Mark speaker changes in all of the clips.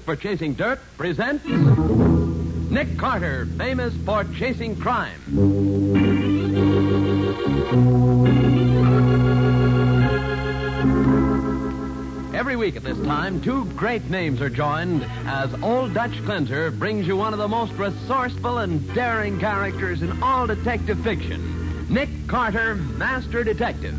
Speaker 1: for chasing dirt, presents Nick Carter, famous for chasing crime. Every week at this time, two great names are joined as Old Dutch Cleanser brings you one of the most resourceful and daring characters in all detective fiction, Nick Carter, Master Detective.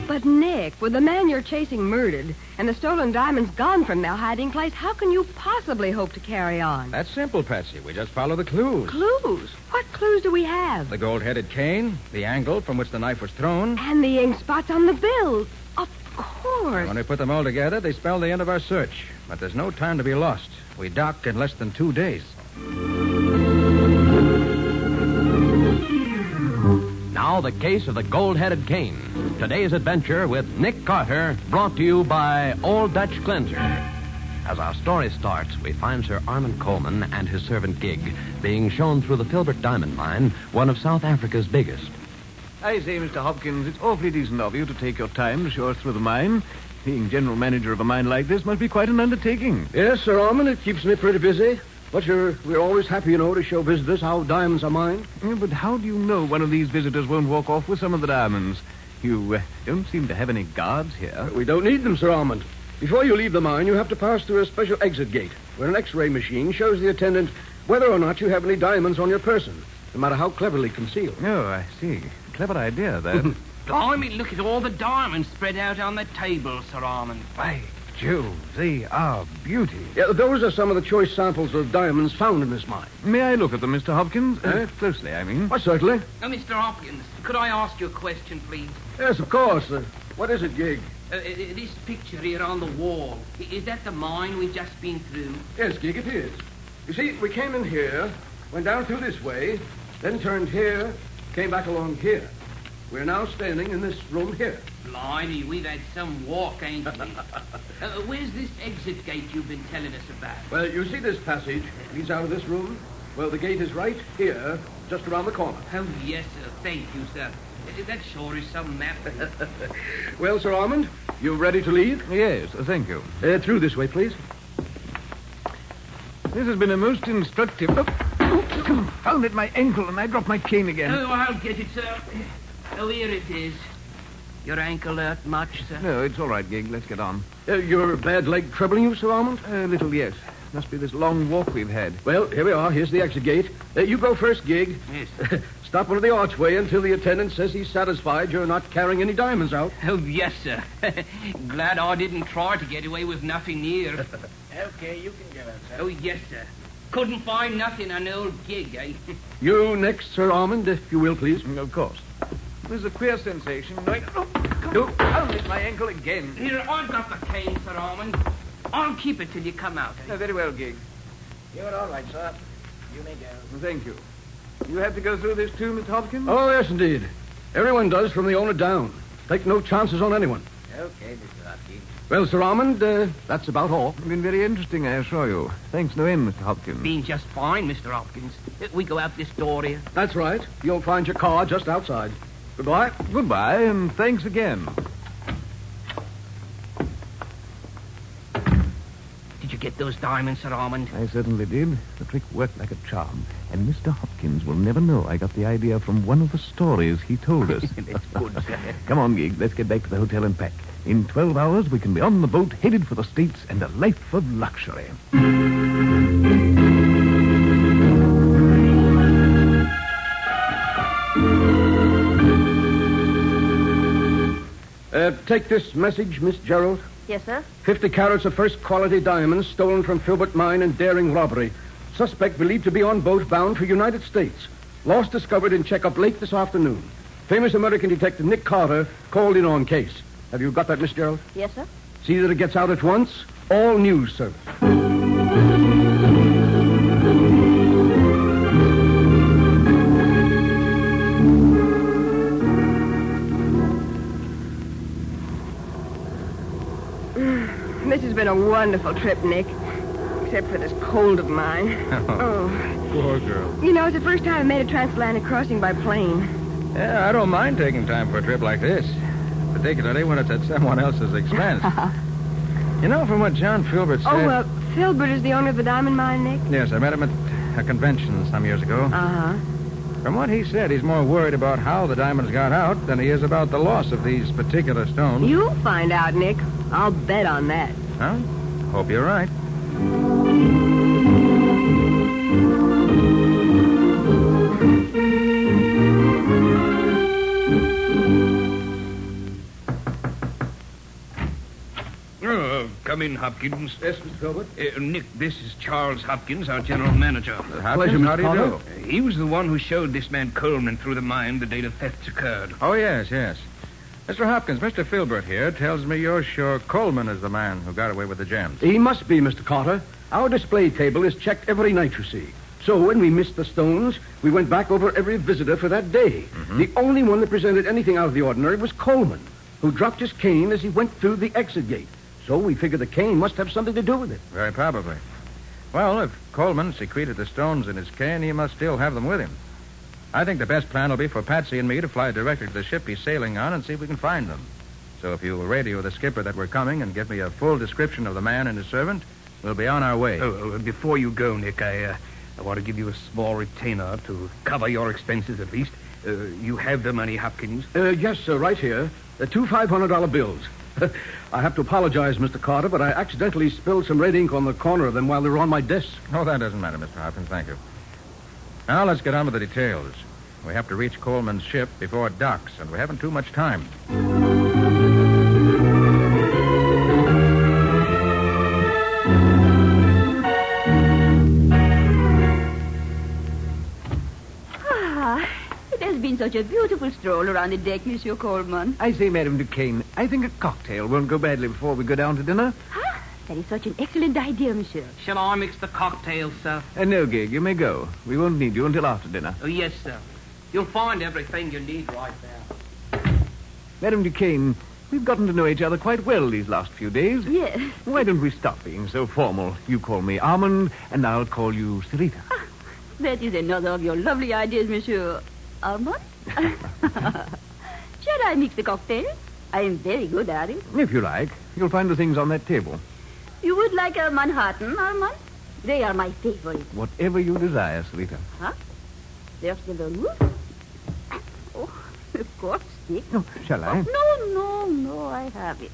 Speaker 2: But, Nick, with the man you're chasing murdered and the stolen diamonds gone from their hiding place, how can you possibly hope to carry on?
Speaker 3: That's simple, Patsy. We just follow the clues.
Speaker 2: Clues? What clues do we have?
Speaker 3: The gold-headed cane, the angle from which the knife was thrown.
Speaker 2: And the ink spots on the bill. Of course.
Speaker 3: When we put them all together, they spell the end of our search. But there's no time to be lost. We dock in less than 2 days.
Speaker 1: Now, the case of the gold-headed cane. Today's adventure with Nick Carter, brought to you by Old Dutch Cleanser. As our story starts, we find Sir Armand Coleman and his servant Gig being shown through the Filbert Diamond Mine, one of South Africa's biggest.
Speaker 4: I say, Mr. Hopkins, it's awfully decent of you to take your time to show us through the mine. Being general manager of a mine like this must be quite an undertaking.
Speaker 5: Yes, Sir Armand, it keeps me pretty busy. But we're always happy, to show visitors how diamonds are mined.
Speaker 4: Yeah, but how do you know one of these visitors won't walk off with some of the diamonds? You don't seem to have any guards here.
Speaker 5: We don't need them, Sir Armand. Before you leave the mine, you have to pass through a special exit gate, where an X-ray machine shows the attendant whether or not you have any diamonds on your person, no matter how cleverly concealed.
Speaker 4: Oh, I see. Clever idea, that.
Speaker 6: Blimey, look at all the diamonds spread out on the table, Sir Armand.
Speaker 4: By Jove, they are beauty.
Speaker 5: Yeah, those are some of the choice samples of diamonds found in this mine.
Speaker 4: May I look at them, Mr. Hopkins? Closely, I mean.
Speaker 5: Why, certainly.
Speaker 6: Now, Mr. Hopkins, could I ask you a question, please?
Speaker 5: Yes, of course. What is it, Gig?
Speaker 6: This picture here on the wall, is that the mine we've just been through?
Speaker 5: Yes, Gig, it is. You see, we came in here, went down through this way, then turned here, came back along here. We're now standing in this room here.
Speaker 6: Blimey, we've had some walk, ain't we? Where's this exit gate you've been telling us about?
Speaker 5: Well, you see this passage leads out of this room? Well, the gate is right here, just around the corner.
Speaker 6: Oh, yes, sir. Thank you, sir. That sure is some map.
Speaker 5: Well, Sir Armand, you ready to leave?
Speaker 4: Yes, thank you.
Speaker 5: Through this way, please.
Speaker 4: This has been a most instructive... Found it, my ankle, and I dropped my cane again.
Speaker 6: Oh, I'll get it, sir. Oh, here it is. Your ankle hurt much, sir?
Speaker 4: No, it's all right, Gig. Let's get on.
Speaker 5: Your bad leg troubling you, Sir Armand?
Speaker 4: A little, yes. Must be this long walk we've had.
Speaker 5: Well, here we are. Here's the exit gate. You go first, Gig.
Speaker 6: Yes.
Speaker 5: Stop under the archway until the attendant says he's satisfied you're not carrying any diamonds out.
Speaker 6: Oh, yes, sir. Glad I didn't try to get away with nothing here.
Speaker 7: Okay, you can get it, sir.
Speaker 6: Oh, yes, sir. Couldn't find nothing on old Gig, eh?
Speaker 5: You next, Sir Armand, if you will, please.
Speaker 4: Of course. There's a queer sensation. Found it, my ankle again.
Speaker 6: Here, I've got the cane, Sir Armand. I'll keep it till you come out.
Speaker 4: Oh, very well, Gig.
Speaker 7: You're all right, sir. You may go.
Speaker 4: Thank you. You have to go through this too, Mr. Hopkins?
Speaker 5: Oh, yes, indeed. Everyone does from the owner down. Take no chances on anyone.
Speaker 7: Okay, Mr. Hopkins.
Speaker 5: Well, Sir Armand, that's about all.
Speaker 4: Been very interesting, I assure you. Thanks no end, Mr. Hopkins.
Speaker 6: Been just fine, Mr. Hopkins. We go out this door here.
Speaker 5: That's right. You'll find your car just outside. Goodbye.
Speaker 4: Goodbye, and thanks again.
Speaker 6: Did you get those diamonds, Sir Armand?
Speaker 4: I certainly did. The trick worked like a charm. And Mr. Hopkins will never know I got the idea from one of the stories he told us.
Speaker 6: That's good, sir.
Speaker 4: Come on, Gig. Let's get back to the hotel and pack. In 12 hours, we can be on the boat, headed for the States, and a life of luxury.
Speaker 5: Take this message, Miss Gerald.
Speaker 2: Yes, sir?
Speaker 5: 50 carats of first-quality diamonds stolen from Filbert Mine in daring robbery. Suspect believed to be on boat bound for United States. Loss discovered in checkup late this afternoon. Famous American detective Nick Carter called in on case. Have you got that, Miss Gerald?
Speaker 2: Yes, sir?
Speaker 5: See that it gets out at once. All news service.
Speaker 2: This has been a wonderful trip, Nick. Except for this cold of mine. Oh.
Speaker 4: Poor girl.
Speaker 2: It's the first time I made a transatlantic crossing by plane.
Speaker 3: Yeah, I don't mind taking time for a trip like this, particularly when it's at someone else's expense. You know, from what John Filbert said...
Speaker 2: Filbert is the owner of the diamond mine, Nick?
Speaker 3: Yes, I met him at a convention some years ago.
Speaker 2: Uh-huh.
Speaker 3: From what he said, he's more worried about how the diamonds got out than he is about the loss of these particular stones.
Speaker 2: You'll find out, Nick. I'll bet on that.
Speaker 3: Huh? Hope you're right.
Speaker 8: Come in, Hopkins.
Speaker 5: Yes, Mr. Filbert?
Speaker 8: Nick, this is Charles Hopkins, our general manager.
Speaker 3: Hopkins, how do you do?
Speaker 8: He was the one who showed this man Coleman through the mine the day the thefts occurred.
Speaker 3: Oh, yes. Mr. Hopkins, Mr. Filbert here tells me you're sure Coleman is the man who got away with the gems.
Speaker 5: He must be, Mr. Carter. Our display table is checked every night, you see. So when we missed the stones, we went back over every visitor for that day. Mm-hmm. The only one that presented anything out of the ordinary was Coleman, who dropped his cane as he went through the exit gate. So we figure the cane must have something to do with it.
Speaker 3: Very probably. Well, if Coleman secreted the stones in his cane, he must still have them with him. I think the best plan will be for Patsy and me to fly directly to the ship he's sailing on and see if we can find them. So if you'll radio the skipper that we're coming and give me a full description of the man and his servant, we'll be on our way.
Speaker 8: Before you go, Nick, I want to give you a small retainer to cover your expenses at least. You have the money, Hopkins?
Speaker 5: Yes, sir, right here. Two $500 bills. I have to apologize, Mr. Carter, but I accidentally spilled some red ink on the corner of them while they were on my desk.
Speaker 3: Oh, that doesn't matter, Mr. Hopkins. Thank you. Now, let's get on with the details. We have to reach Coleman's ship before it docks, and we haven't too much time.
Speaker 9: It has been such a beautiful stroll around the deck, Monsieur Coleman.
Speaker 4: I say, Madame Duquesne, I think a cocktail won't go badly before we go down to dinner.
Speaker 9: Ah, that is such an excellent idea, Monsieur.
Speaker 6: Shall I mix the cocktails, sir?
Speaker 4: No, Gig, you may go. We won't need you until after dinner.
Speaker 6: Oh, yes, sir. You'll find everything you need right there.
Speaker 4: Madame Duquesne, we've gotten to know each other quite well these last few days.
Speaker 9: Yes.
Speaker 4: Why don't we stop being so formal? You call me Armand, and I'll call you Sarita.
Speaker 9: Ah, that is another of your lovely ideas, Monsieur. Armand? Shall I mix the cocktail? I am very good at it.
Speaker 4: If you like. You'll find the things on that table.
Speaker 9: You would like a Manhattan, Armand? They are my favorite.
Speaker 4: Whatever you desire, Sarita.
Speaker 9: Huh? There's the vermouth? Oh, of course, Dick.
Speaker 4: Oh, shall I?
Speaker 9: No, I have it.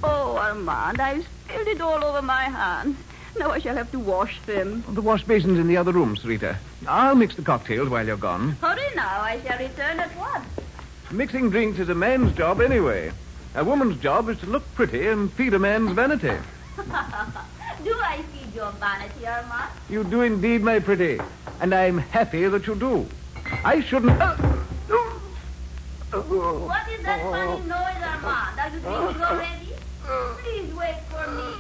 Speaker 9: Oh, Armand, I've spilled it all over my hands. Now I shall have to wash them.
Speaker 4: The wash basin's in the other room, Sarita. I'll mix the cocktails while you're gone.
Speaker 9: Hurry now, I shall return at once.
Speaker 4: Mixing drinks is a man's job anyway. A woman's job is to look pretty and feed a man's vanity.
Speaker 9: Do I feed your vanity, Armand?
Speaker 4: You do indeed, my pretty. And I'm happy that you do. I shouldn't...
Speaker 9: What is that funny noise, Armand? Are you drinking already? Please wait for me.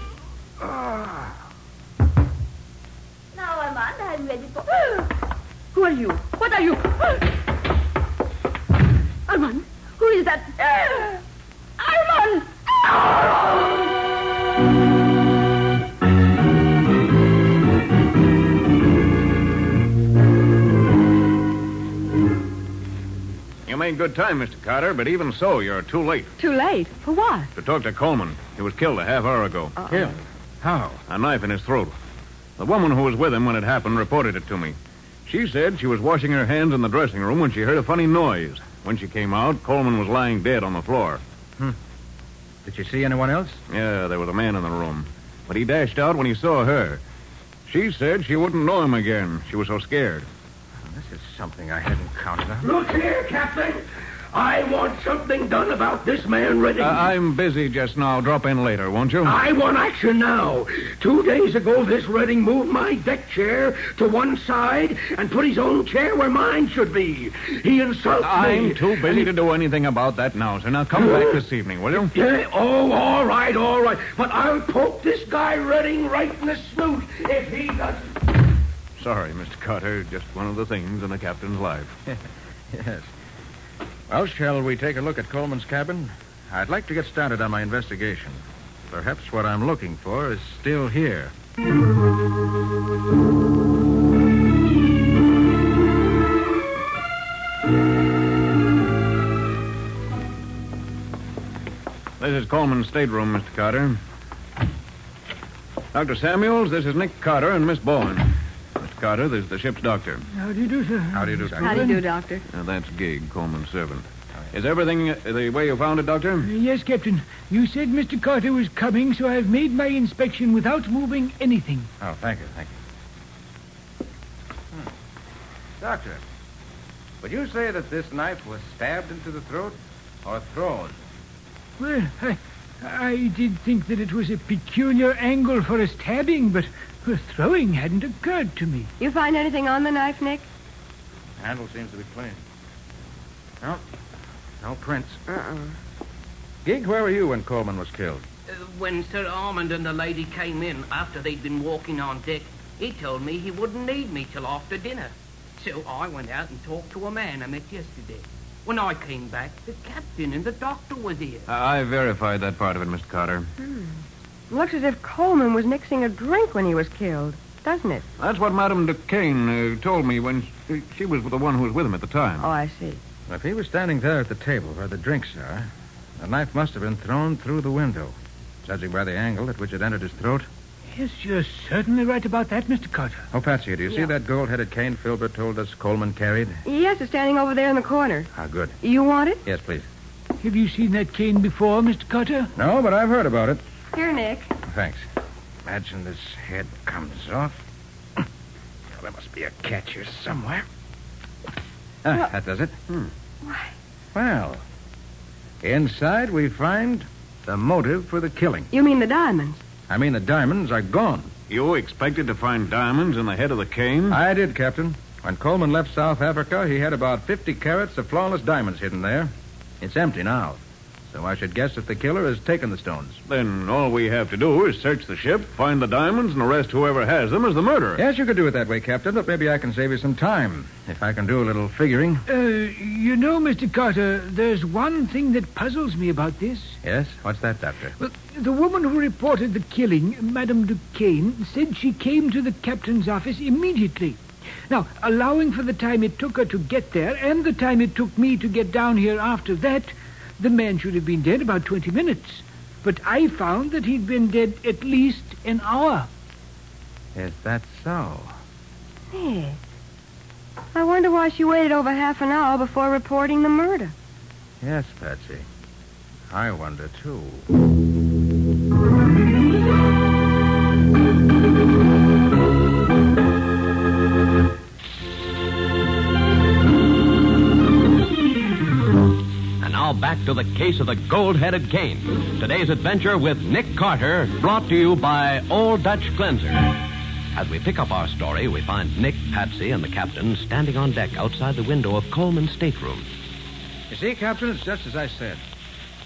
Speaker 9: Now, Armand, I'm ready for... Who are you? What are you? Armand, who is that? Armand!
Speaker 4: You made good time, Mr. Carter, but even so, you're too late.
Speaker 2: Too late? For what?
Speaker 4: To talk to Coleman. He was killed a half hour ago.
Speaker 3: Killed? How?
Speaker 4: A knife in his throat. The woman who was with him when it happened reported it to me. She said she was washing her hands in the dressing room when she heard a funny noise. When she came out, Coleman was lying dead on the floor.
Speaker 3: Did you see anyone else?
Speaker 4: Yeah, there was a man in the room. But he dashed out when he saw her. She said she wouldn't know him again. She was so scared.
Speaker 3: This is something I hadn't counted on.
Speaker 5: Look here, Captain. I want something done about this man Redding.
Speaker 4: I'm busy just now. Drop in later, won't you?
Speaker 5: I want action now. 2 days ago, this Redding moved my deck chair to one side and put his own chair where mine should be. He insulted me.
Speaker 4: I'm too busy to do anything about that now, sir. Now come back this evening, will you?
Speaker 5: Yeah, oh, all right. But I'll poke this guy Redding right in the snoot if he doesn't.
Speaker 4: Sorry, Mr. Carter. Just one of the things in a captain's life.
Speaker 3: Yes. Well, shall we take a look at Coleman's cabin? I'd like to get started on my investigation. Perhaps what I'm looking for is still here.
Speaker 4: This is Coleman's stateroom, Mr. Carter. Dr. Samuels, this is Nick Carter and Miss Bowen. Mr. Carter, this is the ship's doctor.
Speaker 5: How do you do, sir?
Speaker 3: How do you do, Doctor?
Speaker 2: How do you do, Doctor?
Speaker 4: That's Gig, Coleman's servant. Is everything the way you found it, Doctor?
Speaker 10: Yes, Captain. You said Mr. Carter was coming, so I've made my inspection without moving anything.
Speaker 3: Oh, thank you. Doctor, would you say that this knife was stabbed into the throat or thrown?
Speaker 10: Well, I did think that it was a peculiar angle for a stabbing, but throwing hadn't occurred to me.
Speaker 2: You find anything on the knife, Nick?
Speaker 3: Handle seems to be clean. No prints. Gig, where were you when Coleman was killed?
Speaker 6: When Sir Armand and the lady came in after they'd been walking on deck, he told me he wouldn't need me till after dinner. So I went out and talked to a man I met yesterday. When I came back, the captain and the doctor was here.
Speaker 4: I verified that part of it, Mr. Carter.
Speaker 2: Looks as if Coleman was mixing a drink when he was killed, doesn't it?
Speaker 4: That's what Madame Duquesne told me when she was the one who was with him at the time.
Speaker 2: Oh, I see.
Speaker 3: If he was standing there at the table where the drinks are, the knife must have been thrown through the window, judging by the angle at which it entered his throat.
Speaker 10: Yes, you're certainly right about that, Mr. Carter.
Speaker 3: Oh, Patsy, do you see that gold-headed cane Filbert told us Coleman carried?
Speaker 2: Yes, it's standing over there in the corner.
Speaker 3: Ah, good.
Speaker 2: You want it?
Speaker 3: Yes, please.
Speaker 10: Have you seen that cane before, Mr. Carter?
Speaker 3: No, but I've heard about it.
Speaker 2: Here, Nick.
Speaker 3: Thanks. Imagine this head comes off. Well, there must be a catch here somewhere. That does it.
Speaker 2: Why?
Speaker 3: Well, inside we find the motive for the killing.
Speaker 2: You mean the diamonds?
Speaker 3: I mean, the diamonds are gone.
Speaker 4: You expected to find diamonds in the head of the cane?
Speaker 3: I did, Captain. When Coleman left South Africa, he had about 50 carats of flawless diamonds hidden there. It's empty now. So I should guess that the killer has taken the stones.
Speaker 4: Then all we have to do is search the ship, find the diamonds, and arrest whoever has them as the murderer.
Speaker 3: Yes, you could do it that way, Captain, but maybe I can save you some time. If I can do a little figuring.
Speaker 10: You know, Mr. Carter, there's one thing that puzzles me about this.
Speaker 3: Yes? What's that, Doctor?
Speaker 10: Well, the woman who reported the killing, Madame Duquesne, said she came to the captain's office immediately. Now, allowing for the time it took her to get there and the time it took me to get down here after that, the man should have been dead about 20 minutes. But I found that he'd been dead at least an hour.
Speaker 3: Is that so?
Speaker 2: Nick. I wonder why she waited over half an hour before reporting the murder.
Speaker 3: Yes, Patsy. I wonder, too.
Speaker 1: Back to the case of the gold-headed cane. Today's adventure with Nick Carter, brought to you by Old Dutch Cleanser. As we pick up our story, we find Nick, Patsy, and the captain standing on deck outside the window of Coleman's stateroom.
Speaker 3: You see, Captain, it's just as I said.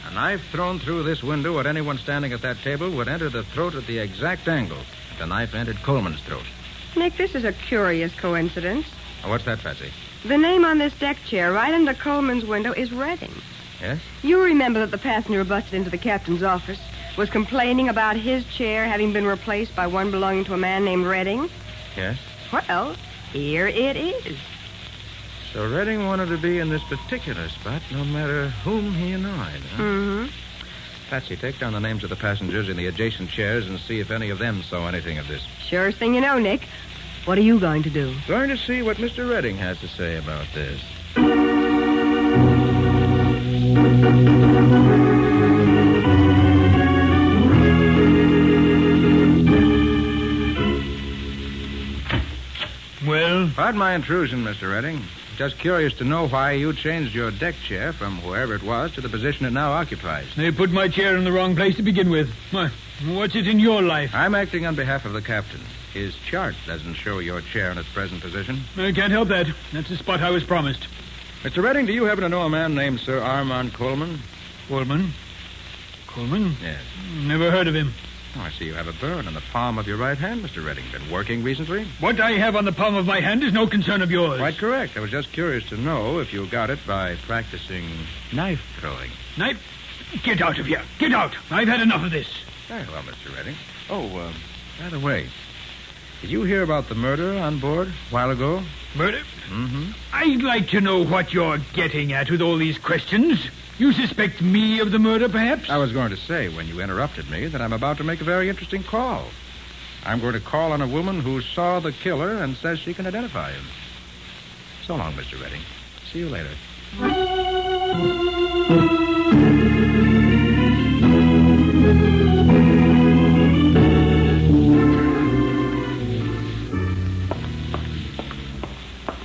Speaker 3: A knife thrown through this window at anyone standing at that table would enter the throat at the exact angle that the knife entered Coleman's throat.
Speaker 2: Nick, this is a curious coincidence.
Speaker 3: Oh, what's that, Patsy?
Speaker 2: The name on this deck chair right under Coleman's window is Redding.
Speaker 3: Yes?
Speaker 2: You remember that the passenger who busted into the captain's office was complaining about his chair having been replaced by one belonging to a man named Redding?
Speaker 3: Yes.
Speaker 2: Well, here it is.
Speaker 3: So Redding wanted to be in this particular spot no matter whom he annoyed, huh?
Speaker 2: Mm-hmm.
Speaker 3: Patsy, take down the names of the passengers in the adjacent chairs and see if any of them saw anything of this.
Speaker 2: Surest thing you know, Nick. What are you going to do?
Speaker 3: Going to see what Mr. Redding has to say about this.
Speaker 10: Well?
Speaker 3: Pardon my intrusion, Mr. Redding. Just curious to know why you changed your deck chair from wherever it was to the position it now occupies.
Speaker 10: They put my chair in the wrong place to begin with. What's it in your life?
Speaker 3: I'm acting on behalf of the captain. His chart doesn't show your chair in its present position.
Speaker 10: I can't help that. That's the spot I was promised.
Speaker 3: Mr. Redding, do you happen to know a man named Sir Armand Coleman?
Speaker 10: Coleman? Coleman?
Speaker 3: Yes.
Speaker 10: Never heard of him.
Speaker 3: Oh, I see you have a burn on the palm of your right hand, Mr. Redding. Been working recently?
Speaker 10: What I have on the palm of my hand is no concern of yours.
Speaker 3: Quite correct. I was just curious to know if you got it by practicing knife throwing.
Speaker 10: Knife? Get out of here. Get out. I've had enough of this.
Speaker 3: Very well, Mr. Redding. Oh, by the way, Did you hear about the murder on board a while ago?
Speaker 10: Murder?
Speaker 3: Mm-hmm.
Speaker 10: I'd like to know what you're getting at with all these questions. You suspect me of the murder, perhaps?
Speaker 3: I was going to say, when you interrupted me, that I'm about to make a very interesting call. I'm going to call on a woman who saw the killer and says she can identify him. So long, Mr. Redding. See you later.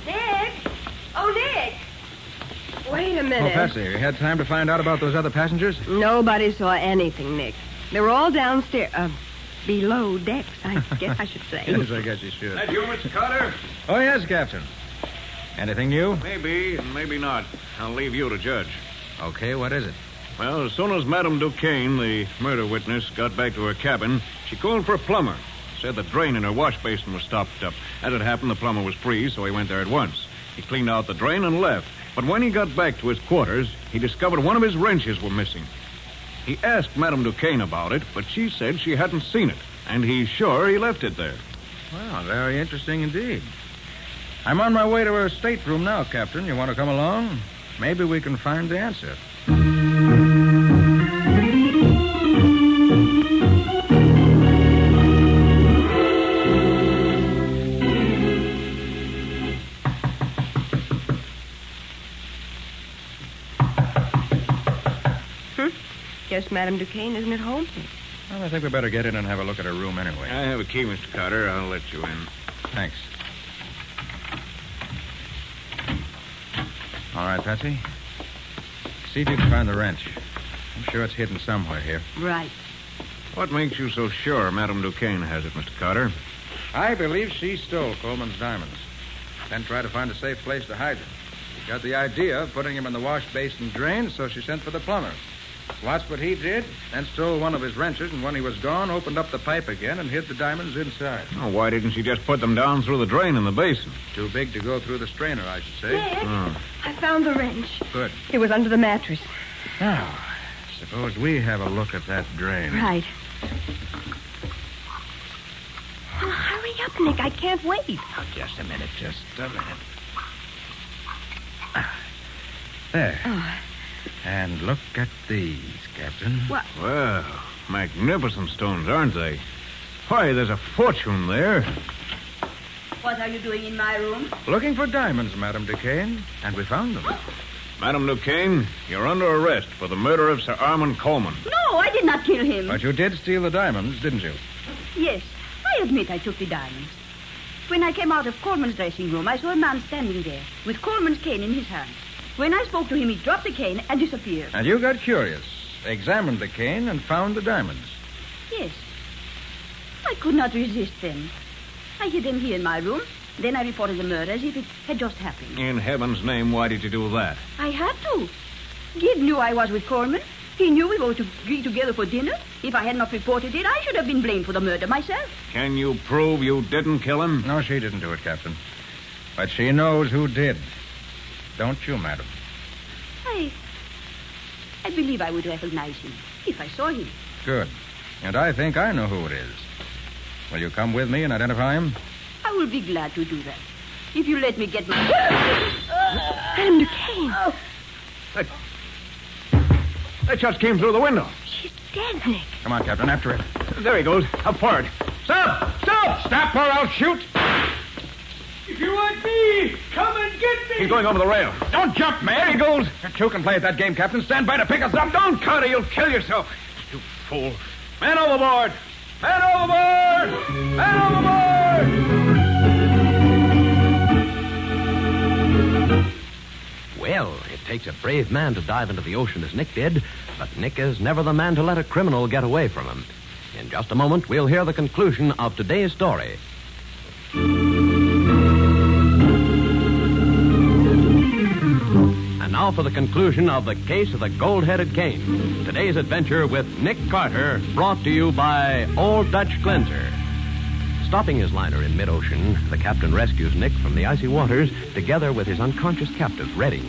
Speaker 2: Nick! Oh, Nick! Wait a minute.
Speaker 3: Oh, Patsy, you had time to find out about those other passengers?
Speaker 2: Nobody saw anything, Nick. They were all downstairs. Below decks, I guess I should say.
Speaker 3: Yes, I guess you should.
Speaker 4: That you, Mr. Carter?
Speaker 3: Oh, yes, Captain. Anything new?
Speaker 4: Maybe, and maybe not. I'll leave you to judge.
Speaker 3: Okay, what is it?
Speaker 4: Well, as soon as Madame Duquesne, the murder witness, got back to her cabin, she called for a plumber. Said the drain in her wash basin was stopped up. As it happened, the plumber was free, so he went there at once. He cleaned out the drain and left. But when he got back to his quarters, he discovered one of his wrenches were missing. He asked Madame Duquesne about it, but she said she hadn't seen it, and he's sure he left it there.
Speaker 3: Well, very interesting indeed. I'm on my way to her stateroom now, Captain. You want to come along? Maybe we can find the answer.
Speaker 2: Guess Madame Duquesne isn't at home.
Speaker 3: Well, I think we better get in and have a look at her room anyway.
Speaker 4: I have a key, Mr. Carter. I'll let you in.
Speaker 3: Thanks. All right, Patsy. See if you can find the wrench. I'm sure it's hidden somewhere here.
Speaker 2: Right.
Speaker 4: What makes you so sure Madame Duquesne has it, Mr. Carter?
Speaker 3: I believe she stole Coleman's diamonds. Then tried to find a safe place to hide them. She got the idea of putting him in the wash basin drain, so she sent for the plumber. Watched what he did, then stole one of his wrenches, and when he was gone, opened up the pipe again and hid the diamonds inside.
Speaker 4: Oh, why didn't she just put them down through the drain in the basin?
Speaker 3: Too big to go through the strainer, I should say.
Speaker 2: Nick,
Speaker 4: Oh.
Speaker 2: I found the wrench.
Speaker 3: Good.
Speaker 2: It was under the mattress.
Speaker 3: Now, suppose we have a look at that drain.
Speaker 2: Right. Well, hurry up, Nick. I can't wait.
Speaker 3: Now, just a minute. There.
Speaker 2: Oh.
Speaker 3: And look at these, Captain.
Speaker 2: What?
Speaker 4: Well, magnificent stones, aren't they? Why, there's a fortune there.
Speaker 9: What are you doing in my room?
Speaker 3: Looking for diamonds, Madame Duquesne, and we found them.
Speaker 4: Madame Duquesne, you're under arrest for the murder of Sir Armand Coleman.
Speaker 9: No, I did not kill him.
Speaker 3: But you did steal the diamonds, didn't you?
Speaker 9: Yes, I admit I took the diamonds. When I came out of Coleman's dressing room, I saw a man standing there with Coleman's cane in his hand. When I spoke to him, he dropped the cane and disappeared.
Speaker 3: And you got curious, examined the cane, and found the diamonds.
Speaker 9: Yes. I could not resist them. I hid them here in my room. Then I reported the murder as if it had just happened.
Speaker 4: In heaven's name, why did you do that?
Speaker 9: I had to. Gid knew I was with Coleman. He knew we were to be together for dinner. If I had not reported it, I should have been blamed for the murder myself.
Speaker 4: Can you prove you didn't kill him?
Speaker 3: No, she didn't do it, Captain. But she knows who did. Don't you, madam?
Speaker 9: I believe I would recognize him if I saw him.
Speaker 3: Good. And I think I know who it is. Will you come with me and identify him?
Speaker 9: I will be glad to do that. If you let me get my...
Speaker 2: Madame Duquesne.
Speaker 9: Oh,
Speaker 4: That just came through the window.
Speaker 2: She's dead, Nick.
Speaker 3: Come on, Captain, after it.
Speaker 4: There he goes, up for it. Stop! Stop!
Speaker 3: Stop or I'll shoot!
Speaker 10: If you want me, come and get me.
Speaker 4: He's going over the rail.
Speaker 3: Don't jump, man! There he goes! You two can play at that game, Captain. Stand by to pick us up.
Speaker 4: Don't, Carter, you'll kill yourself. You fool. Man overboard! Man overboard! Man overboard!
Speaker 1: Well, it takes a brave man to dive into the ocean as Nick did, but Nick is never the man to let a criminal get away from him. In just a moment, we'll hear the conclusion of today's story. And now for the conclusion of the case of the gold-headed cane. Today's adventure with Nick Carter, brought to you by Old Dutch Cleanser. Stopping his liner in mid-ocean, the captain rescues Nick from the icy waters together with his unconscious captive, Redding.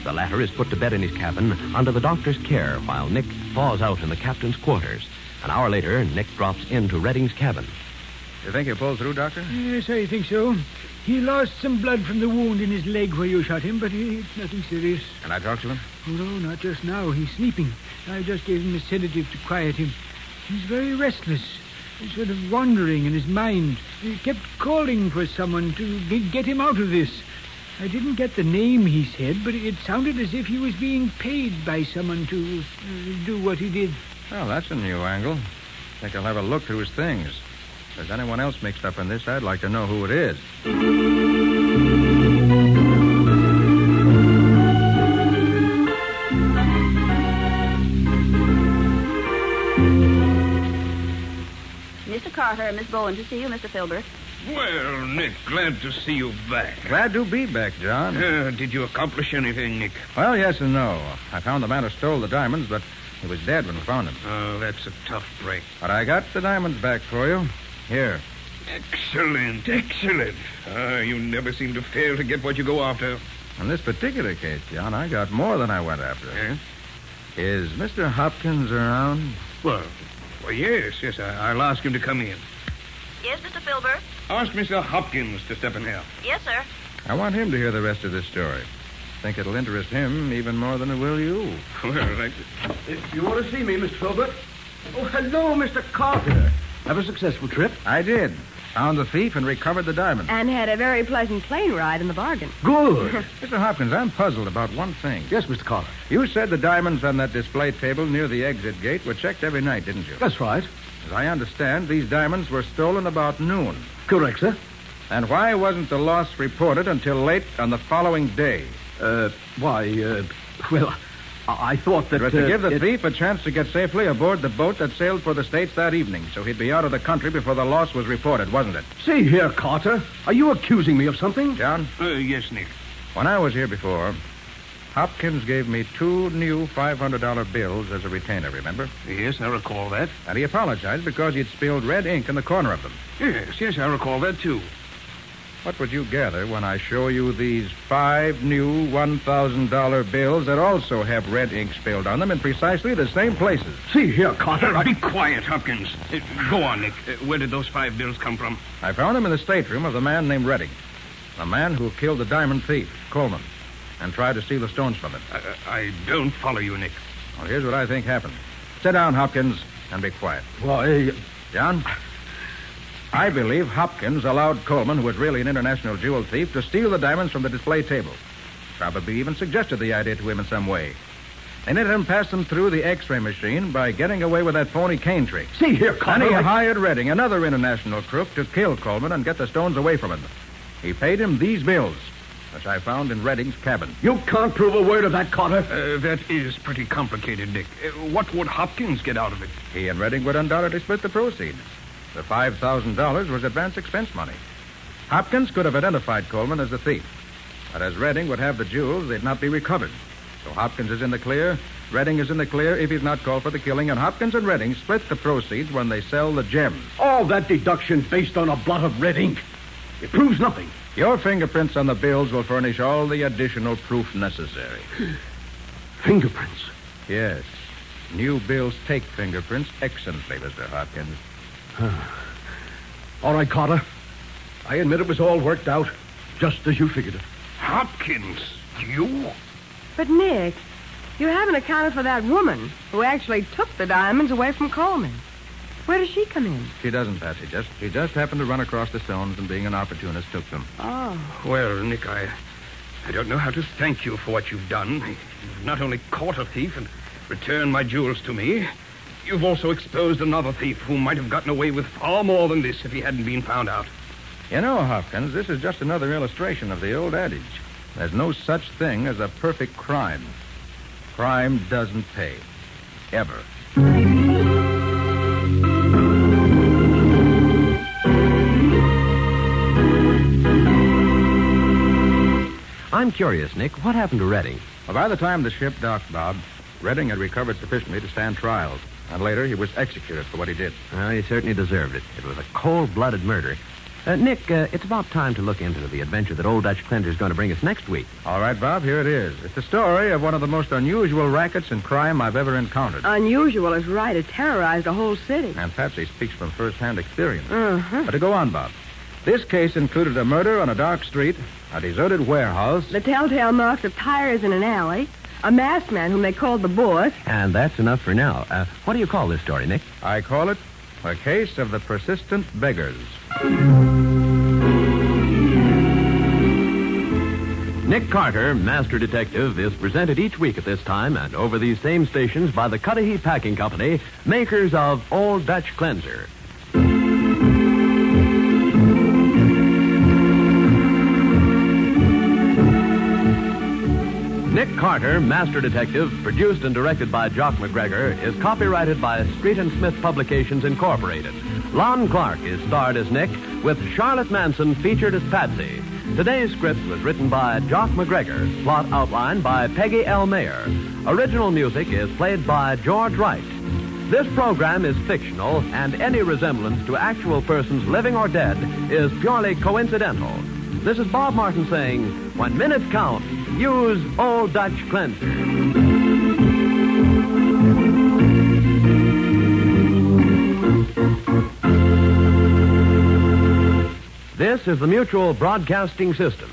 Speaker 1: The latter is put to bed in his cabin under the doctor's care while Nick thaws out in the captain's quarters. An hour later, Nick drops into Redding's cabin.
Speaker 3: You think he'll pull through, Doctor?
Speaker 10: Yes, I think so. He lost some blood from the wound in his leg where you shot him, but it's nothing serious.
Speaker 3: Can I talk to him?
Speaker 10: Oh, no, not just now. He's sleeping. I just gave him a sedative to quiet him. He's very restless, sort of wandering in his mind. He kept calling for someone to get him out of this. I didn't get the name he said, but it sounded as if he was being paid by someone to do what he did.
Speaker 3: Well, that's a new angle. Think I'll have a look through his things. If there's anyone else mixed up in this, I'd like to know who it is.
Speaker 9: Mr. Carter and Miss Bowen to see you, Mr. Filbert.
Speaker 8: Well, Nick, glad to see you back.
Speaker 3: Glad to be back, John.
Speaker 8: Did you accomplish anything, Nick?
Speaker 3: Well, yes and no. I found the man who stole the diamonds, but he was dead when we found him.
Speaker 8: Oh, that's a tough break.
Speaker 3: But I got the diamonds back for you. Here.
Speaker 8: Excellent, excellent. You never seem to fail to get what you go after.
Speaker 3: In this particular case, John, I got more than I went after.
Speaker 8: Eh?
Speaker 3: Is Mr. Hopkins around?
Speaker 8: Well, yes. I'll ask him to come in.
Speaker 9: Yes, Mr. Filbert?
Speaker 8: Ask Mr. Hopkins to step in here.
Speaker 9: Yes, sir.
Speaker 3: I want him to hear the rest of this story. Think it'll interest him even more than it will you.
Speaker 8: Well,
Speaker 5: You want to see me, Mr. Filbert? Oh, hello, Mr. Carter. Have a successful trip?
Speaker 3: I did. Found the thief and recovered the diamonds.
Speaker 2: And had a very pleasant plane ride in the bargain.
Speaker 5: Good.
Speaker 3: Mr. Hopkins, I'm puzzled about one thing.
Speaker 5: Yes, Mr. Carter.
Speaker 3: You said the diamonds on that display table near the exit gate were checked every night, didn't you?
Speaker 5: That's right.
Speaker 3: As I understand, these diamonds were stolen about noon.
Speaker 5: Correct, sir.
Speaker 3: And why wasn't the loss reported until late on the following day?
Speaker 5: Well, I thought that...
Speaker 3: It was to give the thief a chance to get safely aboard the boat that sailed for the States that evening, so he'd be out of the country before the loss was reported, wasn't it?
Speaker 5: See here, Carter. Are you accusing me of something?
Speaker 3: John?
Speaker 8: Yes, Nick.
Speaker 3: When I was here before, Hopkins gave me 2 new $500 bills as a retainer, remember?
Speaker 8: Yes, I recall that.
Speaker 3: And he apologized because he'd spilled red ink in the corner of them.
Speaker 8: Yes, I recall that, too.
Speaker 3: What would you gather when I show you these 5 new $1,000 bills that also have red ink spilled on them in precisely the same places?
Speaker 5: See here, Carter.
Speaker 8: Be quiet, Hopkins. Go on, Nick. Where did those 5 bills come from?
Speaker 3: I found them in the stateroom of the man named Redding, the man who killed the diamond thief, Coleman, and tried to steal the stones from him.
Speaker 8: I don't follow you, Nick.
Speaker 3: Well, here's what I think happened. Sit down, Hopkins, and be quiet.
Speaker 5: Why,
Speaker 3: John? I believe Hopkins allowed Coleman, who was really an international jewel thief, to steal the diamonds from the display table. Probably even suggested the idea to him in some way. They let him pass them through the X-ray machine by getting away with that phony cane trick.
Speaker 5: see here, Carter.
Speaker 3: And he hired Redding, another international crook, to kill Coleman and get the stones away from him. He paid him these bills, which I found in Redding's cabin.
Speaker 5: You can't prove a word of that, Carter.
Speaker 8: That is pretty complicated, Nick. What would Hopkins get out of it?
Speaker 3: He and Redding would undoubtedly split the proceeds. The $5,000 was advance expense money. Hopkins could have identified Coleman as the thief. But as Redding would have the jewels, they'd not be recovered. So Hopkins is in the clear. Redding is in the clear if he's not called for the killing. And Hopkins and Redding split the proceeds when they sell the gems.
Speaker 5: All that deduction based on a blot of red ink. It proves nothing.
Speaker 3: Your fingerprints on the bills will furnish all the additional proof necessary.
Speaker 5: Fingerprints.
Speaker 3: Yes. New bills take fingerprints excellently, Mr. Hopkins.
Speaker 5: All right, Carter. I admit it was all worked out, just as you figured it.
Speaker 8: Hopkins? You?
Speaker 2: But, Nick, you haven't accounted for that woman who actually took the diamonds away from Coleman. Where does she come in?
Speaker 3: She doesn't, Patsy. She just happened to run across the stones and, being an opportunist, took them.
Speaker 2: Oh.
Speaker 8: Well, Nick, I don't know how to thank you for what you've done. You've not only caught a thief and returned my jewels to me, you've also exposed another thief who might have gotten away with far more than this if he hadn't been found out.
Speaker 3: You know, Hopkins, this is just another illustration of the old adage. There's no such thing as a perfect crime. Crime doesn't pay. Ever.
Speaker 1: I'm curious, Nick. What happened to Redding?
Speaker 3: Well, by the time the ship docked, Bob, Redding had recovered sufficiently to stand trial. And later, he was executed for what he did.
Speaker 1: Well, he certainly deserved it. It was a cold-blooded murder. Nick, it's about time to look into the adventure that Old Dutch Cleanser's going to bring us next week.
Speaker 3: All right, Bob, here it is. It's the story of one of the most unusual rackets and crime I've ever encountered.
Speaker 2: Unusual is right. It terrorized the whole city.
Speaker 3: And Patsy speaks from first-hand experience.
Speaker 2: Uh-huh.
Speaker 3: But to go on, Bob. This case included a murder on a dark street, a deserted warehouse.
Speaker 2: The telltale marks of tires in an alley, a masked man whom they called the boss.
Speaker 1: And that's enough for now. What do you call this story, Nick?
Speaker 3: I call it a case of the persistent beggars.
Speaker 1: Nick Carter, Master Detective, is presented each week at this time and over these same stations by the Cudahy Packing Company, makers of Old Dutch Cleanser. Nick Carter, Master Detective, produced and directed by Jock McGregor, is copyrighted by Street and Smith Publications, Incorporated. Lon Clark is starred as Nick, with Charlotte Manson featured as Patsy. Today's script was written by Jock McGregor, plot outlined by Peggy L. Mayer. Original music is played by George Wright. This program is fictional, and any resemblance to actual persons living or dead is purely coincidental. This is Bob Martin saying, when minutes count, use Old Dutch Cleanser. This is the Mutual Broadcasting System.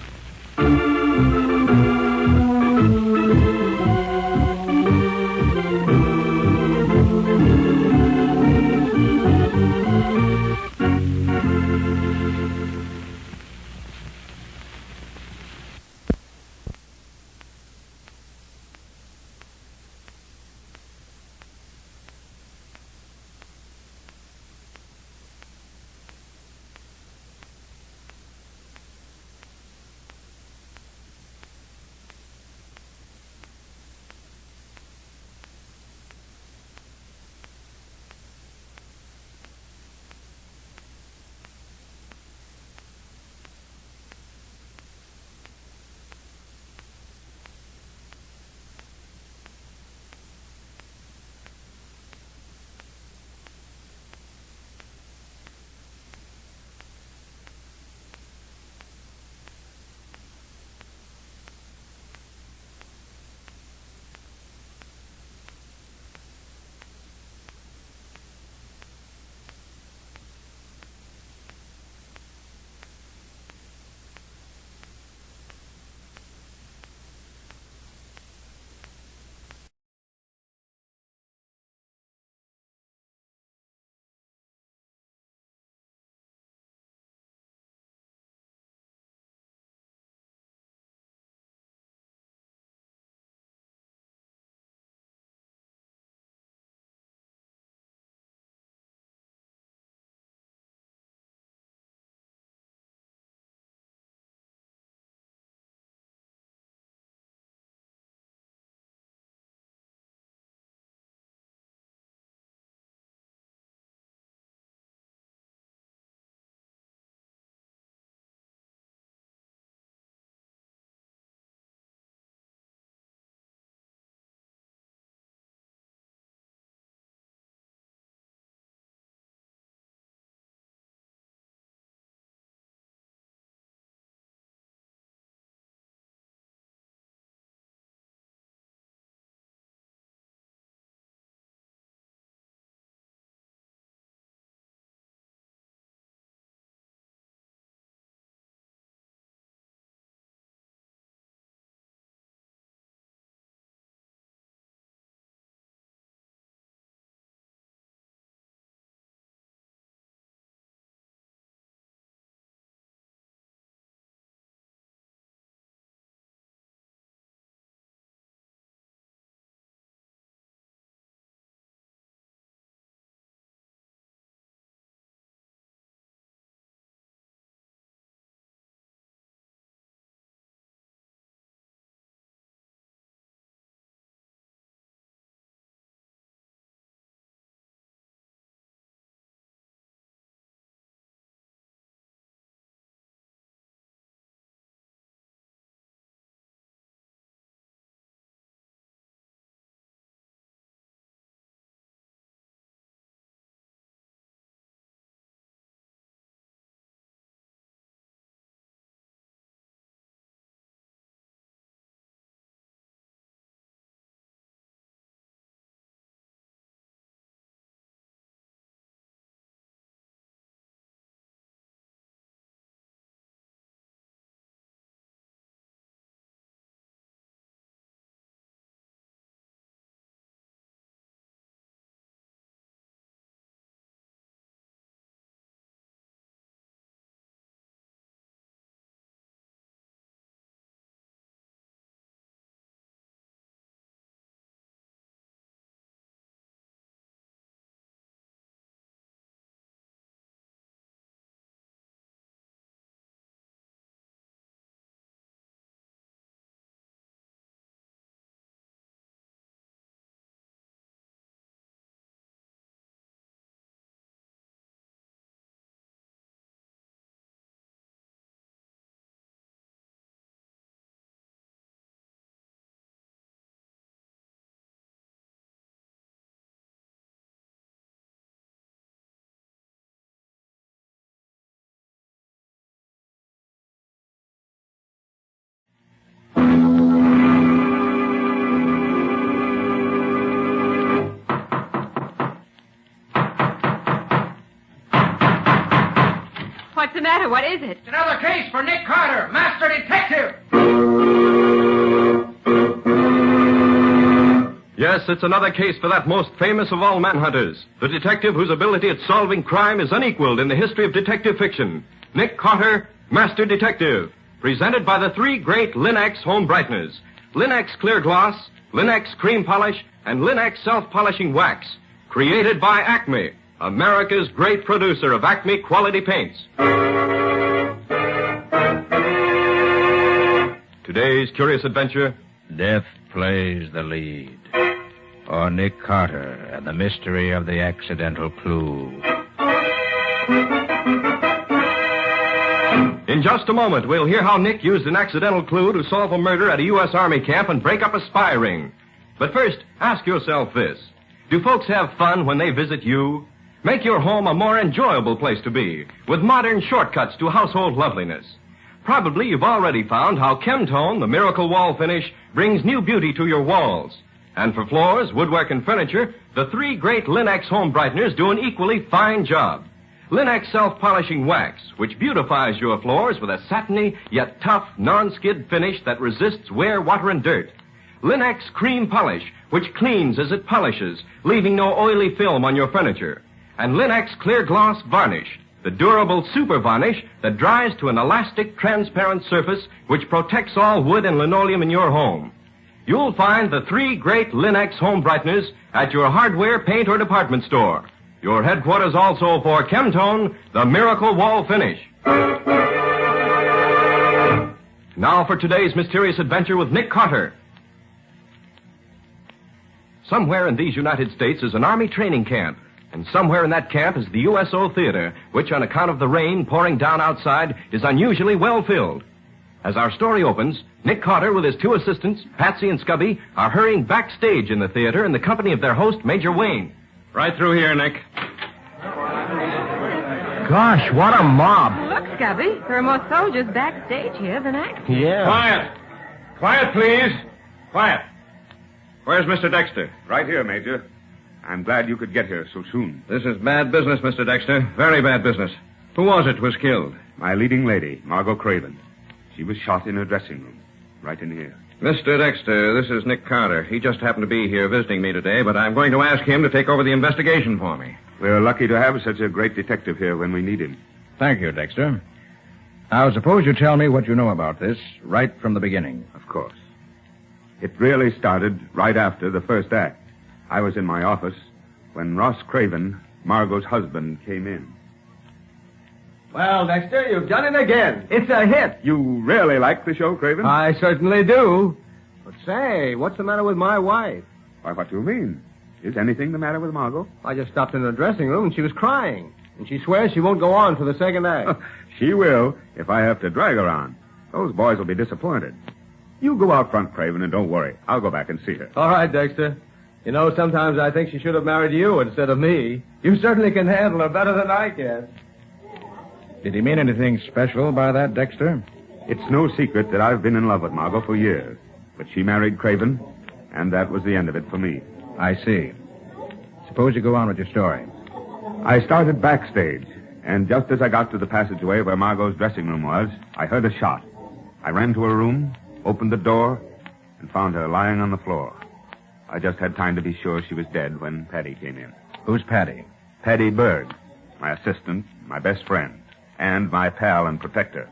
Speaker 2: the matter? What is it?
Speaker 7: It's another case for Nick Carter, master detective.
Speaker 11: Yes, it's another case for that most famous of all manhunters, the detective whose ability at solving crime is unequaled in the history of detective fiction. Nick Carter, Master Detective. Presented by the three great Linex home brighteners. Linex Clear Gloss, Linex Cream Polish, and Linex Self-Polishing Wax. Created by Acme, America's great producer of Acme quality paints. Today's curious adventure.
Speaker 3: Death plays the lead. Or Nick Carter and the mystery of the accidental clue.
Speaker 11: In just a moment, we'll hear how Nick used an accidental clue to solve a murder at a U.S. Army camp and break up a spy ring. But first, ask yourself this. Do folks have fun when they visit you? Make your home a more enjoyable place to be, with modern shortcuts to household loveliness. Probably you've already found how Chemtone, the miracle wall finish, brings new beauty to your walls. And for floors, woodwork, and furniture, the three great Linex home brighteners do an equally fine job. Linex Self-Polishing Wax, which beautifies your floors with a satiny yet tough non-skid finish that resists wear, water, and dirt. Linex Cream Polish, which cleans as it polishes, leaving no oily film on your furniture. And Linex Clear Gloss Varnish, the durable super varnish that dries to an elastic, transparent surface which protects all wood and linoleum in your home. You'll find the three great Linex home brighteners at your hardware, paint, or department store. Your headquarters also for Chemtone, the miracle wall finish. Now for today's mysterious adventure with Nick Carter. Somewhere in these United States is an Army training camp. And somewhere in that camp is the USO Theater, which on account of the rain pouring down outside is unusually well filled. As our story opens, Nick Carter with his two assistants, Patsy and Scubby, are hurrying backstage in the theater in the company of their host, Major Wayne.
Speaker 4: Right through here, Nick.
Speaker 3: Gosh, what a mob.
Speaker 2: Look, Scubby, there are more soldiers backstage here than actors.
Speaker 3: Yeah.
Speaker 4: Quiet. Quiet, please. Quiet. Where's Mr. Dexter?
Speaker 12: Right here, Major. I'm glad you could get here so soon.
Speaker 3: This is bad business, Mr. Dexter. Very bad business. Who was it was killed?
Speaker 12: My leading lady, Margot Craven. She was shot in her dressing room, right in here.
Speaker 3: Mr. Dexter, this is Nick Carter. He just happened to be here visiting me today, but I'm going to ask him to take over the investigation for me.
Speaker 12: We're lucky to have such a great detective here when we need him.
Speaker 3: Thank you, Dexter. Now, suppose you tell me what you know about this right from the beginning.
Speaker 12: Of course. It really started right after the first act. I was in my office when Ross Craven, Margot's husband, came in.
Speaker 13: Well, Dexter, you've done it again. It's a hit.
Speaker 12: You really like the show, Craven?
Speaker 13: I certainly do. But say, what's the matter with my wife?
Speaker 12: Why, what do you mean? Is anything the matter with Margot?
Speaker 13: I just stopped in the dressing room and she was crying. And she swears she won't go on for the second act.
Speaker 12: She will, if I have to drag her on. Those boys will be disappointed. You go out front, Craven, and don't worry. I'll go back and see her.
Speaker 13: All right, Dexter. You know, sometimes I think she should have married you instead of me. You certainly can handle her better than I can.
Speaker 3: Did he mean anything special by that, Dexter?
Speaker 12: It's no secret that I've been in love with Margot for years. But she married Craven, and that was the end of it for me.
Speaker 3: I see. Suppose you go on with your story.
Speaker 12: I started backstage, and just as I got to the passageway where Margot's dressing room was, I heard a shot. I ran to her room, opened the door, and found her lying on the floor. I just had time to be sure she was dead when Patty came in.
Speaker 3: Who's Patty?
Speaker 12: Patty Berg, my assistant, my best friend, and my pal and protector.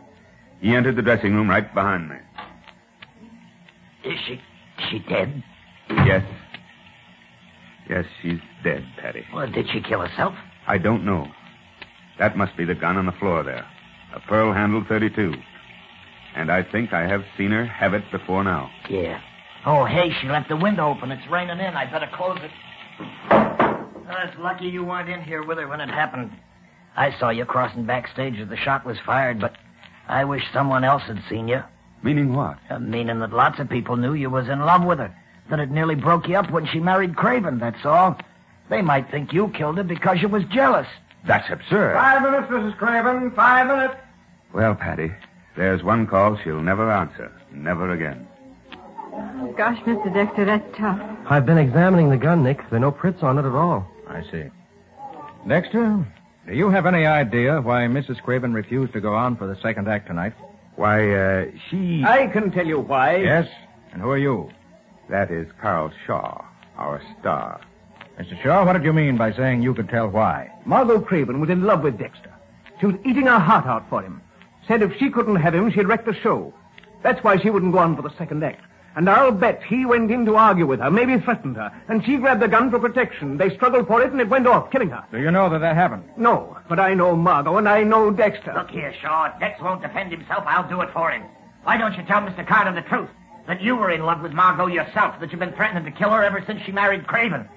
Speaker 12: He entered the dressing room right behind me.
Speaker 7: Is she dead?
Speaker 12: Yes. Yes, she's dead, Patty.
Speaker 7: Well, did she kill herself?
Speaker 12: I don't know. That must be the gun on the floor there. A pearl-handled .32. And I think I have seen her have it before now.
Speaker 7: Yeah. Oh, hey, she left the window open. It's raining in. I better close it. Oh, it's lucky you weren't in here with her when it happened. I saw you crossing backstage as the shot was fired, but I wish someone else had seen you.
Speaker 12: Meaning what?
Speaker 7: Meaning that lots of people knew you was in love with her. That it nearly broke you up when she married Craven, that's all. They might think you killed her because you was jealous.
Speaker 12: That's absurd.
Speaker 13: 5 minutes, Mrs. Craven. 5 minutes.
Speaker 12: Well, Patty, there's one call she'll never answer. Never again.
Speaker 2: Gosh, Mr. Dexter, that's tough.
Speaker 13: I've been examining the gun, Nick. There are no prints on it at all.
Speaker 3: I see. Dexter, Do you have any idea why Mrs. Craven refused to go on for the second act tonight?
Speaker 12: Why, she...
Speaker 13: I can tell you why.
Speaker 3: Yes? And who are you?
Speaker 12: That is Carl Shaw, our star.
Speaker 3: Mr. Shaw, what did you mean by saying you could tell why?
Speaker 13: Margot Craven was in love with Dexter. She was eating her heart out for him. Said if she couldn't have him, she'd wreck the show. That's why she wouldn't go on for the second act. And I'll bet he went in to argue with her, maybe threatened her. And she grabbed the gun for protection. They struggled for it, and it went off, killing her.
Speaker 3: Do you know that happened?
Speaker 13: No, but I know Margot, and I know Dexter.
Speaker 7: Look here, Shaw. If Dex won't defend himself, I'll do it for him. Why don't you tell Mr. Carter the truth? That you were in love with Margot yourself, that you've been threatening to kill her ever since she married Craven.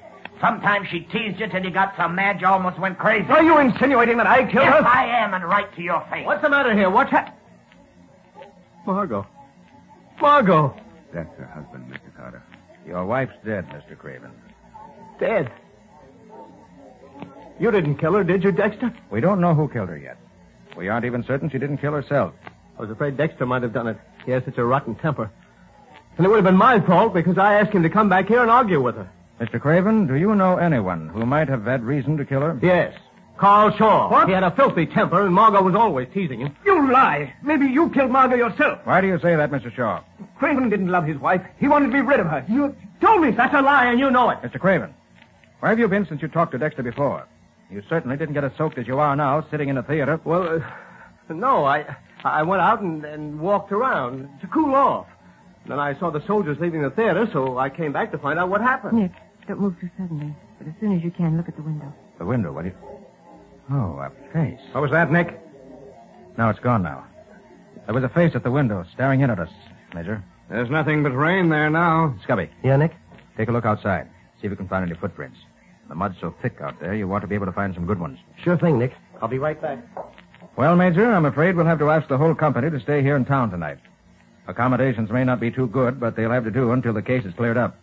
Speaker 7: Sometimes she teased you till you got so mad you almost went crazy.
Speaker 13: Are you insinuating that I killed her?
Speaker 7: Yes, I am, and right to your face.
Speaker 13: What's the matter here? What's Margot. Margot.
Speaker 12: That's her husband, Mr. Carter.
Speaker 3: Your wife's dead, Mr. Craven.
Speaker 13: Dead? You didn't kill her, did you, Dexter?
Speaker 3: We don't know who killed her yet. We aren't even certain she didn't kill herself.
Speaker 13: I was afraid Dexter might have done it. He has such a rotten temper. And it would have been my fault because I asked him to come back here and argue with her.
Speaker 3: Mr. Craven, do you know anyone who might have had reason to kill her?
Speaker 13: Yes. Carl Shaw. What? He had a filthy temper, and Margot was always teasing him. You lie. Maybe you killed Margot yourself.
Speaker 3: Why do you say that, Mr. Shaw?
Speaker 13: Craven didn't love his wife. He wanted to be rid of her. You told me that's a lie, and you know it.
Speaker 3: Mr. Craven, where have you been since you talked to Dexter before? You certainly didn't get as soaked as you are now, sitting in a theater.
Speaker 13: Well, no, I went out and walked around to cool off. Then I saw the soldiers leaving the theater, so I came back to find out what happened.
Speaker 14: Nick, don't move too suddenly. But as soon as you can, look at the window.
Speaker 3: The window, what do you... Oh, a face.
Speaker 13: What was that, Nick?
Speaker 3: No, it's gone now. There was a face at the window, staring in at us, Major.
Speaker 13: There's nothing but rain there now.
Speaker 3: Scubby.
Speaker 13: Yeah, Nick?
Speaker 3: Take a look outside. See if you can find any footprints. The mud's so thick out there, you want to be able to find some good ones.
Speaker 13: Sure thing, Nick. I'll be right back.
Speaker 3: Well, Major, I'm afraid we'll have to ask the whole company to stay here in town tonight. Accommodations may not be too good, but they'll have to do until the case is cleared up.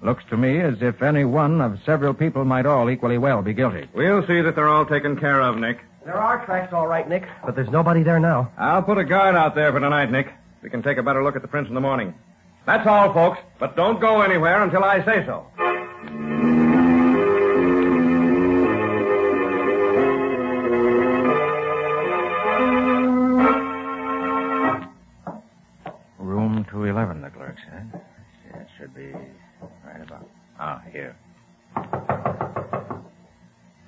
Speaker 3: Looks to me as if any one of several people might all equally well be guilty.
Speaker 13: We'll see that they're all taken care of, Nick.
Speaker 15: There are tracks, all right, Nick, but there's nobody there now.
Speaker 13: I'll put a guard out there for tonight, Nick. We can take a better look at the prints in the morning. That's all, folks, but don't go anywhere until I say so.
Speaker 3: Room 211, the clerk said. It should be right about... Ah, here.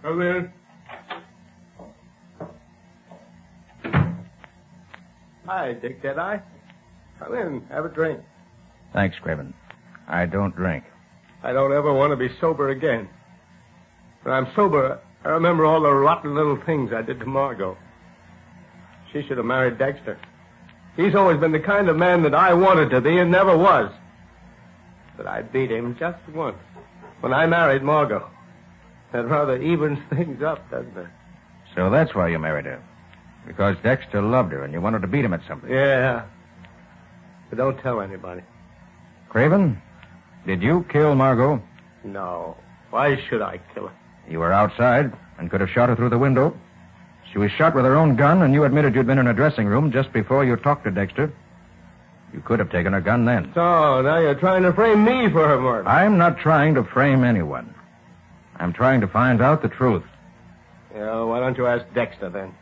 Speaker 13: Come in. Hi, Dick Deadeye. Come in, have a drink.
Speaker 3: Thanks, Craven. I don't drink.
Speaker 13: I don't ever want to be sober again. When I'm sober, I remember all the rotten little things I did to Margot. She should have married Dexter. He's always been the kind of man that I wanted to be and never was. But I beat him just once. When I married Margot. That rather evens things up, doesn't it?
Speaker 3: So that's why you married her. Because Dexter loved her and you wanted to beat him at something.
Speaker 13: Yeah. But don't tell anybody.
Speaker 3: Craven, did you kill Margot?
Speaker 13: No. Why should I kill her?
Speaker 3: You were outside and could have shot her through the window. She was shot with her own gun, and you admitted you'd been in a dressing room just before you talked to Dexter. You could have taken her gun then.
Speaker 13: So, now you're trying to frame me for her murder.
Speaker 3: I'm not trying to frame anyone. I'm trying to find out the truth.
Speaker 13: Yeah, why don't you ask Dexter, then?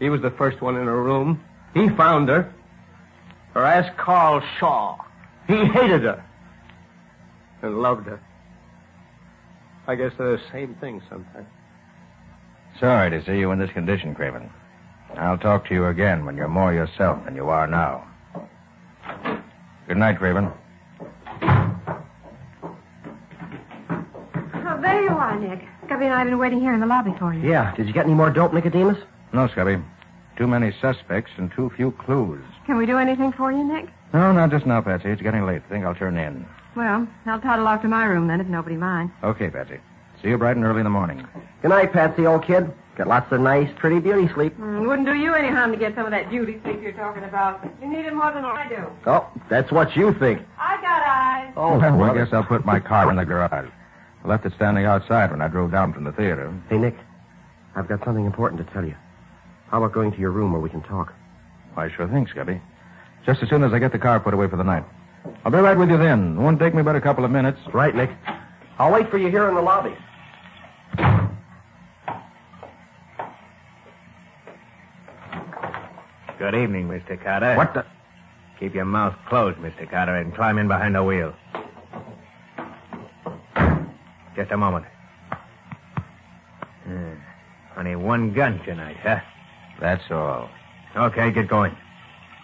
Speaker 13: He was the first one in her room. He found her. Or ask Carl Shaw. He hated her. And loved her. I guess they're the same thing sometimes.
Speaker 3: Sorry to see you in this condition, Craven. I'll talk to you again when you're more yourself than you are now. Good night, Craven.
Speaker 14: Oh, there you are, Nick. Scubby and I have been waiting here in the lobby for you.
Speaker 15: Yeah. Did you get any more dope, Nicodemus?
Speaker 3: No, Scubby. Too many suspects and too few clues.
Speaker 14: Can we do anything for you, Nick?
Speaker 3: No, not just now, Patsy. It's getting late. Think I'll turn in.
Speaker 14: Well, I'll toddle off to my room then if nobody minds.
Speaker 3: Okay, Patsy. See you bright and early in the morning.
Speaker 15: Good night, Patsy, old kid. Got lots of nice, pretty beauty sleep.
Speaker 14: Wouldn't do you any harm to get some of that beauty sleep you're talking about. You need it more than I do.
Speaker 15: Oh, that's what you think.
Speaker 14: I got eyes.
Speaker 15: Oh,
Speaker 3: well, I guess I'll put my car in the garage. I left it standing outside when I drove down from the theater.
Speaker 15: Hey, Nick, I've got something important to tell you. How about going to your room where we can talk?
Speaker 3: Why, sure thing, Scubby. Just as soon as I get the car put away for the night. I'll be right with you then. It won't take me but a couple of minutes.
Speaker 15: Right, Nick. I'll wait for you here in the lobby.
Speaker 16: Good evening, Mr. Carter.
Speaker 3: What the...
Speaker 16: Keep your mouth closed, Mr. Carter, and climb in behind the wheel. Just a moment. Only one gun tonight, huh?
Speaker 3: That's all.
Speaker 16: Okay, get going.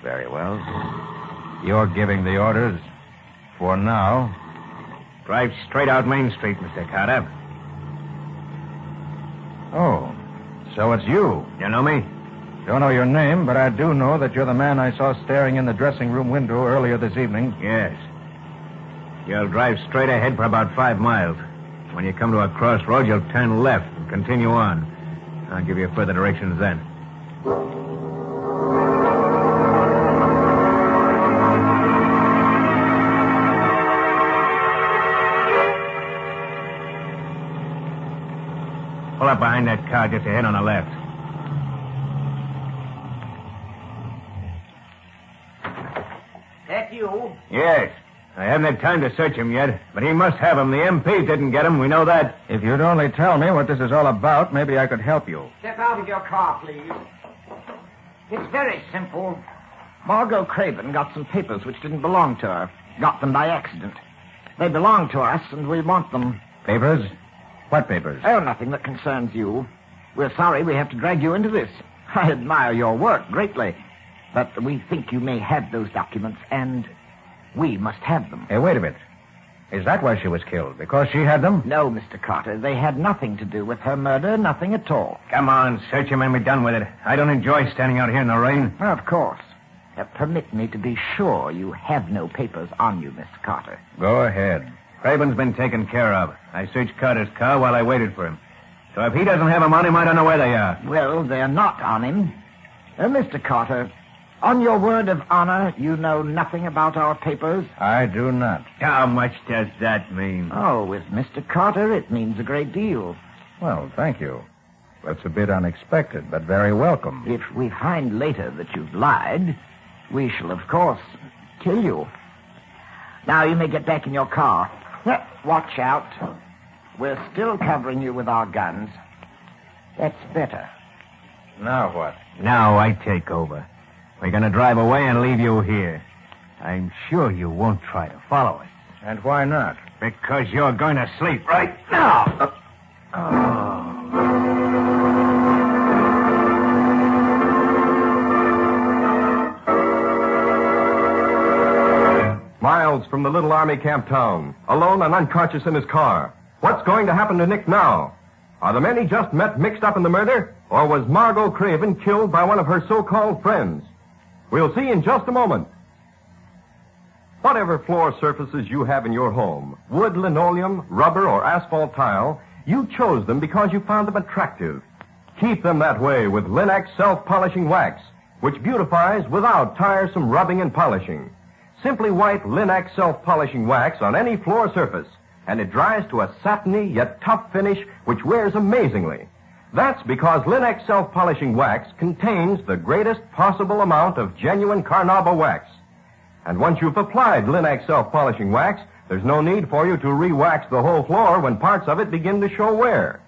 Speaker 3: Very well. You're giving the orders for now.
Speaker 16: Drive straight out Main Street, Mr. Carter.
Speaker 3: Oh, so it's you.
Speaker 16: You know me?
Speaker 3: Don't know your name, but I do know that you're the man I saw staring in the dressing room window earlier this evening.
Speaker 16: Yes. You'll drive straight ahead for about 5 miles. When you come to a crossroad, you'll turn left and continue on. I'll give you further directions then. Pull up behind that car just ahead on the left.
Speaker 7: That you?
Speaker 16: Yes. I haven't had time to search him yet, but he must have him. The MP didn't get him. We know that.
Speaker 3: If you'd only tell me what this is all about, maybe I could help you.
Speaker 7: Step out of your car, please. It's very simple. Margot Craven got some papers which didn't belong to her. Got them by accident. They belong to us, and we want them.
Speaker 3: Papers? What papers?
Speaker 7: Oh, nothing that concerns you. We're sorry we have to drag you into this. I admire your work greatly. But we think you may have those documents, and we must have them.
Speaker 3: Hey, wait a minute. Is that why she was killed? Because she had them?
Speaker 7: No, Mr. Carter. They had nothing to do with her murder, nothing at all.
Speaker 16: Come on, search him and be done with it. I don't enjoy standing out here in the rain.
Speaker 7: Of course. Permit me to be sure you have no papers on you, Mr. Carter.
Speaker 3: Go ahead.
Speaker 16: Craven's been taken care of. I searched Carter's car while I waited for him. So if he doesn't have them on him, I don't know where they are.
Speaker 7: Well, they're not on him. Mr. Carter, on your word of honor, you know nothing about our papers?
Speaker 3: I do not.
Speaker 16: How much does that mean?
Speaker 7: Oh, with Mr. Carter, it means a great deal.
Speaker 3: Well, thank you. That's a bit unexpected, but very welcome.
Speaker 7: If we find later that you've lied, we shall, of course, kill you. Now you may get back in your car. Watch out. We're still covering you with our guns. That's better.
Speaker 3: Now what?
Speaker 16: Now I take over. We're going to drive away and leave you here. I'm sure you won't try to follow us.
Speaker 3: And why not?
Speaker 16: Because you're going to sleep right now.
Speaker 11: Miles from the little army camp town, alone and unconscious in his car. What's going to happen to Nick now? Are the men he just met mixed up in the murder? Or was Margot Craven killed by one of her so-called friends? We'll see in just a moment. Whatever floor surfaces you have in your home, wood, linoleum, rubber, or asphalt tile, you chose them because you found them attractive. Keep them that way with Linex self-polishing wax, which beautifies without tiresome rubbing and polishing. Simply wipe Linex self-polishing wax on any floor surface, and it dries to a satiny yet tough finish which wears amazingly. That's because Linex self-polishing wax contains the greatest possible amount of genuine carnauba wax. And once you've applied Linex self-polishing wax, there's no need for you to re-wax the whole floor when parts of it begin to show wear.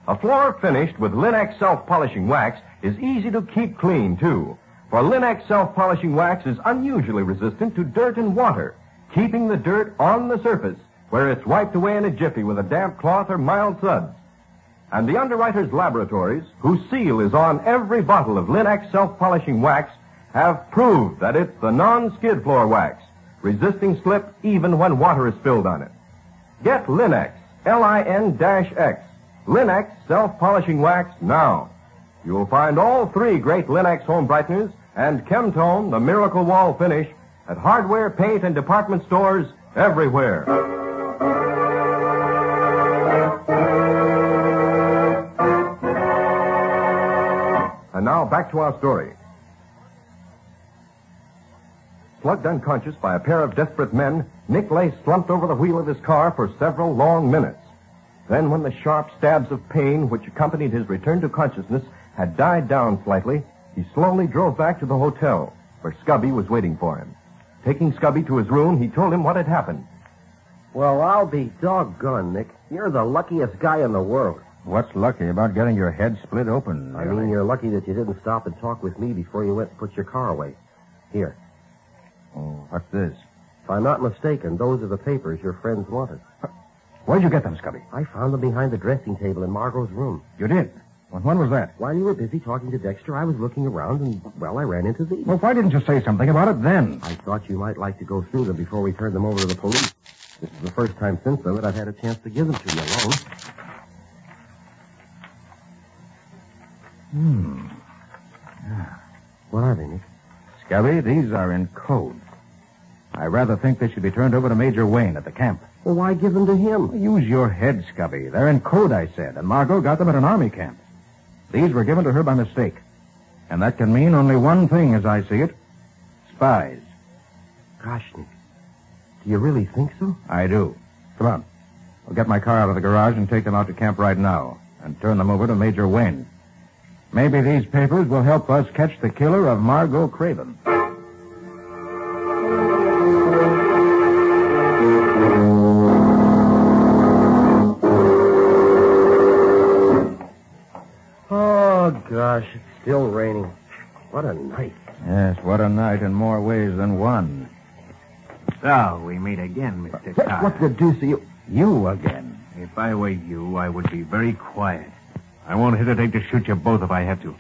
Speaker 11: A floor finished with Linex self-polishing wax is easy to keep clean, too. For Linex self-polishing wax is unusually resistant to dirt and water, keeping the dirt on the surface, where it's wiped away in a jiffy with a damp cloth or mild suds. And the underwriters' laboratories, whose seal is on every bottle of Linex self-polishing wax, have proved that it's the non-skid floor wax, resisting slip even when water is spilled on it. Get Linex, Lin-X, Linex self-polishing wax now. You'll find all 3 great Linex home brighteners and Chemtone, the miracle wall finish, at hardware, paint, and department stores everywhere. And now back to our story. Slugged unconscious by a pair of desperate men, Nick lay slumped over the wheel of his car for several long minutes. Then, when the sharp stabs of pain which accompanied his return to consciousness had died down slightly, he slowly drove back to the hotel, where Scubby was waiting for him. Taking Scubby to his room, he told him what had happened.
Speaker 15: Well, I'll be doggone, Nick. You're the luckiest guy in the world.
Speaker 3: What's lucky about getting your head split open?
Speaker 15: I mean, you're lucky that you didn't stop and talk with me before you went and put your car away. Here.
Speaker 3: Oh, what's this?
Speaker 15: If I'm not mistaken, those are the papers your friends wanted.
Speaker 3: Where'd you get them, Scubby?
Speaker 15: I found them behind the dressing table in Margot's room.
Speaker 3: You did? Well, when was that?
Speaker 15: While you were busy talking to Dexter, I was looking around, and, well, I ran into these.
Speaker 3: Well, why didn't you say something about it then?
Speaker 15: I thought you might like to go through them before we turned them over to the police. This is the first time since then that I've had a chance to give them to you alone. What are they, Nick?
Speaker 3: Scubby, these are in code. I rather think they should be turned over to Major Wayne at the camp.
Speaker 15: Well, why give them to him?
Speaker 3: Use your head, Scubby. They're in code, I said, and Margot got them at an army camp. These were given to her by mistake. And that can mean only one thing as I see it. Spies.
Speaker 15: Gosh, Nick. Do you really think so?
Speaker 3: I do. Come on. I'll get my car out of the garage and take them out to camp right now and turn them over to Major Wayne. Maybe these papers will help us catch the killer of Margot Craven.
Speaker 15: Oh, gosh, it's still raining. What a night.
Speaker 3: Yes, what a night in more ways than one.
Speaker 16: So, we meet again, Mr. Carter.
Speaker 3: What the deuce are you... You again?
Speaker 16: If I were you, I would be very quiet. I won't hesitate to shoot you both if I have to.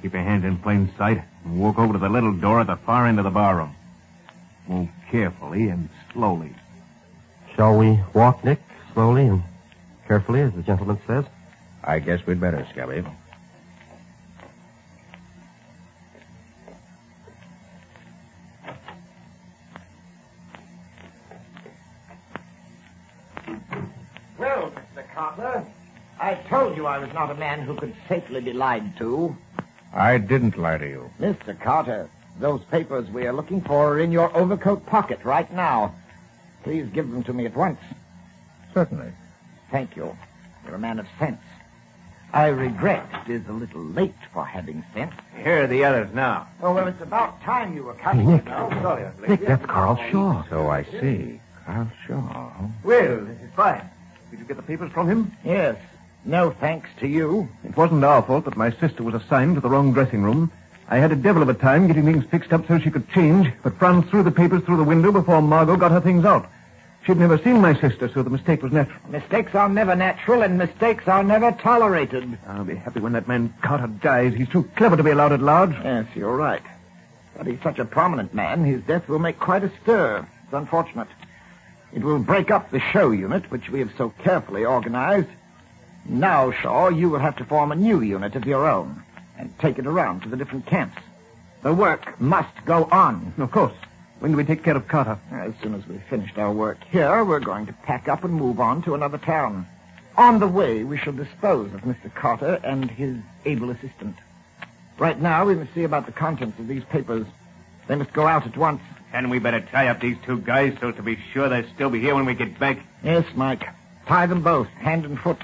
Speaker 16: Keep your hands in plain sight and walk over to the little door at the far end of the barroom. Move carefully and slowly.
Speaker 15: Shall we walk, Nick? Slowly and carefully, as the gentleman says?
Speaker 3: I guess we'd better, Scubby.
Speaker 7: Well, Mr. Carter, I told you I was not a man who could safely be lied to.
Speaker 3: I didn't lie to you.
Speaker 7: Mr. Carter, those papers we are looking for are in your overcoat pocket right now. Please give them to me at once.
Speaker 3: Certainly.
Speaker 7: Thank you. You're a man of sense. I regret it is a little late for having sense.
Speaker 16: Here are the others now.
Speaker 7: Oh, well, it's about time you were coming.
Speaker 15: Hey, Nick.
Speaker 7: Now.
Speaker 15: Nick, that's Carl Shaw.
Speaker 3: So I see. Carl Shaw.
Speaker 16: Well, this is fine. Did you get the papers from him?
Speaker 7: Yes. No thanks to you.
Speaker 16: It wasn't our fault that my sister was assigned to the wrong dressing room. I had a devil of a time getting things fixed up so she could change, but Franz threw the papers through the window before Margot got her things out. She'd never seen my sister, so the mistake was natural.
Speaker 7: Mistakes are never natural, and mistakes are never tolerated.
Speaker 16: I'll be happy when that man Carter dies. He's too clever to be allowed at large.
Speaker 7: Yes, you're right. But he's such a prominent man, his death will make quite a stir. It's unfortunate. It will break up the show unit, which we have so carefully organized. Now, Shaw, you will have to form a new unit of your own and take it around to the different camps. The work must go on.
Speaker 16: Of course. When do we take care of Carter?
Speaker 7: As soon as we've finished our work here, we're going to pack up and move on to another town. On the way, we shall dispose of Mr. Carter and his able assistant. Right now, we must see about the contents of these papers. They must go out at once.
Speaker 16: And we better tie up these two guys so as to be sure they'll still be here when we get back.
Speaker 7: Yes, Mike. Tie them both, hand and foot.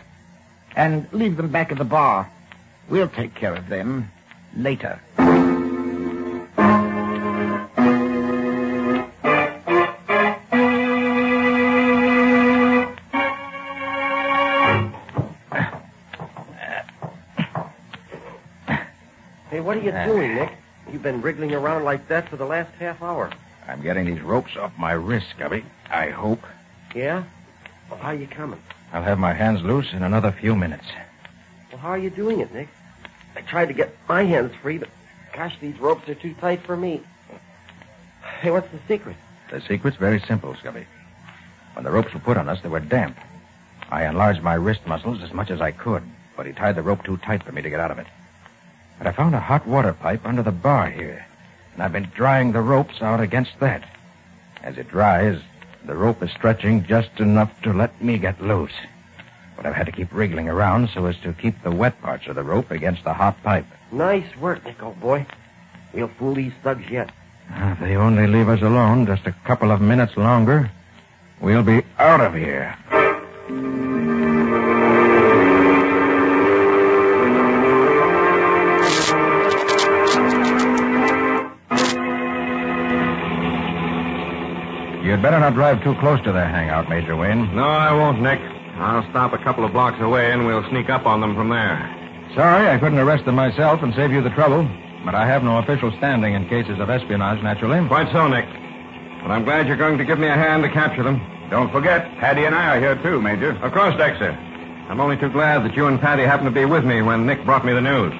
Speaker 7: And leave them back at the bar. We'll take care of them later.
Speaker 15: Hey, what are you doing, Nick? You've been wriggling around like that for the last half hour.
Speaker 3: I'm getting these ropes off my wrists, Scubby. I hope.
Speaker 15: Yeah? Well, how are you coming?
Speaker 3: I'll have my hands loose in another few minutes.
Speaker 15: Well, how are you doing it, Nick? I tried to get my hands free, but gosh, these ropes are too tight for me. Hey, what's the secret?
Speaker 3: The secret's very simple, Scubby. When the ropes were put on us, they were damp. I enlarged my wrist muscles as much as I could, but he tied the rope too tight for me to get out of it. But I found a hot water pipe under the bar here, and I've been drying the ropes out against that. As it dries, the rope is stretching just enough to let me get loose. But I've had to keep wriggling around so as to keep the wet parts of the rope against the hot pipe.
Speaker 15: Nice work, Nick, old boy. We'll fool these thugs yet.
Speaker 3: If they only leave us alone just a couple of minutes longer, we'll be out of here. You'd better not drive too close to their hangout, Major Wayne.
Speaker 11: No, I won't, Nick. I'll stop a couple of blocks away and we'll sneak up on them from there.
Speaker 3: Sorry, I couldn't arrest them myself and save you the trouble. But I have no official standing in cases of espionage, naturally.
Speaker 11: Quite so, Nick. But I'm glad you're going to give me a hand to capture them.
Speaker 12: Don't forget, Patty and I are here too, Major.
Speaker 11: Of course, Dexter. I'm only too glad that you and Patty happened to be with me when Nick brought me the news.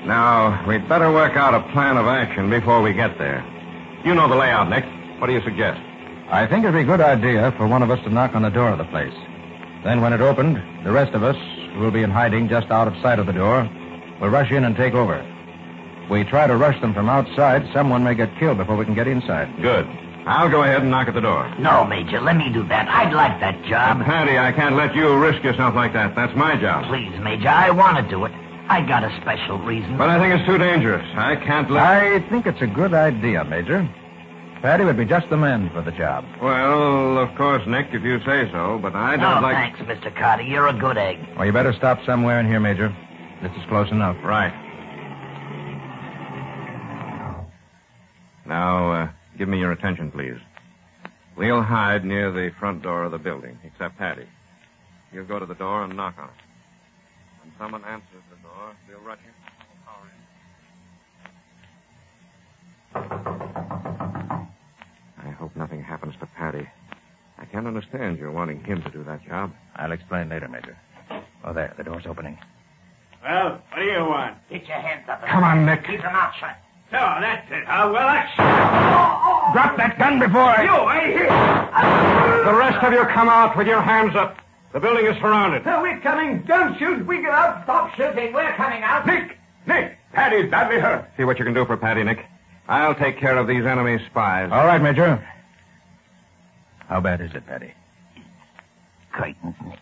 Speaker 11: Now, we'd better work out a plan of action before we get there. You know the layout, Nick. What do you suggest?
Speaker 3: I think it'd be a good idea for one of us to knock on the door of the place. Then when it opened, the rest of us, who will be in hiding just out of sight of the door, will rush in and take over. If we try to rush them from outside, someone may get killed before we can get inside.
Speaker 11: Good. I'll go ahead and knock at the door.
Speaker 7: No, Major, let me do that. I'd like that job.
Speaker 11: Patty, I can't let you risk yourself like that. That's my job.
Speaker 7: Please, Major, I want to do it. I got a special reason.
Speaker 11: But I think it's too dangerous. I can't let...
Speaker 3: I think it's a good idea, Major. Patty would be just the man for the job.
Speaker 11: Well, of course, Nick, if you say so, but I don't like...
Speaker 7: thanks, Mr. Carter. You're a good egg.
Speaker 3: Well, you better stop somewhere in here, Major. This is close enough.
Speaker 11: Right. Now, give me your attention, please. We'll hide near the front door of the building, except Patty. You'll go to the door and knock on it. When someone answers the door, we'll rush in. I hope nothing happens to Patty. I can't understand your wanting him to do that job.
Speaker 3: I'll explain later, Major. Oh, there. The door's opening.
Speaker 13: Well, what do you want?
Speaker 7: Get your hands up.
Speaker 3: Come on, Nick.
Speaker 7: Keep them out shut.
Speaker 13: So, that's it. Well, that's...
Speaker 3: Drop that gun before I...
Speaker 13: You, I hear.
Speaker 11: The rest of you come out with your hands up. The building is surrounded.
Speaker 13: We're coming. Don't shoot. We get out.
Speaker 7: Stop shooting. We're coming out.
Speaker 13: Nick! Patty's badly hurt.
Speaker 11: See what you can do for Patty, Nick. I'll take care of these enemy spies.
Speaker 3: All right, Major. How bad is it, Patty?
Speaker 7: Curtains, Nick.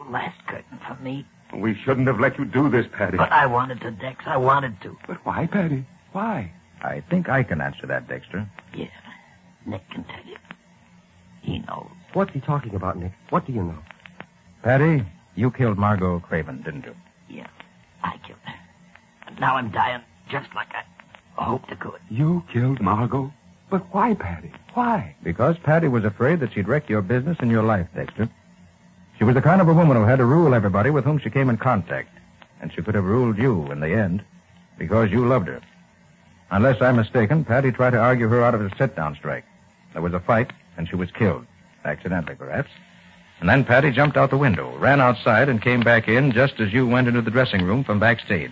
Speaker 7: Last curtain for me.
Speaker 12: We shouldn't have let you do this, Patty.
Speaker 7: But I wanted to, Dex. I wanted to.
Speaker 12: But why, Patty? Why?
Speaker 3: I think I can answer that, Dexter.
Speaker 7: Yeah. Nick can tell you. He knows.
Speaker 15: What's he talking about, Nick? What do you know?
Speaker 3: Patty, you killed Margot Craven, didn't you?
Speaker 7: Yeah. I killed her. And now I'm dying just like I hoped I could.
Speaker 12: You killed Margot? But why, Patty? Why?
Speaker 3: Because Patty was afraid that she'd wreck your business and your life, Dexter. She was the kind of a woman who had to rule everybody with whom she came in contact. And she could have ruled you in the end because you loved her. Unless I'm mistaken, Patty tried to argue her out of a sit-down strike. There was a fight, and she was killed. Accidentally, perhaps. And then Patty jumped out the window, ran outside, and came back in just as you went into the dressing room from backstage.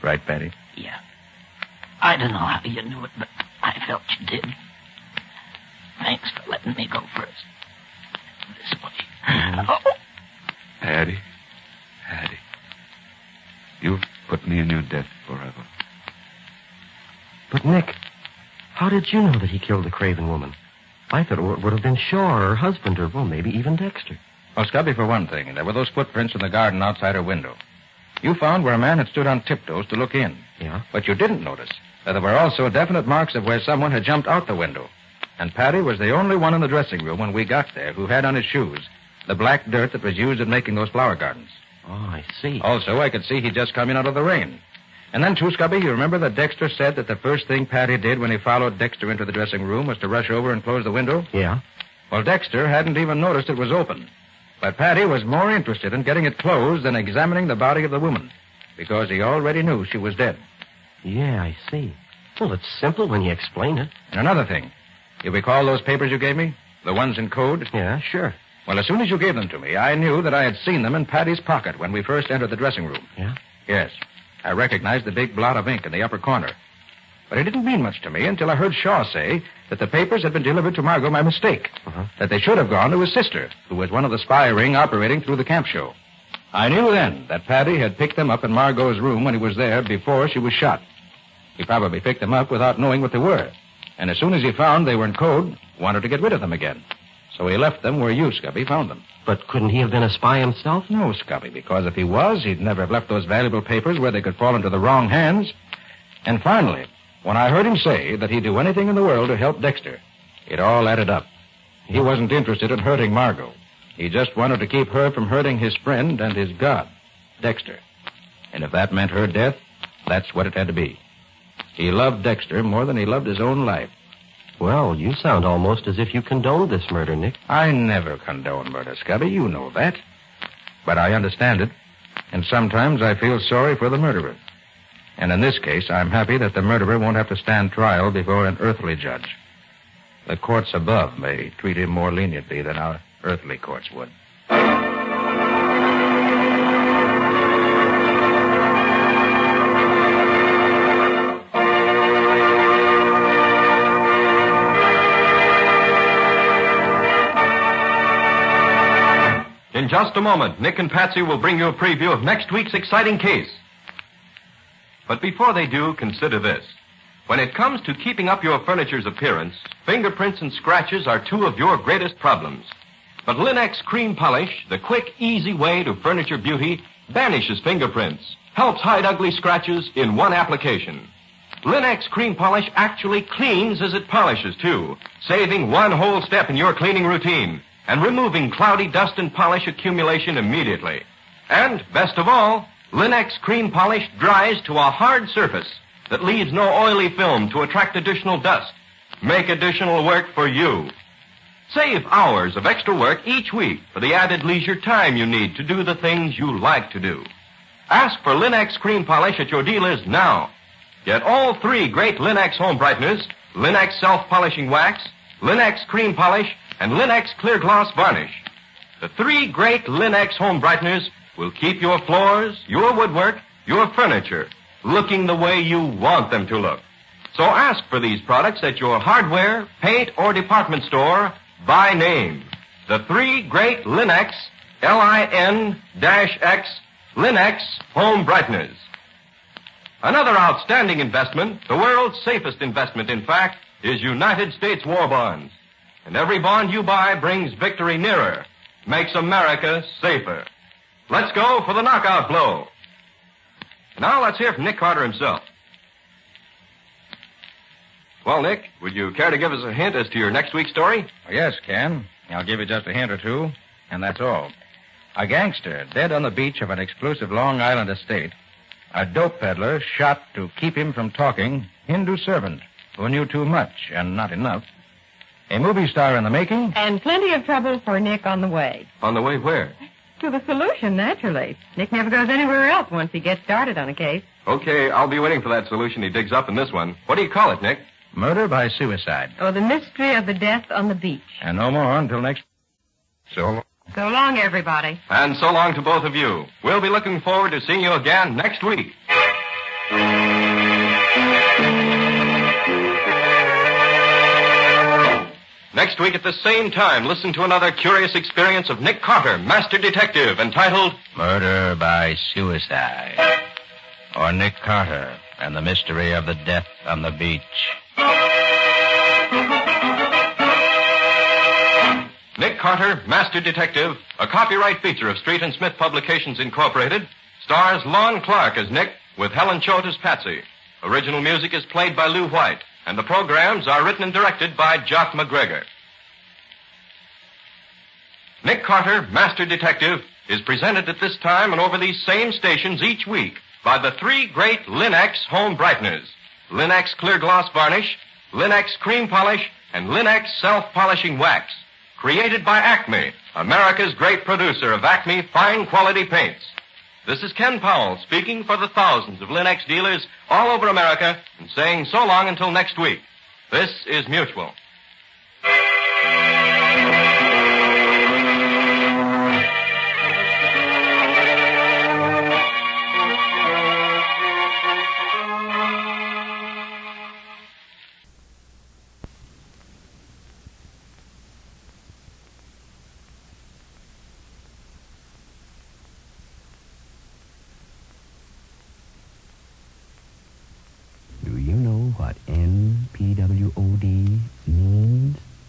Speaker 3: Right, Patty?
Speaker 7: Yeah. I don't know how you knew it, but I felt you did. Thanks for letting me go first. This way. Oh.
Speaker 12: Patty. You've put me in your debt forever.
Speaker 15: But, Nick, how did you know that he killed the Craven woman? I thought it would have been Shaw or her husband or, well, maybe even Dexter.
Speaker 3: Well, Scubby, for one thing, there were those footprints in the garden outside her window. You found where a man had stood on tiptoes to look in.
Speaker 15: Yeah?
Speaker 3: But you didn't notice that there were also definite marks of where someone had jumped out the window. And Patty was the only one in the dressing room when we got there who had on his shoes the black dirt that was used in making those flower gardens.
Speaker 15: Oh, I see.
Speaker 3: Also, I could see he'd just come in out of the rain. And then, too, Scubby, you remember that Dexter said that the first thing Patty did when he followed Dexter into the dressing room was to rush over and close the window?
Speaker 15: Yeah?
Speaker 3: Well, Dexter hadn't even noticed it was open. But Patty was more interested in getting it closed than examining the body of the woman, because he already knew she was dead.
Speaker 15: Yeah, I see. Well, it's simple when you explain it.
Speaker 3: And another thing. You recall those papers you gave me? The ones in code?
Speaker 15: Yeah, sure.
Speaker 3: Well, as soon as you gave them to me, I knew that I had seen them in Patty's pocket when we first entered the dressing room.
Speaker 15: Yeah?
Speaker 3: Yes. I recognized the big blot of ink in the upper corner. But it didn't mean much to me until I heard Shaw say that the papers had been delivered to Margot by mistake. That they should have gone to his sister, who was one of the spy ring operating through the camp show. I knew then that Patty had picked them up in Margot's room when he was there before she was shot. He probably picked them up without knowing what they were. And as soon as he found they were in code, wanted to get rid of them again. So he left them where you, Scubby, found them.
Speaker 15: But couldn't he have been a spy himself?
Speaker 3: No, Scubby, because if he was, he'd never have left those valuable papers where they could fall into the wrong hands. And finally, when I heard him say that he'd do anything in the world to help Dexter, it all added up. He wasn't interested in hurting Margot. He just wanted to keep her from hurting his friend and his God, Dexter. And if that meant her death, that's what it had to be. He loved Dexter more than he loved his own life.
Speaker 11: Well, you sound almost as if you condoned this murder, Nick.
Speaker 3: I never condone murder, Scubby. You know that. But I understand it. And sometimes I feel sorry for the murderer. And in this case, I'm happy that the murderer won't have to stand trial before an earthly judge. The courts above may treat him more leniently than our earthly courts would.
Speaker 11: In just a moment, Nick and Patsy will bring you a preview of next week's exciting case. But before they do, consider this. When it comes to keeping up your furniture's appearance, fingerprints and scratches are two of your greatest problems. But Linex Cream Polish, the quick, easy way to furniture beauty, banishes fingerprints, helps hide ugly scratches in one application. Linex Cream Polish actually cleans as it polishes, too, saving one whole step in your cleaning routine and removing cloudy dust and polish accumulation immediately. And, best of all, Linex Cream Polish dries to a hard surface that leaves no oily film to attract additional dust. Make additional work for you. Save hours of extra work each week for the added leisure time you need to do the things you like to do. Ask for Linex Cream Polish at your dealers now. Get all three great Linex home brighteners, Linex self-polishing wax, Linex Cream Polish, and Linex Clear Gloss Varnish. The three great Linex home brighteners will keep your floors, your woodwork, your furniture looking the way you want them to look. So ask for these products at your hardware, paint, or department store by name. The three great Linex, L-I-N-X, Linex home brighteners. Another outstanding investment, the world's safest investment, in fact, is United States war bonds. And every bond you buy brings victory nearer, makes America safer. Let's go for the knockout blow. Now let's hear from Nick Carter himself. Well, Nick, would you care to give us a hint as to your next week's story?
Speaker 3: Yes, Ken. I'll give you just a hint or two, and that's all. A gangster dead on the beach of an exclusive Long Island estate. A dope peddler shot to keep him from talking. Hindu servant who knew too much and not enough. A movie star in the making.
Speaker 14: And plenty of trouble for Nick on the way.
Speaker 11: On the way where?
Speaker 14: To the solution, naturally. Nick never goes anywhere else once he gets started on a case.
Speaker 11: Okay, I'll be waiting for that solution he digs up in this one. What do you call it, Nick?
Speaker 3: Murder by suicide.
Speaker 14: Oh, the mystery of the death on the beach.
Speaker 3: And no more until next... So
Speaker 14: long, everybody.
Speaker 11: And so long to both of you. We'll be looking forward to seeing you again next week. Next week at the same time, listen to another curious experience of Nick Carter, Master Detective, entitled
Speaker 3: Murder by Suicide. Or Nick Carter and the Mystery of the Death on the Beach.
Speaker 11: Nick Carter, Master Detective, a copyright feature of Street and Smith Publications, Incorporated, stars Lon Clark as Nick with Helen Choate as Patsy. Original music is played by Lou White, and the programs are written and directed by Jock McGregor. Nick Carter, Master Detective, is presented at this time and over these same stations each week by the three great Linex home brighteners, Linex Clear Gloss Varnish, Linex Cream Polish, and Linex Self-Polishing Wax, created by Acme, America's great producer of Acme fine quality paints. This is Ken Powell speaking for the thousands of Linex dealers all over America and saying so long until next week. This is Mutual.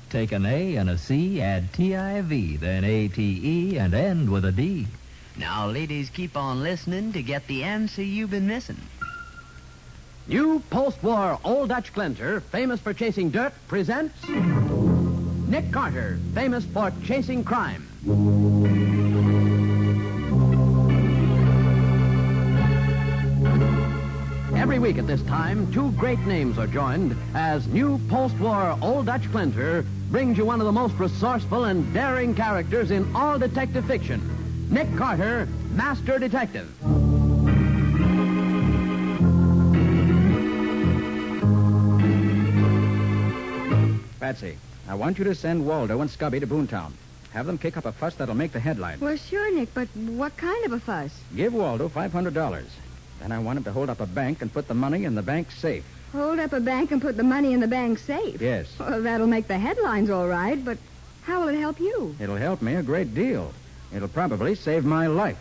Speaker 17: Take an A and a C, add TIV, then ATE, and end with a D.
Speaker 18: Now, ladies, keep on listening to get the answer you've been missing.
Speaker 1: New post-war Old Dutch cleanser, famous for chasing dirt, presents Nick Carter, famous for chasing crime. Every week week at this time, two great names are joined as new post-war Old Dutch Cleanser brings you one of the most resourceful and daring characters in all detective fiction, Nick Carter, Master Detective.
Speaker 3: Patsy, I want you to send Waldo and Scubby to Boontown. Have them kick up a fuss that'll make the headlines.
Speaker 2: Well, sure, Nick, but what kind of a fuss?
Speaker 3: Give Waldo $500. Then I want him to hold up a bank and put the money in the bank safe.
Speaker 2: Hold up a bank and put the money in the bank safe?
Speaker 3: Yes.
Speaker 2: Well, that'll make the headlines all right, but how will it help you?
Speaker 3: It'll help me a great deal. It'll probably save my life.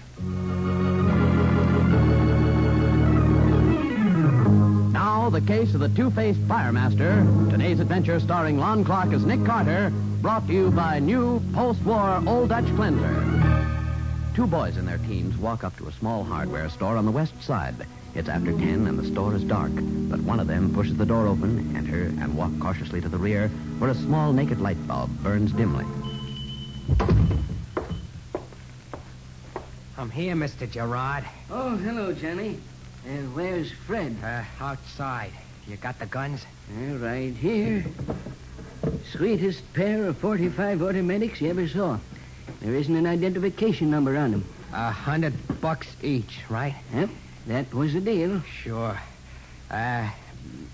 Speaker 1: Now, the case of the two-faced firemaster. Today's adventure starring Lon Clark as Nick Carter, brought to you by new post-war Old Dutch Cleanser. Two boys in their teens walk up to a small hardware store on the west side. It's after 10 and the store is dark, but one of them pushes the door open, enter, and walk cautiously to the rear, where a small naked light bulb burns dimly.
Speaker 6: I'm here, Mr. Gerard.
Speaker 19: Oh, hello, Johnny. Where's Fred?
Speaker 6: Outside. You got the guns?
Speaker 19: Right here. Sweetest pair of .45 automatics you ever saw. There isn't an identification number on them.
Speaker 6: $100 each, right?
Speaker 19: Yep, that was the deal.
Speaker 6: Sure.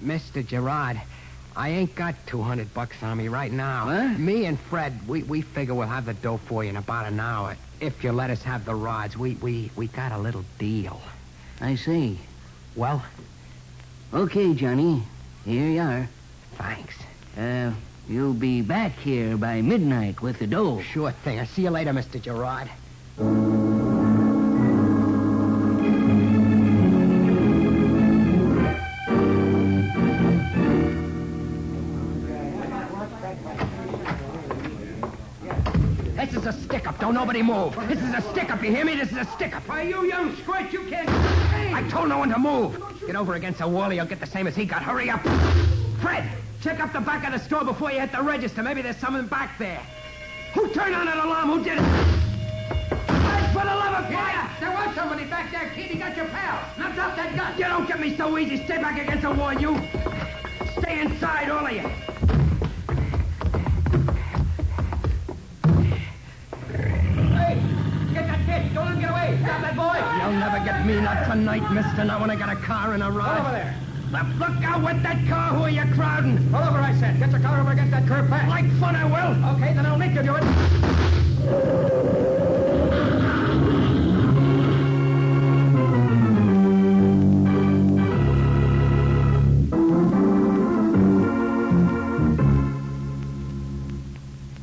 Speaker 6: Mr. Gerard, I ain't got $200 on me right now.
Speaker 19: What?
Speaker 6: Me and Fred, we figure we'll have the dough for you in about an hour. If you let us have the rods, we got a little deal.
Speaker 19: I see.
Speaker 6: Well?
Speaker 19: Okay, Johnny. Here you are.
Speaker 6: Thanks.
Speaker 19: You'll be back here by midnight with the dough.
Speaker 6: Sure thing. I'll see you later, Mr. Gerard. This is a stick-up. Don't nobody move. This is a stick-up. You hear me? This is a stick-up.
Speaker 10: Why, you young squirt, you can't...
Speaker 6: I told no one to move. Get over against the wall or you'll get the same as he got. Hurry up. Fred, check up the back of the store before you hit the register. Maybe there's someone back there. Who turned on that alarm? Who did it? Fred, for the love of fire!
Speaker 10: There was somebody back there, kid. He got your pal. Now drop that gun.
Speaker 6: You don't get me so easy. Stay back against the wall, you. Stay inside, all of you.
Speaker 10: Get that kid. Don't let him get away. Stop that boy.
Speaker 6: You'll never get me, not tonight, mister. Not when I got a car and a rod.
Speaker 10: Pull over there.
Speaker 6: Now, look out with that car. Who are you crowding?
Speaker 10: Pull over, I said. Get your car over against that curb fast.
Speaker 6: Like fun, I will.
Speaker 10: Okay, then I'll make you do it.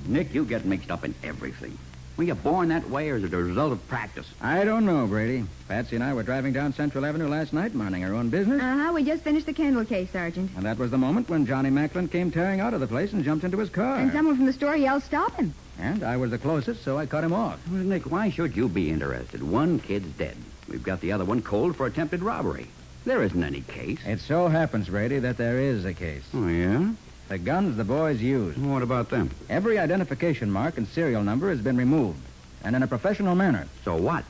Speaker 20: Nick, you get mixed up in everything. Were you born that way, or is it a result of practice?
Speaker 3: I don't know, Brady. Patsy and I were driving down Central Avenue last night, minding our own business.
Speaker 2: We just finished the candle case, Sergeant.
Speaker 3: And that was the moment when Johnny Macklin came tearing out of the place and jumped into his car.
Speaker 2: And someone from the store yelled, "Stop him."
Speaker 3: And I was the closest, so I cut him off.
Speaker 20: Well, Nick, why should you be interested? One kid's dead. We've got the other one cold for attempted robbery. There isn't any case.
Speaker 3: It so happens, Brady, that there is a case.
Speaker 20: Oh, yeah?
Speaker 3: The guns the boys used.
Speaker 20: What about them?
Speaker 3: Every identification mark and serial number has been removed, and in a professional manner.
Speaker 20: So what?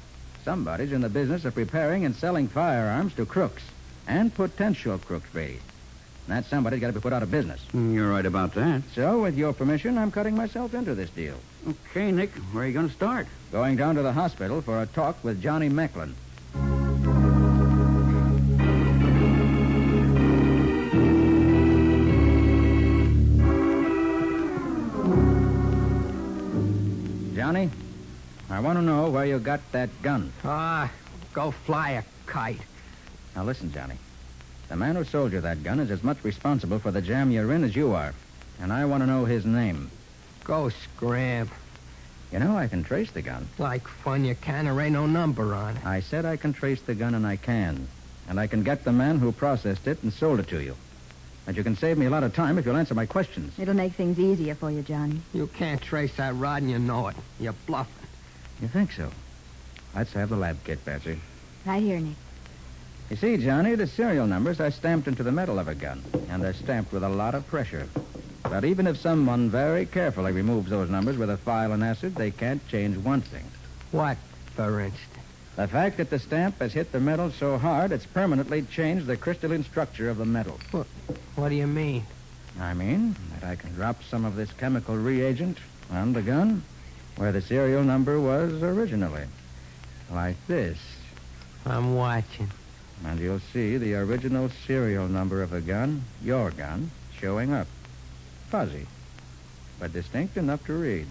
Speaker 3: Somebody's in the business of preparing and selling firearms to crooks, and potential crooks, Brady. And that somebody's got to be put out of business.
Speaker 20: You're right about that.
Speaker 3: So, with your permission, I'm cutting myself into this deal.
Speaker 20: Okay, Nick, where are you going to start?
Speaker 3: Going down to the hospital for a talk with Johnny Macklin. Johnny, I want to know where you got that gun.
Speaker 6: Go fly a kite.
Speaker 3: Now listen, Johnny. The man who sold you that gun is as much responsible for the jam you're in as you are. And I want to know his name.
Speaker 6: Go scram.
Speaker 3: You know, I can trace the gun.
Speaker 6: Like fun you can. There ain't no number on it.
Speaker 3: I said I can trace the gun, and I can. And I can get the man who processed it and sold it to you. And you can save me a lot of time if you'll answer my questions.
Speaker 2: It'll make things easier for you, Johnny.
Speaker 6: You can't trace that rod, and you know it. You're bluffing.
Speaker 3: You think so? Let's have the lab kit, Patsy.
Speaker 2: Right here, Nick.
Speaker 3: You see, Johnny, the serial numbers are stamped into the metal of a gun, and they're stamped with a lot of pressure. But even if someone very carefully removes those numbers with a file and acid, they can't change one thing.
Speaker 6: What, for instance?
Speaker 3: The fact that the stamp has hit the metal so hard, it's permanently changed the crystalline structure of the metal.
Speaker 6: What do you mean?
Speaker 3: I mean that I can drop some of this chemical reagent on the gun where the serial number was originally. Like this.
Speaker 6: I'm watching.
Speaker 3: And you'll see the original serial number of the gun, your gun, showing up. Fuzzy, but distinct enough to read.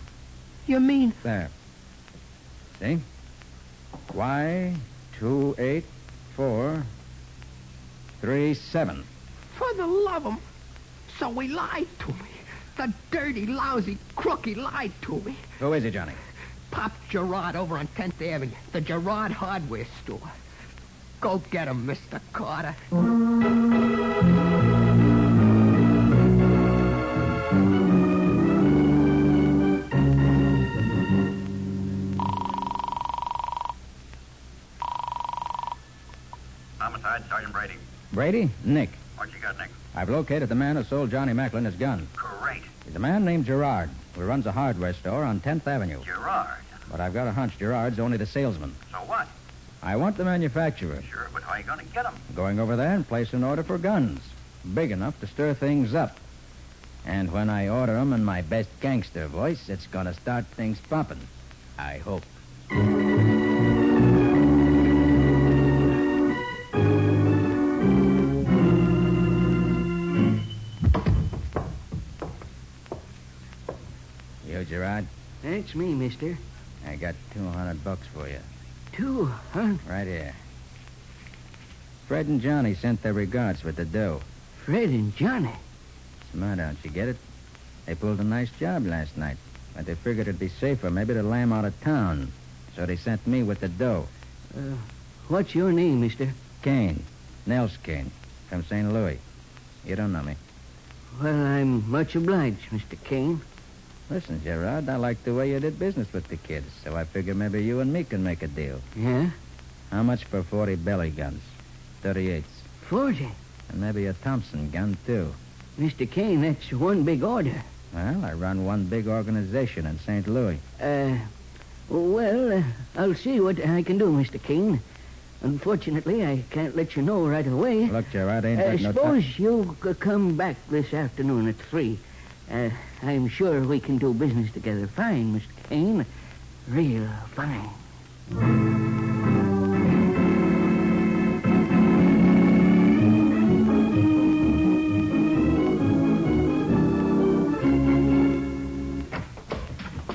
Speaker 6: You mean?
Speaker 3: There. See? Y28437.
Speaker 6: For the love of 'em. So he lied to me. The dirty, lousy crook, he lied to me.
Speaker 3: Who is he, Johnny?
Speaker 6: Pop Gerard over on 10th Avenue. The Gerard hardware store. Go get him, Mr. Carter.
Speaker 21: Homicide, Sergeant Brady.
Speaker 3: Brady? Nick.
Speaker 21: What you got, Nick?
Speaker 3: I've located the man who sold Johnny Macklin his gun.
Speaker 21: Great.
Speaker 3: He's a man named Gerard, who runs a hardware store on 10th Avenue.
Speaker 21: Gerard.
Speaker 3: But I've got a hunch Gerard's only the salesman.
Speaker 21: So what?
Speaker 3: I want the manufacturer.
Speaker 21: Sure, but how are you going to get him?
Speaker 3: Going over there and place an order for guns. Big enough to stir things up. And when I order 'em in my best gangster voice, it's going to start things popping. I hope. You, Gerard?
Speaker 19: That's me, mister.
Speaker 3: I got $200 for you.
Speaker 19: 200?
Speaker 3: Right here. Fred and Johnny sent their regards with the dough.
Speaker 19: Fred and Johnny?
Speaker 3: Smart, don't you get it? They pulled a nice job last night, but they figured it'd be safer maybe to lay 'em out of town. So they sent me with the dough.
Speaker 19: What's your name, mister?
Speaker 3: Kane. Nels Kane. From St. Louis. You don't know me.
Speaker 19: Well, I'm much obliged, Mr. Kane.
Speaker 3: Listen, Gerard, I like the way you did business with the kids, so I figure maybe you and me can make a deal.
Speaker 19: Yeah?
Speaker 3: How much for 40 belly guns? 38s.
Speaker 19: 40?
Speaker 3: And maybe a Thompson gun, too.
Speaker 19: Mr. Kane, that's one big order.
Speaker 3: Well, I run one big organization in St. Louis.
Speaker 19: I'll see what I can do, Mr. Kane. Unfortunately, I can't let you know right away.
Speaker 3: Look, Gerard, ain't got no time.
Speaker 19: Suppose you come back this afternoon at 3. I'm sure we can do business together fine, Mr. Kane. Real fine.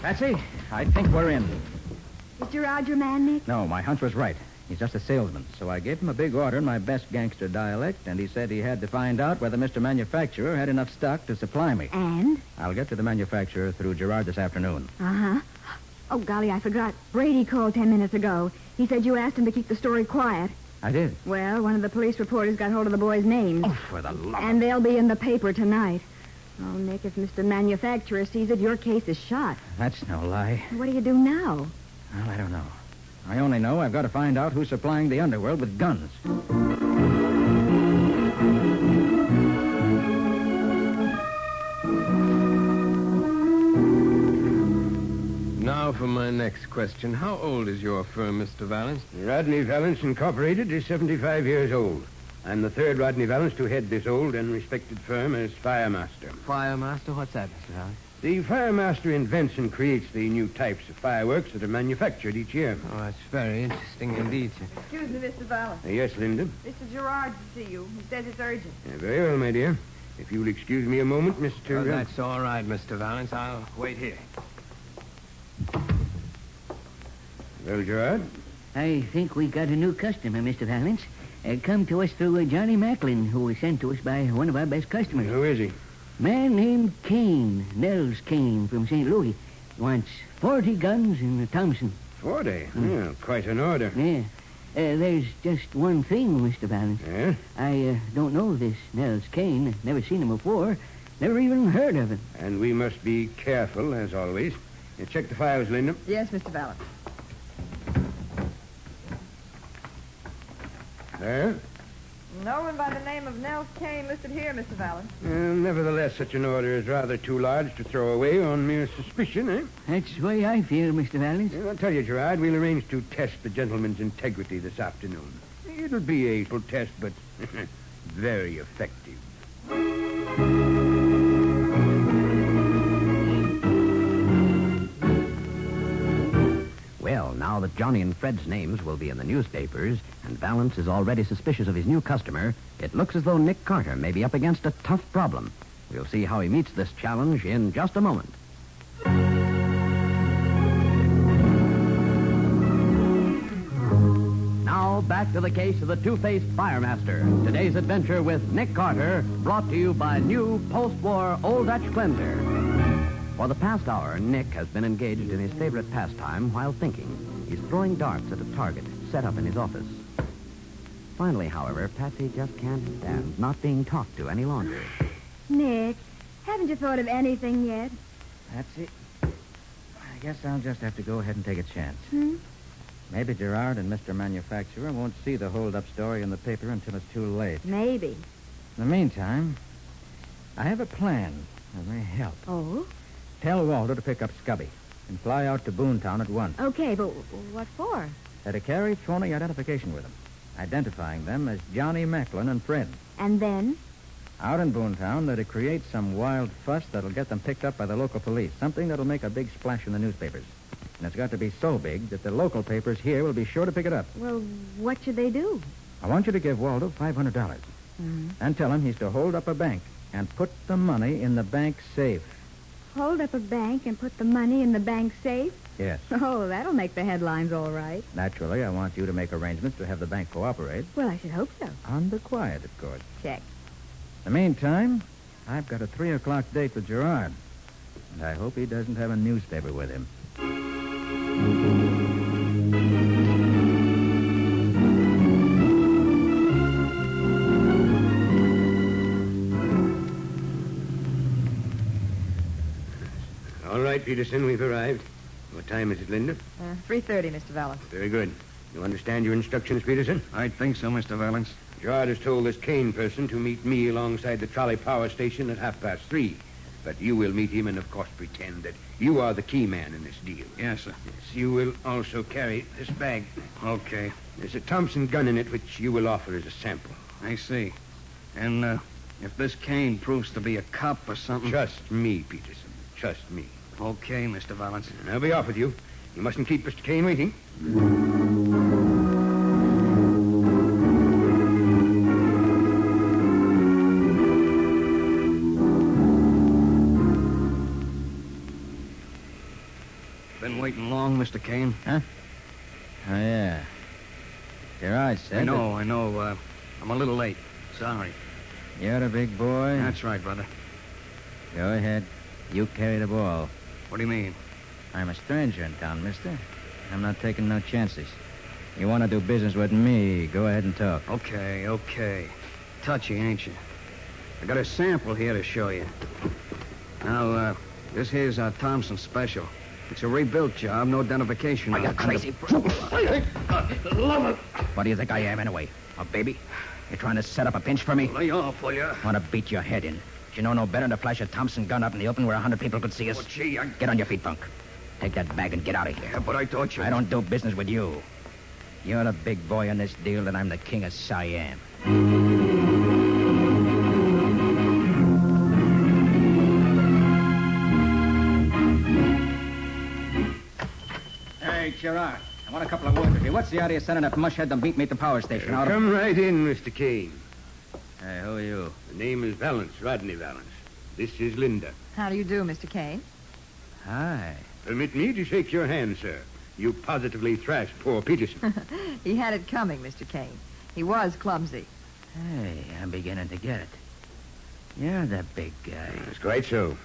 Speaker 3: Patsy, I think we're in.
Speaker 22: Is Gerard your man, Nick?
Speaker 3: No, my hunch was right. He's just a salesman. So I gave him a big order in my best gangster dialect, and he said he had to find out whether Mr. Manufacturer had enough stock to supply me.
Speaker 22: And?
Speaker 3: I'll get to the manufacturer through Gerard this afternoon.
Speaker 22: Uh-huh. Oh, golly, I forgot. Brady called 10 minutes ago. He said you asked him to keep the story quiet.
Speaker 3: I did.
Speaker 22: Well, one of the police reporters got hold of the boys' names.
Speaker 3: Oh, for the love
Speaker 22: And they'll be in the paper tonight. Oh, Nick, if Mr. Manufacturer sees it, your case is shot.
Speaker 3: That's no lie.
Speaker 22: What do you do now?
Speaker 3: Well, I don't know. I only know I've got to find out who's supplying the underworld with guns.
Speaker 23: Now for my next question. How old is your firm, Mr. Valance?
Speaker 5: Rodney Valance Incorporated is 75 years old. I'm the third Rodney Valance to head this old and respected firm as Firemaster.
Speaker 6: Firemaster? What's that, Mr. Valance?
Speaker 5: The Firemaster invents and creates the new types of fireworks that are manufactured each year.
Speaker 6: Oh, that's very interesting indeed, sir.
Speaker 14: Excuse me, Mr. Valance.
Speaker 5: Yes, Linda?
Speaker 14: Mr. Gerard to see you. He says it's urgent.
Speaker 5: Very well, my dear. If you'll excuse me a moment, Mr.
Speaker 23: Oh, that's all right, Mr. Valance. I'll wait here.
Speaker 5: Well, Gerard?
Speaker 19: I think we got a new customer, Mr. Valance. Come to us through Johnny Macklin, who was sent to us by one of our best customers.
Speaker 5: Who is he?
Speaker 19: Man named Kane, Nels Kane from St. Louis. Wants 40 guns and a Thompson.
Speaker 5: 40? Yeah, quite an order.
Speaker 19: Yeah. There's just one thing, Mr. Valance.
Speaker 5: Yeah?
Speaker 19: I don't know this Nels Kane. Never seen him before. Never even heard of him.
Speaker 5: And we must be careful, as always. Check the files, Linda.
Speaker 14: Yes, Mr. Valance.
Speaker 5: There?
Speaker 14: No one by the name of Nels Kane listed here, Mr. Valance.
Speaker 4: Nevertheless, such an order is rather too large to throw away on mere suspicion, eh?
Speaker 19: That's the way I feel, Mr. Valance.
Speaker 4: I'll tell you, Gerard, we'll arrange to test the gentleman's integrity this afternoon. It'll be a protest, but very effective.
Speaker 1: Well, now that Johnny and Fred's names will be in the newspapers, and Valance is already suspicious of his new customer, it looks as though Nick Carter may be up against a tough problem. We'll see how he meets this challenge in just a moment. Now, back to the case of the two-faced firemaster. Today's adventure with Nick Carter, brought to you by new post-war Old Dutch cleanser. For the past hour, Nick has been engaged in his favorite pastime while thinking. He's throwing darts at a target set up in his office. Finally, however, Patsy just can't stand not being talked to any longer.
Speaker 22: Nick, haven't you thought of anything yet?
Speaker 3: Patsy, I guess I'll just have to go ahead and take a chance.
Speaker 22: Hmm?
Speaker 3: Maybe Gerard and Mr. Manufacturer won't see the hold-up story in the paper until it's too late.
Speaker 22: Maybe.
Speaker 3: In the meantime, I have a plan that may help.
Speaker 22: Oh?
Speaker 3: Tell Walter to pick up Scubby and fly out to Boontown at once.
Speaker 22: Okay, but what for?
Speaker 3: To carry phony identification with him, identifying them as Johnny Macklin and Fred.
Speaker 22: And then?
Speaker 3: Out in Boontown, they're to create some wild fuss that'll get them picked up by the local police. Something that'll make a big splash in the newspapers. And it's got to be so big that the local papers here will be sure to pick it up.
Speaker 22: Well, what should they do?
Speaker 3: I want you to give Waldo $500.
Speaker 22: Mm-hmm.
Speaker 3: And tell him he's to hold up a bank and put the money in the bank safe.
Speaker 22: Hold up a bank and put the money in the bank safe?
Speaker 3: Yes.
Speaker 22: Oh, that'll make the headlines all right.
Speaker 3: Naturally, I want you to make arrangements to have the bank cooperate.
Speaker 22: Well, I should hope so.
Speaker 3: On the quiet, of course.
Speaker 22: Check.
Speaker 3: In the meantime, I've got a 3 o'clock date with Gerard. And I hope he doesn't have a newspaper with him.
Speaker 4: All right, Peterson, we've arrived. What time is it, Linda?
Speaker 14: 3:30, Mr. Valance.
Speaker 4: Very good. You understand your instructions, Peterson?
Speaker 5: I think so, Mr. Valance.
Speaker 4: Gerard has told this Kane person to meet me alongside the trolley power station at 3:30. But you will meet him and, of course, pretend that you are the key man in this deal.
Speaker 5: Yes, sir.
Speaker 4: Yes, you will also carry this bag.
Speaker 5: Okay.
Speaker 4: There's a Thompson gun in it, which you will offer as a sample.
Speaker 5: I see. And, if this Kane proves to be a cop or something...
Speaker 4: Trust me, Peterson. Trust me.
Speaker 5: Okay, Mr. Valance.
Speaker 4: And I'll be off with you. You mustn't keep Mr. Kane waiting.
Speaker 5: Been waiting long, Mr. Kane?
Speaker 3: Huh? Oh, yeah. Gerard said...
Speaker 5: I know. I'm a little late. Sorry.
Speaker 3: You're a big boy.
Speaker 5: That's right, brother.
Speaker 3: Go ahead. You carry the ball.
Speaker 5: What do you mean?
Speaker 3: I'm a stranger in town, mister. I'm not taking no chances. You want to do business with me, go ahead and talk.
Speaker 5: Okay. Touchy, ain't you? I got a sample here to show you. Now, this here's our Thompson special. It's a rebuilt job, no identification.
Speaker 1: Are you crazy? What do you think I am, anyway? A baby? You trying to set up a pinch for me?
Speaker 5: Lay off, will you?
Speaker 1: Want to beat your head in. You know no better than to flash a Thompson gun up in the open where 100 people could see us?
Speaker 5: Oh, gee,
Speaker 1: Get on your feet, Bunk. Take that bag and get out of here.
Speaker 5: Yeah, but I thought you...
Speaker 1: I don't do business with you. You're the big boy in this deal, and I'm the king of Siam.
Speaker 3: Hey, Gerard, I want a couple of words with you. What's the idea of sending that mushhead to meet me at the power station?
Speaker 4: Come right in, Mr. Kane.
Speaker 3: Hey, who are you?
Speaker 4: The name is Valance, Rodney Valance. This is Linda.
Speaker 14: How do you do, Mr. Kane?
Speaker 3: Hi.
Speaker 4: Permit me to shake your hand, sir. You positively thrashed poor Peterson.
Speaker 14: He had it coming, Mr. Kane. He was clumsy.
Speaker 3: Hey, I'm beginning to get it. You're the big guy.
Speaker 4: That's quite so.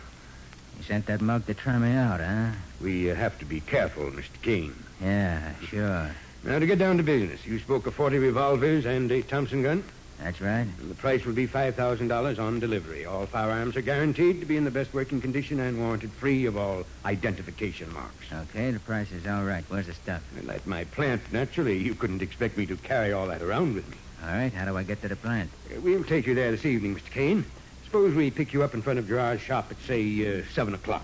Speaker 3: You sent that mug to try me out, huh?
Speaker 4: We have to be careful, Mr. Kane.
Speaker 3: Yeah, sure.
Speaker 4: Now, to get down to business, you spoke of 40 revolvers and a Thompson gun?
Speaker 3: That's right.
Speaker 4: And the price will be $5,000 on delivery. All firearms are guaranteed to be in the best working condition and warranted free of all identification marks.
Speaker 3: Okay, the price is all right. Where's the stuff?
Speaker 4: And at my plant, naturally, you couldn't expect me to carry all that around with me.
Speaker 3: All right, how do I get to the plant?
Speaker 4: We'll take you there this evening, Mr. Kane. Suppose we pick you up in front of Gerard's shop at, say, 7 o'clock.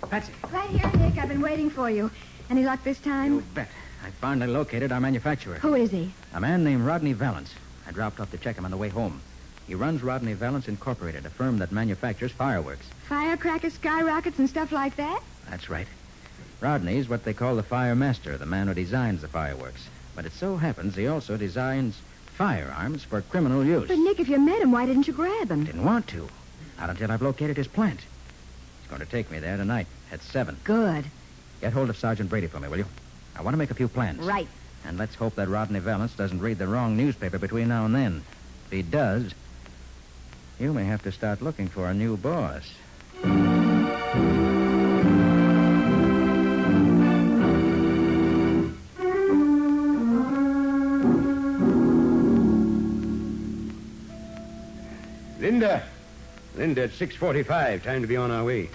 Speaker 3: Patsy.
Speaker 22: Right here, Nick. I've been waiting for you. Any luck this time?
Speaker 3: You bet. I finally located our manufacturer.
Speaker 22: Who is he?
Speaker 3: A man named Rodney Valance. I dropped off to check him on the way home. He runs Rodney Valance Incorporated, a firm that manufactures fireworks.
Speaker 22: Firecrackers, skyrockets, and stuff like that?
Speaker 3: That's right. Rodney's what they call the fire master, the man who designs the fireworks. But it so happens he also designs firearms for criminal use.
Speaker 22: But, Nick, if you met him, why didn't you grab him?
Speaker 3: Didn't want to. Not until I've located his plant. He's going to take me there tonight at 7.
Speaker 22: Good.
Speaker 3: Get hold of Sergeant Brady for me, will you? I want to make a few plans.
Speaker 22: Right.
Speaker 3: And let's hope that Rodney Valance doesn't read the wrong newspaper between now and then. If he does, you may have to start looking for a new boss.
Speaker 4: Linda, it's 6:45. Time to be on our way.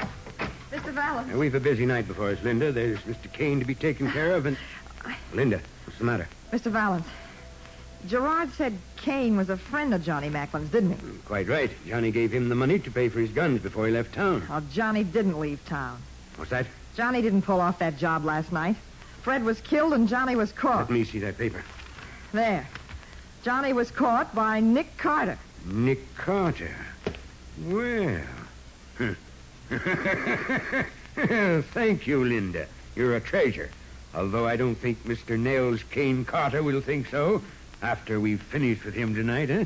Speaker 14: Mr. Valance.
Speaker 4: Now, we've a busy night before us, Linda. There's Mr. Kane to be taken care of, and... Linda, what's the matter?
Speaker 14: Mr. Valance. Gerard said Kane was a friend of Johnny Macklin's, didn't he?
Speaker 4: Quite right. Johnny gave him the money to pay for his guns before he left town.
Speaker 14: Well, Johnny didn't leave town.
Speaker 4: What's that?
Speaker 14: Johnny didn't pull off that job last night. Fred was killed and Johnny was caught.
Speaker 4: Let me see that paper.
Speaker 14: There. Johnny was caught by Nick Carter.
Speaker 4: Nick Carter. Well. Thank you, Linda. You're a treasure. Although I don't think Mr. Nels Kane Carter will think so after we've finished with him tonight, eh?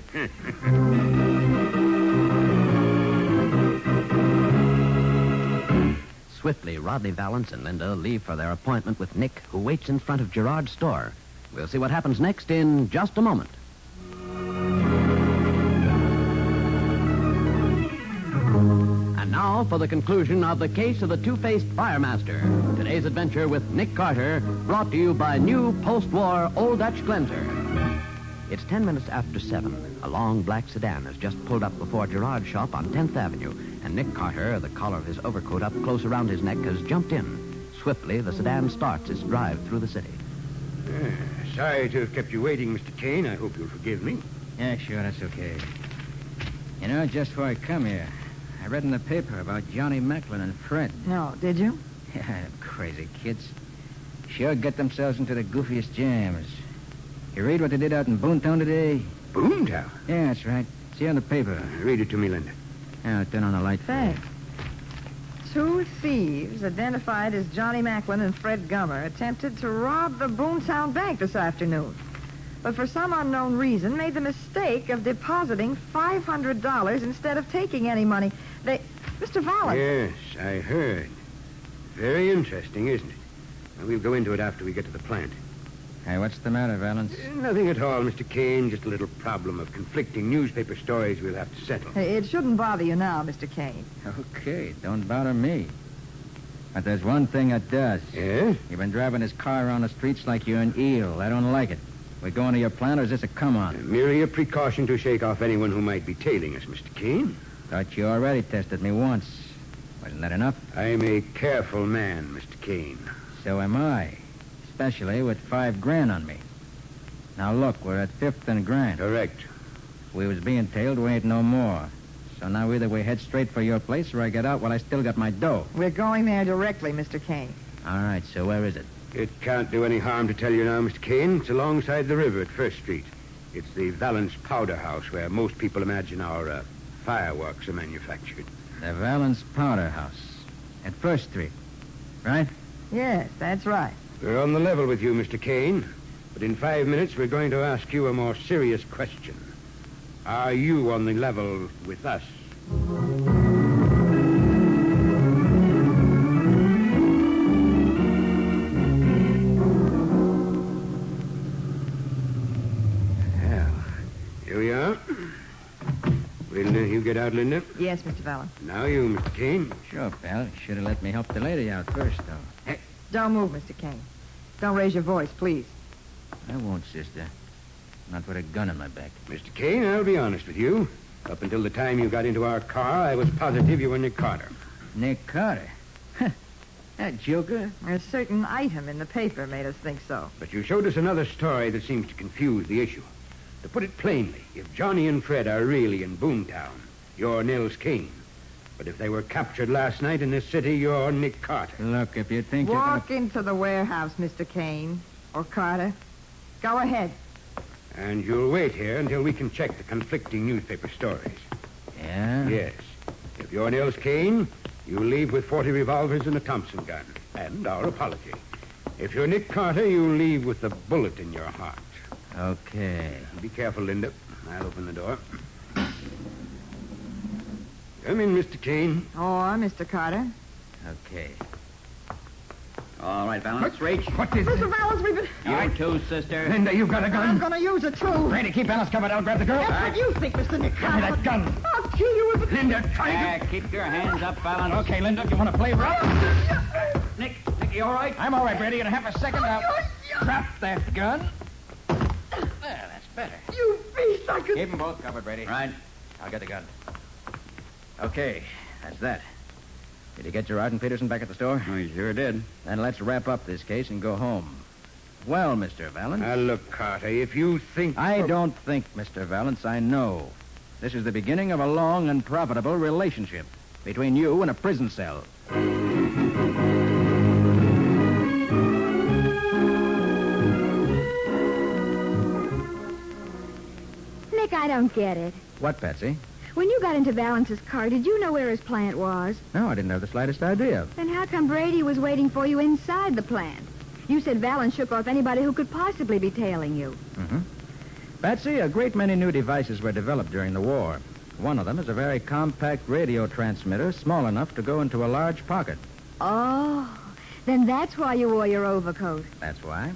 Speaker 1: Swiftly, Rodney Valance and Linda leave for their appointment with Nick, who waits in front of Gerard's store. We'll see what happens next in just a moment. And now for the conclusion of the case of the two-faced firemaster. Today's adventure with Nick Carter, brought to you by new post-war Old Dutch cleanser. It's 10 minutes after 7. A long black sedan has just pulled up before Gerard's shop on 10th Avenue, and Nick Carter, the collar of his overcoat up close around his neck, has jumped in. Swiftly, the sedan starts its drive through the city.
Speaker 4: Sorry to have kept you waiting, Mr. Kane. I hope you'll forgive me.
Speaker 3: Yeah, sure, that's okay. You know, just before I come here, I read in the paper about Johnny Macklin and Fred.
Speaker 14: No, did you?
Speaker 3: Yeah, them crazy kids. Sure get themselves into the goofiest jams. You read what they did out in Boontown today?
Speaker 4: Boontown?
Speaker 3: Yeah, that's right. See on the paper.
Speaker 4: Read it to me, Linda.
Speaker 3: Yeah, turn on the light.
Speaker 14: Thanks. 2 thieves identified as Johnny Macklin and Fred Gummer attempted to rob the Boontown Bank this afternoon. But for some unknown reason, made the mistake of depositing $500 instead of taking any money. Mr. Valance.
Speaker 4: Yes, I heard. Very interesting, isn't it? Well, we'll go into it after we get to the plant.
Speaker 3: Hey, what's the matter, Valance?
Speaker 4: Nothing at all, Mr. Kane. Just a little problem of conflicting newspaper stories we'll have to settle.
Speaker 14: It shouldn't bother you now, Mr. Kane.
Speaker 3: Okay, don't bother me. But there's one thing that does.
Speaker 4: Yeah?
Speaker 3: You've been driving this car around the streets like you're an eel. I don't like it. We going to your plant, or is this a come-on?
Speaker 4: Merely a precaution to shake off anyone who might be tailing us, Mr. Kane.
Speaker 3: Thought you already tested me once. Wasn't that enough?
Speaker 4: I'm a careful man, Mr. Kane.
Speaker 3: So am I. Especially with $5,000 on me. Now, look, we're at 5th and Grand.
Speaker 4: Correct.
Speaker 3: If we was being tailed, we ain't no more. So now either we head straight for your place, or I get out while I still got my dough.
Speaker 14: We're going there directly, Mr. Kane.
Speaker 3: All right, so where is it?
Speaker 4: It can't do any harm to tell you now, Mr. Kane. It's alongside the river at First Street. It's the Valance Powder House, where most people imagine our fireworks are manufactured.
Speaker 3: The Valance Powder House at First Street, right?
Speaker 14: Yes, that's right.
Speaker 4: We're on the level with you, Mr. Kane. But in 5 minutes, we're going to ask you a more serious question. Are you on the level with us? Well, here we are. Will you get out, Linda?
Speaker 14: Yes, Mr. Valance.
Speaker 4: Now you, Mr. Kane.
Speaker 3: Sure, pal. Should have let me help the lady out first, though.
Speaker 4: Hey.
Speaker 14: Don't move, Mr. Kane. Don't raise your voice, please.
Speaker 3: I won't, sister. Not with a gun in my back.
Speaker 4: Mr. Kane, I'll be honest with you. Up until the time you got into our car, I was positive you were Nick Carter.
Speaker 19: Nick Carter? That joker?
Speaker 14: A certain item in the paper made us think so.
Speaker 4: But you showed us another story that seems to confuse the issue. To put it plainly, if Johnny and Fred are really in Boomtown, you're Nels Kane. But if they were captured last night in this city, you're Nick Carter.
Speaker 19: Look, if you think
Speaker 14: Walk into the warehouse, Mr. Kane. Or Carter. Go ahead.
Speaker 4: And you'll wait here until we can check the conflicting newspaper stories.
Speaker 19: Yeah?
Speaker 4: Yes. If you're Nels Kane, you leave with 40 revolvers and a Thompson gun. And our apology. If you're Nick Carter, you leave with the bullet in your heart.
Speaker 19: Okay.
Speaker 4: Be careful, Linda. I'll open the door. Come in, Mr. Kane.
Speaker 14: Or Mr. Carter.
Speaker 19: Okay. All right, Valance, reach.
Speaker 5: What is
Speaker 14: Mr. Valance, we've been...
Speaker 19: You too, sister.
Speaker 5: Linda, you've got a gun.
Speaker 14: I'm going to use it, too.
Speaker 5: Brady, keep Alice covered. I'll grab the girl.
Speaker 14: That's what you think, Mr. Nick
Speaker 5: Give me
Speaker 14: Carter.
Speaker 5: that gun.
Speaker 14: I'll kill you with it.
Speaker 5: Linda, try to...
Speaker 19: Keep your hands up, Valance.
Speaker 5: Okay, Linda, if you want to play rough.
Speaker 19: Nick, you all right?
Speaker 5: I'm all right, Brady. In a half a second, I'll drop that gun.
Speaker 19: There, that's better.
Speaker 14: You beast, I could...
Speaker 19: Keep them both covered, Brady. Right. I'll get the gun. Okay, that's that. Did you get Gerard and Peterson back at the store?
Speaker 20: Oh, you sure did.
Speaker 19: Then let's wrap up this case and go home. Well, Mr. Valance.
Speaker 4: Now, look, Carter, if you think...
Speaker 19: I don't think, Mr. Valance. I know. This is the beginning of a long and profitable relationship between you and a prison cell.
Speaker 22: Nick, I don't get it.
Speaker 19: What, Patsy?
Speaker 22: When you got into Valance's car, did you know where his plant was?
Speaker 19: No, I didn't have the slightest idea.
Speaker 22: Then how come Brady was waiting for you inside the plant? You said Valance shook off anybody who could possibly be tailing you.
Speaker 19: Mm-hmm. Patsy, a great many new devices were developed during the war. One of them is a very compact radio transmitter, small enough to go into a large pocket.
Speaker 22: Oh, then that's why you wore your overcoat.
Speaker 19: That's why.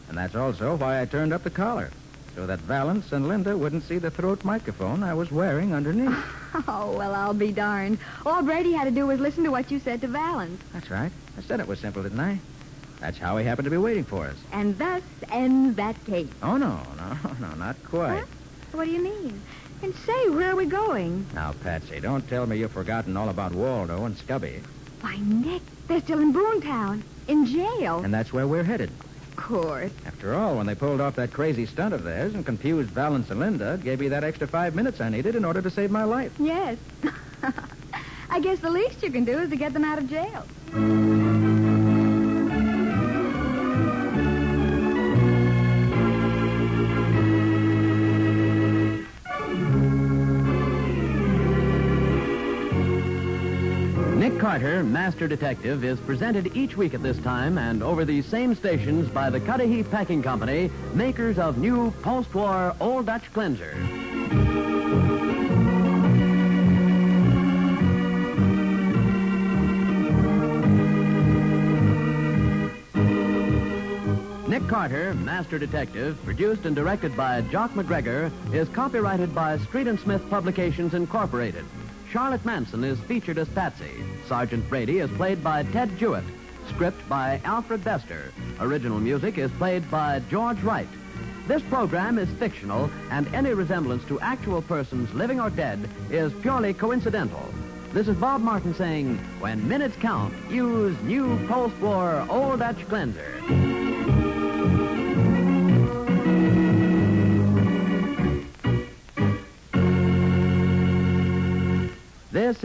Speaker 19: And that's also why I turned up the collar, so that Valance and Linda wouldn't see the throat microphone I was wearing underneath.
Speaker 22: Oh, well, I'll be darned. All Brady had to do was listen to what you said to Valance.
Speaker 19: That's right. I said it was simple, didn't I? That's how he happened to be waiting for us.
Speaker 22: And thus ends that case.
Speaker 19: Oh, no, not quite.
Speaker 22: Huh? What do you mean? And say, where are we going?
Speaker 19: Now, Patsy, don't tell me you've forgotten all about Waldo and Scubby.
Speaker 22: Why, Nick, they're still in Boomtown, in jail.
Speaker 19: And that's where we're headed.
Speaker 22: Of course.
Speaker 19: After all, when they pulled off that crazy stunt of theirs and confused Valance and Linda, it gave me that extra 5 minutes I needed in order to save my life.
Speaker 22: Yes. I guess the least you can do is to get them out of jail.
Speaker 1: Nick Carter, Master Detective, is presented each week at this time and over these same stations by the Cudahy Packing Company, makers of new post-war Old Dutch Cleanser. Nick Carter, Master Detective, produced and directed by Jock McGregor, is copyrighted by Street and Smith Publications, Incorporated. Charlotte Manson is featured as Patsy. Sergeant Brady is played by Ted Jewett. Script by Alfred Bester. Original music is played by George Wright. This program is fictional, and any resemblance to actual persons, living or dead, is purely coincidental. This is Bob Martin saying, when minutes count, use new post-war Old Dutch Cleanser. This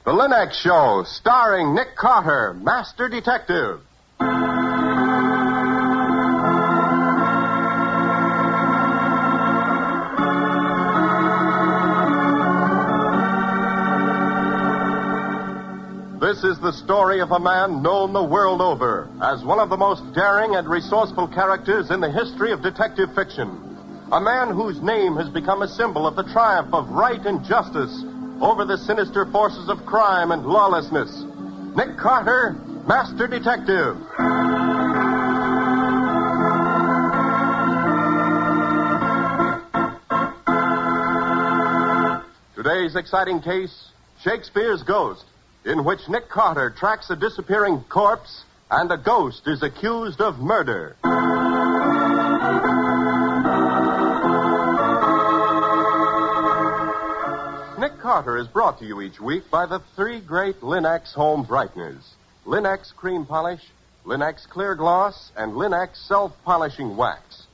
Speaker 8: The Linux Show, starring Nick Carter, Master Detective. This is the story of a man known the world over as one of the most daring and resourceful characters in the history of detective fiction. A man whose name has become a symbol of the triumph of right and justice over the sinister forces of crime and lawlessness. Nick Carter, Master Detective. Today's exciting case, Shakespeare's Ghost, in which Nick Carter tracks a disappearing corpse and a ghost is accused of murder. Nick Carter is brought to you each week by the three great Linux home brighteners: Linux Cream Polish, Linux Clear Gloss, and Linux Self-Polishing Wax.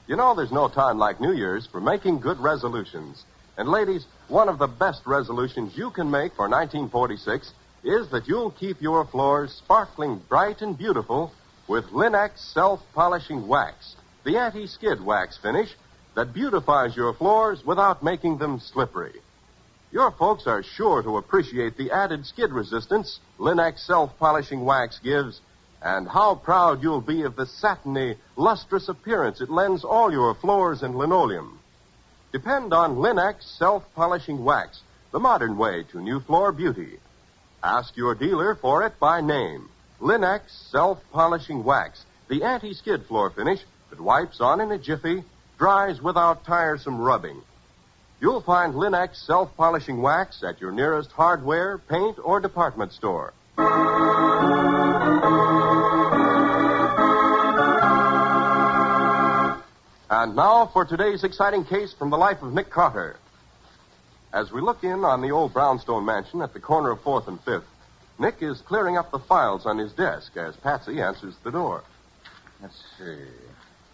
Speaker 8: You know, there's no time like New Year's for making good resolutions. And ladies, one of the best resolutions you can make for 1946 is that you'll keep your floors sparkling bright and beautiful with Linux Self-Polishing Wax, the anti-skid wax finish that beautifies your floors without making them slippery. Your folks are sure to appreciate the added skid resistance Linux Self-Polishing Wax gives, and how proud you'll be of the satiny, lustrous appearance it lends all your floors and linoleum. Depend on Linux Self-Polishing Wax, the modern way to new floor beauty. Ask your dealer for it by name. Linux Self-Polishing Wax, the anti-skid floor finish that wipes on in a jiffy, dries without tiresome rubbing. You'll find Linux Self-Polishing Wax at your nearest hardware, paint, or department store. And now for today's exciting case from the life of Nick Carter. As we look in on the old brownstone mansion at the corner of 4th and 5th, Nick is clearing up the files on his desk as Patsy answers the door.
Speaker 3: Let's see.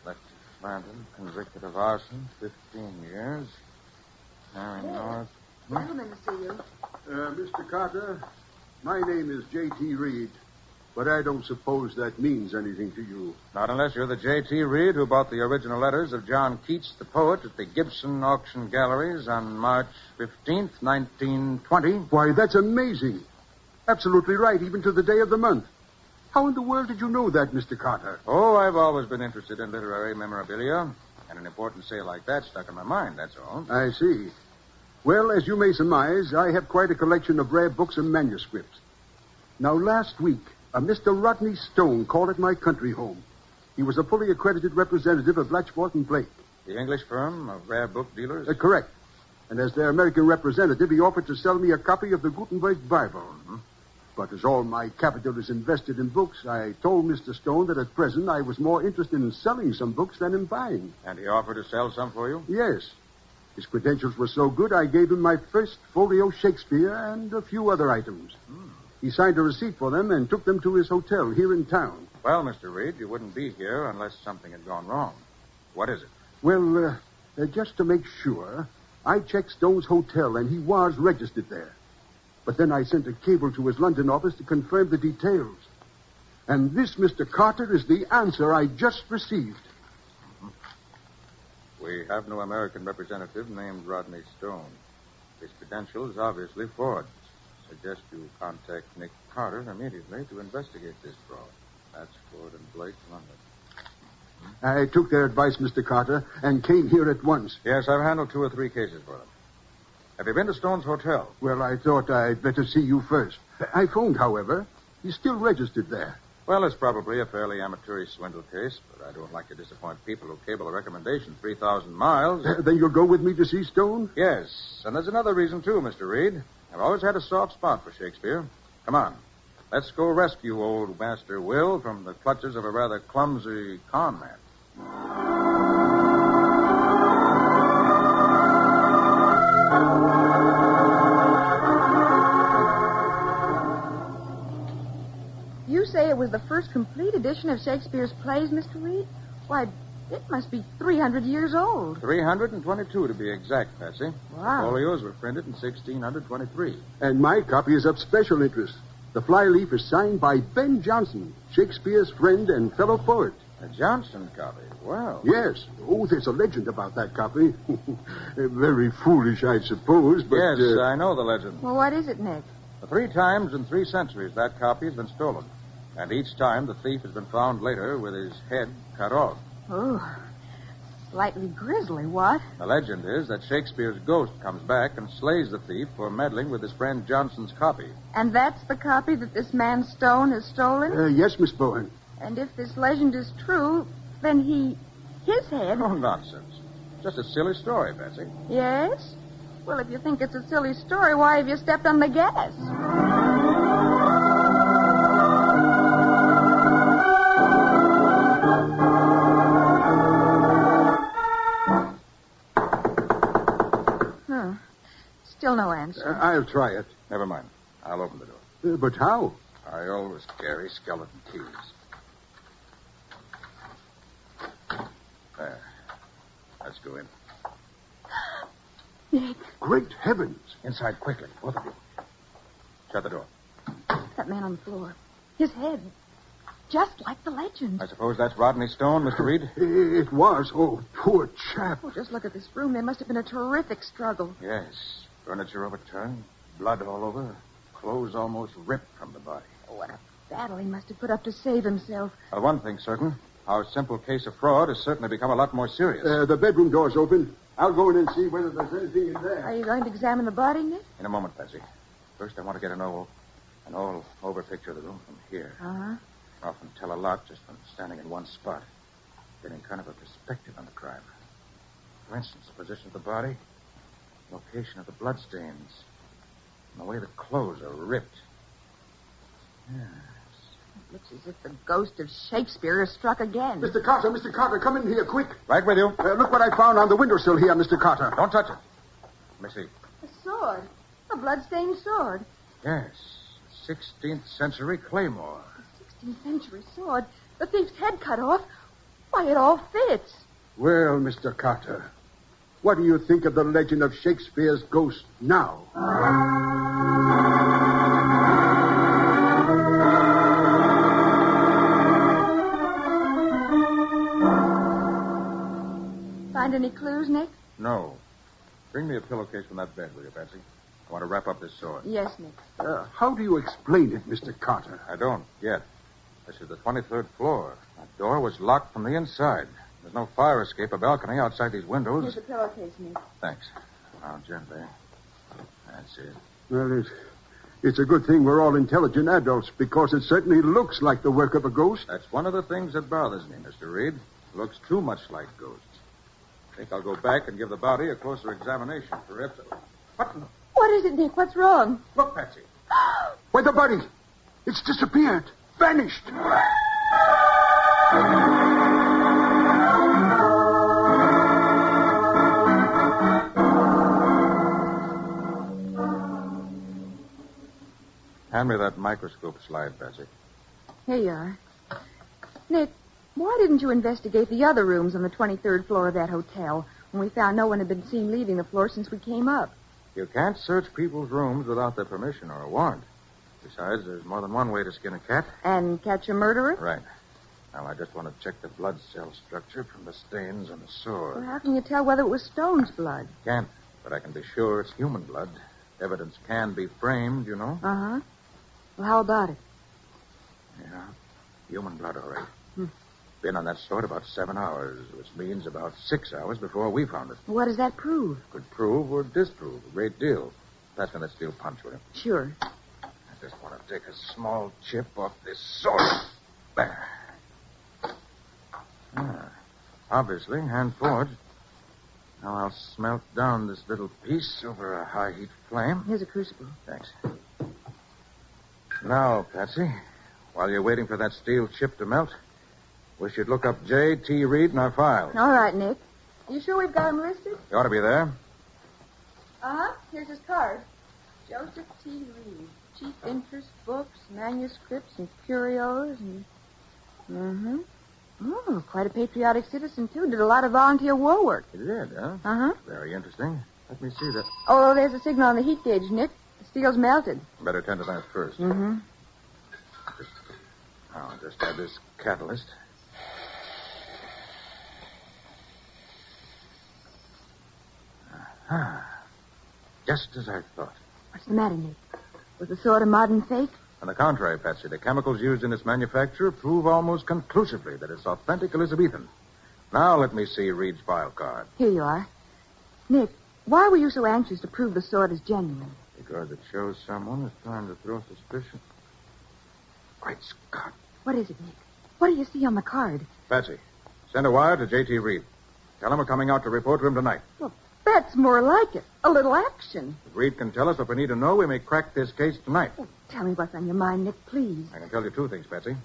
Speaker 3: Lefty Flanton, convicted of arson, 15 years. Harry North.
Speaker 9: Gentlemen to see you. Mr. Carter, my name is J.T. Reed, but I don't suppose that means anything to you.
Speaker 3: Not unless you're the J.T. Reed who bought the original letters of John Keats, the poet, at the Gibson Auction Galleries on March 15th, 1920.
Speaker 9: Why, that's amazing. Absolutely right, even to the day of the month. How in the world did you know that, Mr. Carter?
Speaker 3: Oh, I've always been interested in literary memorabilia, and an important sale like that stuck in my mind, that's all.
Speaker 9: I see. Well, as you may surmise, I have quite a collection of rare books and manuscripts. Now, last week, a Mr. Rodney Stone called at my country home. He was a fully accredited representative of Latchford and Blake.
Speaker 3: The English firm of rare book dealers?
Speaker 9: Correct. And as their American representative, he offered to sell me a copy of the Gutenberg Bible. Mm-hmm. But as all my capital is invested in books, I told Mr. Stone that at present I was more interested in selling some books than in buying.
Speaker 3: And he offered to sell some for you?
Speaker 9: Yes. His credentials were so good, I gave him my first folio Shakespeare and a few other items. He signed a receipt for them and took them to his hotel here in town.
Speaker 3: Well, Mr. Reed, you wouldn't be here unless something had gone wrong. What is it?
Speaker 9: Well, just to make sure, I checked Stone's hotel, and he was registered there. But then I sent a cable to his London office to confirm the details. And this, Mr. Carter, is the answer I just received.
Speaker 3: We have no American representative named Rodney Stone. His credentials obviously forged. Suggest you contact Nick Carter immediately to investigate this fraud. That's Ford and Blake, London.
Speaker 9: I took their advice, Mr. Carter, and came here at once.
Speaker 3: Yes, I've handled 2 or 3 cases for them. Have you been to Stone's hotel?
Speaker 9: Well, I thought I'd better see you first. I phoned, however. He's still registered there.
Speaker 3: Well, it's probably a fairly amateurish swindle case, but I don't like to disappoint people who cable a recommendation 3,000 miles.
Speaker 9: Then you'll go with me to see Stone?
Speaker 3: Yes, and there's another reason, too, Mr. Reed. I've always had a soft spot for Shakespeare. Come on. Let's go rescue old Master Will from the clutches of a rather clumsy con man.
Speaker 22: You say it was the first complete edition of Shakespeare's plays, Mr. Reed? Why,
Speaker 14: It must be 300 years old.
Speaker 3: 322 to be exact, Patsy.
Speaker 14: Wow.
Speaker 3: The folios were printed in 1623.
Speaker 9: And my copy is of special interest. The flyleaf is signed by Ben Jonson, Shakespeare's friend and fellow poet.
Speaker 3: A Johnson copy? Well.
Speaker 9: Yes. Oh, there's a legend about that copy. Very foolish, I suppose, but...
Speaker 3: Yes, I know the legend.
Speaker 14: Well, what is it, Nick?
Speaker 3: 3 times in 3 centuries, that copy has been stolen. And each time, the thief has been found later with his head cut off.
Speaker 14: Oh, slightly grisly, what?
Speaker 3: The legend is that Shakespeare's ghost comes back and slays the thief for meddling with his friend Johnson's copy.
Speaker 14: And that's the copy that this man Stone has stolen?
Speaker 9: Yes, Miss Bowen.
Speaker 14: And if this legend is true, then his head...
Speaker 3: Oh, nonsense. Just a silly story, Patsy.
Speaker 14: Yes? Well, if you think it's a silly story, why have you stepped on the gas? Still no answer.
Speaker 9: I'll try it.
Speaker 3: Never mind. I'll open the door.
Speaker 9: But how?
Speaker 3: I always carry skeleton keys. There. Let's go in.
Speaker 14: Nick.
Speaker 9: Great heavens.
Speaker 3: Inside quickly, both of you. Shut the door.
Speaker 14: That man on the floor. His head. Just like the legend.
Speaker 3: I suppose that's Rodney Stone, Mr. Reed?
Speaker 9: It was. Oh, poor chap.
Speaker 14: Oh, just look at this room. There must have been a terrific struggle.
Speaker 3: Yes. Furniture overturned, blood all over, clothes almost ripped from the body.
Speaker 14: Oh, what a battle he must have put up to save himself.
Speaker 3: Well, one thing's certain. Our simple case of fraud has certainly become a lot more serious.
Speaker 9: The bedroom door's open. I'll go in and see whether there's anything in there.
Speaker 14: Are you going to examine the body, Nick?
Speaker 3: In a moment, Patsy. First, I want to get an all-over picture of the room from here.
Speaker 14: Uh-huh.
Speaker 3: Often tell a lot just from standing in one spot, getting kind of a perspective on the crime. For instance, the position of the body, location of the bloodstains, and the way the clothes are ripped. Yes.
Speaker 14: It looks as if the ghost of Shakespeare has struck again.
Speaker 9: Mr. Carter, come in here, quick.
Speaker 3: Right with you.
Speaker 9: Look what I found on the windowsill here, Mr. Carter.
Speaker 3: Don't touch it. Let me see.
Speaker 14: A sword. A bloodstained sword.
Speaker 3: Yes. 16th century claymore.
Speaker 14: A 16th century sword. The thief's head cut off. Why, it all fits.
Speaker 9: Well, Mr. Carter, what do you think of the legend of Shakespeare's ghost now?
Speaker 14: Find any clues, Nick?
Speaker 3: No. Bring me a pillowcase from that bed, will you, Patsy? I want to wrap up this sword.
Speaker 14: Yes, Nick.
Speaker 9: How do you explain it, Mr. Carter?
Speaker 3: I don't, yet. This is the 23rd floor. That door was locked from the inside. There's no fire escape or balcony outside these windows.
Speaker 14: Here's a pillowcase, Nick.
Speaker 3: Thanks. Now, gently. That's it.
Speaker 9: Well, it's a good thing we're all intelligent adults, because it certainly looks like the work of a ghost.
Speaker 3: That's one of the things that bothers me, Mr. Reed. Looks too much like ghosts. I think I'll go back and give the body a closer examination for it.
Speaker 14: What is it, Nick? What's wrong?
Speaker 3: Look, Patsy.
Speaker 9: Why, the body. It's disappeared. Vanished.
Speaker 3: Hand me that microscope slide, Patsy.
Speaker 14: Here you are. Nick, why didn't you investigate the other rooms on the 23rd floor of that hotel when we found no one had been seen leaving the floor since we came up?
Speaker 3: You can't search people's rooms without their permission or a warrant. Besides, there's more than one way to skin a cat.
Speaker 14: And catch a murderer?
Speaker 3: Right. Now, I just want to check the blood cell structure from the stains on the sword.
Speaker 14: Well, how can you tell whether it was Stone's blood?
Speaker 3: Can't, but I can be sure it's human blood. Evidence can be framed, you know.
Speaker 14: Uh-huh. Well, how about it?
Speaker 3: Yeah, human blood, all right. Been on that sword about 7 hours, which means about 6 hours before we found it.
Speaker 14: What does that prove?
Speaker 3: Could prove or disprove a great deal. Pass me that steel punch, will you?
Speaker 14: Sure.
Speaker 3: I just want to take a small chip off this sword. There. Obviously, hand forged. Now I'll smelt down this little piece over a high heat flame.
Speaker 14: Here's a crucible.
Speaker 3: Thanks. Now, Patsy, while you're waiting for that steel chip to melt, we should look up J.T. Reed in our file.
Speaker 14: All right, Nick. You sure we've got him listed?
Speaker 3: You ought to be there.
Speaker 14: Uh-huh. Here's his card. Joseph T. Reed. Chief interest, books, manuscripts, and curios, and... Mm-hmm.
Speaker 7: Oh, quite a patriotic citizen, too. Did a lot of volunteer war work.
Speaker 3: He did, huh?
Speaker 7: Uh-huh.
Speaker 3: Very interesting. Let me see that.
Speaker 7: Oh, there's a signal on the heat gauge, Nick. The steel's melted.
Speaker 3: Better tend to that first.
Speaker 7: Mm-hmm.
Speaker 3: I'll just add this catalyst. Just as I thought.
Speaker 7: What's the matter, Nick? Was the sword a modern fake?
Speaker 3: On the contrary, Patsy, the chemicals used in its manufacture prove almost conclusively that it's authentic Elizabethan. Now let me see Reed's file card.
Speaker 7: Here you are. Nick, why were you so anxious to prove the sword is genuine?
Speaker 3: Because it shows someone is trying to throw suspicion. Great Scott.
Speaker 7: What is it, Nick? What do you see on the card?
Speaker 3: Patsy, send a wire to J.T. Reed. Tell him we're coming out to report to him tonight.
Speaker 7: Well, that's more like it. A little action.
Speaker 3: If Reed can tell us what we need to know, we may crack this case tonight.
Speaker 7: Well, tell me what's on your mind, Nick, please.
Speaker 3: I can tell you two things, Patsy.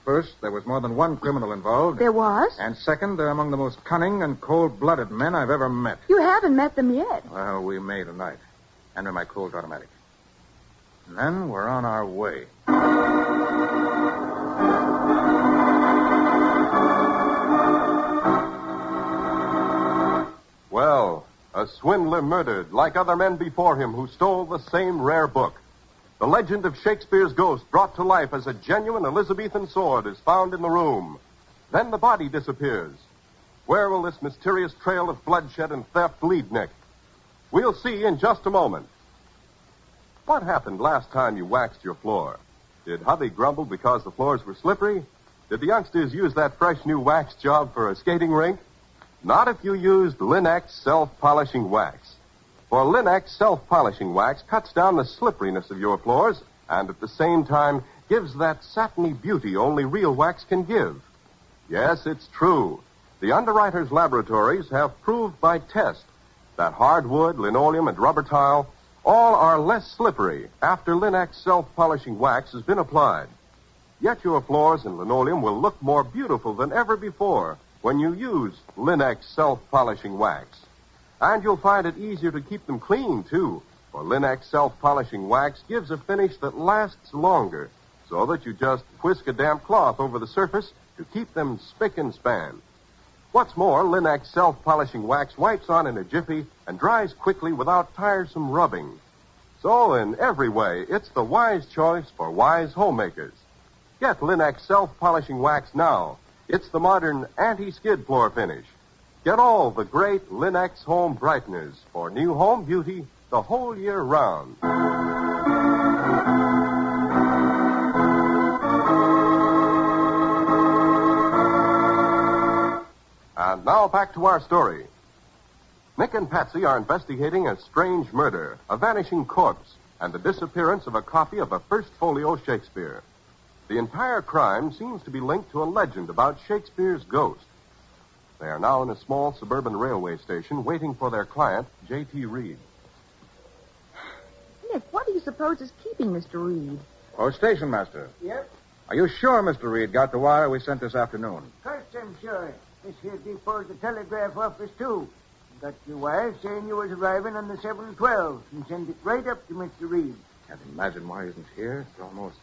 Speaker 3: First, there was more than one criminal involved.
Speaker 7: There was?
Speaker 3: And second, they're among the most cunning and cold-blooded men I've ever met.
Speaker 7: You haven't met them yet.
Speaker 3: Well, we may tonight. Enter my Colt automatic. And then we're on our way.
Speaker 8: Well, a swindler murdered like other men before him who stole the same rare book. The legend of Shakespeare's ghost brought to life as a genuine Elizabethan sword is found in the room. Then the body disappears. Where will this mysterious trail of bloodshed and theft lead, Nick? We'll see in just a moment. What happened last time you waxed your floor? Did hubby grumble because the floors were slippery? Did the youngsters use that fresh new wax job for a skating rink? Not if you used Linex self-polishing wax. For Linex self-polishing wax cuts down the slipperiness of your floors and at the same time gives that satiny beauty only real wax can give. Yes, it's true. The underwriters' laboratories have proved by test that hardwood, linoleum, and rubber tile all are less slippery after Linex self-polishing wax has been applied. Yet your floors and linoleum will look more beautiful than ever before when you use Linex self-polishing wax. And you'll find it easier to keep them clean, too, for Linex self-polishing wax gives a finish that lasts longer, so that you just whisk a damp cloth over the surface to keep them spick and span. What's more, Linex self-polishing wax wipes on in a jiffy and dries quickly without tiresome rubbing. So, in every way, it's the wise choice for wise homemakers. Get Linex self-polishing wax now. It's the modern anti-skid floor finish. Get all the great Linex home brighteners for new home beauty the whole year round. And now back to our story. Nick and Patsy are investigating a strange murder, a vanishing corpse, and the disappearance of a copy of a first folio Shakespeare. The entire crime seems to be linked to a legend about Shakespeare's ghost. They are now in a small suburban railway station waiting for their client, J.T. Reed.
Speaker 7: Nick, what do you suppose is keeping Mr. Reed?
Speaker 3: Oh, station master.
Speaker 13: Yep.
Speaker 3: Are you sure Mr. Reed got the wire we sent this afternoon?
Speaker 13: First, I'm sure. This here depots the telegraph office, too. Got your wire saying you was arriving on the 7:12 and send it right up to Mr. Reed.
Speaker 3: Can't imagine why he isn't here. It's almost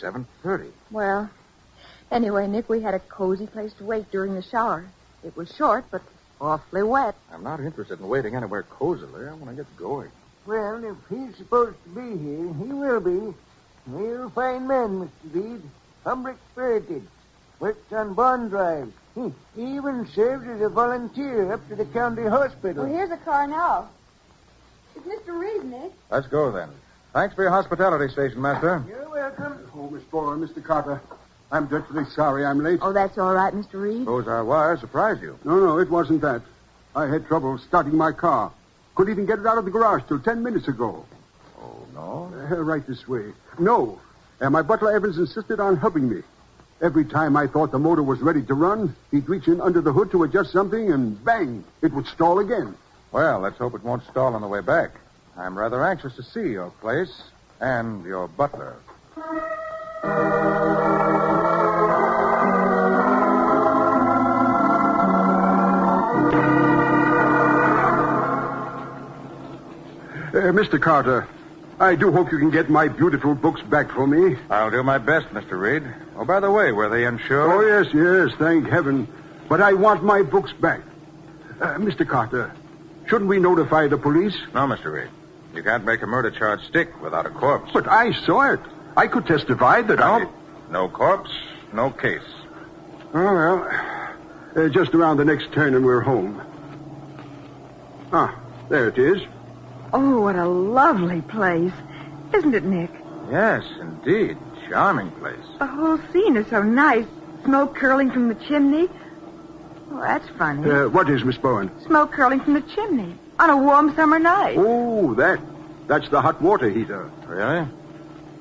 Speaker 3: 7:30.
Speaker 7: Well, anyway, Nick, we had a cozy place to wait during the shower. It was short, but awfully wet.
Speaker 3: I'm not interested in waiting anywhere cozily. I want to get going.
Speaker 13: Well, if he's supposed to be here, he will be. Real fine man, Mr. Reed. Humble-spirited. Works on bond drives. He even serves as a volunteer up to the county hospital.
Speaker 22: Well, here's a car now. It's Mr. Reed, Nick.
Speaker 3: Let's go, then. Thanks for your hospitality, station master.
Speaker 13: You're welcome.
Speaker 9: Oh, Miss Boy, Mr. Carter, I'm dreadfully sorry I'm late.
Speaker 7: Oh, that's all right, Mr. Reed.
Speaker 3: Suppose our wire surprised you.
Speaker 9: No, it wasn't that. I had trouble starting my car. Couldn't even get it out of the garage till 10 minutes ago.
Speaker 3: Oh, no?
Speaker 9: Right this way. No. My butler Evans insisted on hubbing me. Every time I thought the motor was ready to run, he'd reach in under the hood to adjust something, and bang, it would stall again.
Speaker 3: Well, let's hope it won't stall on the way back. I'm rather anxious to see your place and your butler.
Speaker 9: Mr. Carter, I do hope you can get my beautiful books back for me.
Speaker 3: I'll do my best, Mr. Reed. Oh, by the way, were they insured?
Speaker 9: Oh, yes, thank heaven. But I want my books back. Mr. Carter, shouldn't we notify the police?
Speaker 3: No, Mr. Reed. You can't make a murder charge stick without a corpse.
Speaker 9: But I saw it. I could testify that
Speaker 3: No corpse, no case.
Speaker 9: Oh, well, just around the next turn and we're home. Ah, there it is.
Speaker 14: Oh, what a lovely place. Isn't it, Nick?
Speaker 3: Yes, indeed. Charming place.
Speaker 14: The whole scene is so nice. Smoke curling from the chimney. Oh, that's funny.
Speaker 9: What is, Miss Bowen?
Speaker 14: Smoke curling from the chimney on a warm summer night.
Speaker 9: Oh, that's the hot water heater.
Speaker 3: Really? An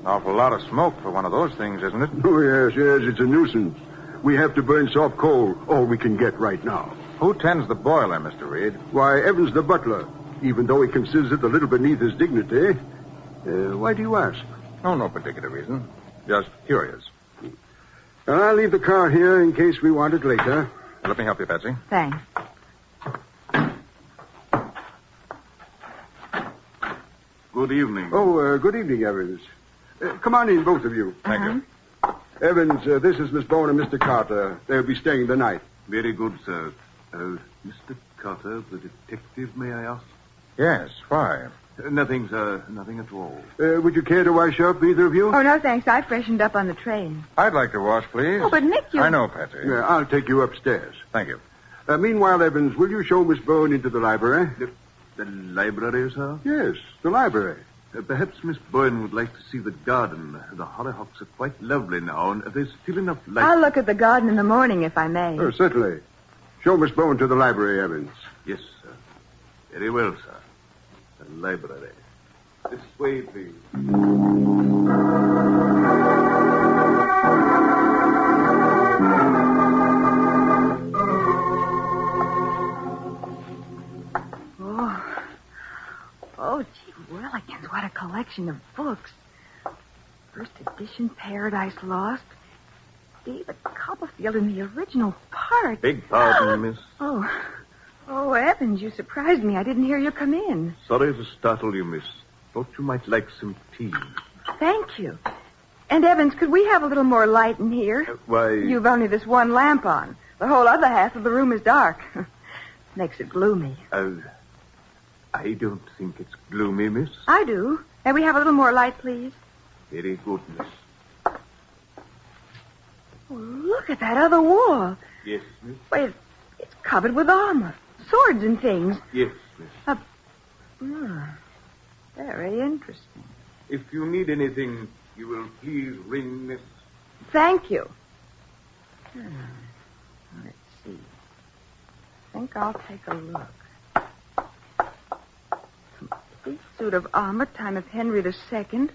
Speaker 3: awful lot of smoke for one of those things, isn't it?
Speaker 9: Oh, yes, it's a nuisance. We have to burn soft coal, all we can get right now.
Speaker 3: Who tends the boiler, Mr. Reed?
Speaker 9: Why, Evans the butler, even though he considers it a little beneath his dignity. Why do you ask?
Speaker 3: Oh, no particular reason. Just curious.
Speaker 9: Well, I'll leave the car here in case we want it later.
Speaker 3: Let me help you, Patsy.
Speaker 14: Thanks.
Speaker 9: Good evening. Oh, good evening, Evans. Come on in, both of you.
Speaker 3: Thank you.
Speaker 9: Evans, this is Miss Bowen and Mr. Carter. They'll be staying the night.
Speaker 12: Very good, sir. Mr. Carter, the detective, may I ask?
Speaker 3: Yes, why?
Speaker 12: Nothing, sir. Nothing at all.
Speaker 9: Would you care to wash up, either of you?
Speaker 14: Oh, no, thanks. I freshened up on the train.
Speaker 3: I'd like to wash, please.
Speaker 14: Oh, but Nick, you...
Speaker 3: I know, Patsy.
Speaker 9: Yeah, I'll take you upstairs.
Speaker 3: Thank you.
Speaker 9: Meanwhile, Evans, will you show Miss Bowen into the library?
Speaker 12: The library, sir?
Speaker 9: Yes, the library.
Speaker 12: Perhaps Miss Bowen would like to see the garden. The hollyhocks are quite lovely now, and there's still enough light.
Speaker 14: I'll look at the garden in the morning, if I may.
Speaker 9: Oh, certainly. Show Miss Bowen to the library, Evans.
Speaker 12: Yes, sir. Very well, sir. The library. This way, please.
Speaker 14: Oh, gee willikins, what a collection of books. First edition, Paradise Lost. David Copperfield in the original part.
Speaker 12: Beg pardon, miss.
Speaker 14: Oh, Evans, you surprised me. I didn't hear you come in.
Speaker 12: Sorry to startle you, miss. Thought you might like some tea.
Speaker 14: Thank you. And, Evans, could we have a little more light in here?
Speaker 12: Why...
Speaker 14: You've only this one lamp on. The whole other half of the room is dark. Makes it gloomy.
Speaker 12: I don't think it's gloomy, miss.
Speaker 14: I do. May we have a little more light, please?
Speaker 12: Very good, miss.
Speaker 14: Oh, look at that other wall.
Speaker 12: Yes, miss.
Speaker 14: Wait, it's covered with armor, swords and things.
Speaker 12: Yes, miss.
Speaker 14: Very interesting.
Speaker 12: If you need anything, you will please ring, miss.
Speaker 14: Thank you. Let's see. I think I'll take a look. Complete suit of armor, time of Henry II.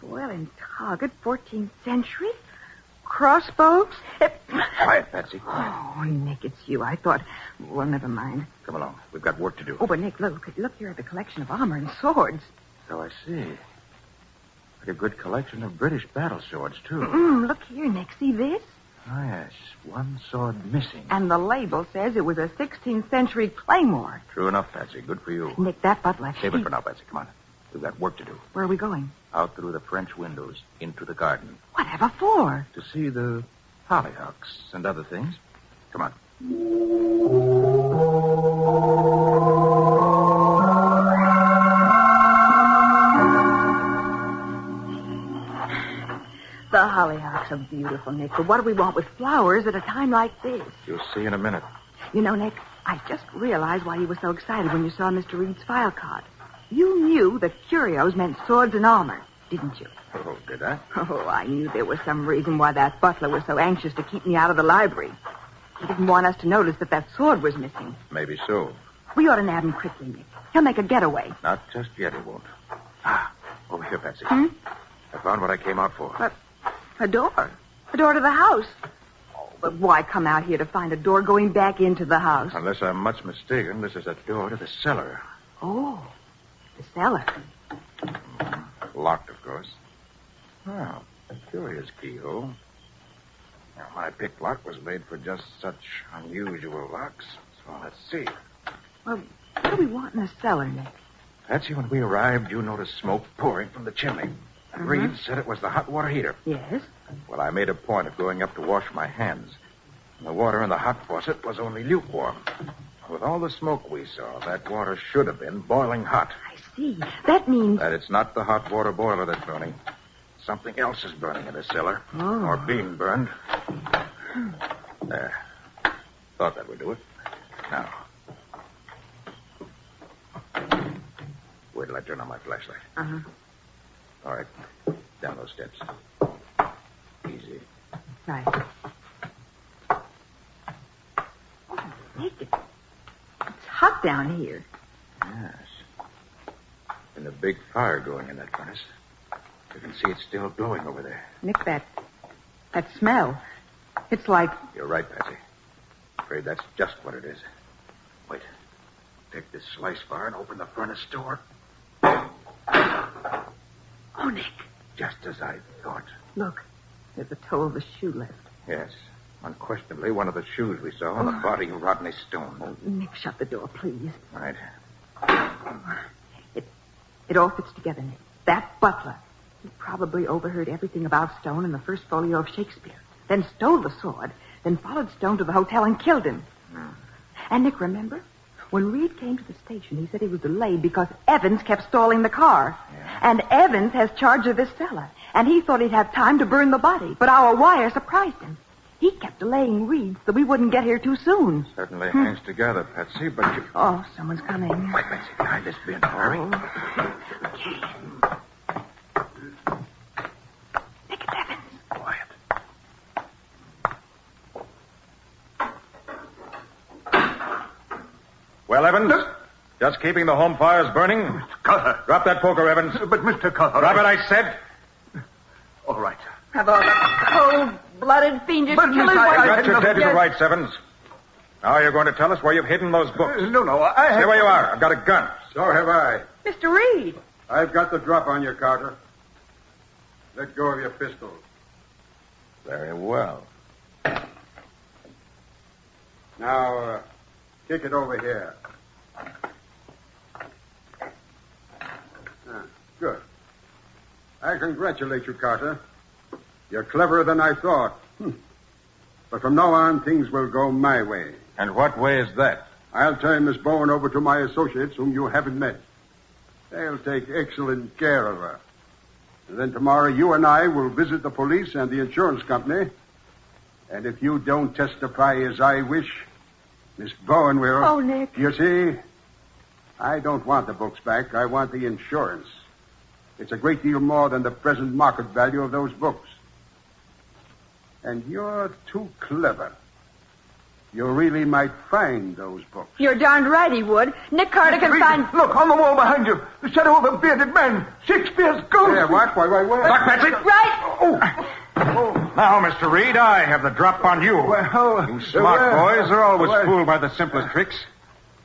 Speaker 14: Foil and target, 14th century. Crossbow.
Speaker 3: Quiet, Patsy.
Speaker 14: Oh, Nick, it's you. I thought... Well, never mind.
Speaker 3: Come along. We've got work to do.
Speaker 14: Oh, but Nick, look here at the collection of armor and swords.
Speaker 3: So I see. Like a good collection of British battle swords, too.
Speaker 14: Look here, Nick. See this?
Speaker 3: Oh, yes. One sword missing.
Speaker 14: And the label says it was a 16th century claymore.
Speaker 3: True enough, Patsy. Good for you.
Speaker 14: Nick, that butler...
Speaker 3: Save it for now, Patsy. Come on. We've got work to do.
Speaker 14: Where are we going?
Speaker 3: Out through the French windows, into the garden.
Speaker 14: Whatever for?
Speaker 3: To see the hollyhocks and other things. Come on.
Speaker 14: The hollyhocks are beautiful, Nick, but what do we want with flowers at a time like this?
Speaker 3: You'll see in a minute.
Speaker 14: You know, Nick, I just realized why you were so excited when you saw Mr. Reed's file card. You knew that curios meant swords and armor, didn't you?
Speaker 3: Oh, did I?
Speaker 14: Oh, I knew there was some reason why that butler was so anxious to keep me out of the library. He didn't want us to notice that sword was missing.
Speaker 3: Maybe so.
Speaker 14: We ought to nab him quickly, Nick. He'll make a getaway.
Speaker 3: Not just yet, he won't. Over here, Patsy. I found what I came out for.
Speaker 14: A door? A door to the house? Oh, but why come out here to find a door going back into the house?
Speaker 3: Unless I'm much mistaken, this is a door to the cellar.
Speaker 14: Oh, the cellar.
Speaker 3: Locked, of course. Well, a curious keyhole. Now, my pick lock was made for just such unusual locks. So let's see.
Speaker 14: Well, what do we want in the cellar, Nick?
Speaker 3: Patsy, when we arrived, you noticed smoke pouring from the chimney. And Reed said it was the hot water heater.
Speaker 7: Yes?
Speaker 3: Well, I made a point of going up to wash my hands. And the water in the hot faucet was only lukewarm. With all the smoke we saw, that water should have been boiling hot.
Speaker 7: I see. That means...
Speaker 3: That it's not the hot water boiler that's burning. Something else is burning in the cellar.
Speaker 7: Oh.
Speaker 3: Or being burned. There. Thought that would do it. Now. Wait till I turn on my flashlight.
Speaker 7: Uh-huh.
Speaker 3: All right. Down those steps. Easy.
Speaker 7: Right. Oh, Nick, it's hot down here.
Speaker 3: Yes. And a big fire going in that furnace. You can see it's still glowing over there.
Speaker 7: Nick, that smell. It's like...
Speaker 3: You're right, Patsy. Afraid that's just what it is. Wait. Take this slice bar and open the furnace door.
Speaker 7: Oh, Nick.
Speaker 3: Just as I thought.
Speaker 7: Look, there's a toe of a shoe left.
Speaker 3: Yes. Unquestionably, one of the shoes we saw on the body of Rodney Stone.
Speaker 7: Oh, Nick, shut the door, please.
Speaker 3: All right.
Speaker 7: It all fits together, Nick. That butler. He probably overheard everything about Stone in the first folio of Shakespeare. Then stole the sword. Then followed Stone to the hotel and killed him. And, Nick, remember? When Reed came to the station, he said he was delayed because Evans kept stalling the car. Yeah. And Evans has charge of this cellar. And he thought he'd have time to burn the body. But our wire surprised him. He kept delaying Reed so we wouldn't get here too soon.
Speaker 3: Certainly hangs together, Patsy, but you...
Speaker 7: Oh, someone's coming.
Speaker 3: Wait, Patsy, behind this bin. Hurry.
Speaker 7: Okay. Nick, it's Evans.
Speaker 3: Quiet. Well, Evans? Just keeping the home fires burning?
Speaker 12: Mr. Cutter.
Speaker 3: Drop that poker, Evans.
Speaker 12: But, Mr. Cutter...
Speaker 3: Drop it, I said.
Speaker 12: All right.
Speaker 7: Have all the cold-blooded, fiendish
Speaker 12: But,
Speaker 7: killers...
Speaker 12: Miss, I
Speaker 3: got your dead to rights, Evans. Now you're going to tell us where you've hidden those books.
Speaker 12: No, I have...
Speaker 3: Stay where you are. I've got a gun.
Speaker 9: So have I.
Speaker 7: Mr. Reed.
Speaker 9: I've got the drop on you, Carter. Let go of your pistol.
Speaker 3: Very well.
Speaker 9: Now, kick it over here. Good. I congratulate you, Carter. You're cleverer than I thought. But from now on, things will go my way.
Speaker 3: And what way is that?
Speaker 9: I'll turn Miss Bowen over to my associates, whom you haven't met. They'll take excellent care of her. And then tomorrow, you and I will visit the police and the insurance company. And if you don't testify as I wish, Miss Bowen will...
Speaker 7: Oh, Nick.
Speaker 9: You see, I don't want the books back. I want the insurance. It's a great deal more than the present market value of those books. And you're too clever. You really might find those books.
Speaker 7: You're darned right he would. Nick Carter can find...
Speaker 12: Look, on the wall behind you. The shadow of a bearded man. Shakespeare's ghost.
Speaker 9: Yeah, what? Why?
Speaker 3: Look, Patsy.
Speaker 7: Right.
Speaker 12: Oh.
Speaker 3: Now, Mr. Reed, I have the drop on you.
Speaker 12: Well,
Speaker 3: you smart boys are always fooled by the simplest tricks.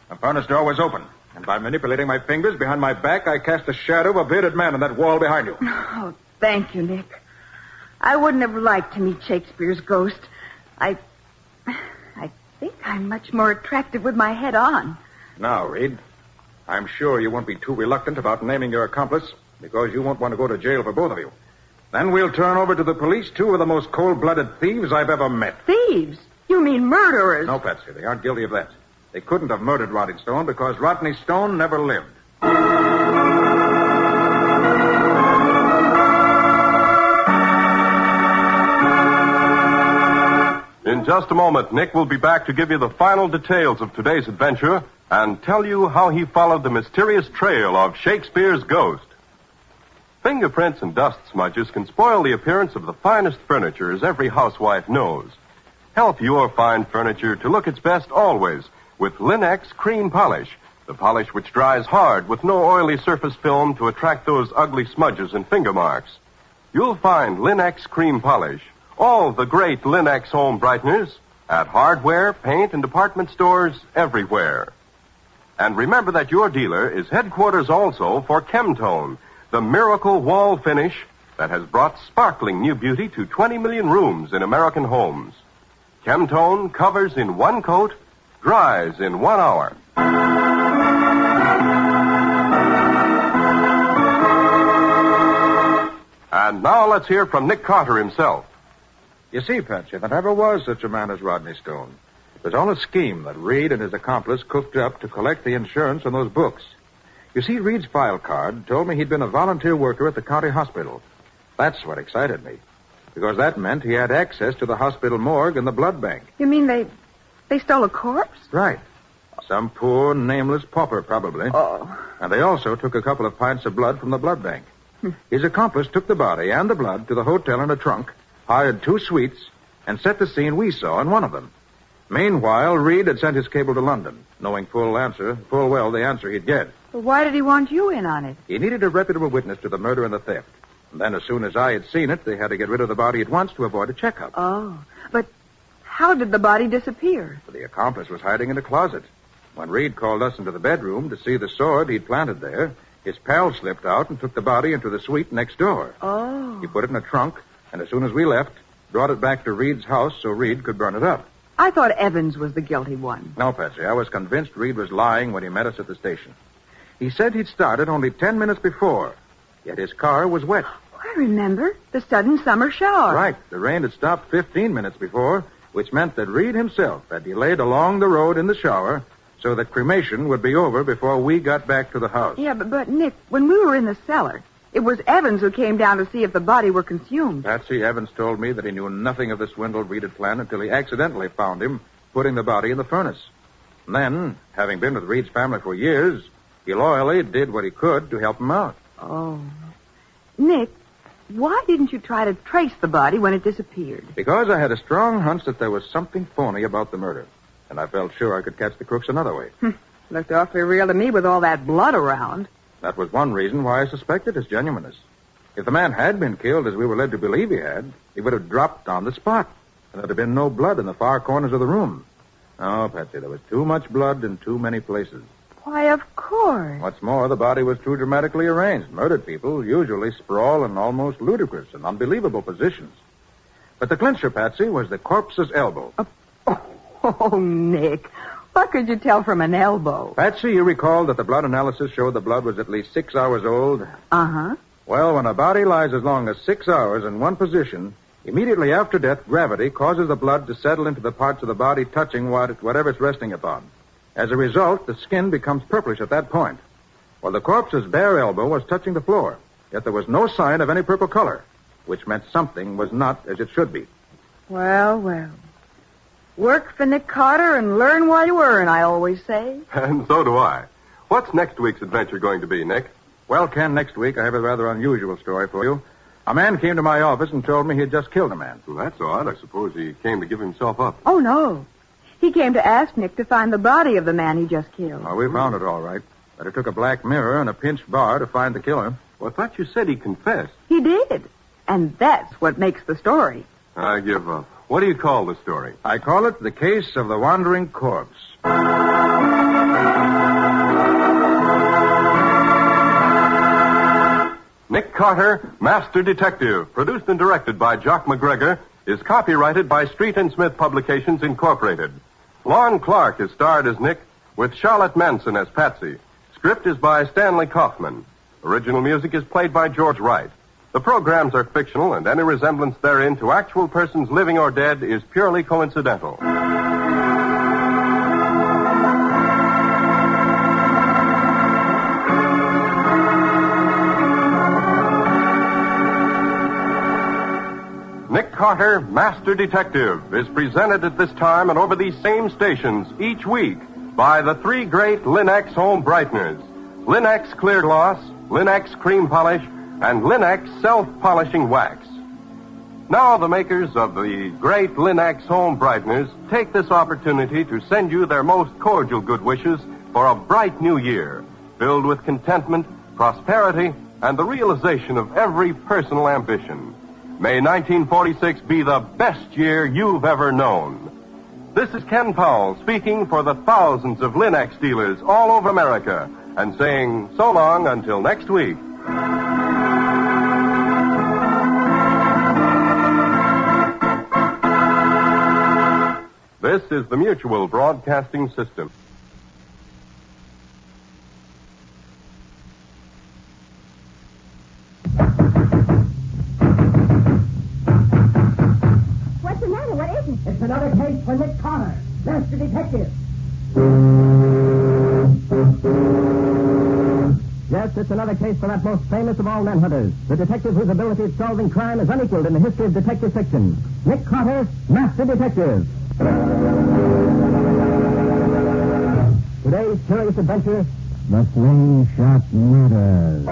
Speaker 3: The furnace door was open, and by manipulating my fingers behind my back, I cast a shadow of a bearded man on that wall behind you.
Speaker 7: Oh, thank you, Nick. I wouldn't have liked to meet Shakespeare's ghost. I think I'm much more attractive with my head on.
Speaker 3: Now, Reed, I'm sure you won't be too reluctant about naming your accomplice, because you won't want to go to jail for both of you. Then we'll turn over to the police two of the most cold-blooded thieves I've ever met.
Speaker 7: Thieves? You mean murderers?
Speaker 3: No, Patsy, they aren't guilty of that. They couldn't have murdered Rodney Stone because Rodney Stone never lived.
Speaker 8: In just a moment, Nick will be back to give you the final details of today's adventure and tell you how he followed the mysterious trail of Shakespeare's ghost. Fingerprints and dust smudges can spoil the appearance of the finest furniture, as every housewife knows. Help your fine furniture to look its best always with Linex Cream Polish, the polish which dries hard with no oily surface film to attract those ugly smudges and finger marks. You'll find Linex Cream Polish, all the great Linex home brighteners, at hardware, paint, and department stores everywhere. And remember that your dealer is headquarters also for Chemtone, the miracle wall finish that has brought sparkling new beauty to 20 million rooms in American homes. Chemtone covers in one coat, dries in 1 hour. And now let's hear from Nick Carter himself.
Speaker 3: You see, Patsy, there never was such a man as Rodney Stone. It was all a scheme that Reed and his accomplice cooked up to collect the insurance on those books. You see, Reed's file card told me he'd been a volunteer worker at the county hospital. That's what excited me, because that meant he had access to the hospital morgue and the blood bank.
Speaker 7: You mean they stole a corpse?
Speaker 3: Right. Some poor, nameless pauper, probably.
Speaker 7: Oh.
Speaker 3: And they also took a couple of pints of blood from the blood bank. His accomplice took the body and the blood to the hotel in a trunk, hired 2 suites, and set the scene we saw in one of them. Meanwhile, Reed had sent his cable to London, knowing full well the answer he'd get.
Speaker 7: Well, why did he want you in on it?
Speaker 3: He needed a reputable witness to the murder and the theft. And then, as soon as I had seen it, they had to get rid of the body at once to avoid a checkup.
Speaker 7: Oh, but how did the body disappear?
Speaker 3: The accomplice was hiding in a closet. When Reed called us into the bedroom to see the sword he'd planted there, his pal slipped out and took the body into the suite next door.
Speaker 7: Oh.
Speaker 3: He put it in a trunk, and as soon as we left, brought it back to Reed's house so Reed could burn it up.
Speaker 7: I thought Evans was the guilty one.
Speaker 3: No, Patsy, I was convinced Reed was lying when he met us at the station. He said he'd started only 10 minutes before, yet his car was wet.
Speaker 7: I remember. The sudden summer shower.
Speaker 3: Right. The rain had stopped 15 minutes before, which meant that Reed himself had delayed along the road in the shower so that cremation would be over before we got back to the house.
Speaker 7: Yeah, but Nick, when we were in the cellar, it was Evans who came down to see if the body were consumed.
Speaker 3: Patsy, Evans told me that he knew nothing of the swindle Reed had planned until he accidentally found him putting the body in the furnace. And then, having been with Reed's family for years, he loyally did what he could to help him out.
Speaker 7: Oh. Nick, why didn't you try to trace the body when it disappeared?
Speaker 3: Because I had a strong hunch that there was something phony about the murder. And I felt sure I could catch the crooks another way.
Speaker 7: Looked awfully real to me with all that blood around.
Speaker 3: That was one reason why I suspected his genuineness. If the man had been killed as we were led to believe he had, he would have dropped on the spot. And there'd have been no blood in the far corners of the room. Oh, Patsy, there was too much blood in too many places.
Speaker 7: Why, of course.
Speaker 3: What's more, the body was too dramatically arranged. Murdered people usually sprawl in almost ludicrous and unbelievable positions. But the clincher, Patsy, was the corpse's elbow.
Speaker 7: Oh, Nick, what could you tell from an elbow?
Speaker 3: Patsy, you recall that the blood analysis showed the blood was at least 6 hours old?
Speaker 7: Uh-huh.
Speaker 3: Well, when a body lies as long as 6 hours in one position, immediately after death, gravity causes the blood to settle into the parts of the body touching whatever it's resting upon. As a result, the skin becomes purplish at that point. Well, the corpse's bare elbow was touching the floor, yet there was no sign of any purple color, which meant something was not as it should be.
Speaker 7: Well. Work for Nick Carter and learn while you earn, I always say.
Speaker 8: And so do I. What's next week's adventure going to be, Nick?
Speaker 3: Well, Ken, next week I have a rather unusual story for you. A man came to my office and told me he had just killed a man.
Speaker 8: Well, that's odd. I suppose he came to give himself up.
Speaker 7: Oh, no. He came to ask Nick to find the body of the man he just killed.
Speaker 3: Well, we found it all right. But it took a black mirror and a pinched bar to find the killer.
Speaker 8: Well, I thought you said he confessed.
Speaker 7: He did. And that's what makes the story.
Speaker 8: I give up. What do you call the story?
Speaker 3: I call it The Case of the Wandering Corpse.
Speaker 8: Nick Carter, Master Detective, produced and directed by Jock McGregor, is copyrighted by Street and Smith Publications, Incorporated. Lon Clark is starred as Nick, with Charlotte Manson as Patsy. Script is by Stanley Kaufman. Original music is played by George Wright. The programs are fictional, and any resemblance therein to actual persons living or dead is purely coincidental. Nick Carter, Master Detective, is presented at this time and over these same stations each week by the 3 great Linex home brighteners: Linex Clear Gloss, Linex Cream Polish, and Linex Self-Polishing Wax. Now the makers of the great Linex home brighteners take this opportunity to send you their most cordial good wishes for a bright new year, filled with contentment, prosperity, and the realization of every personal ambition. May 1946 be the best year you've ever known. This is Ken Powell speaking for the thousands of Linex dealers all over America and saying so long until next week. This is the Mutual Broadcasting System.
Speaker 11: Yes, it's another case for that most famous of all manhunters, the detective whose ability at solving crime is unequaled in the history of detective fiction. Nick Carter, Master Detective. Today's curious adventure, The Slingshot Murders,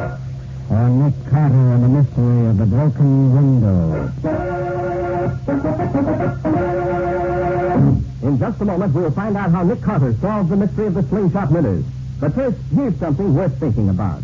Speaker 11: or Nick Carter and the Mystery of the Broken Window. In just a moment, we'll find out how Nick Carter solved the mystery of the Slingshot Murders. But first, here's something worth thinking about.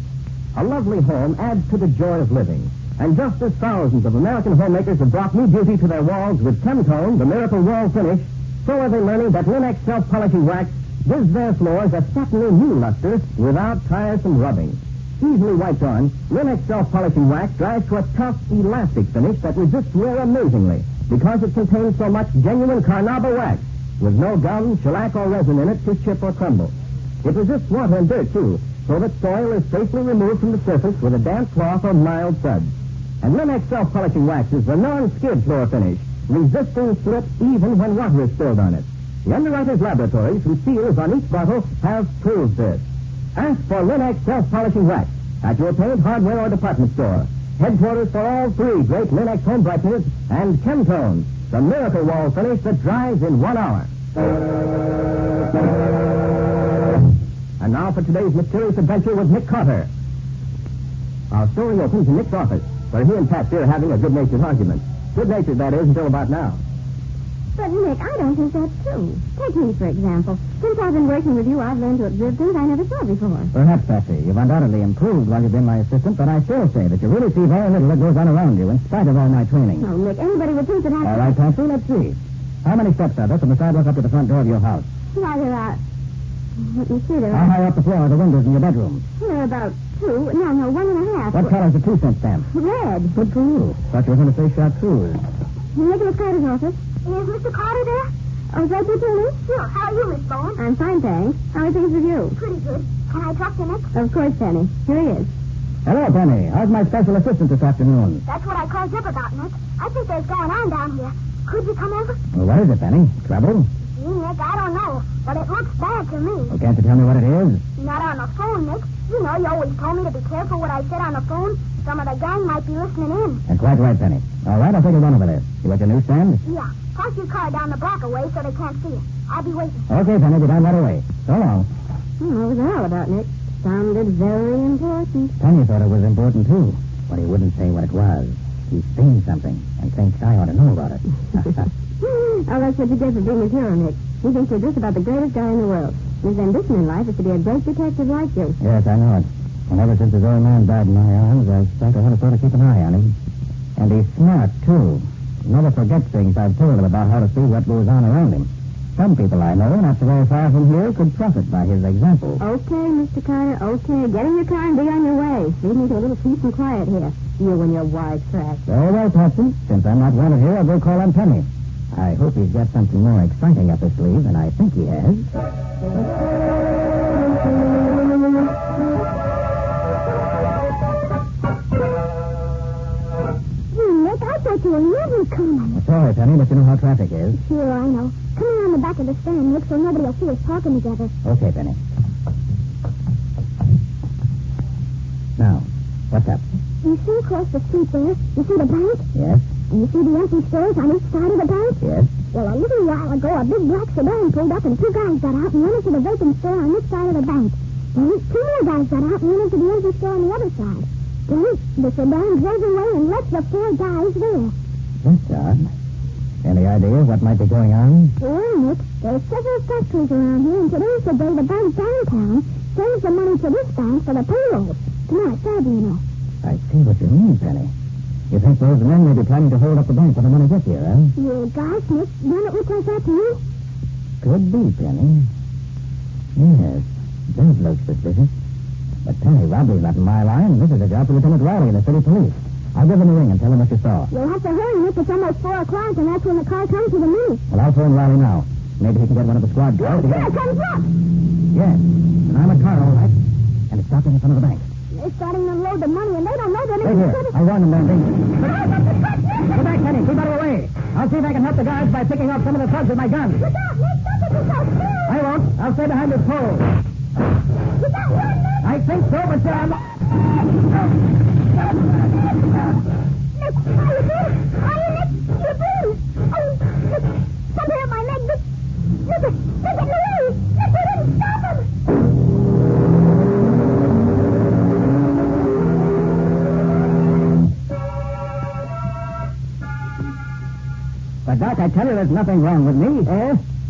Speaker 11: A lovely home adds to the joy of living. And just as thousands of American homemakers have brought new beauty to their walls with Chemtone, the miracle wall finish, so are they learning that Linex self-polishing wax gives their floors a certainly new luster without tiresome rubbing. Easily wiped on, Linex self-polishing wax dries to a tough, elastic finish that resists wear amazingly because it contains so much genuine carnauba wax with no gum, shellac, or resin in it to chip or crumble. It resists water and dirt, too, so that soil is safely removed from the surface with a damp cloth or mild suds. And Linex self-polishing wax is the non-skid floor finish, resisting slip even when water is spilled on it. The underwriters' laboratories, whose seals on each bottle, have proved this. Ask for Linex self-polishing wax at your paint, hardware, or department store. Headquarters for all three great Linex home brighteners and Chemtone, the miracle wall finish that dries in 1 hour. And now for today's mysterious adventure with Nick Carter. Our story opens in Nick's office, where he and Patsy are having a good-natured argument. Good-natured, that is, until about now.
Speaker 22: But, Nick, I don't think that's true. Take me, for example. Since I've been working with you, I've learned to observe things I never saw before.
Speaker 11: Perhaps, Patsy. You've undoubtedly improved while you've been my assistant, but I still say that you really see very little that goes on around you, in spite of all my training.
Speaker 22: No, Nick, anybody would think that I...
Speaker 11: All right, Patsy, let's see. How many steps are there from the sidewalk up to the front door of your house?
Speaker 22: Why, there are... Let me see, there
Speaker 11: How
Speaker 22: are...
Speaker 11: high up the floor are the windows in your bedroom?
Speaker 22: There are about 2. No, 1.5.
Speaker 11: What color's the 2-cent stamp?
Speaker 22: Red.
Speaker 11: Good for you. Thought you were going to say chartreuse.
Speaker 22: Nicholas Carter's office.
Speaker 15: Is Mr. Carter there?
Speaker 22: Oh, is that you, Penny?
Speaker 15: Sure. How are you, Miss Bowen?
Speaker 22: I'm fine, thanks. How are things with you?
Speaker 15: Pretty good. Can I talk to Nick?
Speaker 22: Of course, Penny. Here he is.
Speaker 11: Hello, Penny. How's my special assistant this afternoon?
Speaker 15: That's what I called up about, Nick. I think there's going on down here. Could you come over?
Speaker 11: Well, what is it, Penny? Trouble?
Speaker 15: Gee, Nick, I don't know. But it looks bad to me.
Speaker 11: Well, can't you tell me what it is?
Speaker 15: Not on the phone, Nick. You know, you always told me to be careful what I said on the phone. Some of the gang might be listening in.
Speaker 11: That's quite right, Penny. All right, I'll take a run over there. You at your newsstand?
Speaker 15: Yeah. Park your car down the block away so they can't see it. I'll be waiting.
Speaker 11: Okay, Penny, be down right away. So long.
Speaker 22: What was that all about, Nick? Sounded very important.
Speaker 11: Penny thought it was important, too. But he wouldn't say what it was. He's seen something and thinks I ought to know about it.
Speaker 22: Oh, that's what you get for being his hero, Nick. He thinks you're just about the greatest guy in the world. His ambition in life is to be a great detective like you.
Speaker 11: Yes, I know it. And ever since his old man died in my arms, I've started to sort of keep an eye on him. And he's smart, too. He never forgets things I've told him about how to see what goes on around him. Some people I know, not so very far from here, could profit by his example.
Speaker 22: Okay, Mr. Carter, okay. Get in your car and be on your way. Leave me to a little peace and quiet here. You and your wise tracks.
Speaker 11: Very well, Patsy. Since I'm not wanted here, I'll go call on Penny. I hope he's got something more exciting up his sleeve, and I think he has.
Speaker 15: Nick, I thought you were never coming.
Speaker 11: Sorry, Penny, but you know how traffic is.
Speaker 15: Sure, I know. Come around the back of the stand, Nick, so nobody will see us talking together.
Speaker 11: Okay, Penny. Now, what's up?
Speaker 15: You see across the street there? You see the bank?
Speaker 11: Yes?
Speaker 15: And you see the empty stores on each side of the bank?
Speaker 11: Yes?
Speaker 15: Well, a little while ago, a big black sedan pulled up and 2 guys got out and went into the vacant store on this side of the bank. Then 2 more guys got out and went into the empty store on the other side. Then the sedan drove away and left the 4 guys there.
Speaker 11: That's odd. Any idea what might be going on?
Speaker 15: Well, Nick, there's several factories around here, and today's the day the bank downtown saves the money to this bank for the payroll. Tonight, Saturday, you know.
Speaker 11: I see what you mean, Penny. You think those men may be planning to hold up the bank when the money gets here, huh?
Speaker 15: Yeah, gosh, Nick, don't it look like that to you?
Speaker 11: Could be, Penny. Yes, it does look suspicious. But, Penny, robbery's not in my line. This is a job for Lieutenant Riley in the city police. I'll give him a ring and tell him what you saw.
Speaker 15: You'll have to hurry, Nick. It's almost 4 o'clock, and that's when the car comes to the minute.
Speaker 11: Well, I'll phone Riley now. Maybe he can get one of the squad cars.
Speaker 15: Here it comes up.
Speaker 11: Yes, and I'm a car, all right. And it's stopping in front of the bank.
Speaker 15: They're starting to unload the money, and they don't know they're
Speaker 11: Stay here. I'll warn them, Dandy. Go back, Penny. Keep out of the way. I'll see if I can help the guards by picking off some of the thugs with my gun.
Speaker 15: Look out, Nick. Don't get yourself killed.
Speaker 11: I won't. I'll stay behind this pole. I think so, but
Speaker 15: Nick, are you there? Are you, Nick? You're there. Oh, Nick, something hit my leg, Nick. Nick, they're getting away. Nick, we didn't stop them.
Speaker 11: But, Doc, I tell you, there's nothing wrong with me.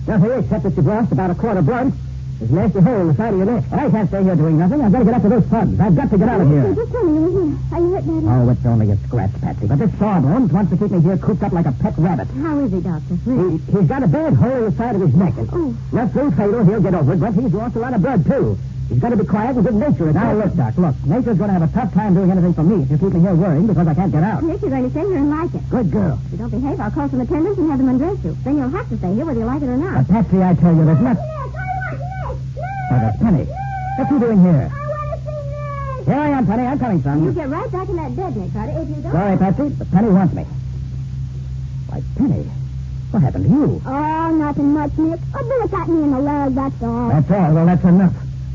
Speaker 11: Nothing except that you've lost about a quart of blood. There's a nasty hole in the side of your neck. And I can't stay here doing nothing. I've got to get up to those pugs. I've got to get out of here.
Speaker 15: Just tell me, are you hurt, Daddy?
Speaker 11: Oh, it's only a scratch, Patsy. But this Sawbones wants to keep me here cooped up like a pet rabbit.
Speaker 15: How is he, Doctor?
Speaker 11: He's got a bad hole in the side of his neck. And nothing fatal. He'll get over it, but he's lost a lot of blood, too. He's got to be quiet and good natured. Now, look, Doc, look. Nature's going to have a tough time doing anything for me if you keep me here worrying because I can't get out.
Speaker 15: Nick, you're going to stay here and like it.
Speaker 11: Good girl.
Speaker 15: If you don't behave, I'll call some attendants and have them undress you. Then you'll have to stay here whether you like it or not.
Speaker 11: But, Patsy, I tell you, there's not... Oh, that's Penny. What's he doing here?
Speaker 15: I want to see Nick.
Speaker 11: Here I am, Penny. I'm coming, son.
Speaker 15: You get right back in that bed, Nick, Carter. If you don't...
Speaker 11: Sorry, Patsy, but Penny wants me. Why, Penny, what happened to you?
Speaker 15: Oh, nothing much, Nick. A bullet got me in the leg, that's all.
Speaker 11: That's all. Well, that's enough.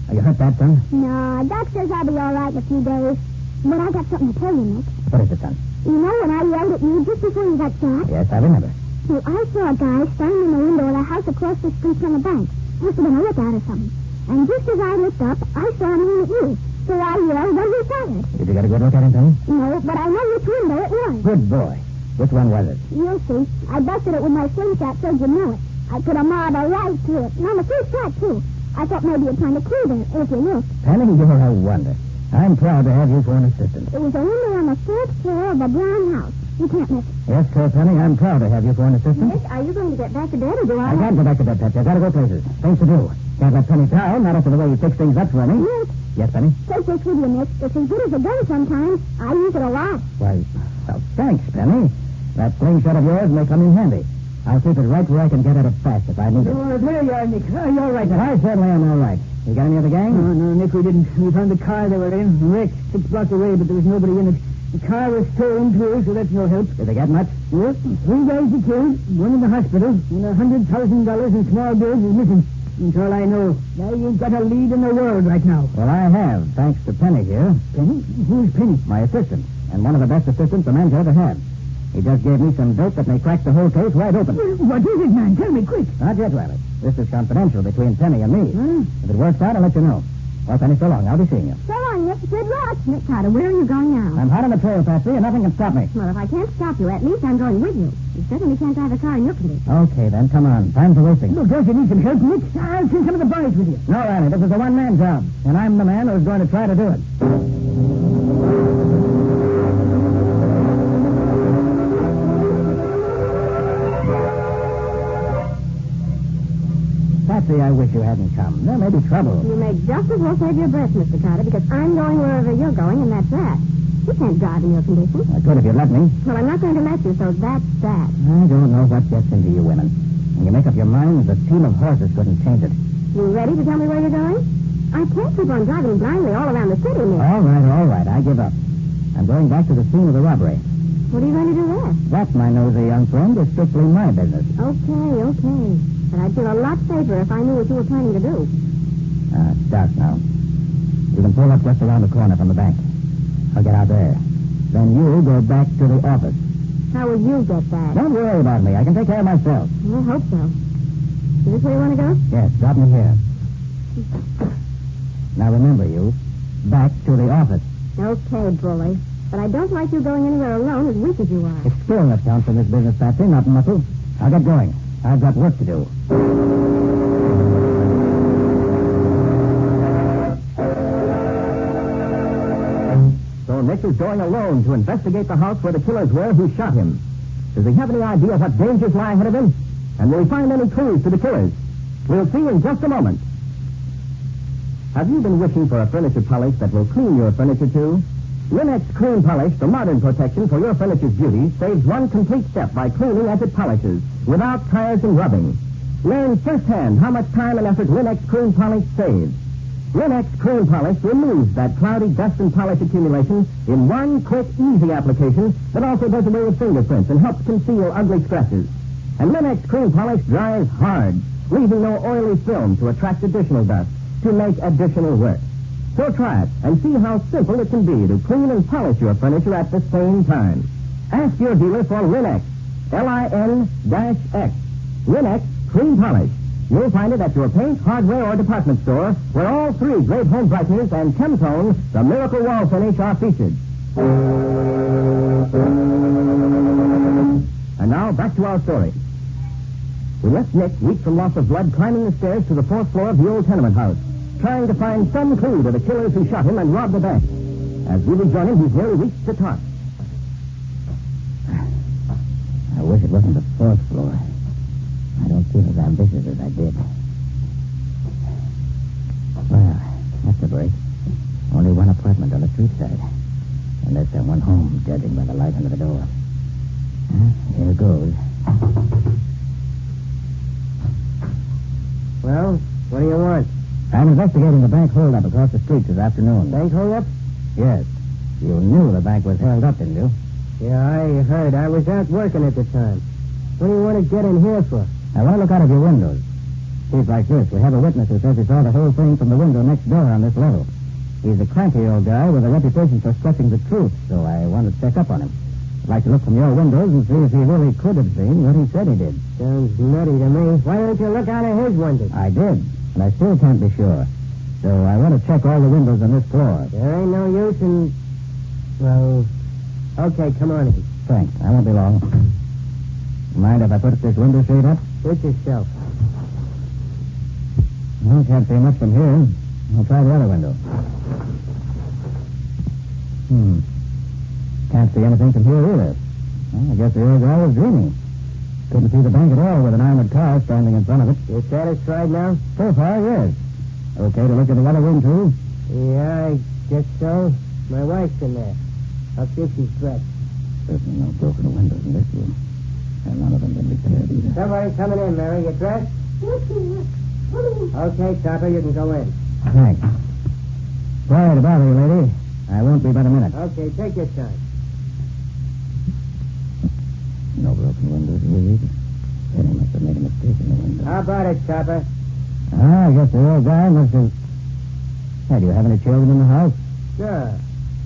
Speaker 11: Are you hurt bad, son?
Speaker 15: No, Doc says I'll be all right in a few days. But I got something to tell you, Nick.
Speaker 11: What is it, son?
Speaker 15: You know when I yelled at you just before you got shot?
Speaker 11: Yes, I remember.
Speaker 15: Well, I saw a guy standing in the window of a house across the street from the bank. Must have been a lookout or something. And just as I looked up, I saw him aim at you. So I yelled when he fired.
Speaker 11: Did you get a good look at him, Penny?
Speaker 15: No, but I know which window it was.
Speaker 11: Good boy. Which one was it?
Speaker 15: You'll see. I busted it with my slingshot so you know it. I put a marble right through it. And on the first shot, too. I thought maybe you'd find a clue there, if you looked.
Speaker 11: Penny, you're a wonder. I'm proud to have you for an assistant.
Speaker 15: It was a window on the fourth floor of a brown house. You can't miss it.
Speaker 11: Yes, sir, Penny, I'm proud to have you for an assistant.
Speaker 15: Nick, are you going to get back to bed, or do I...
Speaker 11: I can't go back to bed, Patsy. I've got to go places. Things to do. Can't let Penny down, not after the way you fix things up for me.
Speaker 15: Nick.
Speaker 11: Yes, Penny?
Speaker 15: Take this with you, Nick. It's as good as a gun sometimes. I use it a lot.
Speaker 11: Why, well, thanks, Penny. That slingshot of yours may come in handy. I'll keep it right where I can get at it fast if I need it.
Speaker 10: Oh, there you are, Nick. Oh, you're all right.
Speaker 11: I certainly am all right. You got any of the gang?
Speaker 10: No, Nick, we didn't. We found the car they were in, wrecked 6 blocks away, but there was nobody in it. The car was stolen, too, so that's no help.
Speaker 11: Did they get much?
Speaker 10: Yes, 3 guys were killed, 1 in the hospital, and $100,000 in small bills is missing. That's all I know. Now you've got a lead in the world right now.
Speaker 11: Well, I have, thanks to Penny here.
Speaker 10: Penny? Who's Penny?
Speaker 11: My assistant, and one of the best assistants a man's ever had. He just gave me some dope that may crack the whole case wide open.
Speaker 10: What is it, man? Tell me quick.
Speaker 11: Not yet, Riley. This is confidential between Penny and me. If it works out, I'll let you know. Well, Penny, so long. I'll be seeing you.
Speaker 15: So long, Nick. Good luck. Nick Carter, where are you going now?
Speaker 11: I'm hot on the trail, Patsy, and nothing can stop me.
Speaker 15: Well, if I can't stop you, at least I'm going with you. You certainly can't drive a car in your condition.
Speaker 11: Okay, then. Come on. Time for racing.
Speaker 10: Look, don't you need some help, Nick? I'll send some of the boys with you.
Speaker 11: No, Riley. This is a one-man job, and I'm the man who's going to try to do it. Patsy, I wish you hadn't come. There may be trouble.
Speaker 15: You may just as well save your breath, Mr. Carter, because I'm going wherever you're going, and that's that. You can't drive in your condition.
Speaker 11: I could if you'd let me.
Speaker 15: Well, I'm not going to let you, so that's that.
Speaker 11: I don't know what gets into you women. When you make up your minds, a team of horses couldn't change it.
Speaker 15: You ready to tell me where you're going? I can't keep on driving blindly all around the city, Nick.
Speaker 11: All right. I give up. I'm going back to the scene of the robbery.
Speaker 15: What are you going to do there?
Speaker 11: That, my nosy young friend, is strictly my business.
Speaker 15: Okay. But I'd feel a lot safer if I knew what you were planning to do.
Speaker 11: It's dark now. You can pull up just around the corner from the bank. I'll get out there. Then you go back to the office.
Speaker 15: How will you get that?
Speaker 11: Don't worry about me. I can take care of myself.
Speaker 15: I hope so. Is this where you want to go?
Speaker 11: Yes, drop me here. Now remember, you. Back to the office.
Speaker 15: Okay, bully. But I don't like you going anywhere alone as weak as you are.
Speaker 11: It's skill that counts in this business, Patsy, not muscle. I'll get going. I've got work to do. So Nick is going alone to investigate the house where the killers were who shot him. Does he have any idea what dangers lie ahead of him? And will he find any clues to the killers? We'll see in just a moment. Have you been wishing for a furniture polish that will clean your furniture too? Linex Clean Polish, the modern protection for your furniture's beauty, saves one complete step by cleaning as it polishes, without tiresome rubbing. Learn firsthand how much time and effort Linex Clean Polish saves. Linex Clean Polish removes that cloudy dust and polish accumulation in one quick, easy application that also does away with fingerprints and helps conceal ugly scratches. And Linex Clean Polish dries hard, leaving no oily film to attract additional dust, to make additional work. So try it and see how simple it can be to clean and polish your furniture at the same time. Ask your dealer for Linex, Lin-X, Linex Clean Polish. You'll find it at your paint, hardware, or department store, where all three great home brighteners and Chemtone, the Miracle Wall Finish, are featured. And now, back to our story. We left Nick, weak from loss of blood, climbing the stairs to the fourth floor of the old tenement house, trying to find some clue to the killers who shot him and robbed the bank. As we rejoin him, he's nearly reached the top.
Speaker 16: I wish it wasn't the fourth floor. I don't feel as ambitious as I did. Well, that's a break. Only one apartment on the street side. Unless there's one home, judging by the light under the door. Here goes.
Speaker 17: Well, what do you want?
Speaker 16: I'm investigating the bank holdup across the street this afternoon.
Speaker 17: Bank holdup?
Speaker 16: Yes. You knew the bank was held up, didn't you?
Speaker 17: Yeah, I heard. I was out working at the time. What do you want to get in here for?
Speaker 16: I want to look out of your windows. See, it's like this. We have a witness who says he saw the whole thing from the window next door on this level. He's a cranky old guy with a reputation for stretching the truth, so I want to check up on him. I'd like to look from your windows and see if he really could have seen what he said he did.
Speaker 17: Sounds nutty to me. Why don't you look out of his windows?
Speaker 16: I did, and I still can't be sure. So I want to check all the windows on this floor.
Speaker 17: There ain't no use in... Well, okay, come on in.
Speaker 16: Thanks. I won't be long. Mind if I put this window shade up?
Speaker 17: Suit yourself.
Speaker 16: Well, can't see much from here. I'll try the other window. Can't see anything from here either. Well, I guess the old guy was dreaming. Couldn't see the bank at all with an armored car standing in front of it.
Speaker 17: You satisfied now?
Speaker 16: So far, yes. Okay to look in the other room, too?
Speaker 17: Yeah, I guess so. My wife's in there. I'll see if she's dressed.
Speaker 16: Certainly no broken windows in this room. And none of them can be repaired either.
Speaker 17: Somebody coming in, Mary. You dressed? Okay, Chopper, you can go in.
Speaker 16: Thanks. Sorry to bother you, lady. I won't be but a minute.
Speaker 17: Okay, take your time.
Speaker 16: No broken windows here either. Penny must have made a mistake in the window.
Speaker 17: How about it, Chopper?
Speaker 16: I guess the old guy must have... Hey, do you have any children in the house?
Speaker 17: Sure.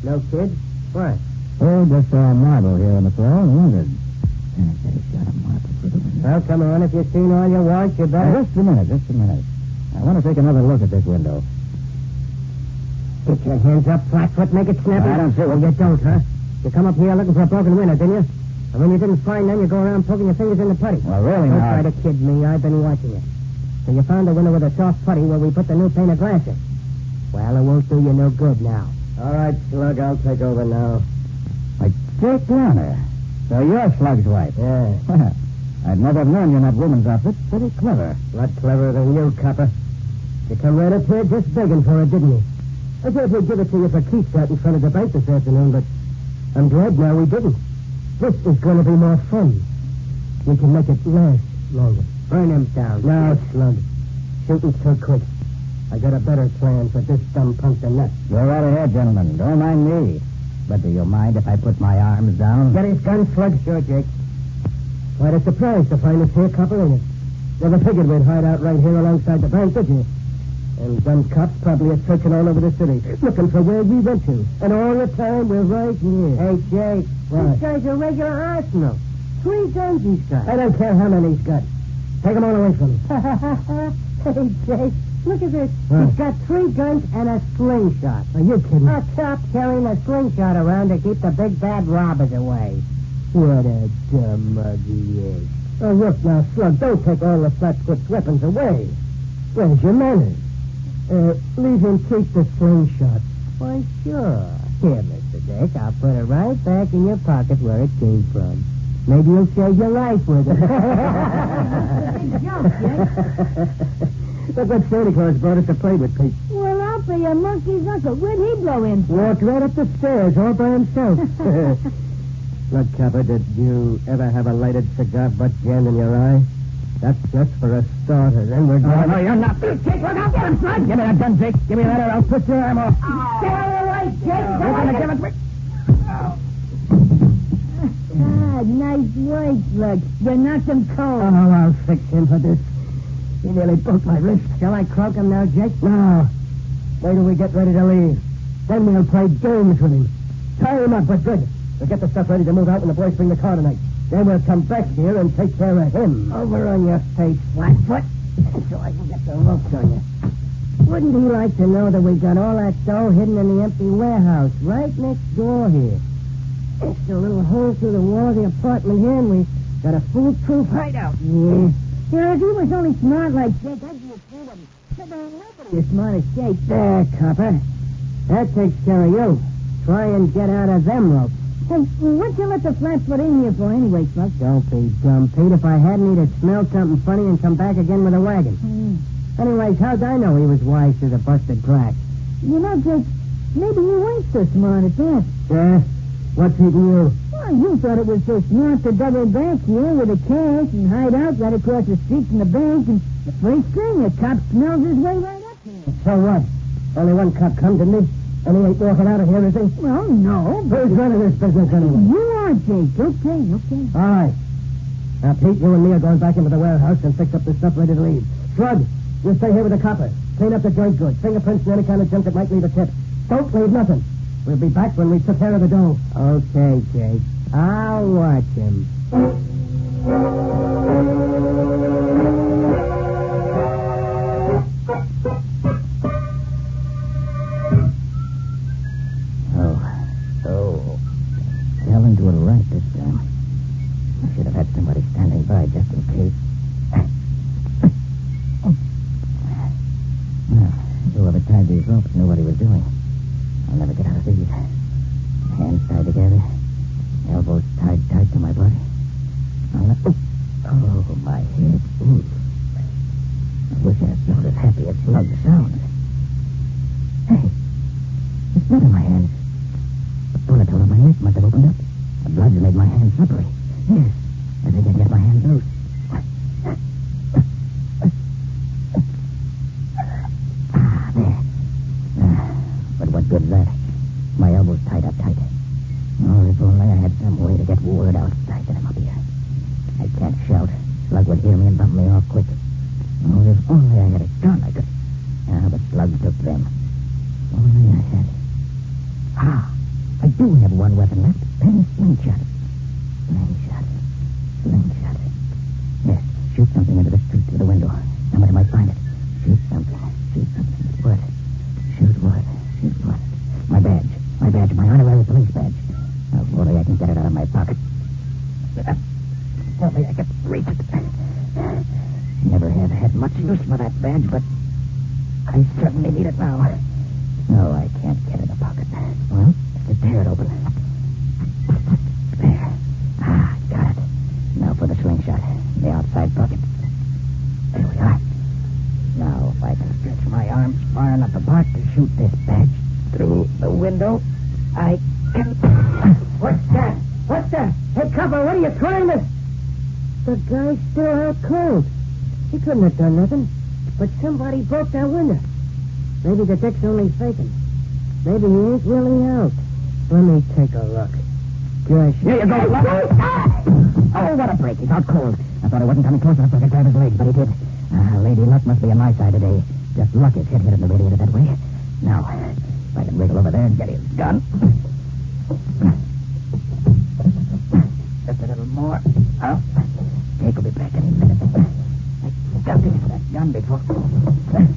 Speaker 17: No kids? What?
Speaker 16: Oh, just saw a marble here on the floor and wondered. And I said he got a marble for the window.
Speaker 17: Well, come on. If you've seen all you want, you better...
Speaker 16: Now, just a minute. I want to take another look at this window.
Speaker 17: Get your hands up, Flatfoot. Make it snappy.
Speaker 16: I don't see
Speaker 17: Well, you don't, huh? You come up here looking for a broken window, didn't you? And when you didn't find them, you go around poking your fingers in the putty.
Speaker 16: Well, really,
Speaker 17: Don't
Speaker 16: now...
Speaker 17: try to kid me. I've been watching you. So you found a window with a soft putty where we put the new pane of glass in. Well, it won't do you no good now. All right, Slug, I'll take over now.
Speaker 16: Like Jake Garner. So you're Slug's wife.
Speaker 17: Yeah.
Speaker 16: I'd never have known you in that woman's outfit. Pretty clever.
Speaker 17: A lot cleverer than you, copper. You come right up here just begging for it, didn't you? I thought we'd give it to you for keeps out in front of the bank this afternoon, but I'm glad now we didn't. This is going to be more fun. We can make it last longer. Burn him down. Now, Slug. Shooting so quick. I got a better plan for this dumb punk than that.
Speaker 16: Go right ahead, gentlemen. Don't mind me. But do you mind if I put my arms down?
Speaker 17: Get his gun, Slug? Sure, Jake. Quite a surprise to find us here, copper, ain't it? Never figured we'd hide out right here alongside the bank, did you? And them cops probably are searching all over the city, looking for where we went to. And all the time, we're right here. Hey, Jake. What? This guy's a regular arsenal. 3 guns he's got. I don't care how many he's got. Take them all away from me. Hey, Jake, look at this.
Speaker 16: What?
Speaker 17: He's got 3 guns and a slingshot. Are you kidding? A cop carrying a slingshot around to keep the big bad robbers away. What a dumb mug he is. Oh, look now, Slug, don't take all the Flatfoot's weapons away. Where's your manners? Leave him keep the slingshot. Why, sure. Here, Mr. Dick, I'll put it right back in your pocket where it came from. Maybe you'll save your life with it. Look what Santa Claus brought us to play with, Pete.
Speaker 15: Well, I'll be a monkey's uncle. Where'd he blow in from?
Speaker 17: Walked right up the stairs all by himself. Look, Copper, did you ever have a lighted cigar butt jammed in your eye? That's for a starter. Then we're going...
Speaker 16: No, you're not. Jake, look out. Get him, son. Give me that gun, Jake. Give me that or I'll twist your arm off.
Speaker 15: Get out of the way, Jake.
Speaker 16: You're going to give it me.
Speaker 15: Ah, nice work, Slug. You knocked him cold.
Speaker 17: Oh, I'll fix him for this. He nearly broke my wrist. Shall I croak him now, Jake? No. Wait till we get ready to leave. Then we'll play games with him. Tie him up, but good. We'll get the stuff ready to move out when the boys bring the car tonight. Then we'll come back here and take care of him. Over on your face, Flatfoot, so I can get the ropes on you. Wouldn't he like to know that we got all that dough hidden in the empty warehouse right next door here? It's a little hole through the wall of the apartment here, and we got a foolproof hideout. Yeah.
Speaker 22: Sure, if he was only smart like Jake, I'd be afraid of him. But there ain't nobody
Speaker 17: As smart as Jake. There, copper. That takes care of you. Try and get out of them ropes.
Speaker 22: Hey, what'd you let the Flatfoot in here for anyway, Slug?
Speaker 17: Don't be dumb, Pete. If I hadn't, he'd have smelled something funny and come back again with a wagon. Anyways, how'd I know he was wise to the busted crack?
Speaker 22: You know, Jake, maybe you weren't so smart at that.
Speaker 17: Yeah? What's eating you?
Speaker 22: Well, you thought it was so smart to double back here with the cash and hide out right across the street from the bank, and the first thing, a cop smells his way right up here.
Speaker 17: So what? Only one cop come to me, and he ain't walking out of here, is he?
Speaker 22: Well, no.
Speaker 17: Who's running this business anyway?
Speaker 22: You are, Jake. Okay.
Speaker 17: All right. Now, Pete, you and me are going back into the warehouse and fix up the stuff ready to leave. Slug, you stay here with the copper. Clean up the joint goods, fingerprints, and any kind of junk that might leave a tip. Don't leave nothing. We'll be back when we took care of the dough. Okay, Jake. I'll watch him.
Speaker 16: Oh. Fell into it right this time. I should have had somebody standing by just in case. Well, whoever tied these ropes knew what he was doing. I'll never get out of these. Hands tied together, elbows tied tight to my body. Oh, my head. Ooh. I wish I felt as happy as Slug sounds. Hey, it's blood in my hands. The bullet hole in my neck must have opened up. The blood's made my hands slippery. Yes, I think I can get my hands loose. There. But what good's that? My elbows tied up tight. Oh, if only I had some way to get word outside that I'm up here. I can't shout. Slug would hear me and bump me off quick. Oh, if only I had a gun, I could... but Slug took them. Only I had... I do have one weapon left. Pen slingshot. Slingshot. Yes, shoot something into the street through the window. Somebody might find it. Shoot something. What? Shoot what? My badge. My honorary police badge. Oh, if only I can get it out of my pocket. If only I could reach it. Never have had much use for that badge, but I certainly need it now. No, I can't get in the pocket. Well, just tear it open. There. Got it. Now for the slingshot. The outside pocket. There we are. Now, if I can stretch my arms far enough apart to shoot this badge through the window, I can... What's that? Hey, copper, what are you trying to...
Speaker 22: The guy's still out cold. He couldn't have done nothing. But somebody broke that window. Maybe the deck's only faking. Maybe he ain't really out. Let me take a look. Gosh.
Speaker 16: Here you go. Oh, what a break. He's out cold. I thought I wasn't coming close enough so I could grab his legs, but he did. Lady Luck must be on my side today. Just luck his head hit in the radiator that way. Now, if I can wriggle over there and get his gun. Just a little more. Oh, Jake will be back any minute. I got to get that gun before... there.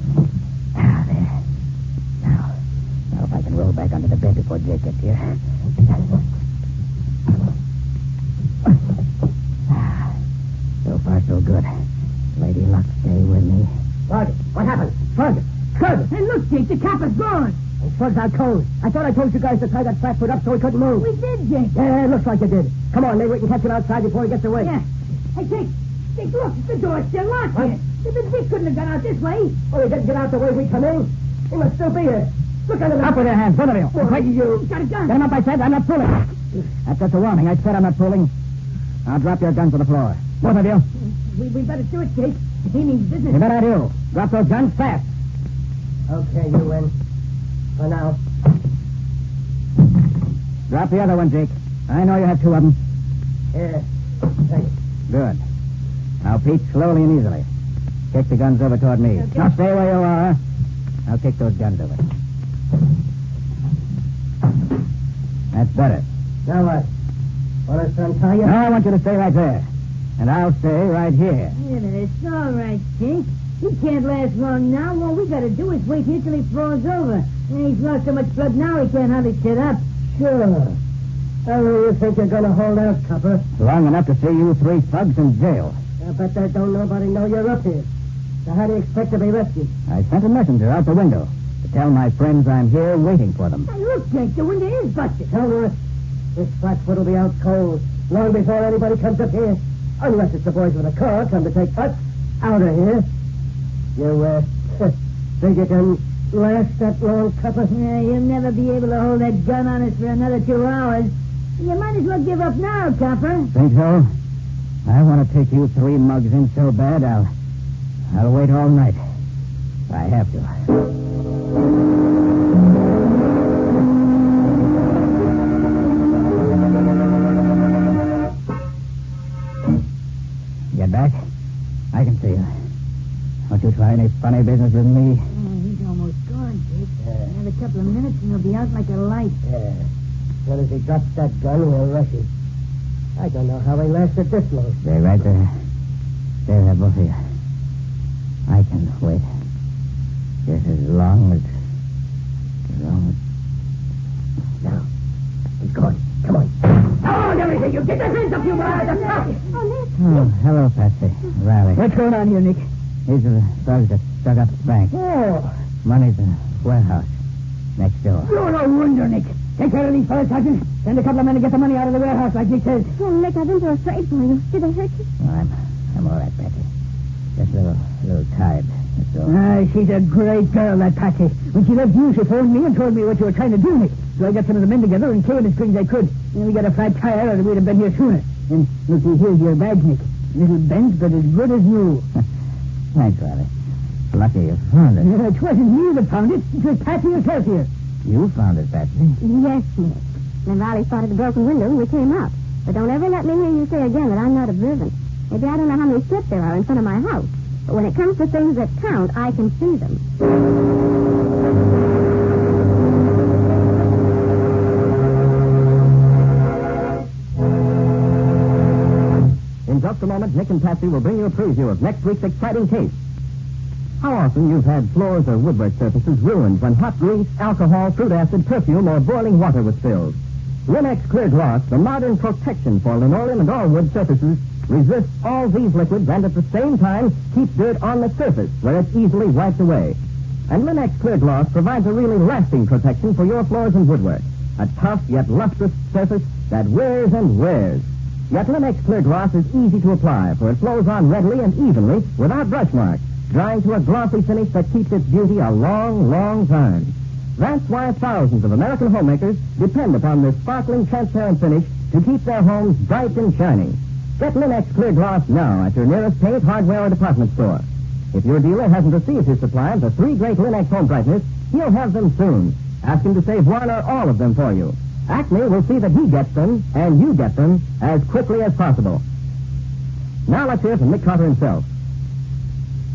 Speaker 16: Now, if I can roll back under the bed before Jake gets here. So far, so good. Lady Luck, stay with me.
Speaker 17: Slug, what happened? Slug!
Speaker 22: Hey, look, Jake, the cop is gone.
Speaker 17: Hey, Slug's out cold. I thought I told you guys to tie that Flatfoot up so he couldn't move.
Speaker 22: We did, Jake.
Speaker 17: Yeah, it looks like you did. Come on, maybe we can catch him outside before he gets away.
Speaker 22: Yeah. Hey, Jake, look, the door's still locked here. The Dick couldn't have got out this way.
Speaker 17: Oh, he didn't get out the way we come in? He must still be here. Look under the...
Speaker 16: Up with your hands, both of you.
Speaker 17: What are you?
Speaker 22: He's got a gun.
Speaker 16: Get him up, I said. I'm not fooling. That's just a warning. I said I'm not fooling. Now drop your guns to the floor. Both of you.
Speaker 22: We better do it, Jake. He means business.
Speaker 16: You bet I do. Drop those guns fast.
Speaker 17: Okay, you win. For now.
Speaker 16: Drop the other one, Jake. I know you have two of them.
Speaker 17: Here. Thanks.
Speaker 16: Good. Now, Pete, slowly and easily. Kick the guns over toward me. Okay. Now stay where you are. I'll kick those guns over. That's better.
Speaker 17: Now what? Want us to untie you?
Speaker 16: No, I want you to stay right there. And I'll stay right here.
Speaker 22: Wait a minute. It's all right, Jake. He can't last long now. All we gotta do is wait here till he falls over. And he's lost so much blood now he can't hardly sit up.
Speaker 17: Sure. How long do you think you're going to hold out, copper?
Speaker 16: Long enough to see you 3 thugs in jail.
Speaker 17: I bet that don't nobody know you're up here. So how do you expect to be rescued?
Speaker 16: I sent a messenger out the window to tell my friends I'm here waiting for them.
Speaker 22: Hey, look, Jake, the window is busted.
Speaker 17: Tell her this flatfoot will be out cold long before anybody comes up here. Unless it's the boys with a car come to take us out of here. You, think you can last that long, copper?
Speaker 22: Yeah, you'll never be able to hold that gun on us for another 2 hours. You might as well give up now, Copper.
Speaker 16: Think so? I want to take you 3 mugs in so bad, I'll wait all night. I have to. Get back? I can see you. Don't you try any funny business with me.
Speaker 22: He's almost gone, Jake. Another couple of minutes and he'll be out like a light.
Speaker 17: As soon as he drops that gun, we'll rush him. I don't know how he lasted this long.
Speaker 16: Stay right there. Stay there, both of you. I can wait. Just as long as...
Speaker 17: Now, he's gone. Come on. Come on, everything. You get your hands up, you guys.
Speaker 16: Oh, hello, Patsy. Riley.
Speaker 22: What's going on here, Nick?
Speaker 16: These are the thugs that dug up the bank.
Speaker 22: Oh.
Speaker 16: Money's in the warehouse next door.
Speaker 22: You're no wonder, Nick. Take care of these fellas, Sergeant. Send a couple of men to get the money out of the warehouse, like Nick says.
Speaker 15: Oh, Nick, I've been so afraid for you. Did they hurt you?
Speaker 16: Oh, I'm all right, Patsy. Just a little tired. That's all.
Speaker 22: She's a great girl, that Patsy. When she left you, she phoned me and told me what you were trying to do, Nick. So I got some of the men together and came as quick as I could. And we got a flat tire, or we'd have been here sooner. And looky, here's your badge, Nick. Little bent, but as good as new.
Speaker 16: Thanks, Riley. Lucky you found it.
Speaker 22: It wasn't me that found it. It was Patsy herself here.
Speaker 16: You found it, Patsy?
Speaker 15: Yes, Nick. Then Riley spotted the broken window and we came out. But don't ever let me hear you say again that I'm not observant. Maybe I don't know how many steps there are in front of my house. But when it comes to things that count, I can see them.
Speaker 11: In just a moment, Nick and Patsy will bring you a preview of next week's exciting case. How often you've had floors or woodwork surfaces ruined when hot grease, alcohol, fruit acid, perfume, or boiling water was spilled? Linex Clear Gloss, the modern protection for linoleum and all wood surfaces, resists all these liquids and at the same time keeps dirt on the surface where it's easily wiped away. And Linex Clear Gloss provides a really lasting protection for your floors and woodwork. A tough yet lustrous surface that wears and wears. Yet Linex Clear Gloss is easy to apply, for it flows on readily and evenly without brush marks, drying to a glossy finish that keeps its beauty a long, long time. That's why thousands of American homemakers depend upon this sparkling, transparent finish to keep their homes bright and shining. Get Linex Clear Gloss now at your nearest paint, hardware, or department store. If your dealer hasn't received his supply of the 3 great Linex home brighteners, he'll have them soon. Ask him to save one or all of them for you. Acme will see that he gets them, and you get them, as quickly as possible. Now let's hear from Nick Carter himself.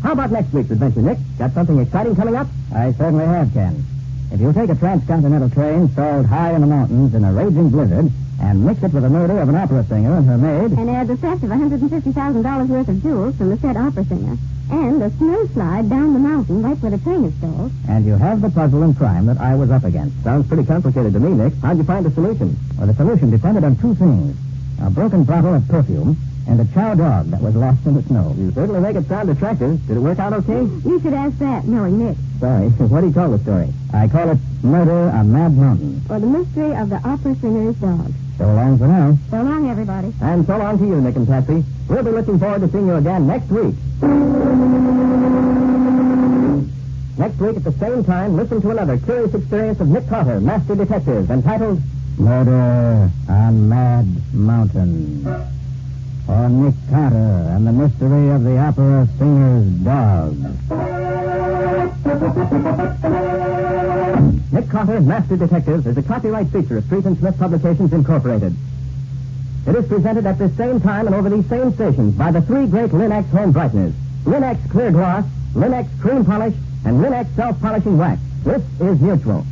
Speaker 11: How about next week's adventure, Nick? Got something exciting coming up?
Speaker 16: I certainly have, Ken. If you'll take a transcontinental train stalled high in the mountains in a raging blizzard and mix it with the murder of an opera singer and her maid...
Speaker 15: And add the theft of $150,000 worth of jewels from the said opera singer. And a snowslide down the mountain right where the train is stalled.
Speaker 16: And you have the puzzle and crime that I was up against.
Speaker 11: Sounds pretty complicated to me, Nick. How'd you find the solution?
Speaker 16: Well, the solution depended on 2 things. A broken bottle of perfume and a chow dog that was lost in the snow.
Speaker 11: You certainly make it sound attractive. Did it work out okay?
Speaker 15: You should ask that, knowing Nick.
Speaker 11: Sorry. What do you call the story?
Speaker 16: I call it Murder on Mad Mountain.
Speaker 15: Or the mystery of the opera singer's dog.
Speaker 16: So long for now.
Speaker 15: So long, everybody.
Speaker 11: And so long to you, Nick and Patsy. We'll be looking forward to seeing you again next week. Next week at the same time, listen to another curious experience of Nick Carter, Master Detective, entitled
Speaker 16: Murder on Mad Mountain. For Nick Carter and the mystery of the opera singer's dog.
Speaker 11: Nick Carter, Master Detective, is a copyright feature of Street and Smith Publications, Incorporated. It is presented at this same time and over these same stations by the 3 great Linex home brighteners. Linex Clear Gloss, Linex Cream Polish, and Linex Self-Polishing Wax. This is Mutual.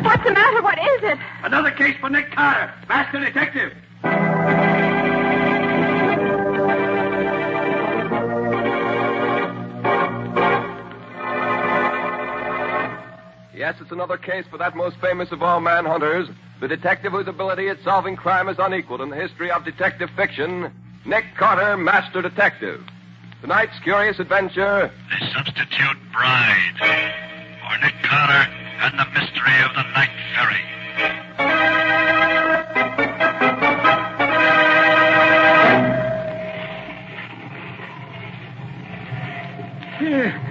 Speaker 7: What's the matter? What is it?
Speaker 2: Another case for Nick Carter, master detective.
Speaker 8: Yes, it's another case for that most famous of all manhunters, the detective whose ability at solving crime is unequaled in the history of detective fiction, Nick Carter, master detective. Tonight's curious adventure...
Speaker 18: The Substitute Bride. For Nick Carter and the Mystery of the Night Ferry.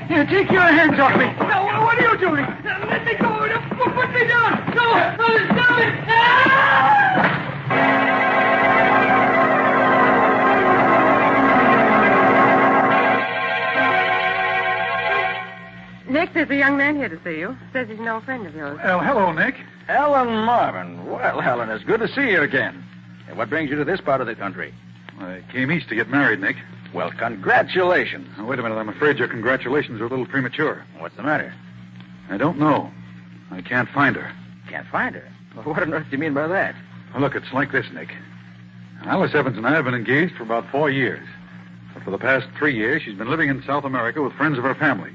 Speaker 2: Here, take your hands off me. No, what are you doing? Let me go. Put me down. No, stop it.
Speaker 21: Nick, there's a young man here to see you. Says he's no friend of yours.
Speaker 3: Well, hello, Nick.
Speaker 24: Helen Marvin. Well, Helen, it's good to see you again. And what brings you to this part of the country?
Speaker 3: I came east to get married, Nick.
Speaker 24: Well, congratulations.
Speaker 3: Now, wait a minute. I'm afraid your congratulations are a little premature.
Speaker 24: What's the matter?
Speaker 3: I don't know. I can't find her.
Speaker 24: Can't find her? Well, what on earth do you mean by that?
Speaker 3: Well, look, it's like this, Nick. Alice Evans and I have been engaged for about 4 years. But for the past 3 years, she's been living in South America with friends of her family.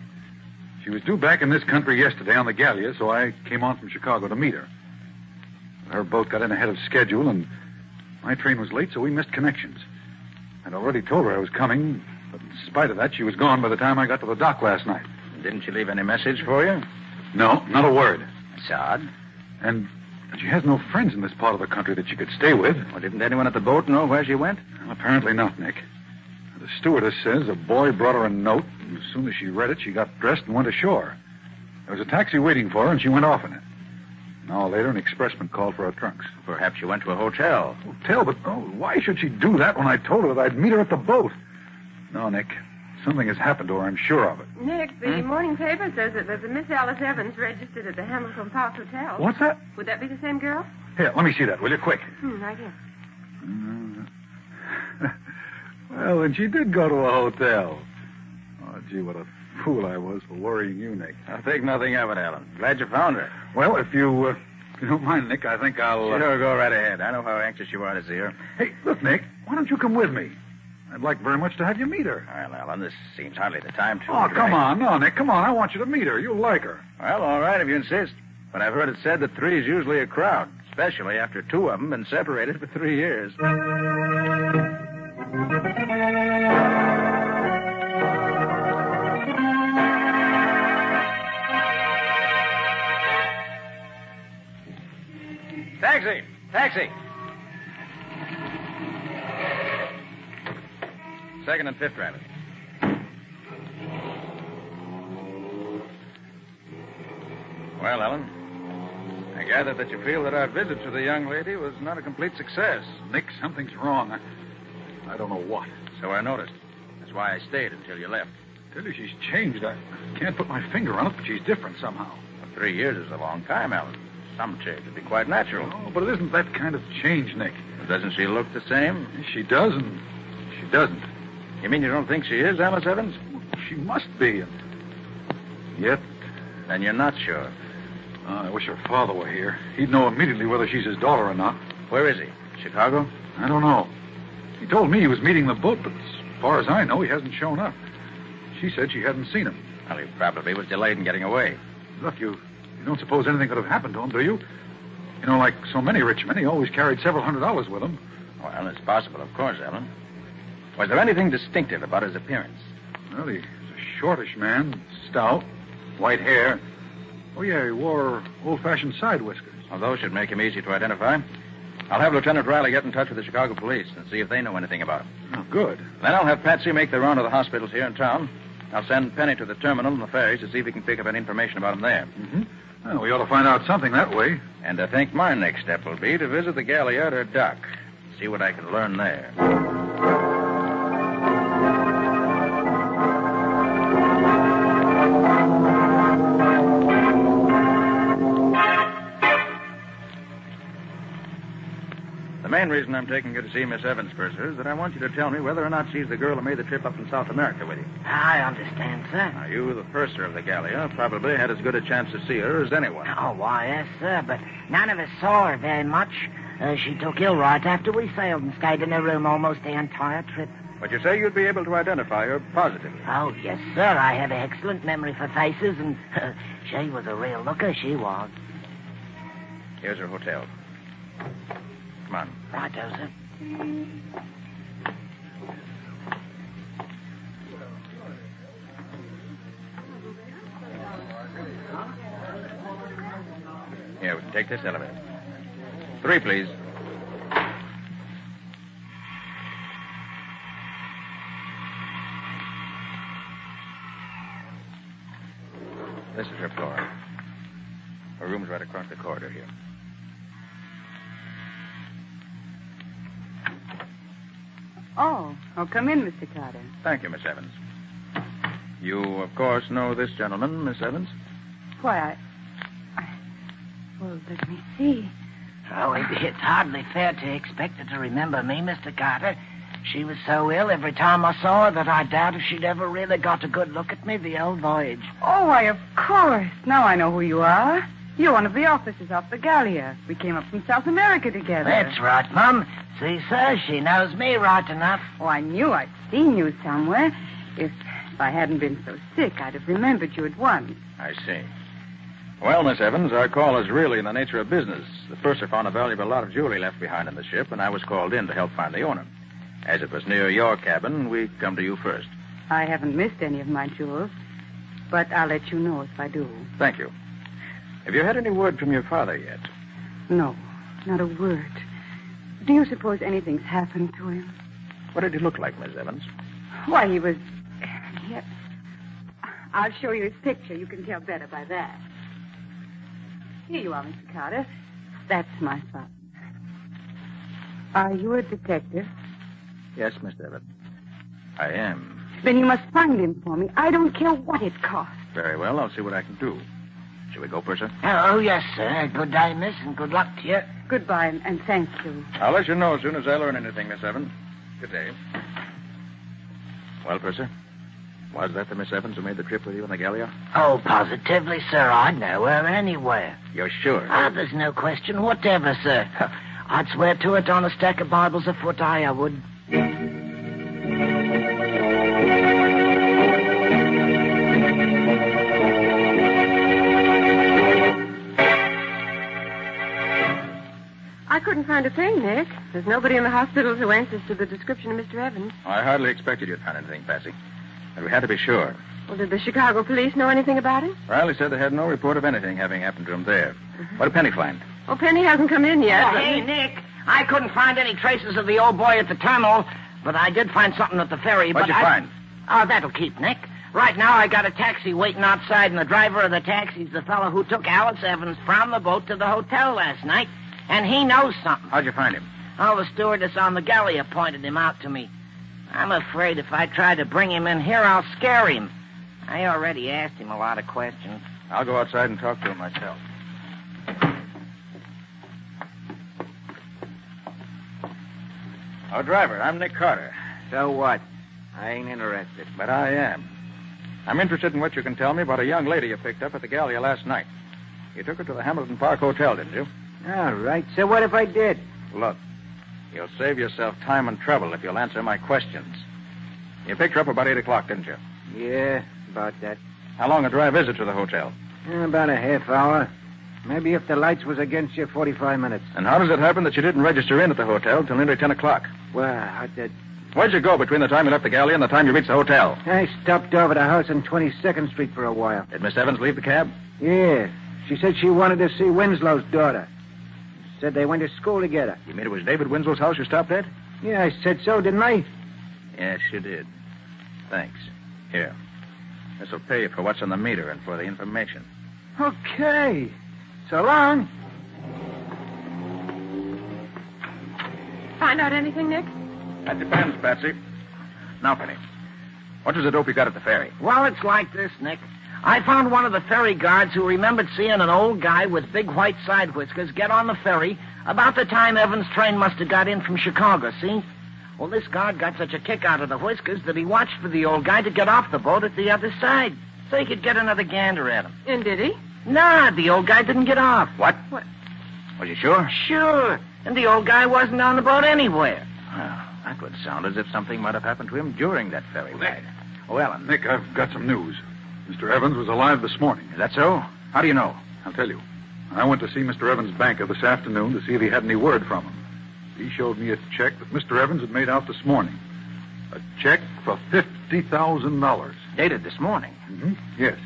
Speaker 3: She was due back in this country yesterday on the Gallia, so I came on from Chicago to meet her. Her boat got in ahead of schedule, and my train was late, so we missed connections. I'd already told her I was coming, but in spite of that, she was gone by the time I got to the dock last night.
Speaker 24: Didn't she leave any message for you?
Speaker 3: No, not a word.
Speaker 24: That's odd.
Speaker 3: And she has no friends in this part of the country that she could stay with.
Speaker 24: Well, didn't anyone at the boat know where she went?
Speaker 3: Well, apparently not, Nick. The stewardess says a boy brought her a note, and as soon as she read it, she got dressed and went ashore. There was a taxi waiting for her, and she went off in it. An hour later, an expressman called for her trunks.
Speaker 24: Perhaps she went to a hotel.
Speaker 3: Hotel? But why should she do that when I told her that I'd meet her at the boat? No, Nick. Something has happened to her, I'm sure of it.
Speaker 21: Nick, the morning paper says that there's a Miss Alice Evans registered at the Hamilton Park Hotel.
Speaker 3: What's that?
Speaker 21: Would that be the same girl?
Speaker 3: Here, let me see that, will you, quick?
Speaker 21: Right here.
Speaker 3: Well, then she did go to a hotel. Oh, gee, what a fool I was for worrying you, Nick.
Speaker 24: I'll think nothing of it, Alan. Glad you found her.
Speaker 3: Well, if you don't mind, Nick, I think I'll...
Speaker 24: Sure, go right ahead. I know how anxious you are to see her.
Speaker 3: Hey, look, Nick, why don't you come with me? I'd like very much to have you meet her.
Speaker 24: Well, Alan, this seems hardly the time to...
Speaker 3: Oh, come on. No, Nick, come on. I want you to meet her. You'll like her.
Speaker 24: Well, all right, if you insist. But I've heard it said that 3 is usually a crowd, especially after 2 of them been separated for 3 years. Taxi! Taxi! 2nd and 5th, rather. Well, Ellen, I gather that you feel that our visit to the young lady was not a complete success.
Speaker 3: Nick, something's wrong. I don't know what.
Speaker 24: So I noticed. That's why I stayed until you left.
Speaker 3: I tell you, she's changed. I can't put my finger on it, but she's different somehow.
Speaker 24: Well, 3 years is a long time, Alan. Some change would be quite natural.
Speaker 3: Oh, but it isn't that kind of change, Nick.
Speaker 24: Doesn't she look the same?
Speaker 3: She does, and she doesn't.
Speaker 24: You mean you don't think she is Alice Evans?
Speaker 3: She must be, and yet...
Speaker 24: Then you're not sure.
Speaker 3: I wish her father were here. He'd know immediately whether she's his daughter or not.
Speaker 24: Where is he? Chicago?
Speaker 3: I don't know. He told me he was meeting the boat, but as far as I know, he hasn't shown up. She said she hadn't seen him.
Speaker 24: Well, he probably was delayed in getting away.
Speaker 3: Look, you don't suppose anything could have happened to him, do you? You know, like so many rich men, he always carried several $100s with him.
Speaker 24: Well, it's possible, of course, Ellen. Was there anything distinctive about his appearance?
Speaker 3: Well, he was a
Speaker 5: shortish man, stout, white hair. Oh, yeah, he wore old-fashioned side whiskers.
Speaker 3: Well, those should make him easy to identify. I'll have Lieutenant Riley get in touch with the Chicago police and see if they know anything about him.
Speaker 5: Oh, good.
Speaker 3: Then I'll have Patsy make the round of the hospitals here in town. I'll send Penny to the terminal and the ferries to see if he can pick up any information about him there.
Speaker 5: Mm-hmm. Well, we ought to find out something that way.
Speaker 3: And I think my next step will be to visit the Galliard or dock. See what I can learn there. The main reason I'm taking you to see Miss Evans, Purser, is that I want you to tell me whether or not she's the girl who made the trip up from South America with you.
Speaker 6: I understand, sir.
Speaker 3: Now, you, the purser of the Gallia, probably had as good a chance to see her as anyone.
Speaker 6: Oh, why, yes, sir, but none of us saw her very much. She took ill right after we sailed and stayed in her room almost the entire trip.
Speaker 3: But you say you'd be able to identify her positively.
Speaker 6: Oh, yes, sir. I have an excellent memory for faces, and she was a real looker, she was.
Speaker 3: Here's her hotel. Come on.
Speaker 6: Righto, sir.
Speaker 3: Here, we can take this elevator. 3, please. This is her floor. Her room's right across the corridor here.
Speaker 20: Oh, come in, Mr. Carter.
Speaker 3: Thank you, Miss Evans. You, of course, know this gentleman, Miss Evans?
Speaker 20: Why, well, let me see.
Speaker 6: Oh, it's hardly fair to expect her to remember me, Mr. Carter. She was so ill every time I saw her that I doubt if she'd ever really got a good look at me the old voyage.
Speaker 20: Oh, why, of course. Now I know who you are. You're one of the officers off the Gallia. We came up from South America together.
Speaker 6: That's right, Mum. See, sir, she knows me right enough.
Speaker 20: Oh, I knew I'd seen you somewhere. If I hadn't been so sick, I'd have remembered you at once.
Speaker 3: I see. Well, Miss Evans, our call is really in the nature of business. The purser found a valuable lot of jewelry left behind in the ship, and I was called in to help find the owner. As it was near your cabin, we come to you first.
Speaker 20: I haven't missed any of my jewels, but I'll let you know if I do.
Speaker 3: Thank you. Have you had any word from your father yet?
Speaker 20: No, not a word. Do you suppose anything's happened to him?
Speaker 3: What did he look like, Miss Evans?
Speaker 20: Why, he was... Here. I'll show you his picture. You can tell better by that. Here you are, Mr. Carter. That's my son. Are you a detective?
Speaker 3: Yes, Miss Evans. I am.
Speaker 20: Then you must find him for me. I don't care what it costs.
Speaker 3: Very well. I'll see what I can do. Shall we go, Purser?
Speaker 6: Oh, yes, sir. Good day, miss, and good luck to you.
Speaker 20: Goodbye, and thank you.
Speaker 3: I'll let you know as soon as I learn anything, Miss Evans. Good day. Well, Purser, was that the Miss Evans who made the trip with you in the Gallia?
Speaker 6: Oh, positively, sir. I'd know her anywhere.
Speaker 3: You're sure?
Speaker 6: There's no question whatever, sir. I'd swear to it on a stack of Bibles afoot, I would.
Speaker 21: I couldn't find a thing, Nick. There's nobody in the hospitals who answers to the description of Mr. Evans.
Speaker 3: I hardly expected you'd find anything, Patsy. But we had to be sure.
Speaker 21: Well, did the Chicago police know anything about him?
Speaker 3: Riley said they had no report of anything having happened to him there. What did Penny find?
Speaker 21: Well, Penny hasn't come in yet.
Speaker 6: Oh, hey, Nick. I couldn't find any traces of the old boy at the terminal, but I did find something at the ferry.
Speaker 3: What'd you find?
Speaker 6: Oh, that'll keep, Nick. Right now, I got a taxi waiting outside, and the driver of the taxi's the fellow who took Alice Evans from the boat to the hotel last night, and he knows something.
Speaker 3: How'd you find him?
Speaker 6: Oh, the stewardess on the Gallia pointed him out to me. I'm afraid if I try to bring him in here, I'll scare him. I already asked him a lot of questions.
Speaker 3: I'll go outside and talk to him myself. Oh, driver, I'm Nick Carter.
Speaker 23: So what? I ain't interested.
Speaker 3: But I am. I'm interested in what you can tell me about a young lady you picked up at the Gallia last night. You took her to the Hamilton Park Hotel, didn't you?
Speaker 23: All right. So what if I did?
Speaker 3: Look, you'll save yourself time and trouble if you'll answer my questions. You picked her up about 8 o'clock, didn't you?
Speaker 23: Yeah, about that.
Speaker 3: How long a drive is it to the hotel?
Speaker 23: About a half hour. Maybe if the lights was against you, 45 minutes.
Speaker 3: And how does it happen that you didn't register in at the hotel till nearly 10 o'clock?
Speaker 23: Well,
Speaker 3: Where'd you go between the time you left the galley and the time you reached the hotel?
Speaker 23: I stopped over the house on 22nd Street for a while.
Speaker 3: Did Miss Evans leave the cab?
Speaker 23: Yeah. She said she wanted to see Winslow's daughter. Said they went to school together.
Speaker 3: You mean it was David Winslow's house you stopped at?
Speaker 23: Yeah, I said so, didn't I?
Speaker 3: Yes, you did. Thanks. Here. This'll pay you for what's on the meter and for the information.
Speaker 23: Okay. So long.
Speaker 21: Find out anything, Nick?
Speaker 3: That depends, Patsy. Now, Penny, what was the dope you got at the ferry?
Speaker 6: Well, it's like this, Nick. I found one of the ferry guards who remembered seeing an old guy with big white side whiskers get on the ferry about the time Evans' train must have got in from Chicago, see? Well, this guard got such a kick out of the whiskers that he watched for the old guy to get off the boat at the other side so he could get another gander at him.
Speaker 21: And did he?
Speaker 6: Nah, the old guy didn't get off.
Speaker 3: What?
Speaker 21: What?
Speaker 3: Was you sure?
Speaker 6: Sure. And the old guy wasn't on the boat anywhere.
Speaker 3: Well, that would sound as if something might have happened to him during that ferry ride. Oh, Ellen.
Speaker 5: Nick, I've got some news. Mr. Evans was alive this morning.
Speaker 3: Is that so? How do you know?
Speaker 5: I'll tell you. I went to see Mr. Evans' banker this afternoon to see if he had any word from him. He showed me a check that Mr. Evans had made out this morning. A check for $50,000.
Speaker 3: Dated this morning?
Speaker 5: Mm-hmm. Yes.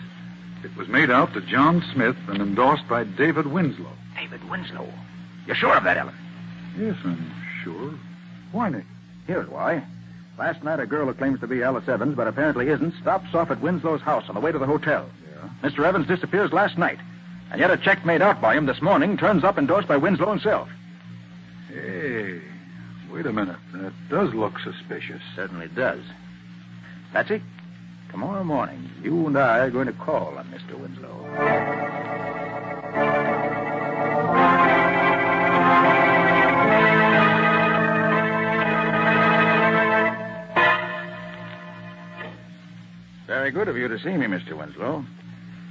Speaker 5: It was made out to John Smith and endorsed by David Winslow.
Speaker 3: David Winslow? You're sure of that, Ellen?
Speaker 5: Yes, I'm sure. Why, Nick?
Speaker 3: Here's why. Last night, a girl who claims to be Alice Evans, but apparently isn't, stops off at Winslow's house on the way to the hotel.
Speaker 5: Yeah?
Speaker 3: Mr. Evans disappears last night, and yet a check made out by him this morning turns up endorsed by Winslow himself.
Speaker 5: Hey, wait a minute. That does look suspicious.
Speaker 3: Certainly does. Patsy, tomorrow morning, you and I are going to call on Mr. Winslow. Very good of you to see me, Mr. Winslow.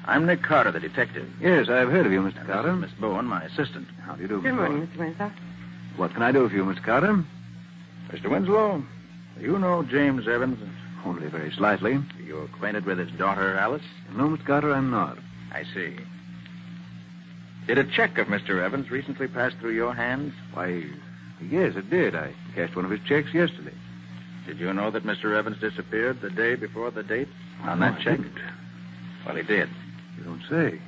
Speaker 3: I'm Nick Carter, the detective.
Speaker 12: Yes, I've heard of you, Mr. Carter.
Speaker 3: Miss Bowen, my assistant.
Speaker 12: How do you do,
Speaker 21: Good
Speaker 12: Miss
Speaker 21: morning,
Speaker 12: Bowen?
Speaker 21: Mr. Winslow.
Speaker 12: What can I do for you, Mr. Carter?
Speaker 3: Mr. Winslow, do you know James Evans?
Speaker 12: Only very slightly.
Speaker 3: Are you acquainted with his daughter, Alice?
Speaker 12: No, Mr. Carter, I'm not.
Speaker 3: I see. Did a check of Mr. Evans recently pass through your hands?
Speaker 12: Why, yes, it did. I cashed one of his checks yesterday.
Speaker 3: Did you know that Mr. Evans disappeared the day before the date on
Speaker 12: No,
Speaker 3: that
Speaker 12: I
Speaker 3: check?
Speaker 12: didn't.
Speaker 3: Well, he did.
Speaker 12: You don't say.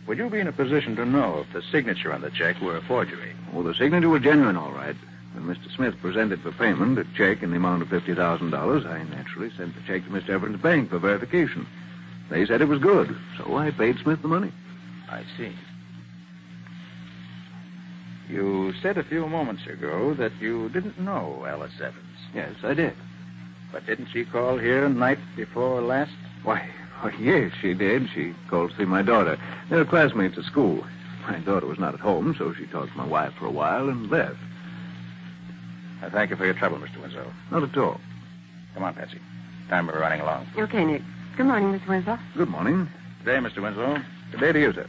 Speaker 3: Would you be in a position to know if the signature on the check were a forgery?
Speaker 12: Oh, the signature was genuine, all right. When Mr. Smith presented for payment a check in the amount of $50,000, I naturally sent the check to Mr. Evans' bank for verification. They said it was good, so I paid Smith the money.
Speaker 3: I see. You said a few moments ago that you didn't know Alice Evans.
Speaker 12: Yes, I did.
Speaker 3: But didn't she call here night before last?
Speaker 12: Why, yes, she did. She called to see my daughter. They're classmates at school. My daughter was not at home, so she talked to my wife for a while and left.
Speaker 3: I thank you for your trouble, Mr. Winslow.
Speaker 12: Not at all.
Speaker 3: Come on, Patsy. Time we're running along.
Speaker 21: Okay, Nick. Good morning, Mr. Winslow.
Speaker 12: Good morning.
Speaker 3: Good day, Mr. Winslow.
Speaker 12: Good day to you, sir.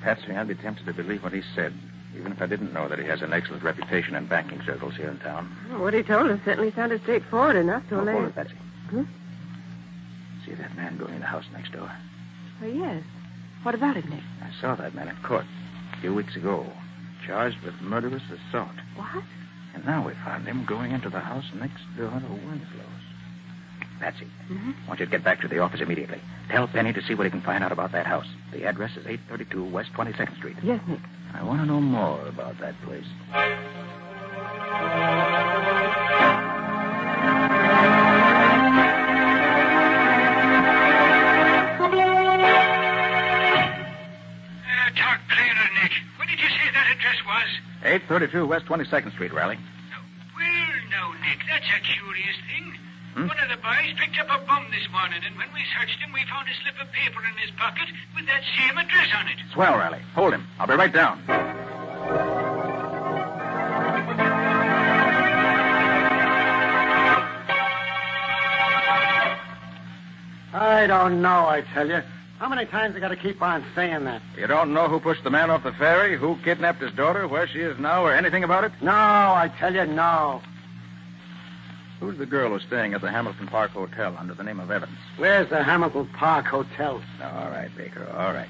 Speaker 3: Patsy, I'd be tempted to believe what he said, even if I didn't know that he has an excellent reputation in banking circles here in town.
Speaker 21: What he told us certainly sounded straightforward enough to
Speaker 3: Hold
Speaker 21: allay...
Speaker 3: it, Patsy. See that man going in the house next door?
Speaker 21: Oh, yes. What about it, Nick?
Speaker 3: I saw that man in court a few weeks ago, charged with murderous assault.
Speaker 21: What?
Speaker 3: And now we found him going into the house next door to Winslow's. Patsy, I want you to get back to the office immediately. Tell Penny to see what he can find out about that house. The address is 832 West 22nd Street.
Speaker 21: Yes, Nick.
Speaker 3: I want to know more about that place.
Speaker 10: Talk clearer, Nick. What did you say that address was?
Speaker 3: 832 West 22nd Street, Riley.
Speaker 10: Well, now, Nick, that's a curious thing. One of the boys picked up a bum this morning, and when we searched him, we found a slip of paper in his pocket with that same address on it.
Speaker 3: Swell, Riley. Hold him. I'll be right down.
Speaker 1: I don't know, I tell you. How many times I got to keep on saying that?
Speaker 3: You don't know who pushed the man off the ferry, who kidnapped his daughter, where she is now, or anything about it?
Speaker 1: No, I tell you, no.
Speaker 3: Who's the girl who's staying at the Hamilton Park Hotel under the name of Evans?
Speaker 1: Where's the Hamilton Park Hotel?
Speaker 3: All right, Baker, all right.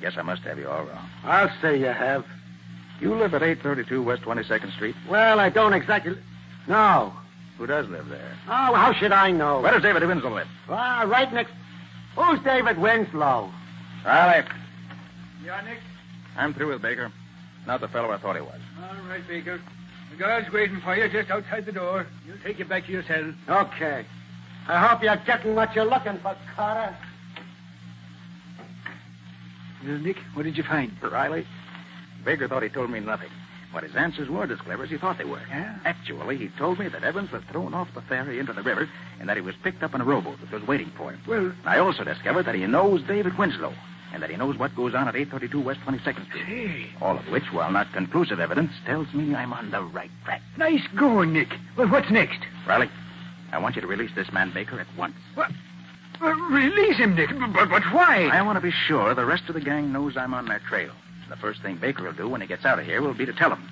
Speaker 3: Guess I must have you all wrong.
Speaker 1: I'll say you have.
Speaker 3: You live at 832 West 22nd Street?
Speaker 1: Well, I don't exactly... No.
Speaker 3: Who does live there?
Speaker 1: Oh, how should I know?
Speaker 3: Where does David Winslow live?
Speaker 1: Ah, right next... Who's David Winslow?
Speaker 3: Riley,
Speaker 10: Yeah, Nick?
Speaker 3: I'm through with Baker. Not the fellow I thought he was.
Speaker 10: All right, Baker. The guard's waiting for you just outside the door. You'll take you back to your cell.
Speaker 1: Okay. I hope you're getting what you're looking for, Carter.
Speaker 10: Well, Nick, what did you find?
Speaker 3: Riley, Baker thought he told me nothing. But his answers weren't as clever as he thought they were.
Speaker 10: Yeah?
Speaker 3: Actually, he told me that Evans was thrown off the ferry into the river and that he was picked up in a rowboat that was waiting for him.
Speaker 10: Well...
Speaker 3: I also discovered that he knows David Winslow and that he knows what goes on at 832 West 22nd Street.
Speaker 10: Hey.
Speaker 3: All of which, while not conclusive evidence, tells me I'm on the right track.
Speaker 10: Nice going, Nick. Well, what's next?
Speaker 3: Riley, I want you to release this man Baker at once.
Speaker 10: What? Release him, Nick. But why?
Speaker 3: I want to be sure the rest of the gang knows I'm on their trail. The first thing Baker will do when he gets out of here will be to tell them.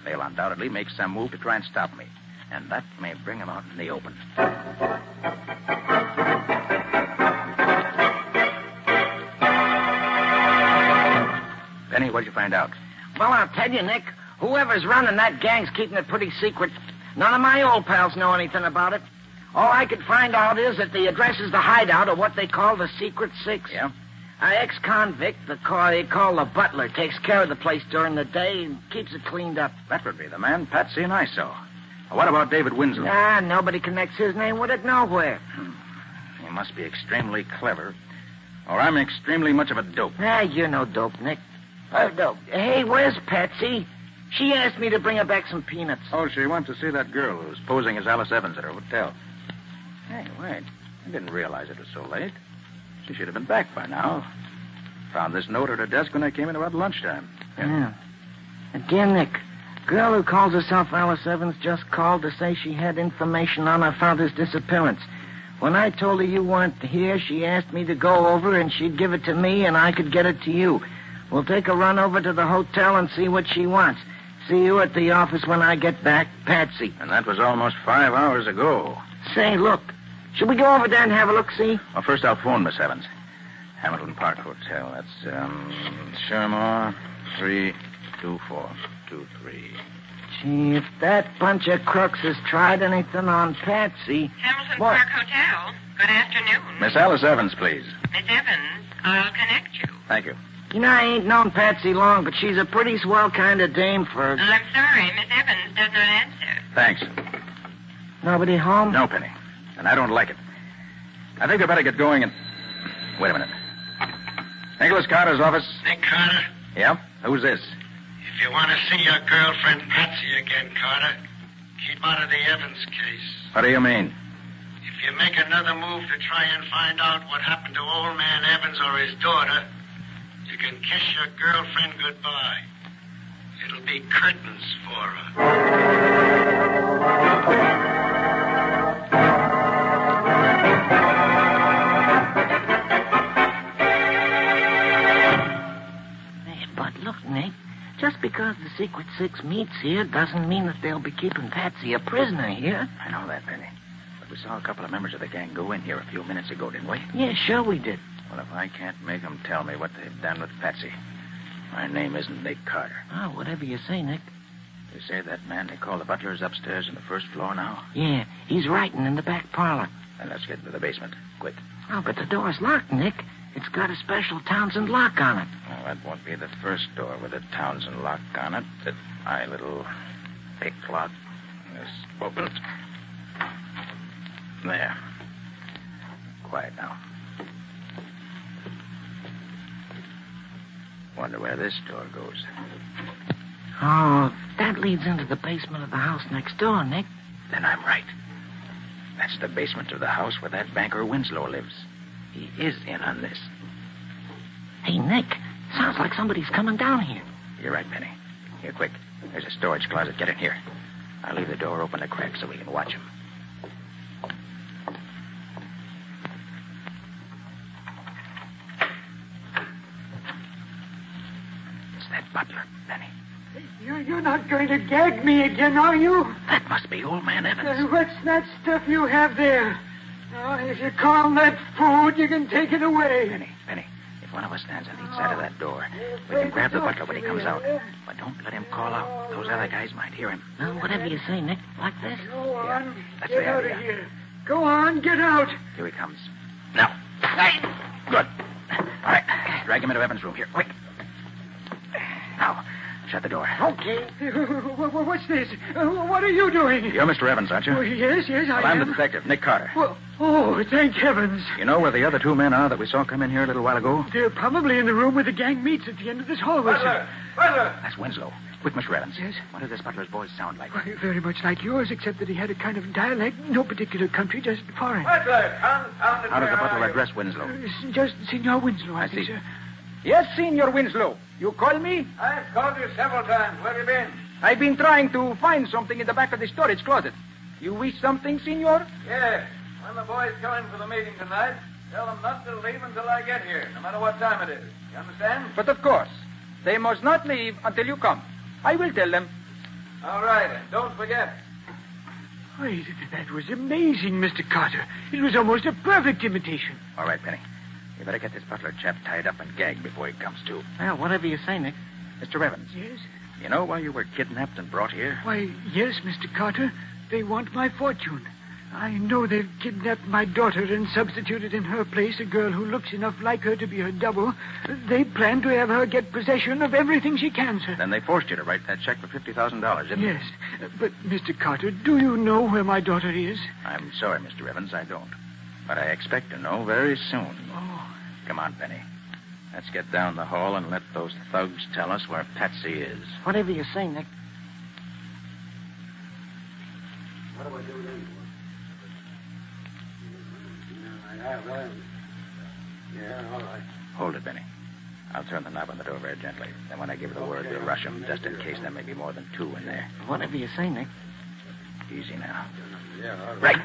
Speaker 3: They'll undoubtedly make some move to try and stop me. And that may bring him out in the open. Penny, what'd you find out?
Speaker 6: Well, I'll tell you, Nick. Whoever's running that gang's keeping it pretty secret. None of my old pals know anything about it. All I could find out is that the address is the hideout of what they call the Secret Six.
Speaker 3: Yeah?
Speaker 6: An ex-convict, they call the butler, takes care of the place during the day and keeps it cleaned up.
Speaker 3: That would be the man Patsy and I saw. What about David Winslow?
Speaker 6: Nobody connects his name with it nowhere.
Speaker 3: He must be extremely clever, or I'm extremely much of a dope.
Speaker 6: You're no dope, Nick. Dope. Hey, where's Patsy? She asked me to bring her back some peanuts.
Speaker 3: Oh, she went to see that girl who's posing as Alice Evans at her hotel. Hey, wait. I didn't realize it was so late. She should have been back by now. Found this note at her desk when I came in about lunchtime.
Speaker 6: Yeah. Again, Nick. Girl who calls herself Alice Evans just called to say she had information on her father's disappearance. When I told her you weren't here, she asked me to go over and she'd give it to me and I could get it to you. We'll take a run over to the hotel and see what she wants. See you at the office when I get back, Patsy.
Speaker 3: And that was almost 5 hours ago.
Speaker 6: Say, look. Should we go over there and have a look-see?
Speaker 3: Well, first I'll phone Miss Evans. Hamilton Park Hotel. That's, Shermore 32423.
Speaker 6: Gee, if that bunch of crooks has tried anything on Patsy...
Speaker 21: Hamilton Park Hotel. Good afternoon.
Speaker 3: Miss Alice Evans, please.
Speaker 21: Miss Evans, I'll connect you.
Speaker 3: Thank you.
Speaker 6: You know, I ain't known Patsy long, but she's a pretty swell kind of dame for...
Speaker 21: I'm sorry, Miss Evans does not answer.
Speaker 3: Thanks.
Speaker 6: Nobody home?
Speaker 3: No, Penny. And I don't like it. I think I better get going and... Wait a minute. Nicholas Carter's office.
Speaker 4: Nick Carter?
Speaker 3: Yeah? Who's this?
Speaker 4: If you want to see your girlfriend Patsy again, Carter, keep out of the Evans case.
Speaker 3: What do you mean?
Speaker 4: If you make another move to try and find out what happened to old man Evans or his daughter, you can kiss your girlfriend goodbye. It'll be curtains for her.
Speaker 6: But look, Nick, just because the Secret Six meets here doesn't mean that they'll be keeping Patsy a prisoner here.
Speaker 3: I know that, Penny. But we saw a couple of members of the gang go in here a few minutes ago, didn't we?
Speaker 6: Yeah, sure we did.
Speaker 3: Well, if I can't make them tell me what they've done with Patsy, my name isn't Nick Carter.
Speaker 6: Oh, whatever you say, Nick.
Speaker 3: You say that man they call the butler is upstairs on the first floor now?
Speaker 6: Yeah, he's writing in the back parlor.
Speaker 3: Then let's get into the basement. Quick.
Speaker 6: Oh, but the door's locked, Nick. It's got a special Townsend lock on it.
Speaker 3: Well, that won't be the first door with a Townsend lock on it. That my little pick lock is opened. There. Quiet now. Wonder where this door goes.
Speaker 6: Oh, that leads into the basement of the house next door, Nick.
Speaker 3: Then I'm right. That's the basement of the house where that banker Winslow lives. He is in on this.
Speaker 6: Hey, Nick, sounds like somebody's coming down here.
Speaker 3: You're right, Penny. Here, quick. There's a storage closet. Get in here. I'll leave the door open a crack so we can watch him. It's that butler, Penny.
Speaker 2: You're not going to gag me again, are you?
Speaker 3: That must be old man Evans.
Speaker 2: What's that stuff you have there? Oh, if you call that food, you can take it away.
Speaker 3: Penny, If one of us stands on each side of that door, we can grab the butler when he comes out. But don't let him call out. Those other guys might hear him.
Speaker 6: Well, whatever you say, Nick. Like this?
Speaker 2: Go on.
Speaker 3: That's
Speaker 2: Get
Speaker 3: the
Speaker 2: out
Speaker 3: idea.
Speaker 2: of here. Go on, get out.
Speaker 3: Here he comes. Now. Good. All right. Drag him into Evans' room. Here, quick. Now, shut the door.
Speaker 2: Okay. What's this? What are you doing?
Speaker 3: You're Mr. Evans, aren't you?
Speaker 2: Oh, yes, I
Speaker 3: Well,
Speaker 2: am.
Speaker 3: I'm the detective, Nick Carter.
Speaker 2: Well, oh, thank heavens.
Speaker 3: You know where the other two men are that we saw come in here a little while ago?
Speaker 2: They're probably in the room where the gang meets at the end of this hallway.
Speaker 3: Butler!
Speaker 2: Butler!
Speaker 3: That's Winslow. Quick, Mr. Evans.
Speaker 2: Yes?
Speaker 3: What does this butler's voice sound like?
Speaker 2: Why, very much like yours, except that he had a kind of dialect, no particular country, just foreign.
Speaker 9: Butler, confounded.
Speaker 3: How does the butler address Winslow?
Speaker 2: Just Senor Winslow, I think,
Speaker 3: see.
Speaker 2: sir.
Speaker 9: Yes, Senor Winslow. You called me? I've called you several times. Where have you been?
Speaker 13: I've been trying to find something in the back of the storage closet. You wish something, senor?
Speaker 9: Yes. When the boys come in for the meeting tonight, tell them not to leave until I get here, no matter what time it is. You understand?
Speaker 13: But of course, they must not leave until you come. I will tell them.
Speaker 9: All right, and don't forget.
Speaker 2: Wait, that was amazing, Mr. Carter. It was almost a perfect imitation.
Speaker 3: All right, Penny. You better get this butler chap tied up and gagged before he comes to.
Speaker 6: Well, whatever you say, Nick.
Speaker 3: Mr. Evans.
Speaker 2: Yes?
Speaker 3: You know why you were kidnapped and brought here?
Speaker 2: Why, yes, Mr. Carter. They want my fortune. I know they've kidnapped my daughter and substituted in her place a girl who looks enough like her to be her double. They plan to have her get possession of everything she can, sir.
Speaker 3: Then they forced you to write that check for $50,000, didn't they?
Speaker 2: Yes. But, Mr. Carter, do you know where my daughter is?
Speaker 3: I'm sorry, Mr. Evans, I don't. But I expect to know very soon.
Speaker 2: Oh.
Speaker 3: Come on, Penny. Let's get down the hall and let those thugs tell us where Patsy is.
Speaker 6: Whatever you say, Nick.
Speaker 1: What do I do then? Yeah, all right.
Speaker 3: Hold it, Benny. I'll turn the knob on the door very gently. Then when I give the word, we'll rush them, just in case there may be more than two in there.
Speaker 6: Whatever you say, Nick.
Speaker 3: Easy now.
Speaker 1: Yeah, all
Speaker 3: right.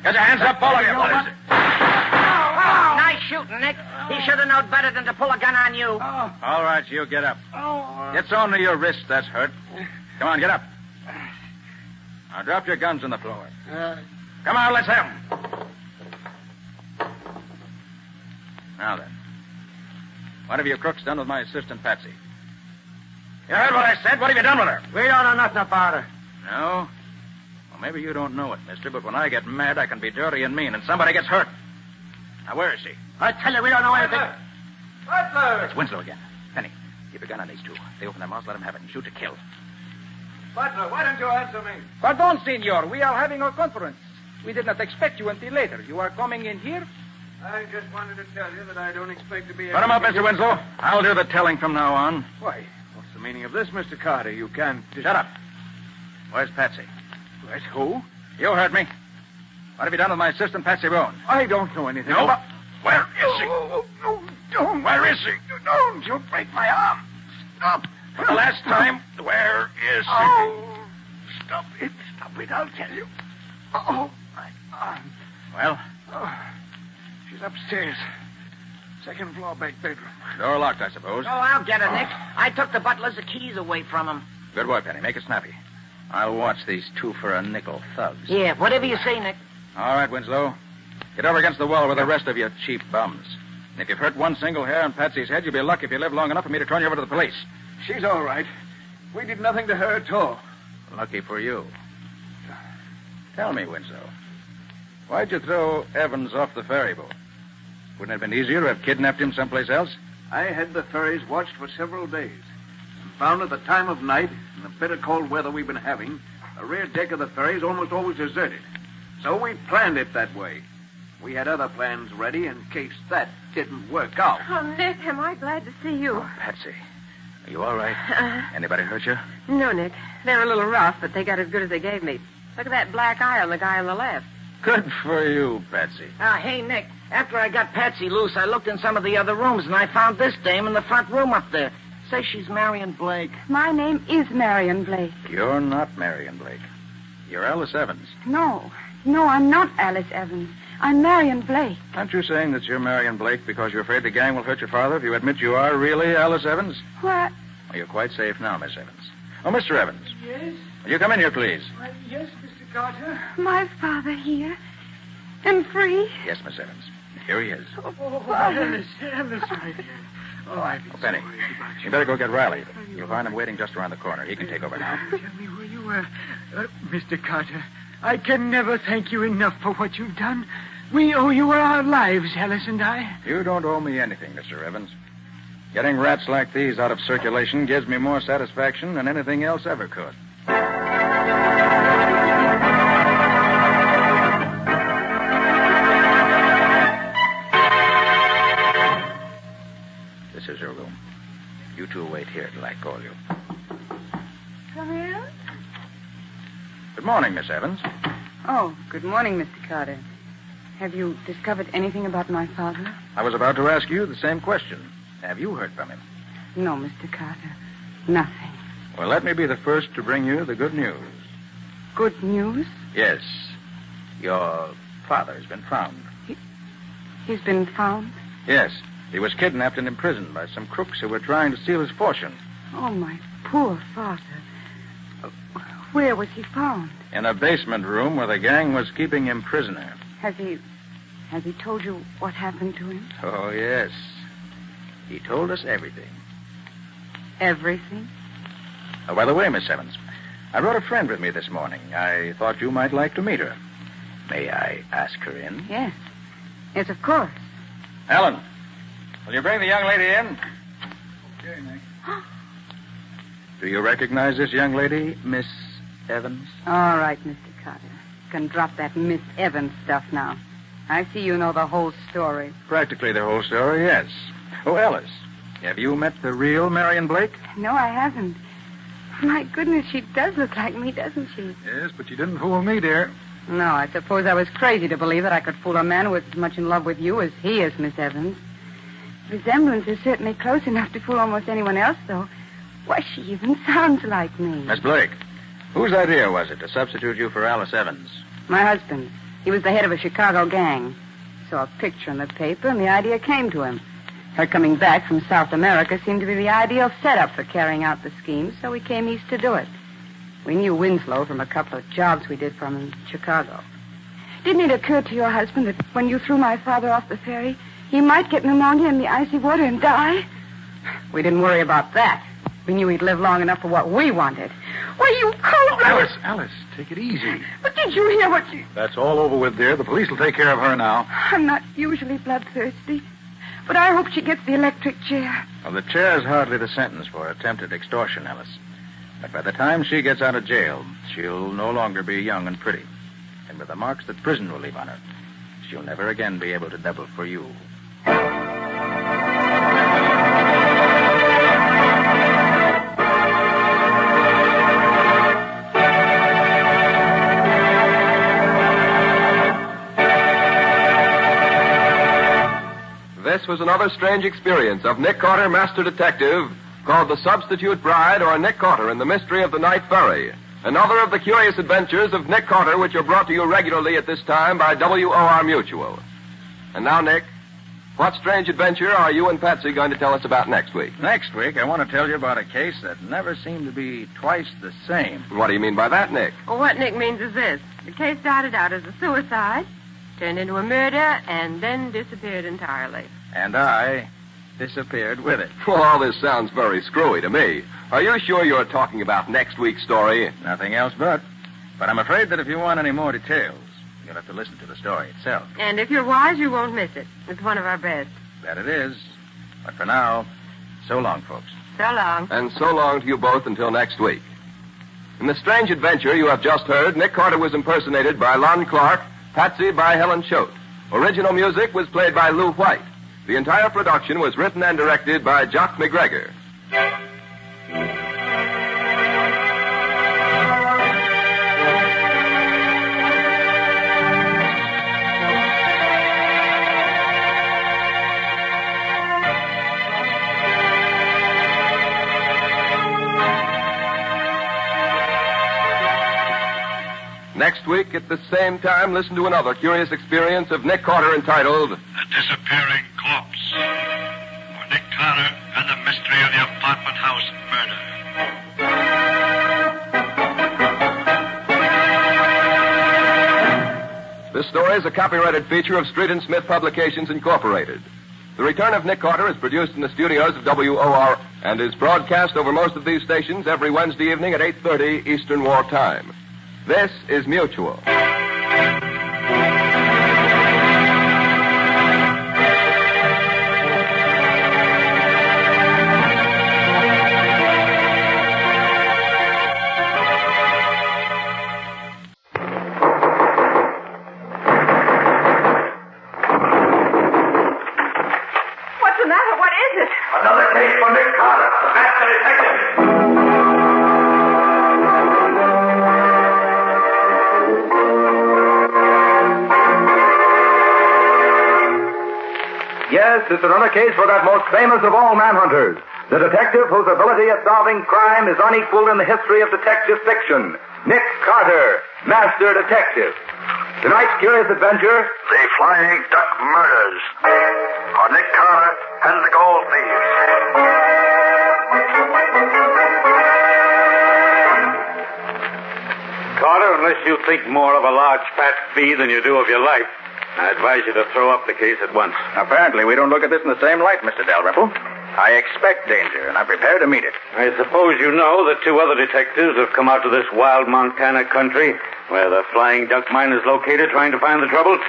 Speaker 3: Get your hands up, all of you. What is it?
Speaker 6: Nice shooting, Nick. He should have known better than to pull a gun on you.
Speaker 3: All right, you get up. It's only your wrist that's hurt. Come on, get up. Now drop your guns on the floor. Come on, let's have 'em. Now then. What have you crooks done with my assistant, Patsy? You heard what I said? What have you done with her?
Speaker 1: We don't know nothing about her.
Speaker 3: No? Well, maybe you don't know it, mister, but when I get mad, I can be dirty and mean, and somebody gets hurt. Now, where is she?
Speaker 1: I tell you, we don't know anything.
Speaker 9: Butler!
Speaker 3: It's Winslow again. Penny, keep a gun on these two. They open their mouths, let them have it, and shoot to kill.
Speaker 9: Butler, why don't you answer me?
Speaker 13: Pardon, senor. We are having a conference. We did not expect you until later. You are coming in here?
Speaker 9: I just wanted to tell you that I don't expect to be...
Speaker 3: Put him up, Mr. Winslow. I'll do the telling from now on.
Speaker 9: Why, what's the meaning of this, Mr. Carter? You can't...
Speaker 3: Shut up. Where's Patsy?
Speaker 9: Where's who?
Speaker 3: You heard me. What have you done with my assistant, Patsy Boone?
Speaker 9: I don't know anything
Speaker 3: No,
Speaker 9: about...
Speaker 3: Where is she?
Speaker 9: No, don't.
Speaker 3: Where is she?
Speaker 9: Don't. You'll break my arm. Stop.
Speaker 3: For the last time, where is she?
Speaker 9: Oh, stop it. Stop it, I'll tell you. Oh, my arm.
Speaker 3: Well?
Speaker 9: Oh, she's upstairs. Second floor, back bedroom.
Speaker 3: Door locked, I suppose.
Speaker 6: Oh, I'll get her, Nick. I took the butler's keys away from him.
Speaker 3: Good boy, Penny. Make it snappy. I'll watch these two for a nickel thugs.
Speaker 6: Yeah, whatever you say, Nick.
Speaker 3: All right, Winslow. Get over against the wall with the rest of you cheap bums. And if you've hurt one single hair on Patsy's head, you'll be lucky if you live long enough for me to turn you over to the police.
Speaker 9: She's all right. We did nothing to her at all.
Speaker 3: Lucky for you. Tell me, Winslow, why'd you throw Evans off the ferry boat? Wouldn't it have been easier to have kidnapped him someplace else?
Speaker 9: I had the ferries watched for several days and found at the time of night, in the bitter cold weather we've been having, the rear deck of the ferries almost always deserted. So we planned it that way. We had other plans ready in case that didn't work out.
Speaker 21: Oh, Nick, am I glad to see you.
Speaker 3: Patsy, are you all right? Anybody hurt you?
Speaker 21: No, Nick. They're a little rough, but they got as good as they gave me. Look at that black eye on the guy on the left.
Speaker 3: Good for you, Patsy.
Speaker 6: Hey, Nick, after I got Patsy loose, I looked in some of the other rooms, and I found this dame in the front room up there. Says she's Marion Blake.
Speaker 20: My name is Marion Blake.
Speaker 3: You're not Marion Blake. You're Alice Evans.
Speaker 20: No, I'm not Alice Evans. I'm Marion Blake.
Speaker 3: Aren't you saying that you're Marion Blake because you're afraid the gang will hurt your father if you admit you are really Alice Evans?
Speaker 20: What?
Speaker 3: Well, you're quite safe now, Miss Evans. Oh, Mr. Evans.
Speaker 2: Yes?
Speaker 3: Will you come in here, please?
Speaker 2: Yes, Mr. Carter.
Speaker 20: My father here. And free.
Speaker 3: Yes, Miss Evans. Here he is.
Speaker 2: Alice, right here. Oh, I've been
Speaker 3: Penny,
Speaker 2: so worried about you.
Speaker 3: you better go get Riley. You'll find him waiting just around the corner. He can take over now.
Speaker 2: Tell me where you were. Mr. Carter, I can never thank you enough for what you've done. We owe you our lives, Alice and I.
Speaker 3: You don't owe me anything, Mr. Evans. Getting rats like these out of circulation gives me more satisfaction than anything else ever could. This is your room. You two wait here till I call you.
Speaker 21: Come in.
Speaker 3: Good morning, Miss Evans.
Speaker 20: Oh, good morning, Mr. Carter. Have you discovered anything about my father?
Speaker 3: I was about to ask you the same question. Have you heard from him?
Speaker 20: No, Mr. Carter. Nothing.
Speaker 3: Well, let me be the first to bring you the good news.
Speaker 20: Good news?
Speaker 3: Yes. Your father has been found.
Speaker 20: He's been found?
Speaker 3: Yes. He was kidnapped and imprisoned by some crooks who were trying to steal his fortune.
Speaker 20: Oh, my poor father. Where was he found?
Speaker 3: In a basement room where the gang was keeping him prisoner.
Speaker 20: Has he told you what happened to him?
Speaker 3: Oh, yes. He told us everything.
Speaker 20: Everything?
Speaker 3: Oh, by the way, Miss Evans, I brought a friend with me this morning. I thought you might like to meet her. May I ask her in?
Speaker 20: Yes. Yes, of course.
Speaker 3: Ellen, will you bring the young lady in?
Speaker 5: Okay, Nick.
Speaker 3: Do you recognize this young lady, Miss Evans?
Speaker 20: All right, Mr. Carter. You can drop that Miss Evans stuff now. I see you know the whole story.
Speaker 3: Practically the whole story, yes. Oh, Alice, have you met the real Marion Blake?
Speaker 20: No, I haven't. My goodness, she does look like me, doesn't she?
Speaker 5: Yes, but you didn't fool me, dear.
Speaker 20: No, I suppose I was crazy to believe that I could fool a man who was as much in love with you as he is, Miss Evans. The resemblance is certainly close enough to fool almost anyone else, though. Why, she even sounds like me.
Speaker 3: Miss Blake, whose idea was it to substitute you for Alice Evans?
Speaker 20: My husband. He was the head of a Chicago gang. He saw a picture in the paper, and the idea came to him. Her coming back from South America seemed to be the ideal setup for carrying out the scheme, so we came east to do it. We knew Winslow from a couple of jobs we did for him in Chicago. Didn't it occur to your husband that when you threw my father off the ferry, he might get pneumonia in the icy water and die? We didn't worry about that. We knew he'd live long enough for what we wanted. Why, you cold-blooded...
Speaker 5: Alice, take it easy.
Speaker 20: But did you hear what she...
Speaker 5: That's all over with, dear. The police will take care of her now.
Speaker 20: I'm not usually bloodthirsty, but I hope she gets the electric chair.
Speaker 3: Well, the chair's hardly the sentence for attempted extortion, Alice. But by the time she gets out of jail, she'll no longer be young and pretty. And with the marks that prison will leave on her, she'll never again be able to double for you.
Speaker 8: This was another strange experience of Nick Carter, Master Detective, called The Substitute Bride, or Nick Carter and the Mystery of the Night Ferry. Another of the curious adventures of Nick Carter, which are brought to you regularly at this time by WOR Mutual. And now, Nick, what strange adventure are you and Patsy going to tell us about next week?
Speaker 3: Next week, I want to tell you about a case that never seemed to be twice the same.
Speaker 8: What do you mean by that, Nick?
Speaker 21: Well, what Nick means is this. The case started out as a suicide, turned into a murder, and then disappeared entirely.
Speaker 3: And I disappeared with it.
Speaker 8: Well, all this sounds very screwy to me. Are you sure you're talking about next week's story?
Speaker 3: Nothing else but. But I'm afraid that if you want any more details, you'll have to listen to the story itself.
Speaker 21: And if you're wise, you won't miss it. It's one of our best.
Speaker 3: That it is. But for now, so long, folks.
Speaker 21: So long.
Speaker 8: And so long to you both until next week. In the strange adventure you have just heard, Nick Carter was impersonated by Lon Clark, Patsy by Helen Choate. Original music was played by Lou White. The entire production was written and directed by Jock McGregor. Next week, at the same time, listen to another curious experience of Nick Carter entitled...
Speaker 18: The Disappearing Corpse. For Nick Carter and the Mystery of the Apartment House Murder.
Speaker 8: This story is a copyrighted feature of Street and Smith Publications, Incorporated. The Return of Nick Carter is produced in the studios of WOR and is broadcast over most of these stations every Wednesday evening at 8:30 Eastern War Time. This is Mutual.
Speaker 14: Yes, it's another case for that most famous of all manhunters, the detective whose ability at solving crime is unequaled in the history of detective fiction, Nick Carter, Master Detective. Tonight's curious adventure,
Speaker 18: The Flying Duck Murders, or Nick Carter and the Gold Thieves.
Speaker 17: Carter, unless you think more of a large fat fee than you do of your life, I advise you to throw up the case at once.
Speaker 12: Apparently, we don't look at this in the same light, Mr. Dalrymple. I expect danger, and I'm prepared to meet it.
Speaker 17: I suppose you know that two other detectives have come out to this wild Montana country where the Flying Duck Mine is located trying to find the trouble.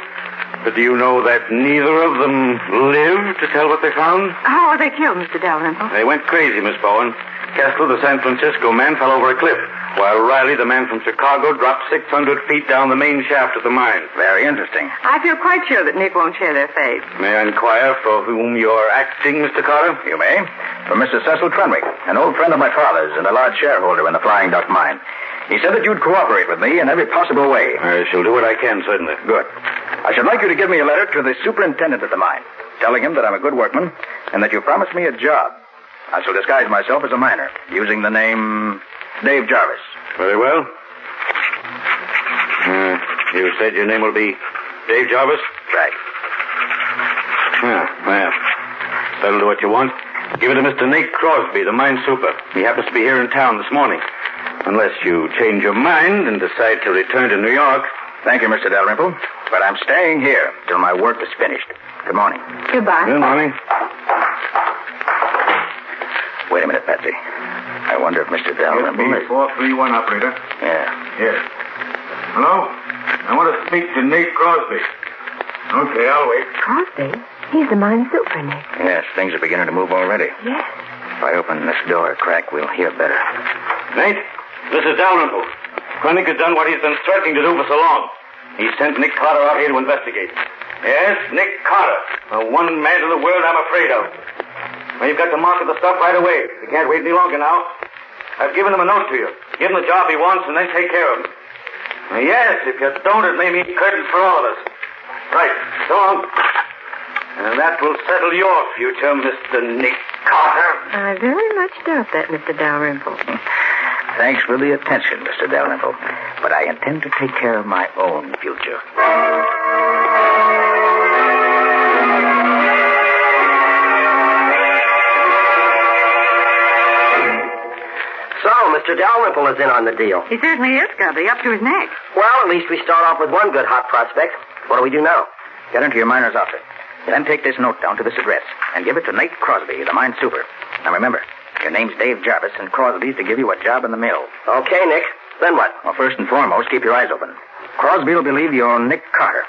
Speaker 17: But do you know that neither of them lived to tell what they found?
Speaker 21: How were they killed, Mr. Dalrymple?
Speaker 17: They went crazy, Miss Bowen. Kessler, the San Francisco man, fell over a cliff, while Riley, the man from Chicago, dropped 600 feet down the main shaft of the mine.
Speaker 12: Very interesting.
Speaker 21: I feel quite sure that Nick won't share their fate.
Speaker 17: May I inquire for whom you're acting, Mr. Carter?
Speaker 12: You may. For Mr. Cecil Trenwick, an old friend of my father's and a large shareholder in the Flying Duck Mine. He said that you'd cooperate with me in every possible way.
Speaker 17: I shall do what I can, certainly.
Speaker 12: Good. I should like you to give me a letter to the superintendent of the mine, telling him that I'm a good workman and that you promised me a job. I shall disguise myself as a miner, using the name Dave Jarvis.
Speaker 17: Very well. You said your name will be Dave Jarvis?
Speaker 12: Right.
Speaker 17: Well, that'll do what you want. Give it to Mr. Nate Crosby, the mine super. He happens to be here in town this morning. Unless you change your mind and decide to return to New York.
Speaker 12: Thank you, Mr. Dalrymple. But I'm staying here till my work is finished. Good morning.
Speaker 21: Goodbye.
Speaker 17: Good morning.
Speaker 12: Wait a minute, Patsy. I wonder if Mr. Dalrymple is...
Speaker 17: 431, operator.
Speaker 12: Yeah.
Speaker 17: Yes. Hello? I want to speak to Nate Crosby. Okay, I'll wait.
Speaker 21: Crosby? He's the mine super, Nick.
Speaker 12: Yes, things are beginning to move already.
Speaker 21: Yes.
Speaker 12: If I open this door a crack, we'll hear better.
Speaker 17: Nate, this is Dalrymple. Cunning has done what he's been threatening to do for so long. He sent Nick Carter out here to investigate. Yes, Nick Carter. The one man in the world I'm afraid of. Well, you've got to market the stuff right away. You can't wait any longer now. I've given him a note to you. Give him the job he wants and then take care of him. Yes, if you don't, it may mean curtains for all of us. Right. So long. And that will settle your future, Mr. Nick Carter.
Speaker 21: I very much doubt that, Mr. Dalrymple.
Speaker 12: Thanks for the attention, Mr. Dalrymple. But I intend to take care of my own future.
Speaker 19: So, Mr. Dalrymple is in on the deal.
Speaker 21: He certainly is, Scubby, up to his neck.
Speaker 19: Well, at least we start off with one good hot prospect. What do we do now?
Speaker 12: Get into your miner's outfit. Then take this note down to this address and give it to Nate Crosby, the mine super. Now remember, your name's Dave Jarvis, and Crosby's to give you a job in the mill.
Speaker 19: Okay, Nick. Then what?
Speaker 12: Well, first and foremost, keep your eyes open. Crosby will believe you're Nick Carter,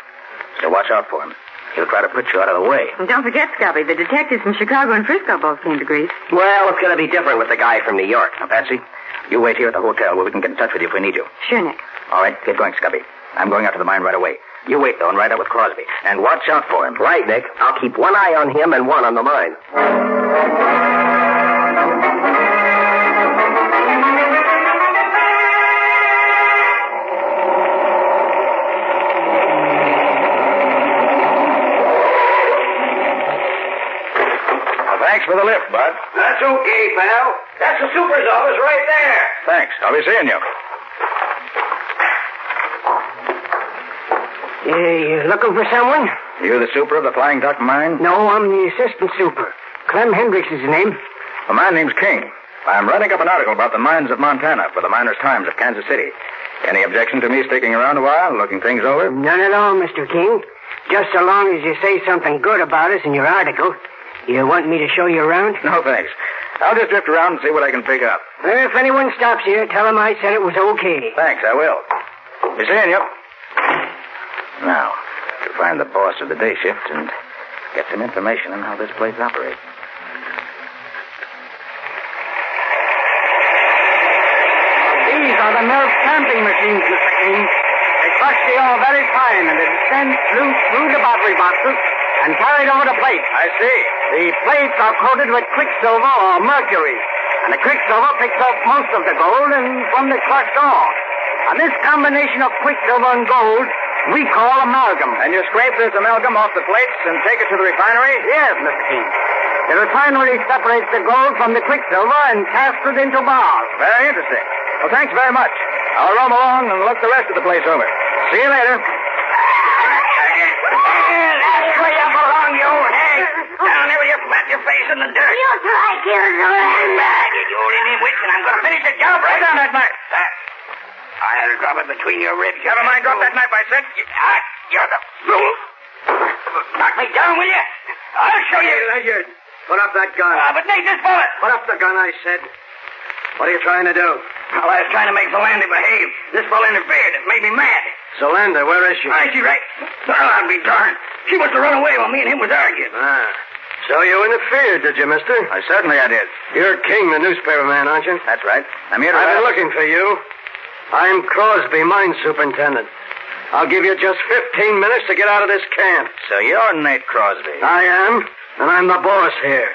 Speaker 12: so watch out for him. He'll try to put you out of the way.
Speaker 21: And don't forget, Scubby, the detectives from Chicago and Frisco both came to Greece.
Speaker 19: Well, it's going to be different with the guy from New York.
Speaker 12: Now, Patsy, you wait here at the hotel where we can get in touch with you if we need you.
Speaker 21: Sure, Nick.
Speaker 12: All right, get going, Scubby. I'm going out to the mine right away. You wait, though, and ride out with Crosby. And watch out for him.
Speaker 19: Right, Nick. I'll keep one eye on him and one on the mine.
Speaker 12: Thanks for the lift, Bud.
Speaker 17: That's okay, pal. That's the super's office right there.
Speaker 12: Thanks. I'll be seeing you.
Speaker 2: You looking for someone?
Speaker 12: You the super of the Flying Duck Mine?
Speaker 2: No, I'm the assistant super. Clem Hendricks is his name.
Speaker 12: Well, my name's King. I'm writing up an article about the mines of Montana for the Miners' Times of Kansas City.
Speaker 3: Any objection to me sticking around a while, looking things over?
Speaker 11: None at all, Mr. King. Just so long as you say something good about us in your article. You want me to show you around?
Speaker 3: No, thanks. I'll just drift around and see what I can pick up.
Speaker 11: If anyone stops here, tell them I said it was okay.
Speaker 3: Thanks, I will. Be seeing you. Now, to find the boss of the day shift and get some information on how this place operates.
Speaker 11: These are the milk stamping machines, Mr. King. They crush the ore very fine, and it is then loose through the battery boxes and carried over to plates.
Speaker 3: I see.
Speaker 11: The plates are coated with quicksilver or mercury, and the quicksilver picks up most of the gold from the crushed ore. And this combination of quicksilver and gold we call amalgam.
Speaker 3: And you scrape this amalgam off the plates and take it to the refinery?
Speaker 11: Yes, Mr. King. The refinery separates the gold from the quicksilver and casts it into bars.
Speaker 3: Very interesting. Well, thanks very much. I'll roam along and look the rest of the place over. See you later.
Speaker 11: That's where you belong, you old hag. Down there with your flat your face in the dirt. You try to get you old Indian witch, and I'm going to finish the job right
Speaker 3: down that knife.
Speaker 11: I'll drop it between your ribs.
Speaker 3: Never mind, drop that knife, I said.
Speaker 11: You're the fool. Knock me down, will you? I'll show you.
Speaker 15: Ledyard, put up that gun.
Speaker 11: But Nate, this bullet.
Speaker 15: Put up the gun, I said. What are you trying to do?
Speaker 11: Well, I was trying to make Zolander behave. This fellow interfered. It made me mad.
Speaker 15: Zolander, where is she?
Speaker 11: She's right. Well, I'll be darned. She must have run away while me and him was arguing.
Speaker 15: So you interfered, did you, mister?
Speaker 3: Certainly I did.
Speaker 15: You're King, the newspaper man, aren't you?
Speaker 3: That's right. I'm here to...
Speaker 15: I've been looking for you. I'm Crosby, mine superintendent. I'll give you just 15 minutes to get out of this camp.
Speaker 3: So you're Nate Crosby.
Speaker 15: I am, and I'm the boss here.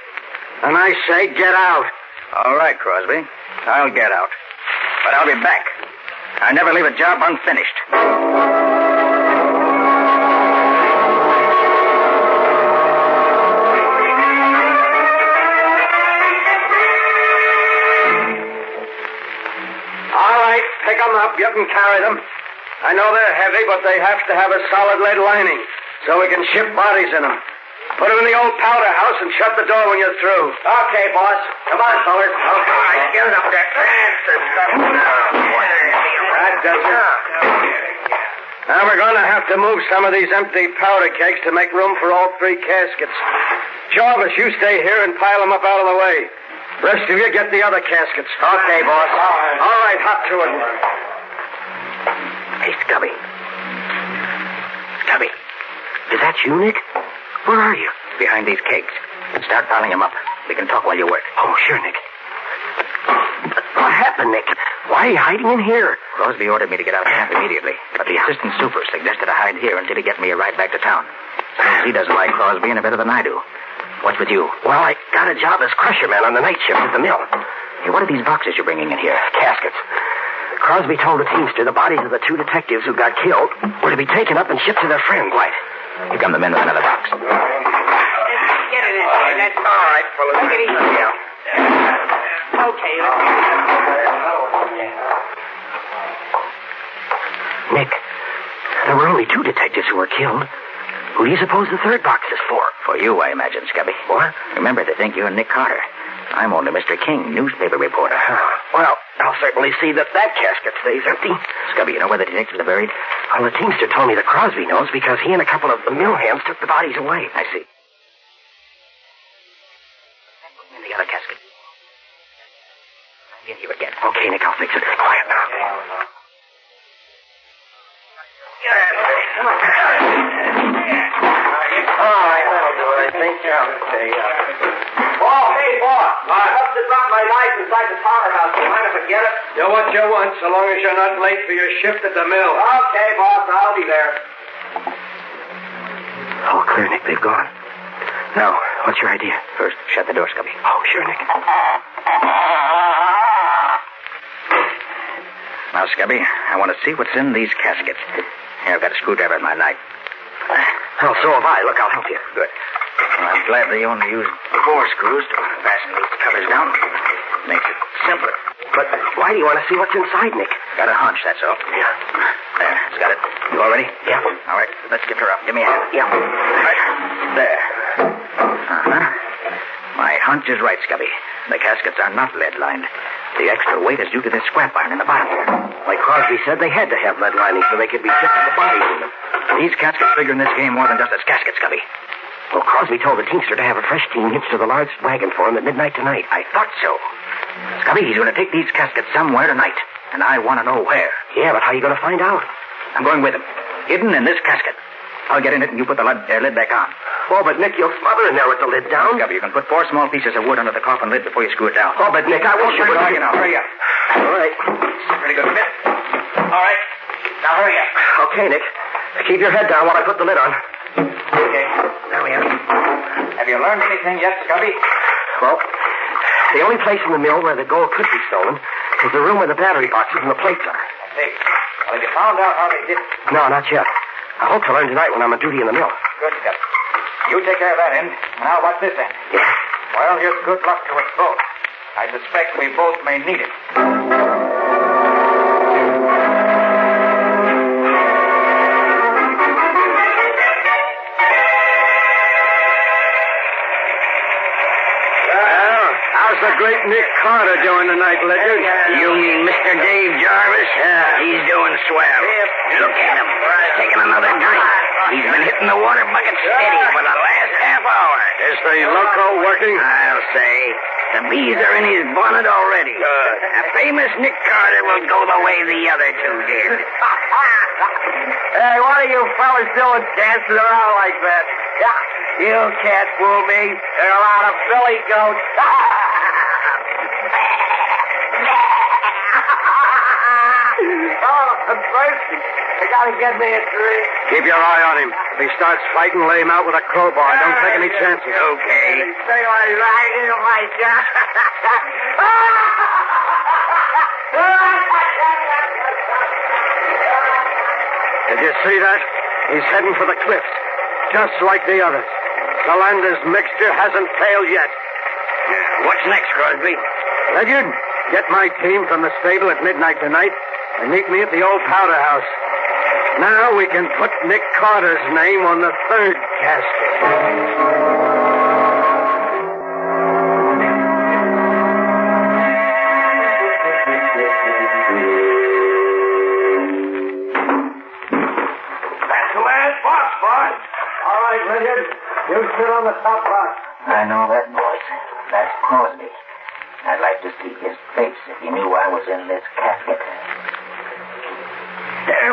Speaker 15: And I say get out.
Speaker 3: All right, Crosby. I'll get out. But I'll be back. I never leave a job unfinished.
Speaker 15: Pick them up. You can carry them. I know they're heavy, but they have to have a solid lead lining so we can ship bodies in them. Put them in the old powder house and shut the door when you're through. Okay, boss. Come on, fellas. Okay. All right, get it up there. That does it. Now we're going to have to move some of these empty powder kegs to make room for all three caskets. Jarvis, you stay here and pile them up out of the way. Rest of you get the other caskets.
Speaker 11: Okay, boss.
Speaker 15: All right, hop to it.
Speaker 11: Hey, Scubby. Scubby, is that you, Nick? Where are you?
Speaker 3: Behind these kegs. Start piling them up. We can talk while you work.
Speaker 11: Oh, sure, Nick. What happened, Nick? Why are you hiding in here?
Speaker 3: Crosby ordered me to get out of camp immediately, but the assistant super suggested I hide here until he gets me a ride back to town. He doesn't like Crosby any better than I do. What's with you?
Speaker 11: Well, I got a job as crusherman on the night shift at the mill.
Speaker 3: Hey, what are these boxes you're bringing in here?
Speaker 11: Caskets. Crosby told the teamster the bodies of the two detectives who got killed were to be taken up and shipped to their friends.
Speaker 3: Right. Here come the men with another box.
Speaker 11: Get it in there. That's all right, fellas. Take it easy. Okay. Nick, there were only two detectives who were killed. Who do you suppose the third box is for?
Speaker 3: For you, I imagine, Scubby.
Speaker 11: What?
Speaker 3: Remember, they think you're Nick Carter. I'm only Mr. King, newspaper reporter.
Speaker 11: Well, I'll certainly see that casket stays empty.
Speaker 3: Scubby, you know where the detectives are buried?
Speaker 11: Well, the teamster told me that Crosby knows because he and a couple of the mill hands took the bodies away.
Speaker 3: I see. In the other casket. In here again.
Speaker 11: Okay, Nick, I'll fix it. Quiet now.
Speaker 15: All right, that'll do it, I think. Okay, Oh, hey, boss. I have to drop my knife inside the power house. Do you mind if I get it? Do what you want, so long as you're not late for your shift at the mill. Okay, boss. I'll be there.
Speaker 11: Oh, clear, Nick. They've gone. Now, what's your idea?
Speaker 3: First, shut the door, Scubby.
Speaker 11: Oh, sure, Nick.
Speaker 3: Now, Scubby, I want to see what's in these caskets. Here, I've got a screwdriver and my knife.
Speaker 11: Oh, so have I. Look, I'll help you.
Speaker 3: Good. Well, I'm glad they only use 4 screws to fasten these covers down. Makes it simpler.
Speaker 11: But why do you want to see what's inside, Nick?
Speaker 3: Got a hunch, that's all.
Speaker 11: Yeah.
Speaker 3: There, it's got it. You all ready?
Speaker 11: Yeah.
Speaker 3: All right, let's get her up. Give me a hand.
Speaker 11: Yeah.
Speaker 3: Right. There. Uh-huh. My hunch is right, Scubby. The caskets are not lead-lined.
Speaker 19: The extra weight is due to this scrap iron in the bottom here. Like Crosby said, they had to have lead linings so they could be shipped with the bodies in them. These caskets figure in this game more than just as caskets, Scubby. Well, Crosby told the teamster to have a fresh team hitched to the large wagon for him at midnight tonight. I thought so. Scubby, he's going to take these caskets somewhere tonight, and I want to know where. Yeah, but how are you going to find out? I'm going with him. Hidden in this casket. I'll get in it and you put the lid back on. Oh, but Nick, you'll smother in there with the lid down. Scubby, you can put 4 small pieces of wood under the coffin lid before you screw it down. Oh, but Nick, I won't...
Speaker 17: Sure, dog, now, hurry up.
Speaker 19: All right.
Speaker 17: Pretty good fit. All right. Now, hurry up.
Speaker 19: Okay, Nick. Keep your head down while I put the lid on.
Speaker 17: Okay. There we are. Have you learned anything yet, Scubby?
Speaker 19: Well, the only place in the mill where the gold could be stolen is the room where the battery boxes and the plates are.
Speaker 17: I see. Well, have you found out how they did it?
Speaker 19: No, not yet. I hope to learn tonight when I'm on duty in the mill.
Speaker 17: Good, Scubby. You take care of that end, and I'll watch this end.
Speaker 19: Yeah.
Speaker 17: Well, here's good luck to us both. I suspect we both may need it.
Speaker 15: How's the great Nick Carter doing tonight, Ledyard?
Speaker 6: You mean Mr. Dave Jarvis?
Speaker 15: Yeah.
Speaker 6: He's doing swell. Look at him. Taking another drink. He's been hitting the water bucket steady for the last half hour.
Speaker 15: Is the loco working?
Speaker 6: I'll say. The bees are in his bonnet already.
Speaker 15: Good.
Speaker 6: A famous Nick Carter will go the way the other two did.
Speaker 15: Hey, what are you fellas doing dancing around like that? You can't fool me. There are a lot of billy goats. Oh, I'm thirsty. You gotta get me a drink. Keep your eye on him. If he starts fighting, lay him out with a crowbar. Don't take any chances.
Speaker 6: Okay.
Speaker 15: Say what right in my God. Did you see that? He's heading for the cliffs, just like the others. The Landers mixture hasn't failed yet.
Speaker 6: What's next, Crosby?
Speaker 15: Ledyard, get my team from the stable at midnight tonight and meet me at the old powder house. Now we can put Nick Carter's name on the 3rd casket. You sit on the top box.
Speaker 19: I know that voice. That's Crosby. I'd like to see his face if he knew I was in this casket.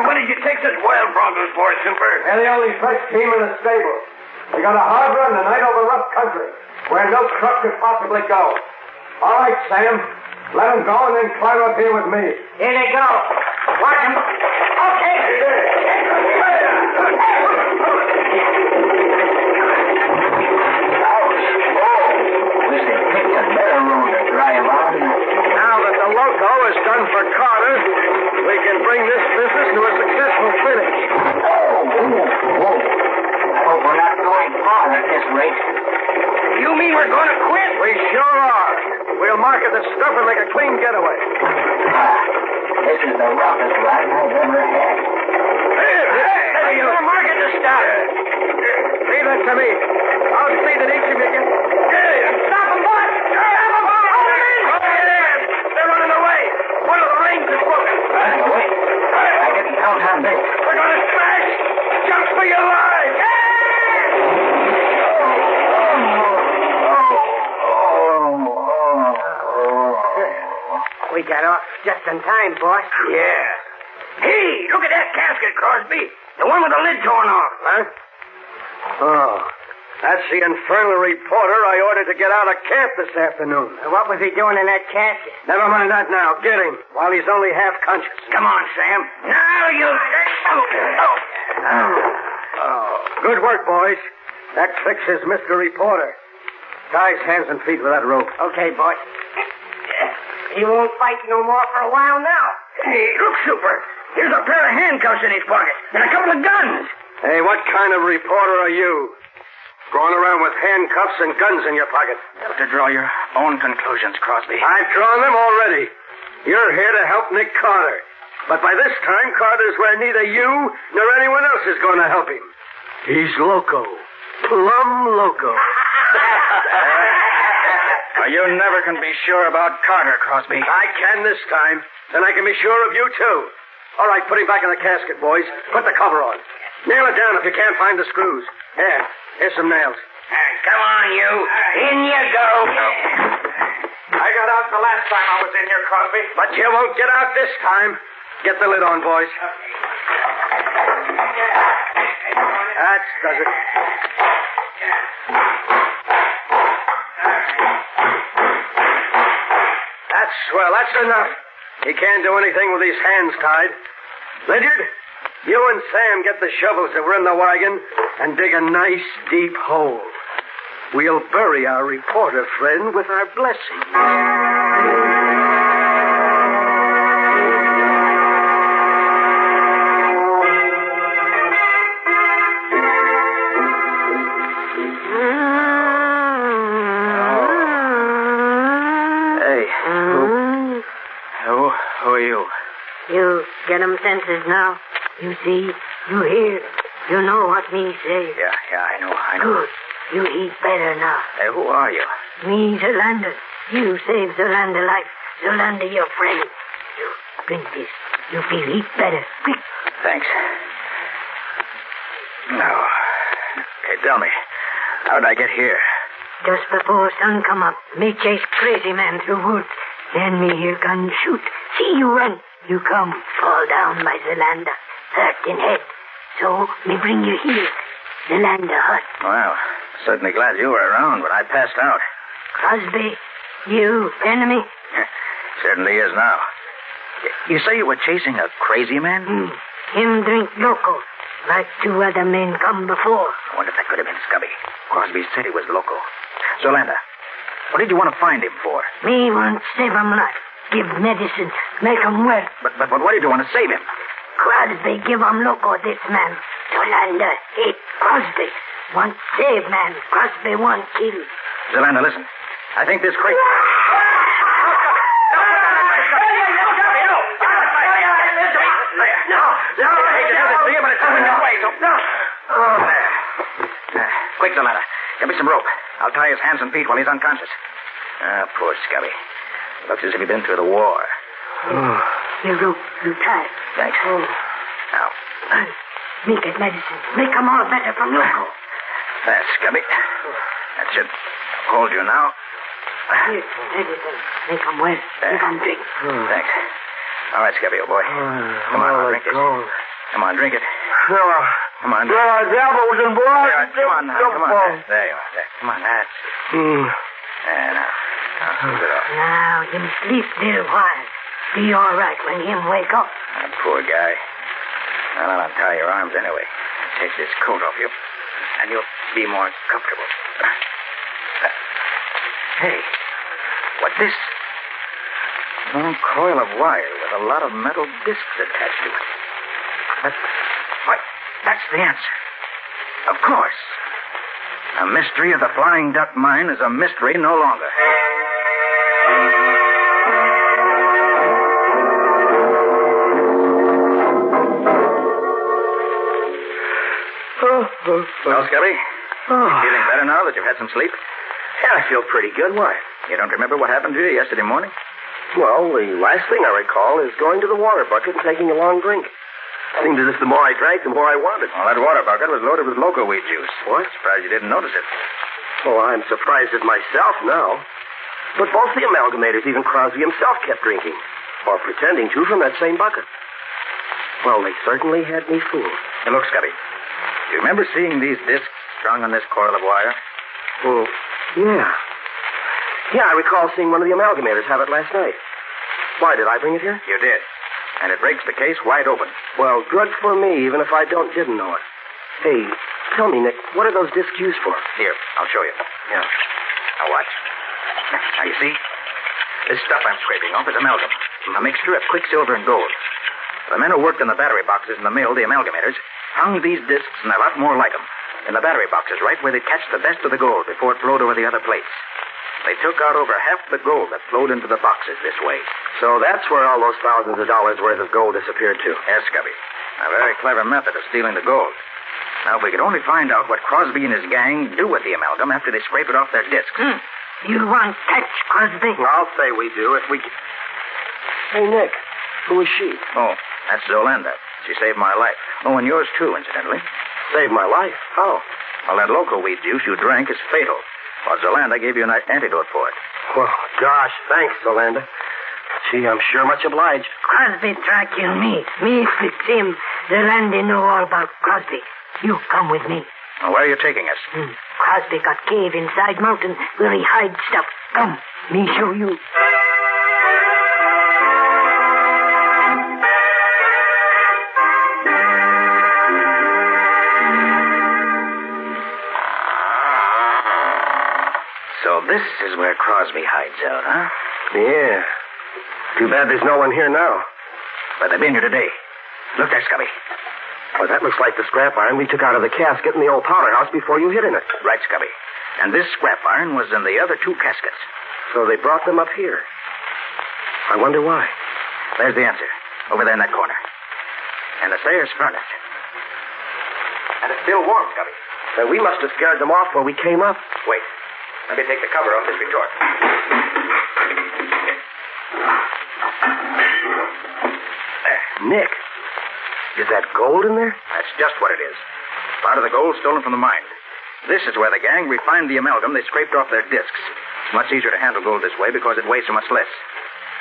Speaker 6: What did you take such wild broncos for, Super?
Speaker 15: They're the only fresh team in the stable. We got a hard run tonight over rough country, where no truck could possibly go. All right, Sam. Let them go and then climb up here with me.
Speaker 6: Here they go. Watch them. Okay.
Speaker 15: Now that the loco is done for Carter, we can bring this business to a successful finish.
Speaker 19: I hope we're not going far at this rate.
Speaker 6: You mean we're going to quit?
Speaker 15: We sure are. We'll market the stuff and make a clean getaway.
Speaker 19: This is the roughest ride I've ever had.
Speaker 6: Hey, you're going to market the stuff.
Speaker 15: Leave that to me. I'll see that each of you gets...
Speaker 6: Stop them, boys! They're running away. One of the reins is broken.
Speaker 19: Running away? I didn't count on this.
Speaker 6: We're going to smash! Jump for your lives!
Speaker 15: We got off just in time, boss.
Speaker 6: Yeah. Hey, look at that casket, Crosby. The one with the lid torn off.
Speaker 15: Huh? Oh, that's the infernal reporter I ordered to get out of camp this afternoon.
Speaker 6: What was he doing in that casket?
Speaker 15: Never mind that now. Get him while he's only half conscious.
Speaker 6: Come on, Sam. Now you...
Speaker 15: Good work, boys. That fixes Mr. Reporter. Tie his hands and feet with that rope.
Speaker 6: Okay, boy. He won't fight no more for a while now. Hey, look, Super. Here's a pair of handcuffs in his pocket and a couple of guns.
Speaker 15: Hey, what kind of reporter are you? Going around with handcuffs and guns in your pocket.
Speaker 17: You have to draw your own conclusions, Crosby.
Speaker 15: I've drawn them already. You're here to help Nick Carter. But by this time, Carter's where neither you nor anyone else is going to help him. He's loco. Plumb loco.
Speaker 19: You never can be sure about Carter, Crosby.
Speaker 15: I can this time. Then I can be sure of you, too. All right, put him back in the casket, boys. Put the cover on. Nail it down if you can't find the screws. Here's some nails.
Speaker 19: Come on, you. In you go. I got out the last time I was in here, Crosby.
Speaker 15: But you won't get out this time. Get the lid on, boys. That does it. That's swell. That's enough. He can't do anything with his hands tied. Ledyard, you and Sam get the shovels that were in the wagon and dig a nice, deep hole. We'll bury our reporter friend with our blessing.
Speaker 19: Who are you?
Speaker 7: You get 'em senses now. You see, you hear, you know what me say.
Speaker 19: Yeah, I know.
Speaker 7: Good. You eat better now.
Speaker 19: Hey, who are you?
Speaker 7: Me, Zolander. You saved Zolander life. Zolander, your friend. You drink this. You feel eat better. Quick.
Speaker 19: Thanks. Now, okay, tell me, how'd I get here?
Speaker 7: Just before sun come up, me chase crazy man through woods. Then me hear gun shoot. See you run. You come, fall down by Zolander. Hurt in head. So me bring you here. Zolander hut.
Speaker 19: Well, certainly glad you were around when I passed out.
Speaker 7: Crosby, you enemy?
Speaker 19: Certainly is now. You say you were chasing a crazy man?
Speaker 7: Him drink loco, like 2 other men come before.
Speaker 19: I wonder if that could have been Scubby. Crosby said he was loco. Zolander, what did you want to find him for?
Speaker 7: Me want save him life. Give medicine, make him well.
Speaker 19: But what did you want to save him?
Speaker 7: Crosby give him loco this man. Zolander hate Crosby. Want save man. Crosby want kill.
Speaker 19: Zolander, listen. I think this crazy... No, I hate to do this to you, but it's coming your way, so... No. Quick, Zolander. Get me some rope. I'll tie his hands and feet while he's unconscious. Poor Scubby. Looks as if he'd been through the war.
Speaker 7: Your rope, you tie.
Speaker 19: Thanks. Now.
Speaker 7: Me get medicine. Make him all better from loco.
Speaker 19: That's Scubby. That should hold you now.
Speaker 7: Here, medicine. Make him well. Give him drink.
Speaker 19: Thanks. All right, Scubby, old boy. Come on, I'll drink this. Come on, drink it. Come on.
Speaker 15: There are devils and blood.
Speaker 19: Come on now. Come on. There you are. There. Come on, that's... There, now. Now, scoop it off.
Speaker 7: Now, him sleep little while. Be all right when him wake up.
Speaker 19: Poor guy. Now, I'll untie your arms anyway. Take this coat off you, and you'll be more comfortable. Hey, what's this? A long coil of wire with a lot of metal discs attached to it. That's the answer. Of course. The mystery of the Flying Duck Mine is a mystery no longer. Well, Scubby, feeling better now that you've had some sleep?
Speaker 15: Yeah, I feel pretty good. Why?
Speaker 19: You don't remember what happened to you yesterday morning?
Speaker 15: Well, the last thing I recall is going to the water bucket and taking a long drink. Seemed as if the more I drank, the more I wanted.
Speaker 19: Well, that water bucket was loaded with loco weed juice.
Speaker 15: What?
Speaker 19: Surprised you didn't notice it.
Speaker 15: Oh, I'm surprised at myself now. But both the amalgamators, even Crosby himself, kept drinking. Or pretending to from that same bucket. Well, they certainly had me fooled.
Speaker 19: Hey, look, Scubby. Do you remember seeing these discs strung on this coil of wire?
Speaker 15: Oh, yeah. Yeah, I recall seeing one of the amalgamators have it last night. Why, did I bring it here?
Speaker 19: You did. And it breaks the case wide open.
Speaker 15: Well, good for me, even if I didn't know it. Hey, tell me, Nick, what are those discs used for?
Speaker 19: Here, I'll show you.
Speaker 15: Yeah.
Speaker 19: Now watch. Now you see? This stuff I'm scraping off is amalgam. A mixture of quicksilver and gold. The men who worked in the battery boxes in the mill, the amalgamators, found these discs and a lot more like them. In the battery boxes, right where they catch the best of the gold before it flowed over the other plates. They took out over half the gold that flowed into the boxes this way.
Speaker 15: So that's where all those thousands of dollars worth of gold disappeared to.
Speaker 19: Yes, Scubby. A very clever method of stealing the gold. Now, if we could only find out what Crosby and his gang do with the amalgam after they scrape it off their discs.
Speaker 7: You won't catch Crosby.
Speaker 19: I'll say we do if we can. Hey, Nick, who is she?
Speaker 16: Oh, that's Zolanda. She saved my life. Oh, and yours too, incidentally.
Speaker 19: Saved my life? How?
Speaker 16: Well, that loco weed juice you drank is fatal. Well, Zolanda gave you an antidote for it.
Speaker 19: Well, gosh, thanks, Zolanda. Gee, I'm sure much obliged.
Speaker 7: Crosby tracking me. Me fix him. The land know all about Crosby. You come with me.
Speaker 16: Well, where are you taking us?
Speaker 7: Crosby got cave inside mountain where he hide stuff. Come, me show you.
Speaker 16: So this is where Crosby hides out, huh?
Speaker 19: Yeah. Too bad there's no one here now.
Speaker 16: But they've been here today. Look there, Scubby.
Speaker 19: Well, that looks like the scrap iron we took out of the casket in the old powder house before you hid in it.
Speaker 16: Right, Scubby. And this scrap iron was in the other two caskets.
Speaker 19: So they brought them up here. I wonder why.
Speaker 16: There's the answer. Over there in that corner. And the stairs furnished. And it's still warm, Scubby.
Speaker 19: Then we must have scared them off when we came up.
Speaker 16: Wait. Let me take the cover off this retort. There.
Speaker 19: Nick, is that gold in there?
Speaker 16: That's just what it is. Part of the gold stolen from the mine. This is where the gang refined the amalgam they scraped off their discs. It's much easier to handle gold this way because it weighs so much less.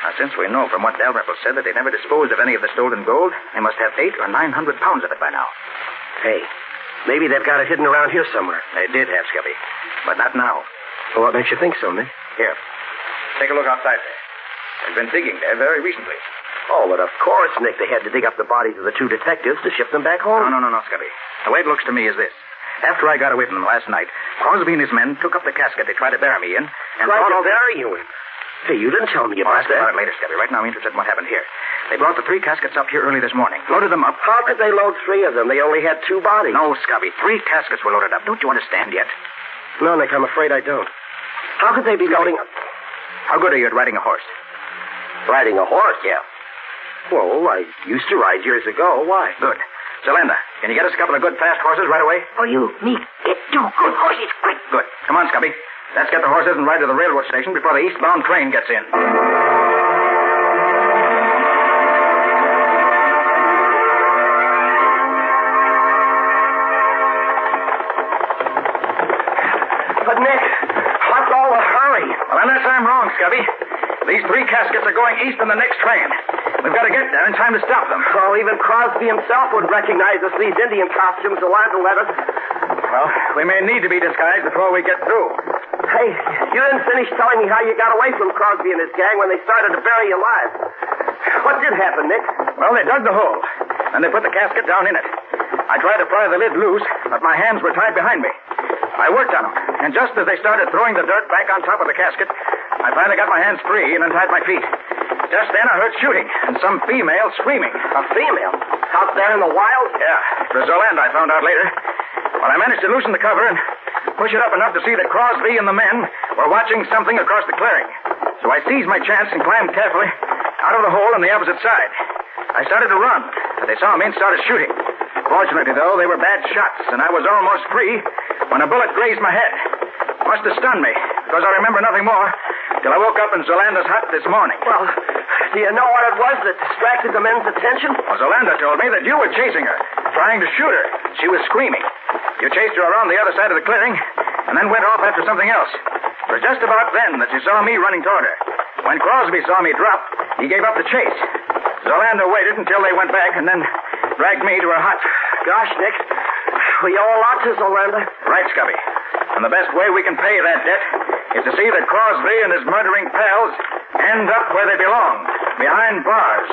Speaker 16: Now, since we know from what Dalrymple said that they never disposed of any of the stolen gold, they must have 800 or 900 pounds of it by now.
Speaker 19: Hey, maybe they've got it hidden around here somewhere.
Speaker 16: They did have, Scubby. But not now.
Speaker 19: Well, what makes you think so, Nick?
Speaker 16: Here. Take a look outside there. They've been digging there very recently.
Speaker 19: Oh, but of course, Nick, they had to dig up the bodies of the two detectives to ship them back home.
Speaker 16: No, Scubby. The way it looks to me is this. After I got away from them last night, Crosby and his men took up the casket they tried to bury me in and
Speaker 19: tried to bury you in? Hey, you didn't tell me about that.
Speaker 16: I'll about it later, Scubby. Right now I'm interested in what happened here. They brought the 3 caskets up here early this morning. Loaded them up.
Speaker 19: How could they load 3 of them? They only had 2 bodies.
Speaker 16: No, Scubby. 3 caskets were loaded up. Don't you understand yet?
Speaker 19: No, Nick, I'm afraid I don't. How could they be loading up?
Speaker 16: How good are you at riding a horse?
Speaker 19: Riding a horse?
Speaker 16: Yeah.
Speaker 19: Well, I used to ride years ago. Why?
Speaker 16: Good. Zolanda, can you get us a couple of good, fast horses right away?
Speaker 7: Oh, you, me, get 2 good horses quick.
Speaker 16: Good. Come on, Scubby. Let's get the horses and ride to the railroad station before the eastbound train gets in.
Speaker 19: But, Nick, what's all the hurry?
Speaker 16: Well, unless I'm wrong, Scubby. These 3 caskets are going east in the next train. We've got to get there in time to stop them.
Speaker 19: Oh, even Crosby himself would recognize us, these Indian costumes Zolanda led us.
Speaker 16: Well, we may need to be disguised before we get through.
Speaker 19: Hey, you didn't finish telling me how you got away from Crosby and his gang when they started to bury you alive. What did happen, Nick?
Speaker 16: Well, they dug the hole, and they put the casket down in it. I tried to pry the lid loose, but my hands were tied behind me. I worked on them, and just as they started throwing the dirt back on top of the casket, I finally got my hands free and untied my feet. Just then I heard shooting and some female screaming.
Speaker 19: A female? Out there in the wild?
Speaker 16: Yeah. It was Zolanda, I found out later. Well, I managed to loosen the cover and push it up enough to see that Crosby and the men were watching something across the clearing. So I seized my chance and climbed carefully out of the hole on the opposite side. I started to run, but they saw me and started shooting. Fortunately, though, they were bad shots, and I was almost free when a bullet grazed my head. Must have stunned me, because I remember nothing more till I woke up in Zolanda's hut this morning.
Speaker 19: Well, do you know what it was that distracted the men's attention?
Speaker 16: Well, Zolanda told me that you were chasing her, trying to shoot her. She was screaming. You chased her around the other side of the clearing, and then went off after something else. It was just about then that you saw me running toward her. When Crosby saw me drop, he gave up the chase. Zolanda waited until they went back and then dragged me to her hut.
Speaker 19: Gosh, Nick, we owe a lot to Zolanda.
Speaker 16: Right, Scubby. And the best way we can pay that debt is to see that Crosby and his murdering pals end up where they belong, behind bars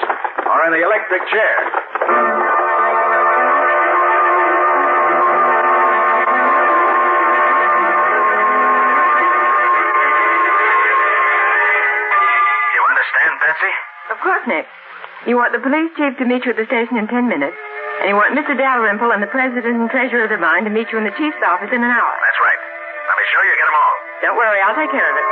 Speaker 16: or in the electric chair.
Speaker 21: You understand, Patsy? Of course, Nick. You want the police chief to meet you at the station in 10 minutes. And you want Mr. Dalrymple and the president and treasurer of the mine to meet you in the chief's office in an hour.
Speaker 18: That's right. Now be sure you get them all.
Speaker 21: Don't worry, I'll take care of it.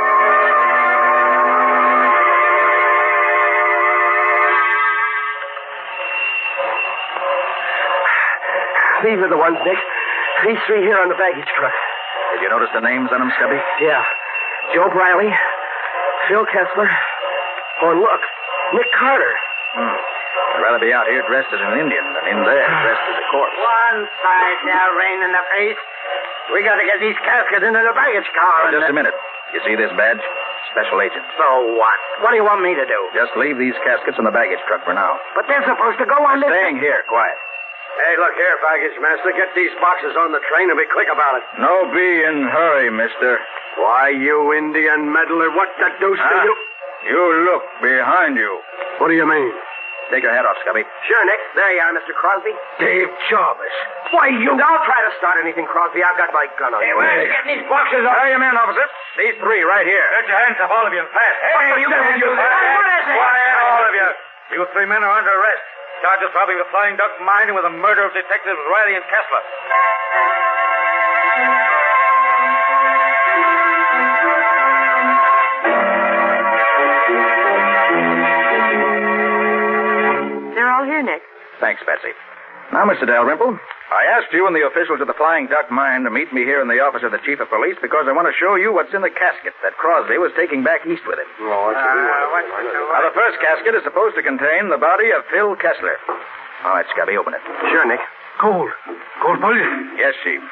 Speaker 19: These are the ones, Nick. These 3 here on the baggage truck.
Speaker 16: Did you notice the names on them, Scubby?
Speaker 19: Yeah. Joe Briley, Phil Kessler. Oh, and look, Nick Carter.
Speaker 16: I'd rather be out here dressed as an Indian than in there dressed as a corpse.
Speaker 11: One side now, rain in the face. We got to get these caskets into the baggage car.
Speaker 16: Just a minute. You see this badge? Special agent.
Speaker 11: So what? What do you want me to do?
Speaker 16: Just leave these caskets in the baggage truck for now.
Speaker 11: But they're supposed to go on this...
Speaker 16: Staying here, quiet.
Speaker 15: Hey, look here, baggage master. Get these boxes on the train and be quick about it.
Speaker 16: No be in hurry, mister.
Speaker 15: Why, you Indian meddler, what the deuce do you...
Speaker 16: You look behind you.
Speaker 15: What do you mean?
Speaker 16: Take your hat off, Scubby.
Speaker 11: Sure, Nick. There you are, Mr. Crosby.
Speaker 19: Dave Jarvis. Why, you...
Speaker 11: Don't try to start anything, Crosby. I've got my gun on you.
Speaker 19: where's getting these boxes off?
Speaker 16: Hurry your men, officer. These three right here.
Speaker 17: Get your hands up, all of you, fast.
Speaker 19: Hey, you
Speaker 11: What is it?
Speaker 17: Quiet, all of you. You three men are under arrest. Charged of robbing the Flying Duck mine with the murder of Detectives Riley and Kessler.
Speaker 21: They're all here, Nick.
Speaker 16: Thanks, Betsy. Now, Mr. Dalrymple, I asked you and the officials of the Flying Duck mine to meet me here in the office of the Chief of Police because I want to show you what's in the casket that Crosby was taking back east with him. Now, the first casket is supposed to contain the body of Phil Kessler. All right, Scubby, open it.
Speaker 11: Sure, Nick.
Speaker 19: Gold bullion.
Speaker 16: Yes, Chief.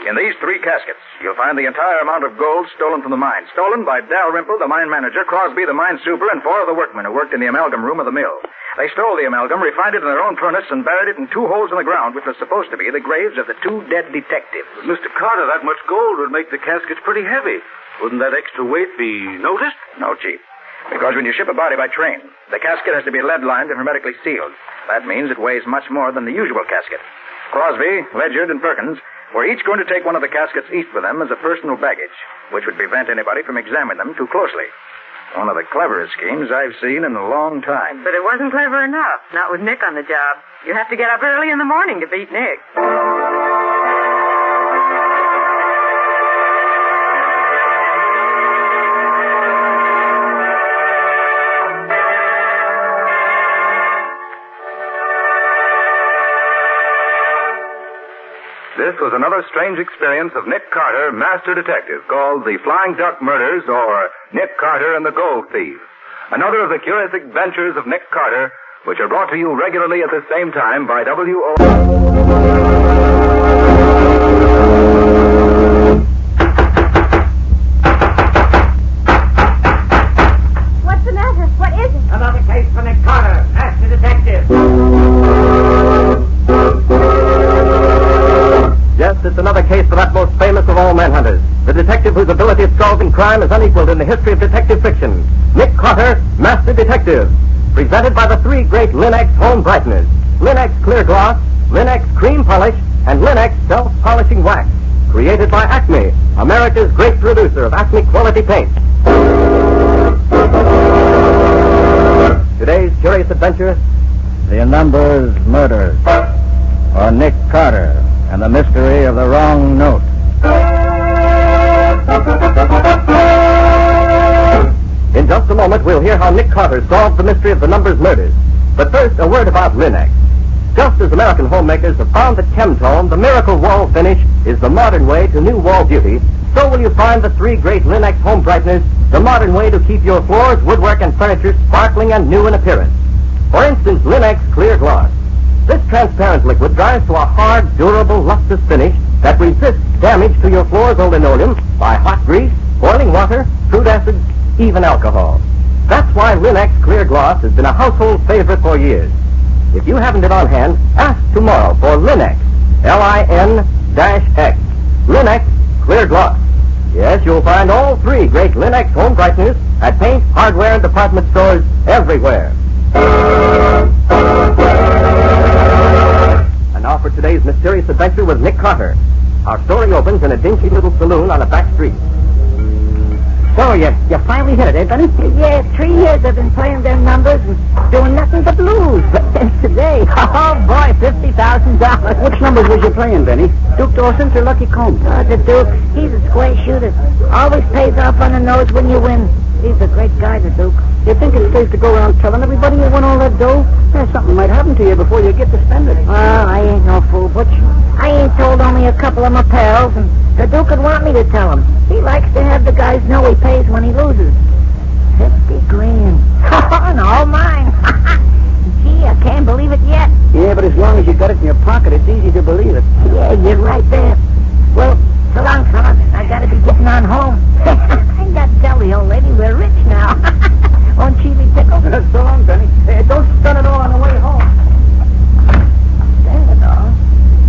Speaker 16: In these three caskets, you'll find the entire amount of gold stolen from the mine. Stolen by Dalrymple, the mine manager, Crosby, the mine super, and 4 of the workmen who worked in the amalgam room of the mill. They stole the amalgam, refined it in their own furnace, and buried it in 2 holes in the ground, which were supposed to be the graves of the 2 dead detectives.
Speaker 5: Mr. Carter, that much gold would make the caskets pretty heavy. Wouldn't that extra weight be noticed?
Speaker 16: No, Chief. Because when you ship a body by train, the casket has to be lead-lined and hermetically sealed. That means it weighs much more than the usual casket. Crosby, Ledyard, and Perkins were each going to take one of the caskets east with them as a personal baggage, which would prevent anybody from examining them too closely. One of the cleverest schemes I've seen in a long time.
Speaker 21: But it wasn't clever enough. Not with Nick on the job. You have to get up early in the morning to beat Nick.
Speaker 14: This was another strange experience of Nick Carter, Master Detective, called The Flying Duck Murders or Nick Carter and the Gold Thief. Another of the curious adventures of Nick Carter, which are brought to you regularly at the same time by W.O.
Speaker 7: What's the matter? What is it?
Speaker 11: Another case for Nick Carter, Master Detective.
Speaker 10: Yes, it's another case for that most famous of all manhunters, the detective whose ability at solving crime is unequaled in the history of detective fiction, Nick Carter, Master Detective. Presented by the 3 great Linux home brighteners, Linux Clear Gloss, Linux Cream Polish, and Linux Self-Polishing Wax. Created by Acme, America's great producer of Acme quality paint. Today's curious adventure, The Numbers Murders, or Nick Carter and the mystery of the wrong note. In just a moment, we'll hear how Nick Carter solved the mystery of the Numbers Murders. But first, a word about Linux. Just as American homemakers have found that Chemtone, the miracle wall finish, is the modern way to new wall beauty, so will you find the 3 great Linux home brighteners the modern way to keep your floors, woodwork, and furniture sparkling and new in appearance. For instance, Linux Clear Gloss. This transparent liquid dries to a hard, durable, lustrous finish that resists damage to your floors or linoleum by hot grease, boiling water, fruit acids, even alcohol. That's why Linux Clear Gloss has been a household favorite for years. If you haven't it on hand, ask tomorrow for Linux, L-I-N-X, Linux Clear Gloss. Yes, you'll find all 3 great Linux home brighteners at paint, hardware, and department stores everywhere. And now for today's mysterious adventure with Nick Carter. Our story opens in a dingy little saloon on a back street. So, you finally hit it, eh, Benny?
Speaker 7: Yeah, 3 years I've been playing them numbers and doing nothing but lose. But today, oh boy, $50,000.
Speaker 10: Which numbers was you playing, Benny?
Speaker 7: Duke Dawson's or Lucky Combs? The Duke. He's a square shooter. Always pays off on the nose when you win. He's a great guy, the Duke.
Speaker 10: You think it's safe to go around telling everybody you won all that dough? Something might happen to you before you get to spend it.
Speaker 7: Well, I ain't no fool, Butch. I ain't told only a couple of my pals, and the Duke would want me to tell him. He likes to have the guys know he pays when he loses. 50 grand. And all mine. Gee, I can't believe it yet.
Speaker 11: Yeah, but as long as you got it in your pocket, it's easy to believe it.
Speaker 7: Yeah, you're right there. Well, so long, fellas. I gotta be getting on home. I got to tell the old lady we're rich now. Won't she be tickled?
Speaker 11: So long, Benny. Hey, don't spend it all on the way home.
Speaker 7: Spend it all?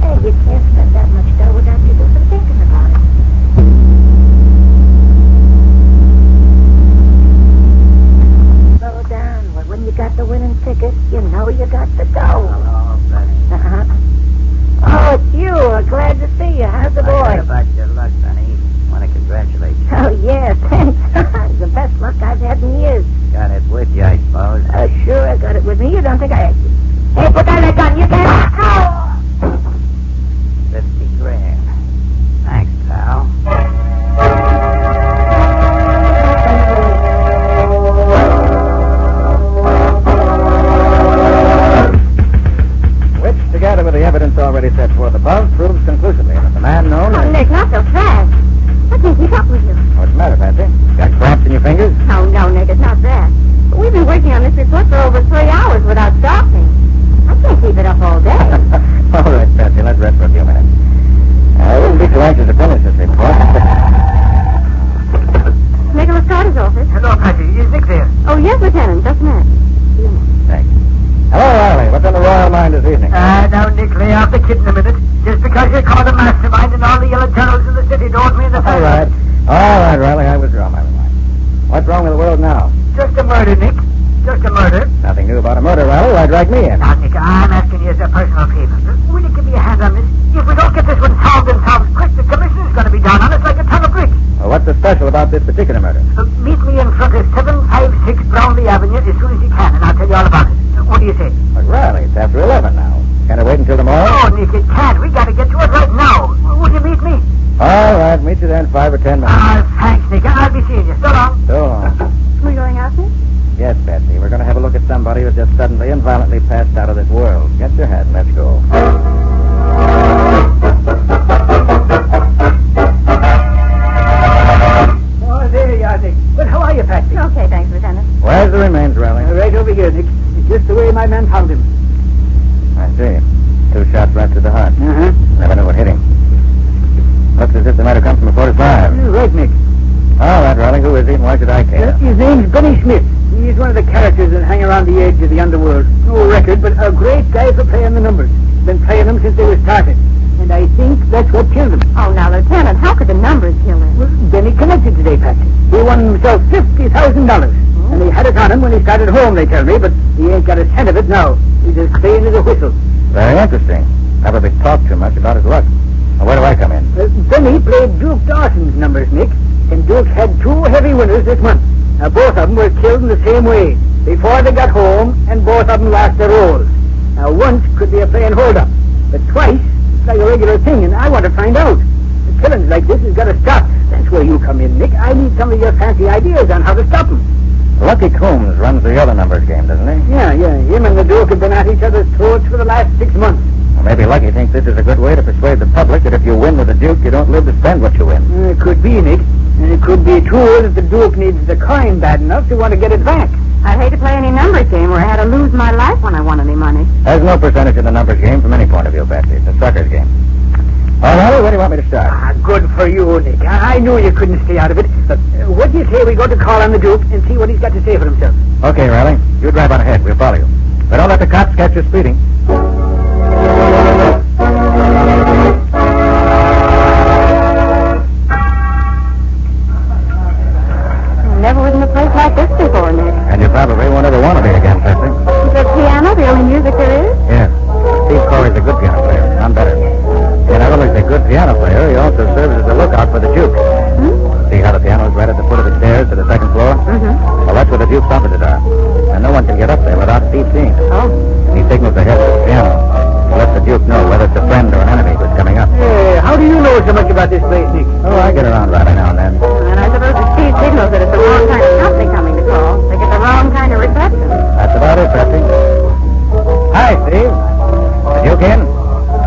Speaker 7: Hey, you can't spend that much dough without you do some thinking about it. Slow down. Well, when you got the winning ticket, you know you got the dough.
Speaker 11: Hello, Benny.
Speaker 7: Uh-huh. Oh, it's you. Glad to see you. How's the boy?
Speaker 11: I heard about your luck, Benny. Want to congratulate you.
Speaker 7: Oh, yeah, thanks. The best luck I've had in years.
Speaker 11: Got it with you, I suppose.
Speaker 7: Sure, I got it with me. You don't think I... Hey, put down that gun. You can't... Ow!
Speaker 11: 50 grand. Thanks, pal.
Speaker 10: Which, together with the evidence already set forth above, proves conclusively that the man known
Speaker 20: Oh,
Speaker 10: as...
Speaker 20: Nick, not so fast. I can't keep up with you.
Speaker 10: What's the matter, Patsy? Got cramps in your fingers?
Speaker 20: Oh, no, Nick, it's not that. But we've been working on this report for over 3 hours without stopping. I can't keep it up all day.
Speaker 10: All right, Patsy, let's rest for a few minutes. I wouldn't be too anxious to finish this report.
Speaker 20: Nicholas Carter's office.
Speaker 11: Hello, Patty. Is Nick there?
Speaker 20: Oh, yes, Lieutenant. Just a minute.
Speaker 10: Thanks. Hello, Riley. What's on the royal mind this evening?
Speaker 11: Now, Nick, lay off the kid in a minute. Just because you're called a mastermind and all the yellow journals in the city don't mean that...
Speaker 10: All right, Riley, I withdraw my remarks. What's wrong with the world now?
Speaker 11: Just a murder, Nick. Just a murder.
Speaker 10: Nothing new about a murder, Riley. Why drag me in?
Speaker 11: Now, Nick, I'm asking you as a personal favor. Will you give me a hand on this? If we don't get this one solved and solved quick, the commissioner's going to be down on us like a ton of bricks.
Speaker 10: Well, what's so special about this particular murder?
Speaker 11: Meet me in front of 756 Brownlee Avenue as soon as you can, and I'll tell you all about it. What do you say?
Speaker 10: But, Riley, it's after 11 now. Can I wait until tomorrow?
Speaker 11: Oh, Nick, it can't. We got to get to it right now. Would you meet me?
Speaker 10: All right, meet you there in 5 or 10 minutes.
Speaker 11: Thanks, Nick. I'll be seeing you. So long.
Speaker 10: So long.
Speaker 20: We're going out there?
Speaker 10: Yes, Patsy. We're going to have a look at somebody who's just suddenly and violently passed out of this world. Get your hat and let's go.
Speaker 11: Oh, there you are, Nick. But how are you, Patsy?
Speaker 20: Okay, thanks, Lieutenant.
Speaker 10: Where's the remains, Riley?
Speaker 11: Right over here, Nick. It's just the way my man found him.
Speaker 10: I see. 2 shots right to the heart.
Speaker 11: Uh-huh.
Speaker 10: Never knew what hit him. Looks as if they might have come from a 45.
Speaker 11: Right, Nick.
Speaker 10: All right, Riley. Who is he and why should I care?
Speaker 11: His name's Benny Smith. He's one of the characters that hang around the edge of the underworld. No record, but a great guy for playing the numbers. Been playing them since they were started. And I think that's what killed him.
Speaker 20: Oh, now, Lieutenant, how could the numbers kill him?
Speaker 11: Well, Benny connected today, Patsy. He won himself $50,000. And he had it on him when he started home, they tell me, but he ain't got a cent of it now. He's as clean as a whistle.
Speaker 10: Very interesting. Probably talked too much about his luck. Well, where do I come in?
Speaker 11: Benny played Duke Dawson's numbers, Nick. And Duke had 2 heavy winners this month. Now, both of them were killed in the same way. Before they got home, and both of them lost their rolls. Now, once could be a playing hold-up. But twice, it's like a regular thing, and I want to find out. The killings like this has got to stop. That's where you come in, Nick. I need some of your fancy ideas on how to stop them.
Speaker 10: Lucky Coombs runs the other numbers game, doesn't he?
Speaker 11: Yeah. Him and the Duke have been at each other's throats for the last 6 months.
Speaker 10: Well, maybe Lucky thinks this is a good way to persuade the public that if you win with the Duke, you don't live to spend what you win.
Speaker 11: It could be, Nick. And it could be, too, that the Duke needs the coin bad enough to want to get it back.
Speaker 20: I'd hate to play any numbers game where I had to lose my life when I won any money.
Speaker 10: There's no percentage in the numbers game from any point of view, Patsy. It's a sucker's game. All right, where do you want me to start?
Speaker 11: Good for you, Nick. I knew you couldn't stay out of it. But what do you say we go to call on the Duke and see what he's got to say for himself?
Speaker 10: Okay, Riley. You drive on ahead. We'll follow you. But don't let the cops catch you speeding.
Speaker 20: Never was in a place like this before, Nick.
Speaker 10: And you probably won't ever want to be again, Patsy.
Speaker 20: Is the piano the only music there is?
Speaker 10: Yes. Steve Corey's a good piano player. None better. He not only is a good piano player, he also serves as a lookout for the Duke. See how the piano is right at the foot of the stairs to the second floor? Well, that's where the Duke's offices are. And no one can get up there without Steve seeing it. He signals ahead to the piano. He lets the Duke know whether it's a friend or an enemy who's coming up.
Speaker 11: Hey, how do you know so much about this place, Nick?
Speaker 10: Oh, I get around right now and then.
Speaker 20: And I suppose if Steve signals that it's the wrong kind of company coming to call, they get the wrong kind of reception.
Speaker 10: That's about it, Patsy. Hi, Steve. The Duke in?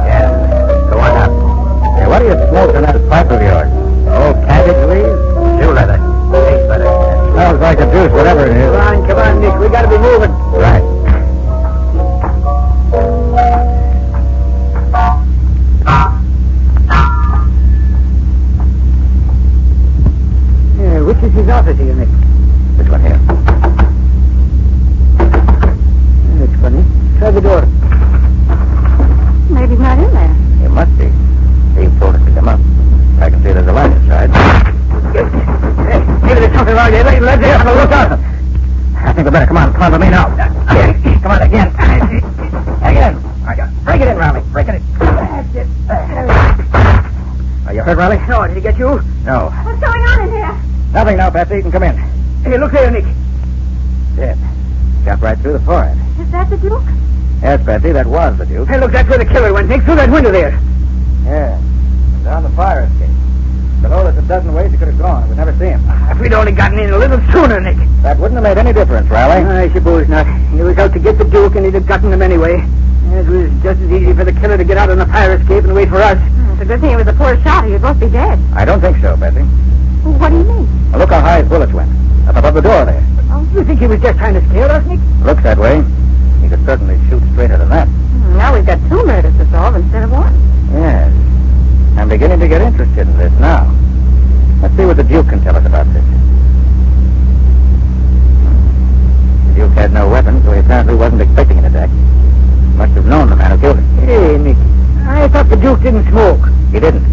Speaker 10: Yes. Go on up. Hey, what are you smoking in that pipe of yours?
Speaker 1: gotta be moving.
Speaker 10: Right.
Speaker 1: Which is his office here, Nick?
Speaker 10: This one here.
Speaker 1: That's funny. Try the door.
Speaker 20: Maybe he's not in there.
Speaker 10: He must be. He told us to come up. I can see there's a light inside.
Speaker 1: Hey, maybe there's something wrong here. Let's have a look out.
Speaker 10: I think we better come on. Follow me now. Come on, again. Again. Break it in, Riley. Break it in.
Speaker 1: That's it.
Speaker 10: Are you hurt, Riley?
Speaker 1: No, did he get you?
Speaker 10: No.
Speaker 20: What's going on in here?
Speaker 10: Nothing now, Patsy. You can come in.
Speaker 1: Hey, look here, Nick.
Speaker 10: Dead. Shot right through the forehead.
Speaker 20: Is that the Duke?
Speaker 10: Yes, Patsy, that was the Duke.
Speaker 1: Hey, look, that's where the killer went, Nick. Through that window there.
Speaker 10: Yeah. Down the fire escape. Below us a dozen ways he could have gone. We'd never see him.
Speaker 1: If we'd only gotten in a little sooner, Nick.
Speaker 10: That wouldn't have made any difference, Riley.
Speaker 1: I suppose not. He was out to get the Duke, and he'd have gotten him anyway. It was just as easy for the killer to get out on the fire escape and wait for us.
Speaker 20: It's a good thing it was a poor shot, or you'd both be dead.
Speaker 10: I don't think so, Patsy.
Speaker 20: Well, what do you mean?
Speaker 10: Well, look how high his bullets went. Up above the door there.
Speaker 1: Oh, you think he was just trying to scare us, Nick?
Speaker 10: Looks that way. He could certainly shoot straighter than that.
Speaker 20: Now we've got 2 murders to solve instead of 1.
Speaker 10: Yes. I'm beginning to get interested in this now. Let's see what the Duke can tell us about this. The Duke had no weapon, so he apparently wasn't expecting an attack. Must have known the man who killed him.
Speaker 1: Hey, Nick. I thought the Duke didn't smoke.
Speaker 10: He didn't.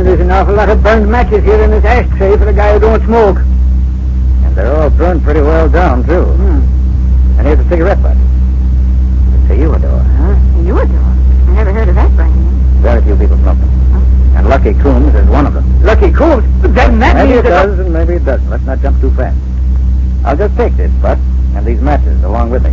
Speaker 1: There's an awful lot of burned matches here in this ashtray for the guy who don't smoke.
Speaker 10: And they're all burned pretty well down, too. And here's a cigarette butt. It's a humidor.
Speaker 20: Huh? A humidor? I never heard of that brand.
Speaker 10: Very few people smoke them. And Lucky Coombs is one of them.
Speaker 1: Lucky Coombs? Then that
Speaker 10: maybe
Speaker 1: means
Speaker 10: it does, and maybe it doesn't. Let's not jump too fast. I'll just take this butt and these matches along with me.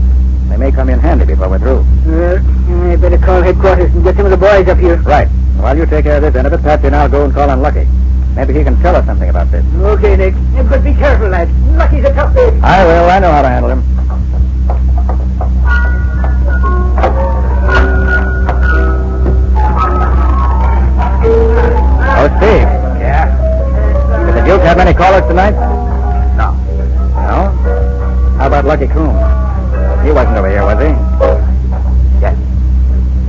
Speaker 10: They may come in handy before we're through.
Speaker 1: I better call headquarters and get some of the boys up here.
Speaker 10: Right. While you take care of this end of it, Patsy and I'll go and call on Lucky. Maybe he can tell us something about this.
Speaker 1: Okay, Nick. But be careful, lad. Lucky's a tough fish.
Speaker 10: I will. I know how to handle him. Oh, Steve.
Speaker 1: Yeah?
Speaker 10: Did the Duke have many callers tonight?
Speaker 1: No.
Speaker 10: No? How about Lucky Coombs? He wasn't over here, was he?
Speaker 19: Yes.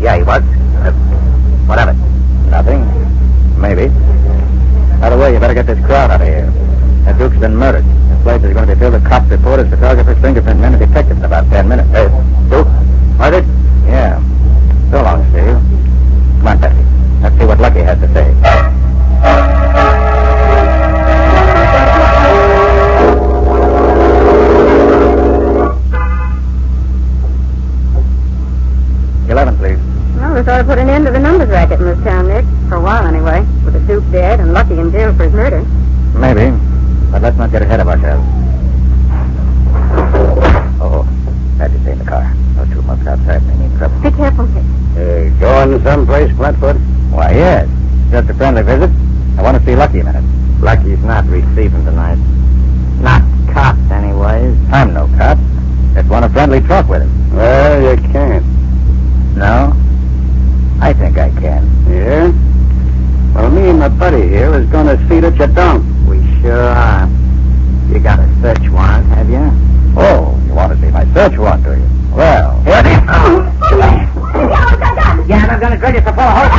Speaker 19: Yeah, he was. What of it?
Speaker 10: Nothing. Maybe. By the way, you better get this crowd out of here. That Duke's been murdered. This place is going to be filled with cops, reporters, photographers, fingerprint men, and detectives in about 10 minutes.
Speaker 19: Duke? Murdered?
Speaker 10: Yeah. So long, Steve. Come on, Patsy. Let's see what Lucky has to say. Please.
Speaker 20: Well, we sort of put an end to the numbers racket in this town, Nick. For a while, anyway. With the Duke dead and Lucky in jail for his murder.
Speaker 10: Maybe. But let's not get ahead of ourselves. Oh, Patty, stay in the car. Those 2 months outside may mean trouble.
Speaker 20: Be careful, Nick.
Speaker 1: Going someplace, Flatfoot?
Speaker 10: Why, yes. Just a friendly visit. I want to see Lucky a minute.
Speaker 19: Lucky's not receiving tonight. Not cops, anyways.
Speaker 10: I'm no cop. Just want a friendly talk with him.
Speaker 1: Well, you can't.
Speaker 10: No? I think I can.
Speaker 1: Yeah? Well, me and my buddy here is going to see that you don't.
Speaker 19: We sure are. You got a search warrant, have you?
Speaker 10: Oh, you want to see my search warrant, do you? Well, here it is.
Speaker 19: Yeah, I'm going to drill you for full of holes.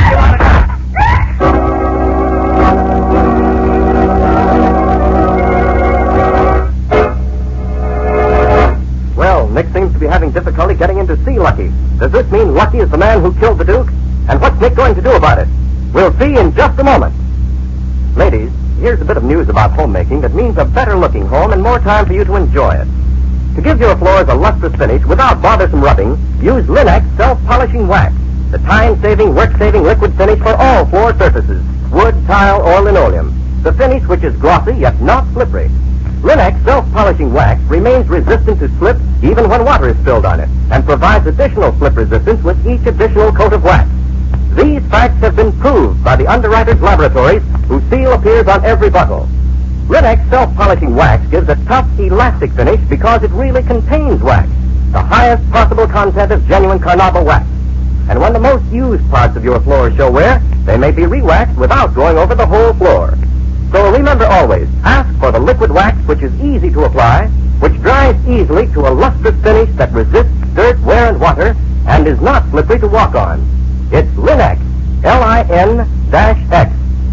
Speaker 10: Well, Nick seems to be having difficulty getting in to see Lucky. Does this mean Lucky is the man who killed the Duke? And what's Nick going to do about it? We'll see in just a moment. Ladies, here's a bit of news about homemaking that means a better-looking home and more time for you to enjoy it. To give your floors a lustrous finish without bothersome rubbing, use Linex self-polishing wax, the time-saving, work-saving liquid finish for all floor surfaces, wood, tile, or linoleum. The finish which is glossy yet not slippery. Linex self-polishing wax remains resistant to slip even when water is spilled on it, and provides additional slip resistance with each additional coat of wax. These facts have been proved by the underwriters' laboratories, whose seal appears on every bottle. Linex self-polishing wax gives a tough, elastic finish because it really contains wax, the highest possible content of genuine carnauba wax. And when the most used parts of your floor show wear, they may be re-waxed without going over the whole floor. So remember always, ask for the liquid wax which is easy to apply, which dries easily to a lustrous finish that resists dirt, wear, and water, and is not slippery to walk on. It's Linex, L-I-N-X,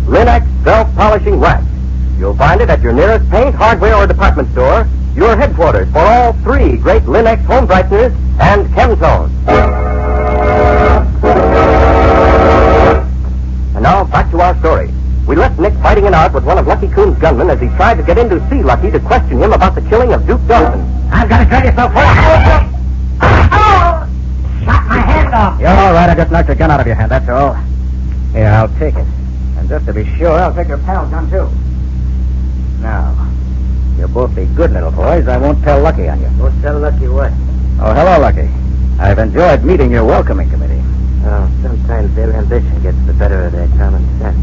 Speaker 10: Linex Self-Polishing Wax. You'll find it at your nearest paint, hardware, or department store, your headquarters for all three great Linex home brighteners and Chemtones. And now, back to our story. We left Nick fighting it out with one of Lucky Coon's gunmen as he tried to get in to see Lucky to question him about the killing of Duke Dawson.
Speaker 1: I've got to tell you so far. Oh! Shot my hand off.
Speaker 4: You're all right. I just knocked your gun out of your hand, that's all. Here, I'll take it. And just to be sure, I'll take your pal's gun, too. Now, you'll both be good little boys. I won't tell Lucky on you.
Speaker 1: Won't tell Lucky what?
Speaker 4: Oh, hello, Lucky. I've enjoyed meeting your welcoming committee.
Speaker 1: Oh, sometimes their ambition gets the better of their common sense.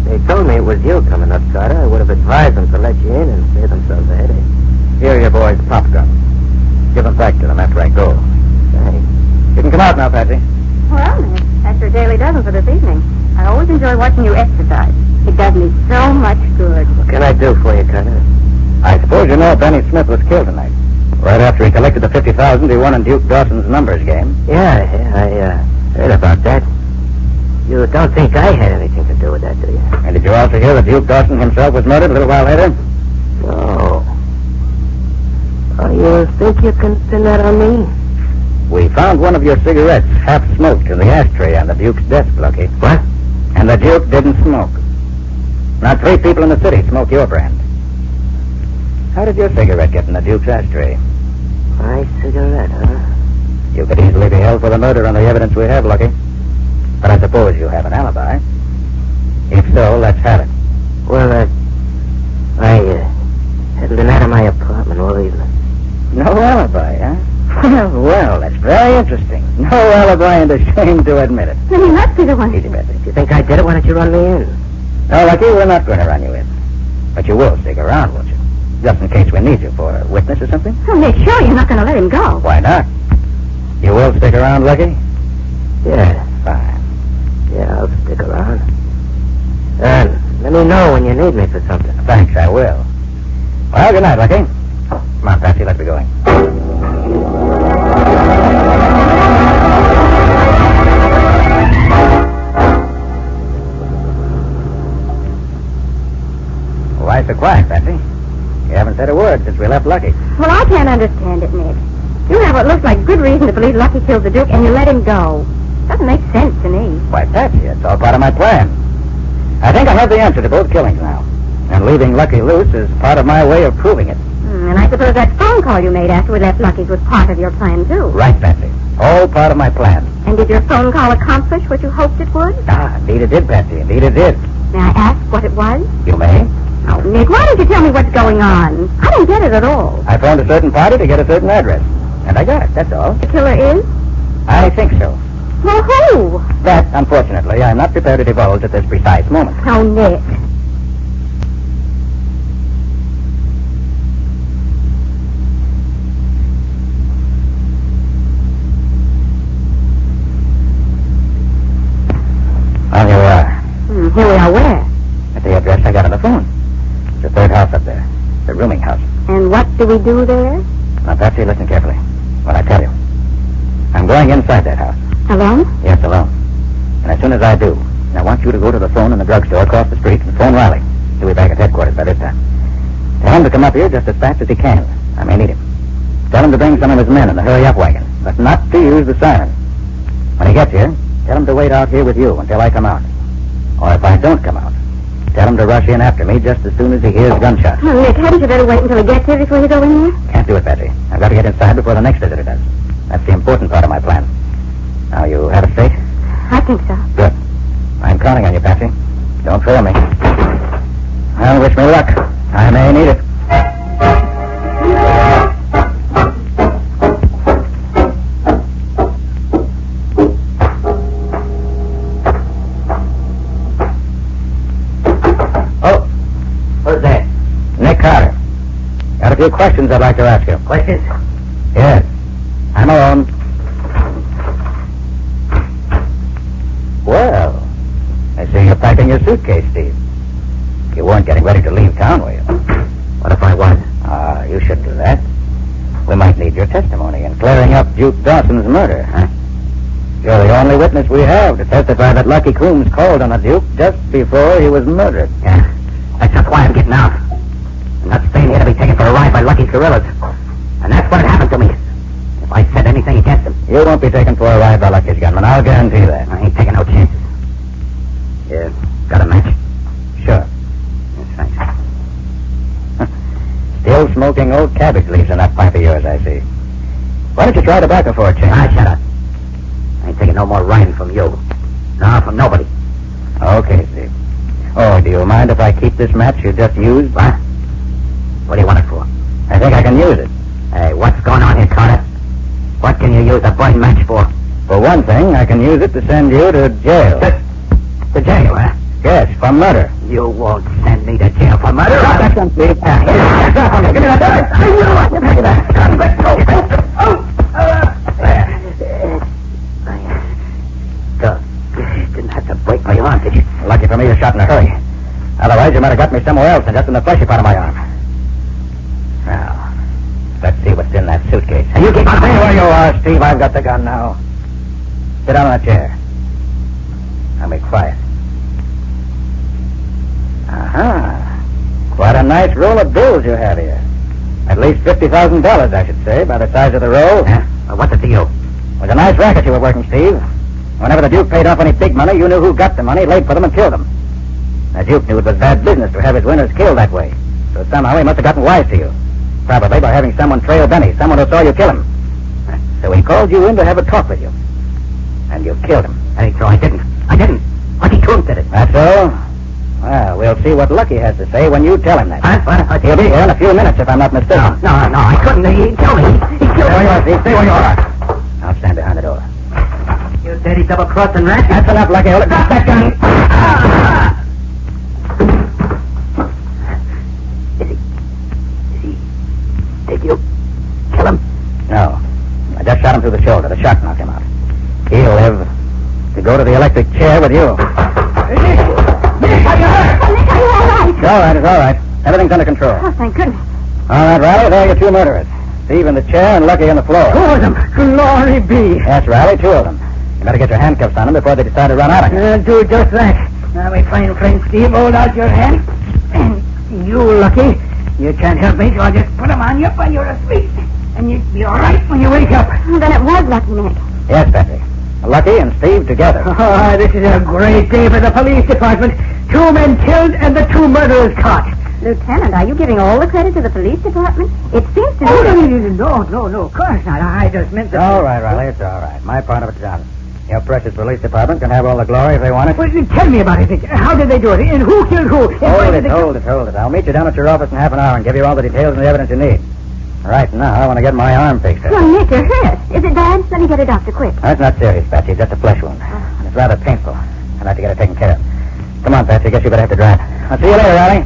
Speaker 1: They told me it was you coming up, Carter. I would have advised them to let you in and save themselves a headache.
Speaker 4: Here are your boys' pop guns. Give them back to them after I go.
Speaker 1: Thanks.
Speaker 4: You can come out now, Patsy.
Speaker 20: Well, Nick, that's your daily dozen for this evening. I always enjoy watching you exercise. It does me so much good.
Speaker 1: What can I do for you, Carter?
Speaker 4: I suppose you know Benny Smith was killed tonight. Right after he collected the $50,000 he won in Duke Dawson's numbers game.
Speaker 1: Yeah, I heard about that. You don't think I had anything to do with that, do you?
Speaker 4: And did you also hear that Duke Dawson himself was murdered a little while later?
Speaker 1: No. Oh, you think you can pin that on me?
Speaker 4: We found one of your cigarettes half-smoked in the ashtray on the Duke's desk, Lucky.
Speaker 1: What?
Speaker 4: And the Duke didn't smoke. Not 3 people in the city smoke your brand. How did your cigarette get in the Duke's ashtray?
Speaker 1: My cigarette, huh?
Speaker 4: You could easily be held for the murder on the evidence we have, Lucky. But I suppose you have an alibi. If so, let's have it.
Speaker 1: Well, I hadn't been out of my apartment all evening.
Speaker 4: No alibi, huh? Well, that's very interesting. No alibi and ashamed to admit it.
Speaker 20: Then he must be the one.
Speaker 4: Easy, Betsy.
Speaker 1: If you think I did it, why don't you run me in?
Speaker 4: No, Lucky, we're not going to run you in. But you will stick around, won't you? Just in case we need you for a witness or something?
Speaker 20: Oh, Nick, sure you're not going to let him go.
Speaker 4: Why not? You will stick around, Lucky?
Speaker 1: Yeah.
Speaker 4: Fine.
Speaker 1: Yeah, I'll stick around. Let me know when you need me for something.
Speaker 4: Thanks, I will. Well, good night, Lucky. Come on, Patsy, let's be going. Why so quiet, Patsy? You haven't said a word since we left Lucky.
Speaker 20: Well, I can't understand it, Nick. You have what looks like good reason to believe Lucky killed the Duke, and you let him go. Doesn't make sense to me.
Speaker 4: Why, Patsy, it's all part of my plan. I think I have the answer to both killings now. And leaving Lucky loose is part of my way of proving it.
Speaker 20: And I suppose that phone call you made after we left Lucky's was part of your plan, too.
Speaker 4: Right, Patsy. All part of my plan.
Speaker 20: And did your phone call accomplish what you hoped it would?
Speaker 4: Ah, indeed it did, Patsy. Indeed it did.
Speaker 20: May I ask what it was?
Speaker 4: You may.
Speaker 20: Oh, Nick, why don't you tell me what's going on? I don't get it at all.
Speaker 4: I phoned a certain party to get a certain address. And I got it, that's all.
Speaker 20: The killer is?
Speaker 4: I think so.
Speaker 20: Well, who?
Speaker 4: That, unfortunately, I'm not prepared to divulge at this precise moment.
Speaker 20: Oh, Nick.
Speaker 4: Well, here we are.
Speaker 20: Here we are where?
Speaker 4: At the address I got on the phone. It's the 3rd house up there. The rooming house.
Speaker 20: And what do we do there?
Speaker 4: Now, Patsy, listen carefully. What I tell you. I'm going inside that house.
Speaker 20: Alone?
Speaker 4: Yes, alone. And as soon as I do, I want you to go to the phone in the drugstore across the street and phone Riley. He'll be back at headquarters by this time. Tell him to come up here just as fast as he can. I may need him. Tell him to bring some of his men in the hurry-up wagon, but not to use the siren. When he gets here, tell him to wait out here with you until I come out. Or if I don't come out, tell him to rush in after me just as soon as he hears gunshots.
Speaker 20: Oh, Nick, hadn't you better wait until he gets here before you go in there?
Speaker 4: Can't do it, Patsy. I've got to get inside before the next visitor does. That's the important part of my plan. Now, you have it straight?
Speaker 20: I think so.
Speaker 4: Good. I'm counting on you, Patsy. Don't fail me. Well, wish me luck. I may need it. Oh, who's there? Nick Carter. Got a few questions I'd like to ask you.
Speaker 1: Questions?
Speaker 4: Yes. I'm alone. Well, I see you're packing your suitcase, Steve. You weren't getting ready to leave town, were you?
Speaker 1: What if I was?
Speaker 4: You shouldn't do that. need your testimony in clearing up Duke Dawson's murder, huh? You're the only witness we have to testify that Lucky Coombs called on the Duke just before he was murdered.
Speaker 19: Yeah. That's just why I'm getting out. I'm not staying here to be taken for a ride by Lucky's guerrillas. And that's what happened to me. If I said anything against him...
Speaker 4: You won't be taken for a ride by Lucky's gunman. I'll guarantee that.
Speaker 19: I ain't taking no chances. You got a match?
Speaker 4: Sure.
Speaker 19: Yes, thanks.
Speaker 4: Still smoking old cabbage leaves in that pipe of yours, I see. Why don't you try tobacco for a change?
Speaker 19: Shut up. I ain't taking no more riding from you. No, from nobody.
Speaker 4: Okay, Steve. Oh, do you mind if I keep this match you just used?
Speaker 19: What? What do you want it for?
Speaker 4: I think I can use it.
Speaker 19: Hey, what's going on here, Carter? What can you use a burn match for?
Speaker 4: For one thing, I can use it to send you to jail.
Speaker 19: To jail, huh?
Speaker 4: Yes, for murder.
Speaker 19: You won't send me to jail for murder.
Speaker 4: Drop that gun, Steve. Give me that gun. I knew it. Give me that gun. Let go.
Speaker 19: Didn't have to break my arm, did you?
Speaker 4: Lucky for me you shot in a hurry. Otherwise, you might have got me somewhere else than just in the fleshy part of my arm. Now, let's see what's in that suitcase.
Speaker 19: And you keep on
Speaker 4: Stay where you are, Steve. I've got the gun now. Sit down on a chair. Now be quiet. Aha. Quite a nice roll of bills you have here. At least $50,000, I should say, by the size of the roll.
Speaker 19: Yeah? Well, what's it to you?
Speaker 4: It was a nice racket you were working, Steve. Whenever the Duke paid off any big money, you knew who got the money, laid for them, and killed them. The Duke knew it was bad business to have his winners killed that way. So somehow he must have gotten wise to you. Probably by having someone trail Benny, someone who saw you kill him. So he called you in to have a talk with you. And you killed him.
Speaker 19: That ain't so. I didn't. Lucky Coombs did it.
Speaker 4: That's so? Well, we'll see what Lucky has to say when you tell him that.
Speaker 19: What?
Speaker 4: He'll be here in a few minutes, if I'm not mistaken.
Speaker 19: No, I couldn't. He killed me. He killed me.
Speaker 4: Stay where you are, Steve. Stay where you are. I'll stand behind the door.
Speaker 19: You dirty double-crossing rat.
Speaker 4: That's enough, Lucky. Hold it. Drop that gun.
Speaker 19: Did you kill him?
Speaker 4: No. I just shot him through the shoulder. The shot knocked him out. He'll live to go to the electric chair with you.
Speaker 20: Nick, are you all right?
Speaker 4: It's all right. It's all right. Everything's under control.
Speaker 20: Oh, thank goodness.
Speaker 4: All right, Riley. There are your two murderers. Steve in the chair and Lucky on the floor.
Speaker 2: Two of them. Glory be.
Speaker 4: Yes, Riley. Two of them. You better get your handcuffs on them before they decide to run out of here.
Speaker 2: Do just that. Now, my fine friend Steve, hold out your hand. And you, Lucky, you can't help me, so I'll just put them on you while you're asleep. And you'll be all right when you wake up.
Speaker 20: Then it was Lucky, Nick.
Speaker 4: Yes, Betsy. Lucky and Steve together.
Speaker 2: Oh, this is a great day for the police department. 2 men killed and the 2 murderers caught.
Speaker 20: Lieutenant, are you giving all the credit to the police department? It seems to me...
Speaker 2: No, of course not. I just meant that...
Speaker 4: All right, Riley, it's all right. My part of it's done. Your precious police department can have all the glory if they want it.
Speaker 2: Well, tell me about it. How did they do it? And who killed who?
Speaker 4: Hold it. I'll meet you down at your office in half an hour and give you all the details and the evidence you need. Right now, I want to get my arm fixed up.
Speaker 20: Well, Nick, you're hurt. Is it bad? Let me get a doctor quick.
Speaker 4: That's not serious, Patsy. It's just a flesh wound. And it's rather painful. I'd like to get it taken care of. Come on, Patsy. Guess you better have to drive. I'll see you later, Riley.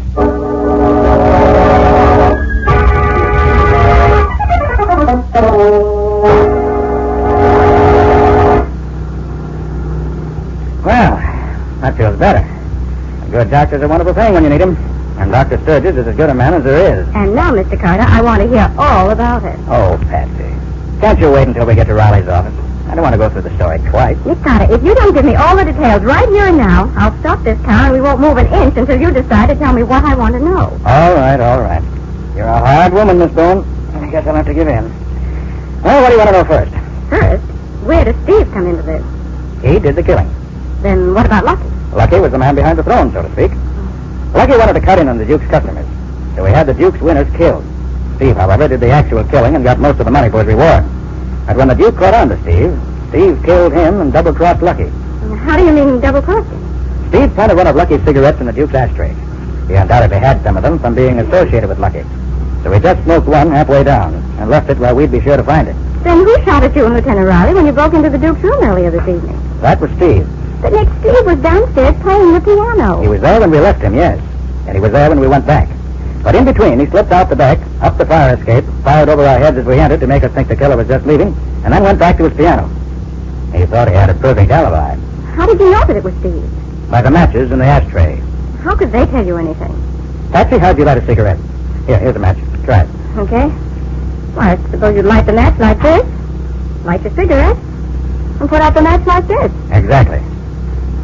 Speaker 4: Well, that feels better. A good doctor's a wonderful thing when you need him. And Dr. Sturgis is as good a man as there is.
Speaker 20: And now, Mr. Carter, I want to hear all about it.
Speaker 4: Oh, Patsy. Can't you wait until we get to Riley's office? I don't want to go through the story twice.
Speaker 20: Nick Carter, if you don't give me all the details right here and now, I'll stop this town and we won't move an inch until you decide to tell me what I want to know.
Speaker 4: All right. You're a hard woman, Miss Boone. I guess I'll have to give in. Well, what do you want to know first?
Speaker 20: First, where does Steve come into this?
Speaker 4: He did the killing.
Speaker 20: Then what about Lucky?
Speaker 4: Lucky was the man behind the throne, so to speak. Lucky wanted to cut in on the Duke's customers, so he had the Duke's winners killed. Steve, however, did the actual killing and got most of the money for his reward. But when the Duke caught on to Steve killed him and double-crossed Lucky.
Speaker 20: How do you mean double-crossed him?
Speaker 4: Steve planted one of Lucky's cigarettes in the Duke's ashtray. He undoubtedly had some of them from being associated with Lucky. So he just smoked one halfway down and left it where we'd be sure to find it.
Speaker 20: Then who shot at you and Lieutenant Riley when you broke into the Duke's room earlier this evening?
Speaker 4: That was Steve.
Speaker 20: But Nick, Steve was downstairs playing the piano.
Speaker 4: He was there when we left him, yes. And he was there when we went back. But in between, he slipped out the back, up the fire escape, fired over our heads as we entered to make us think the killer was just leaving, and then went back to his piano. He thought he had a perfect alibi.
Speaker 20: How did you know that it was Steve?
Speaker 4: By the matches in the ashtray.
Speaker 20: How could they tell you anything?
Speaker 4: Patsy, how'd you light a cigarette? Here's a match. Try it.
Speaker 20: Okay.
Speaker 13: Well, I suppose you'd light the match like this, light your cigarette, and put out the match like this.
Speaker 4: Exactly.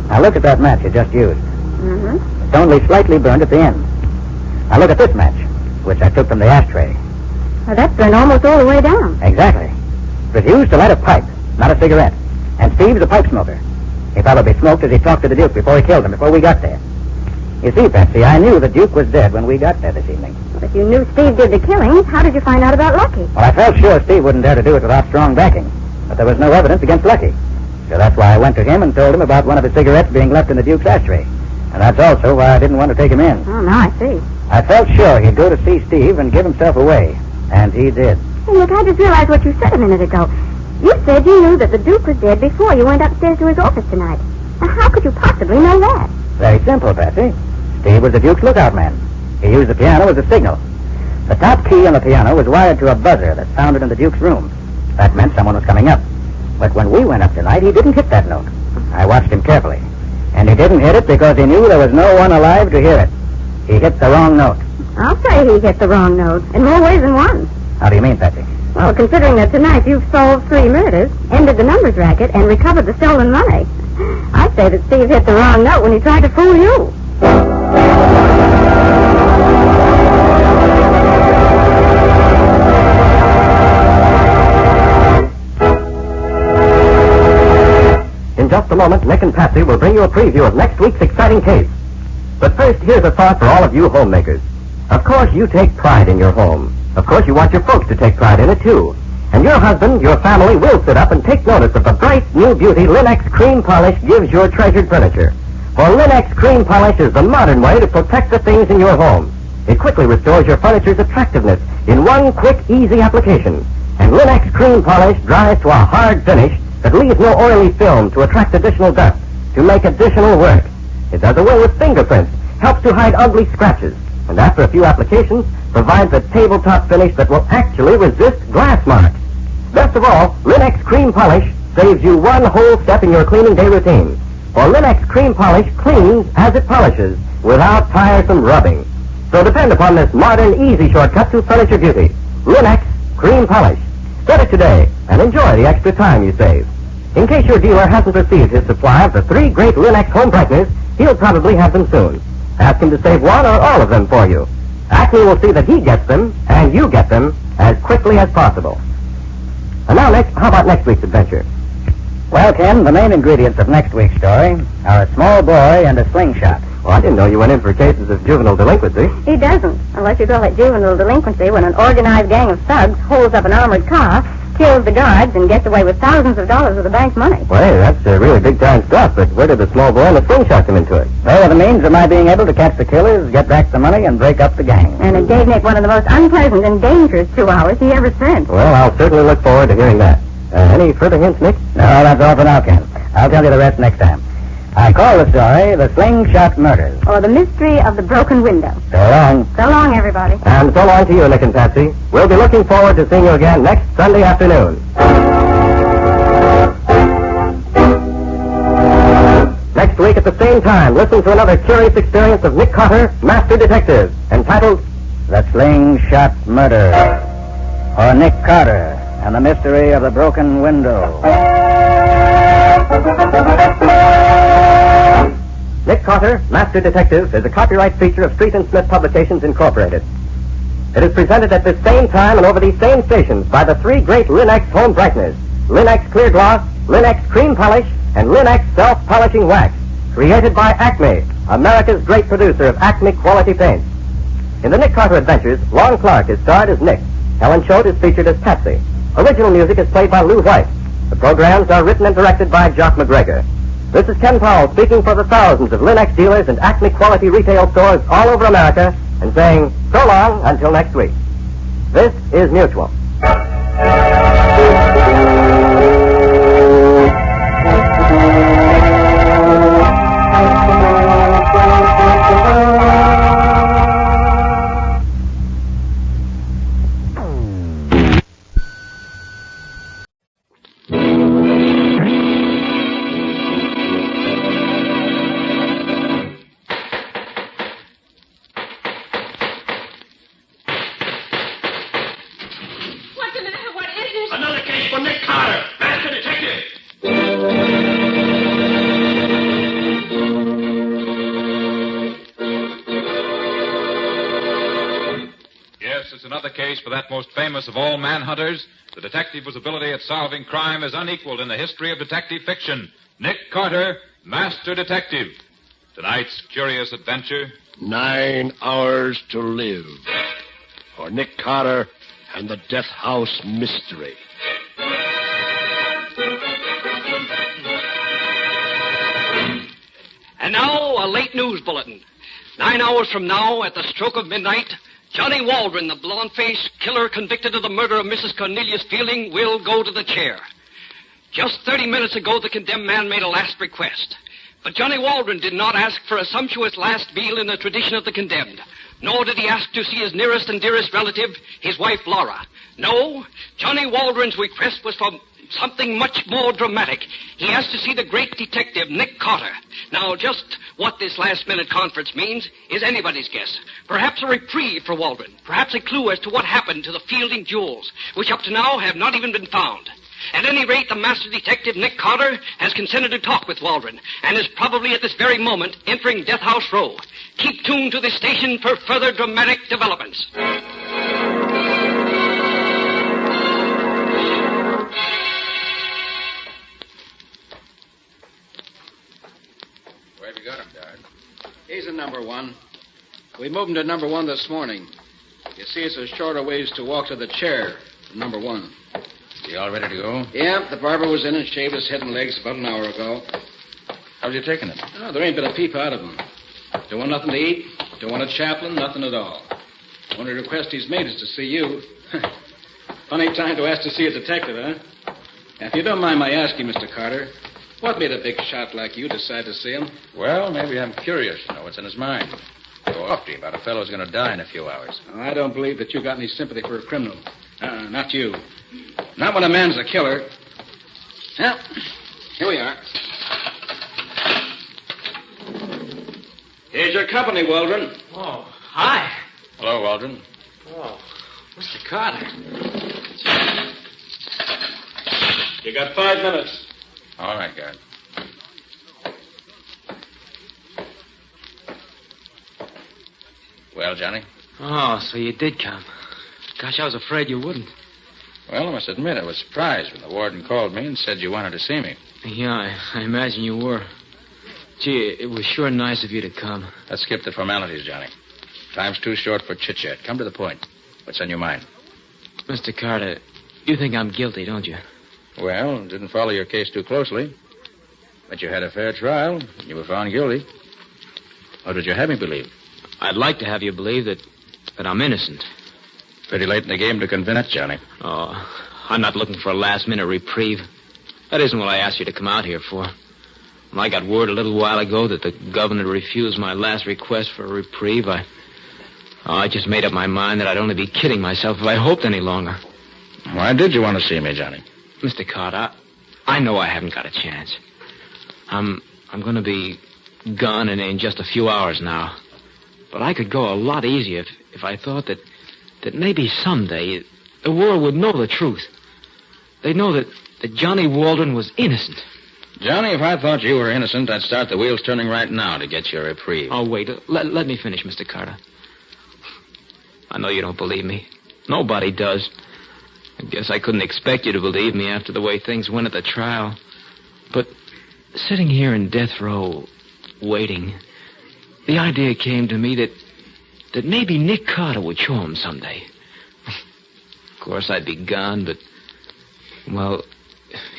Speaker 4: Now look at that match you just used.
Speaker 13: Mm-hmm.
Speaker 4: It's only slightly burned at the end. Now look at this match, which I took from the ashtray.
Speaker 13: Well, that's burned almost all the way down.
Speaker 4: Exactly. It was used to light a pipe, not a cigarette. And Steve's a pipe smoker. He probably smoked as he talked to the Duke before he killed him, before we got there. You see, Patsy, I knew the Duke was dead when we got there this evening.
Speaker 13: But if you knew Steve did the killing, how did you find out about Lucky?
Speaker 4: Well, I felt sure Steve wouldn't dare to do it without strong backing. But there was no evidence against Lucky. So that's why I went to him and told him about one of his cigarettes being left in the Duke's ashtray. And that's also why I didn't want to take him in.
Speaker 13: Oh, now I see.
Speaker 4: I felt sure he'd go to see Steve and give himself away. And he did.
Speaker 13: Hey, look, I just realized what you said a minute ago. You said you knew that the Duke was dead before you went upstairs to his office tonight. Now, how could you possibly know that?
Speaker 4: Very simple, Patsy. Steve was the Duke's lookout man. He used the piano as a signal. The top key on the piano was wired to a buzzer that sounded in the Duke's room. That meant someone was coming up. But when we went up tonight, he didn't hit that note. I watched him carefully. And he didn't hit it because he knew there was no one alive to hear it. He hit the wrong note.
Speaker 13: I'll say he hit the wrong note, in more ways than one.
Speaker 4: How do you mean, Patsy?
Speaker 13: Well, considering that tonight you've solved 3 murders, ended the numbers racket, and recovered the stolen money, I'd say that Steve hit the wrong note when he tried to fool you.
Speaker 10: In just a moment, Nick and Patsy will bring you a preview of next week's exciting case. But first, here's a thought for all of you homemakers. Of course, you take pride in your home. Of course, you want your folks to take pride in it, too. And your husband, your family, will sit up and take notice of the bright, new beauty Linex cream polish gives your treasured furniture. For Linex cream polish is the modern way to protect the things in your home. It quickly restores your furniture's attractiveness in one quick, easy application. And Linex cream polish dries to a hard finish that leaves no oily film to attract additional dust, to make additional work. It does away with fingerprints, helps to hide ugly scratches, and after a few applications, provides a tabletop finish that will actually resist glass marks. Best of all, Linex cream polish saves you one whole step in your cleaning day routine. For Linex cream polish cleans as it polishes, without tiresome rubbing. So depend upon this modern, easy shortcut to furniture beauty. Linex cream polish. Get it today and enjoy the extra time you save. In case your dealer hasn't received his supply of the 3 great Linex home brighteners, he'll probably have them soon. Ask him to save one or all of them for you. Acme will see that he gets them, and you get them, as quickly as possible. And now, Nick, how about next week's adventure?
Speaker 4: Well, Ken, the main ingredients of next week's story are a small boy and a slingshot.
Speaker 10: Well, I didn't know you went in for cases of juvenile delinquency.
Speaker 13: He doesn't, unless you call it juvenile delinquency when an organized gang of thugs holds up an armored car, kills the guards, and gets away with thousands of dollars of the bank's money.
Speaker 10: Well, hey, that's really big-time stuff, but where did the small boy and the slingshot come into it?
Speaker 4: Well, the means of my being able to catch the killers, get back the money, and break up the gang.
Speaker 13: And it gave Nick one of the most unpleasant and dangerous 2 hours he ever spent.
Speaker 10: Well, I'll certainly look forward to hearing that. Any further hints, Nick?
Speaker 4: No, that's all for now, Ken. I'll tell you the rest next time. I call the story The Slingshot Murders.
Speaker 13: Or The Mystery of the Broken Window.
Speaker 4: So long.
Speaker 13: So long, everybody.
Speaker 10: And so long to you, Nick and Patsy. We'll be looking forward to seeing you again next Sunday afternoon. Next week at the same time, listen to another curious experience of Nick Carter, Master Detective, entitled
Speaker 4: The Slingshot Murder. Or Nick Carter and the Mystery of the Broken Window.
Speaker 10: Nick Carter, Master Detective, is a copyright feature of Street and Smith Publications, Incorporated. It is presented at this same time and over these same stations by the 3 great Linex home brighteners, Linex Clear Gloss, Linex Cream Polish, and Linex Self-Polishing Wax, created by Acme, America's great producer of Acme quality paints. In the Nick Carter Adventures, Lon Clark is starred as Nick. Helen Choate is featured as Patsy. Original music is played by Lou White. The programs are written and directed by Jock McGregor. This is Ken Powell speaking for the thousands of Linex dealers and Acme quality retail stores all over America and saying so long until next week. This is Mutual.
Speaker 18: case for Nick Carter, Master Detective.
Speaker 5: Yes, it's another case for that most famous of all manhunters, the detective whose ability at solving crime is unequaled in the history of detective fiction, Nick Carter, Master Detective. Tonight's curious adventure...
Speaker 9: 9 hours to live. For Nick Carter and the Death House Mystery.
Speaker 22: And now, a late news bulletin. 9 hours from now, at the stroke of midnight, Johnny Waldron, the blonde-faced killer convicted of the murder of Mrs. Cornelius Fielding, will go to the chair. Just 30 minutes ago, the condemned man made a last request. But Johnny Waldron did not ask for a sumptuous last meal in the tradition of the condemned. Nor did he ask to see his nearest and dearest relative, his wife, Laura. No, Johnny Waldron's request was for something much more dramatic. He asked to see the great detective, Nick Carter. Now, just what this last-minute conference means is anybody's guess. Perhaps a reprieve for Waldron. Perhaps a clue as to what happened to the Fielding jewels, which up to now have not even been found. At any rate, the master detective, Nick Carter, has consented to talk with Waldron and is probably at this very moment entering Death House Row. Keep tuned to this station for further dramatic developments.
Speaker 3: Where have you got him, Dad?
Speaker 23: He's in number 1. We moved him to number 1 this morning. You see, it's a shorter ways to walk to the chair from number 1.
Speaker 3: You all ready to go?
Speaker 23: Yeah, the barber was in and shaved his head and legs about an hour ago.
Speaker 3: How's you taking it?
Speaker 23: Oh, there ain't been a peep out of him. Don't want nothing to eat. Don't want a chaplain. Nothing at all. The only request he's made is to see you. Funny time to ask to see a detective, huh? If you don't mind my asking, Mr. Carter, what made a big shot like you decide to see him?
Speaker 3: Well, maybe I'm curious to know what's in his mind. Go off to you about a fellow's going to die in a few hours.
Speaker 23: Oh, I don't believe that you got any sympathy for a criminal. Not you. Not when a man's a killer. Well, here we are. Here's your company, Waldron.
Speaker 22: Oh, hi.
Speaker 3: Hello, Waldron.
Speaker 22: Oh, Mr. Carter.
Speaker 23: You got 5 minutes.
Speaker 3: All right, guard. Well, Johnny?
Speaker 24: Oh, so you did come. Gosh, I was afraid you wouldn't.
Speaker 3: Well, I must admit I was surprised when the warden called me and said you wanted to see me.
Speaker 24: Yeah, I imagine you were. Gee, it was sure nice of you to come.
Speaker 3: Let's skip the formalities, Johnny. Time's too short for chit-chat. Come to the point. What's on your mind?
Speaker 24: Mr. Carter, you think I'm guilty, don't you?
Speaker 3: Well, didn't follow your case too closely. But you had a fair trial, and you were found guilty. What would you have me believe?
Speaker 24: I'd like to have you believe that I'm innocent.
Speaker 3: Pretty late in the game to convince, Johnny.
Speaker 24: Oh, I'm not looking for a last-minute reprieve. That isn't what I asked you to come out here for. When I got word a little while ago that the governor refused my last request for a reprieve, I just made up my mind that I'd only be kidding myself if I hoped any longer.
Speaker 3: Why did you want to see me, Johnny?
Speaker 24: Mr. Carter, I know I haven't got a chance. I'm going to be gone in just a few hours now. But I could go a lot easier if I thought that maybe someday the world would know the truth. They'd know that Johnny Waldron was innocent.
Speaker 3: Johnny, if I thought you were innocent, I'd start the wheels turning right now to get you a reprieve.
Speaker 24: Oh, wait. Let me finish, Mr. Carter. I know you don't believe me. Nobody does. I guess I couldn't expect you to believe me after the way things went at the trial. But sitting here in death row, waiting, the idea came to me that maybe Nick Carter would show him someday. Of course, I'd be gone, but, well,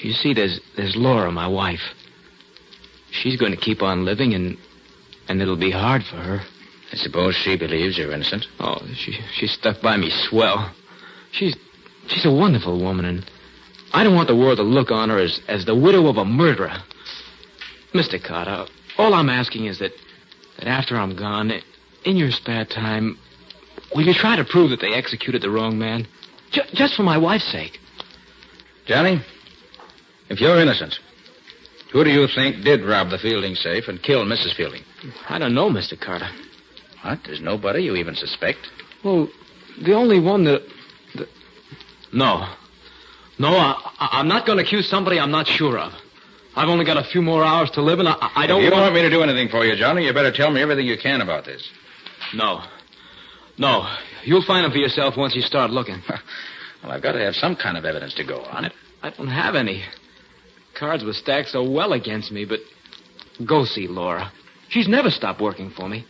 Speaker 24: you see, there's Laura, my wife. She's going to keep on living, and it'll be hard for her.
Speaker 3: I suppose she believes you're innocent.
Speaker 24: Oh, she stuck by me swell. She's a wonderful woman, and I don't want the world to look on her as the widow of a murderer. Mr. Carter, all I'm asking is that after I'm gone, in your spare time, will you try to prove that they executed the wrong man? Just for my wife's sake.
Speaker 3: Johnny, if you're innocent, who do you think did rob the Fielding safe and kill Mrs. Fielding?
Speaker 24: I don't know, Mr. Carter.
Speaker 3: What? There's nobody you even suspect?
Speaker 24: Well, the only one that... No. No, I'm not going to accuse somebody I'm not sure of. I've only got a few more hours to live, and I don't
Speaker 3: If you want me to do anything for you, Johnny, you better tell me everything you can about this.
Speaker 24: No. You'll find them for yourself once you start looking.
Speaker 3: Well, I've got to have some kind of evidence to go on.
Speaker 24: I don't have any. Cards were stacked so well against me, but go see Laura. She's never stopped working for me.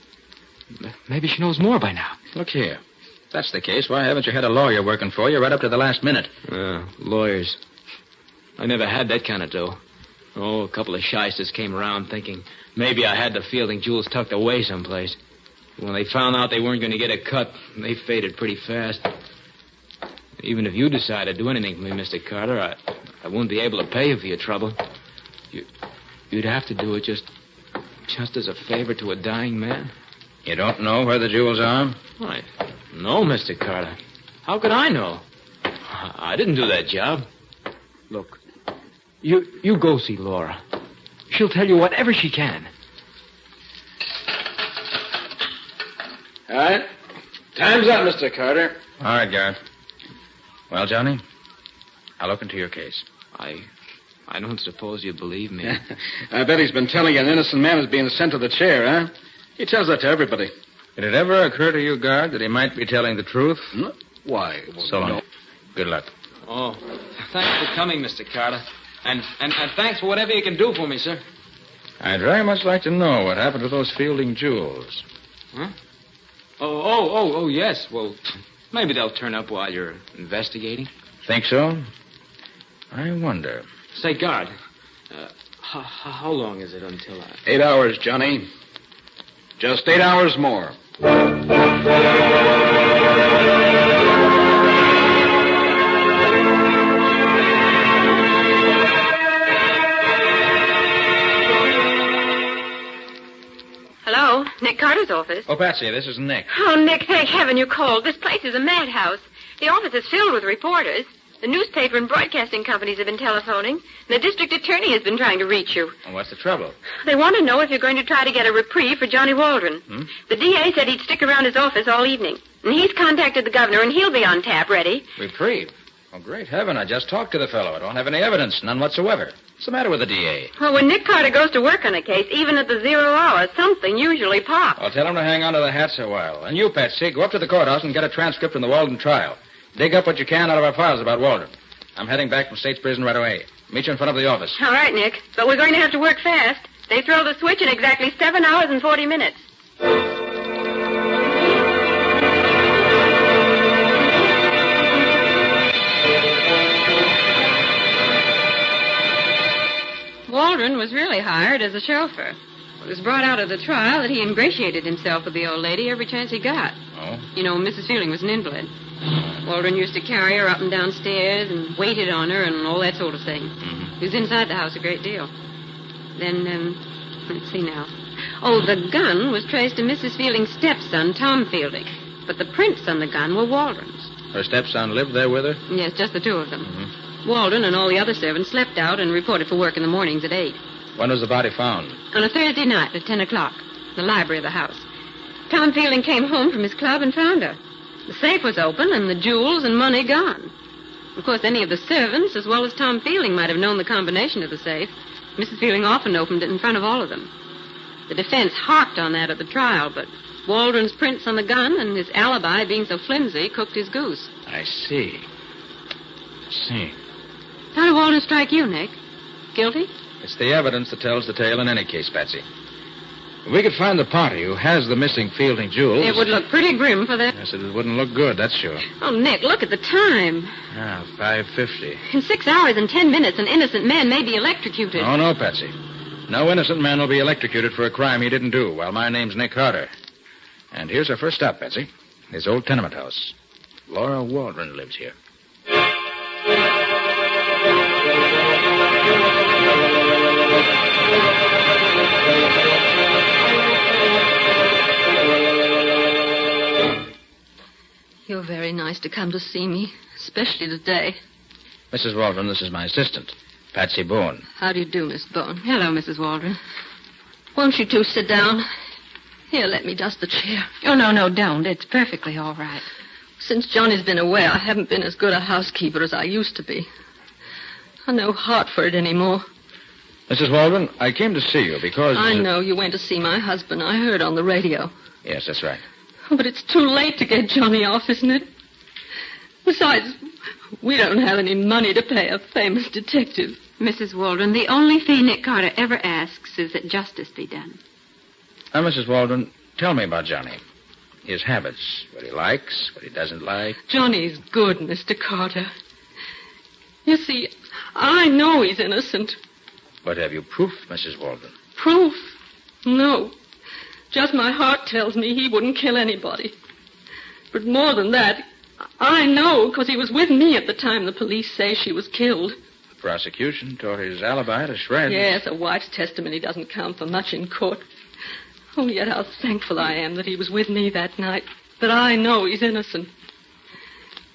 Speaker 24: Maybe she knows more by now.
Speaker 3: Look here. If that's the case, why haven't you had a lawyer working for you right up to the last minute?
Speaker 24: Lawyers. I never had that kind of dough. Oh, a couple of shysters came around thinking maybe I had the Fielding jewels tucked away someplace. When they found out they weren't going to get a cut, they faded pretty fast. Even if you decide to do anything for me, Mr. Carter, I wouldn't be able to pay you for your trouble. You'd have to do it just as a favor to a dying man.
Speaker 3: You don't know where the jewels are?
Speaker 24: Why, no, Mr. Carter. How could I know? I didn't do that job. Look, you go see Laura. She'll tell you whatever she can.
Speaker 23: All right. Time's up, Mr. Carter.
Speaker 3: All right, Garrett. Well, Johnny, I'll look into your case.
Speaker 24: I don't suppose you believe me.
Speaker 23: I bet he's been telling you an innocent man is being sent to the chair, huh? He tells that to everybody.
Speaker 3: Did it ever occur to you, Guard, that he might be telling the truth?
Speaker 23: Why?
Speaker 3: So long. Good luck.
Speaker 24: Oh, thanks for coming, Mr. Carter. And thanks for whatever you can do for me, sir.
Speaker 3: I'd very much like to know what happened to those Fielding jewels.
Speaker 24: Huh? Oh, yes. Well, maybe they'll turn up while you're investigating.
Speaker 3: Think so? I wonder.
Speaker 24: Say, Guard, how long is it until
Speaker 23: 8 hours, Johnny. Just 8 hours more.
Speaker 21: Hello, Nick Carter's office.
Speaker 3: Oh, Patsy, this is Nick.
Speaker 21: Oh, Nick, thank heaven you called. This place is a madhouse. The office is filled with reporters. The newspaper and broadcasting companies have been telephoning. The district attorney has been trying to reach you.
Speaker 3: Well, what's the trouble?
Speaker 21: They want to know if you're going to try to get a reprieve for Johnny Waldron. The DA said he'd stick around his office all evening. And he's contacted the governor, and he'll be on tap ready.
Speaker 3: Reprieve? Oh, great heaven, I just talked to the fellow. I don't have any evidence, none whatsoever. What's the matter with the DA?
Speaker 21: Well, when Nick Carter goes to work on a case, even at the 0 hour, something usually pops.
Speaker 3: I'll tell him to hang on to the hats a while. And you, Patsy, go up to the courthouse and get a transcript from the Walden trial. Dig up what you can out of our files about Waldron. I'm heading back from State's prison right away. Meet you in front of the office.
Speaker 21: All right, Nick. But we're going to have to work fast. They throw the switch in exactly 7 hours and 40 minutes. Waldron was really hired as a chauffeur. It was brought out of the trial that he ingratiated himself with the old lady every chance he got.
Speaker 3: Oh?
Speaker 21: You know, Mrs. Fielding was an invalid. Waldron used to carry her up and down stairs and waited on her and all that sort of thing. He was inside the house a great deal. Then, let's see now. Oh, the gun was traced to Mrs. Fielding's stepson, Tom Fielding. But the prints on the gun were Waldron's.
Speaker 3: Her stepson lived there with her?
Speaker 21: Yes, just the two of them. Waldron and all the other servants slept out and reported for work in the mornings at 8.
Speaker 3: When was the body found?
Speaker 21: On a Thursday night at 10 o'clock, in the library of the house. Tom Fielding came home from his club and found her. The safe was open and the jewels and money gone. Of course, any of the servants, as well as Tom Fielding, might have known the combination of the safe. Mrs. Fielding often opened it in front of all of them. The defense harped on that at the trial, but Waldron's prints on the gun and his alibi being so flimsy cooked his goose.
Speaker 3: I see.
Speaker 21: How did Waldron strike you, Nick? Guilty?
Speaker 3: It's the evidence that tells the tale in any case, Patsy. If we could find the party who has the missing Fielding jewels...
Speaker 21: It would look pretty grim for that.
Speaker 3: Yes, it wouldn't look good, that's sure.
Speaker 21: Oh, Nick, look at the time.
Speaker 3: 5:50.
Speaker 21: In 6 hours and 10 minutes, an innocent man may be electrocuted.
Speaker 3: Oh, no, Patsy. No innocent man will be electrocuted for a crime he didn't do. Well, my name's Nick Carter. And here's our first stop, Patsy. His old tenement house. Laura Waldron lives here.
Speaker 21: You're very nice to come to see me, especially today.
Speaker 3: Mrs. Waldron, this is my assistant, Patsy Boone.
Speaker 21: How do you do, Miss Bone? Hello, Mrs. Waldron. Won't you two sit down? Here, let me dust the chair. Oh, no, don't. It's perfectly all right. Since Johnny's been away, I haven't been as good a housekeeper as I used to be. I've no heart for it anymore.
Speaker 3: Mrs. Waldron, I came to see you because...
Speaker 21: I know you went to see my husband. I heard on the radio.
Speaker 3: Yes, that's right.
Speaker 21: But it's too late to get Johnny off, isn't it? Besides, we don't have any money to pay a famous detective. Mrs. Waldron, the only fee Nick Carter ever asks is that justice be done.
Speaker 3: Now, Mrs. Waldron, tell me about Johnny. His habits, what he likes, what he doesn't like.
Speaker 21: Johnny's good, Mr. Carter. You see, I know he's innocent.
Speaker 3: But have you proof, Mrs. Waldron?
Speaker 21: Proof? No. Just my heart tells me he wouldn't kill anybody. But more than that, I know because he was with me at the time the police say she was killed.
Speaker 3: The prosecution tore his alibi to shreds.
Speaker 21: Yes, a wife's testimony doesn't count for much in court. Oh, yet how thankful I am that he was with me that night. That I know he's innocent.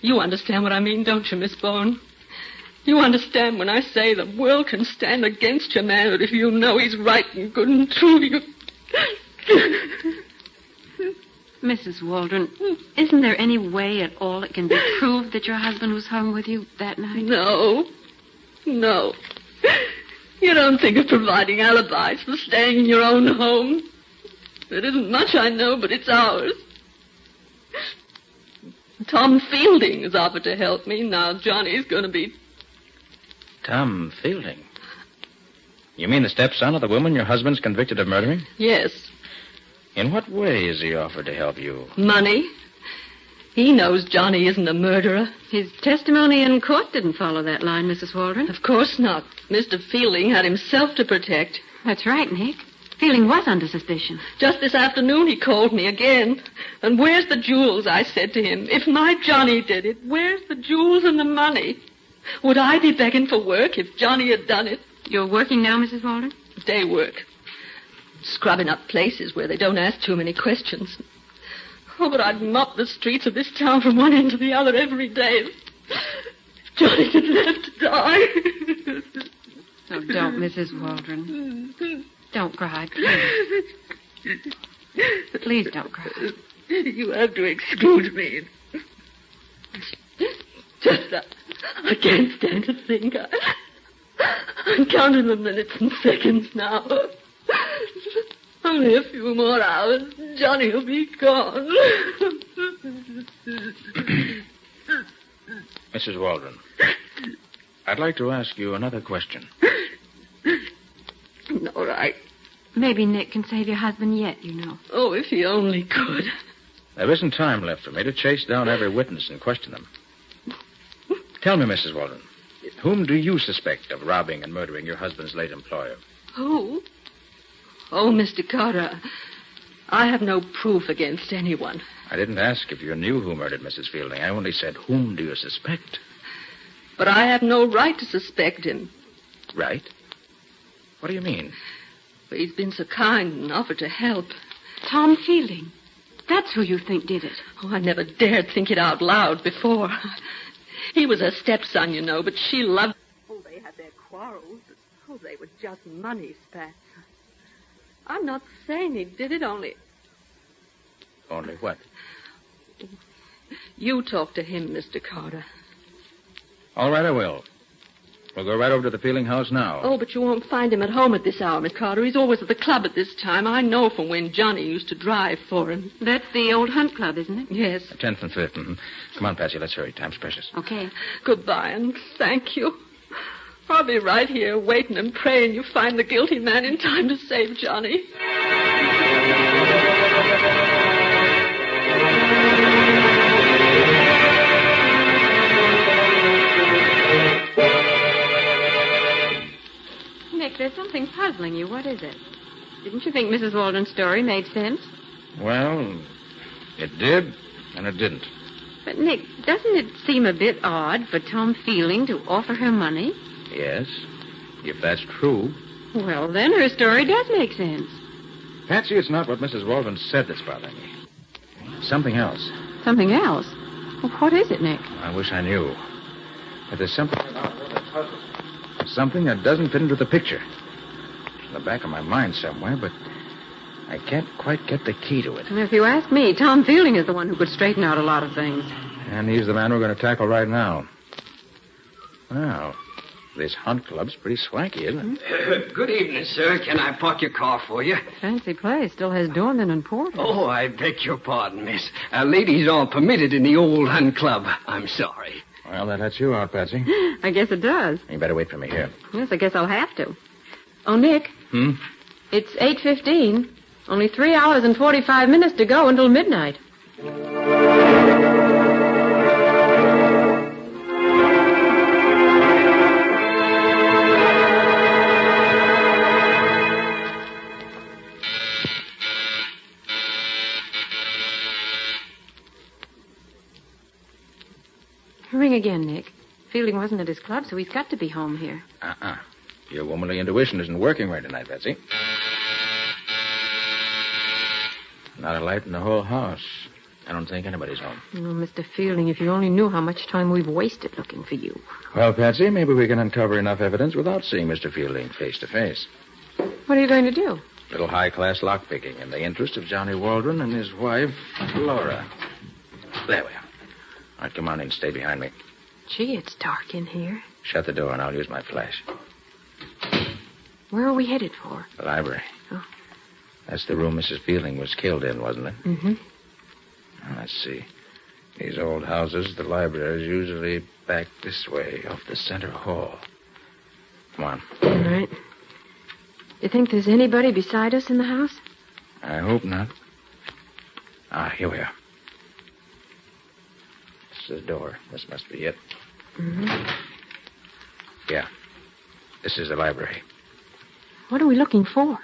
Speaker 21: You understand what I mean, don't you, Miss Bourne? You understand when I say the world can stand against your man, but if you know he's right and good and true, you... Mrs. Waldron, isn't there any way at all it can be proved that your husband was home with you that night? No. No. You don't think of providing alibis for staying in your own home. It isn't much, I know, but it's ours. Tom Fielding has offered to help me. Now Johnny's going to be...
Speaker 3: Tom Fielding? You mean the stepson of the woman your husband's convicted of murdering?
Speaker 21: Yes.
Speaker 3: In what way has he offered to help you?
Speaker 21: Money. He knows Johnny isn't a murderer. His testimony in court didn't follow that line, Mrs. Waldron. Of course not. Mr. Fielding had himself to protect. That's right, Nick. Fielding was under suspicion. Just this afternoon he called me again. And where's the jewels, I said to him. If my Johnny did it, where's the jewels and the money? Would I be begging for work if Johnny had done it? You're working now, Mrs. Waldron? Day work. Scrubbing up places where they don't ask too many questions. Oh, but I'd mop the streets of this town from one end to the other every day. Johnny didn't have to die. Oh, don't, Mrs. Waldron. Don't cry, please. Please don't cry.
Speaker 22: You have to excuse me. Just, I can't stand to think. I'm counting the minutes and seconds now. Only a few more hours. Johnny will be gone.
Speaker 3: Mrs. Waldron, I'd like to ask you another question.
Speaker 22: All right.
Speaker 21: Maybe Nick can save your husband yet, you know.
Speaker 22: Oh, if he only could.
Speaker 3: There isn't time left for me to chase down every witness and question them. Tell me, Mrs. Waldron, whom do you suspect of robbing and murdering your husband's late employer?
Speaker 21: Who? Oh, Mr. Carter, I have no proof against anyone.
Speaker 3: I didn't ask if you knew who murdered Mrs. Fielding. I only said, whom do you suspect?
Speaker 21: But I have no right to suspect him.
Speaker 3: Right? What do you mean?
Speaker 21: But he's been so kind and offered to help. Tom Fielding. That's who you think did it. Oh, I never dared think it out loud before. He was her stepson, you know, but she loved...
Speaker 20: Oh, they had their quarrels. Oh, they were just money spats. I'm not saying he did it, only...
Speaker 3: Only what?
Speaker 21: You talk to him, Mr. Carter.
Speaker 3: All right, I will. We'll go right over to the Fielding house now.
Speaker 21: Oh, but you won't find him at home at this hour, Miss Carter. He's always at the club at this time. I know from when Johnny used to drive for him. That's the old hunt club, isn't it? Yes.
Speaker 3: 10th and 5th. Mm-hmm. Come on, Patsy, let's hurry. Time's precious.
Speaker 21: Okay.
Speaker 22: Goodbye, and thank you. I'll be right here waiting and praying you find the guilty man in time to save Johnny.
Speaker 21: Nick, there's something puzzling you. What is it? Didn't you think Mrs. Waldron's story made sense?
Speaker 3: Well, it did, and it didn't.
Speaker 21: But, Nick, doesn't it seem a bit odd for Tom Fielding to offer her money?
Speaker 3: Yes, if that's true.
Speaker 21: Well, then her story does make sense.
Speaker 3: Patsy, it's not what Mrs. Waldron said that's bothering me. Something else.
Speaker 21: Something else? Well, what is it, Nick?
Speaker 3: I wish I knew. But there's something about her that puzzles me. Something that doesn't fit into the picture. It's in the back of my mind somewhere, but I can't quite get the key to it.
Speaker 21: And if you ask me, Tom Fielding is the one who could straighten out a lot of things.
Speaker 3: And he's the man we're going to tackle right now. Well, This hunt club's pretty swanky, isn't it?
Speaker 22: Good evening, sir. Can I park your car for you?
Speaker 21: Fancy place. Still has doormen and porters.
Speaker 22: Oh, I beg your pardon, miss. Ladies aren't permitted in the old hunt club. I'm sorry.
Speaker 3: Well, that lets you out, Patsy.
Speaker 21: I guess it does.
Speaker 3: You better wait for me here.
Speaker 21: Yes, I guess I'll have to. Oh, Nick. It's 8:15. Only 3 hours and 45 minutes to go until midnight. Ring again, Nick. Fielding wasn't at his club, so he's got to be home here.
Speaker 3: Your womanly intuition isn't working right tonight, Patsy. Not a light in the whole house. I don't think anybody's home.
Speaker 21: Oh, Mr. Fielding, if you only knew how much time we've wasted looking for you.
Speaker 3: Well, Patsy, maybe we can uncover enough evidence without seeing Mr. Fielding face to face.
Speaker 21: What are you going to do?
Speaker 3: Little high-class lockpicking in the interest of Johnny Waldron and his wife, Laura. There we are. All right, come on in. Stay behind me.
Speaker 21: Gee, it's dark in here.
Speaker 3: Shut the door and I'll use my flash.
Speaker 21: Where are we headed for?
Speaker 3: The library.
Speaker 21: Oh.
Speaker 3: That's the room Mrs. Fielding was killed in, wasn't it?
Speaker 21: Mm-hmm.
Speaker 3: Let's see. These old houses, the library is usually back this way, off the center hall. Come on.
Speaker 21: All right. You think there's anybody beside us in the house?
Speaker 3: I hope not. Here we are. This is the door. This must be it.
Speaker 21: Mm-hmm.
Speaker 3: Yeah. This is the library.
Speaker 21: What are we looking for?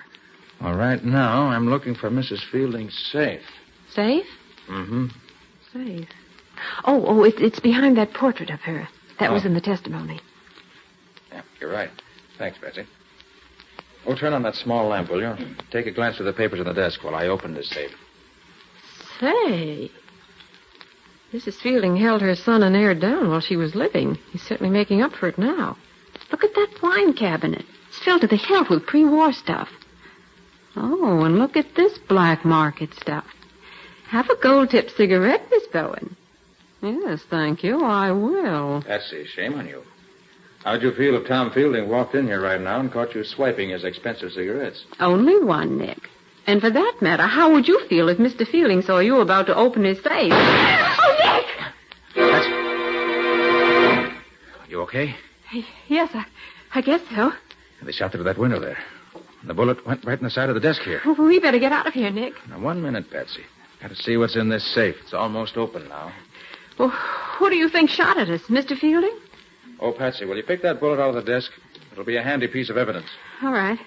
Speaker 3: Well, right now, I'm looking for Mrs. Fielding's safe.
Speaker 21: Safe?
Speaker 3: Mm-hmm.
Speaker 21: Safe. Oh, it's behind that portrait of her. That was in the testimony.
Speaker 3: Yeah, you're right. Thanks, Betsy. Oh, turn on that small lamp, will you? Take a glance through the papers on the desk while I open this safe.
Speaker 21: Say, Mrs. Fielding held her son and heir down while she was living. He's certainly making up for it now. Look at that wine cabinet. It's filled to the hilt with pre-war stuff. Oh, and look at this black market stuff. Have a gold-tipped cigarette, Miss Bowen. Yes, thank you. I will.
Speaker 3: Patsy, shame on you. How'd you feel if Tom Fielding walked in here right now and caught you swiping his expensive cigarettes?
Speaker 21: Only one, Nick. And for that matter, how would you feel if Mr. Fielding saw you about to open his safe? Oh, Nick!
Speaker 3: Patsy. You okay?
Speaker 21: Yes, I guess so.
Speaker 3: They shot through that window there. The bullet went right in the side of the desk here.
Speaker 21: Well, we better get out of here, Nick.
Speaker 3: Now, 1 minute, Patsy. Got to see what's in this safe. It's almost open now.
Speaker 21: Well, who do you think shot at us, Mr. Fielding?
Speaker 3: Oh, Patsy, will you pick that bullet out of the desk? It'll be a handy piece of evidence.
Speaker 21: All right.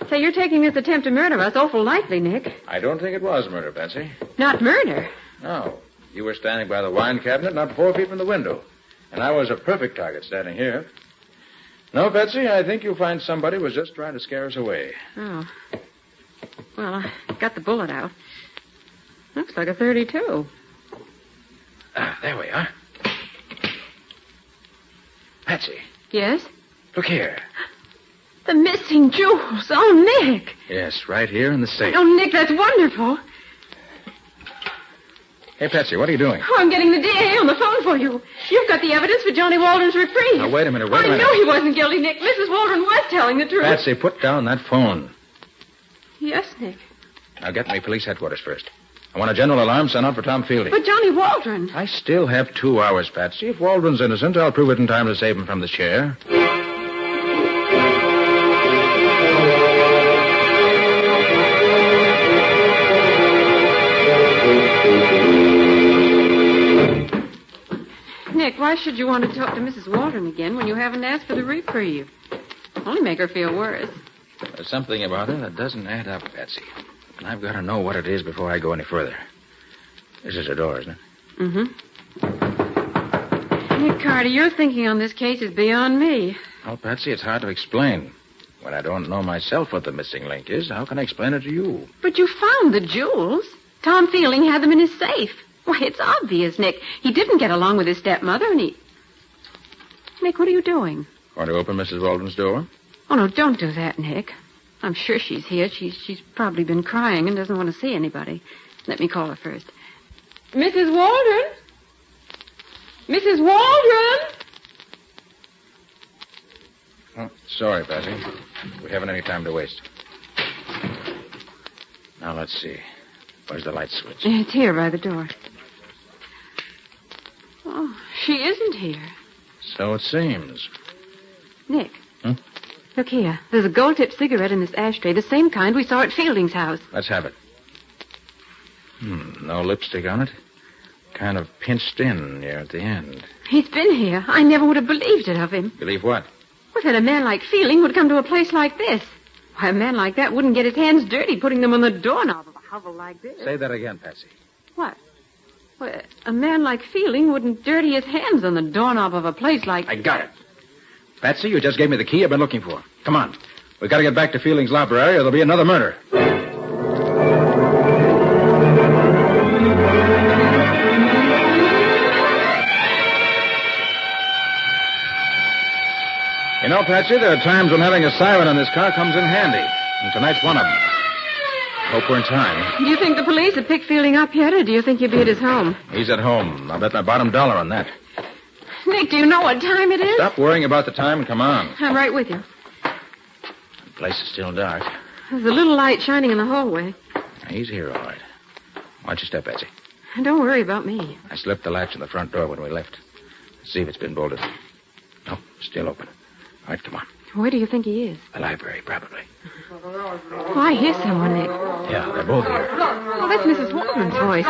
Speaker 21: Say, you're taking this attempt to murder us awful lightly, Nick.
Speaker 3: I don't think it was murder, Patsy.
Speaker 21: Not murder?
Speaker 3: No. You were standing by the wine cabinet, not 4 feet from the window. And I was a perfect target standing here. No, Patsy, I think you'll find somebody was just trying to scare us away.
Speaker 21: Oh. Well, I got the bullet out. Looks like a .32.
Speaker 3: There we are. Patsy.
Speaker 21: Yes?
Speaker 3: Look here.
Speaker 21: The missing jewels. Oh, Nick.
Speaker 3: Yes, right here in the safe.
Speaker 21: Oh, Nick, that's wonderful.
Speaker 3: Hey, Patsy, what are you doing?
Speaker 21: Oh, I'm getting the DA on the phone for you. You've got the evidence for Johnny Waldron's reprieve.
Speaker 3: Now, wait a minute,
Speaker 21: I knew he wasn't guilty, Nick. Mrs. Waldron was telling the truth.
Speaker 3: Patsy, put down that phone.
Speaker 21: Yes, Nick.
Speaker 3: Now, get me police headquarters first. I want a general alarm sent out for Tom Fielding.
Speaker 21: But Johnny Waldron.
Speaker 3: I still have 2 hours, Patsy. If Waldron's innocent, I'll prove it in time to save him from the chair.
Speaker 21: Nick, why should you want to talk to Mrs. Waldron again when you haven't asked for the reprieve? Only make her feel worse.
Speaker 3: There's something about her that doesn't add up, Patsy. And I've got to know what it is before I go any further. This is her door, isn't it?
Speaker 21: Mm-hmm. Nick Carter, your thinking on this case is beyond me.
Speaker 3: Well, Patsy, it's hard to explain. When I don't know myself what the missing link is, how can I explain it to you?
Speaker 21: But you found the jewels. Tom Fielding had them in his safe. Why, it's obvious, Nick. He didn't get along with his stepmother, and he... Nick, what are you doing?
Speaker 3: Going to open Mrs. Waldron's door?
Speaker 21: Oh, no, don't do that, Nick. I'm sure she's here. She's probably been crying and doesn't want to see anybody. Let me call her first. Mrs. Waldron? Mrs. Waldron?
Speaker 3: Oh, sorry, Patsy. We haven't any time to waste. Now, let's see. Where's the light switch?
Speaker 21: It's here by the door. Oh, she isn't here.
Speaker 3: So it seems.
Speaker 21: Nick. Look here. There's a gold-tipped cigarette in this ashtray, the same kind we saw at Fielding's house.
Speaker 3: Let's have it. No lipstick on it. Kind of pinched in near at the end.
Speaker 21: He's been here. I never would have believed it of him.
Speaker 3: Believe what?
Speaker 21: Well, that a man like Fielding would come to a place like this. Why, a man like that wouldn't get his hands dirty putting them on the doorknob of a hovel like this.
Speaker 3: Say that again, Patsy.
Speaker 21: What? Well, a man like Fielding wouldn't dirty his hands on the doorknob of a place like...
Speaker 3: I got it. Patsy, you just gave me the key I've been looking for. Come on. We've got to get back to Fielding's library or there'll be another murder. You know, Patsy, there are times when having a siren in this car comes in handy. And tonight's one of them. Hope we're in time.
Speaker 21: Do you think the police have picked Fielding up yet, or do you think he'll be at his home?
Speaker 3: He's at home. I'll bet my bottom dollar on that.
Speaker 21: Nick, do you know what time it is?
Speaker 3: Stop worrying about the time and come on.
Speaker 21: I'm right with you.
Speaker 3: The place is still dark.
Speaker 21: There's a little light shining in the hallway.
Speaker 3: He's here, all right. Watch your step, Patsy.
Speaker 21: Don't worry about me.
Speaker 3: I slipped the latch on the front door when we left. See if it's been bolted. No, still open. All right, come on.
Speaker 21: Where do you think he is?
Speaker 3: The library, probably.
Speaker 21: Oh, I hear someone, Nick.
Speaker 3: Yeah, they're both here.
Speaker 21: Oh, that's Mrs. Waldron's voice.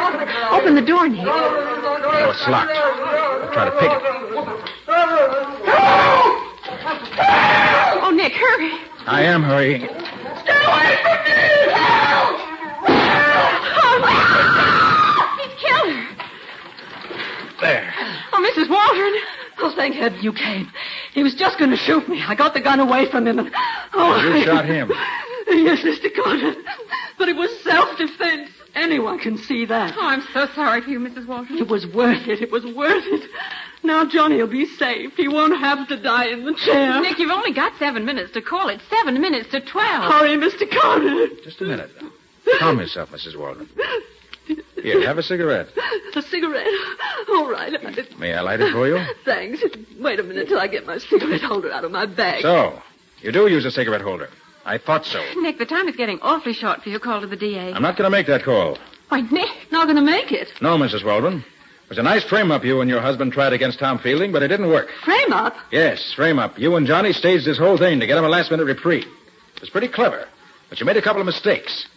Speaker 21: Open the door, Nick.
Speaker 3: Oh, it's locked. I'll try to pick it.
Speaker 21: Oh, Nick, hurry.
Speaker 3: I am hurrying.
Speaker 21: Stay away from me! Help! Oh, he's killed her.
Speaker 3: There.
Speaker 21: Oh, Mrs. Waldron.
Speaker 6: Oh, thank heaven you came. He was just going to shoot me. I got the gun away from him and...
Speaker 3: You shot him.
Speaker 6: Yes, Mr. Carter. But it was self-defense. Anyone can see that.
Speaker 21: Oh, I'm so sorry for you, Mrs. Waldron.
Speaker 6: It was worth it. It was worth it. Now Johnny will be safe. He won't have to die in the chair.
Speaker 21: Nick, you've only got 7 minutes to call it. 7 minutes to 12.
Speaker 6: Hurry, Mr. Carter.
Speaker 3: Just a minute. Calm yourself, Mrs. Waldron. Here, have a cigarette.
Speaker 6: A cigarette? All right.
Speaker 3: May I light it for you?
Speaker 6: Thanks. Wait a minute till I get my cigarette holder out of my bag.
Speaker 3: So, you do use a cigarette holder. I thought so.
Speaker 21: Nick, the time is getting awfully short for your call to the DA.
Speaker 3: I'm not going to make that call.
Speaker 21: Why, Nick.
Speaker 6: Not going to make it?
Speaker 3: No, Mrs. Waldron. It was a nice frame-up you and your husband tried against Tom Fielding, but it didn't work.
Speaker 6: Frame-up?
Speaker 3: Yes, frame-up. You and Johnny staged this whole thing to get him a last-minute reprieve. It was pretty clever, but you made a couple of mistakes.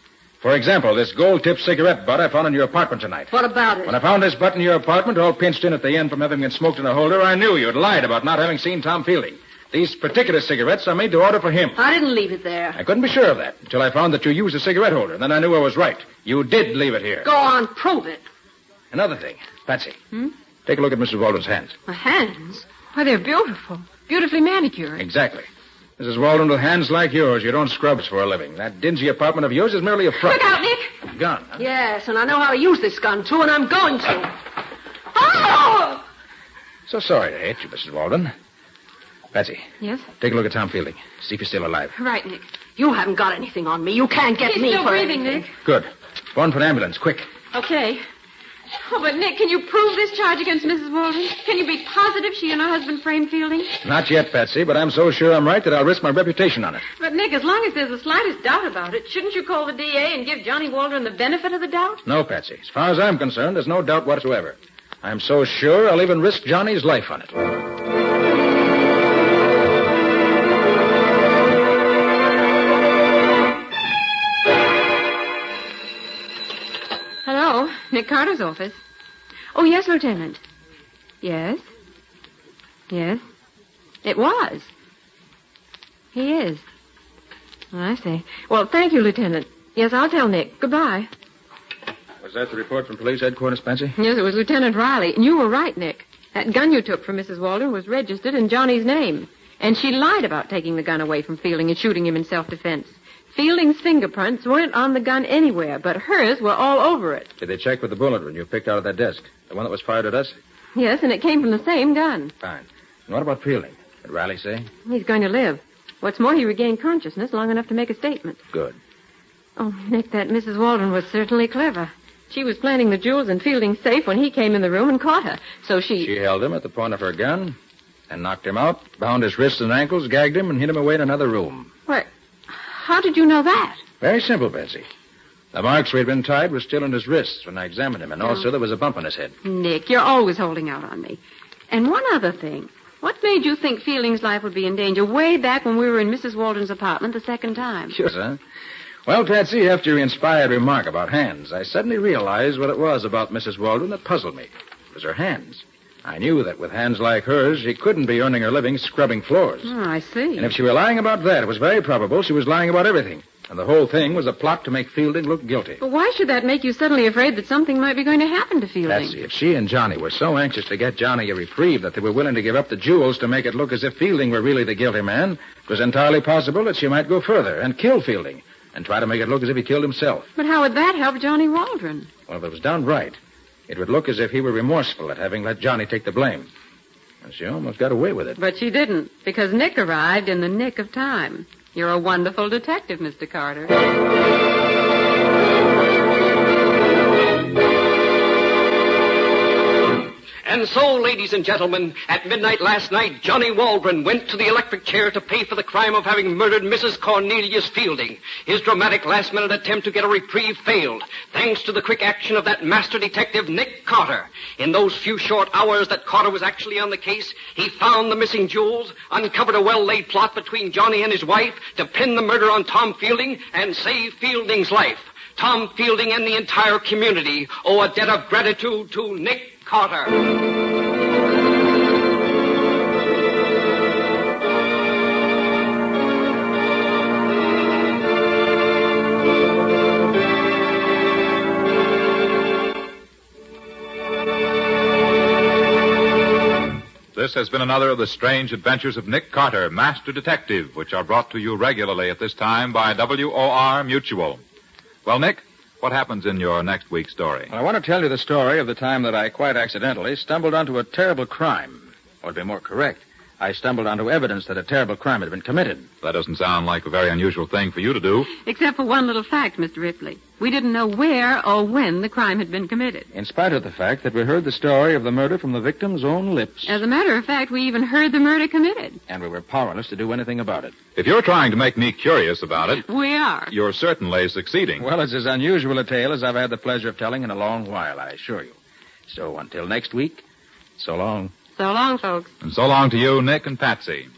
Speaker 3: For example, this gold-tipped cigarette butt I found in your apartment tonight.
Speaker 6: What about it?
Speaker 3: When I found this butt in your apartment, all pinched in at the end from having been smoked in a holder, I knew you'd lied about not having seen Tom Fielding. These particular cigarettes are made to order for him.
Speaker 6: I didn't leave it there.
Speaker 3: I couldn't be sure of that until I found that you used a cigarette holder. Then I knew I was right. You did leave it here.
Speaker 6: Go on, prove it.
Speaker 3: Another thing. Patsy, take a look at Mrs. Waldron's hands.
Speaker 21: My hands? Why, they're beautiful. Beautifully manicured.
Speaker 3: Exactly. Mrs. Waldron, with hands like yours, you don't scrubs for a living. That dingy apartment of yours is merely a front.
Speaker 21: Look out, Nick.
Speaker 3: Gun, huh?
Speaker 6: Yes, and I know how to use this gun, too, and I'm going to. Oh!
Speaker 3: So sorry to hate you, Mrs. Waldron. Patsy.
Speaker 21: Yes?
Speaker 3: Take a look at Tom Fielding. See if he's still alive.
Speaker 21: Right, Nick.
Speaker 6: You haven't got anything on me. You can't get
Speaker 21: He's
Speaker 6: me
Speaker 21: still
Speaker 6: for
Speaker 21: breathing,
Speaker 6: anything.
Speaker 21: Nick.
Speaker 3: Good. Phone for an ambulance, quick.
Speaker 21: Okay. Oh, but Nick, can you prove this charge against Mrs. Waldron? Can you be positive she and her husband framed Fielding?
Speaker 3: Not yet, Patsy, but I'm so sure I'm right that I'll risk my reputation on it.
Speaker 21: But, Nick, as long as there's the slightest doubt about it, shouldn't you call the DA and give Johnny Waldron the benefit of the doubt?
Speaker 3: No, Patsy. As far as I'm concerned, there's no doubt whatsoever. I'm so sure I'll even risk Johnny's life on it.
Speaker 21: Hello, Nick Carter's office. Oh, yes, Lieutenant. Yes? Yes? It was. He is. Oh, I see. Well, thank you, Lieutenant. Yes, I'll tell Nick. Goodbye.
Speaker 3: Was that the report from police headquarters, Patsy?
Speaker 21: Yes, it was Lieutenant Riley. And you were right, Nick. That gun you took from Mrs. Waldron was registered in Johnny's name. And she lied about taking the gun away from Fielding and shooting him in self-defense. Fielding's fingerprints weren't on the gun anywhere, but hers were all over it.
Speaker 3: Did they check with the bullet wound you picked out of that desk? The one that was fired at us?
Speaker 21: Yes, and it came from the same gun.
Speaker 3: Fine. And what about Fielding? Did Riley say?
Speaker 21: He's going to live. What's more, he regained consciousness long enough to make a statement.
Speaker 3: Good.
Speaker 21: Oh, Nick, that Mrs. Waldron was certainly clever. She was planting the jewels in Fielding's safe when he came in the room and caught her. So she
Speaker 3: She held him at the point of her gun and knocked him out, bound his wrists and ankles, gagged him, and hid him away in another room.
Speaker 21: What? How did you know that?
Speaker 3: Very simple, Betsy. The marks where he'd been tied were still in his wrists when I examined him, and also there was a bump on his head.
Speaker 21: Nick, you're always holding out on me. And one other thing. What made you think Fielding's life would be in danger way back when we were in Mrs. Waldron's apartment the second time?
Speaker 3: Sure, huh? Well, Patsy, after your inspired remark about hands, I suddenly realized what it was about Mrs. Waldron that puzzled me. It was her hands. I knew that with hands like hers, she couldn't be earning her living scrubbing floors.
Speaker 21: Oh, I see.
Speaker 3: And if she were lying about that, it was very probable she was lying about everything. And the whole thing was a plot to make Fielding look guilty.
Speaker 21: But why should that make you suddenly afraid that something might be going to happen to Fielding?
Speaker 3: Patsy, if she and Johnny were so anxious to get Johnny a reprieve that they were willing to give up the jewels to make it look as if Fielding were really the guilty man, it was entirely possible that she might go further and kill Fielding and try to make it look as if he killed himself.
Speaker 21: But how would that help Johnny Waldron?
Speaker 3: Well, if it was done right, it would look as if he were remorseful at having let Johnny take the blame. And she almost got away with it.
Speaker 21: But she didn't, because Nick arrived in the nick of time. You're a wonderful detective, Mr. Carter.
Speaker 22: And so, ladies and gentlemen, at midnight last night, Johnny Waldron went to the electric chair to pay for the crime of having murdered Mrs. Cornelius Fielding. His dramatic last-minute attempt to get a reprieve failed, thanks to the quick action of that master detective, Nick Carter. In those few short hours that Carter was actually on the case, he found the missing jewels, uncovered a well-laid plot between Johnny and his wife to pin the murder on Tom Fielding and save Fielding's life. Tom Fielding and the entire community owe a debt of gratitude to Nick Carter.
Speaker 5: This has been another of the strange adventures of Nick Carter, Master Detective, which are brought to you regularly at this time by WOR Mutual. Well, Nick, what happens in your next week's story?
Speaker 3: Well, I want to tell you the story of the time that I quite accidentally stumbled onto a terrible crime. Or to be more correct, I stumbled onto evidence that a terrible crime had been committed.
Speaker 5: That doesn't sound like a very unusual thing for you to do.
Speaker 21: Except for one little fact, Mr. Ripley. We didn't know where or when the crime had been committed.
Speaker 3: In spite of the fact that we heard the story of the murder from the victim's own lips.
Speaker 21: As a matter of fact, we even heard the murder committed.
Speaker 3: And we were powerless to do anything about it.
Speaker 5: If you're trying to make me curious about it...
Speaker 21: We are.
Speaker 5: You're certainly succeeding.
Speaker 3: Well, it's as unusual a tale as I've had the pleasure of telling in a long while, I assure you. So until next week, so long.
Speaker 21: So long, folks.
Speaker 5: And so long to you, Nick and Patsy.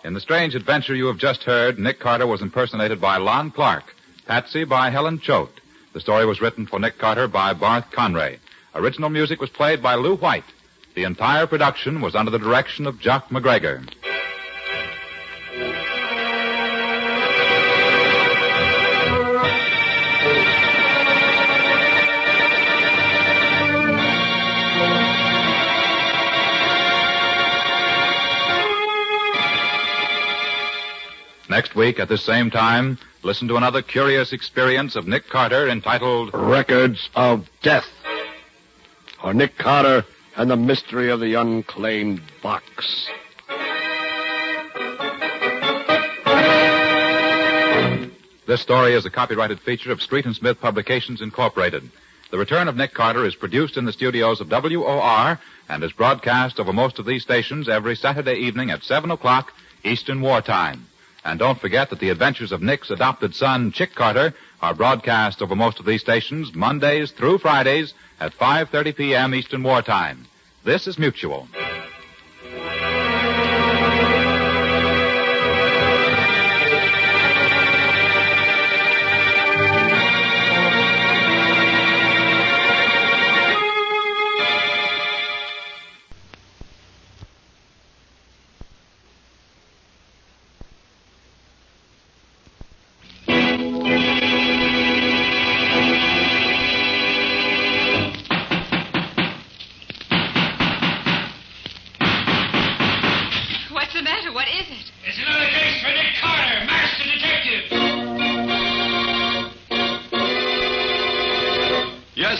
Speaker 5: In the strange adventure you have just heard, Nick Carter was impersonated by Lon Clark, Patsy by Helen Choate. The story was written for Nick Carter by Barth Conray. Original music was played by Lou White. The entire production was under the direction of Jock McGregor. Next week, at the same time, listen to another curious experience of Nick Carter entitled
Speaker 9: Records of Death, or Nick Carter and the Mystery of the Unclaimed Box.
Speaker 5: This story is a copyrighted feature of Street and Smith Publications, Incorporated. The Return of Nick Carter is produced in the studios of WOR and is broadcast over most of these stations every Saturday evening at 7 o'clock Eastern Wartime. And don't forget that the adventures of Nick's adopted son, Chick Carter, are broadcast over most of these stations Mondays through Fridays at 5:30 p.m. Eastern Wartime. This is Mutual.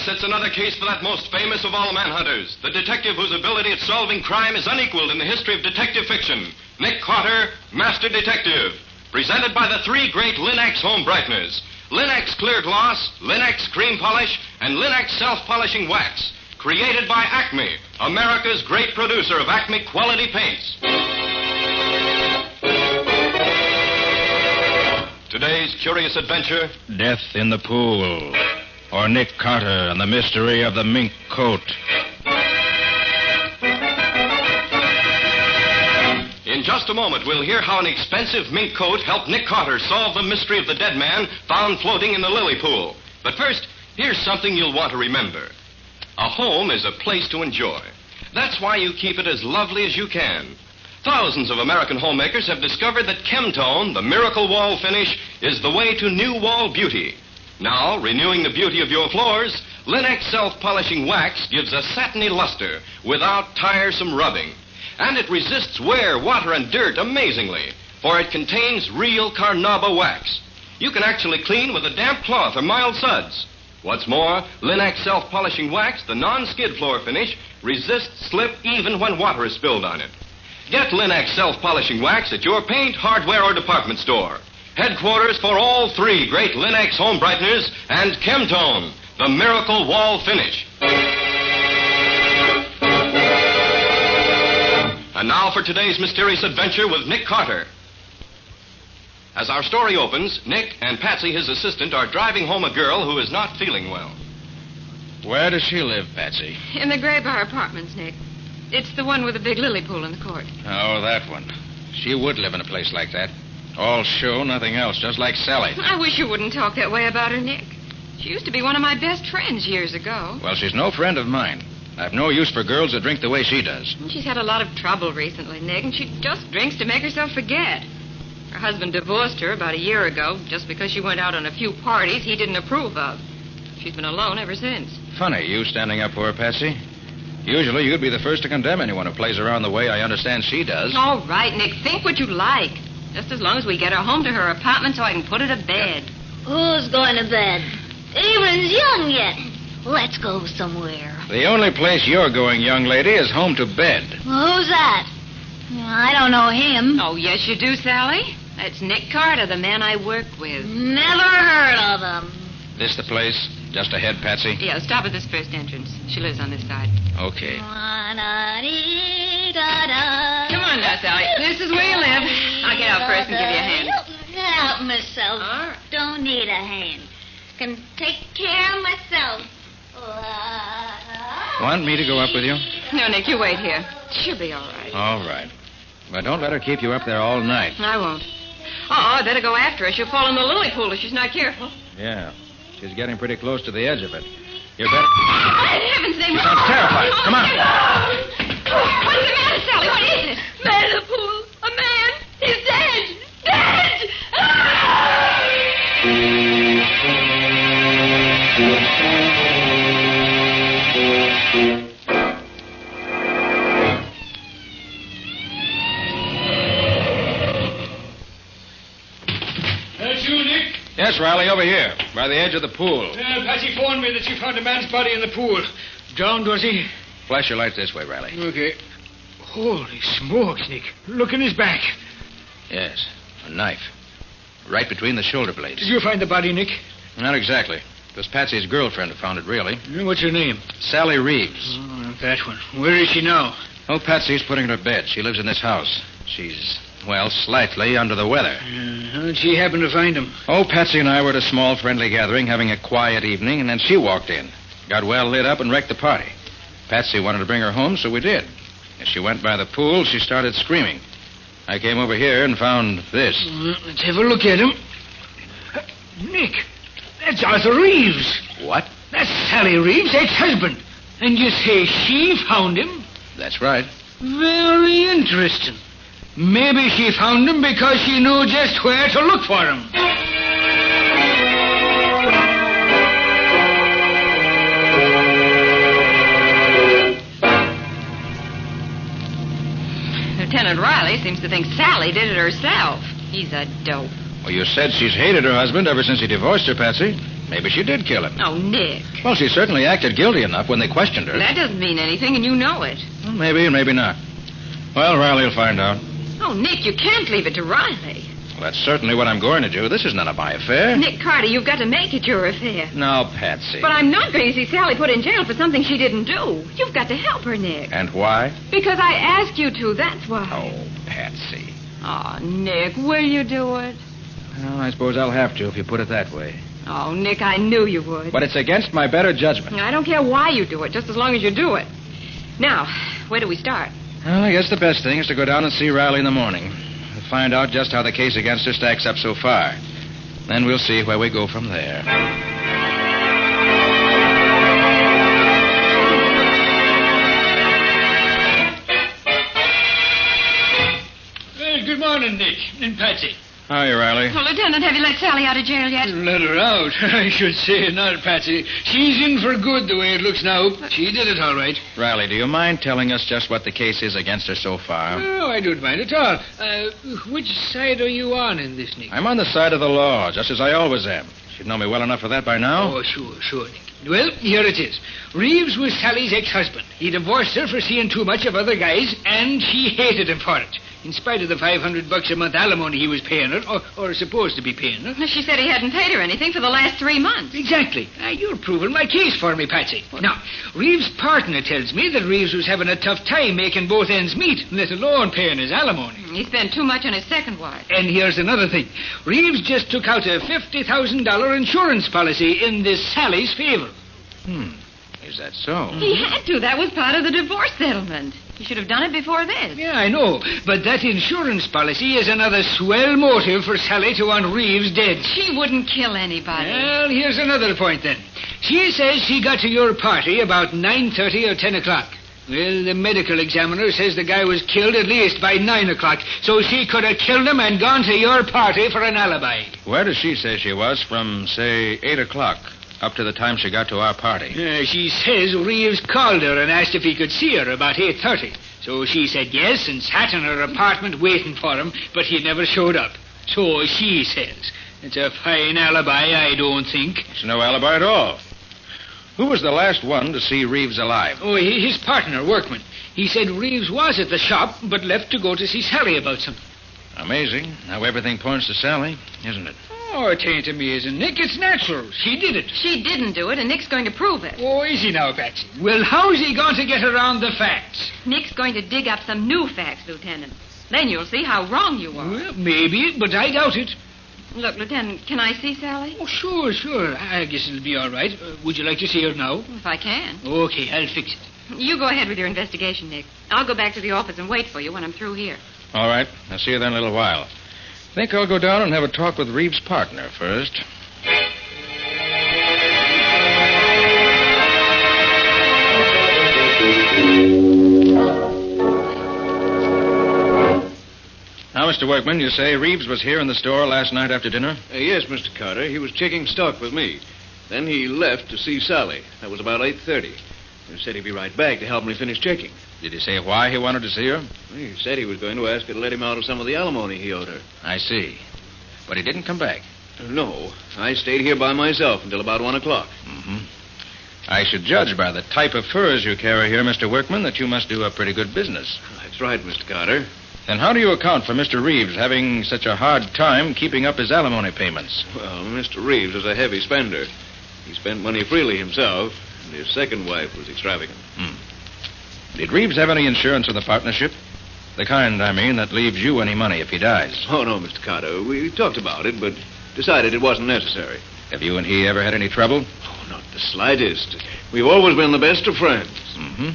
Speaker 8: It's another case for that most famous of all manhunters, the detective whose ability at solving crime is unequaled in the history of detective fiction, Nick Carter, Master Detective, presented by the three great Linx home brighteners, Linx Clear Gloss, Linx Cream Polish, and Linx Self-Polishing Wax. created by Acme, America's great producer of Acme quality paints. Today's curious adventure,
Speaker 3: Death in the Pool, or Nick Carter and the Mystery of the Mink Coat.
Speaker 8: In just a moment, we'll hear how an expensive mink coat helped Nick Carter solve the mystery of the dead man found floating in the lily pool. But first, here's something you'll want to remember. A home is a place to enjoy. That's why you keep it as lovely as you can. Thousands of American homemakers have discovered that Chemtone, the miracle wall finish, is the way to new wall beauty. Now, renewing the beauty of your floors, Linex self-polishing wax gives a satiny luster without tiresome rubbing. And it resists wear, water, and dirt amazingly, for it contains real carnauba wax. You can actually clean with a damp cloth or mild suds. What's more, Linex self-polishing wax, the non-skid floor finish, resists slip even when water is spilled on it. Get Linex self-polishing wax at your paint, hardware, or department store. Headquarters for all three great Linex home brighteners and Chemtone, the miracle wall finish. And now for today's mysterious adventure with Nick Carter. As our story opens, Nick and Patsy, his assistant, are driving home a girl who is not feeling well.
Speaker 3: Where does she live, Patsy?
Speaker 21: In the Gray Bar Apartments, Nick. It's the one with the big lily pool in the court.
Speaker 3: Oh, that one. She would live in a place like that. All show, nothing else, just like Sally.
Speaker 21: I wish you wouldn't talk that way about her, Nick. She used to be one of my best friends years ago.
Speaker 3: Well, she's no friend of mine. I've no use for girls that drink the way she does.
Speaker 21: She's had a lot of trouble recently, Nick, and she just drinks to make herself forget. Her husband divorced her about a year ago just because she went out on a few parties he didn't approve of. She's been alone ever since.
Speaker 3: Funny, you standing up for her, Patsy. Usually you'd be the first to condemn anyone who plays around the way I understand she does.
Speaker 21: All right, Nick, think what you like. Just as long as we get her home to her apartment so I can put her to bed.
Speaker 12: Who's going to bed? Aaron's young yet. Let's go somewhere.
Speaker 3: The only place you're going, young lady, is home to bed.
Speaker 12: Well, who's that? I don't know him.
Speaker 21: Oh, yes, you do, Sally. That's Nick Carter, the man I work with.
Speaker 12: Never heard of him.
Speaker 3: This the place? Just ahead, Patsy?
Speaker 21: Yeah, stop at this first entrance. She lives on this side.
Speaker 3: Okay.
Speaker 21: Come on now, Sally. This is where you live. I'll get out first and give you a hand.
Speaker 12: Help myself.
Speaker 21: All right.
Speaker 12: Don't need a hand. Can take care of myself.
Speaker 3: Want me to go up with you?
Speaker 21: No, Nick, you wait here. She'll be all right.
Speaker 3: All right. But don't let her keep you up there all night.
Speaker 21: I won't. I better go after her. She'll fall in the lily pool if she's not careful.
Speaker 3: Yeah. She's getting pretty close to the edge of it. You better...
Speaker 21: Oh, in heaven's name.
Speaker 3: She sounds terrified. Come on.
Speaker 21: What's the matter, Sally? What is it?
Speaker 12: Man in the pool. A man. He's dead. Dead.
Speaker 15: That's you, Nick?
Speaker 3: Yes, Riley, over here, by the edge of the pool.
Speaker 15: Patsy phoned me that she found a man's body in the pool. Drowned, was he?
Speaker 3: Flash your light this way, Riley.
Speaker 15: Okay. Holy smokes, Nick. Look in his back.
Speaker 3: Yes, a knife. Right between the shoulder blades.
Speaker 15: Did you find the body, Nick?
Speaker 3: Not exactly. It was Patsy's girlfriend who found it, really.
Speaker 15: What's her name?
Speaker 3: Sally Reeves.
Speaker 15: Oh, that one. Where is she now?
Speaker 3: Oh, Patsy's putting her to bed. She lives in this house. She's, well, slightly under the weather.
Speaker 15: How'd she happen to find him?
Speaker 3: Oh, Patsy and I were at a small friendly gathering having a quiet evening, and then she walked in. Got well lit up and wrecked the party. Patsy wanted to bring her home, so we did. As she went by the pool, she started screaming. I came over here and found this.
Speaker 15: Let's have a look at him. Nick, that's Arthur Reeves.
Speaker 3: What?
Speaker 15: That's Sally Reeves' ex-husband. And you say she found him?
Speaker 3: That's right.
Speaker 15: Very interesting. Maybe she found him because she knew just where to look for him.
Speaker 21: Lieutenant Riley seems to think Sally did it herself. He's a dope.
Speaker 3: Well, you said she's hated her husband ever since he divorced her, Patsy. Maybe she did kill him.
Speaker 21: Oh, Nick.
Speaker 3: Well, she certainly acted guilty enough when they questioned her.
Speaker 21: That doesn't mean anything, and you know it.
Speaker 3: Well, maybe and maybe not. Well, Riley will find out.
Speaker 21: Oh, Nick, you can't leave it to Riley.
Speaker 3: Well, that's certainly what I'm going to do. This is none of my affair.
Speaker 21: Nick Carter, you've got to make it your affair.
Speaker 3: No, Patsy.
Speaker 21: But I'm not going to see Sally put in jail for something she didn't do. You've got to help her, Nick.
Speaker 3: And why?
Speaker 21: Because I asked you to, that's why.
Speaker 3: Oh, Patsy.
Speaker 21: Oh, Nick, will you do it?
Speaker 3: Well, I suppose I'll have to if you put it that way.
Speaker 21: Oh, Nick, I knew you would.
Speaker 3: But it's against my better judgment.
Speaker 21: I don't care why you do it, just as long as you do it. Now, where do we start?
Speaker 3: Well, I guess the best thing is to go down and see Riley in the morning. We'll find out just how the case against her stacks up so far. Then we'll see where we go from there.
Speaker 15: Well, good morning, Nick and Patsy.
Speaker 3: How are you, Riley?
Speaker 21: Well, Lieutenant, have you let Sally out of jail yet?
Speaker 15: Let her out. I should say not, Patsy. She's in for good the way it looks now. She did it all right.
Speaker 3: Riley, do you mind telling us just what the case is against her so far?
Speaker 15: No, I don't mind at all. Which side are you on in this, Nick?
Speaker 3: I'm on the side of the law, just as I always am. Should know me well enough for that by now.
Speaker 15: Oh, sure, Nick. Well, here it is. Reeves was Sally's ex-husband. He divorced her for seeing too much of other guys, and she hated him for it. In spite of the $500 a month alimony he was paying her, or supposed to be paying her.
Speaker 21: She said he hadn't paid her anything for the last 3 months.
Speaker 15: Exactly. You're proving my case for me, Patsy. Now, Reeves' partner tells me that Reeves was having a tough time making both ends meet, let alone paying his alimony.
Speaker 21: He spent too much on his second wife.
Speaker 15: And here's another thing. Reeves just took out a $50,000 insurance policy in this Sally's favor.
Speaker 3: Is that so?
Speaker 21: He had to. That was part of the divorce settlement. He should have done it before this.
Speaker 15: Yeah, I know. But that insurance policy is another swell motive for Sally to want Reeves dead.
Speaker 21: She wouldn't kill anybody.
Speaker 15: Well, here's another point, then. She says she got to your party about 9:30 or 10 o'clock. Well, the medical examiner says the guy was killed at least by 9 o'clock, so she could have killed him and gone to your party for an alibi.
Speaker 3: Where does she say she was from, say, 8 o'clock? Up to the time she got to our party.
Speaker 15: She says Reeves called her and asked if he could see her about 8:30. So she said yes and sat in her apartment waiting for him, but he never showed up. So she says. It's a fine alibi, I don't think.
Speaker 3: It's no alibi at all. Who was the last one to see Reeves alive?
Speaker 15: Oh, his partner, Workman. He said Reeves was at the shop, but left to go to see Sally about something.
Speaker 3: Amazing how everything points to Sally, isn't it?
Speaker 15: Oh, it ain't amazing, Nick. It's natural. She did it.
Speaker 21: She didn't do it, and Nick's going to prove it.
Speaker 15: Oh, is he now, Patsy? Well, how's he going to get around the facts?
Speaker 21: Nick's going to dig up some new facts, Lieutenant. Then you'll see how wrong you are.
Speaker 15: Well, maybe, but I doubt it.
Speaker 21: Look, Lieutenant, can I see Sally?
Speaker 15: Oh, sure. I guess it'll be all right. Would you like to see her now?
Speaker 21: If I can.
Speaker 15: Okay, I'll fix it.
Speaker 21: You go ahead with your investigation, Nick. I'll go back to the office and wait for you when I'm through here.
Speaker 3: All right. I'll see you then in a little while. Think I'll go down and have a talk with Reeves' partner first. Now, Mr. Workman, you say Reeves was here in the store last night after dinner?
Speaker 7: Yes, Mr. Carter. He was checking stock with me. Then he left to see Sally. That was about 8:30. He said he'd be right back to help me finish checking.
Speaker 3: Did he say why he wanted to see her?
Speaker 7: He said he was going to ask her to let him out of some of the alimony he owed her.
Speaker 3: I see. But he didn't come back.
Speaker 7: No. I stayed here by myself until about 1 o'clock.
Speaker 3: Mm-hmm. I should judge by the type of furs you carry here, Mr. Workman, that you must do a pretty good business.
Speaker 7: That's right, Mr. Carter.
Speaker 3: Then how do you account for Mr. Reeves having such a hard time keeping up his alimony payments?
Speaker 7: Well, Mr. Reeves is a heavy spender. He spent money freely himself, and his second wife was extravagant.
Speaker 3: Did Reeves have any insurance in the partnership? The kind, I mean, that leaves you any money if he dies.
Speaker 7: Oh, no, Mr. Carter. We talked about it, but decided it wasn't necessary.
Speaker 3: Have you and he ever had any trouble?
Speaker 7: Oh, not the slightest. We've always been the best of friends.
Speaker 3: Mm-hmm.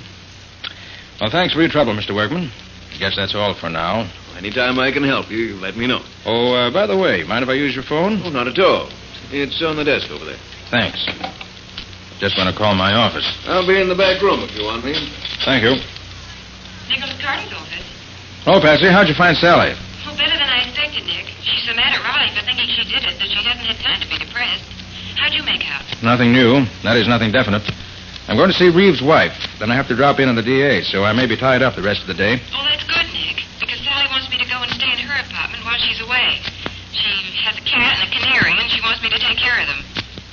Speaker 3: Well, thanks for your trouble, Mr. Workman. I guess that's all for now.
Speaker 7: Anytime I can help you, let me know.
Speaker 3: Oh, by the way, mind if I use your phone?
Speaker 7: Oh, not at all. It's on the desk over there.
Speaker 3: Thanks. Just want to call my office.
Speaker 7: I'll be in the back room if you want me.
Speaker 3: Thank you.
Speaker 21: Nicholas Carter's office.
Speaker 3: Oh, Patsy, how'd you find Sally?
Speaker 21: Oh, better than I expected, Nick. She's so mad at Riley for thinking she did it that she hasn't had time to be depressed. How'd you make out?
Speaker 3: Nothing new. That is, nothing definite. I'm going to see Reeves' wife. Then I have to drop in on the DA, so I may be tied up the rest of the day.
Speaker 21: Oh, that's good, Nick, because Sally wants me to go and stay in her apartment while she's away. She has a cat and a canary, and she wants me to take care of them.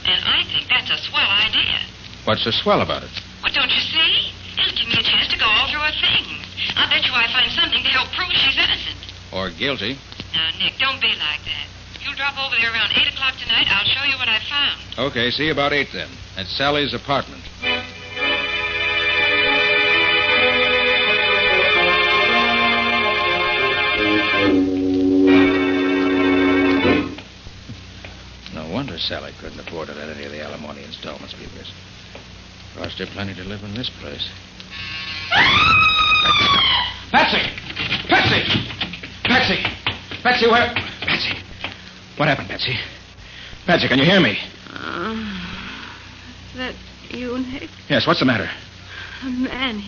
Speaker 21: And I think that's a swell idea.
Speaker 3: What's so swell about it?
Speaker 21: Well, don't you see? It'll give me a chance to go all through her things. I bet you I find something to help prove she's innocent.
Speaker 3: Or guilty.
Speaker 21: Now, Nick, don't be like that. If you'll drop over there around 8 o'clock tonight, I'll show you what I found.
Speaker 3: Okay, see you about 8 then. At Sally's apartment. No wonder Sally couldn't afford to let any of the alimony installments be missed. Cost her plenty to live in this place.
Speaker 23: Patsy! Patsy! Patsy! Patsy, where? Patsy. What happened, Patsy? Patsy, can you hear me?
Speaker 21: That you, Nick?
Speaker 23: Yes, what's the matter?
Speaker 21: A man,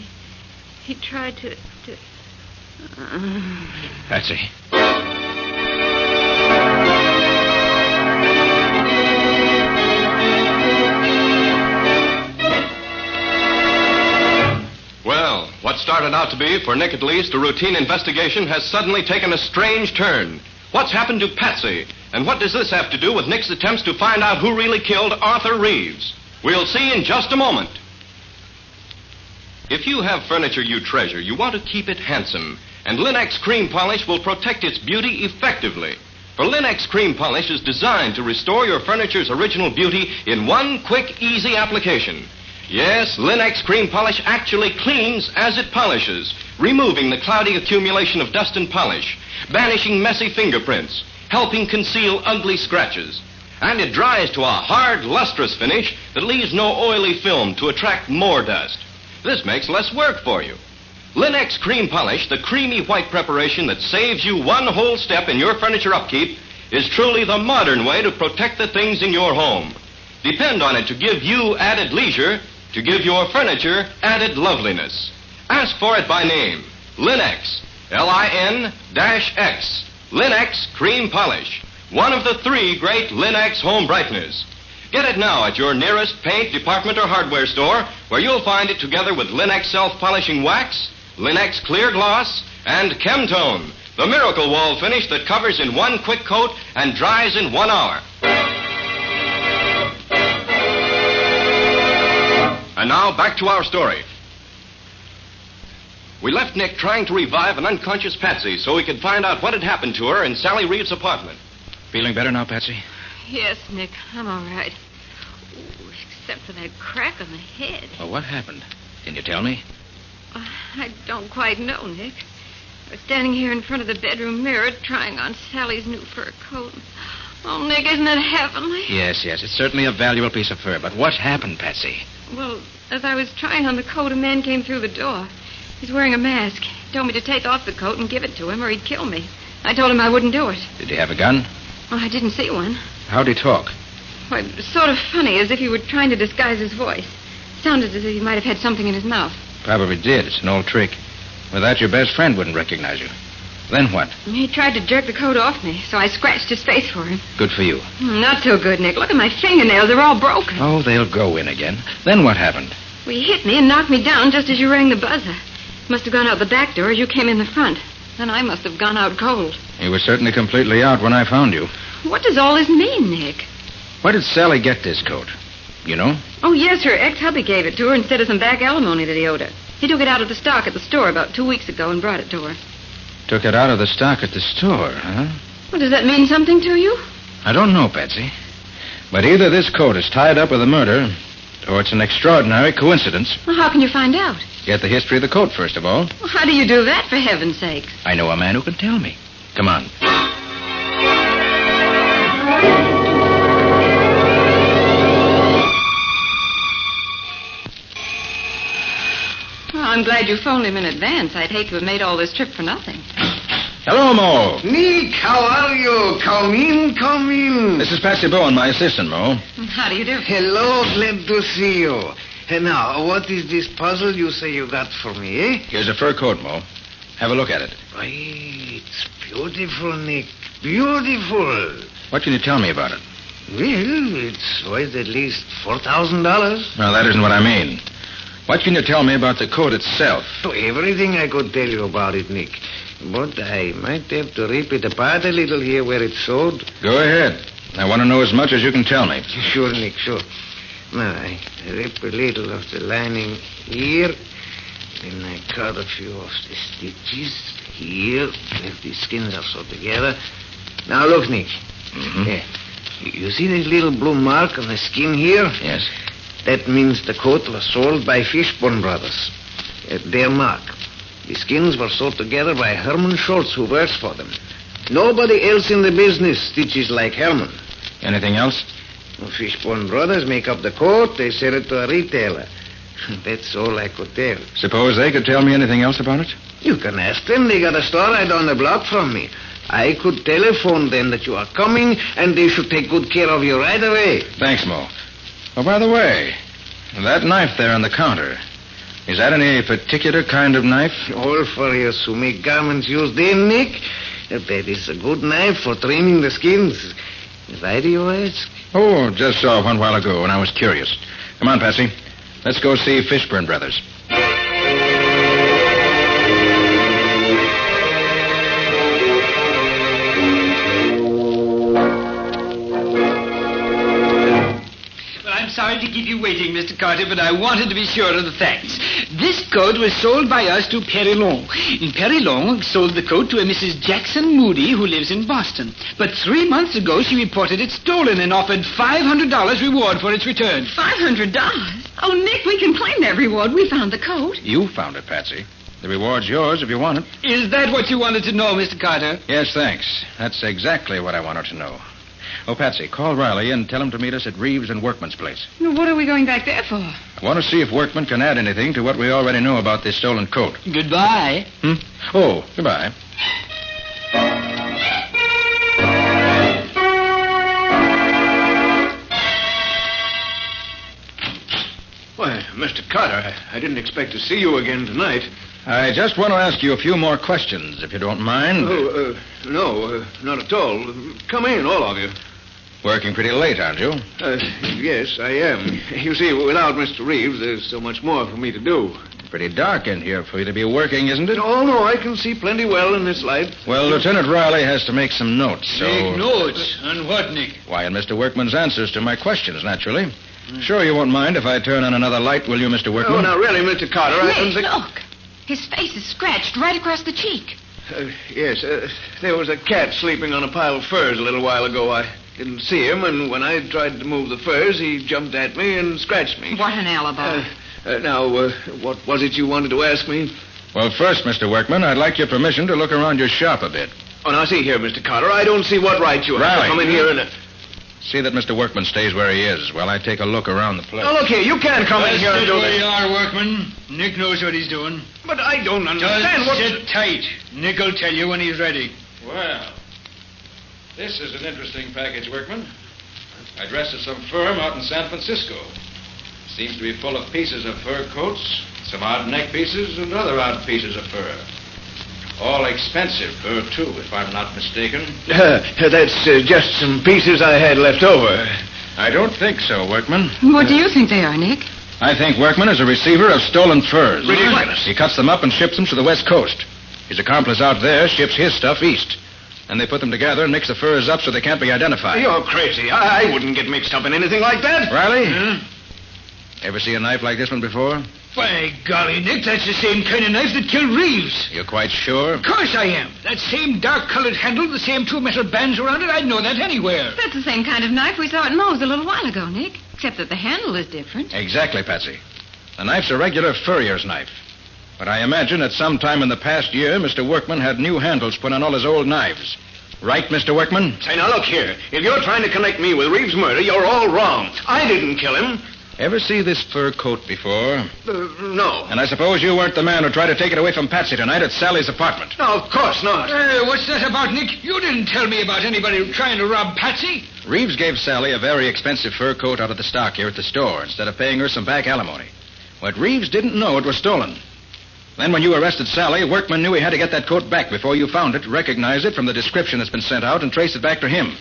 Speaker 21: he tried to...
Speaker 23: Patsy.
Speaker 8: Well, what started out to be, for Nick at least, a routine investigation has suddenly taken a strange turn. What's happened to Patsy? And what does this have to do with Nick's attempts to find out who really killed Arthur Reeves? We'll see in just a moment. If you have furniture you treasure, you want to keep it handsome. And Linex Cream Polish will protect its beauty effectively. For Linex Cream Polish is designed to restore your furniture's original beauty in one quick, easy application. Yes, Linex Cream Polish actually cleans as it polishes, removing the cloudy accumulation of dust and polish, banishing messy fingerprints, helping conceal ugly scratches. And it dries to a hard, lustrous finish that leaves no oily film to attract more dust. This makes less work for you. Linex Cream Polish, the creamy white preparation that saves you one whole step in your furniture upkeep, is truly the modern way to protect the things in your home. Depend on it to give you added leisure, to give your furniture added loveliness. Ask for it by name. Linex. L-I-N-X. Linex Cream Polish. One of the 3 great Linex home brighteners. Get it now at your nearest paint, department, or hardware store, where you'll find it together with Linex self-polishing wax, Linex clear gloss, and Chemtone, the miracle wall finish that covers in one quick coat and dries in 1 hour. And now, back to our story. We left Nick trying to revive an unconscious Patsy so he could find out what had happened to her in Sally Reeves' apartment.
Speaker 23: Feeling better now, Patsy?
Speaker 21: Yes, Nick, I'm all right. Ooh, except for that crack on the head.
Speaker 23: Well, what happened? Can you tell me?
Speaker 21: I don't quite know, Nick. I was standing here in front of the bedroom mirror trying on Sally's new fur coat. Oh, Nick, isn't it heavenly?
Speaker 23: Yes, it's certainly a valuable piece of fur. But what happened, Patsy?
Speaker 21: Well, as I was trying on the coat, a man came through the door. He's wearing a mask. He told me to take off the coat and give it to him or he'd kill me. I told him I wouldn't do it.
Speaker 23: Did he have a gun?
Speaker 21: Well, I didn't see one.
Speaker 23: How'd he talk?
Speaker 21: Why, it was sort of funny, as if he were trying to disguise his voice. Sounded as if he might have had something in his mouth.
Speaker 3: Probably did. It's an old trick. Without your best friend wouldn't recognize you. Then what?
Speaker 21: He tried to jerk the coat off me, so I scratched his face for him.
Speaker 3: Good for you.
Speaker 21: Not so good, Nick. Look at my fingernails. They're all broken.
Speaker 3: Oh, they'll go in again. Then what happened?
Speaker 21: Well, he hit me and knocked me down just as you rang the buzzer. Must have gone out the back door as you came in the front. Then I must have gone out cold.
Speaker 3: You were certainly completely out when I found you.
Speaker 21: What does all this mean, Nick?
Speaker 3: Where did Sally get this coat? You know?
Speaker 21: Oh, yes, her ex-hubby gave it to her instead of some back alimony that he owed her. He took it out of the stock at the store about 2 weeks ago and brought it to her.
Speaker 3: Took it out of the stock at the store, huh?
Speaker 21: Well, does that mean something to you?
Speaker 3: I don't know, Patsy. But either this coat is tied up with a murder, or it's an extraordinary coincidence.
Speaker 21: Well, how can you find out?
Speaker 3: Get the history of the coat, first of all.
Speaker 21: Well, how do you do that, for heaven's sakes?
Speaker 3: I know a man who can tell me. Come on.
Speaker 21: Well, I'm glad you phoned him in advance. I'd hate to have made all this trip for nothing.
Speaker 3: Hello, Mo.
Speaker 11: Nick, how are you? Come in, come in.
Speaker 3: This is Patsy Bowen, my assistant, Mo.
Speaker 21: How do you do?
Speaker 11: Hello, glad to see you. And now, what is this puzzle you say you got for me, eh?
Speaker 3: Here's a fur coat, Mo. Have a look at it.
Speaker 11: Why, it's beautiful, Nick. Beautiful.
Speaker 3: What can you tell me about it?
Speaker 11: Well, it's worth at least $4,000.
Speaker 3: Well, that isn't what I mean. What can you tell me about the coat itself?
Speaker 11: Oh, everything I could tell you about it, Nick. But I might have to rip it apart a little here where it's sewed.
Speaker 3: Go ahead. I want to know as much as you can tell me.
Speaker 11: Sure, Nick, sure. Now, I rip a little of the lining here. Then I cut a few of the stitches here, where the skins are sewed together. Now look, Nick.
Speaker 3: Mm-hmm.
Speaker 11: Yeah. You see this little blue mark on the skin here?
Speaker 3: Yes.
Speaker 11: That means the coat was sold by Fishburne Brothers. Their mark. The skins were sewed together by Herman Schultz, who works for them. Nobody else in the business stitches like Herman.
Speaker 3: Anything else?
Speaker 11: Well, Fishburne Brothers make up the coat. They sell it to a retailer. That's all I could tell.
Speaker 3: Suppose they could tell me anything else about it?
Speaker 11: You can ask them. They got a store right down the block from me. I could telephone them that you are coming, and they should take good care of you right away.
Speaker 3: Thanks, Mo. Oh, by the way, that knife there on the counter, is that any particular kind of knife?
Speaker 11: All for us who make garments used in, Nick. That is a good knife for trimming the skins. Why do you ask?
Speaker 3: Oh, just saw one while ago, and I was curious. Come on, Patsy. Let's go see Fishburne Brothers.
Speaker 15: Sorry to keep you waiting, Mr. Carter, but I wanted to be sure of the facts. This coat was sold by us to Perrilon. And Perrilon sold the coat to a Mrs. Jackson Moody, who lives in Boston. But 3 months ago, she reported it stolen and offered $500 reward for its return.
Speaker 6: $500? Oh, Nick, we can claim that reward. We found the coat.
Speaker 3: You found it, Patsy. The reward's yours if you want it.
Speaker 15: Is that what you wanted to know, Mr. Carter?
Speaker 3: Yes, thanks. That's exactly what I wanted to know. Oh, Patsy, call Riley and tell him to meet us at Reeves and Workman's place.
Speaker 6: What are we going back there for?
Speaker 3: I want to see if Workman can add anything to what we already know about this stolen coat.
Speaker 15: Goodbye.
Speaker 3: Oh, goodbye.
Speaker 7: Why, Mr. Carter, I didn't expect to see you again tonight.
Speaker 3: I just want to ask you a few more questions, if you don't mind.
Speaker 7: No, not at all. Come in, all of you.
Speaker 3: Working pretty late, aren't you?
Speaker 7: Yes, I am. You see, without Mr. Reeves, there's so much more for me to do.
Speaker 3: Pretty dark in here for you to be working, isn't it?
Speaker 7: Oh, no, I can see plenty well in this light.
Speaker 3: Well, Lieutenant Riley has to make some notes, so...
Speaker 15: Make notes? On what, Nick?
Speaker 3: Why, on Mr. Workman's answers to my questions, naturally. Sure you won't mind if I turn on another light, will you, Mr. Workman?
Speaker 7: Oh, now, really, Mr. Carter, I don't think...
Speaker 6: Look. His face is scratched right across the cheek.
Speaker 7: Yes, there was a cat sleeping on a pile of furs a little while ago. I didn't see him, and when I tried to move the furs, he jumped at me and scratched me.
Speaker 6: What an alibi.
Speaker 7: Now, what was it you wanted to ask me?
Speaker 3: Well, first, Mr. Workman, I'd like your permission to look around your shop a bit.
Speaker 7: Oh, now, see here, Mr. Carter, I don't see what right you have to come in here and...
Speaker 3: See that Mr. Workman stays where he is while I take a look around the place.
Speaker 7: Now, look here, you can't come in here and do
Speaker 15: where
Speaker 7: this.
Speaker 15: you are, Workman. Nick knows what he's doing.
Speaker 7: But I don't understand
Speaker 15: Just sit tight. Nick will tell you when he's ready.
Speaker 3: Well, this is an interesting package, Workman. Addressed to some firm out in San Francisco. Seems to be full of pieces of fur coats, some odd neck pieces, and other odd pieces of fur. All expensive fur, too, if I'm not mistaken.
Speaker 7: That's just some pieces I had left over.
Speaker 3: I don't think so, Workman.
Speaker 6: What do you think they are, Nick?
Speaker 3: I think Workman is a receiver of stolen furs.
Speaker 7: Ridiculous.
Speaker 3: He cuts them up and ships them to the West Coast. His accomplice out there ships his stuff east. Then they put them together and mix the furs up so they can't be identified.
Speaker 7: You're crazy. I wouldn't get mixed up in anything like that.
Speaker 3: Riley? Ever see a knife like this one before?
Speaker 15: By golly, Nick, that's the same kind of knife that killed Reeves.
Speaker 3: You're quite sure?
Speaker 15: Of course I am. That same dark-colored handle, the same two metal bands around it, I'd know that anywhere.
Speaker 6: That's the same kind of knife we saw at Moe's a little while ago, Nick. Except that the handle is different.
Speaker 3: Exactly, Patsy. The knife's a regular furrier's knife. But I imagine at some time in the past year, Mr. Workman had new handles put on all his old knives. Right, Mr. Workman?
Speaker 7: Say, now look here. If you're trying to connect me with Reeves' murder, you're all wrong. I didn't kill him.
Speaker 3: Ever see this fur coat before?
Speaker 7: No.
Speaker 3: And I suppose you weren't the man who tried to take it away from Patsy tonight at Sally's apartment.
Speaker 7: No, of course not.
Speaker 15: What's that about, Nick? You didn't tell me about anybody trying to rob Patsy.
Speaker 3: Reeves gave Sally a very expensive fur coat out of the stock here at the store instead of paying her some back alimony. But Reeves didn't know it was stolen. Then when you arrested Sally, Workman knew he had to get that coat back before you found it, recognize it from the description that's been sent out, and trace it back to him.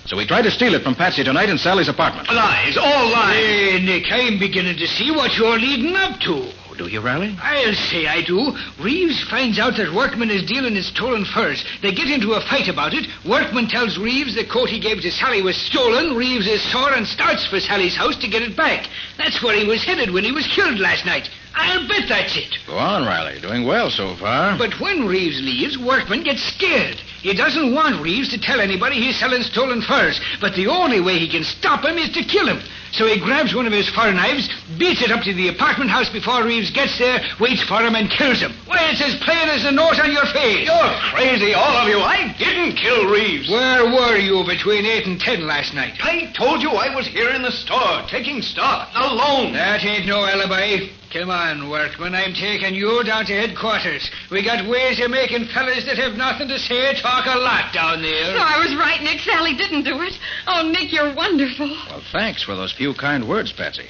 Speaker 3: So he tried to steal it from Patsy tonight in Sally's apartment.
Speaker 7: Lies, all lies.
Speaker 15: Hey, Nick, I'm beginning to see what you're leading up to.
Speaker 3: Do you, Riley?
Speaker 15: I'll say I do. Reeves finds out that Workman is dealing in stolen furs. They get into a fight about it. Workman tells Reeves the coat he gave to Sally was stolen. Reeves is sore and starts for Sally's house to get it back. That's where he was headed when he was killed last night. I'll bet that's it.
Speaker 3: Go on, Riley. Doing well so far.
Speaker 15: But when Reeves leaves, Workman gets scared. He doesn't want Reeves to tell anybody he's selling stolen furs. But the only way he can stop him is to kill him. So he grabs one of his fur knives, beats it up to the apartment house before Reeves gets there, waits for him, and kills him. Why, it's as plain as the nose on your face.
Speaker 7: You're crazy, all of you. I didn't kill Reeves.
Speaker 15: Where were you between 8 and 10 last night?
Speaker 7: I told you I was here in the store, taking stock, alone.
Speaker 15: That ain't no alibi. Come on, Workman. I'm taking you down to headquarters. We got ways of making fellas that have nothing to say talk a lot down there.
Speaker 21: So I was right, Nick. Sally didn't do it. Oh, Nick, you're wonderful.
Speaker 3: Well, thanks for those few kind words, Patsy.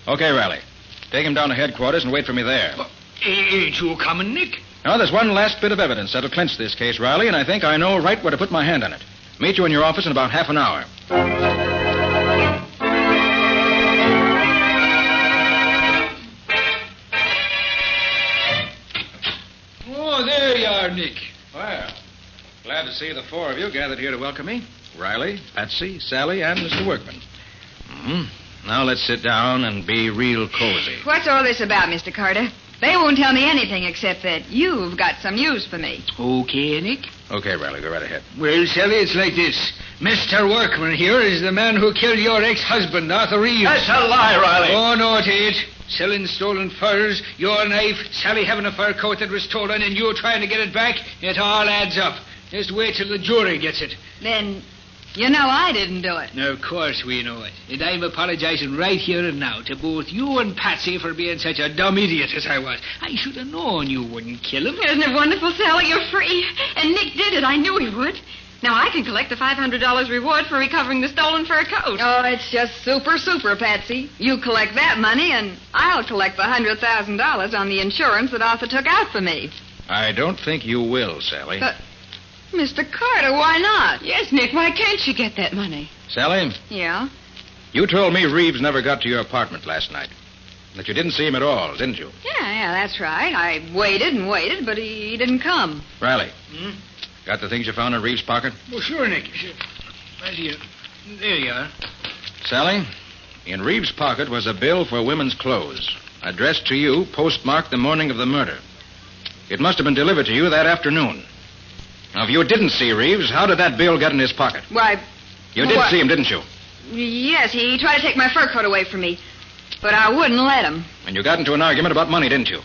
Speaker 3: Okay, Riley. Take him down to headquarters and wait for me there.
Speaker 15: Ain't you coming, Nick?
Speaker 3: Now, there's one last bit of evidence that'll clinch this case, Riley, and I think I know right where to put my hand on it. Meet you in your office in about half an hour.
Speaker 15: Oh, there you are, Nick.
Speaker 3: Well, glad to see the four of you gathered here to welcome me. Riley, Patsy, Sally, and Mr. Workman. Now let's sit down and be real cozy.
Speaker 1: What's all this about, Mr. Carter? They won't tell me anything except that you've got some use for me.
Speaker 15: Okay, Nick.
Speaker 3: Okay, Riley, go right ahead.
Speaker 15: Well, Sally, it's like this. Mr. Workman here is the man who killed your ex-husband, Arthur Reeves.
Speaker 7: That's a lie, Riley.
Speaker 15: Oh, no, it ain't. Selling stolen furs, your knife, Sally having a fur coat that was stolen, and you trying to get it back, it all adds up. Just wait till the jury gets it.
Speaker 1: Then, you know I didn't do it.
Speaker 15: Of course we know it. And I'm apologizing right here and now to both you and Patsy for being such a dumb idiot as I was. I should have known you wouldn't kill him.
Speaker 21: Isn't it wonderful, Sally? You're free. And Nick did it. I knew he would. Now I can collect the $500 reward for recovering the stolen fur coat.
Speaker 1: Oh, it's just super, Patsy. You collect that money, and I'll collect the $100,000 on the insurance that Arthur took out for me.
Speaker 3: I don't think you will, Sally.
Speaker 1: Mr. Carter, why not?
Speaker 21: Yes, Nick, why can't you get that money?
Speaker 3: Sally,
Speaker 1: Yeah?
Speaker 3: you told me Reeves never got to your apartment last night. That you didn't see him at all, didn't you?
Speaker 1: Yeah, that's right. I waited and waited, but he didn't come.
Speaker 3: Riley, got the things you found in Reeves' pocket?
Speaker 15: Well, sure, Nick. Sure. Right here. There you are.
Speaker 3: Sally, in Reeves' pocket was a bill for women's clothes, addressed to you, postmarked the morning of the murder. It must have been delivered to you that afternoon. Now, if you didn't see Reeves, how did that bill get in his pocket?
Speaker 1: Why...
Speaker 3: You did see him, didn't you?
Speaker 1: Yes, he tried to take my fur coat away from me, but I wouldn't let him.
Speaker 3: And you got into an argument about money, didn't you?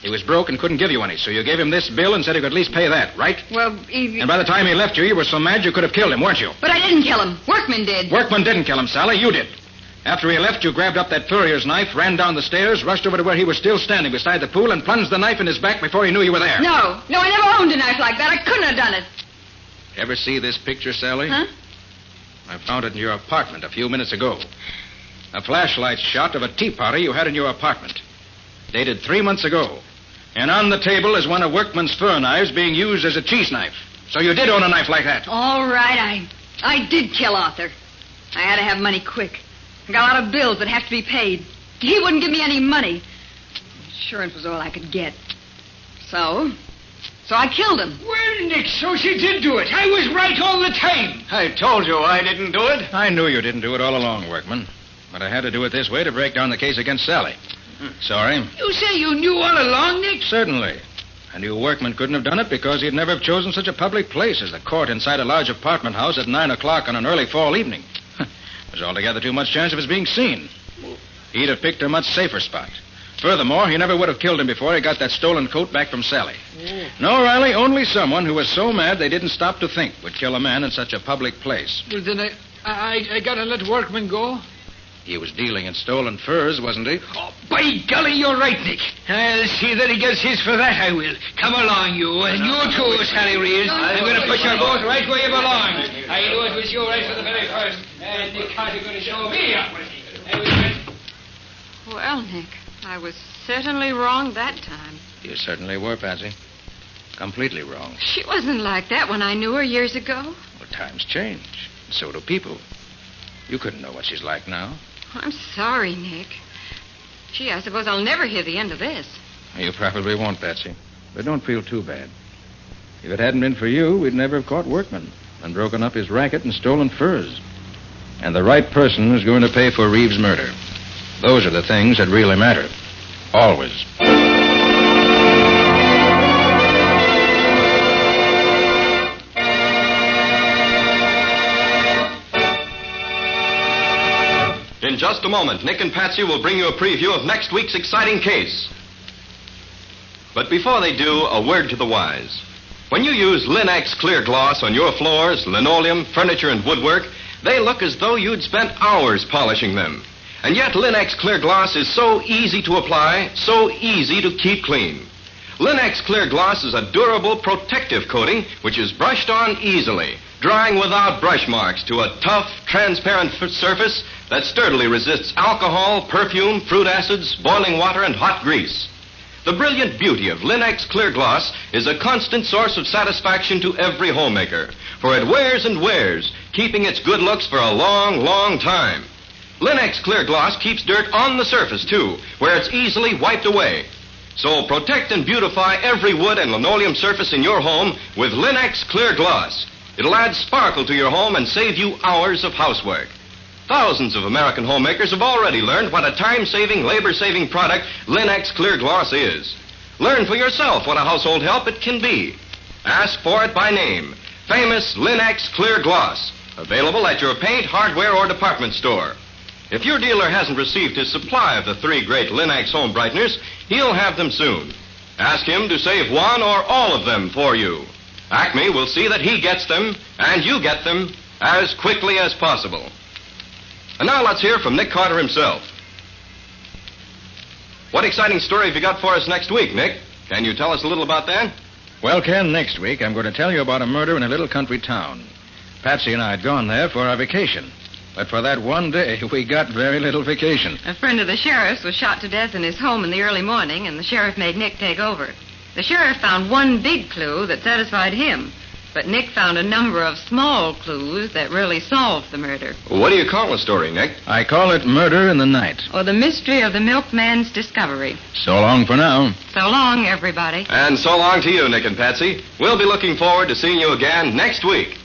Speaker 3: He was broke and couldn't give you any, so you gave him this bill and said he could at least pay that, right?
Speaker 1: Well,
Speaker 3: And by the time he left you, you were so mad you could have killed him, weren't you?
Speaker 1: But I didn't kill him. Workman did.
Speaker 3: Workman didn't kill him, Sally. You did. After he left, you grabbed up that furrier's knife, ran down the stairs, rushed over to where he was still standing beside the pool, and plunged the knife in his back before he knew you were there.
Speaker 1: No, I never owned a knife like that. I couldn't have done it.
Speaker 3: Ever see this picture, Sally?
Speaker 1: Huh?
Speaker 3: I found it in your apartment a few minutes ago. A flashlight shot of a tea party you had in your apartment. Dated 3 months ago. And on the table is one of Workman's fur knives being used as a cheese knife. So you did own a knife like that.
Speaker 1: All right, I did kill Arthur. I had to have money quick. I got a lot of bills that have to be paid. He wouldn't give me any money. Insurance was all I could get. So I killed him.
Speaker 15: Well, Nick, so she did do it. I was right all the time.
Speaker 7: I told you I didn't do it.
Speaker 3: I knew you didn't do it all along, Workman. But I had to do it this way to break down the case against Sally. Sorry.
Speaker 15: You say you knew all along, Nick?
Speaker 3: Certainly. I knew Workman couldn't have done it because he'd never have chosen such a public place as the court inside a large apartment house at 9 o'clock on an early fall evening. There's altogether too much chance of his being seen. He'd have picked a much safer spot. Furthermore, he never would have killed him before he got that stolen coat back from Sally. No, Riley, only someone who was so mad they didn't stop to think would kill a man in such a public place.
Speaker 15: Well, then I gotta let Workman go?
Speaker 3: He was dealing in stolen furs, wasn't he?
Speaker 15: Oh, by golly, you're right, Nick. I'll see that he gets his for that, I will. Come along, you. And you too, Sally Reeves. I'm going to put you both right where you belong. I knew it was you right from the very first. And Nick Carter's going to show me up.
Speaker 21: Well, Nick, I was certainly wrong that time.
Speaker 3: You certainly were, Patsy. Completely wrong.
Speaker 21: She wasn't like that when I knew her years ago.
Speaker 3: Well, times change. So do people. You couldn't know what she's like now.
Speaker 21: I'm sorry, Nick. Gee, I suppose I'll never hear the end of this.
Speaker 3: You probably won't, Patsy. But don't feel too bad. If it hadn't been for you, we'd never have caught Workman and broken up his racket and stolen furs. And the right person is going to pay for Reeves' murder. Those are the things that really matter. Always.
Speaker 8: In just a moment, Nick and Patsy will bring you a preview of next week's exciting case. But before they do, a word to the wise. When you use Linex clear gloss on your floors, linoleum, furniture, and woodwork, they look as though you'd spent hours polishing them. And yet Linex clear gloss is so easy to apply, so easy to keep clean. Linex clear gloss is a durable, protective coating which is brushed on easily, drying without brush marks to a tough, transparent surface that sturdily resists alcohol, perfume, fruit acids, boiling water, and hot grease. The brilliant beauty of Linex clear gloss is a constant source of satisfaction to every homemaker, for it wears and wears, keeping its good looks for a long, long time. Linex clear gloss keeps dirt on the surface, too, where it's easily wiped away. So protect and beautify every wood and linoleum surface in your home with Linex clear gloss. It'll add sparkle to your home and save you hours of housework. Thousands of American homemakers have already learned what a time-saving, labor-saving product Linex clear gloss is. Learn for yourself what a household help it can be. Ask for it by name. Famous Linex clear gloss. Available at your paint, hardware, or department store. If your dealer hasn't received his supply of the 3 great Linex home brighteners, he'll have them soon. Ask him to save one or all of them for you. Acme will see that he gets them, and you get them, as quickly as possible. And now let's hear from Nick Carter himself. What exciting story have you got for us next week, Nick? Can you tell us a little about that?
Speaker 3: Well, Ken, next week I'm going to tell you about a murder in a little country town. Patsy and I had gone there for our vacation. But for that one day, we got very little vacation.
Speaker 21: A friend of the sheriff's was shot to death in his home in the early morning, and the sheriff made Nick take over. The sheriff found one big clue that satisfied him, but Nick found a number of small clues that really solved the murder.
Speaker 8: What do you call the story, Nick?
Speaker 3: I call it Murder in the Night.
Speaker 21: Or the mystery of the milkman's discovery.
Speaker 3: So long for now.
Speaker 21: So long, everybody.
Speaker 8: And so long to you, Nick and Patsy. We'll be looking forward to seeing you again next week.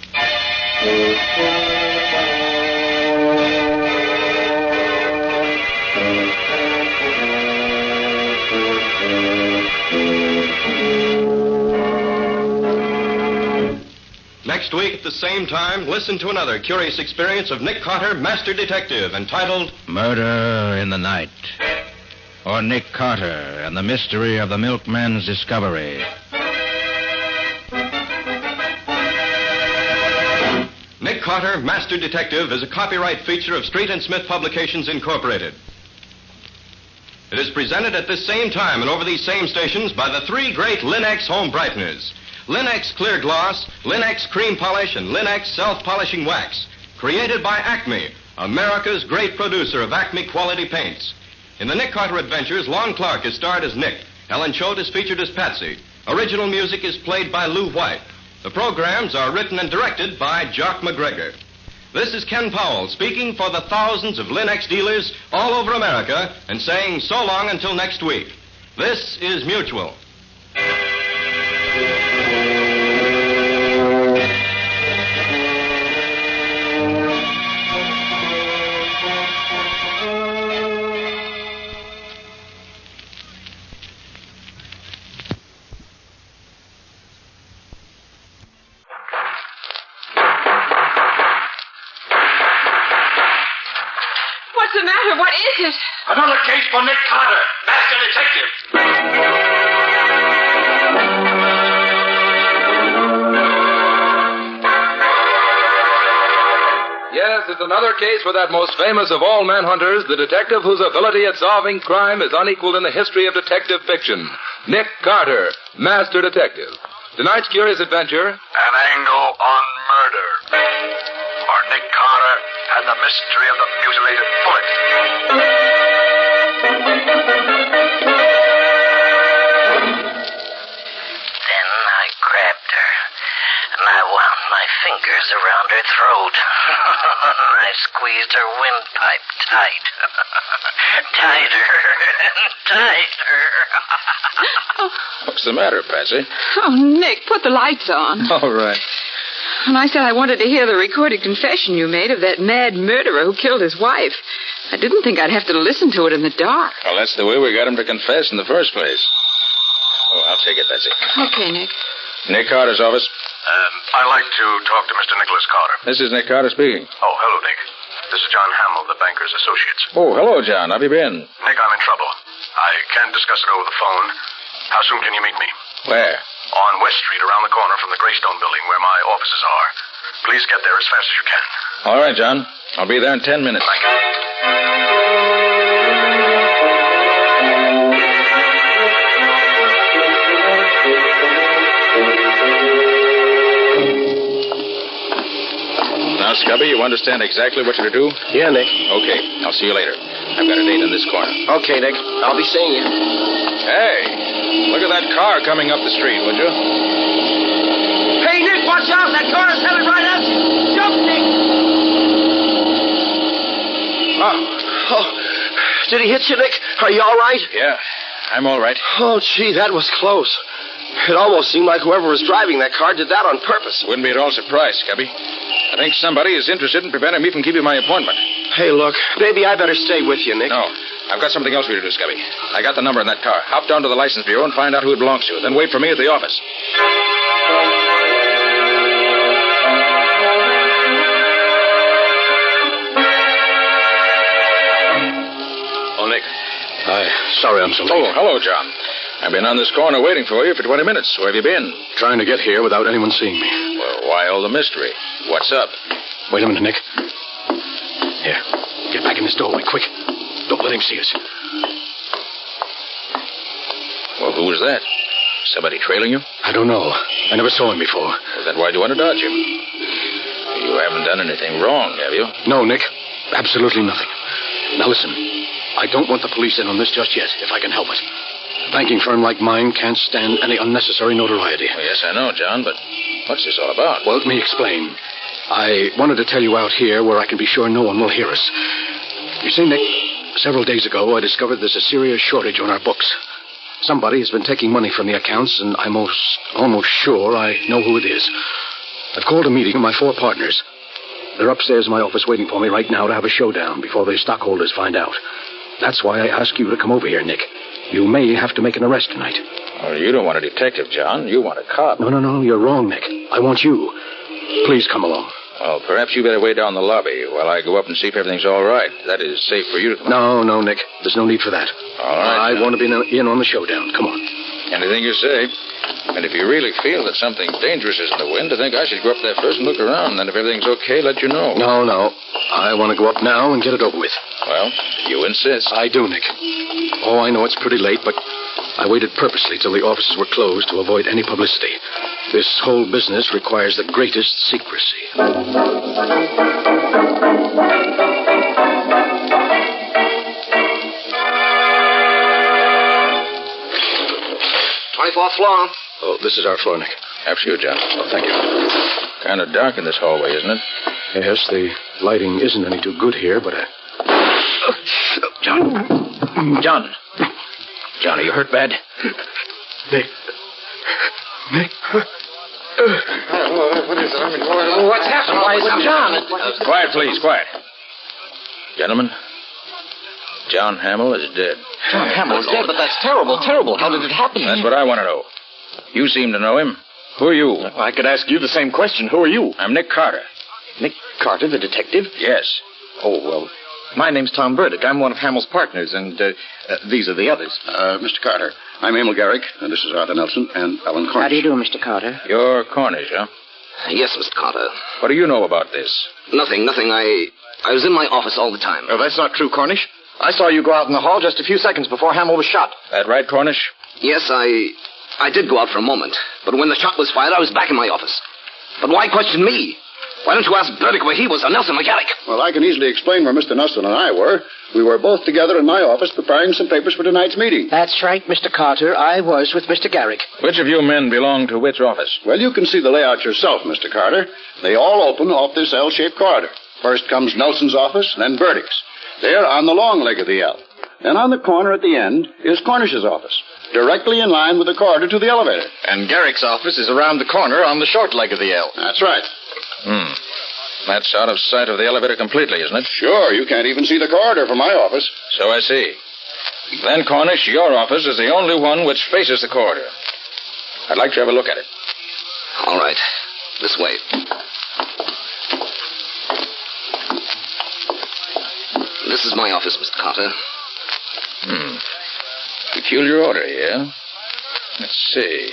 Speaker 8: Next week at the same time, listen to another curious experience of Nick Carter, Master Detective, entitled
Speaker 3: Murder in the Night. Or Nick Carter and the Mystery of the Milkman's Discovery.
Speaker 8: Nick Carter, Master Detective, is a copyright feature of Street and Smith Publications, Incorporated. It is presented at this same time and over these same stations by the 3 great Linex home brighteners. Linex Clear Gloss, Linex Cream Polish, and Linex Self-Polishing Wax. Created by Acme, America's great producer of Acme quality paints. In the Nick Carter Adventures, Lon Clark is starred as Nick. Helen Choate is featured as Patsy. Original music is played by Lou White. The programs are written and directed by Jock McGregor. This is Ken Powell speaking for the thousands of Linex dealers all over America and saying so long until next week. This is Mutual.
Speaker 6: What's the matter? What is it?
Speaker 18: Another case for Nick Carter, Master Detective.
Speaker 14: Yes, it's another case for that most famous of all manhunters, the detective whose ability at solving crime is unequaled in the history of detective fiction. Nick Carter, Master Detective. Tonight's curious adventure...
Speaker 18: An angle on murder. Or Nick Carter and the mystery of the mutilated foot.
Speaker 16: Then I grabbed her, and I wound my
Speaker 2: fingers around her throat. I squeezed her windpipe tight. Tighter and tighter.
Speaker 3: What's the matter, Patsy?
Speaker 21: Oh, Nick, put the lights on.
Speaker 3: All right.
Speaker 21: And I said I wanted to hear the recorded confession you made of that mad murderer who killed his wife. I didn't think I'd have to listen to it in the dark.
Speaker 3: Well, that's the way we got him to confess in the first place. Oh, I'll take it, Patsy.
Speaker 21: Okay, Nick.
Speaker 3: Nick Carter's office.
Speaker 18: I'd like to talk to Mr. Nicholas Carter.
Speaker 3: This is Nick Carter speaking.
Speaker 18: Oh, hello, Nick. This is John Hamill, the banker's associates.
Speaker 3: Oh, hello, John. How have you been?
Speaker 18: Nick, I'm in trouble. I can't discuss it over the phone. How soon can you meet me?
Speaker 3: Where?
Speaker 18: On West Street, around the corner from the Greystone building where my offices are. Please get there as fast as you can.
Speaker 3: All right, John. I'll be there in 10 minutes.
Speaker 18: Thank you.
Speaker 3: Now, Scubby, you understand exactly what you're to do?
Speaker 9: Yeah, Nick.
Speaker 3: Okay. I'll see you later. I've got a date in this corner.
Speaker 9: Okay, Nick. I'll be seeing you.
Speaker 3: Hey, look at that car coming up the street, would you?
Speaker 2: Hey, Nick, watch out. That car's headed right at you. Jump, Nick.
Speaker 9: Oh, did he hit you, Nick? Are you all right?
Speaker 3: Yeah, I'm all right.
Speaker 9: Oh, gee, that was close. It almost seemed like whoever was driving that car did that on purpose.
Speaker 3: Wouldn't be at all surprised, Scubby. I think somebody is interested in preventing me from keeping my appointment.
Speaker 9: Hey, look, maybe I better stay with you, Nick.
Speaker 3: No, I've got something else for you to do, Scubby. I got the number in that car. Hop down to the license bureau and find out who it belongs to. Then wait for me at the office.
Speaker 9: Oh, Nick. Sorry I'm so late.
Speaker 3: Oh, hello, John. I've been on this corner waiting for you for 20 minutes. Where have you been?
Speaker 9: Trying to get here without anyone seeing me.
Speaker 3: Well, why all the mystery? What's up?
Speaker 9: Wait a minute, Nick. Here, get back in this doorway, quick. Don't let him see us.
Speaker 3: Well, who was that? Somebody trailing you?
Speaker 9: I don't know. I never saw him before.
Speaker 3: Well, then why do you want to dodge him? You haven't done anything wrong, have you?
Speaker 9: No, Nick. Absolutely nothing. Now listen, I don't want the police in on this just yet, if I can help it. A banking firm like mine can't stand any unnecessary notoriety.
Speaker 3: Well, yes, I know, John, but what's this all about?
Speaker 9: Well, let me explain. I wanted to tell you out here where I can be sure no one will hear us. You see, Nick, several days ago I discovered there's a serious shortage on our books. Somebody has been taking money from the accounts, and I'm almost sure I know who it is. I've called a meeting of my 4 partners. They're upstairs in my office waiting for me right now to have a showdown before the stockholders find out. That's why I ask you to come over here, Nick. You may have to make an arrest tonight.
Speaker 3: Oh, you don't want a detective, John. You want a cop.
Speaker 9: No, you're wrong, Nick. I want you. Please come along.
Speaker 3: Well, perhaps you better wait down the lobby while I go up and see if everything's all right. That is safe for you to come.
Speaker 9: No, Nick. There's no need for that.
Speaker 3: All right.
Speaker 9: I want to be in on the showdown. Come on.
Speaker 3: Anything you say. And if you really feel that something dangerous is in the wind, I think I should go up there first and look around. Then if everything's okay, let you know.
Speaker 9: No. I want to go up now and get it over with.
Speaker 3: Well, you insist.
Speaker 9: I do, Nick. Oh, I know it's pretty late, but I waited purposely till the offices were closed to avoid any publicity. This whole business requires the greatest secrecy.
Speaker 2: 24th floor.
Speaker 9: Oh, this is our floor, Nick.
Speaker 3: After you, John.
Speaker 9: Oh, thank you.
Speaker 3: Kind of dark in this hallway, isn't it?
Speaker 9: Yes, the lighting isn't any too good here, but...
Speaker 3: John, are you hurt bad?
Speaker 9: Nick.
Speaker 2: What is it? What's happened? Why is it John?
Speaker 3: Quiet, please, quiet. Gentlemen, John Hamill is dead.
Speaker 2: John Hamill's dead, but that's terrible. How did it happen?
Speaker 3: That's what I want to know. You seem to know him. Who are you?
Speaker 2: I could ask you the same question. Who are you?
Speaker 3: I'm Nick Carter.
Speaker 2: Nick Carter, the detective?
Speaker 3: Yes.
Speaker 2: Oh, well, my name's Tom Burdick. I'm one of Hamill's partners, and these are the others.
Speaker 16: Mr. Carter, I'm Emil Garrick, and this is Arthur Nelson and Alan Cornish.
Speaker 21: How do you do, Mr. Carter?
Speaker 3: You're Cornish, huh?
Speaker 2: Yes, Mr. Carter.
Speaker 3: What do you know about this?
Speaker 2: Nothing. I was in my office all the time.
Speaker 16: Oh, that's not true, Cornish. I saw you go out in the hall just a few seconds before Hamill was shot.
Speaker 3: That right, Cornish?
Speaker 2: Yes, I did go out for a moment. But when the shot was fired, I was back in my office. But why question me?
Speaker 22: Why don't you ask Burdick where he was or Nelson McGarrick?
Speaker 4: Well, I can easily explain where Mr. Nelson and I were. We were both together in my office preparing some papers for tonight's meeting.
Speaker 9: That's right, Mr. Carter. I was with Mr. Garrick.
Speaker 3: Which of you men belong to which office?
Speaker 4: Well, you can see the layout yourself, Mr. Carter. They all open off this L-shaped corridor. First comes Nelson's office, then Burdick's. They're on the long leg of the L. Then on the corner at the end is Cornish's office, directly in line with the corridor to the elevator.
Speaker 2: And Garrick's office is around the corner on the short leg of the L.
Speaker 4: That's right.
Speaker 3: That's out of sight of the elevator completely, isn't it?
Speaker 4: Sure, you can't even see the corridor from my office.
Speaker 3: So I see. Then, Cornish, your office is the only one which faces the corridor. I'd like to have a look at it.
Speaker 22: All right. This way. This is my office, Mr. Carter.
Speaker 3: Peculiar order here. Let's see.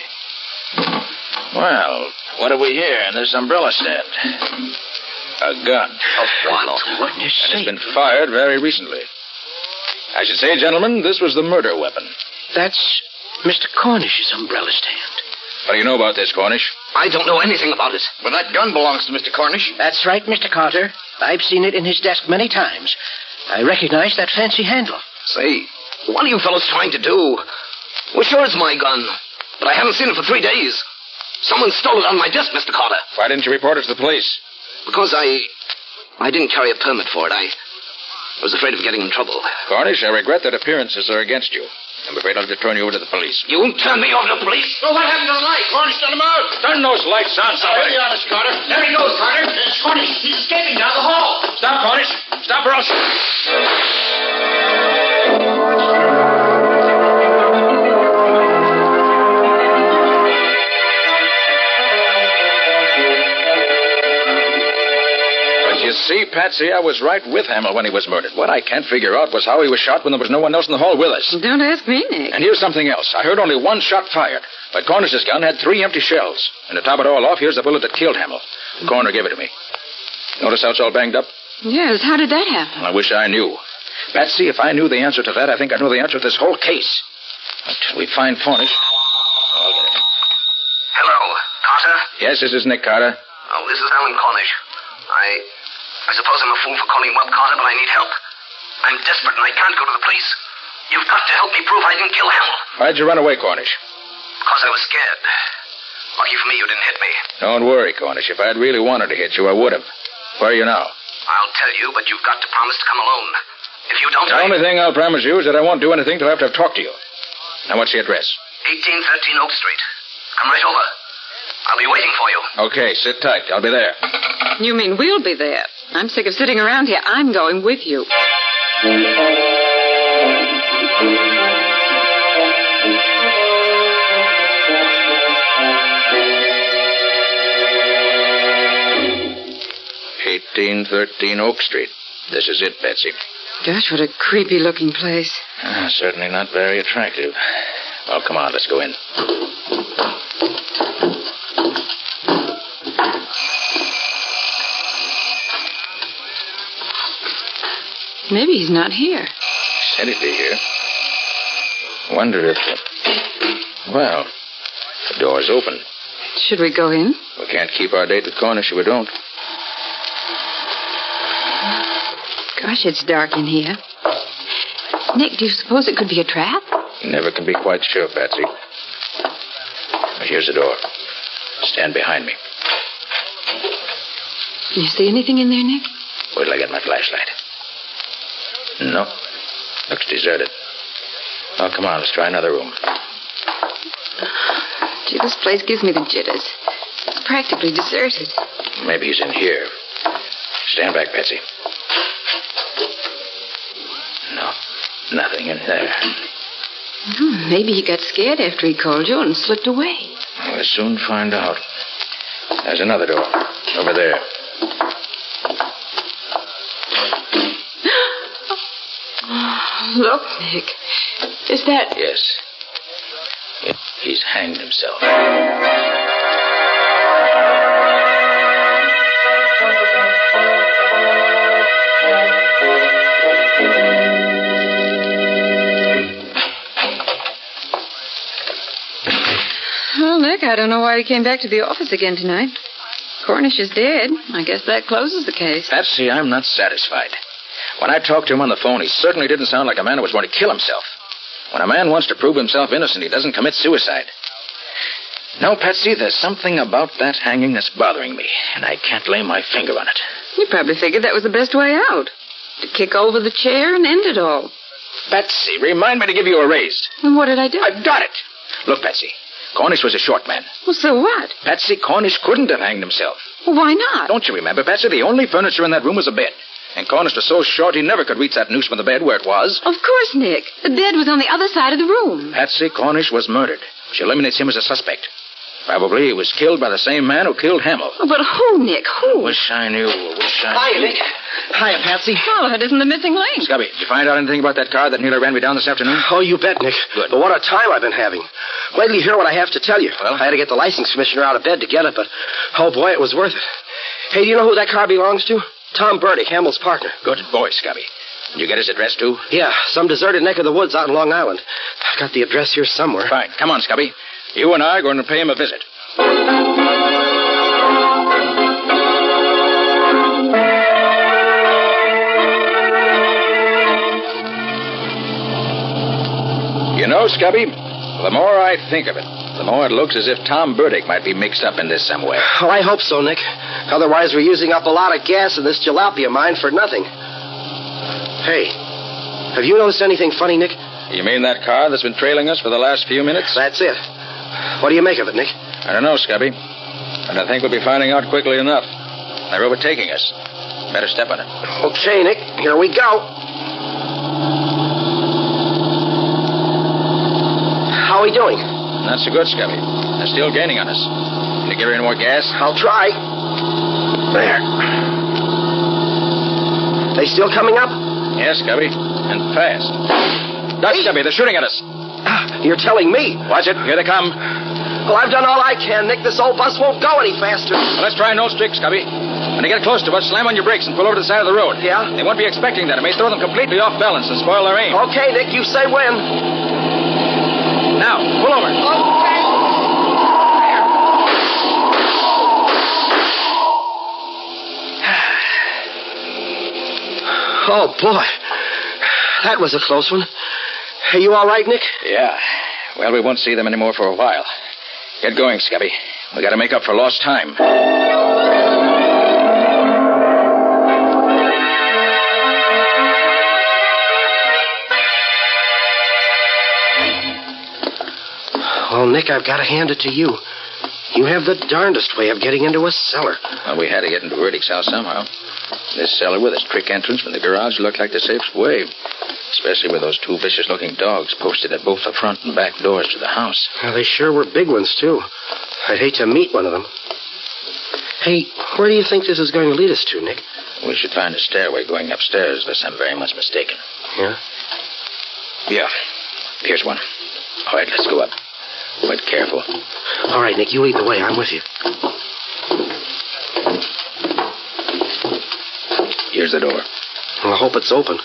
Speaker 3: Well, what have we here in this umbrella stand? A gun.
Speaker 22: What?
Speaker 3: And it's been fired very recently. I should say, gentlemen, this was the murder weapon.
Speaker 9: That's Mr. Cornish's umbrella stand.
Speaker 3: What do you know about this, Cornish?
Speaker 22: I don't know anything about it.
Speaker 2: Well, that gun belongs to Mr. Cornish.
Speaker 9: That's right, Mr. Carter. I've seen it in his desk many times. I recognize that fancy handle.
Speaker 22: Say, what are you fellows trying to do? Well, sure it's my gun, but I haven't seen it for 3 days. Someone stole it on my desk, Mr. Carter.
Speaker 3: Why didn't you report it to the police?
Speaker 22: Because I didn't carry a permit for it. I was afraid of getting in trouble.
Speaker 3: Cornish, I regret that appearances are against you. I'm afraid I'll have to turn you over to the police.
Speaker 22: You won't turn me over to the police?
Speaker 4: Well, what happened to the light? Cornish, turn them out.
Speaker 3: Turn those lights on, somebody.
Speaker 4: Be honest, Carter.
Speaker 22: There he goes, Carter. It's Cornish. He's escaping down the hall.
Speaker 3: Stop, Cornish. Stop or else... You see, Patsy, I was right with Hamill when he was murdered. What I can't figure out was how he was shot when there was no one else in the hall with us.
Speaker 21: Don't ask me, Nick.
Speaker 3: And here's something else. I heard only one shot fired, but Cornish's gun had 3 empty shells. And to top it all off, here's the bullet that killed Hamill. Corner gave it to me. Notice how it's all banged up?
Speaker 21: Yes, how did that happen?
Speaker 3: I wish I knew. Patsy, if I knew the answer to that, I think I know the answer to this whole case. Until we find Cornish.
Speaker 22: Hello, Carter?
Speaker 3: Yes, this is Nick Carter.
Speaker 22: Oh, this is Alan Cornish. I suppose I'm a fool for calling you up, Carter, but I need help. I'm desperate and I can't go to the police. You've got to help me prove I didn't kill Hamill.
Speaker 3: Why'd you run away, Cornish?
Speaker 22: Because I was scared. Lucky for me, you didn't hit me.
Speaker 3: Don't worry, Cornish. If I'd really wanted to hit you, I would have. Where are you now?
Speaker 22: I'll tell you, but you've got to promise to come alone. If you don't...
Speaker 3: The only thing I'll promise you is that I won't do anything till after I've talked to you. Now, what's the address?
Speaker 22: 1813 Oak Street. Come right over. I'll be waiting for you.
Speaker 3: Okay, sit tight. I'll be there.
Speaker 21: You mean we'll be there? I'm sick of sitting around here. I'm going with you. "1813 Oak Street. This is it, Betsy." Gosh, what a creepy-looking place.
Speaker 3: Certainly not very attractive. Well, come on, let's go in.
Speaker 21: Maybe he's not here.
Speaker 3: Said he'd be here. Wonder if... Well, the door's open.
Speaker 21: Should we go in?
Speaker 3: We can't keep our date with Cornish if we don't.
Speaker 21: Gosh, it's dark in here. Nick, do you suppose it could be a trap?
Speaker 3: You never can be quite sure, Patsy. Here's the door. Stand behind me.
Speaker 21: Can you see anything in there, Nick?
Speaker 3: Wait till I get my flashlight. No. Looks deserted. Oh, come on, let's try another room.
Speaker 21: Gee, this place gives me the jitters. It's practically deserted.
Speaker 3: Maybe he's in here. Stand back, Patsy. No, nothing in there.
Speaker 21: Maybe he got scared after he called you and slipped away.
Speaker 3: We'll soon find out. There's another door. Over there.
Speaker 21: Look, Nick. Is that...
Speaker 3: Yes. He's hanged himself.
Speaker 21: Well, Nick, I don't know why he came back to the office again tonight. Cornish is dead. I guess that closes the case.
Speaker 2: Patsy, I'm not satisfied. When I talked to him on the phone, he certainly didn't sound like a man who was going to kill himself. When a man wants to prove himself innocent, he doesn't commit suicide. No, Patsy, there's something about that hanging that's bothering me, and I can't lay my finger on it.
Speaker 21: You probably figured that was the best way out. To kick over the chair and end it all.
Speaker 2: Patsy, remind me to give you a raise.
Speaker 21: And what did I do?
Speaker 2: I've got it. Look, Patsy, Cornish was a short man.
Speaker 21: Well, so what?
Speaker 2: Patsy, Cornish couldn't have hanged himself.
Speaker 21: Well, why not?
Speaker 2: Don't you remember, Patsy? The only furniture in that room was a bed. And Cornish was so short he never could reach that noose from the bed where it was.
Speaker 21: Of course, Nick. The bed was on the other side of the room.
Speaker 2: Patsy, Cornish was murdered, which eliminates him as a suspect. Probably he was killed by the same man who killed Hamill.
Speaker 21: Oh, but who, Nick? Who?
Speaker 2: Wish I knew.
Speaker 10: Hiya, Nick. Hiya, Patsy.
Speaker 21: Well, it isn't the missing link.
Speaker 2: Scubby, did you find out anything about that car that nearly ran me down this afternoon?
Speaker 10: Oh, you bet, Nick.
Speaker 2: Good.
Speaker 10: But what a time I've been having. Wait till you hear what I have to tell you.
Speaker 2: Well?
Speaker 10: I had to get the license commissioner out of bed to get it, but, oh, boy, it was worth it. Hey, do you know who that car belongs to? Tom Burdick, Hamill's partner.
Speaker 2: Good boy, Scubby. Did you get his address, too?
Speaker 10: Yeah, some deserted neck of the woods out in Long Island. I've got the address here somewhere.
Speaker 2: Fine. Come on, Scubby. You and I are going to pay him a visit. You know, Scubby, the more I think of it, the more it looks as if Tom Burdick might be mixed up in this some way.
Speaker 10: Oh, I hope so, Nick. Otherwise, we're using up a lot of gas in this jalapia mine for nothing. Hey, have you noticed anything funny, Nick?
Speaker 2: You mean that car that's been trailing us for the last few minutes?
Speaker 10: That's it. What do you make of it, Nick?
Speaker 2: I don't know, Scubby. But I think we'll be finding out quickly enough. They're overtaking us. Better step on it.
Speaker 10: Okay, Nick. Here we go. How are we doing?
Speaker 2: Not so good, Scubby. They're still gaining on us. Can you give her any more gas?
Speaker 10: I'll try. There. They still coming up?
Speaker 2: Yes, Scubby. And fast. Dutch, Scubby, they're shooting at us.
Speaker 10: You're telling me?
Speaker 2: Watch it. Here they come.
Speaker 10: Well, I've done all I can, Nick. This old bus won't go any faster.
Speaker 2: Well, let's try no stick, Scubby. When they get close to us, slam on your brakes and pull over to the side of the road.
Speaker 10: Yeah?
Speaker 2: They won't be expecting that. It may throw them completely off balance and spoil their aim.
Speaker 10: Okay, Nick. You say when.
Speaker 2: Now, pull over.
Speaker 10: Okay. Oh, boy. That was a close one. Are you all right, Nick?
Speaker 2: Yeah. Well, we won't see them anymore for a while. Get going, Scubby. We got to make up for lost time.
Speaker 10: Well, Nick, I've got to hand it to you. You have the darndest way of getting into a cellar.
Speaker 2: Well, we had to get into Burdick's house somehow. This cellar with its trick entrance from the garage looked like the safest way. Especially with those two vicious-looking dogs posted at both the front and back doors to the house.
Speaker 10: Well, they sure were big ones, too. I'd hate to meet one of them. Hey, where do you think this is going to lead us to, Nick?
Speaker 2: We should find a stairway going upstairs, unless I'm very much mistaken.
Speaker 10: Yeah?
Speaker 2: Yeah. Here's one. All right, let's go up. But careful.
Speaker 10: All right, Nick, you lead the way. I'm with you.
Speaker 2: Here's the door.
Speaker 10: Well, I hope it's open.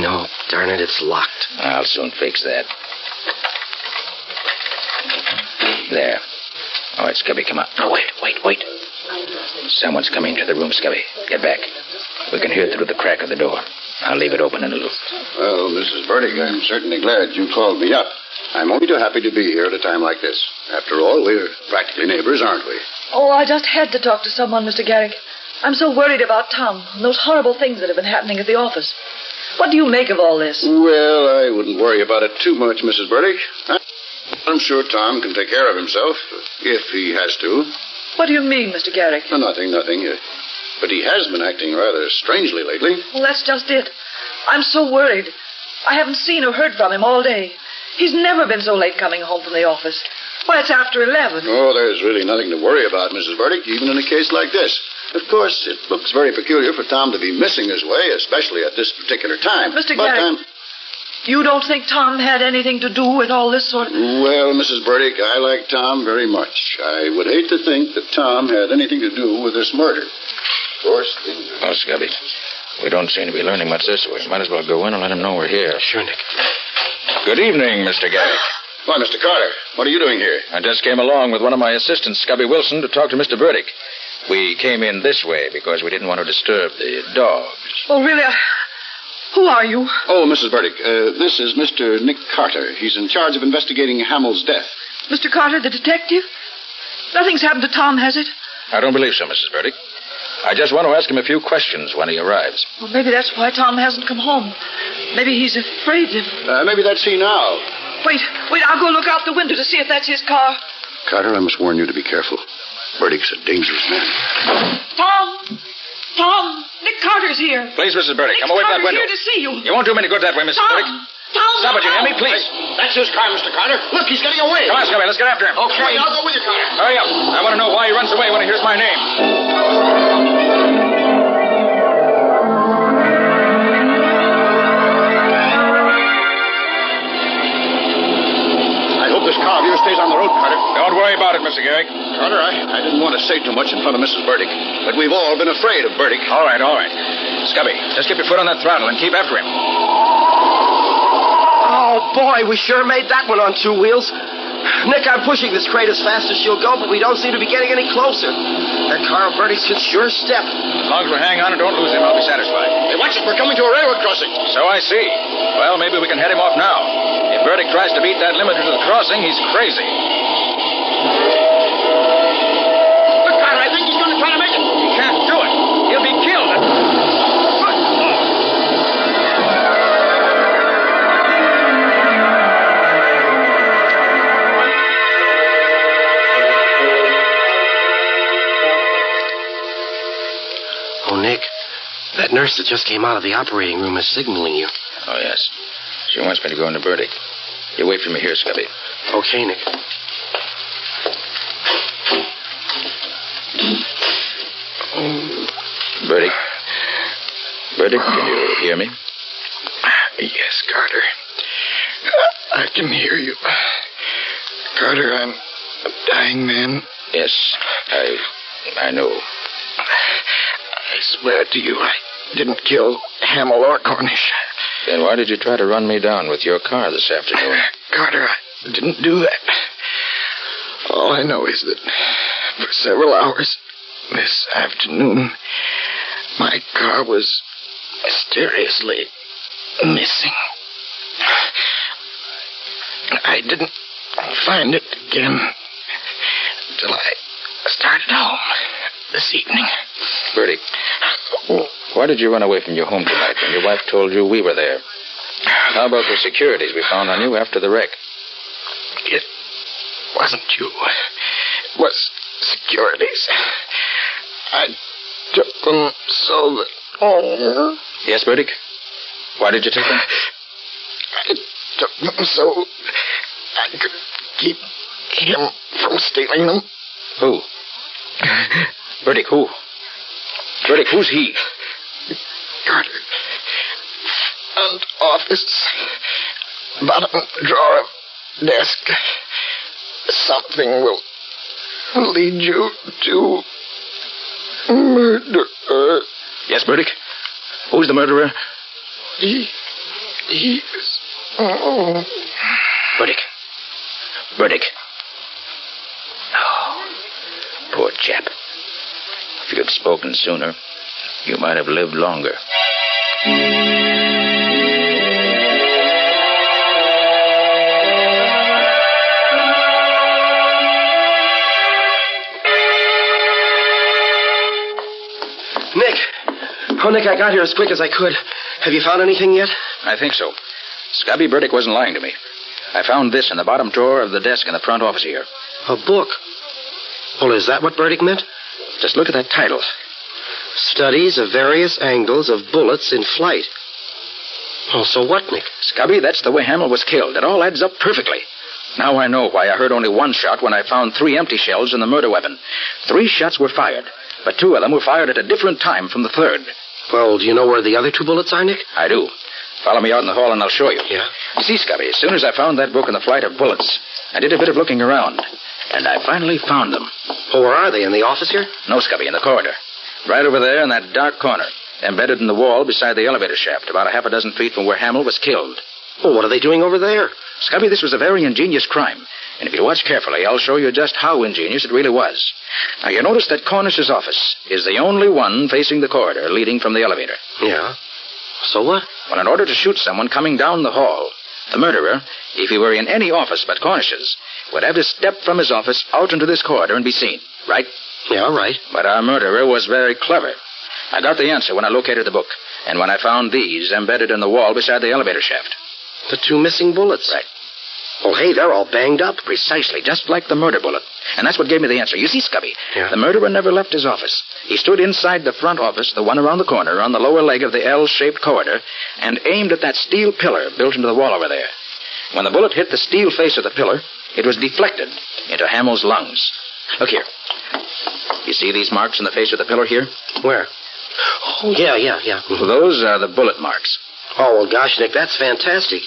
Speaker 10: No, darn it, it's locked.
Speaker 2: I'll soon fix that. There. All right, Scubby, come on. Oh, wait. Someone's coming into the room, Scubby. Get back. We can hear through the crack of the door. I'll leave it open in a little.
Speaker 4: Well, Mrs. Burdick, I'm certainly glad you called me up. I'm only too happy to be here at a time like this. After all, we're practically neighbors, aren't we?
Speaker 13: Oh, I just had to talk to someone, Mr. Garrick. I'm so worried about Tom and those horrible things that have been happening at the office. What do you make of all this?
Speaker 4: Well, I wouldn't worry about it too much, Mrs. Burdick. I'm sure Tom can take care of himself, if he has to.
Speaker 13: What do you mean, Mr. Garrick?
Speaker 4: Nothing. But he has been acting rather strangely lately.
Speaker 13: Well, that's just it. I'm so worried. I haven't seen or heard from him all day. He's never been so late coming home from the office. Why, it's after 11.
Speaker 4: Oh, there's really nothing to worry about, Mrs. Burdick, even in a case like this. Of course, it looks very peculiar for Tom to be missing his way, especially at this particular time.
Speaker 13: Mr. Garrick, you don't think Tom had anything to do with all this sort of...
Speaker 4: Well, Mrs. Burdick, I like Tom very much. I would hate to think that Tom had anything to do with this murder. Of course, things are...
Speaker 2: Oh, Scubby, we don't seem to be learning much this way. Might as well go in and let him know we're here.
Speaker 10: Sure, Nick.
Speaker 2: Good evening, Mr. Garrick.
Speaker 4: Why, Mr. Carter, what are you doing here?
Speaker 2: I just came along with one of my assistants, Scubby Wilson, to talk to Mr. Burdick. We came in this way because we didn't want to disturb the dogs.
Speaker 13: Oh, really? Who are you?
Speaker 4: Oh, Mrs. Burdick, this is Mr. Nick Carter. He's in charge of investigating Hamill's death.
Speaker 13: Mr. Carter, the detective? Nothing's happened to Tom, has it?
Speaker 2: I don't believe so, Mrs. Burdick. I just want to ask him a few questions when he arrives.
Speaker 13: Well, maybe that's why Tom hasn't come home. Maybe he's afraid of...
Speaker 4: Maybe that's he now.
Speaker 13: Wait, I'll go look out the window to see if that's his car.
Speaker 4: Carter, I must warn you to be careful. Burdick's a dangerous man.
Speaker 13: Tom, Nick Carter's here.
Speaker 2: Please, Mrs. Burdick,
Speaker 13: Nick
Speaker 2: come away from that
Speaker 13: Carter's
Speaker 2: window.
Speaker 13: here to see you.
Speaker 2: You won't do me any good that way, Mrs. Burdick.
Speaker 13: Tom,
Speaker 2: stop it, you hear me? Please.
Speaker 4: That's his car, Mr. Carter. Look, he's getting away.
Speaker 2: Come on, Scubby, let's get after him.
Speaker 4: Okay, I'll go with you, Carter.
Speaker 2: Hurry up. I want to know why he runs away when he hears my name.
Speaker 4: This car of yours stays on the road, Carter.
Speaker 2: Don't worry about it, Mr. Garrick.
Speaker 4: Carter, I didn't want to say too much in front of Mrs. Burdick, but we've all been afraid of Burdick.
Speaker 2: All right. Scubby, just keep your foot on that throttle and keep after him.
Speaker 10: Oh, boy, we sure made that one on two wheels. Nick, I'm pushing this crate as fast as she'll go, but we don't seem to be getting any closer. That car of Bertie's can sure step.
Speaker 2: As long as we hang on and don't lose him, I'll be satisfied.
Speaker 4: Hey, watch it. We're coming to a railroad crossing.
Speaker 2: So I see. Well, maybe we can head him off now. If Burdick tries to beat that limiter to the crossing, he's crazy.
Speaker 4: Look, Carter, I think he's going to try to make it.
Speaker 2: He can't do it. He'll be killed.
Speaker 10: Oh, Nick, that nurse that just came out of the operating room is signaling you.
Speaker 2: Oh, yes. She wants me to go into Burdick. You wait for me here, Scubby.
Speaker 10: Okay, Nick.
Speaker 2: Burdick? Burdick, can you hear me?
Speaker 7: Yes, Carter. I can hear you. Carter, I'm a dying man.
Speaker 2: Yes, I know.
Speaker 7: I swear to you, I didn't kill Hamill or Cornish.
Speaker 2: Then why did you try to run me down with your car this afternoon?
Speaker 7: Carter, I didn't do that. All I know is that for several hours this afternoon, my car was mysteriously missing. I didn't find it again until I started home this evening.
Speaker 2: Bertie, why did you run away from your home tonight when your wife told you we were there? How about the securities we found on you after the wreck?
Speaker 7: It wasn't you. It was securities. I took them so that... Oh.
Speaker 2: Yes, Burdick? Why did you take them?
Speaker 7: I took them so I could keep him from stealing them.
Speaker 2: Who? Burdick, who? Burdick, who's he?
Speaker 7: Carter. Front office. Bottom drawer of desk. Something will lead you to murder.
Speaker 2: Yes, Burdick? Who's the murderer?
Speaker 7: He's... Oh.
Speaker 2: Burdick. Burdick. Oh, poor chap. If you'd spoken sooner, you might have lived longer.
Speaker 10: Nick! Oh, Nick, I got here as quick as I could. Have you found anything yet?
Speaker 2: I think so. Scubby Burdick wasn't lying to me. I found this in the bottom drawer of the desk in the front office here.
Speaker 10: A book? Well, is that what Burdick meant?
Speaker 2: Just look at that title.
Speaker 10: Studies of various angles of bullets in flight. Oh, so what, Nick?
Speaker 2: Scubby, that's the way Hamill was killed. It all adds up perfectly. Now I know why I heard only one shot when I found 3 empty shells in the murder weapon. 3 shots were fired, but 2 of them were fired at a different time from the third.
Speaker 10: Well, do you know where the other 2 bullets are, Nick?
Speaker 2: I do. Follow me out in the hall and I'll show you.
Speaker 10: Yeah?
Speaker 2: You see, Scubby, as soon as I found that book in the flight of bullets, I did a bit of looking around, and I finally found them.
Speaker 10: Oh, where are they? In the office here?
Speaker 2: No, Scubby, in the corridor. Right over there in that dark corner, embedded in the wall beside the elevator shaft, about a half a dozen feet from where Hamill was killed.
Speaker 10: Well, what are they doing over there?
Speaker 2: Scubby, this was a very ingenious crime. And if you watch carefully, I'll show you just how ingenious it really was. Now, you notice that Cornish's office is the only one facing the corridor leading from the elevator.
Speaker 10: Yeah. So what?
Speaker 2: Well, in order to shoot someone coming down the hall, the murderer, if he were in any office but Cornish's, would have to step from his office out into this corridor and be seen, right?
Speaker 10: Yeah, right.
Speaker 2: But our murderer was very clever. I got the answer when I located the book, and when I found these embedded in the wall beside the elevator shaft.
Speaker 10: The 2 missing bullets.
Speaker 2: Right.
Speaker 10: Oh, hey, they're all banged up.
Speaker 2: Precisely, just like the murder bullet. And that's what gave me the answer. You see, Scubby,
Speaker 10: Yeah.
Speaker 2: the murderer never left his office. He stood inside the front office, the one around the corner, on the lower leg of the L-shaped corridor, and aimed at that steel pillar built into the wall over there. When the bullet hit the steel face of the pillar, it was deflected into Hamill's lungs. Look here. You see these marks in the face of the pillar here?
Speaker 10: Where? Oh, yeah.
Speaker 2: Those are the bullet marks.
Speaker 10: Oh, well, gosh, Nick, that's fantastic.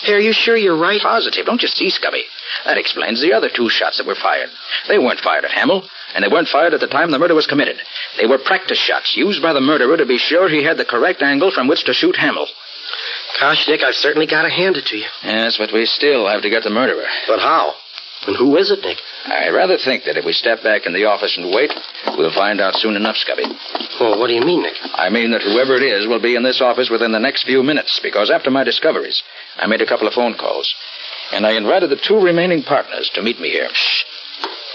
Speaker 10: Hey, are you sure you're right?
Speaker 2: Positive. Don't you see, Scubby? That explains the other 2 shots that were fired. They weren't fired at Hamill, and they weren't fired at the time the murder was committed. They were practice shots used by the murderer to be sure he had the correct angle from which to shoot Hamill.
Speaker 10: Gosh, Nick, I've certainly got to hand it to you.
Speaker 2: Yes, but we still have to get the murderer.
Speaker 10: But how? And who is it, Nick?
Speaker 2: I rather think that if we step back in the office and wait, we'll find out soon enough, Scubby.
Speaker 10: Well, what do you mean, Nick?
Speaker 2: I mean that whoever it is will be in this office within the next few minutes, because after my discoveries, I made a couple of phone calls, and I invited the 2 remaining partners to meet me here.
Speaker 10: Shh.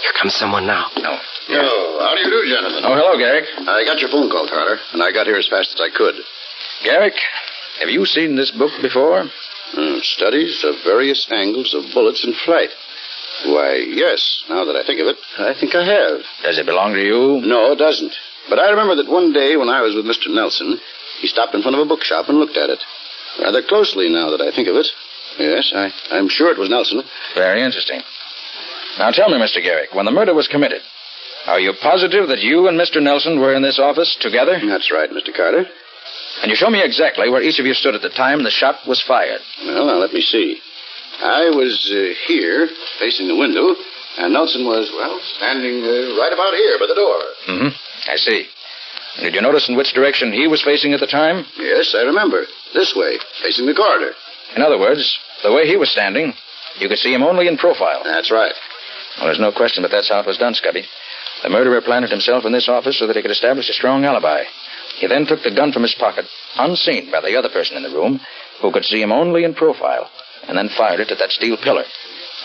Speaker 10: Here comes someone now.
Speaker 2: No.
Speaker 4: Oh, how do you do, gentlemen?
Speaker 2: Oh, hello, Garrick.
Speaker 4: I got your phone call, Carter, and I got here as fast as I could.
Speaker 2: Garrick, have you seen this book before?
Speaker 4: Studies of various angles of bullets in flight. Why, yes, now that I think of it, I think I have.
Speaker 2: Does it belong to you?
Speaker 4: No, it doesn't. But I remember that one day when I was with Mr. Nelson, he stopped in front of a bookshop and looked at it. Rather closely now that I think of it. Yes, I'm sure it was Nelson.
Speaker 2: Very interesting. Now tell me, Mr. Garrick, when the murder was committed, are you positive that you and Mr. Nelson were in this office together?
Speaker 4: That's right, Mr. Carter.
Speaker 2: And you show me exactly where each of you stood at the time the shot was fired.
Speaker 4: Well, now let me see. I was here, facing the window, and Nelson was, standing right about here by the door.
Speaker 2: Mm-hmm. I see. Did you notice in which direction he was facing at the time?
Speaker 4: Yes, I remember. This way, facing the corridor.
Speaker 2: In other words, the way he was standing, you could see him only in profile.
Speaker 4: That's right.
Speaker 2: Well, there's no question but that's how it was done, Scubby. The murderer planted himself in this office so that he could establish a strong alibi. He then took the gun from his pocket, unseen by the other person in the room, who could see him only in profile, and then fired it at that steel pillar.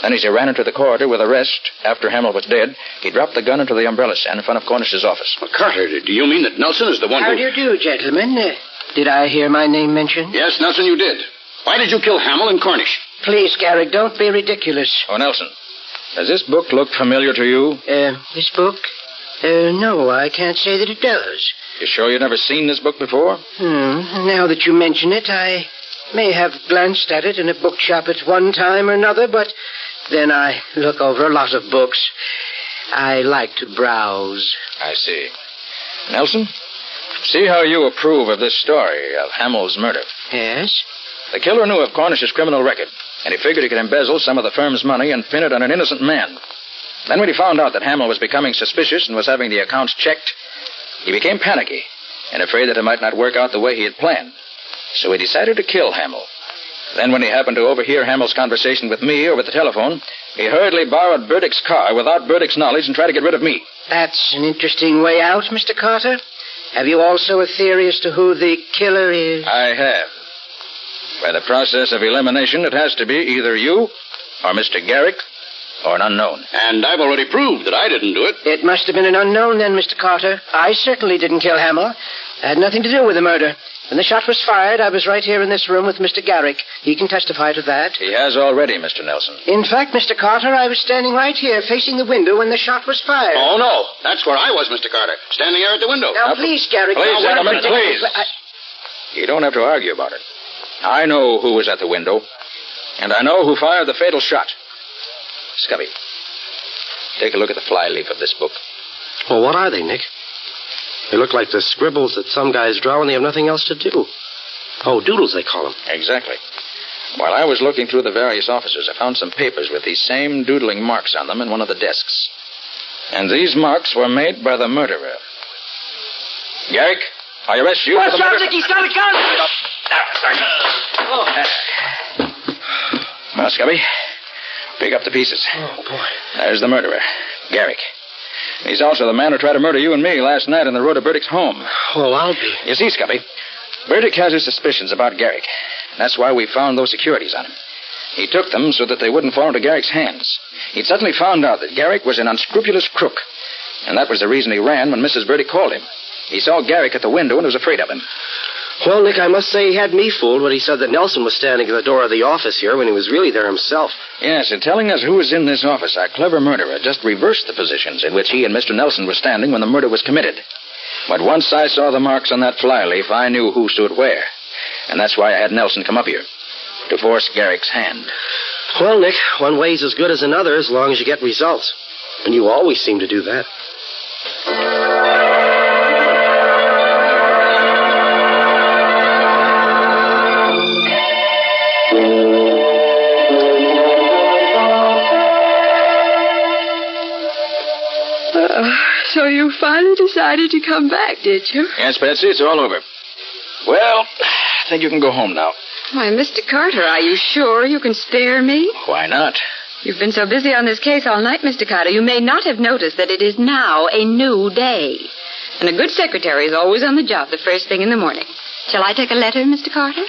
Speaker 2: Then as he ran into the corridor with the rest, after Hamill was dead, he dropped the gun into the umbrella stand in front of Cornish's office.
Speaker 4: Well, Carter, do you mean that Nelson is the one
Speaker 17: How
Speaker 4: who...
Speaker 17: do you do, gentlemen? Did I hear my name mentioned?
Speaker 4: Yes, Nelson, you did. Why did you kill Hamill and Cornish?
Speaker 17: Please, Garrick, don't be ridiculous.
Speaker 2: Oh, Nelson, does this book look familiar to you?
Speaker 17: This book? No, I can't say that it does.
Speaker 2: You sure you've never seen this book before?
Speaker 17: Now that you mention it, I may have glanced at it in a bookshop at one time or another, but then I look over a lot of books. I like to browse.
Speaker 2: I see. Nelson, see how you approve of this story of Hamill's murder.
Speaker 17: Yes?
Speaker 2: The killer knew of Cornish's criminal record, and he figured he could embezzle some of the firm's money and pin it on an innocent man. Then when he found out that Hamill was becoming suspicious and was having the accounts checked, he became panicky and afraid that it might not work out the way he had planned. So he decided to kill Hamill. Then when he happened to overhear Hamill's conversation with me over the telephone, he hurriedly borrowed Burdick's car without Burdick's knowledge and tried to get rid of me.
Speaker 17: That's an interesting way out, Mr. Carter. Have you also a theory as to who the killer is?
Speaker 2: I have. By the process of elimination, it has to be either you or Mr. Garrick or an unknown.
Speaker 4: And I've already proved that I didn't do it.
Speaker 17: It must have been an unknown then, Mr. Carter. I certainly didn't kill Hamill. I had nothing to do with the murder. When the shot was fired, I was right here in this room with Mr. Garrick. He can testify to that.
Speaker 2: He has already, Mr. Nelson.
Speaker 17: In fact, Mr. Carter, I was standing right here facing the window when the shot was fired.
Speaker 4: Oh, no. That's where I was, Mr. Carter. Standing there at the window.
Speaker 17: Now, please, Garrick.
Speaker 2: Please,
Speaker 17: now,
Speaker 2: gentlemen, please. You don't have to argue about it. I know who was at the window, and I know who fired the fatal shot. Scubby, take a look at the flyleaf of this book.
Speaker 10: Well, what are they, Nick? They look like the scribbles that some guys draw when they have nothing else to do. Oh, doodles, they call them.
Speaker 2: Exactly. While I was looking through the various offices, I found some papers with these same doodling marks on them in one of the desks. And these marks were made by the murderer. Garrick, I arrest you for the murder...
Speaker 17: He's got a gun!
Speaker 2: Well, Scubby, pick up the pieces.
Speaker 17: Oh, boy.
Speaker 2: There's the murderer, Garrick. He's also the man who tried to murder you and me last night on the road to Burdick's home.
Speaker 17: Oh, I'll be.
Speaker 2: You see, Scubby, Burdick has his suspicions about Garrick. That's why we found those securities on him. He took them so that they wouldn't fall into Garrick's hands. He'd suddenly found out that Garrick was an unscrupulous crook. And that was the reason he ran when Mrs. Burdick called him. He saw Garrick at the window and was afraid of him.
Speaker 10: Well, Nick, I must say he had me fooled when he said that Nelson was standing at the door of the office here when he was really there himself.
Speaker 2: Yes, in telling us who was in this office, our clever murderer just reversed the positions in which he and Mr. Nelson were standing when the murder was committed. But once I saw the marks on that flyleaf, I knew who stood where. And that's why I had Nelson come up here, to force Garrick's hand.
Speaker 10: Well, Nick, one way's as good as another as long as you get results. And you always seem to do that.
Speaker 6: So you finally decided to come back, did you?
Speaker 2: Yes, Patsy, it's all over. Well, I think you can go home now.
Speaker 1: Why, Mr. Carter, are you sure you can spare me?
Speaker 2: Why not?
Speaker 1: You've been so busy on this case all night, Mr. Carter, you may not have noticed that it is now a new day. And a good secretary is always on the job the first thing in the morning. Shall I take a letter, Mr. Carter?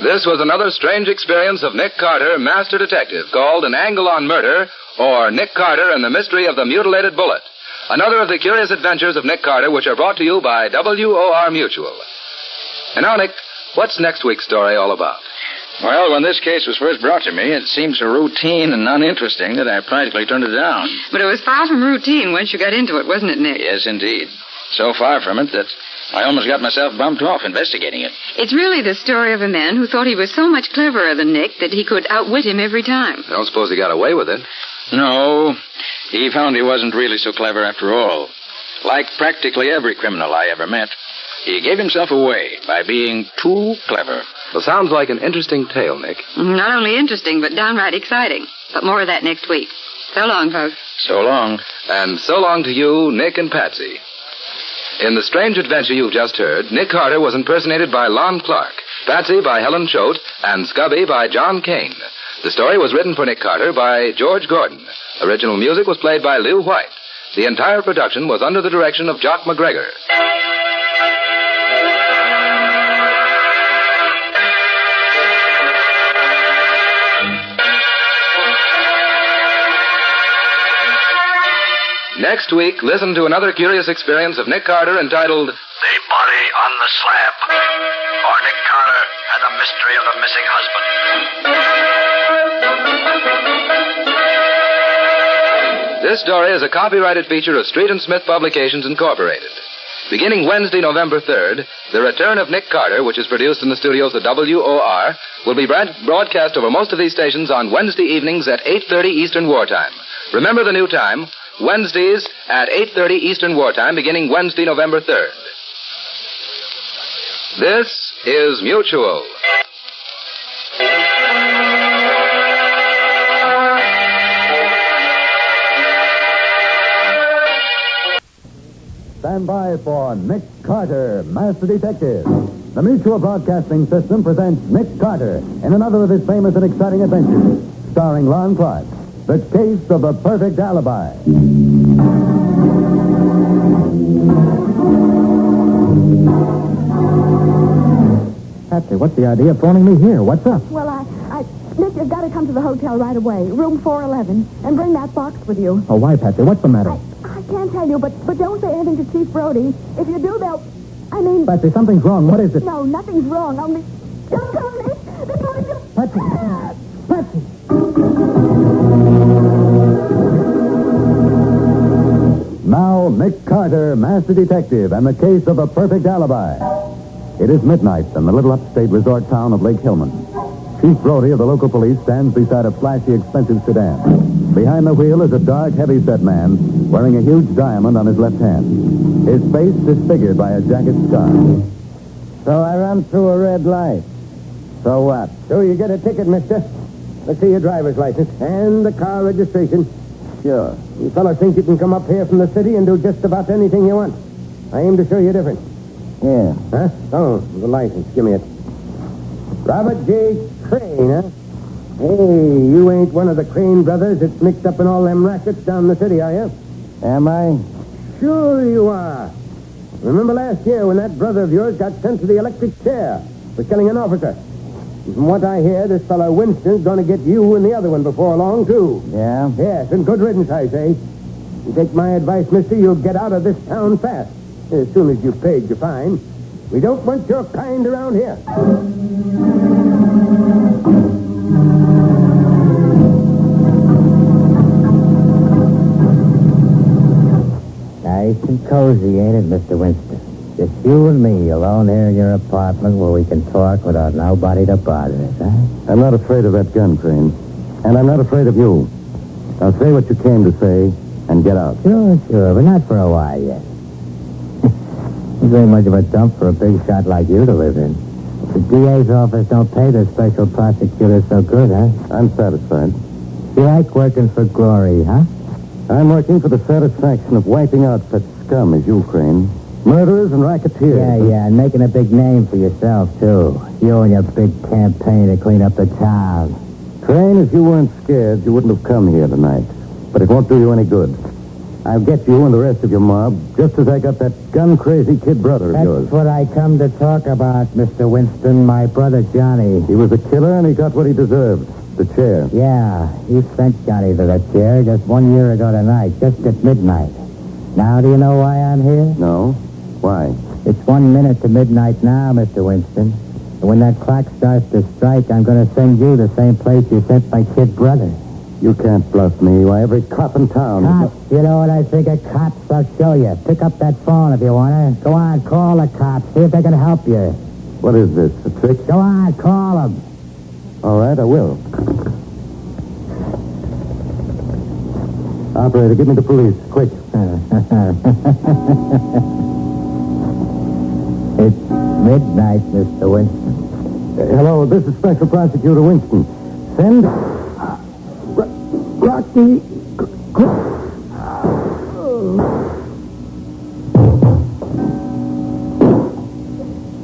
Speaker 14: This was another strange experience of Nick Carter, Master Detective, called An Angle on Murder, or Nick Carter and the Mystery of the Mutilated Bullet. Another of the curious adventures of Nick Carter, which are brought to you by WOR Mutual. And now, Nick, what's next week's story all about?
Speaker 2: Well, when this case was first brought to me, it seemed so routine and uninteresting that I practically turned it down.
Speaker 1: But it was far from routine once you got into it, wasn't it, Nick?
Speaker 2: Yes, indeed. So far from it that I almost got myself bumped off investigating it.
Speaker 1: It's really the story of a man who thought he was so much cleverer than Nick that he could outwit him every time.
Speaker 14: I don't suppose he got away with it.
Speaker 2: No, he found he wasn't really so clever after all. Like practically every criminal I ever met, he gave himself away by being too clever.
Speaker 14: Well, sounds like an interesting tale, Nick.
Speaker 1: Not only interesting, but downright exciting. But more of that next week. So long, folks.
Speaker 2: So long.
Speaker 14: And so long to you, Nick and Patsy. In the strange adventure you've just heard, Nick Carter was impersonated by Lon Clark, Patsy by Helen Choate, and Scubby by John Kane. The story was written for Nick Carter by George Gordon. Original music was played by Lew White. The entire production was under the direction of Jock McGregor. Next week, listen to another curious experience of Nick Carter entitled
Speaker 18: The Body on the Slab, or Nick Carter and the Mystery of the Missing Husband.
Speaker 14: This story is a copyrighted feature of Street and Smith Publications, Incorporated. Beginning Wednesday, November 3rd, The Return of Nick Carter, which is produced in the studios of WOR, will be broadcast over most of these stations on Wednesday evenings at 8:30 Eastern Wartime. Remember the new time, Wednesdays at 8:30 Eastern Wartime, beginning Wednesday, November 3rd. This is Mutual.
Speaker 5: Stand by for Nick Carter, Master Detective. The Mutual Broadcasting System presents Nick Carter in another of his famous and exciting adventures, starring Lon Clark, The Case of the Perfect Alibi. Patsy, what's the idea of phoning me here? What's up?
Speaker 19: Well, Nick, you've got to come to the hotel right away, room 411, and bring that box with you.
Speaker 5: Oh, why, Patsy? What's the matter?
Speaker 19: I can't tell you, but don't say anything to Chief Brody. If you do,
Speaker 5: Patsy, something's wrong. What is it?
Speaker 19: No, nothing's wrong. Only... Don't tell me! They're going to...
Speaker 5: Patsy! Patsy! Now, Nick Carter, Master Detective, and the Case of a Perfect Alibi. It is midnight in the little upstate resort town of Lake Hillman. Chief Brody of the local police stands beside a flashy, expensive sedan. Behind the wheel is a dark, heavy-set man wearing a huge diamond on his left hand. His face disfigured by a jacket scar.
Speaker 20: So I ran through a red light. So what?
Speaker 5: So you get a ticket, mister.
Speaker 12: Let's see your driver's license and the car registration. Sure. You fellas think you can come up here from the city and do just about anything you want. I aim to show you different.
Speaker 11: Yeah.
Speaker 12: Huh? Oh, the license. Give me it. Robert J. Crane, huh? Hey, you ain't one of the Crane brothers that's mixed up in all them rackets down the city, are you?
Speaker 11: Am I?
Speaker 12: Sure you are. Remember last year when that brother of yours got sent to the electric chair for killing an officer? And from what I hear, this fellow Winston's going to get you and the other one before long, too.
Speaker 11: Yeah?
Speaker 12: Yes, and good riddance, I say. You take my advice, mister, you'll get out of this town fast. As soon as you've paid your fine. We don't want your kind around here.
Speaker 11: Nice and cozy, ain't it, Mr. Winston? Just you and me alone here in your apartment where we can talk without nobody to bother us, huh?
Speaker 5: I'm not afraid of that gun, Crane. And I'm not afraid of you. Now say what you came to say and get out.
Speaker 11: Sure, but not for a while yet. This ain't much of a dump for a big shot like you to live in. The DA's office don't pay the special prosecutor so good, huh?
Speaker 5: I'm satisfied.
Speaker 11: You like working for glory, huh?
Speaker 5: I'm working for the satisfaction of wiping out such scum as you, Crane. Murderers and racketeers.
Speaker 11: Yeah, and making a big name for yourself, too. You and your big campaign to clean up the town.
Speaker 5: Crane, if you weren't scared, you wouldn't have come here tonight. But it won't do you any good. I'll get you and the rest of your mob, just as I got that gun-crazy kid brother of yours.
Speaker 11: That's what I come to talk about, Mr. Winston, my brother Johnny.
Speaker 5: He was a killer, and he got what he deserved. The chair.
Speaker 11: Yeah, he sent Johnny to the chair just 1 year ago tonight, just at midnight. Now, do you know why I'm here?
Speaker 5: No. Why?
Speaker 11: It's 1 minute to midnight now, Mr. Winston. And when that clock starts to strike, I'm going to send you the same place you sent my kid brother.
Speaker 5: You can't bluff me. Why, every cop in town...
Speaker 11: Cops? You know what I think of cops? I'll show you. Pick up that phone if you want to. Go on, call the cops. See if they can help you.
Speaker 5: What is this, a trick?
Speaker 11: Go on, call them.
Speaker 5: All right, I will. Operator, give me the police, quick.
Speaker 11: It's midnight, Mr. Winston.
Speaker 5: Hello, this is Special Prosecutor Winston. Send... Rocky...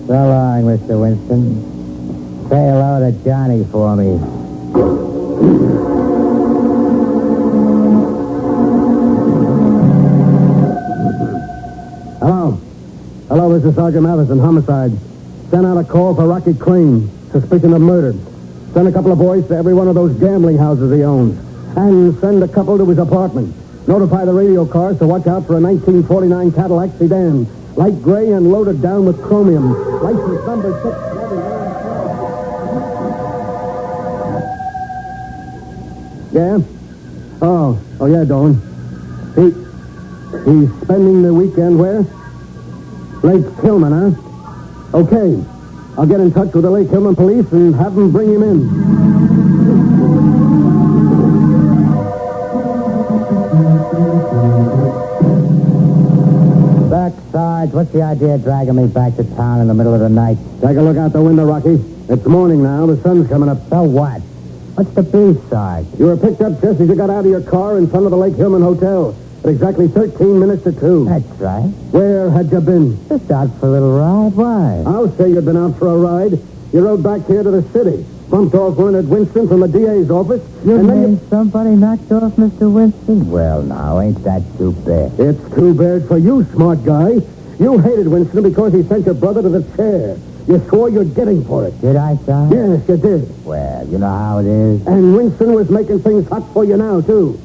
Speaker 11: So long, Mr. Winston. Say hello to Johnny for me.
Speaker 12: Hello, this is Sergeant Matheson, homicide. Send out a call for Rocky Crane, suspicion of murder. Send a couple of boys to every one of those gambling houses he owns. And send a couple to his apartment. Notify the radio cars to watch out for a 1949 Cadillac sedan. Light gray and loaded down with chromium. License number 6. Yeah? Oh, yeah, Dolan. He's spending the weekend where? Lake Coleman, huh? Okay. I'll get in touch with the Lake Coleman police and have them bring him in.
Speaker 11: Back, Sarge. What's the idea of dragging me back to town in the middle of the night?
Speaker 12: Take a look out the window, Rocky. It's morning now. The sun's coming up.
Speaker 11: So what? What's the beef, Sarge?
Speaker 12: You were picked up just as you got out of your car in front of the Lake Hillman Hotel at exactly 13 minutes to 2.
Speaker 11: That's right.
Speaker 12: Where had you been?
Speaker 11: Just out for a little ride. Why?
Speaker 12: I'll say you'd been out for a ride. You rode back here to the city, bumped off Leonard Winston from the DA's office.
Speaker 11: You mean somebody knocked off Mr. Winston? Well, now, ain't that too bad?
Speaker 12: It's too bad for you, smart guy. You hated Winston because he sent your brother to the chair. You swore you'd get him for it.
Speaker 11: Did I, Sarge?
Speaker 12: Yes, you did.
Speaker 11: Well, you know how it is.
Speaker 12: And Winston was making things hot for you now, too.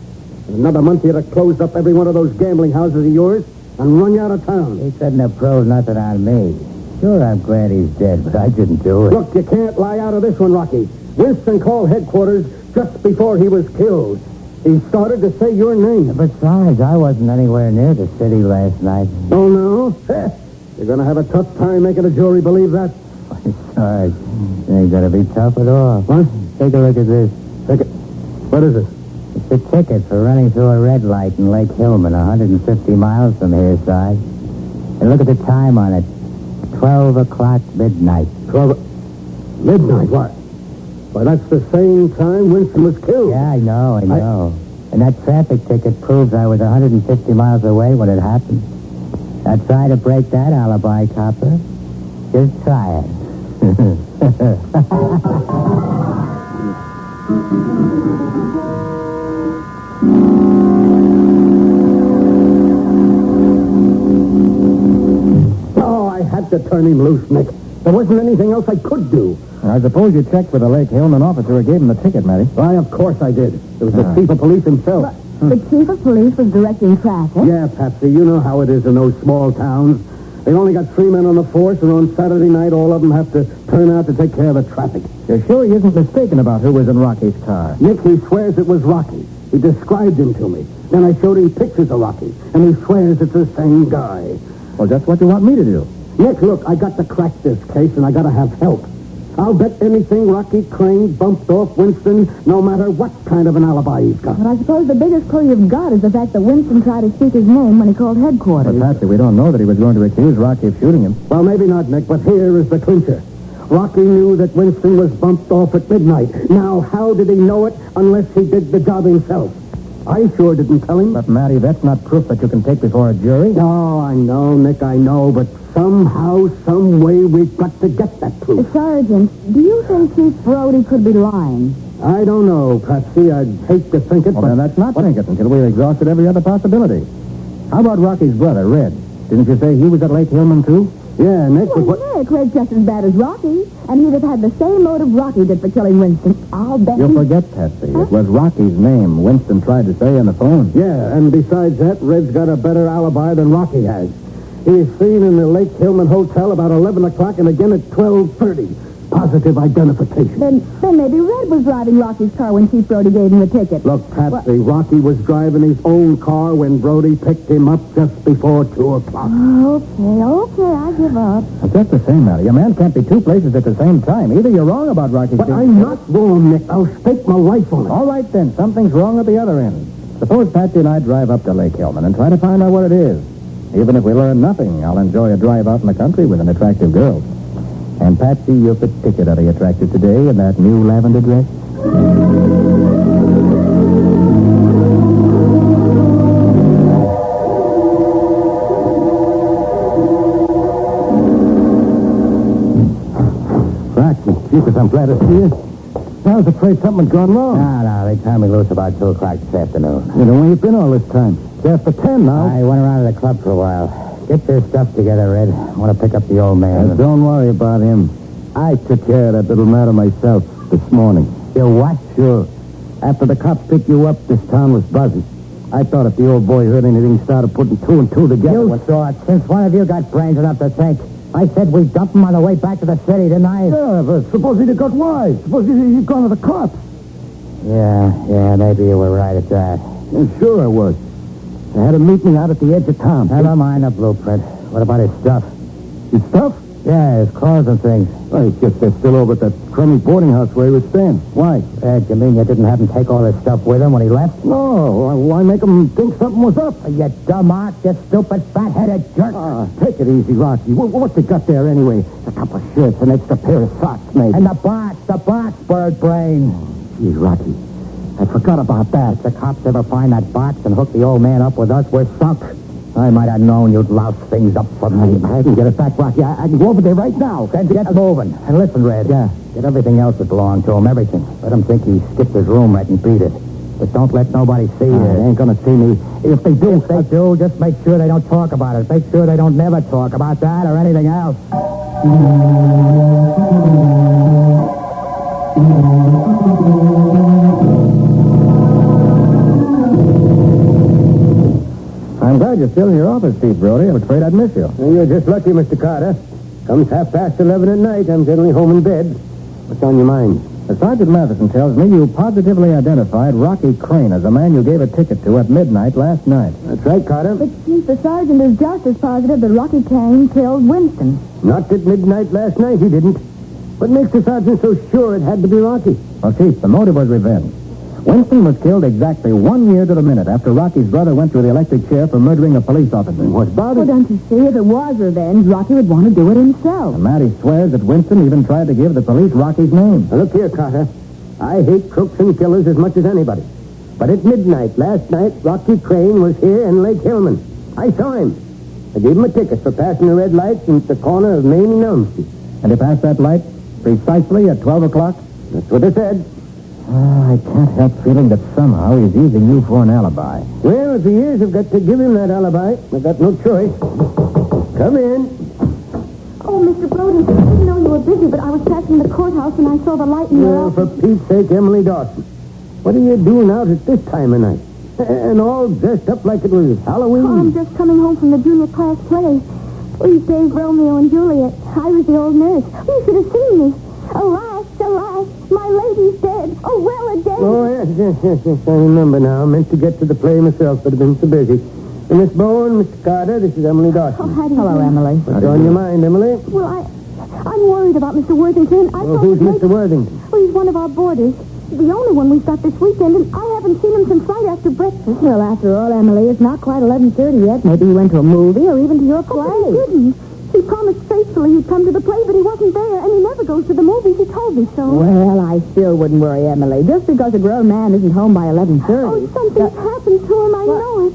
Speaker 12: In another month, he'd have closed up every one of those gambling houses of yours and run you out of town.
Speaker 11: He couldn't have proved nothing on me. Sure, I'm glad he's dead, but I didn't do it.
Speaker 12: Look, you can't lie out of this one, Rocky. Winston called headquarters just before he was killed. He started to say your name.
Speaker 11: Besides, I wasn't anywhere near the city last night.
Speaker 12: Oh, no? You're going to have a tough time making a jury believe that.
Speaker 11: Sarge, it ain't going to be tough at all.
Speaker 12: What?
Speaker 11: Take a look at this.
Speaker 12: What is it?
Speaker 11: It's a ticket for running through a red light in Lake Hillman, 150 miles from here, Sarge. And look at the time on it. 12 o'clock midnight.
Speaker 12: 12... Midnight? What? Well, that's the same time Winston was killed.
Speaker 15: Yeah, I know. And that traffic ticket proves I was 150 miles away when it happened. Now try to break that alibi, copper. Just try it.
Speaker 12: Oh, I had to turn him loose, Nick. There wasn't anything else I could do.
Speaker 3: I suppose you checked with the Lake Hillman officer who gave him the ticket, Matty.
Speaker 12: Why, of course I did. It was the chief of police himself.
Speaker 19: The chief of police was directing traffic?
Speaker 12: Yeah, Patsy, you know how it is in those small towns. They only got 3 men on the force, and on Saturday night, all of them have to turn out to take care of the traffic.
Speaker 3: You're sure he isn't mistaken about who was in Rocky's car?
Speaker 12: Nick, he swears it was Rocky. He described him to me. Then I showed him pictures of Rocky, and he swears it's the same guy.
Speaker 3: Well, just what you want me to do.
Speaker 12: Nick, look, I got to crack this case, and I got to have help. I'll bet anything Rocky Crane bumped off Winston, no matter what kind of an alibi he's got.
Speaker 19: But I suppose the biggest clue you've got is the fact that Winston tried to speak his name when he called headquarters.
Speaker 3: But, Patsy, we don't know that he was going to accuse Rocky of shooting him.
Speaker 12: Well, maybe not, Nick, but here is the clincher. Rocky knew that Winston was bumped off at midnight. Now, how did he know it unless he did the job himself? I sure didn't tell him.
Speaker 3: But, Matty, that's not proof that you can take before a jury.
Speaker 12: No, I know, Nick, I know, but somehow, some way, we've got to get that proof.
Speaker 19: Sergeant, do you think Chief Brody could be lying?
Speaker 12: I don't know, Patsy. I'd hate to think it,
Speaker 3: Well,
Speaker 12: but...
Speaker 3: then let's not think it until we've exhausted every other possibility. How about Rocky's brother, Red? Didn't you say he was at Lake Hillman, too?
Speaker 12: Yeah, Nick, but what...
Speaker 19: Nick, Red's just as bad as Rocky, and he'd have had the same motive Rocky did for killing Winston. I'll bet
Speaker 3: You forget, Patsy. It was Rocky's name Winston tried to say on the phone.
Speaker 12: Yeah, and besides that, Red's got a better alibi than Rocky has. He is seen in the Lake Hillman Hotel about 11 o'clock and again at 12:30. Positive identification.
Speaker 19: Then maybe Red was driving Rocky's car when Chief Brody gave him the ticket.
Speaker 12: Look, Patsy, Rocky was driving his own car when Brody picked him up just before 2 o'clock.
Speaker 19: Okay, I give up.
Speaker 3: But that's the same, Matty. A man can't be two places at the same time. Either you're wrong about Rocky's...
Speaker 12: But I'm not wrong, Nick. I'll stake my life on it.
Speaker 3: All right, then. Something's wrong at the other end. Suppose Patsy and I drive up to Lake Hillman and try to find out what it is. Even if we learn nothing, I'll enjoy a drive out in the country with an attractive girl. And, Patsy, you're particularly attractive today in that new lavender dress.
Speaker 12: Cracky, Jeepers, I'm glad to see you. I was afraid something had gone wrong.
Speaker 15: No, they turned me loose about 2 o'clock this afternoon.
Speaker 12: You know where you've been all this time? It's after 10 now.
Speaker 15: I went around to the club for a while. Get your stuff together, Red. I want to pick up the old man.
Speaker 12: Don't worry about him. I took care of that little matter myself this morning.
Speaker 15: You what?
Speaker 12: Sure. After the cops picked you up, this town was buzzing. I thought if the old boy heard anything, he started putting 2 and 2 together.
Speaker 15: You saw it. Since one of you got brains enough to think. I said we'd dump him on the way back to the city, didn't I?
Speaker 12: Yeah, but suppose he'd have got wise. Suppose he'd gone to the cops.
Speaker 15: Yeah, maybe you were right at that.
Speaker 12: Yeah, sure I was. I had him meet me out at the edge of town.
Speaker 15: Never mind the blueprint. What about his stuff?
Speaker 12: His stuff?
Speaker 15: Yeah, his clothes and things.
Speaker 12: I guess they're still over at that crummy boarding house where he was staying. Why?
Speaker 15: You mean you didn't have him take all his stuff with him when he left?
Speaker 12: No. Why make him think something was up?
Speaker 15: You dumb ark, you stupid fat-headed jerk.
Speaker 12: Take it easy, Rocky. What's he got there anyway? A couple of shirts, an extra pair of socks, maybe.
Speaker 15: And the box, bird brain.
Speaker 12: Gee, Rocky, I forgot about that.
Speaker 15: If the cops ever find that box and hook the old man up with us, we're sunk. I might have known you'd louse things up for me.
Speaker 12: I can get it back, Rocky. I can go over there right now.
Speaker 15: Then get moving. And listen, Red.
Speaker 12: Yeah.
Speaker 15: Get everything else that belonged to him, everything. Let him think he skipped his room right and beat it. But don't let nobody see you.
Speaker 12: They ain't gonna see me. If they do...
Speaker 15: If they do, just make sure they don't talk about it. Make sure they don't never talk about that or anything else.
Speaker 3: I'm glad you're still in your office, Chief Brody. I'm afraid I'd miss you.
Speaker 12: You're just lucky, Mr. Carter. Comes 11:30 at night. I'm generally home in bed. What's on your mind?
Speaker 3: Sergeant Matheson tells me you positively identified Rocky Crane as the man you gave a ticket to at midnight last night.
Speaker 12: That's right, Carter.
Speaker 19: But, Chief, the sergeant is just as positive that Rocky Crane killed Winston.
Speaker 12: Not at midnight last night, he didn't. What makes the sergeant so sure it had to be Rocky?
Speaker 3: Well, Chief, the motive was revenge. Winston was killed exactly 1 year to the minute after Rocky's brother went through the electric chair for murdering a police officer.
Speaker 12: What about it?
Speaker 19: Well, don't you see? If it was revenge, Rocky would want to do it himself.
Speaker 3: And Matty swears that Winston even tried to give the police Rocky's name.
Speaker 12: Now, look here, Carter. I hate crooks and killers as much as anybody. But at midnight last night, Rocky Crane was here in Lake Hillman. I saw him. I gave him a ticket for passing the red lights at the corner of Main and Elm Street.
Speaker 8: And he passed that light precisely at 12 o'clock?
Speaker 12: That's what I said.
Speaker 8: I can't help feeling that somehow he's using you for an alibi.
Speaker 12: Well, if he is, I've got to give him that alibi. I've got no choice. Come in.
Speaker 19: Oh, Mr. Brody, I didn't know you were busy, but I was passing the courthouse and I saw the light in your
Speaker 12: Well, for Pete's sake, Emily Dawson. What are you doing out at this time of night? And all dressed up like it was Halloween?
Speaker 19: Oh, I'm just coming home from the junior class play. We saved Romeo and Juliet. I was the old nurse. You should have seen me. Alas, alas, my lady's dead. Oh, well a day.
Speaker 12: Oh, yes. I remember now. I meant to get to the play myself, but I've been so busy. And Miss Bowen, Mr. Carter, this is Emily Dawson.
Speaker 19: Oh, how do you
Speaker 21: Hello,
Speaker 19: do?
Speaker 21: Emily.
Speaker 12: What's on your mind, Emily?
Speaker 19: Well, I'm worried about Mr. Worthington.
Speaker 12: Who's Mr. Worthington?
Speaker 19: Well, he's one of our boarders. The only one we've got this weekend, and I haven't seen him since right after breakfast.
Speaker 21: Well, after all, Emily, it's not quite 11:30 yet. Maybe he went to a movie or even to your play.
Speaker 19: Oh, but he didn't. He promised faithfully he'd come to the play, but he wasn't there, and he never goes to the movies. He told me so.
Speaker 21: Well, I still wouldn't worry, Emily. Just because a grown man isn't home by 11:30.
Speaker 19: Oh, something's happened to him. I know it.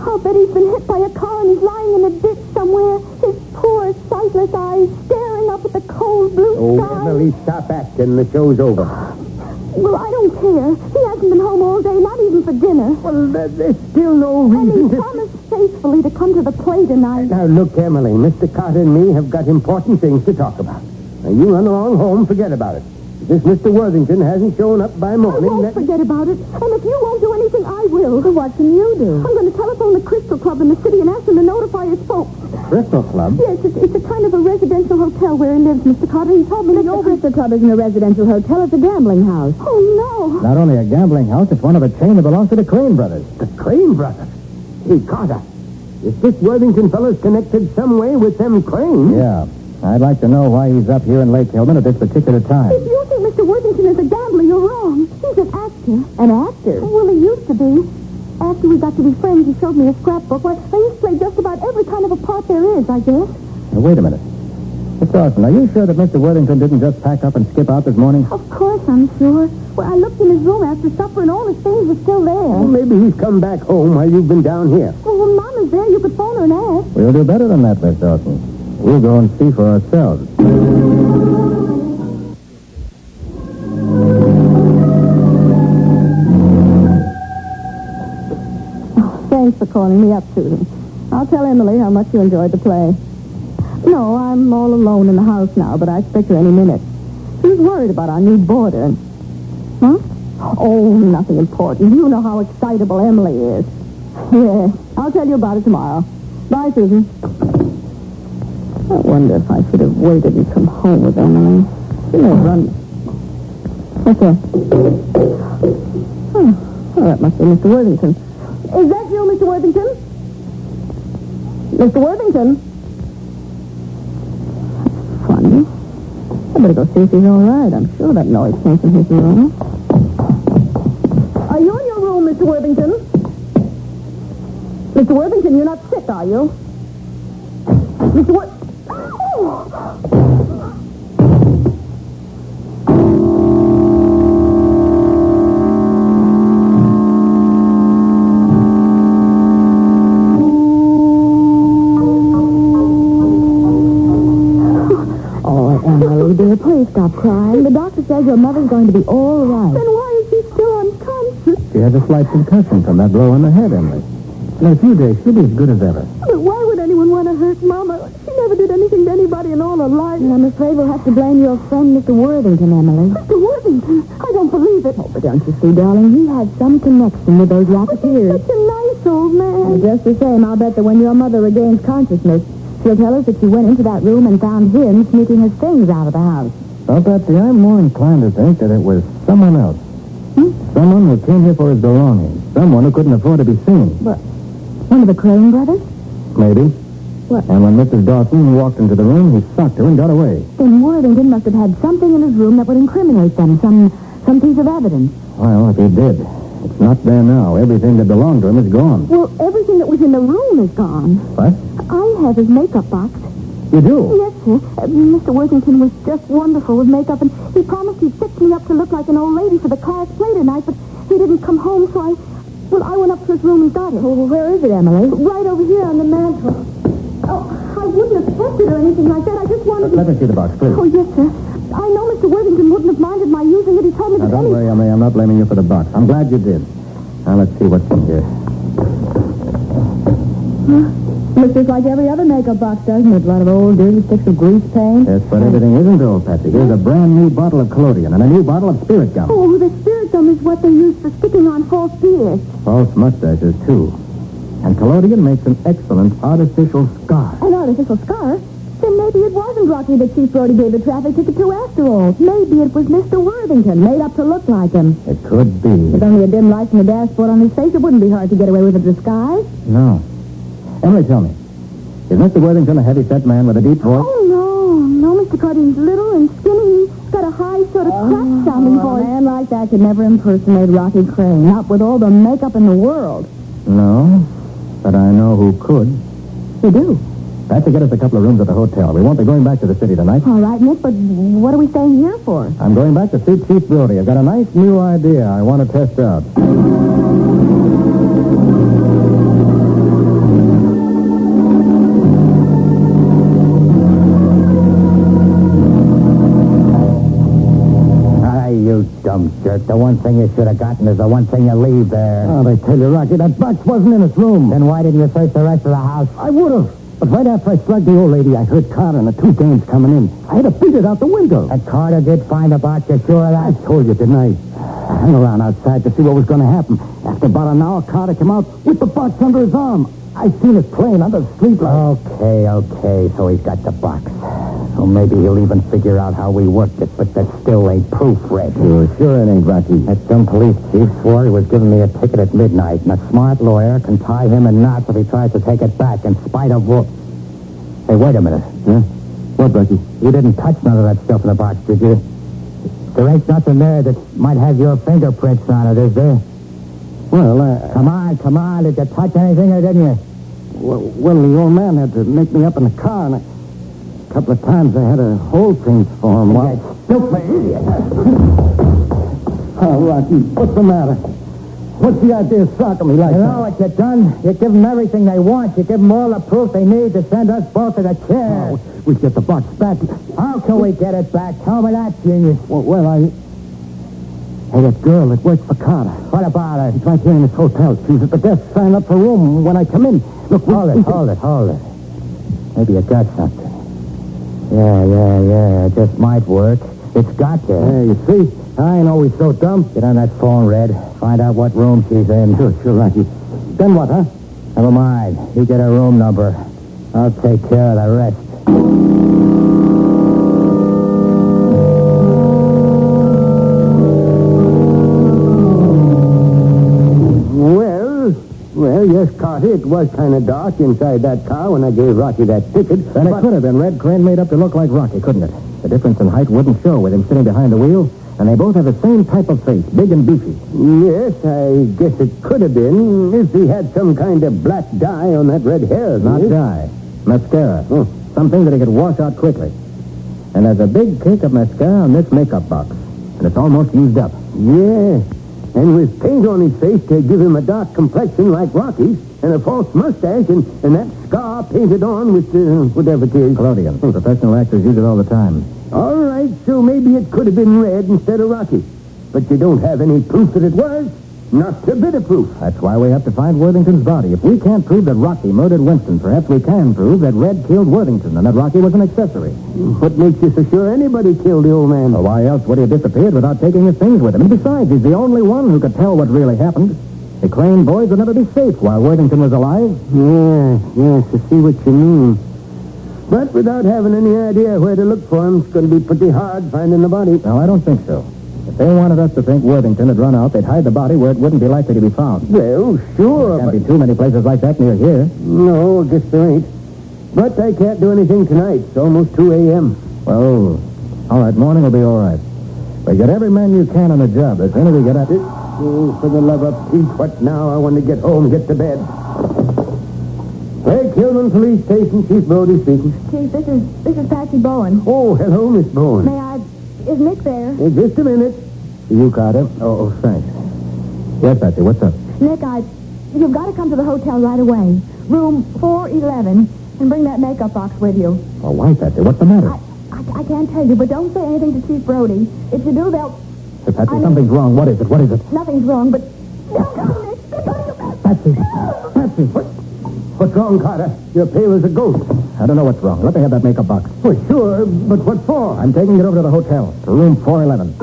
Speaker 19: I'll bet he's been hit by a car and he's lying in a ditch somewhere. His poor, sightless eyes staring up at the cold blue sky.
Speaker 12: Oh, Emily, stop acting. The show's over.
Speaker 19: Well, I don't care. He hasn't been home all day, not even for dinner.
Speaker 12: Well, there's still no reason
Speaker 19: And he promised faithfully to come to the play tonight.
Speaker 12: Now, look, Emily, Mr. Carter and me have got important things to talk about. Now, you run along home, forget about it. If this Mr. Worthington hasn't shown up by morning...
Speaker 19: I won't forget about it. And if you won't do anything, I will.
Speaker 21: Well, what can you do?
Speaker 19: I'm going to telephone the Crystal Club in the city and ask them to notify his folks.
Speaker 8: Crystal Club?
Speaker 19: Yes, it's a kind of a residential hotel where he lives, Mr. Carter. He told me that...
Speaker 21: The Crystal Club isn't a residential hotel. It's a gambling house.
Speaker 19: Oh, no.
Speaker 8: Not only a gambling house, it's one of a chain that belongs to the Crane brothers.
Speaker 12: The Crane brothers? Hey, Carter, is this Worthington fellow's connected some way with them Cranes?
Speaker 8: Yeah. I'd like to know why he's up here in Lake Hillman at this particular time.
Speaker 19: If you think Mr. Worthington is a gambler, you're wrong. He's an actor.
Speaker 21: An actor?
Speaker 19: Well, he used to be. After we got to be friends, he showed me a scrapbook. Well, I used to play just about every kind of a part there is, I guess.
Speaker 8: Now, wait a minute. Miss Dawson, are you sure that Mr. Worthington didn't just pack up and skip out this morning?
Speaker 19: Of course, I'm sure. Well, I looked in his room after supper, and all his things were still there.
Speaker 12: Well, maybe he's come back home while you've been down here.
Speaker 19: Well, when Mama's there, you could phone her and ask.
Speaker 8: We'll do better than that, Miss Dawson. We'll go and see for ourselves.
Speaker 19: Thanks for calling me up, Susan. I'll tell Emily how much you enjoyed the play. No, I'm all alone in the house now, but I expect her any minute. She's worried about our new boarder. Huh? Oh, nothing important. You know how excitable Emily is. Yeah, I'll tell you about it tomorrow. Bye, Susan. I wonder if I should have waited and come home with Emily. She may run. What's that? Oh, that must be Mr. Worthington. Is that you, Mr. Worthington? Mr. Worthington? Funny. I better go see if he's all right. I'm sure that noise came from his room. Are you in your room, Mr. Worthington? Mr. Worthington, you're not sick, are you? Mr. Worthington... Oh, Emily, dear, please stop crying. The doctor says your mother's going to be all right. Then why is she still unconscious?
Speaker 8: She has a slight concussion from that blow on the head, Emily. In a few days, she'll be as good as ever.
Speaker 19: But why would anyone want to hurt Mama? She never did anything to anybody in all her life.
Speaker 21: I'm afraid we'll have to blame your friend, Mr. Worthington, Emily.
Speaker 19: Mr. Worthington? I don't believe it.
Speaker 21: Oh, but don't you see, darling, he had some connection with those racketeers.
Speaker 19: He's such a nice old man.
Speaker 21: Well, just the same, I'll bet that when your mother regains consciousness, she'll tell us that she went into that room and found him sneaking his things out of the house.
Speaker 8: Well, Patsy, I'm more inclined to think that it was someone else. Someone who came here for his belongings. Someone who couldn't afford to be seen.
Speaker 21: What? One of the Crane brothers?
Speaker 8: Maybe.
Speaker 21: What?
Speaker 8: And when Mrs. Dawson walked into the room, he socked her and got away.
Speaker 21: Then Worthington must have had something in his room that would incriminate them, some piece of evidence.
Speaker 8: Well, if he did, it's not there now. Everything that belonged to him is gone.
Speaker 19: Well, everything that was in the room is gone.
Speaker 8: What?
Speaker 19: I have his makeup box.
Speaker 5: You do?
Speaker 19: Yes, sir. Mr. Worthington was just wonderful with makeup, and he promised he'd fix me up to look like an old lady for the class play tonight, but he didn't come home, so I went up to his room and got it.
Speaker 16: Oh, where is it, Emily?
Speaker 19: Right over here on the mantel. Oh, I wouldn't have kept it or anything like that. I just wanted
Speaker 5: Let me see the box, please.
Speaker 19: Oh, yes, sir. I know Mr. Worthington wouldn't have minded my using it. He told me
Speaker 5: Now,
Speaker 19: that
Speaker 5: don't worry, Emily. I'm not blaming you for the box. I'm glad you did. Now, let's see what's in here.
Speaker 16: Looks just like every other makeup box, doesn't it? A lot of old, dirty sticks of grease paint.
Speaker 5: Yes, but everything isn't old, Patsy. Here's a brand new bottle of collodion and a new bottle of spirit gum.
Speaker 19: Oh, the spirit gum is what they use for sticking on false beards.
Speaker 5: False mustaches, too. And collodion makes an excellent artificial scar.
Speaker 19: An artificial scar? Then maybe it wasn't Rocky that Chief Brody gave the traffic ticket to after all. Maybe it was Mr. Worthington, made up to look like him.
Speaker 5: It could be.
Speaker 19: With only a dim light from the dashboard on his face, it wouldn't be hard to get away with a disguise.
Speaker 5: No. Emily, tell me. Is Mr. Worthington a heavy-set man with a deep voice?
Speaker 19: Oh, no, Mr. Carter. He's little and skinny. He's got a high, sort of cracked-sounding voice.
Speaker 16: A man like that could never impersonate Rocky Crane, not with all the makeup in the world.
Speaker 5: No, but I know who could.
Speaker 19: You do?
Speaker 5: Patsy, get us a couple of rooms at the hotel. We won't be going back to the city tonight.
Speaker 19: All right, Nick, but what are we staying here for?
Speaker 5: I'm going back to see Chief Brody. I've got a nice new idea I want to test out.
Speaker 15: You dumb jerk. The one thing you should have gotten is the one thing you leave there.
Speaker 5: Oh, they tell you, Rocky, that box wasn't in his room.
Speaker 15: Then why didn't you search the rest of the house?
Speaker 5: I would have. But right after I slugged the old lady, I heard Carter and the two dames coming in. I had to beat it out the window.
Speaker 15: And Carter did find the box, you're sure of that?
Speaker 5: I told you, didn't I? I hung around outside to see what was going to happen. After about an hour, Carter came out with the box under his arm. I seen it plain under the streetlight.
Speaker 15: Okay, so he's got the box. So maybe he'll even figure out how we worked it, but that still ain't proof, Red.
Speaker 5: Sure it ain't, Rocky.
Speaker 15: That dumb police chief swore he was giving me a ticket at midnight, and a smart lawyer can tie him in knots if he tries to take it back in spite of what... Hey, wait a minute.
Speaker 5: Huh? What, Rocky?
Speaker 15: You didn't touch none of that stuff in the box, did you? There ain't nothing there that might have your fingerprints on it, is there?
Speaker 5: Well,
Speaker 15: Come on. Did you touch anything or didn't you?
Speaker 5: Well, the old man had to make me up in the car, and a couple of times I had to hold things for him.
Speaker 15: Stupid idiot.
Speaker 5: Oh, Rocky, what's the matter? What's the idea of socking me like
Speaker 15: You
Speaker 5: that?
Speaker 15: know what you've done? You give them everything they want. You give them all the proof they need to send us both to the chair.
Speaker 5: Oh, we get the box back.
Speaker 15: How can we get it back? Tell me that, genius.
Speaker 5: Well, Hey, that girl that works for Carter.
Speaker 15: What about her?
Speaker 5: She's right here in this hotel. She was at the desk signing up for a room when I come in. Look,
Speaker 15: Hold it. Maybe you got something. Yeah. It just might work. It's got to.
Speaker 5: Yeah, you see? I ain't always so dumb.
Speaker 15: Get on that phone, Red. Find out what room she's in.
Speaker 5: Sure, Rocky. Then what, huh?
Speaker 15: Never mind. You get her room number. I'll take care of the rest.
Speaker 5: Well, yes, Carter, it was kind of dark inside that car when I gave Rocky that ticket. Then it could have been Red Crane made up to look like Rocky, couldn't it? The difference in height wouldn't show with him sitting behind the wheel, and they both have the same type of face, big and beefy. Yes, I guess it could have been if he had some kind of black dye on that red hair. Not dye. Mascara. Something that he could wash out quickly. And there's a big cake of mascara on this makeup box, and it's almost used up. Yeah. And with paint on his face to give him a dark complexion like Rocky's, and a false mustache, and that scar painted on with whatever it is. Collodion. Professional actors use it all the time. All right, so maybe it could have been Red instead of Rocky. But you don't have any proof that it was. Not a bit of proof. That's why we have to find Worthington's body. If we can't prove that Rocky murdered Winston, perhaps we can prove that Red killed Worthington and that Rocky was an accessory. What makes you so sure anybody killed the old man? Well, why else would he have disappeared without taking his things with him? And besides, he's the only one who could tell what really happened. The Crane boys would never be safe while Worthington was alive. Yes, I see what you mean. But without having any idea where to look for him, it's going to be pretty hard finding the body. No, I don't think so. If they wanted us to think Worthington had run out, they'd hide the body where it wouldn't be likely to be found. Well, sure. There can't be too many places like that near here. No, I guess there ain't. But I can't do anything tonight. It's almost 2 a.m. Well, all right, morning will be all right. But get every man you can on the job. As soon as we get at it. Oh, for the love of Pete, what now? I want to get home and get to bed.
Speaker 12: Lake Hillman Police Station, Chief Brody speaking.
Speaker 16: Chief, this is Patsy Bowen.
Speaker 12: Oh, hello, Miss Bowen.
Speaker 16: Is Nick there?
Speaker 12: Hey, just a minute. You, Carter? Oh, thanks. Yes, Patsy, what's up?
Speaker 16: Nick, you've got to come to the hotel right away. Room 411, and bring that makeup box with you.
Speaker 12: Oh, why, Patsy? What's the matter?
Speaker 16: I can't tell you, but don't say anything to Chief Brody. If you do, they'll...
Speaker 12: Hey, Patsy, something's wrong. What is it?
Speaker 16: Nothing's wrong, but...
Speaker 12: Patsy! What's wrong, Carter? You're pale as a ghost. I don't know what's wrong. Let me have that makeup box. Oh, sure, but what for? I'm taking it over to the hotel, to room 411.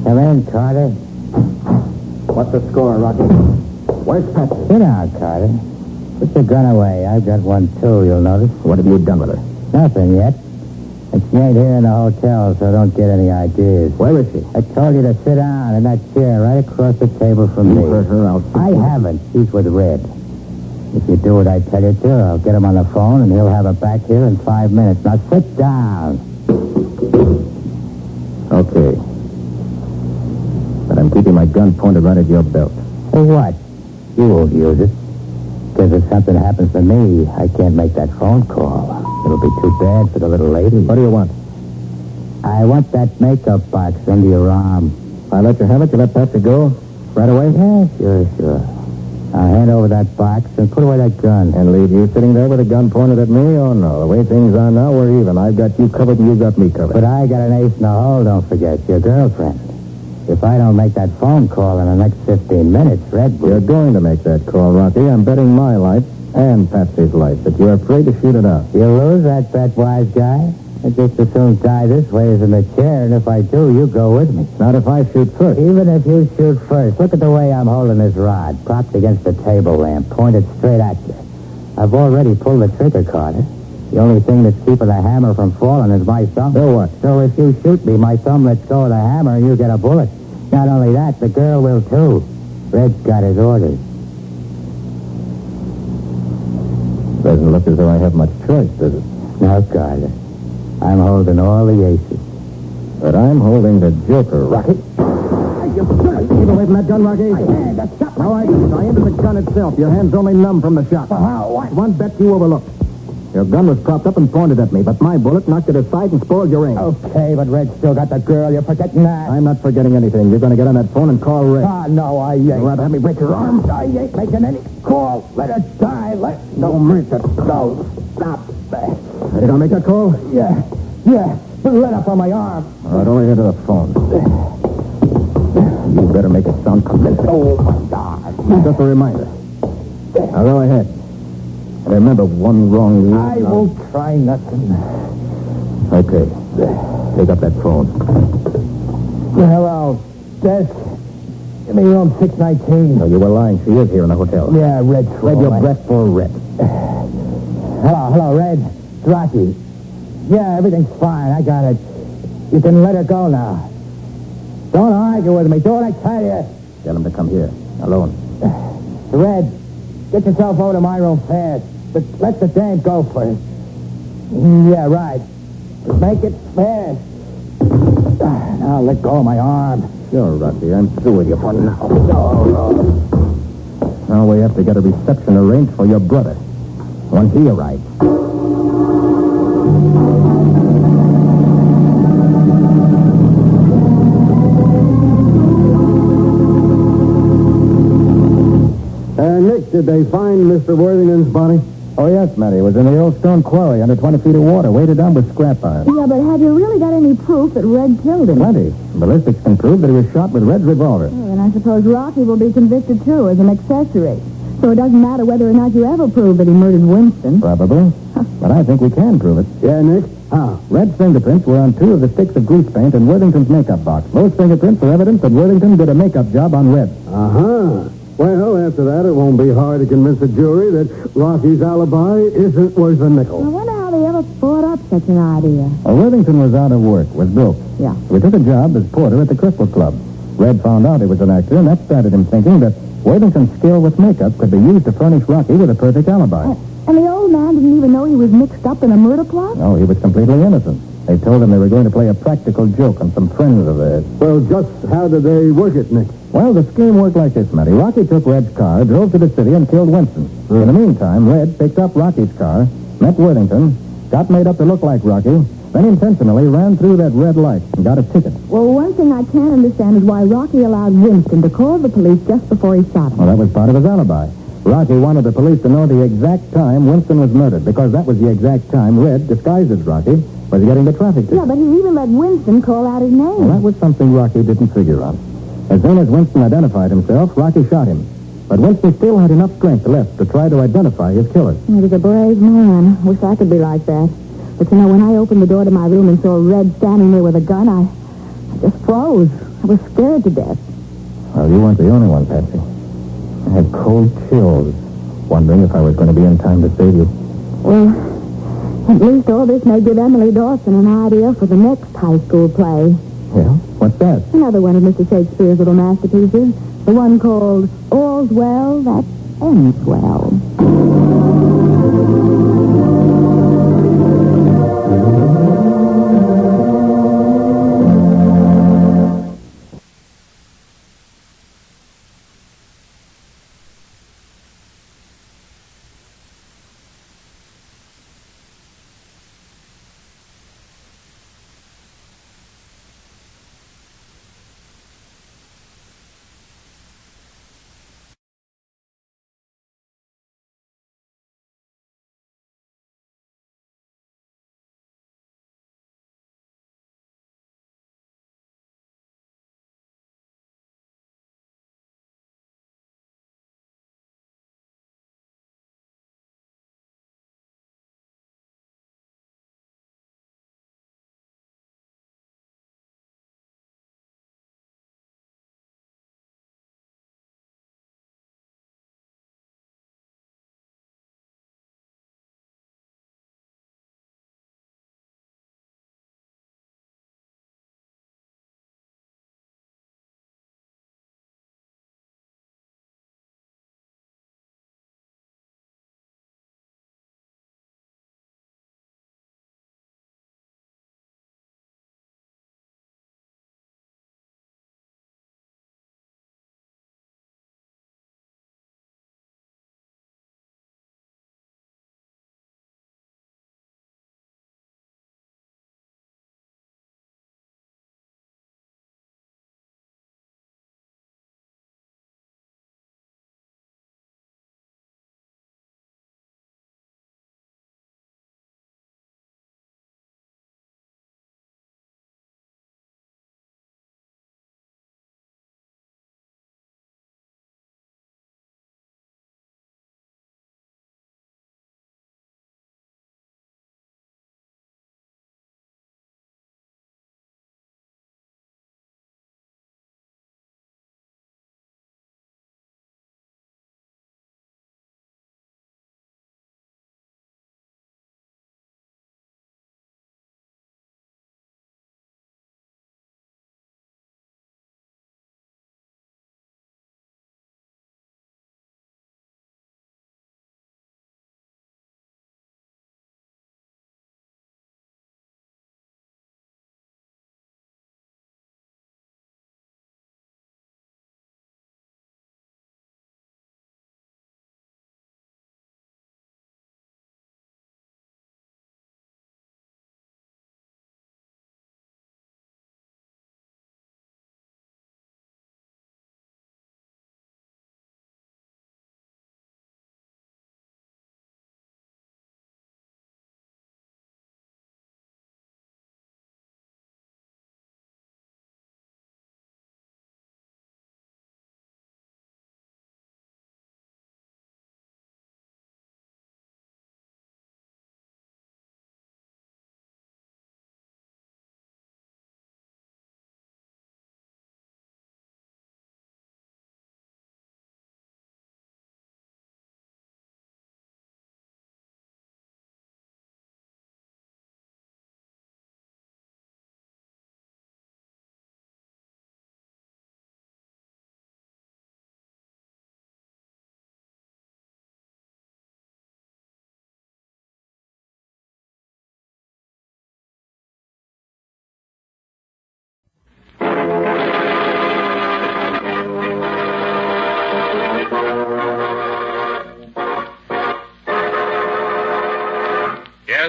Speaker 15: Come in, Carter.
Speaker 12: What's the score, Rocky? Where's Patsy?
Speaker 15: Sit down, Carter. Put your gun away. I've got one, too, you'll notice.
Speaker 12: What have you done with her?
Speaker 15: Nothing yet. And she ain't here in the hotel, so don't get any ideas.
Speaker 12: Where is she?
Speaker 15: I told you to sit down in that chair right across the table from me.
Speaker 12: You heard her out.
Speaker 15: I haven't. She's with Red. If you do what I tell you to, I'll get him on the phone, and he'll have her back here in 5 minutes. Now sit down.
Speaker 12: Okay. But I'm keeping my gun pointed right at your belt.
Speaker 15: For what? You won't use it. Because if something happens to me, I can't make that phone call. It'll be too bad for the little lady.
Speaker 12: What do you want?
Speaker 15: I want that makeup box under your arm.
Speaker 12: I let you have it? You let Patsy go? Right away?
Speaker 15: Yeah, sure. I'll hand over that box and put away that gun.
Speaker 12: And leave you sitting there with a gun pointed at me? Oh, no. The way things are now, we're even. I've got you covered and you got me covered.
Speaker 15: But I got an ace in the hole, don't forget. Your girlfriend. If I don't make that phone call in the next 15 minutes, Red will...
Speaker 12: You're going to make that call, Rocky. I'm betting my life and Patsy's life that you're afraid to shoot it out.
Speaker 15: You'll lose that bet, wise guy. I'd just as soon die this way as in the chair, and if I do, you go with me.
Speaker 12: Not if I shoot first.
Speaker 15: Even if you shoot first, look at the way I'm holding this rod, propped against the table lamp, pointed straight at you. I've already pulled the trigger, Carter. The only thing that's keeping the hammer from falling is my thumb.
Speaker 12: So what?
Speaker 15: So if you shoot me, my thumb lets go of the hammer and you get a bullet. Not only that, the girl will too. Red's got his orders.
Speaker 12: Doesn't look as though I have much choice, does it?
Speaker 15: No, Carter. I'm holding all the aces.
Speaker 12: But I'm holding the joker, Rocky. Keep away from that gun, Rocky. All right, I aimed at the gun itself. Your hand's only numb from the shot.
Speaker 15: How? What?
Speaker 12: One bet you overlooked. Your gun was propped up and pointed at me, but my bullet knocked it aside and spoiled your aim.
Speaker 15: Okay, but Red's still got the girl. You're forgetting that.
Speaker 12: I'm not forgetting anything. You're going to get on that phone and call Red.
Speaker 15: Ah, no, I ain't.
Speaker 12: You want to have me break your arm?
Speaker 15: I ain't making any call. Let her die.
Speaker 12: Don't make it.
Speaker 15: No, stop that.
Speaker 12: Ready to make that call?
Speaker 15: Yeah. But let up on my arm.
Speaker 12: All right, over here to the phone. You better make it sound convincing.
Speaker 15: Oh, my God.
Speaker 12: Just a reminder. Now, go ahead. And remember, one wrong move.
Speaker 15: I won't try nothing.
Speaker 12: Okay. Take up that phone.
Speaker 15: Hello, desk. Give me room 619.
Speaker 12: No, you were lying. She is here in the hotel.
Speaker 15: Yeah, Red.
Speaker 12: Save your breath for Red.
Speaker 15: Hello, Red. It's Rocky. Yeah, everything's fine. I got it. You can let her go now. Don't argue with me. Do what I tell you.
Speaker 12: Tell him to come here. Alone.
Speaker 15: Red, get yourself over to my room fast. But let the dame go first. Yeah, right. But make it fast. Now let go of my arm.
Speaker 12: Sure, Rocky. I'm through with you for now. No. Now we have to get a reception arranged for your brother. When he arrives. Nick, did they find Mr. Worthington's body? Oh, yes, Matty. It was in the old stone quarry under 20 feet of water, weighted down with scrap iron.
Speaker 16: Yeah, but have you really got any proof that Red killed him?
Speaker 12: Plenty. Ballistics can prove that he was shot with Red's revolver.
Speaker 16: Oh, and I suppose Rocky will be convicted, too, as an accessory. So it doesn't matter whether or not you ever prove that he murdered Winston.
Speaker 12: Probably. But I think we can prove it. Yeah, Nick? How? Red's fingerprints were on 2 of the sticks of grease paint in Worthington's makeup box. Those fingerprints are evidence that Worthington did a makeup job on Red. Uh-huh. Well, after that, it won't be hard to convince a jury that Rocky's alibi isn't worth a nickel.
Speaker 16: I wonder how they ever thought up such an idea.
Speaker 12: Well, Worthington was out of work, was broke.
Speaker 16: Yeah.
Speaker 12: We took a job as porter at the Crystal Club. Red found out he was an actor, and that started him thinking that Worthington's skill with makeup could be used to furnish Rocky with a perfect alibi.
Speaker 16: And the old man didn't even know he was mixed up in a murder plot?
Speaker 12: No, he was completely innocent.
Speaker 8: They told him they were going to play a practical joke on some friends of theirs.
Speaker 12: Well, just how did they work it, Nick?
Speaker 8: Well, the scheme worked like this, Matty. Rocky took Red's car, drove to the city, and killed Winston. In the meantime, Red picked up Rocky's car, met Worthington, got made up to look like Rocky, then intentionally ran through that red light and got a ticket.
Speaker 19: Well, one thing I can't understand is why Rocky allowed Winston to call the police just before he shot him.
Speaker 8: Well, that was part of his alibi. Rocky wanted the police to know the exact time Winston was murdered, because that was the exact time Red, disguised as Rocky, was getting the traffic ticket.
Speaker 19: Yeah, but he even let Winston call out his name.
Speaker 8: Well, that was something Rocky didn't figure on. As soon as Winston identified himself, Rocky shot him. But Winston still had enough strength left to try to identify his killer.
Speaker 19: He was a brave man. Wish I could be like that. But, when I opened the door to my room and saw Red standing there with a gun, I just froze. I was scared to death.
Speaker 8: Well, you weren't the only one, Patsy. I had cold chills, wondering if I was going to be in time to save you.
Speaker 19: Well, at least all this may give Emily Dawson an idea for the next high school play.
Speaker 8: Yeah? What's that?
Speaker 19: Another one of Mr. Shakespeare's little masterpieces. The one called All's Well That Ends Well.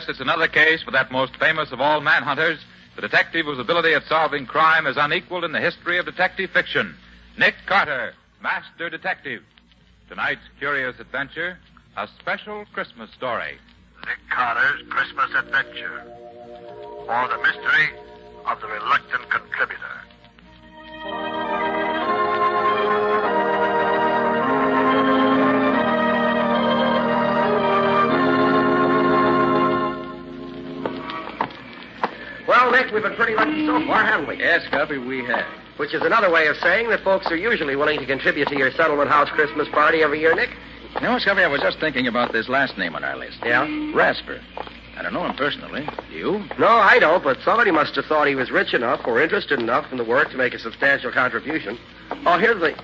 Speaker 14: Yes, it's another case for that most famous of all manhunters, the detective whose ability at solving crime is unequaled in the history of detective fiction, Nick Carter, Master Detective. Tonight's curious adventure, a special Christmas story.
Speaker 18: Nick Carter's Christmas Adventure, or the mystery of the reluctant contributor.
Speaker 10: Well, Nick, we've been pretty lucky so far, haven't we?
Speaker 2: Yes, Guppy, we have.
Speaker 10: Which is another way of saying that folks are usually willing to contribute to your settlement house Christmas party every year, Nick.
Speaker 2: You know, Guppy, I was just thinking about this last name on our list.
Speaker 10: Yeah?
Speaker 2: Rasper. I don't know him personally. Do you?
Speaker 10: No, I don't, but somebody must have thought he was rich enough or interested enough in the work to make a substantial contribution. Oh, here's the...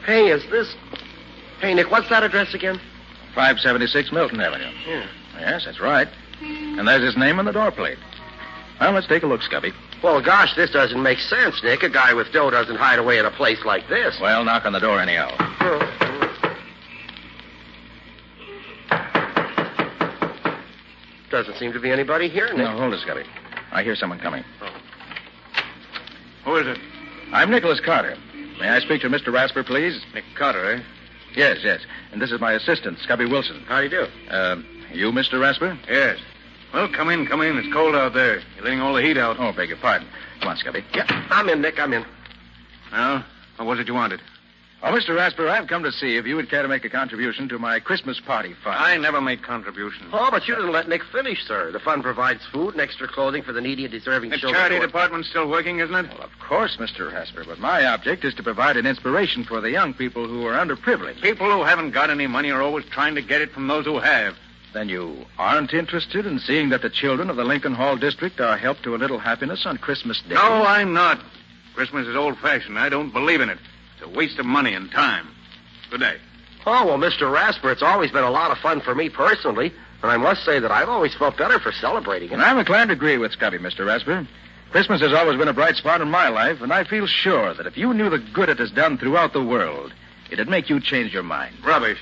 Speaker 10: Hey, Nick, what's that address again?
Speaker 2: 576 Milton Avenue.
Speaker 10: Yeah.
Speaker 2: Yes, that's right. And there's his name on the door plate. Well, let's take a look, Scubby.
Speaker 10: Well, gosh, this doesn't make sense, Nick. A guy with dough doesn't hide away in a place like this.
Speaker 2: Well, knock on the door anyhow.
Speaker 10: Doesn't seem to be anybody here, Nick.
Speaker 2: No, hold it, Scubby. I hear someone coming.
Speaker 10: Oh.
Speaker 2: Who is it? I'm Nicholas Carter. May I speak to Mr. Rasper, please?
Speaker 9: Nick Carter, eh?
Speaker 2: Yes, yes. And this is my assistant, Scubby Wilson.
Speaker 9: How do you do?
Speaker 2: You Mr. Rasper?
Speaker 9: Yes. Well, come in. It's cold out there. You're letting all the heat out.
Speaker 2: Oh, beg your pardon. Come on, Scubby.
Speaker 10: Yeah, I'm in, Nick. I'm in.
Speaker 9: Well, what was it you wanted?
Speaker 2: Oh, Mr. Rasper, I've come to see if you would care to make a contribution to my Christmas party fund.
Speaker 9: I never make contributions.
Speaker 10: Oh, but you didn't let Nick finish, sir. The fund provides food and extra clothing for the needy and deserving
Speaker 9: The
Speaker 10: children.
Speaker 9: charity department's still working, isn't it?
Speaker 2: Well, of course, Mr. Rasper, but my object is to provide an inspiration for the young people who are underprivileged.
Speaker 9: People who haven't got any money are always trying to get it from those who have.
Speaker 2: Then you aren't interested in seeing that the children of the Lincoln Hall district are helped to a little happiness on Christmas Day?
Speaker 9: No, I'm not. Christmas is old-fashioned. I don't believe in it. It's a waste of money and time. Good day.
Speaker 10: Oh, well, Mr. Rasper, it's always been a lot of fun for me personally, and I must say that I've always felt better for celebrating it.
Speaker 2: And I'm inclined to agree with Scubby, Mr. Rasper. Christmas has always been a bright spot in my life, and I feel sure that if you knew the good it has done throughout the world, it'd make you change your mind.
Speaker 9: Rubbish.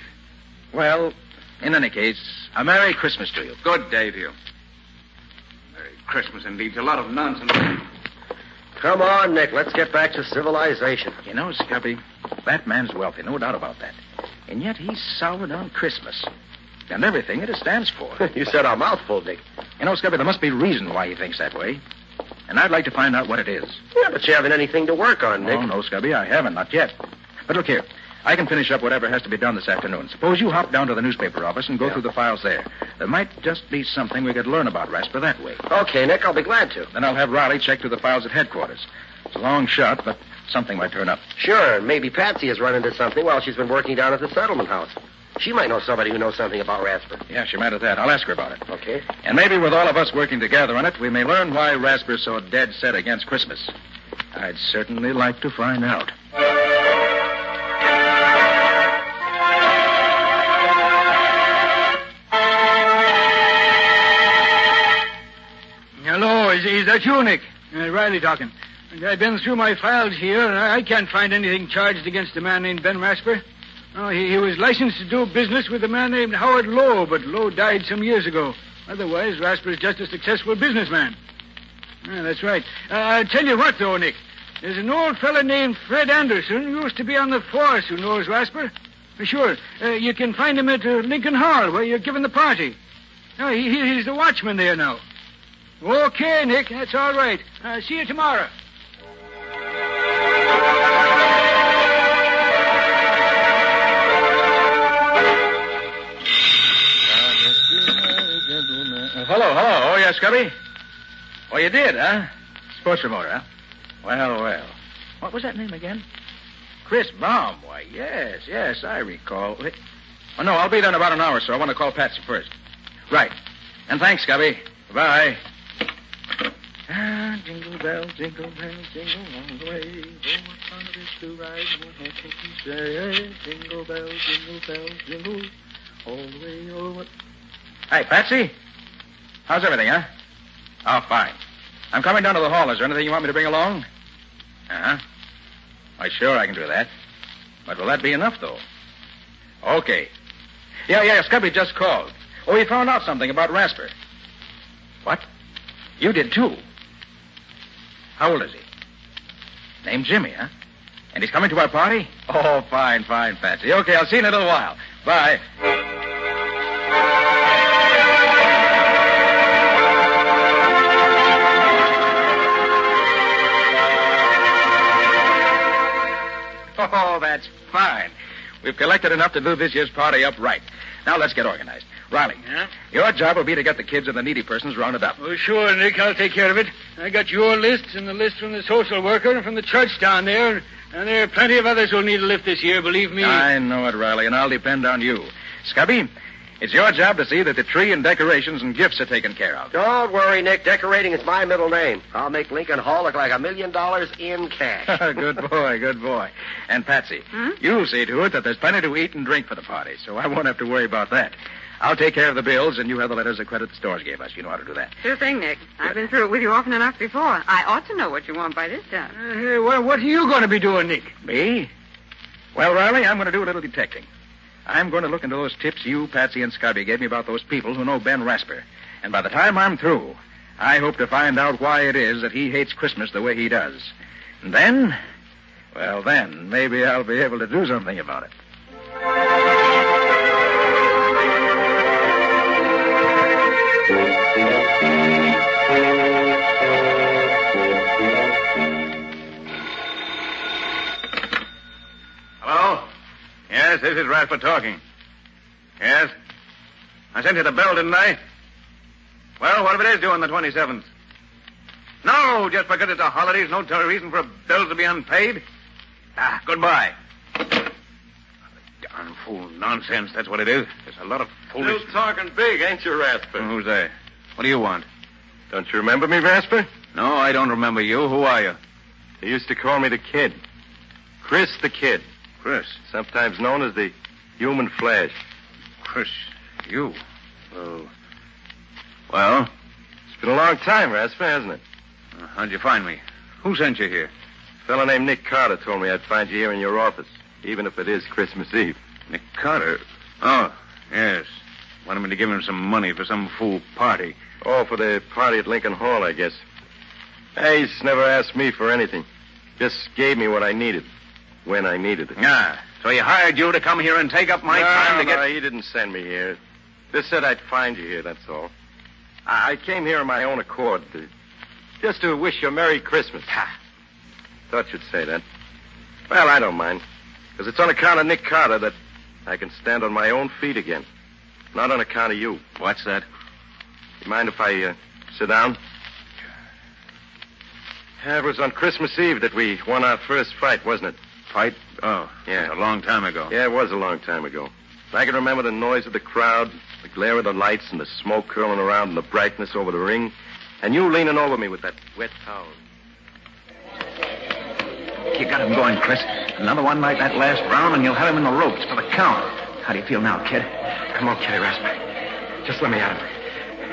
Speaker 2: Well, in any case, a Merry Christmas to you.
Speaker 9: Good day to you. Merry Christmas, indeed. It's a lot of nonsense.
Speaker 10: Come on, Nick. Let's get back to civilization.
Speaker 2: You know, Scubby, that man's wealthy, no doubt about that. And yet he's soured on Christmas and everything it stands for.
Speaker 10: You said a mouthful, Nick.
Speaker 2: You know, Scubby, there must be a reason why he thinks that way. And I'd like to find out what it is.
Speaker 10: Yeah, but you haven't anything to work on, Nick.
Speaker 2: Oh, no, Scubby, I haven't, not yet. But look here. I can finish up whatever has to be done this afternoon. Suppose you hop down to the newspaper office and go through the files there. There might just be something we could learn about Rasper that way.
Speaker 10: Okay, Nick, I'll be glad to.
Speaker 2: Then I'll have Riley check through the files at headquarters. It's a long shot, but something might turn up.
Speaker 10: Sure, and maybe Patsy has run into something while she's been working down at the settlement house. She might know somebody who knows something about Rasper.
Speaker 2: Yeah, she might have that. I'll ask her about it.
Speaker 10: Okay.
Speaker 2: And maybe with all of us working together on it, we may learn why Rasper's so dead set against Christmas. I'd certainly like to find out.
Speaker 20: Hello, is that you, Nick? Riley talking. I've been through my files here, and I can't find anything charged against a man named Ben Rasper. Oh, he was licensed to do business with a man named Howard Lowe, but Lowe died some years ago. Otherwise, Rasper's just a successful businessman. Yeah, that's right. I'll tell you what, though, Nick. There's an old fella named Fred Anderson who used to be on the force who knows Rasper. Sure, you can find him at Lincoln Hall, where you're giving the party. Oh, he's the watchman there now. Okay, Nick, that's all right. See you tomorrow.
Speaker 2: Hello. Oh, yes, Scubby? Oh, you did, huh? Sports remoter, huh? Well. What was that name again? Chris Baum. Why, yes, I recall. Wait. Oh, no, I'll be there in about an hour, so I want to call Patsy first. Right. And thanks, Scubby. Bye. Jingle bells, jingle all the way. Oh, what fun it is to ride in a open sleigh. Jingle bells, jingle all the way. Oh, what... Hey, Patsy. How's everything, huh? Oh, fine. I'm coming down to the hall. Is there anything you want me to bring along? Uh-huh. Why, sure, I can do that. But will that be enough, though? Okay. Yeah, Scubby just called. Oh, he found out something about Rasper.
Speaker 3: What? You did, too? How old is he? Named Jimmy, huh? And he's coming to our party? Oh, fine, Patsy. Okay, I'll see you in a little while. Bye. Oh, that's fine. We've collected enough to do this year's party up right. Now let's get organized. Riley, your job will be to get the kids and the needy persons rounded up.
Speaker 20: Oh, sure, Nick. I'll take care of it. I got your list and the list from the social worker and from the church down there. And there are plenty of others who'll need a lift this year, believe me.
Speaker 3: I know it, Riley, and I'll depend on you. Scubby, it's your job to see that the tree and decorations and gifts are taken care of.
Speaker 10: Don't worry, Nick. Decorating is my middle name. I'll make Lincoln Hall look like $1 million in cash.
Speaker 3: Good boy. And Patsy, you'll see to it that there's plenty to eat and drink for the party, so I won't have to worry about that. I'll take care of the bills, and you have the letters of credit the stores gave us. You know how to do that.
Speaker 21: Sure thing, Nick. I've been through it with you often enough before. I ought to know what you want by this time.
Speaker 20: What are you going to be doing, Nick?
Speaker 3: Me? Well, Riley, I'm going to do a little detecting. I'm going to look into those tips you, Patsy, and Scubby gave me about those people who know Ben Rasper. And by the time I'm through, I hope to find out why it is that he hates Christmas the way he does. And then, maybe I'll be able to do something about it.
Speaker 9: Hello? Yes, this is Rasper talking. Yes? I sent you the bill, didn't I? Well, what if it is due on the 27th? No, just because it's a holiday is no reason for bills to be unpaid. Goodbye. Darn fool nonsense, that's what it is. There's a lot of foolish...
Speaker 13: Still talking big, ain't you, Rasper?
Speaker 9: Who's there? What do you want?
Speaker 13: Don't you remember me, Rasper?
Speaker 9: No, I don't remember you. Who are you?
Speaker 13: They used to call me the Kid. Chris the Kid.
Speaker 9: Chris?
Speaker 13: Sometimes known as the Human Flash.
Speaker 9: Chris, you?
Speaker 13: Oh.
Speaker 9: Well?
Speaker 13: It's been a long time, Rasper, hasn't it?
Speaker 9: How'd you find me? Who sent you here?
Speaker 13: A fellow named Nick Carter told me I'd find you here in your office, even if it is Christmas Eve.
Speaker 9: Nick Carter? Oh, yes. Wanted me to give him some money for some fool party.
Speaker 13: Oh, for the party at Lincoln Hall, I guess. He's never asked me for anything. Just gave me what I needed, when I needed it.
Speaker 9: So he hired you to come here and take up my time to get...
Speaker 13: No, he didn't send me here. Just said I'd find you here, that's all. I came here on my own accord, just to wish you a Merry Christmas. Thought you'd say that. Well, I don't mind, because it's on account of Nick Carter that I can stand on my own feet again. Not on account of you.
Speaker 9: What's that?
Speaker 13: You mind if I sit down? It was on Christmas Eve that we won our first fight, wasn't it?
Speaker 9: Fight? Oh, yeah. A long time ago.
Speaker 13: Yeah, it was a long time ago. I can remember the noise of the crowd, the glare of the lights, and the smoke curling around, and the brightness over the ring, and you leaning over me with that wet towel.
Speaker 3: You got him going, Chris. Another one like that last round, and you'll have him in the ropes for the count. How do you feel now, kid?
Speaker 13: I'm okay, Rasper. Just let me at him.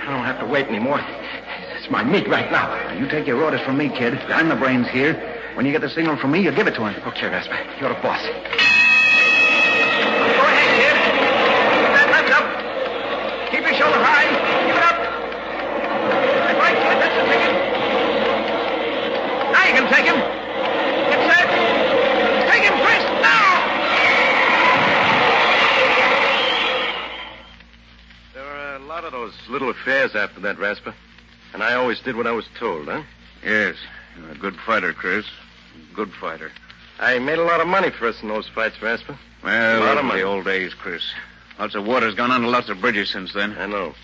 Speaker 13: I don't have to wait anymore. It's my meat right now.
Speaker 3: You take your orders from me, kid. I'm the brains here. When you get the signal from me, you give it to him.
Speaker 13: Okay, Rasper. You're the boss.
Speaker 3: Go ahead, kid. Keep that left up. Keep your shoulder high. Keep it up. That's right, kid. That's the ticket. Now you can take him. Get set. Take him, Chris. Now!
Speaker 13: There were a lot of those little affairs after that, Rasper. And I always did what I was told, huh?
Speaker 9: Yes. You're a good fighter, Chris. Good fighter.
Speaker 13: I made a lot of money for us in those fights, Rasper.
Speaker 9: Well,
Speaker 13: a lot of money.
Speaker 9: The old days, Chris. Lots of water's gone under lots of bridges since then.
Speaker 13: I know.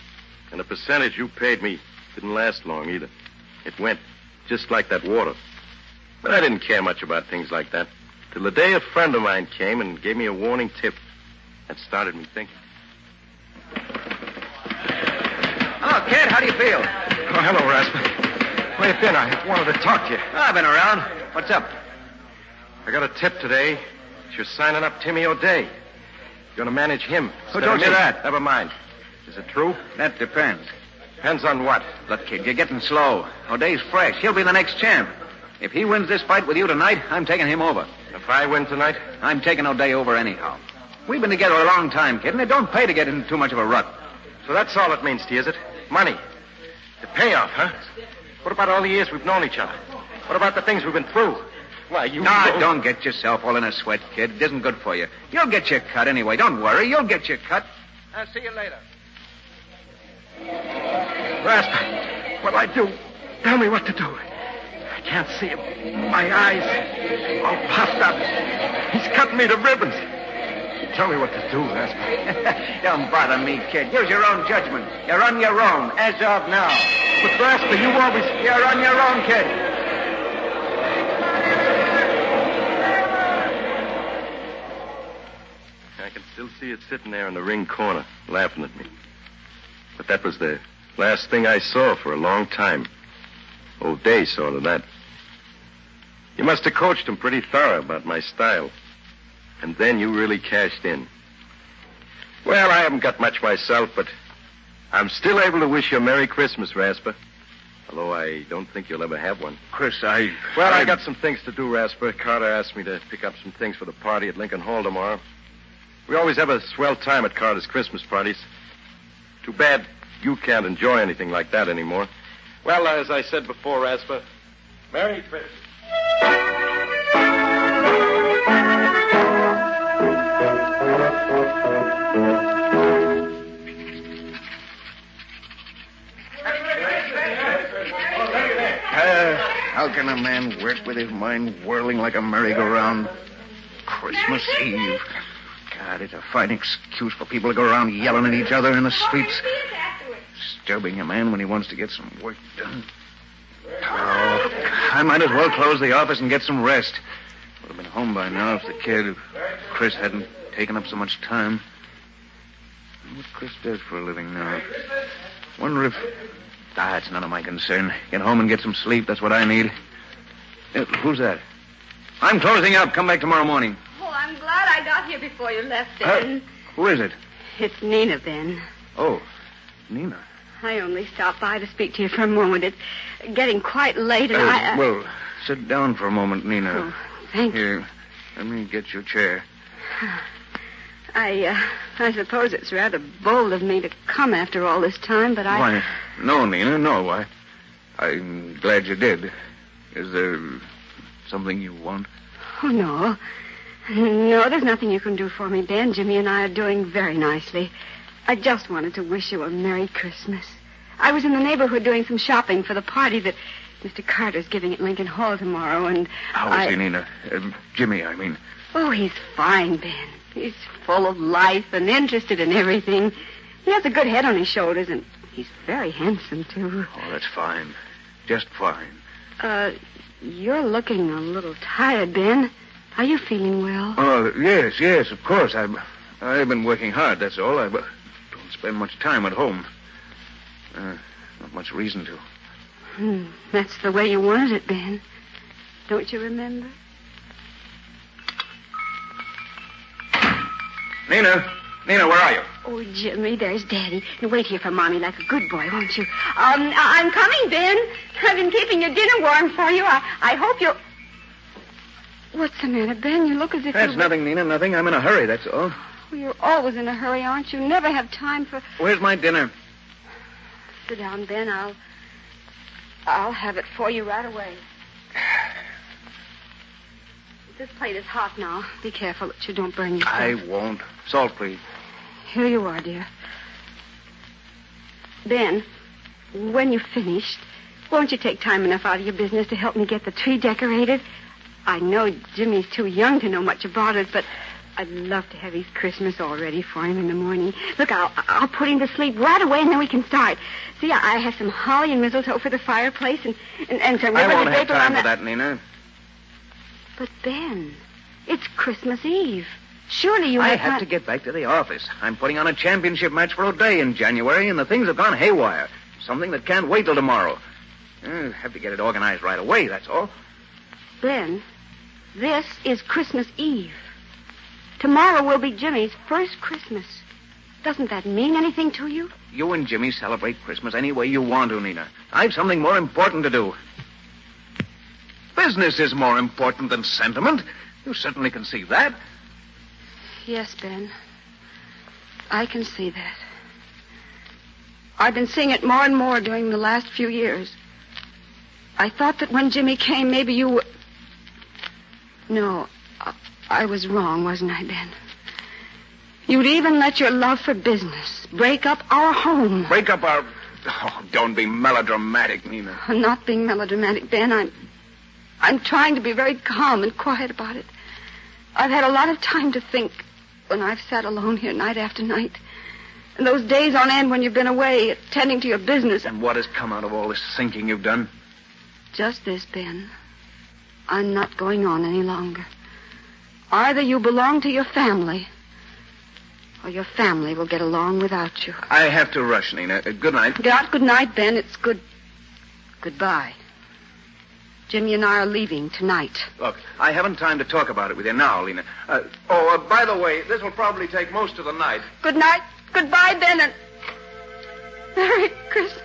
Speaker 13: And the percentage you paid me didn't last long either. It went just like that water. But I didn't care much about things like that. Till the day a friend of mine came and gave me a warning tip. That started me thinking.
Speaker 3: Hello, kid. How do you feel?
Speaker 13: Oh, hello, Rasper. Where you been? I wanted to talk to you.
Speaker 3: I've been around. What's up?
Speaker 13: I got a tip today that you're signing up Timmy O'Day. You're going to manage him.
Speaker 3: Who told you that?
Speaker 13: Never mind. Is it true?
Speaker 3: That depends.
Speaker 13: Depends on what?
Speaker 3: Look, kid, you're getting slow. O'Day's fresh. He'll be the next champ. If he wins this fight with you tonight, I'm taking him over.
Speaker 13: If I win tonight?
Speaker 3: I'm taking O'Day over anyhow. We've been together a long time, kid, and it don't pay to get in too much of a rut.
Speaker 13: So that's all it means to you, is it? Money. The payoff, huh? What about all the years we've known each other? What about the things we've been through? Why, you...
Speaker 3: No, don't get yourself all in a sweat, kid. It isn't good for you. You'll get your cut anyway. Don't worry. You'll get your cut.
Speaker 20: I'll see you later.
Speaker 13: Rasper, what'll I do? Tell me what to do. I can't see him. My eyes all puffed up. He's cutting me to ribbons. Tell me what to do, Rasper.
Speaker 3: Don't bother me, kid. Use your own judgment. You're on your own, as of now.
Speaker 13: But, Rasper, you always...
Speaker 3: You're on your own, kid.
Speaker 13: I can still see it sitting there in the ring corner, laughing at me. But that was the last thing I saw for a long time. O'Day saw to that. You must have coached him pretty thorough about my style. And then you really cashed in. Well, I haven't got much myself, but I'm still able to wish you a Merry Christmas, Rasper. Although I don't think you'll ever have one.
Speaker 3: Chris,
Speaker 13: I got some things to do, Rasper. Carter asked me to pick up some things for the party at Lincoln Hall tomorrow. We always have a swell time at Carter's Christmas parties. Too bad you can't enjoy anything like that anymore. Well, as I said before, Rasper, Merry Christmas.
Speaker 3: How can a man work with his mind whirling like a merry-go-round? Christmas Eve. God, it's a fine excuse for people to go around yelling at each other in the streets. Disturbing a man when he wants to get some work done. Oh, I might as well close the office and get some rest. Would have been home by now if the kid, Chris, hadn't taken up so much time. What Chris does for a living now. Wonder if... it's none of my concern. Get home and get some sleep. That's what I need. Who's that? I'm closing up. Come back tomorrow morning.
Speaker 7: Oh, I'm glad I got here before you left, Ben.
Speaker 3: Who is it?
Speaker 7: It's Nina, Ben.
Speaker 3: Oh, Nina.
Speaker 7: I only stopped by to speak to you for a moment. It's getting quite late, and
Speaker 3: Well, sit down for a moment, Nina.
Speaker 7: Oh, thank you.
Speaker 3: Here, let me get your chair.
Speaker 7: I suppose it's rather bold of me to come after all this time, but
Speaker 3: Why, no, Nina, no. I'm glad you did. Is there something you want?
Speaker 7: Oh, no. No, there's nothing you can do for me, Ben. Jimmy and I are doing very nicely. I just wanted to wish you a Merry Christmas. I was in the neighborhood doing some shopping for the party that Mr. Carter's giving at Lincoln Hall tomorrow, and
Speaker 3: How is he, Nina? Jimmy, I mean.
Speaker 7: Oh, he's fine, Ben. He's full of life and interested in everything. He has a good head on his shoulders, and he's very handsome, too.
Speaker 3: Oh, that's fine. Just fine.
Speaker 7: You're looking a little tired, Ben. Are you feeling well?
Speaker 3: Oh, yes, of course. I've been working hard, that's all. I don't spend much time at home. Not much reason to.
Speaker 7: That's the way you wanted it, Ben. Don't you remember?
Speaker 3: Nina, where are you?
Speaker 7: Oh, Jimmy, there's Daddy. Now, wait here for Mommy like a good boy, won't you? I'm coming, Ben. I've been keeping your dinner warm for you. I hope you'll... What's the matter, Ben? You look as if
Speaker 3: That's nothing, Nina, nothing. I'm in a hurry, that's all.
Speaker 7: Well, you're always in a hurry, aren't you? Never have time for...
Speaker 3: Where's my dinner?
Speaker 7: Sit down, Ben. I'll have it for you right away. This plate is hot now. Be careful that you don't burn yourself.
Speaker 3: I won't. Salt, please.
Speaker 7: Here you are, dear. Ben, when you've finished, won't you take time enough out of your business to help me get the tree decorated? I know Jimmy's too young to know much about it, but I'd love to have his Christmas all ready for him in the morning. Look, I'll put him to sleep right away, and then we can start. See, I have some holly and mistletoe for the fireplace, and some ribbon
Speaker 3: I won't
Speaker 7: and
Speaker 3: have
Speaker 7: paper
Speaker 3: time
Speaker 7: on
Speaker 3: for that, Nina.
Speaker 7: But, Ben, it's Christmas Eve. Surely you
Speaker 3: I
Speaker 7: have
Speaker 3: have
Speaker 7: not...
Speaker 3: to get back to the office. I'm putting on a championship match for O'Day in January, and the things have gone haywire. Something that can't wait till tomorrow. I have to get it organized right away, that's all.
Speaker 7: Ben, this is Christmas Eve. Tomorrow will be Jimmy's first Christmas. Doesn't that mean anything to you?
Speaker 3: You and Jimmy celebrate Christmas any way you want to, Nina. I've something more important to do. Business is more important than sentiment. You certainly can see that.
Speaker 7: Yes, Ben. I can see that. I've been seeing it more and more during the last few years. I thought that when Jimmy came, maybe you were... No, I was wrong, wasn't I, Ben? You'd even let your love for business break up our home.
Speaker 9: Break up our... Oh, don't be melodramatic, Nina.
Speaker 7: I'm not being melodramatic, Ben. I'm trying to be very calm and quiet about it. I've had a lot of time to think when I've sat alone here night after night. And those days on end when you've been away, attending to your business.
Speaker 9: And what has come out of all this thinking you've done?
Speaker 7: Just this, Ben. I'm not going on any longer. Either you belong to your family, or your family will get along without you.
Speaker 9: I have to rush, Nina. Good night.
Speaker 7: Not good night, Ben. It's goodbye. Jimmy and I are leaving tonight.
Speaker 9: Look, I haven't time to talk about it with you now, Lena. By the way, this will probably take most of the night.
Speaker 7: Good night. Goodbye, Ben, and Merry Christmas.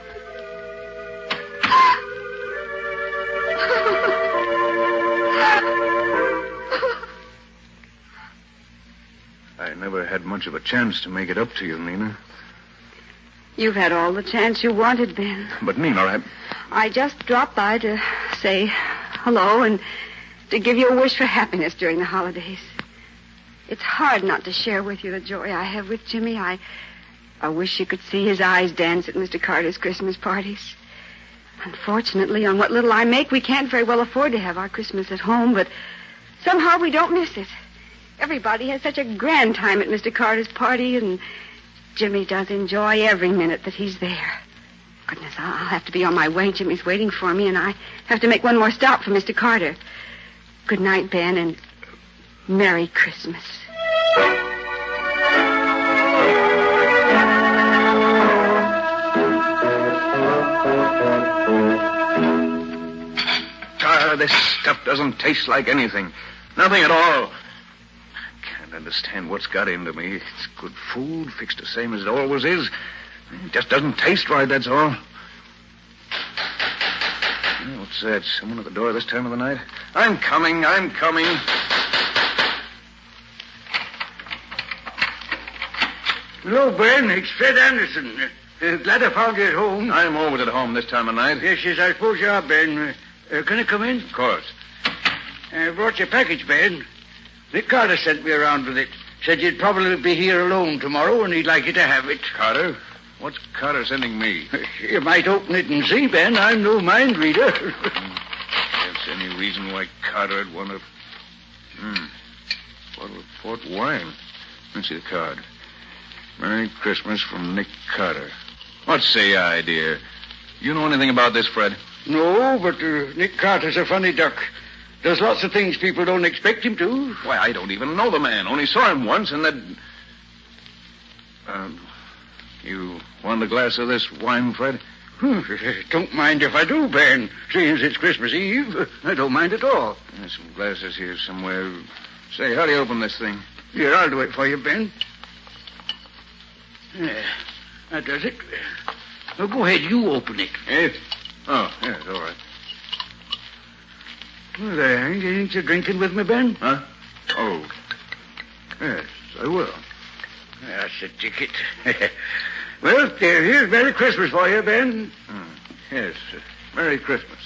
Speaker 9: I never had much of a chance to make it up to you, Nina.
Speaker 7: You've had all the chance you wanted, Ben.
Speaker 9: But, Nina,
Speaker 7: I just dropped by to say hello and to give you a wish for happiness during the holidays. It's hard not to share with you the joy I have with Jimmy. I wish you could see his eyes dance at Mr. Carter's Christmas parties. Unfortunately, on what little I make, we can't very well afford to have our Christmas at home, but somehow we don't miss it. Everybody has such a grand time at Mr. Carter's party, and Jimmy does enjoy every minute that he's there. Goodness, I'll have to be on my way. Jimmy's waiting for me, and I have to make one more stop for Mr. Carter. Good night, Ben, and Merry Christmas.
Speaker 9: This stuff doesn't taste like anything. Nothing at all. I can't understand what's got into me. It's good food, fixed the same as it always is. It just doesn't taste right, that's all. What's that? Someone at the door this time of the night? I'm coming.
Speaker 20: Hello, Ben. It's Fred Anderson. Glad I found you at home.
Speaker 9: I'm always at home this time of night.
Speaker 20: Yes, I suppose you are, Ben. Can I come in?
Speaker 9: Of course.
Speaker 20: I brought you a package, Ben. Nick Carter sent me around with it. Said you'd probably be here alone tomorrow, and he'd like you to have it.
Speaker 9: Carter? What's Carter sending me?
Speaker 20: You might open it and see, Ben. I'm no mind reader.
Speaker 9: That's any reason why Carter would want to... Bottle of port wine. Let's see the card. Merry Christmas from Nick Carter. What say I, dear? You know anything about this, Fred?
Speaker 20: No, but Nick Carter's a funny duck. Does lots of things people don't expect him to.
Speaker 9: Why, I don't even know the man. Only saw him once, and that... You want a glass of this wine, Fred?
Speaker 20: Don't mind if I do, Ben. Seeing as it's Christmas Eve, I don't mind at all.
Speaker 9: There's some glasses here somewhere. Say, how do you open this thing?
Speaker 20: Here, I'll do it for you, Ben. Yeah, that does it. Now, go ahead, you open it.
Speaker 9: It? Oh, yes, all right.
Speaker 20: Well, ain't you drinking with me, Ben?
Speaker 9: Huh? Oh. Yes, I will.
Speaker 20: That's the ticket. Well, here's Merry Christmas for you, Ben.
Speaker 9: Yes, Merry Christmas.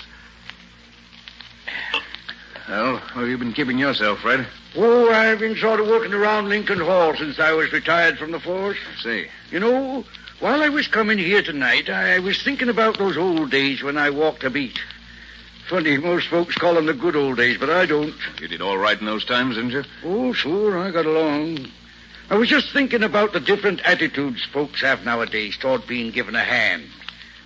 Speaker 9: Well, how have you been keeping yourself, Fred?
Speaker 20: Oh, I've been sort of working around Lincoln Hall since I was retired from the force.
Speaker 9: I see.
Speaker 20: You know, while I was coming here tonight, I was thinking about those old days when I walked a beat. Funny, most folks call them the good old days, but I don't.
Speaker 9: You did all right in those times, didn't you?
Speaker 20: Oh, sure, I got along. I was just thinking about the different attitudes folks have nowadays toward being given a hand.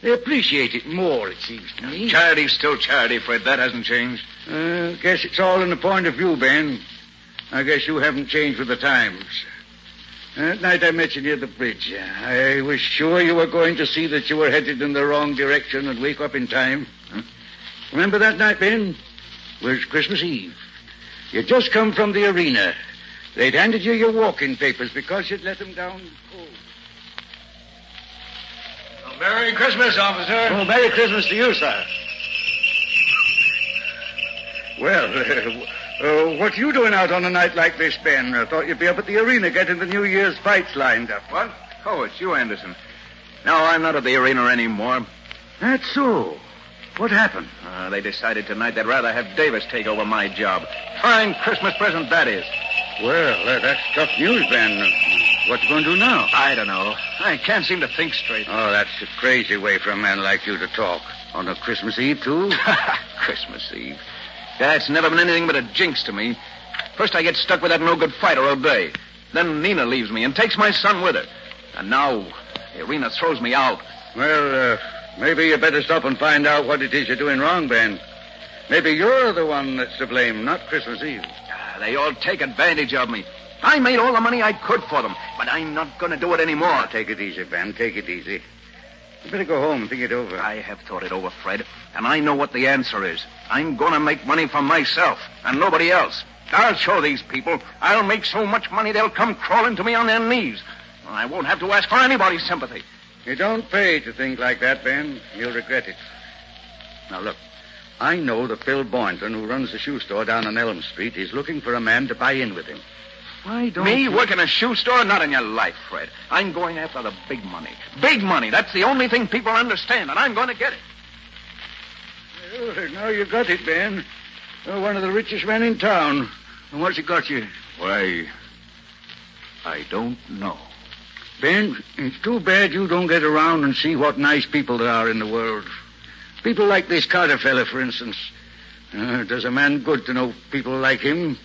Speaker 20: They appreciate it more, it seems to me.
Speaker 9: Charity's still charity, Fred. That hasn't changed.
Speaker 20: Guess it's all in the point of view, Ben. I guess you haven't changed with the times. That night I met you near the bridge. I was sure you were going to see that you were headed in the wrong direction and wake up in time. Remember that night, Ben? It was Christmas Eve. You'd just come from the arena. They'd handed you your walking papers because you'd let them down cold.
Speaker 9: Well, Merry Christmas, officer.
Speaker 20: Oh, Merry Christmas to you, sir. Well, what you doing out on a night like this, Ben? I thought you'd be up at the arena getting the New Year's fights lined up.
Speaker 9: What? Oh, it's you, Anderson. No, I'm not at the arena anymore.
Speaker 12: That's so. What happened?
Speaker 9: They decided tonight they'd rather have Davis take over my job. Fine Christmas present that is.
Speaker 12: Well, that's tough news, Ben. What you going to do now?
Speaker 9: I don't know. I can't seem to think straight.
Speaker 12: Oh, that's a crazy way for a man like you to talk. On a Christmas Eve, too?
Speaker 9: Christmas Eve. That's never been anything but a jinx to me. First I get stuck with that no-good fighter all day. Then Nina leaves me and takes my son with her. And now the arena throws me out.
Speaker 12: Well, maybe you better stop and find out what it is you're doing wrong, Ben. Maybe you're the one that's to blame, not Christmas Eve.
Speaker 9: They all take advantage of me. I made all the money I could for them, but I'm not going to do it anymore.
Speaker 12: Now, take it easy, Ben. Take it easy. You better go home and think it over.
Speaker 9: I have thought it over, Fred, and I know what the answer is. I'm going to make money for myself and nobody else. I'll show these people. I'll make so much money they'll come crawling to me on their knees. I won't have to ask for anybody's sympathy.
Speaker 12: You don't pay to think like that, Ben. You'll regret it. Now, look. I know that Bill Boynton, who runs the shoe store down on Elm Street, is looking for a man to buy in with him. Why don't
Speaker 9: Me
Speaker 12: you...
Speaker 9: work in a shoe store? Not in your life, Fred. I'm going after the big money. Big money. That's the only thing people understand, and I'm going to get it.
Speaker 12: Well, now you got it, Ben. You're one of the richest men in town. And what's it got you?
Speaker 9: Why, I don't know.
Speaker 12: Ben, it's too bad you don't get around and see what nice people there are in the world. People like this Carter fella, for instance. Does a man good to know people like him.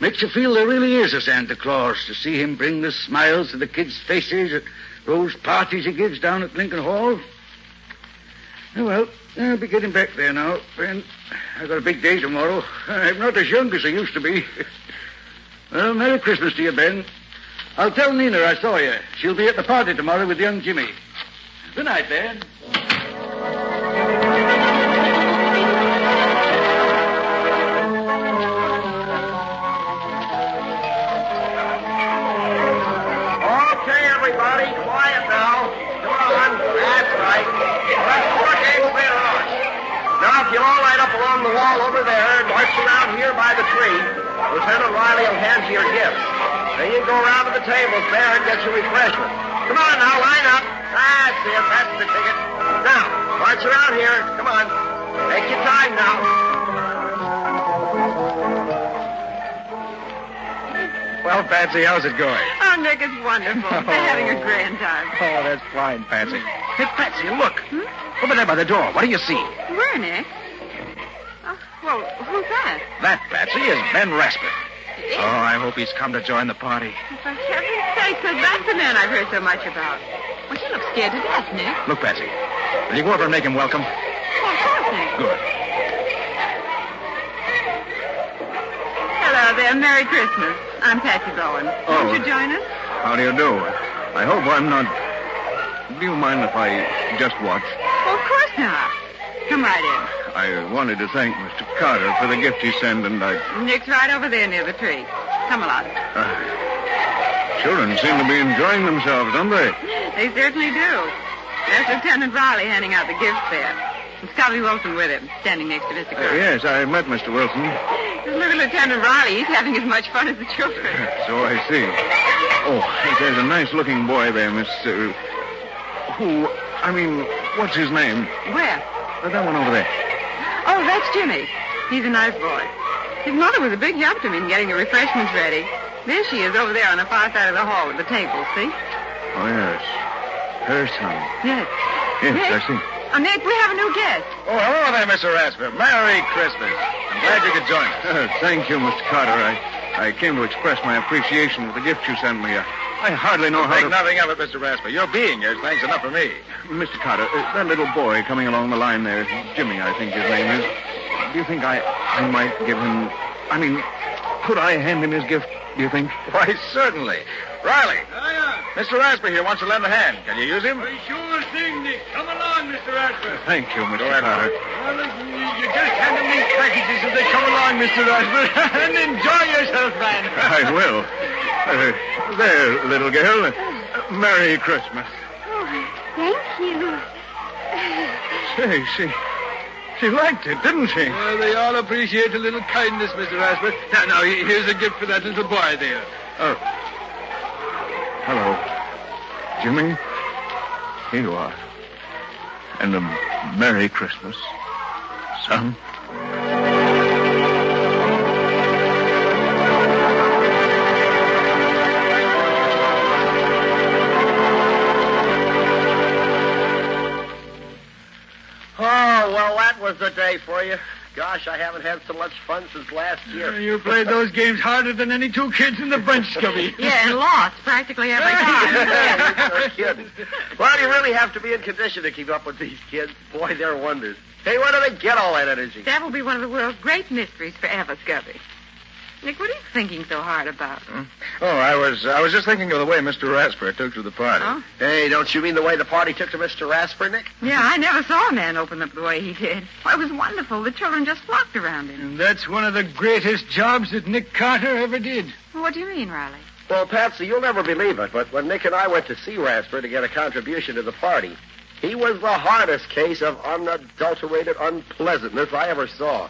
Speaker 12: Makes you feel there really is a Santa Claus, to see him bring the smiles to the kids' faces at those parties he gives down at Lincoln Hall. Well, I'll be getting back there now, Ben. I've got a big day tomorrow. I'm not as young as I used to be. Well, Merry Christmas to you, Ben. I'll tell Nina I saw you. She'll be at the party tomorrow with young Jimmy. Good night, Ben.
Speaker 10: Everybody, quiet now. Come on. That's right. Let's work ain't been on. Now, if you'll all line up along the wall over there and march around here by the tree, Lieutenant Riley will hand you your gifts. Then you go around to the tables there and get your refreshment. Come on now, line up. That's it. That's the ticket. Now, march around here. Come on. Take your time now.
Speaker 9: Well, Patsy, how's it going?
Speaker 7: Oh, Nick, it's wonderful. They're having a grand time.
Speaker 9: Oh, that's fine, Patsy. Hey, Patsy, look. Over there by the door. What do you see?
Speaker 7: Where, Nick? Oh, well, who's that?
Speaker 9: That, Patsy, is Ben Rasper. Oh, I hope he's come to join the party.
Speaker 7: For heaven's sake, so that's the man I've heard so much about. Well, he looks scared to death, Nick.
Speaker 9: Look, Patsy, will you go over and make him welcome?
Speaker 7: Oh, of course, Nick.
Speaker 9: Good.
Speaker 7: Hello there. Merry Christmas. I'm Patsy Bowen. Won't you join us?
Speaker 9: How do you do? I hope I'm not... Do you mind if I just watch?
Speaker 7: Well, of course not. Come right in.
Speaker 9: I wanted to thank Mr. Carter for the gift he sent, and I...
Speaker 7: Nick's right over there near the tree. Come along.
Speaker 9: Children seem to be enjoying themselves, don't they?
Speaker 7: They certainly do. There's Lieutenant Riley handing out the gifts there. And Scotty Wilson with him, standing next to Mr. Carter.
Speaker 9: Yes, I met Mr. Wilson.
Speaker 7: Just look at Lieutenant Riley. He's having as much fun as the children.
Speaker 9: So I see. Oh, there's a nice-looking boy there, Mr. What's his name?
Speaker 7: Where?
Speaker 9: That one over there.
Speaker 7: Oh, that's Jimmy. He's a nice boy. His mother was a big help to me in getting the refreshments ready. There she is over there on the far side of the hall with the table, see?
Speaker 9: Oh, yes. Her son.
Speaker 7: Yes.
Speaker 9: Yes,
Speaker 7: Nick?
Speaker 9: I see.
Speaker 7: Oh, Nick, we have a new guest.
Speaker 9: Oh, hello there, Mr. Rasper. Merry Christmas. I'm glad you could join us. Thank you, Mr. Carter. I came to express my appreciation for the gift you sent me. I hardly know how to...
Speaker 13: Think nothing of it, Mr. Rasper. Your being here is thanks enough for me.
Speaker 9: Mr. Carter, that little boy coming along the line there, Jimmy, I think his name is. Do you think I might give him... could I hand him his gift, do you think?
Speaker 13: Why, certainly. Riley. Mr. Rasper here wants to lend a hand. Can you use him?
Speaker 20: Sure thing, Nick. Come along, Mr. Rasper.
Speaker 9: Thank you, Mr. Carter.
Speaker 20: Well, you just hand them these packages as they come along, Mr. Rasper. And enjoy yourself, man.
Speaker 9: I will. There, little girl. Merry Christmas.
Speaker 7: Oh, thank you.
Speaker 9: Say, she liked it, didn't she?
Speaker 20: Well, they all appreciate a little kindness, Mr. Rasper. Now, here's a gift for that little boy there.
Speaker 9: Oh. Hello. Jimmy?
Speaker 13: Here you are. And a Merry Christmas, son.
Speaker 10: Oh, well, that was the day for you. Gosh, I haven't had so much fun since last year.
Speaker 20: You played those games harder than any two kids in the bunch, Scubby.
Speaker 21: Yeah, and lost practically every time.
Speaker 10: You're kidding. Well, you really have to be in condition to keep up with these kids. Boy, they're wonders. Hey, where do they get all that energy?
Speaker 21: That will be one of the world's great mysteries forever, Scubby. Nick, what are you thinking so hard about?
Speaker 3: Oh, I was just thinking of the way Mr. Rasper took to the party.
Speaker 21: Oh?
Speaker 10: Hey, don't you mean the way the party took to Mr. Rasper, Nick?
Speaker 21: Yeah, I never saw a man open up the way he did. Why, it was wonderful. The children just flocked around him.
Speaker 20: And that's one of the greatest jobs that Nick Carter ever did.
Speaker 21: Well, what do you mean, Riley?
Speaker 10: Well, Patsy, you'll never believe it, but when Nick and I went to see Rasper to get a contribution to the party, he was the hardest case of unadulterated unpleasantness I ever saw.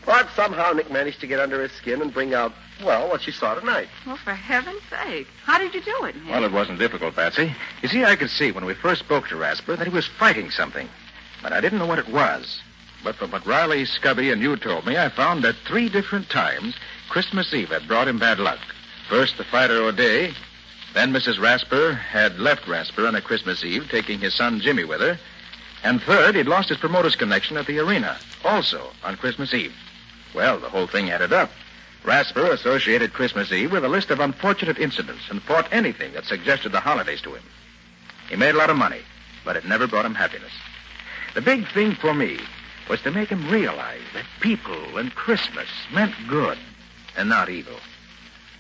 Speaker 10: But somehow Nick managed to get under his skin and bring out, well, what you saw tonight.
Speaker 21: Well, for heaven's sake. How did you do it, Nick?
Speaker 3: Well, it wasn't difficult, Patsy. You see, I could see when we first spoke to Rasper that he was fighting something. But I didn't know what it was. But from what Riley, Scubby, and you told me, I found that 3 different times Christmas Eve had brought him bad luck. First, the Fido O'Day. Then Mrs. Rasper had left Rasper on a Christmas Eve, taking his son Jimmy with her. And third, he'd lost his promoter's connection at the arena, also on Christmas Eve. Well, the whole thing added up. Rasper associated Christmas Eve with a list of unfortunate incidents and fought anything that suggested the holidays to him. He made a lot of money, but it never brought him happiness. The big thing for me was to make him realize that people and Christmas meant good and not evil.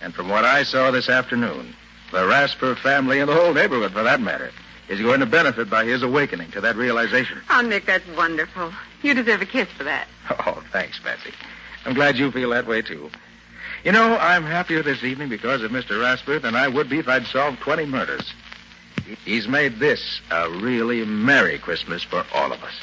Speaker 3: And from what I saw this afternoon, the Rasper family and the whole neighborhood, for that matter, is going to benefit by his awakening to that realization.
Speaker 21: Oh, Nick, that's wonderful. You deserve a kiss for that.
Speaker 3: Oh, thanks, Patsy. I'm glad you feel that way, too. You know, I'm happier this evening because of Mr. Rasper than I would be if I'd solved 20 murders. He's made this a really Merry Christmas for all of us.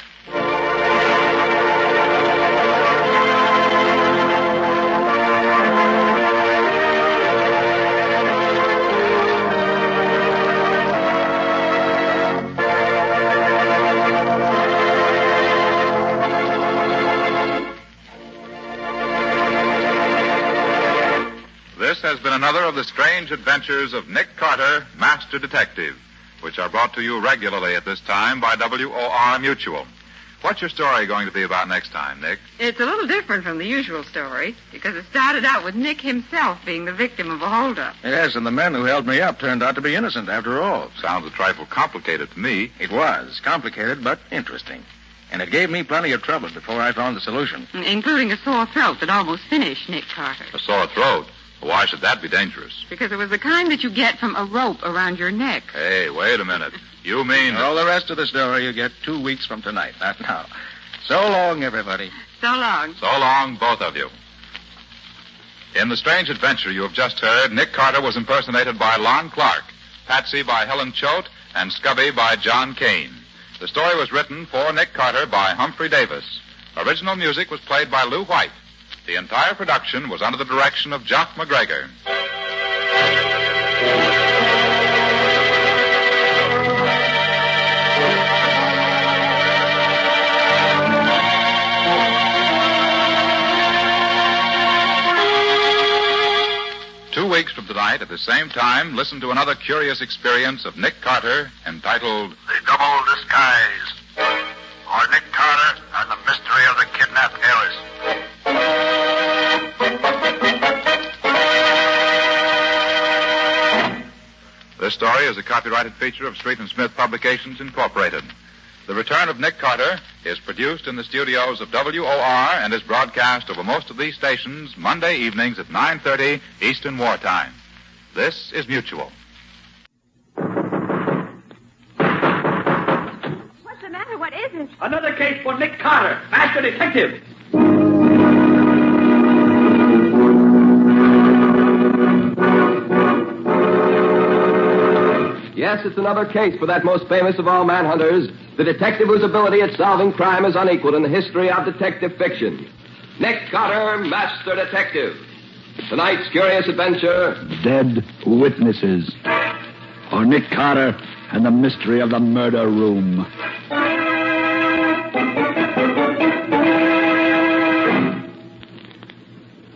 Speaker 14: This has been another of the strange adventures of Nick Carter, Master Detective, which are brought to you regularly at this time by WOR Mutual. What's your story going to be about next time, Nick?
Speaker 21: It's a little different from the usual story, because it started out with Nick himself being the victim of a holdup.
Speaker 3: Yes, and the men who held me up turned out to be innocent after all.
Speaker 14: Sounds a trifle complicated to me.
Speaker 3: It was. Complicated, but interesting. And it gave me plenty of trouble before I found the solution.
Speaker 21: Including a sore throat that almost finished Nick Carter.
Speaker 14: A sore throat? Why should that be dangerous?
Speaker 21: Because it was the kind that you get from a rope around your neck.
Speaker 14: Hey, wait a minute. You mean...
Speaker 3: All the rest of the story you get 2 weeks from tonight, not now. So long, everybody.
Speaker 21: So long.
Speaker 14: So long, both of you. In the strange adventure you have just heard, Nick Carter was impersonated by Lon Clark, Patsy by Helen Choate, and Scubby by John Kane. The story was written for Nick Carter by Humphrey Davis. Original music was played by Lou White. The entire production was under the direction of Jock McGregor. Two weeks from tonight, at the same time, listen to another curious experience of Nick Carter entitled
Speaker 18: The Double Disguise, or Nick Carter and the Mystery of the Kidnapped Heiress.
Speaker 14: This story is a copyrighted feature of Street and Smith Publications, Incorporated. The Return of Nick Carter is produced in the studios of WOR and is broadcast over most of these stations Monday evenings at 9:30 Eastern Wartime. This is Mutual.
Speaker 7: What's the matter? What is it?
Speaker 4: Another case for Nick Carter, Master Detective.
Speaker 22: Yes, it's another case for that most famous of all manhunters, the detective whose ability at solving crime is unequaled in the history of detective fiction. Nick Carter, Master Detective. Tonight's curious adventure,
Speaker 12: Dead witnesses.
Speaker 6: or Nick Carter and the mystery of the murder room.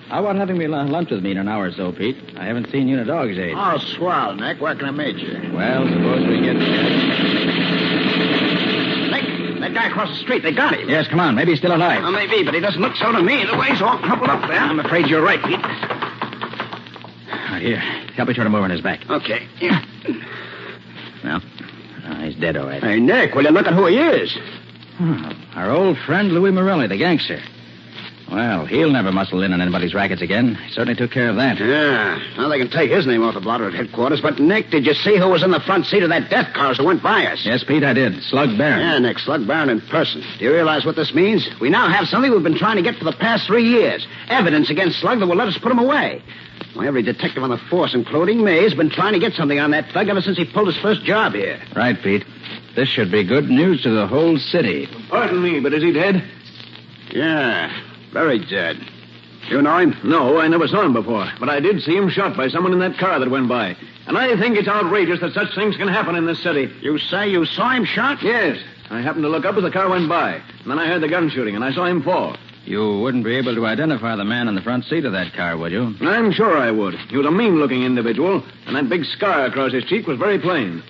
Speaker 3: How about having me lunch with me in an hour or so, Pete? I haven't seen you in a dog's age.
Speaker 15: Oh, swell, Nick. Where can I meet you?
Speaker 3: Well, suppose we get...
Speaker 15: Nick, that guy across the street, they got him.
Speaker 3: Yes, come on. Maybe he's still alive.
Speaker 15: Well, maybe, but he doesn't look so to me. The way he's all coupled up there.
Speaker 3: I'm afraid you're right, Pete. Here, help me turn him over on his back.
Speaker 15: Okay. Yeah.
Speaker 3: Well, he's dead, all right.
Speaker 15: Hey, Nick, will you look at who he is?
Speaker 3: Our old friend Louis Morelli, the gangster. Well, he'll never muscle in on anybody's rackets again. He certainly took care of that.
Speaker 15: Yeah. Well, they can take his name off the blotter at headquarters. But, Nick, did you see who was in the front seat of that death car that went by us?
Speaker 3: Yes, Pete, I did. Slug Barron.
Speaker 15: Yeah, Nick, Slug Barron in person. Do you realize what this means? We now have something we've been trying to get for the past 3 years. Evidence against Slug that will let us put him away. Well, every detective on the force, including me, has been trying to get something on that thug ever since he pulled his first job here.
Speaker 3: Right, Pete. This should be good news to the whole city.
Speaker 9: Pardon me, but is he dead?
Speaker 15: Yeah, very dead. You know him?
Speaker 9: No, I never saw him before. But I did see him shot by someone in that car that went by. And I think it's outrageous that such things can happen in this city.
Speaker 15: You say you saw him shot?
Speaker 9: Yes. I happened to look up as the car went by. And then I heard the gun shooting, and I saw him fall.
Speaker 3: You wouldn't be able to identify the man in the front seat of that car, would you?
Speaker 9: I'm sure I would. He was a mean-looking individual, and that big scar across his cheek was very plain.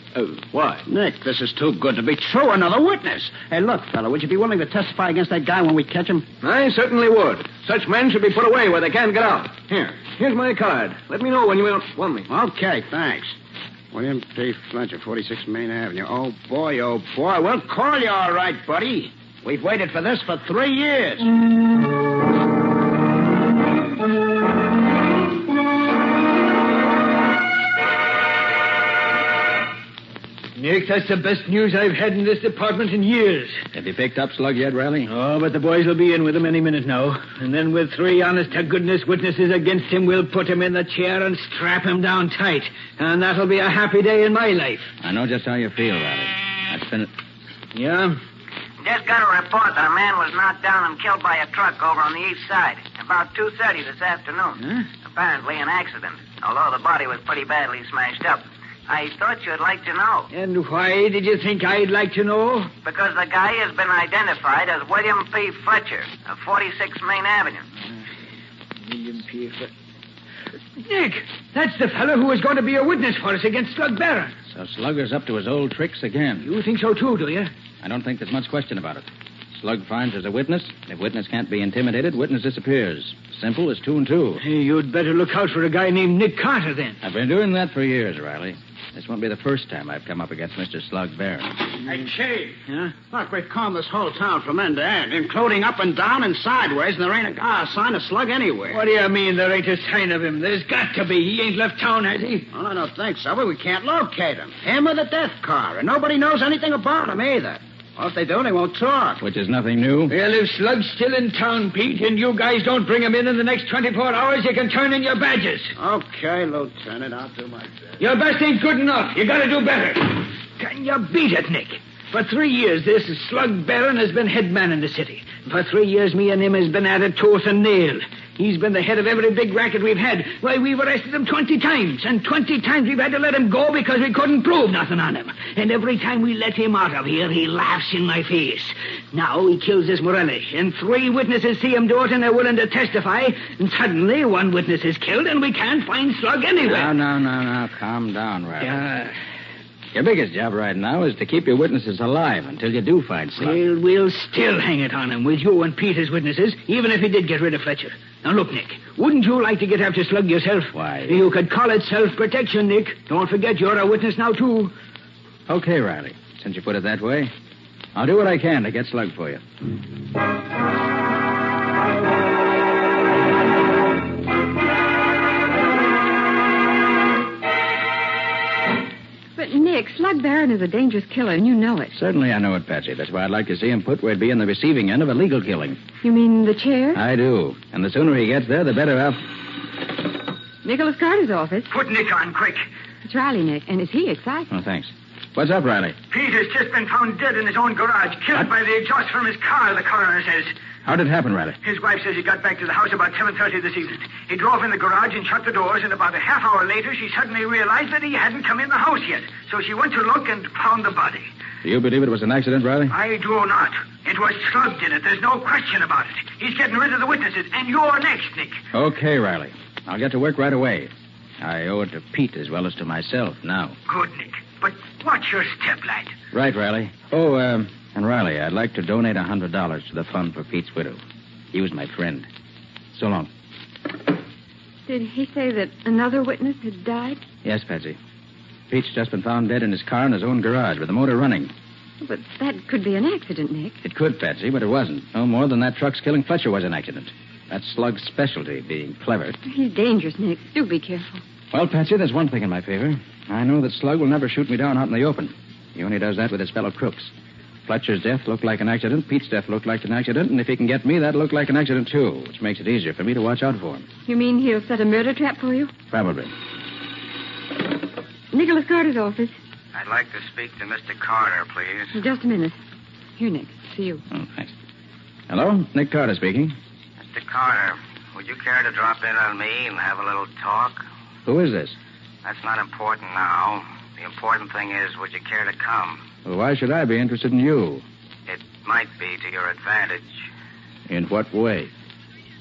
Speaker 9: Why?
Speaker 15: Nick, this is too good to be true. Another witness. Hey, look, fella, would you be willing to testify against that guy when we catch him?
Speaker 9: I certainly would. Such men should be put away where they can't get out. Here's my card. Let me know when you want me.
Speaker 15: Okay, thanks. William P. Fletcher, 46 Main Avenue. Oh, boy, we'll call you all right, buddy. We've waited for this for 3 years.
Speaker 20: Nick, that's the best news I've had in this department in years.
Speaker 3: Have you picked up Slug yet, Riley?
Speaker 20: Oh, but the boys will be in with him any minute now. And then with 3 honest-to-goodness witnesses against him, we'll put him in the chair and strap him down tight. And that'll be a happy day in my life.
Speaker 3: I know just how you feel, Riley. That's been...
Speaker 20: Yeah?
Speaker 10: Just got a report that a man was knocked down and killed by a truck over on the east side. About 2:30 this afternoon.
Speaker 20: Huh?
Speaker 10: Apparently an accident, although the body was pretty badly smashed up. I thought you'd like to know.
Speaker 20: And why did you think I'd like to know?
Speaker 10: Because the guy has been identified as William P. Fletcher of 46 Main Avenue.
Speaker 20: William P. Fletcher. Nick, that's the fellow who was going to be a witness for us against Slug Barron.
Speaker 3: So Slugger's up to his old tricks again.
Speaker 20: You think so, too, do you?
Speaker 3: I don't think there's much question about it. Slug finds there's a witness. If witness can't be intimidated, witness disappears. Simple as 2 and 2.
Speaker 20: Hey, you'd better look out for a guy named Nick Carter, then.
Speaker 3: I've been doing that for years, Riley. This won't be the first time I've come up against Mr. Slug Barron.
Speaker 15: Hey, Chief. Huh? Look, we've combed this whole town from end to end, including up and down and sideways, and there ain't a sign of Slug anywhere.
Speaker 20: What do you mean there ain't a sign of him? There's got to be. He ain't left town, has he?
Speaker 15: Well, I don't think so, but we can't locate him. Him or the death car, and nobody knows anything about him either. Well, if they do, they won't talk.
Speaker 3: Which is nothing new.
Speaker 20: Well, if Slug's still in town, Pete, and you guys don't bring him in the next 24 hours, you can turn in your badges.
Speaker 15: Okay, Lieutenant, I'll do my best.
Speaker 20: Your best ain't good enough. You gotta do better. Can you beat it, Nick? For 3 years, this Slug Barron has been head man in the city. For 3 years, me and him has been at it tooth and nail. He's been the head of every big racket we've had. Why, we've arrested him 20 times, and 20 times we've had to let him go because we couldn't prove nothing on him. And every time we let him out of here, he laughs in my face. Now he kills this Morelli, and 3 witnesses see him do it, and they're willing to testify, and suddenly 1 witness is killed, and we can't find Slug anywhere.
Speaker 3: No. Calm down, Riley. Your biggest job right now is to keep your witnesses alive until you do find Slug.
Speaker 20: We'll still hang it on him with you and Pete as witnesses, even if he did get rid of Fletcher. Now, look, Nick, wouldn't you like to get after Slug yourself?
Speaker 3: Why?
Speaker 20: You could call it self-protection, Nick. Don't forget you're a witness now, too.
Speaker 3: Okay, Riley. Since you put it that way, I'll do what I can to get Slug for you.
Speaker 1: But, Nick, Slug Barron is a dangerous killer, and you know it.
Speaker 3: Certainly I know it, Patsy. That's why I'd like to see him put where he'd be in the receiving end of a legal killing.
Speaker 1: You mean the chair?
Speaker 3: I do. And the sooner he gets there, the better off.
Speaker 1: Nicholas Carter's office.
Speaker 10: Put Nick on, quick.
Speaker 1: It's Riley, Nick. And is he excited?
Speaker 3: Oh, thanks. What's up, Riley?
Speaker 20: Pete has just been found dead in his own garage, killed by the exhaust from his car, the coroner says.
Speaker 3: How did it happen, Riley?
Speaker 20: His wife says he got back to the house about 7:30 this evening. He drove in the garage and shut the doors, and about a half hour later, she suddenly realized that he hadn't come in the house yet. So she went to look and found the body.
Speaker 3: Do you believe it was an accident, Riley?
Speaker 20: I do not. It was slugged in it. There's no question about it. He's getting rid of the witnesses, and you're next, Nick.
Speaker 3: Okay, Riley. I'll get to work right away. I owe it to Pete as well as to myself now.
Speaker 20: Good, Nick. But watch your step, lad.
Speaker 3: Right, Riley. Oh, and Riley, I'd like to donate $100 to the fund for Pete's widow. He was my friend. So long.
Speaker 7: Did he say that another witness had died?
Speaker 3: Yes, Patsy. Pete's just been found dead in his car in his own garage with the motor running.
Speaker 7: But that could be an accident, Nick.
Speaker 3: It could, Patsy, but it wasn't. No more than that truck's killing Fletcher was an accident. That's Slug's specialty, being clever.
Speaker 7: He's dangerous, Nick. Do be careful.
Speaker 3: Well, Patsy, there's one thing in my favor. I know that Slug will never shoot me down out in the open. He only does that with his fellow crooks. Fletcher's death looked like an accident. Pete's death looked like an accident. And if he can get me, that'll look like an accident, too, which makes it easier for me to watch out for him.
Speaker 7: You mean he'll set a murder trap for you?
Speaker 3: Probably.
Speaker 7: Nicholas Carter's office.
Speaker 10: I'd like to speak to Mr. Carter, please.
Speaker 7: Just a minute. Here, Nick. See you.
Speaker 3: Oh, thanks. Hello? Nick Carter speaking.
Speaker 10: Mr. Carter, would you care to drop in on me and have a little talk?
Speaker 3: Who is this?
Speaker 10: That's not important now. The important thing is, would you care to come?
Speaker 3: Well, why should I be interested in you?
Speaker 10: It might be to your advantage.
Speaker 3: In what way?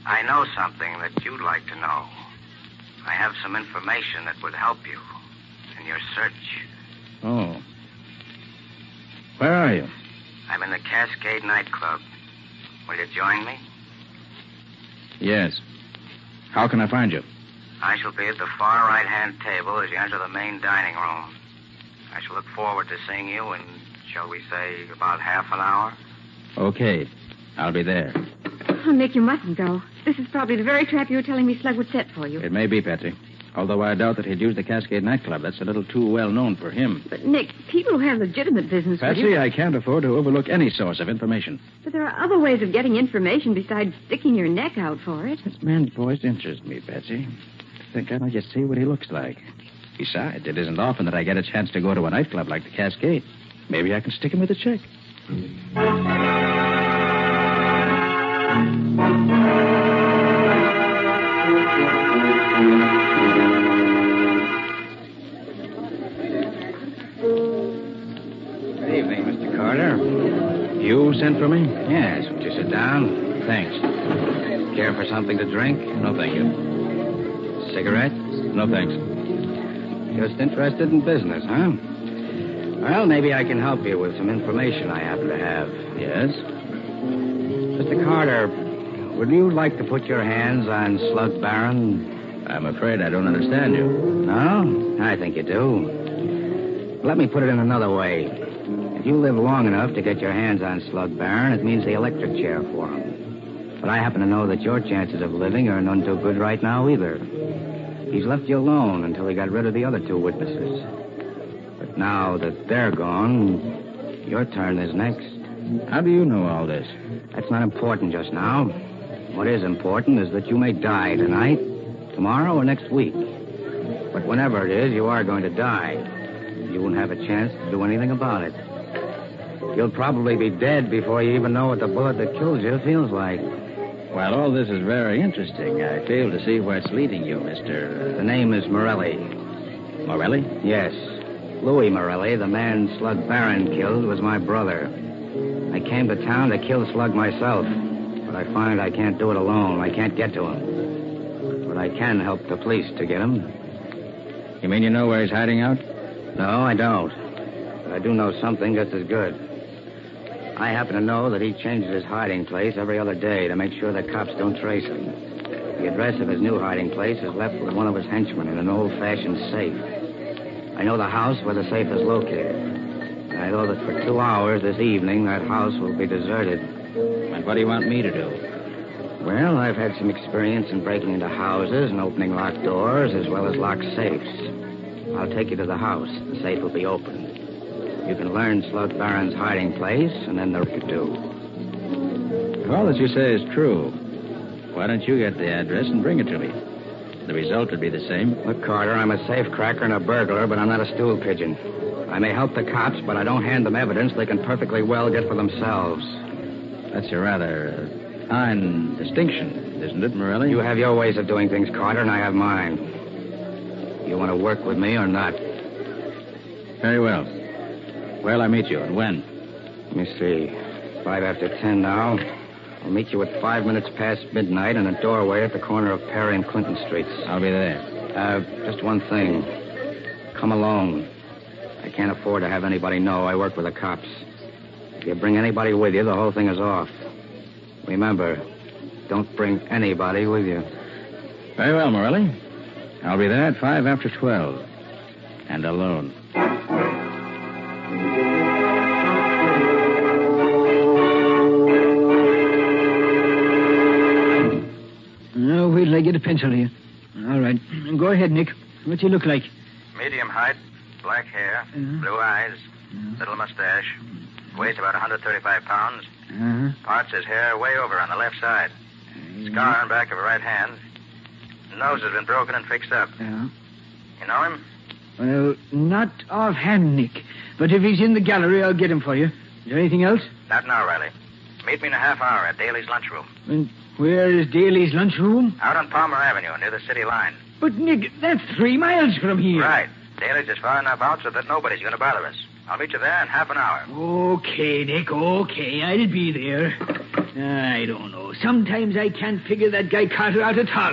Speaker 10: I know something that you'd like to know. I have some information that would help you in your search.
Speaker 3: Oh. Where are you?
Speaker 10: I'm in the Cascade nightclub. Will you join me?
Speaker 3: Yes. How can I find you?
Speaker 10: I shall be at the far right-hand table as you enter the main dining room. I shall look forward to seeing you in, shall we say, about half an hour.
Speaker 3: Okay. I'll be there.
Speaker 7: Oh, Nick, you mustn't go. This is probably the very trap you were telling me Slug would set for you.
Speaker 3: It may be, Patsy. Although I doubt that he'd use the Cascade nightclub. That's a little too well known for him.
Speaker 7: But, Nick, people who have legitimate business with
Speaker 3: Patsy,
Speaker 7: you...
Speaker 3: I can't afford to overlook any source of information.
Speaker 7: But there are other ways of getting information besides sticking your neck out for it.
Speaker 3: This man's voice interests me, Patsy. I think I might just see what he looks like. Besides, it isn't often that I get a chance to go to a nightclub like the Cascade. Maybe I can stick him with a check.
Speaker 2: Good evening, Mr. Carter.
Speaker 3: You sent for me?
Speaker 2: Yes, would you sit down?
Speaker 3: Thanks.
Speaker 2: Care for something to drink?
Speaker 3: No, thank you.
Speaker 2: Cigarette?
Speaker 3: No, thanks.
Speaker 2: Just interested in business, huh? Well, maybe I can help you with some information I happen to have.
Speaker 3: Yes?
Speaker 2: Mr. Carter, would you like to put your hands on Slug Barron?
Speaker 3: I'm afraid I don't understand you.
Speaker 2: No? I think you do. Let me put it in another way. If you live long enough to get your hands on Slug Barron, it means the electric chair for him. But I happen to know that your chances of living are none too good right now either. He's left you alone until he got rid of the other two witnesses. But now that they're gone, your turn is next.
Speaker 3: How do you know all this?
Speaker 2: That's not important just now. What is important is that you may die tonight, tomorrow, or next week. But whenever it is, you are going to die. You won't have a chance to do anything about it. You'll probably be dead before you even know what the bullet that killed you feels like.
Speaker 3: Well, all this is very interesting. I fail to see where it's leading you, Mr.
Speaker 2: The name is Morelli.
Speaker 3: Morelli?
Speaker 2: Yes. Louis Morelli, the man Slug Barron killed, was my brother. I came to town to kill Slug myself, but I find I can't do it alone. I can't get to him. But I can help the police to get him.
Speaker 3: You mean you know where he's hiding out?
Speaker 2: No, I don't. But I do know something just as good. I happen to know that he changes his hiding place every other day to make sure that cops don't trace him. The address of his new hiding place is left with one of his henchmen in an old-fashioned safe. I know the house where the safe is located. And I know that for 2 hours this evening, that house will be deserted.
Speaker 3: And what do you want me to do?
Speaker 2: Well, I've had some experience in breaking into houses and opening locked doors as well as locked safes. I'll take you to the house. The safe will be open. You can learn Slug Barron's hiding place, and then the could do.
Speaker 3: If all that you say is true, why don't you get the address and bring it to me? The result would be the same.
Speaker 11: Look, Carter, I'm a safe cracker and a burglar, but I'm not a stool pigeon. I may help the cops, but I don't hand them evidence they can perfectly well get for themselves.
Speaker 3: That's a rather fine distinction, isn't it, Morelli?
Speaker 11: You have your ways of doing things, Carter, and I have mine. You want to work with me or not?
Speaker 3: Very well. Where'll I meet you and when?
Speaker 11: Let me see. 5 after 10 now. I'll meet you at 5 minutes past midnight in a doorway at the corner of Perry and Clinton Streets.
Speaker 3: I'll be there.
Speaker 11: Just one thing. Come alone. I can't afford to have anybody know I work with the cops. If you bring anybody with you, the whole thing is off. Remember, don't bring anybody with you.
Speaker 3: Very well, Morelli. I'll be there at 5 after 12. And alone.
Speaker 20: Oh, wait till I get a pencil here. All right. Go ahead, Nick. What do you look like?
Speaker 9: Medium height, black hair, blue eyes, little mustache. Weighs about 135 pounds. Parts his hair way over on the left side. Scar on back of the right hand. Nose has been broken and fixed up.
Speaker 20: Yeah.
Speaker 9: You know him?
Speaker 20: Well, not offhand, Nick. But if he's in the gallery, I'll get him for you. Is there anything else?
Speaker 9: Not now, Riley. Meet me in a half hour at Daly's lunchroom.
Speaker 20: And where is Daly's lunchroom?
Speaker 9: Out on Palmer Avenue, near the city line.
Speaker 20: But, Nick, that's 3 miles from here.
Speaker 9: Right. Daly's is far enough out so that nobody's going to bother us. I'll meet you there in half an hour.
Speaker 20: Okay, Nick, okay. I'll be there. I don't know. Sometimes I can't figure that guy Carter out at all.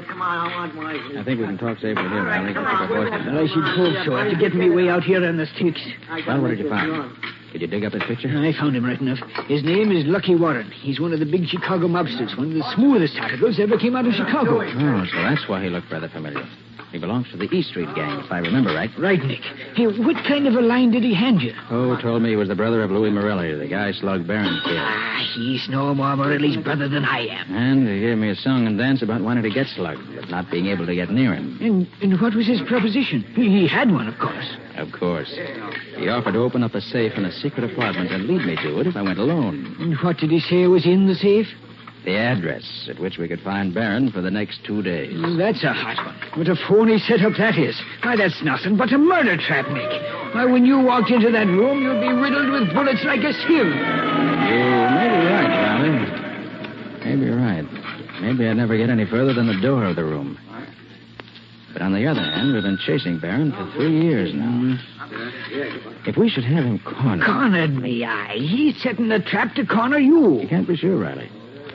Speaker 11: Come on, I want my...
Speaker 3: I think we can talk safely here, Riley.
Speaker 20: Well, I should hope so. After getting me way out here on the sticks.
Speaker 3: Well, what did you find? Did you dig up his picture?
Speaker 20: I found him right enough. His name is Lucky Warren. He's one of the big Chicago mobsters, one of the smoothest articles ever came out of Chicago.
Speaker 3: Oh, so that's why he looked rather familiar. He belongs to the E Street gang, if I remember right.
Speaker 20: Right, Nick. Hey, what kind of a line did he hand you?
Speaker 3: Oh, told me he was the brother of Louis Morelli, the guy Slug Barron killed.
Speaker 20: He's no more Morelli's brother than I am.
Speaker 3: And he gave me a song and dance about wanting to get Slug, but not being able to get near him.
Speaker 20: And what was his proposition? He had one, of course.
Speaker 3: Of course. He offered to open up a safe in a secret apartment and lead me to it if I went alone.
Speaker 20: And what did he say was in the safe?
Speaker 3: The address at which we could find Barron for the next 2 days.
Speaker 20: That's a hot one. What a phony setup that is. Why, that's nothing but a murder trap, Nick. Why, when you walked into that room, you'd be riddled with bullets like a sieve.
Speaker 3: You may be right, Riley. Maybe you're right. Maybe I'd never get any further than the door of the room. But on the other hand, we've been chasing Barron for 3 years now. If we should have him cornered...
Speaker 20: Cornered me, aye. He's setting a trap to corner you.
Speaker 3: You can't be sure, Riley.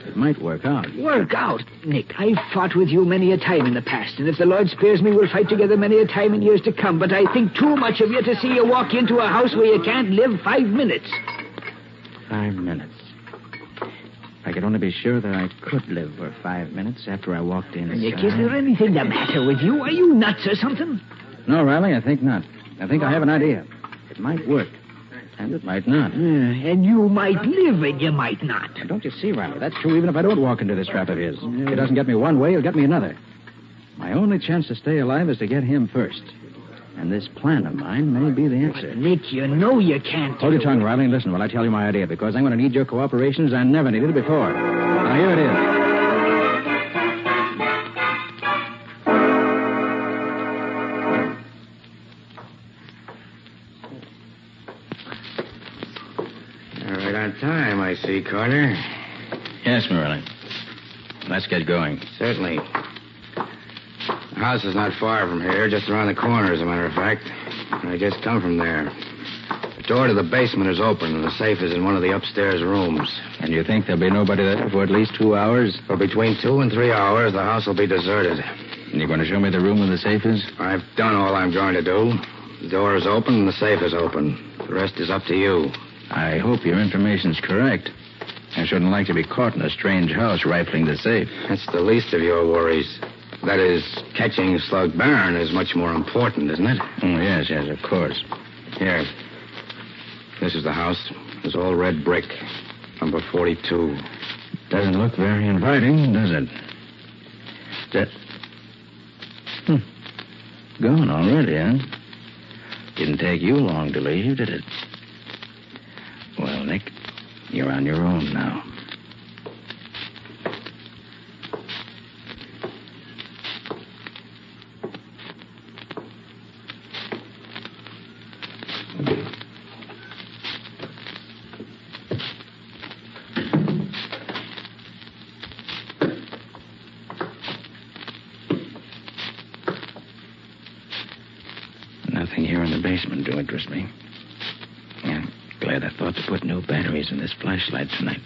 Speaker 3: It might work out.
Speaker 20: Work out? Nick, I've fought with you many a time in the past, and if the Lord spares me, we'll fight together many a time in years to come, but I think too much of you to see you walk into a house where you can't live 5 minutes.
Speaker 3: 5 minutes. I could only be sure that I could live for 5 minutes after I walked in.
Speaker 20: Nick, is there anything the matter with you? Are you nuts or something?
Speaker 3: No, Riley, I think not. I think I have an idea. It might work. And it might not.
Speaker 20: And you might live and you might not.
Speaker 3: Don't you see, Riley? That's true even if I don't walk into this trap of his. If it doesn't get me one way, it'll get me another. My only chance to stay alive is to get him first. And this plan of mine may be the answer.
Speaker 20: Nick, you know you can't.
Speaker 3: Hold your tongue, Riley, and listen while I tell you my idea, because I'm going to need your cooperation as I never needed it before. Now, here it is.
Speaker 11: Time, I see, Carter.
Speaker 3: Yes, Morelli. Let's get going.
Speaker 11: Certainly. The house is not far from here, just around the corner, as a matter of fact. I just come from there. The door to the basement is open, and the safe is in one of the upstairs rooms.
Speaker 3: And you think there'll be nobody there for at least 2 hours?
Speaker 11: For between 2 and 3 hours, the house will be deserted.
Speaker 3: And you're going to show me the room where the safe is?
Speaker 11: I've done all I'm going to do. The door is open and the safe is open. The rest is up to you.
Speaker 3: I hope your information's correct. I shouldn't like to be caught in a strange house rifling the safe.
Speaker 11: That's the least of your worries. That is, catching Slug Barron is much more important, isn't it?
Speaker 3: Oh, yes, of course.
Speaker 11: Here. This is the house. It's all red brick. Number 42.
Speaker 3: Doesn't look very inviting, does it? Gone already, huh? Didn't take you long to leave, did it?
Speaker 11: You're on your own now. Nothing here in the basement to interest me. Yeah, glad I thought to put new batteries in this flashlight tonight.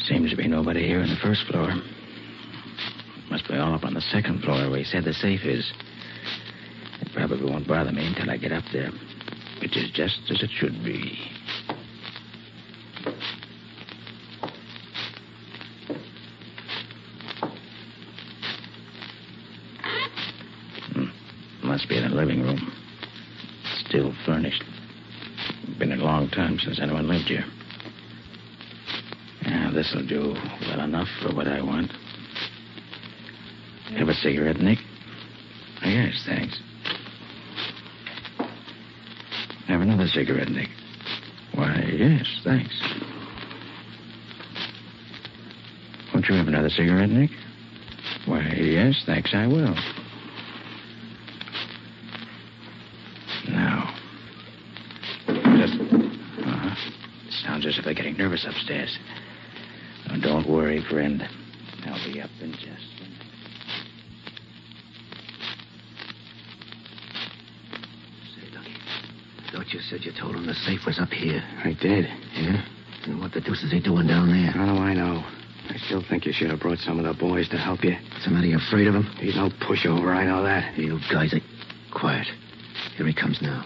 Speaker 11: Seems to be nobody here on the first floor. Must be all up on the second floor where he said the safe is. It probably won't bother me until I get up there, which is just as it should be. Must be in the living room. Still furnished. Been a long time since anyone lived here. This'll do well enough for what I want. Have a cigarette, Nick? Yes, thanks. Have another cigarette, Nick? Why, yes, thanks. Won't you have another cigarette, Nick? Why, yes, thanks, I will. Now. Sounds as if they're getting nervous upstairs. Oh, don't worry, friend. I'll be up in just a minute.
Speaker 5: Say, Lucky, I thought you said you told him the safe was up here.
Speaker 11: I did.
Speaker 5: Yeah? And what the deuce is he doing down there?
Speaker 11: How do I know? I still think you should have brought some of the boys to help you.
Speaker 5: Somebody afraid of him?
Speaker 11: He's no pushover, I know that.
Speaker 5: You guys are quiet. Here he comes now.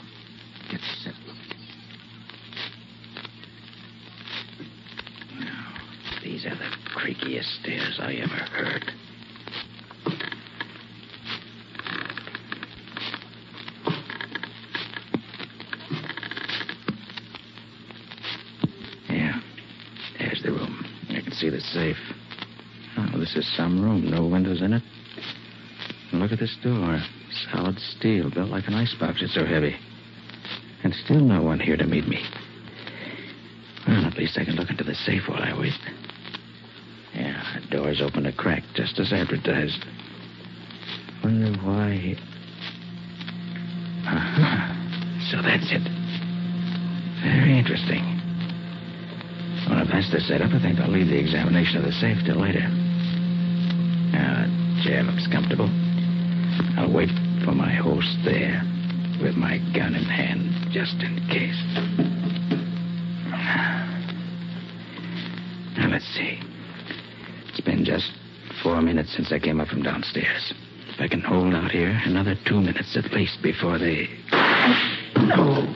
Speaker 5: Get set.
Speaker 11: These are the creakiest stairs I ever heard. Yeah, there's the room. I can see the safe. Oh, this is some room. No windows in it. And look at this door. Solid steel, built like an icebox. It's so heavy. And still no one here to meet me. Well, at least I can look into the safe while I wait. Yeah, the door's open a crack, just as advertised. Wonder why... So that's it. Very interesting. Well, if that's the setup, I think I'll leave the examination of the safe till later. Now, the chair looks comfortable. I'll wait for my host there, with my gun in hand, just in case. Now, let's see. It's been just 4 minutes since I came up from downstairs. If I can hold out here another 2 minutes at least before they... No.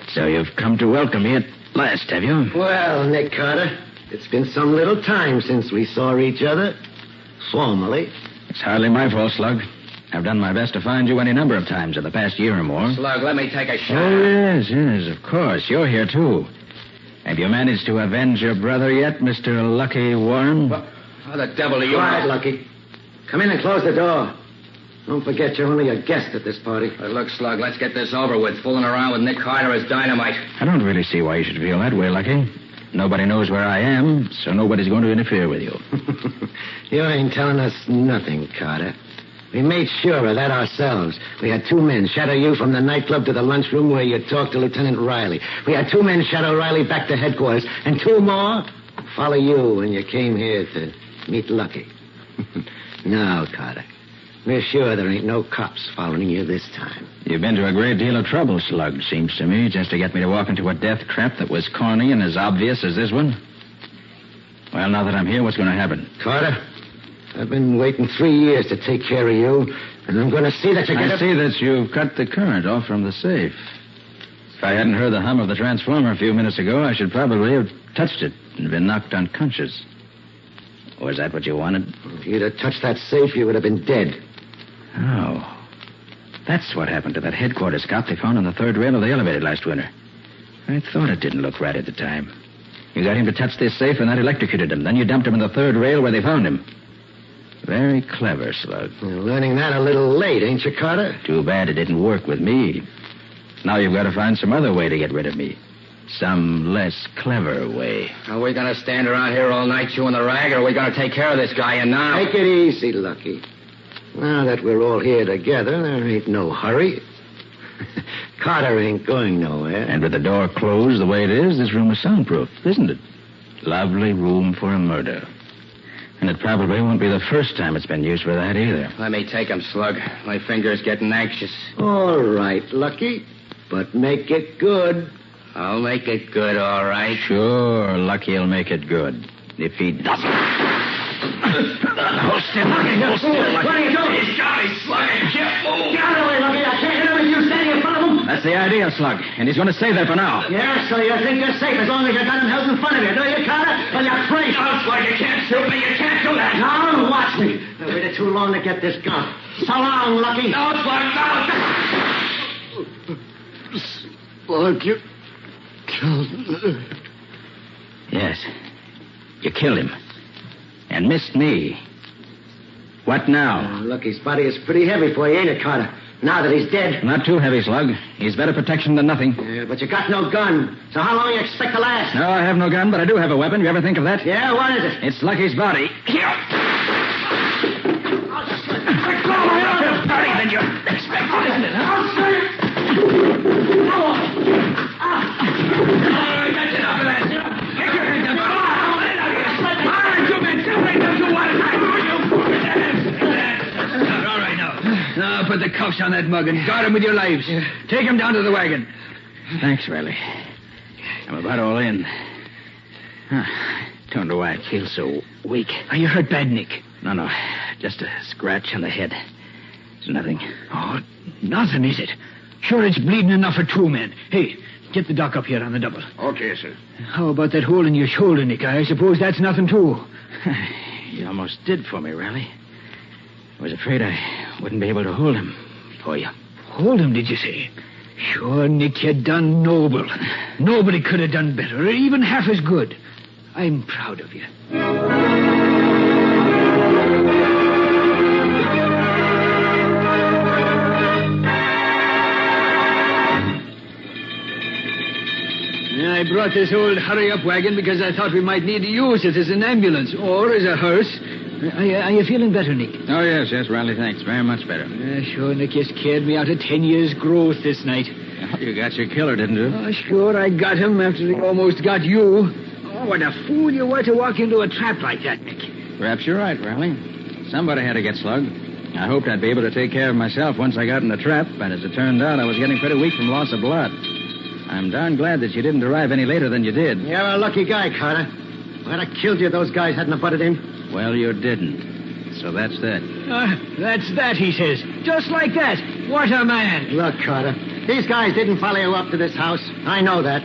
Speaker 11: So you've come to welcome me at last, have you?
Speaker 5: Well, Nick Carter, it's been some little time since we saw each other. Formally.
Speaker 11: It's hardly my fault, Slug. I've done my best to find you any number of times in the past year or more.
Speaker 2: Slug, let me take a shot.
Speaker 11: Oh, yes, of course. You're here, too. Have you managed to avenge your brother yet, Mr. Lucky Warren?
Speaker 2: What? How the devil are you...
Speaker 5: Quiet, Lucky. Come in and close the door. Don't forget you're only a guest at this party.
Speaker 2: Look, Slug, let's get this over with. Fooling around with Nick Carter is dynamite.
Speaker 11: I don't really see why you should feel that way, Lucky. Nobody knows where I am, so nobody's going to interfere with you.
Speaker 5: You ain't telling us nothing, Carter. We made sure of that ourselves. We had 2 men shadow you from the nightclub to the lunchroom where you talked to Lieutenant Riley. We had 2 men shadow Riley back to headquarters, and 2 more follow you when you came here to meet Lucky. Now, Carter, we're sure there ain't no cops following you this time.
Speaker 11: You've been to a great deal of trouble, Slug, seems to me, just to get me to walk into a death trap that was corny and as obvious as this one. Well, now that I'm here, what's going to happen?
Speaker 5: Carter, I've been waiting 3 years to take care of you, and I'm going to see that you get
Speaker 11: I see that you've cut the current off from the safe. If I hadn't heard the hum of the transformer a few minutes ago, I should probably have touched it and been knocked unconscious. Was that what you wanted?
Speaker 5: If you'd have touched that safe, you would have been dead.
Speaker 11: Oh. That's what happened to that headquarters cop they found on the third rail of the elevator last winter. I thought it didn't look right at the time. You got him to touch this safe, and that electrocuted him. Then you dumped him in the third rail where they found him. Very clever, Slug.
Speaker 5: You're learning that a little late, ain't you, Carter?
Speaker 11: Too bad it didn't work with me. Now you've got to find some other way to get rid of me. Some less clever way.
Speaker 2: Are we going to stand around here all night chewing the rag, or are we going to take care of this guy and now?
Speaker 5: Take it easy, Lucky. Now that we're all here together, there ain't no hurry. Carter ain't going nowhere.
Speaker 11: And with the door closed the way it is, this room is soundproof, isn't it? Lovely room for a murder. And it probably won't be the first time it's been used for that either.
Speaker 2: Let me take him, Slug. My finger's getting anxious.
Speaker 5: All right, Lucky. But make it good.
Speaker 2: I'll make it good, all right.
Speaker 11: Sure, Lucky'll make it good. If he doesn't...
Speaker 2: Hold still, Lucky. Hold still, Lucky. What are you doing? He's got me, Slug. Can't move. Get out of the way, Lucky. I can't hear you standing in front of him.
Speaker 11: That's the idea, Slug. And he's going to stay there for now.
Speaker 5: Yeah, so you think you're safe as long as you got him held in front of you, do you, Carter? Well, you're free.
Speaker 2: No, Slug, you can't shoot me. You can't do that.
Speaker 5: Now, watch me. I waited too long to get this gun. So long, Lucky.
Speaker 2: No, Slug, no.
Speaker 5: Slug, you killed me.
Speaker 11: Yes. You killed him. And missed me. What now?
Speaker 5: Lucky's body is pretty heavy for you, ain't it, Carter? Now that he's dead.
Speaker 11: Not too heavy, Slug. He's better protection than nothing.
Speaker 5: Yeah, but you got no gun. So how long you expect to last?
Speaker 11: No, I have no gun, but I do have a weapon. You ever think of that?
Speaker 5: Yeah, what is it?
Speaker 11: It's Lucky's body.
Speaker 2: Here. More dirty than you expected, isn't it, huh? All right, that's enough of that. Get your hands up. Come on. All right, two men.
Speaker 20: All right, now, put the cuffs on that mug and guard him with your lives. Take him down to the wagon.
Speaker 11: Thanks, Riley. I'm about all in. Don't know why I feel so weak.
Speaker 20: Are you hurt bad, Nick?
Speaker 11: No. Just a scratch on the head. It's nothing.
Speaker 20: Oh, nothing, is it? Sure, it's bleeding enough for two men. Hey, get the doc up here on the double.
Speaker 13: Okay, sir.
Speaker 20: How about that hole in your shoulder, Nick? I suppose that's nothing, too.
Speaker 11: You almost did for me, Riley. I was afraid I wouldn't be able to hold him for you.
Speaker 20: Hold him, did you say? Sure, Nick, you done noble. Nobody could have done better, or even half as good. I'm proud of you. I brought this old hurry-up wagon because I thought we might need to use it as an ambulance or as a hearse. Are you feeling better, Nick?
Speaker 11: Oh, yes, Riley, thanks. Very much better.
Speaker 20: Sure, Nick, you scared me out of 10 years' growth this night.
Speaker 11: Oh, you got your killer, didn't you?
Speaker 20: Oh, sure, I got him after he almost got you. Oh, what a fool you were to walk into a trap like that, Nick.
Speaker 11: Perhaps you're right, Riley. Somebody had to get slugged. I hoped I'd be able to take care of myself once I got in the trap, and as it turned out, I was getting pretty weak from loss of blood. I'm darn glad that you didn't arrive any later than you did.
Speaker 5: You're a lucky guy, Carter. If I'd have killed you, those guys hadn't have butted in.
Speaker 11: Well, you didn't. So that's that.
Speaker 20: That's that, he says. Just like that. What a man.
Speaker 5: Look, Carter, these guys didn't follow you up to this house. I know that.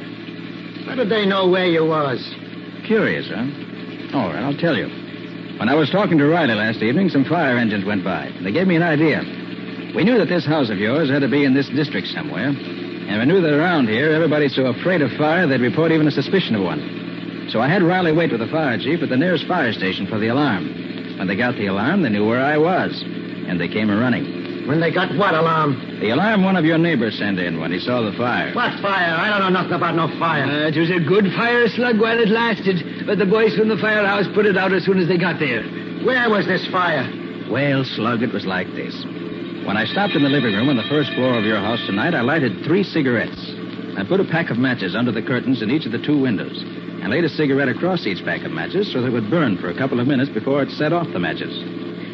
Speaker 5: How did they know where you was?
Speaker 11: Curious, huh? All right, I'll tell you. When I was talking to Riley last evening, some fire engines went by. They gave me an idea. We knew that this house of yours had to be in this district somewhere. And we knew that around here, everybody's so afraid of fire, they'd report even a suspicion of one. So I had Riley wait with the fire chief at the nearest fire station for the alarm. When they got the alarm, they knew where I was. And they came a-running.
Speaker 5: When they got what alarm?
Speaker 11: The alarm one of your neighbors sent in when he saw the fire.
Speaker 5: What fire? I don't know nothing about no fire.
Speaker 20: It was a good fire, Slug, while it lasted. But the boys from the firehouse put it out as soon as they got there.
Speaker 5: Where was this fire?
Speaker 11: Well, Slug, it was like this. When I stopped in the living room on the first floor of your house tonight, I lighted 3 cigarettes. I put a pack of matches under the curtains in each of the 2 windows and laid a cigarette across each pack of matches so that it would burn for a couple of minutes before it set off the matches.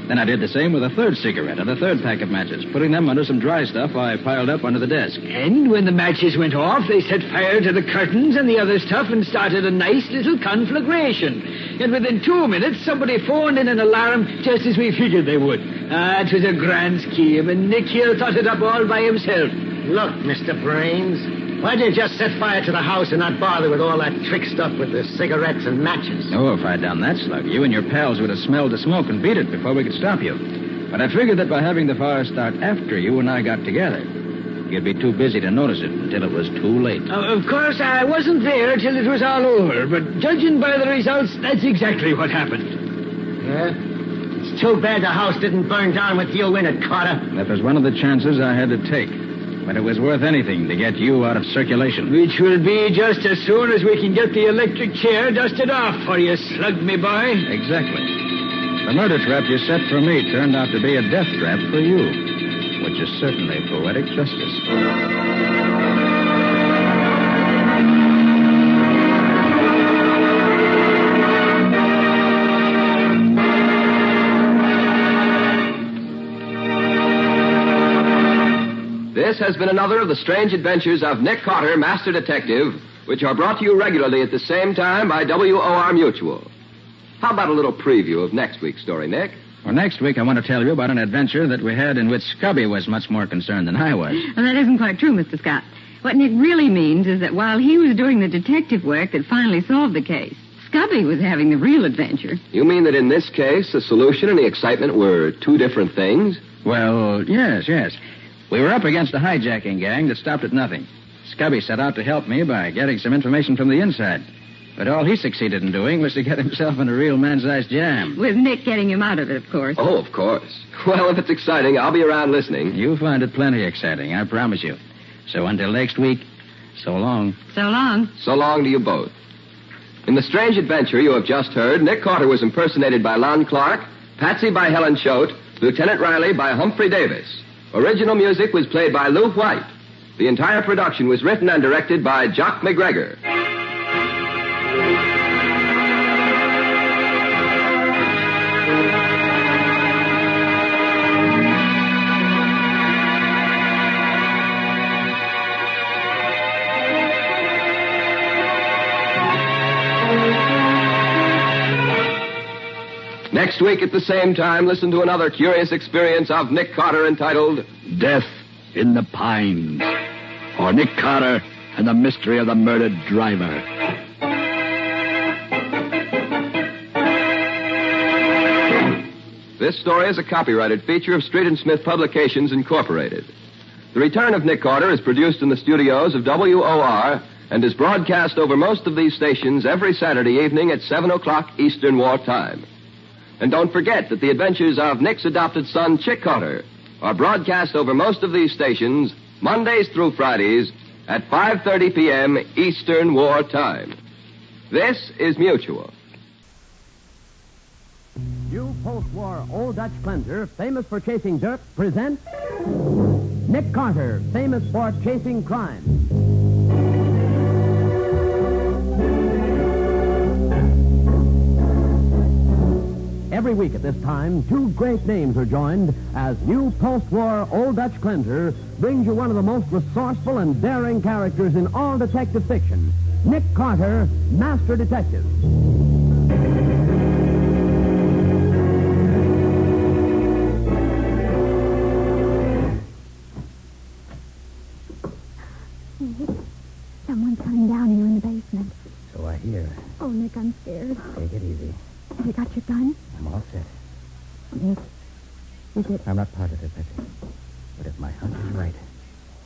Speaker 11: Then I did the same with a 3rd cigarette and a 3rd pack of matches, putting them under some dry stuff I piled up under the desk.
Speaker 20: And when the matches went off, they set fire to the curtains and the other stuff and started a nice little conflagration. And within 2 minutes, somebody phoned in an alarm just as we figured they would. It was a grand scheme, and Nick here thought it up all by himself.
Speaker 5: Look, Mr. Brains, Why'd you just set fire to the house and not bother with all that trick stuff with the cigarettes and matches?
Speaker 2: Oh, if I'd done that, Slug, you and your pals would have smelled the smoke and beat it before we could stop you. But I figured that by having the fire start after you and I got together, you'd be too busy to notice it until it was too late.
Speaker 12: Of course, I wasn't there till it was all over, but judging by the results, that's exactly what happened.
Speaker 5: Yeah? It's too bad the house didn't burn down with you in it, Carter.
Speaker 2: That was one of the chances I had to take. But it was worth anything to get you out of circulation.
Speaker 12: Which will be just as soon as we can get the electric chair dusted off for you, Slug, me boy.
Speaker 2: Exactly. The murder trap you set for me turned out to be a death trap for you, which is certainly poetic justice.
Speaker 22: This has been another of the strange adventures of Nick Carter, Master Detective, which are brought to you regularly at the same time by WOR Mutual. How about a little preview of next week's story, Nick?
Speaker 2: Well, next week I want to tell you about an adventure that we had in which Scubby was much more concerned than I was.
Speaker 1: Well, that isn't quite true, Mr. Scott. What Nick really means is that while he was doing the detective work that finally solved the case, Scubby was having the real adventure.
Speaker 22: You mean that in this case, the solution and the excitement were two different things?
Speaker 2: Well, yes. We were up against a hijacking gang that stopped at nothing. Scubby set out to help me by getting some information from the inside. But all he succeeded in doing was to get himself in a real man-sized jam.
Speaker 1: With Nick getting him out of it, of course.
Speaker 22: Oh, of course. Well, if it's exciting, I'll be around listening.
Speaker 2: You'll find it plenty exciting, I promise you. So until next week, so long.
Speaker 1: So long.
Speaker 22: So long to you both. In the strange adventure you have just heard, Nick Carter was impersonated by Lon Clark, Patsy by Helen Choate, Lieutenant Riley by Humphrey Davis. Original music was played by Lou White. The entire production was written and directed by Jock McGregor. Next week at the same time, listen to another curious experience of Nick Carter entitled
Speaker 6: Death in the Pines, or Nick Carter and the Mystery of the Murdered Driver.
Speaker 22: This story is a copyrighted feature of Street & Smith Publications, Incorporated. The Return of Nick Carter is produced in the studios of WOR and is broadcast over most of these stations every Saturday evening at 7 o'clock Eastern War Time. And don't forget that the adventures of Nick's adopted son, Chick Carter, are broadcast over most of these stations Mondays through Fridays at 5:30 p.m. Eastern War Time. This is Mutual.
Speaker 12: New post-war Old Dutch cleanser, famous for chasing dirt, presents Nick Carter, famous for chasing crime. Every week at this time, two great names are joined as new post-war Old Dutch cleanser brings you one of the most resourceful and daring characters in all detective fiction, Nick Carter, Master Detective.
Speaker 19: Someone's coming down here in the basement.
Speaker 8: So I hear.
Speaker 19: Oh, Nick, I'm scared.
Speaker 8: Take it easy.
Speaker 19: Have you got your gun?
Speaker 8: I'm all set.
Speaker 19: Nick, is it...
Speaker 8: I'm not positive, Betsy. But if my hunch is right,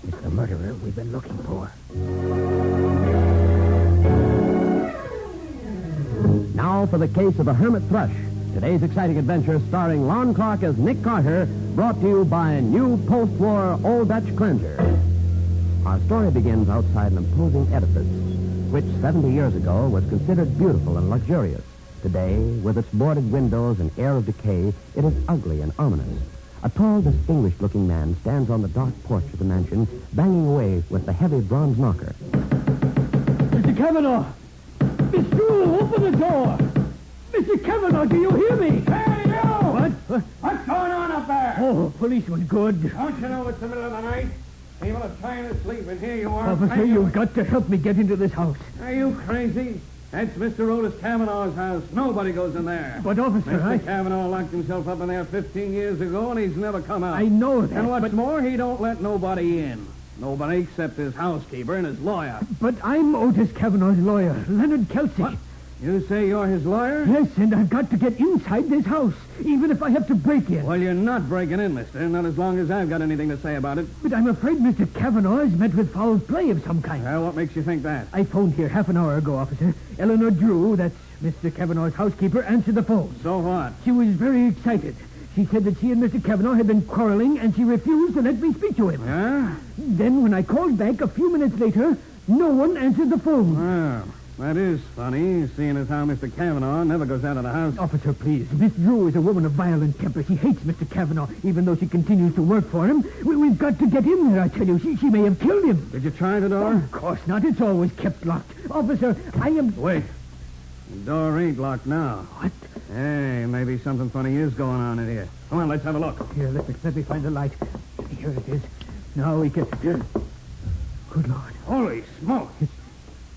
Speaker 8: it's the murderer we've been looking for.
Speaker 12: Now for the case of the Hermit Thrush. Today's exciting adventure starring Lon Clark as Nick Carter, brought to you by a new post-war Old Dutch cleanser. Our story begins outside an imposing edifice, which 70 years ago was considered beautiful and luxurious. Today, with its boarded windows and air of decay, it is ugly and ominous. A tall, distinguished-looking man stands on the dark porch of the mansion, banging away with the heavy bronze knocker. Mr. Kavanaugh! Miss Drew, open the door! Mr. Kavanaugh, do you hear me?
Speaker 10: Hey, you!
Speaker 12: What?
Speaker 10: What's going on up there?
Speaker 12: Oh, policeman, good.
Speaker 10: Don't you know it's the middle of the night? People are trying to sleep, and here you are.
Speaker 12: Officer, you've got to help me get into this house.
Speaker 10: Are you crazy? That's Mr. Otis Kavanaugh's house. Nobody goes in there.
Speaker 12: But, officer,
Speaker 10: Mr. Kavanaugh locked himself up in there 15 years ago, and he's never come out.
Speaker 12: I know that,
Speaker 10: And what's
Speaker 12: but...
Speaker 10: more, he don't let nobody in.
Speaker 12: Nobody except his housekeeper and his lawyer.
Speaker 15: But I'm Otis Kavanaugh's lawyer, Leonard Kelsey.
Speaker 12: What? You say you're his lawyer?
Speaker 15: Yes, and I've got to get inside this house, even if I have to break in.
Speaker 12: Well, you're not breaking in, mister. Not as long as I've got anything to say about it.
Speaker 15: But I'm afraid Mr. Kavanaugh has met with foul play of some kind.
Speaker 12: Well, what makes you think that?
Speaker 15: I phoned here half an hour ago, officer. Eleanor Drew, that's Mr. Kavanaugh's housekeeper, answered the phone.
Speaker 12: So what?
Speaker 15: She was very excited. She said that she and Mr. Kavanaugh had been quarreling, and she refused to let me speak to him.
Speaker 12: Yeah?
Speaker 15: Then, when I called back a few minutes later, no one answered the phone.
Speaker 12: Well, that is funny, seeing as how Mr. Kavanaugh never goes out of the house.
Speaker 15: Officer, please. Miss Drew is a woman of violent temper. She hates Mr. Kavanaugh, even though she continues to work for him. We've got to get in there, I tell you. She may have killed him.
Speaker 12: Did you try the door?
Speaker 15: Of course not. It's always kept locked. Officer, I am...
Speaker 12: Wait. The door ain't locked now.
Speaker 15: What?
Speaker 12: Hey, maybe something funny is going on in here. Come on, let's have a look.
Speaker 15: Here, let me find the light. Here it is. Now we can...
Speaker 12: Here.
Speaker 15: Good Lord.
Speaker 12: Holy smoke.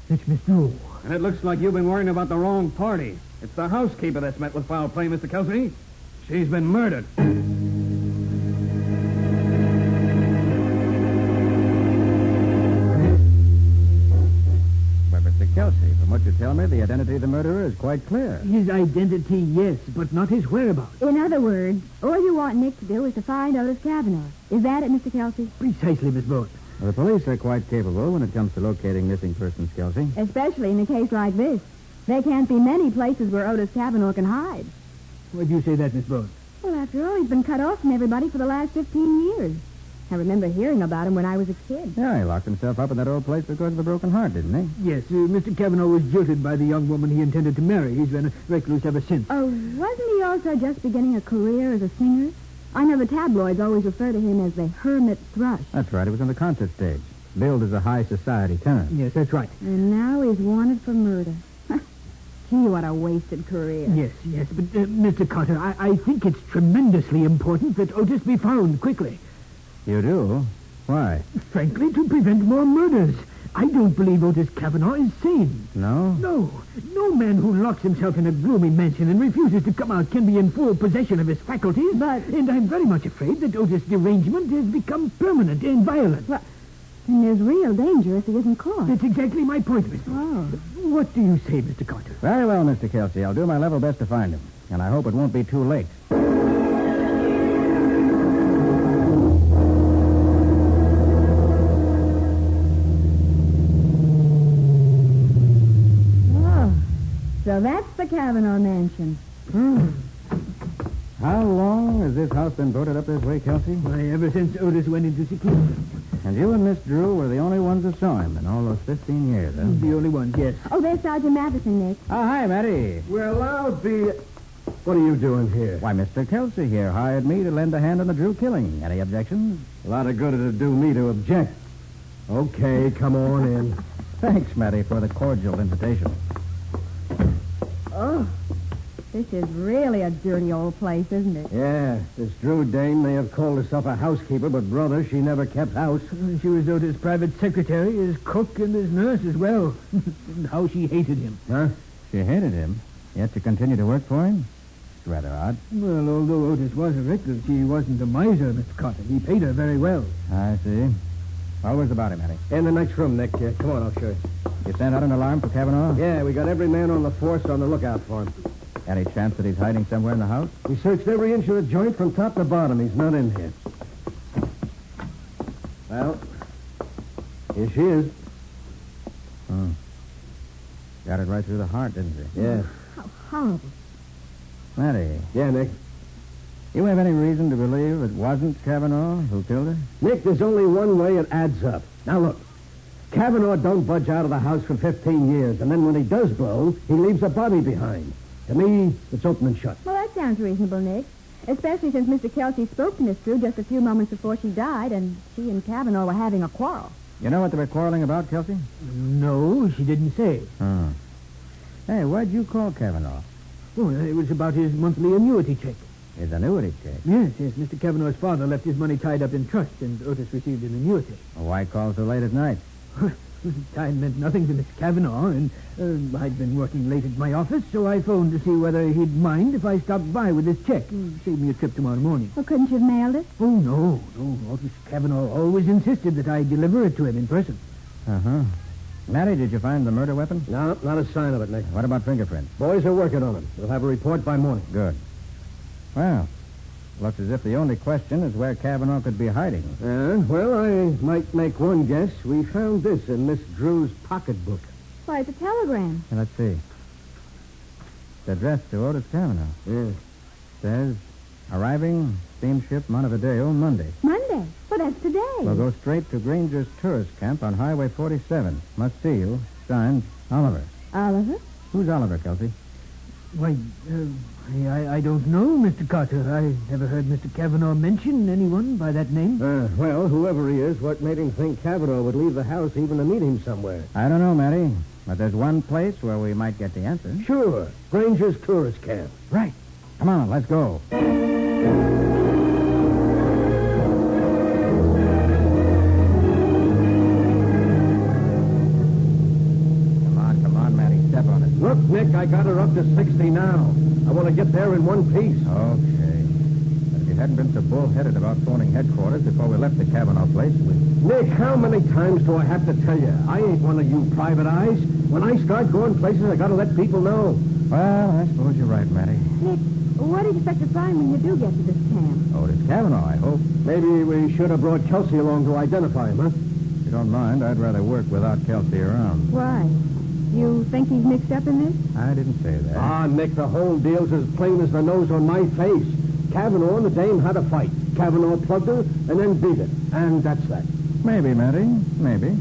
Speaker 15: It's Miss Drew.
Speaker 12: And it looks like you've been worrying about the wrong party. It's the housekeeper that's met with foul play, Mr. Kelsey. She's been murdered.
Speaker 3: But, Mr. Kelsey, from what you tell me, the identity of the murderer is quite clear.
Speaker 15: His identity, yes, but not his whereabouts.
Speaker 19: In other words, all you want Nick to do is to find Otis Kavanaugh. Is that it, Mr. Kelsey?
Speaker 15: Precisely, Miss Bowen.
Speaker 3: Well, the police are quite capable when it comes to locating missing persons, Kelsey.
Speaker 19: Especially in a case like this. There can't be many places where Otis Kavanaugh can hide.
Speaker 15: Why do you say that, Miss Bowen?
Speaker 19: Well, after all, he's been cut off from everybody for the last 15 years. I remember hearing about him when I was a kid.
Speaker 3: Yeah, he locked himself up in that old place because of a broken heart, didn't he?
Speaker 15: Yes, Mr. Kavanaugh was jilted by the young woman he intended to marry. He's been a recluse ever since.
Speaker 19: Oh, wasn't he also just beginning a career as a singer? I know the tabloids always refer to him as the Hermit Thrush.
Speaker 3: That's right. He was on the concert stage, billed as a high society tenor.
Speaker 15: Yes, that's right.
Speaker 19: And now he's wanted for murder. Gee, what a wasted career.
Speaker 15: Yes, but Mr. Carter, I think it's tremendously important that Otis be found quickly.
Speaker 3: You do? Why?
Speaker 15: Frankly, to prevent more murders. I don't believe Otis Kavanaugh is sane.
Speaker 3: No?
Speaker 15: No man who locks himself in a gloomy mansion and refuses to come out can be in full possession of his faculties. And I'm very much afraid that Otis' derangement has become permanent and violent.
Speaker 19: Well, and there's real danger if he isn't caught.
Speaker 15: That's exactly my point, Miss
Speaker 19: Oh.
Speaker 15: What do you say, Mr. Carter?
Speaker 3: Very well, Mr. Kelsey. I'll do my level best to find him. And I hope it won't be too late.
Speaker 19: So that's the Kavanaugh mansion.
Speaker 3: How long has this house been boarded up this way, Kelsey?
Speaker 15: Why, ever since Otis went into seclusion.
Speaker 3: And you and Miss Drew were the only ones that saw him in all those 15 years, huh?
Speaker 15: The only ones, yes.
Speaker 19: Oh, there's Sergeant Matheson, Nick.
Speaker 3: Oh, hi, Matty.
Speaker 12: We're allowed the... What are you doing here?
Speaker 3: Why, Mr. Kelsey here hired me to lend a hand in the Drew killing. Any objections?
Speaker 12: A lot of good it'd do me to object. Okay, come on in.
Speaker 3: Thanks, Matty, for the cordial invitation.
Speaker 19: Oh, this is really a dirty old place, isn't it?
Speaker 12: Yeah, this Drew dame may have called herself a housekeeper, but, brother, she never kept house.
Speaker 15: She was Otis' private secretary, his cook, and his nurse as well. And how she hated him.
Speaker 3: Huh? She hated him, yet to continue to work for him? It's rather odd.
Speaker 15: Well, although Otis was a recluse, he wasn't a miser, Mr. Carter. He paid her very well.
Speaker 3: I see. Well, where's the body, Matty?
Speaker 12: In the next room, Nick. Come on, I'll show you.
Speaker 3: You sent out an alarm for Kavanaugh?
Speaker 12: Yeah, we got every man on the force on the lookout for him.
Speaker 3: Any chance that he's hiding somewhere in the house?
Speaker 12: We searched every inch of the joint from top to bottom. He's not in here. Well, here she is.
Speaker 3: Hmm. Got it right through the heart, didn't she?
Speaker 12: Yeah.
Speaker 19: How horrible.
Speaker 3: Matty,
Speaker 12: Yeah, Nick.
Speaker 3: you have any reason to believe it wasn't Kavanaugh who killed her?
Speaker 12: Nick, there's only one way it adds up. Now, look. Kavanaugh don't budge out of the house for 15 years, and then when he does blow, he leaves a body behind. To me, it's open and shut.
Speaker 19: Well, that sounds reasonable, Nick. Especially since Mr. Kelsey spoke to Miss Drew just a few moments before she died, and she and Kavanaugh were having a quarrel.
Speaker 3: You know what they were quarreling about, Kelsey?
Speaker 15: No, she didn't say.
Speaker 3: Hmm. Hey, why'd you call Kavanaugh?
Speaker 15: Oh, it was about his monthly annuity check.
Speaker 3: His annuity check?
Speaker 15: Yes. Mr. Kavanaugh's father left his money tied up in trust, and Otis received an annuity.
Speaker 3: Well, why call so late at night?
Speaker 20: Time meant nothing to Miss Cavanaugh, and I'd been working late at my office, so I phoned to see whether he'd mind if I stopped by with this check and save me a trip tomorrow morning.
Speaker 19: Well, couldn't you have mailed it?
Speaker 20: Oh, no. Miss Cavanaugh always insisted that I deliver it to him in person.
Speaker 3: Uh-huh. Matty, did you find the murder weapon?
Speaker 12: No, not a sign of it, Nick.
Speaker 3: What about fingerprints?
Speaker 12: Boys are working on it. We'll have a report by morning.
Speaker 3: Good. Well, looks as if the only question is where Cavanaugh could be hiding.
Speaker 12: Well, I might make one guess. We found this in Miss Drew's pocketbook.
Speaker 19: Why, it's a telegram.
Speaker 3: Now, let's see. It's addressed to Otis Cavanaugh.
Speaker 12: Yeah.
Speaker 3: Says, arriving steamship Montevideo Monday.
Speaker 19: Monday? Well, that's today.
Speaker 3: We'll go straight to Granger's tourist camp on Highway 47. Must see you. Signed, Oliver.
Speaker 19: Oliver?
Speaker 3: Who's Oliver, Kelsey?
Speaker 20: Why, I don't know, Mr. Carter. I never heard Mr. Cavanaugh mention anyone by that name.
Speaker 12: Well, whoever he is, what made him think Cavanaugh would leave the house even to meet him somewhere?
Speaker 3: I don't know, Matty. But there's one place where we might get the answer.
Speaker 12: Sure. Granger's tourist camp.
Speaker 3: Right. Come on, let's go. Come on, Matty. Step on it.
Speaker 12: Look, Nick, I got her up to 60 now. I want to get there in one piece.
Speaker 3: Okay. But if you hadn't been so bullheaded about phoning headquarters before we left the Cavanaugh place,
Speaker 12: Nick, how many times do I have to tell you? I ain't one of you private eyes. When I start going places, I got to let people know.
Speaker 3: Well, I suppose you're right, Matty.
Speaker 19: Nick, what do you expect to find when you do get to this camp?
Speaker 3: Oh, it's Cavanaugh, I hope.
Speaker 12: Maybe we should have brought Kelsey along to identify him, huh?
Speaker 3: If you don't mind, I'd rather work without Kelsey around.
Speaker 19: Why? You think he's mixed up in this?
Speaker 3: I didn't say that.
Speaker 12: Ah, Nick, the whole deal's as plain as the nose on my face. Cavanaugh and the dame had a fight. Cavanaugh plugged her and then beat it. And that's that.
Speaker 3: Maybe, Matty. Maybe.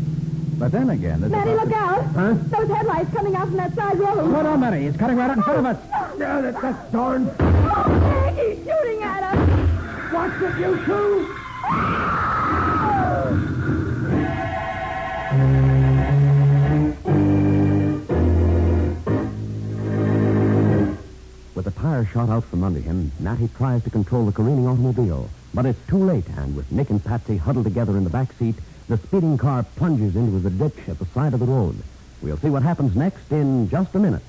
Speaker 3: But then again...
Speaker 19: Matty, look out!
Speaker 12: Huh?
Speaker 19: Those headlights coming out from that side road.
Speaker 3: Hold on, Matty. It's cutting right out in front of us.
Speaker 12: Yeah, that's darn.
Speaker 19: Oh, Nick, he's shooting at us.
Speaker 12: Watch it, you two.
Speaker 16: With the tire shot out from under him, Matty tries to control the careening automobile. But it's too late, and with Nick and Patsy huddled together in the back seat, the speeding car plunges into the ditch at the side of the road. We'll see what happens next in just a minute.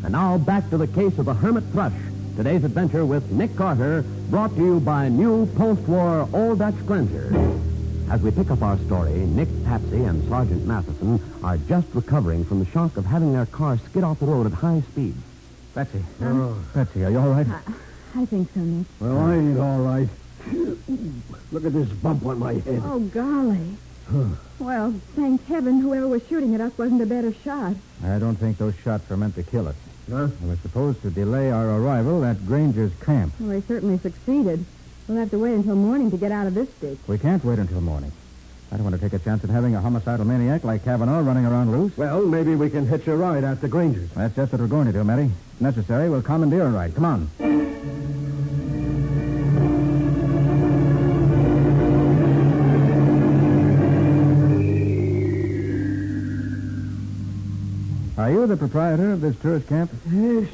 Speaker 16: And now back to the case of the Hermit Thrush. Today's adventure with Nick Carter, brought to you by new post-war Old Dutch cleanser. As we pick up our story, Nick, Patsy, and Sergeant Matheson are just recovering from the shock of having their car skid off the road at high speed.
Speaker 3: Patsy. Patsy, are you all right?
Speaker 19: I think so, Nick.
Speaker 12: Well, I ain't all right. Look at this bump on my head.
Speaker 19: Oh, golly. Well, thank heaven whoever was shooting at us wasn't a better shot.
Speaker 3: I don't think those shots were meant to kill us.
Speaker 12: Huh?
Speaker 3: They were supposed to delay our arrival at Granger's camp.
Speaker 19: Well, they certainly succeeded. We'll have to wait until morning to get out of this ditch.
Speaker 3: We can't wait until morning. I don't want to take a chance of having a homicidal maniac like Cavanaugh running around loose.
Speaker 12: Well, maybe we can hitch a ride after Granger's.
Speaker 3: That's just what we're going to do, Matty. If necessary, we'll commandeer a ride. Come on. Are you the proprietor of this tourist camp?
Speaker 20: Yes,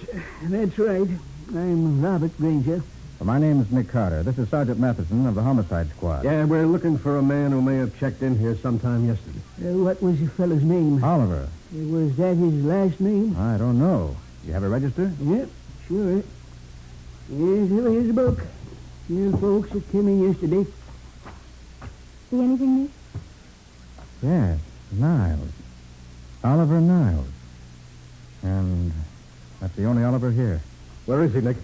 Speaker 20: that's right. I'm Robert Granger.
Speaker 3: Well, my name's Nick Carter. This is Sergeant Matheson of the Homicide Squad.
Speaker 12: Yeah, we're looking for a man who may have checked in here sometime yesterday.
Speaker 20: What was the fellow's name?
Speaker 3: Oliver.
Speaker 20: Was that his last name?
Speaker 3: I don't know. You have a register?
Speaker 20: Yep, sure. Here's his book. Here folks that came in yesterday.
Speaker 19: See anything, Nick?
Speaker 3: Yes, Niles. Oliver Niles. And that's the only Oliver here.
Speaker 12: Where is he, Nick?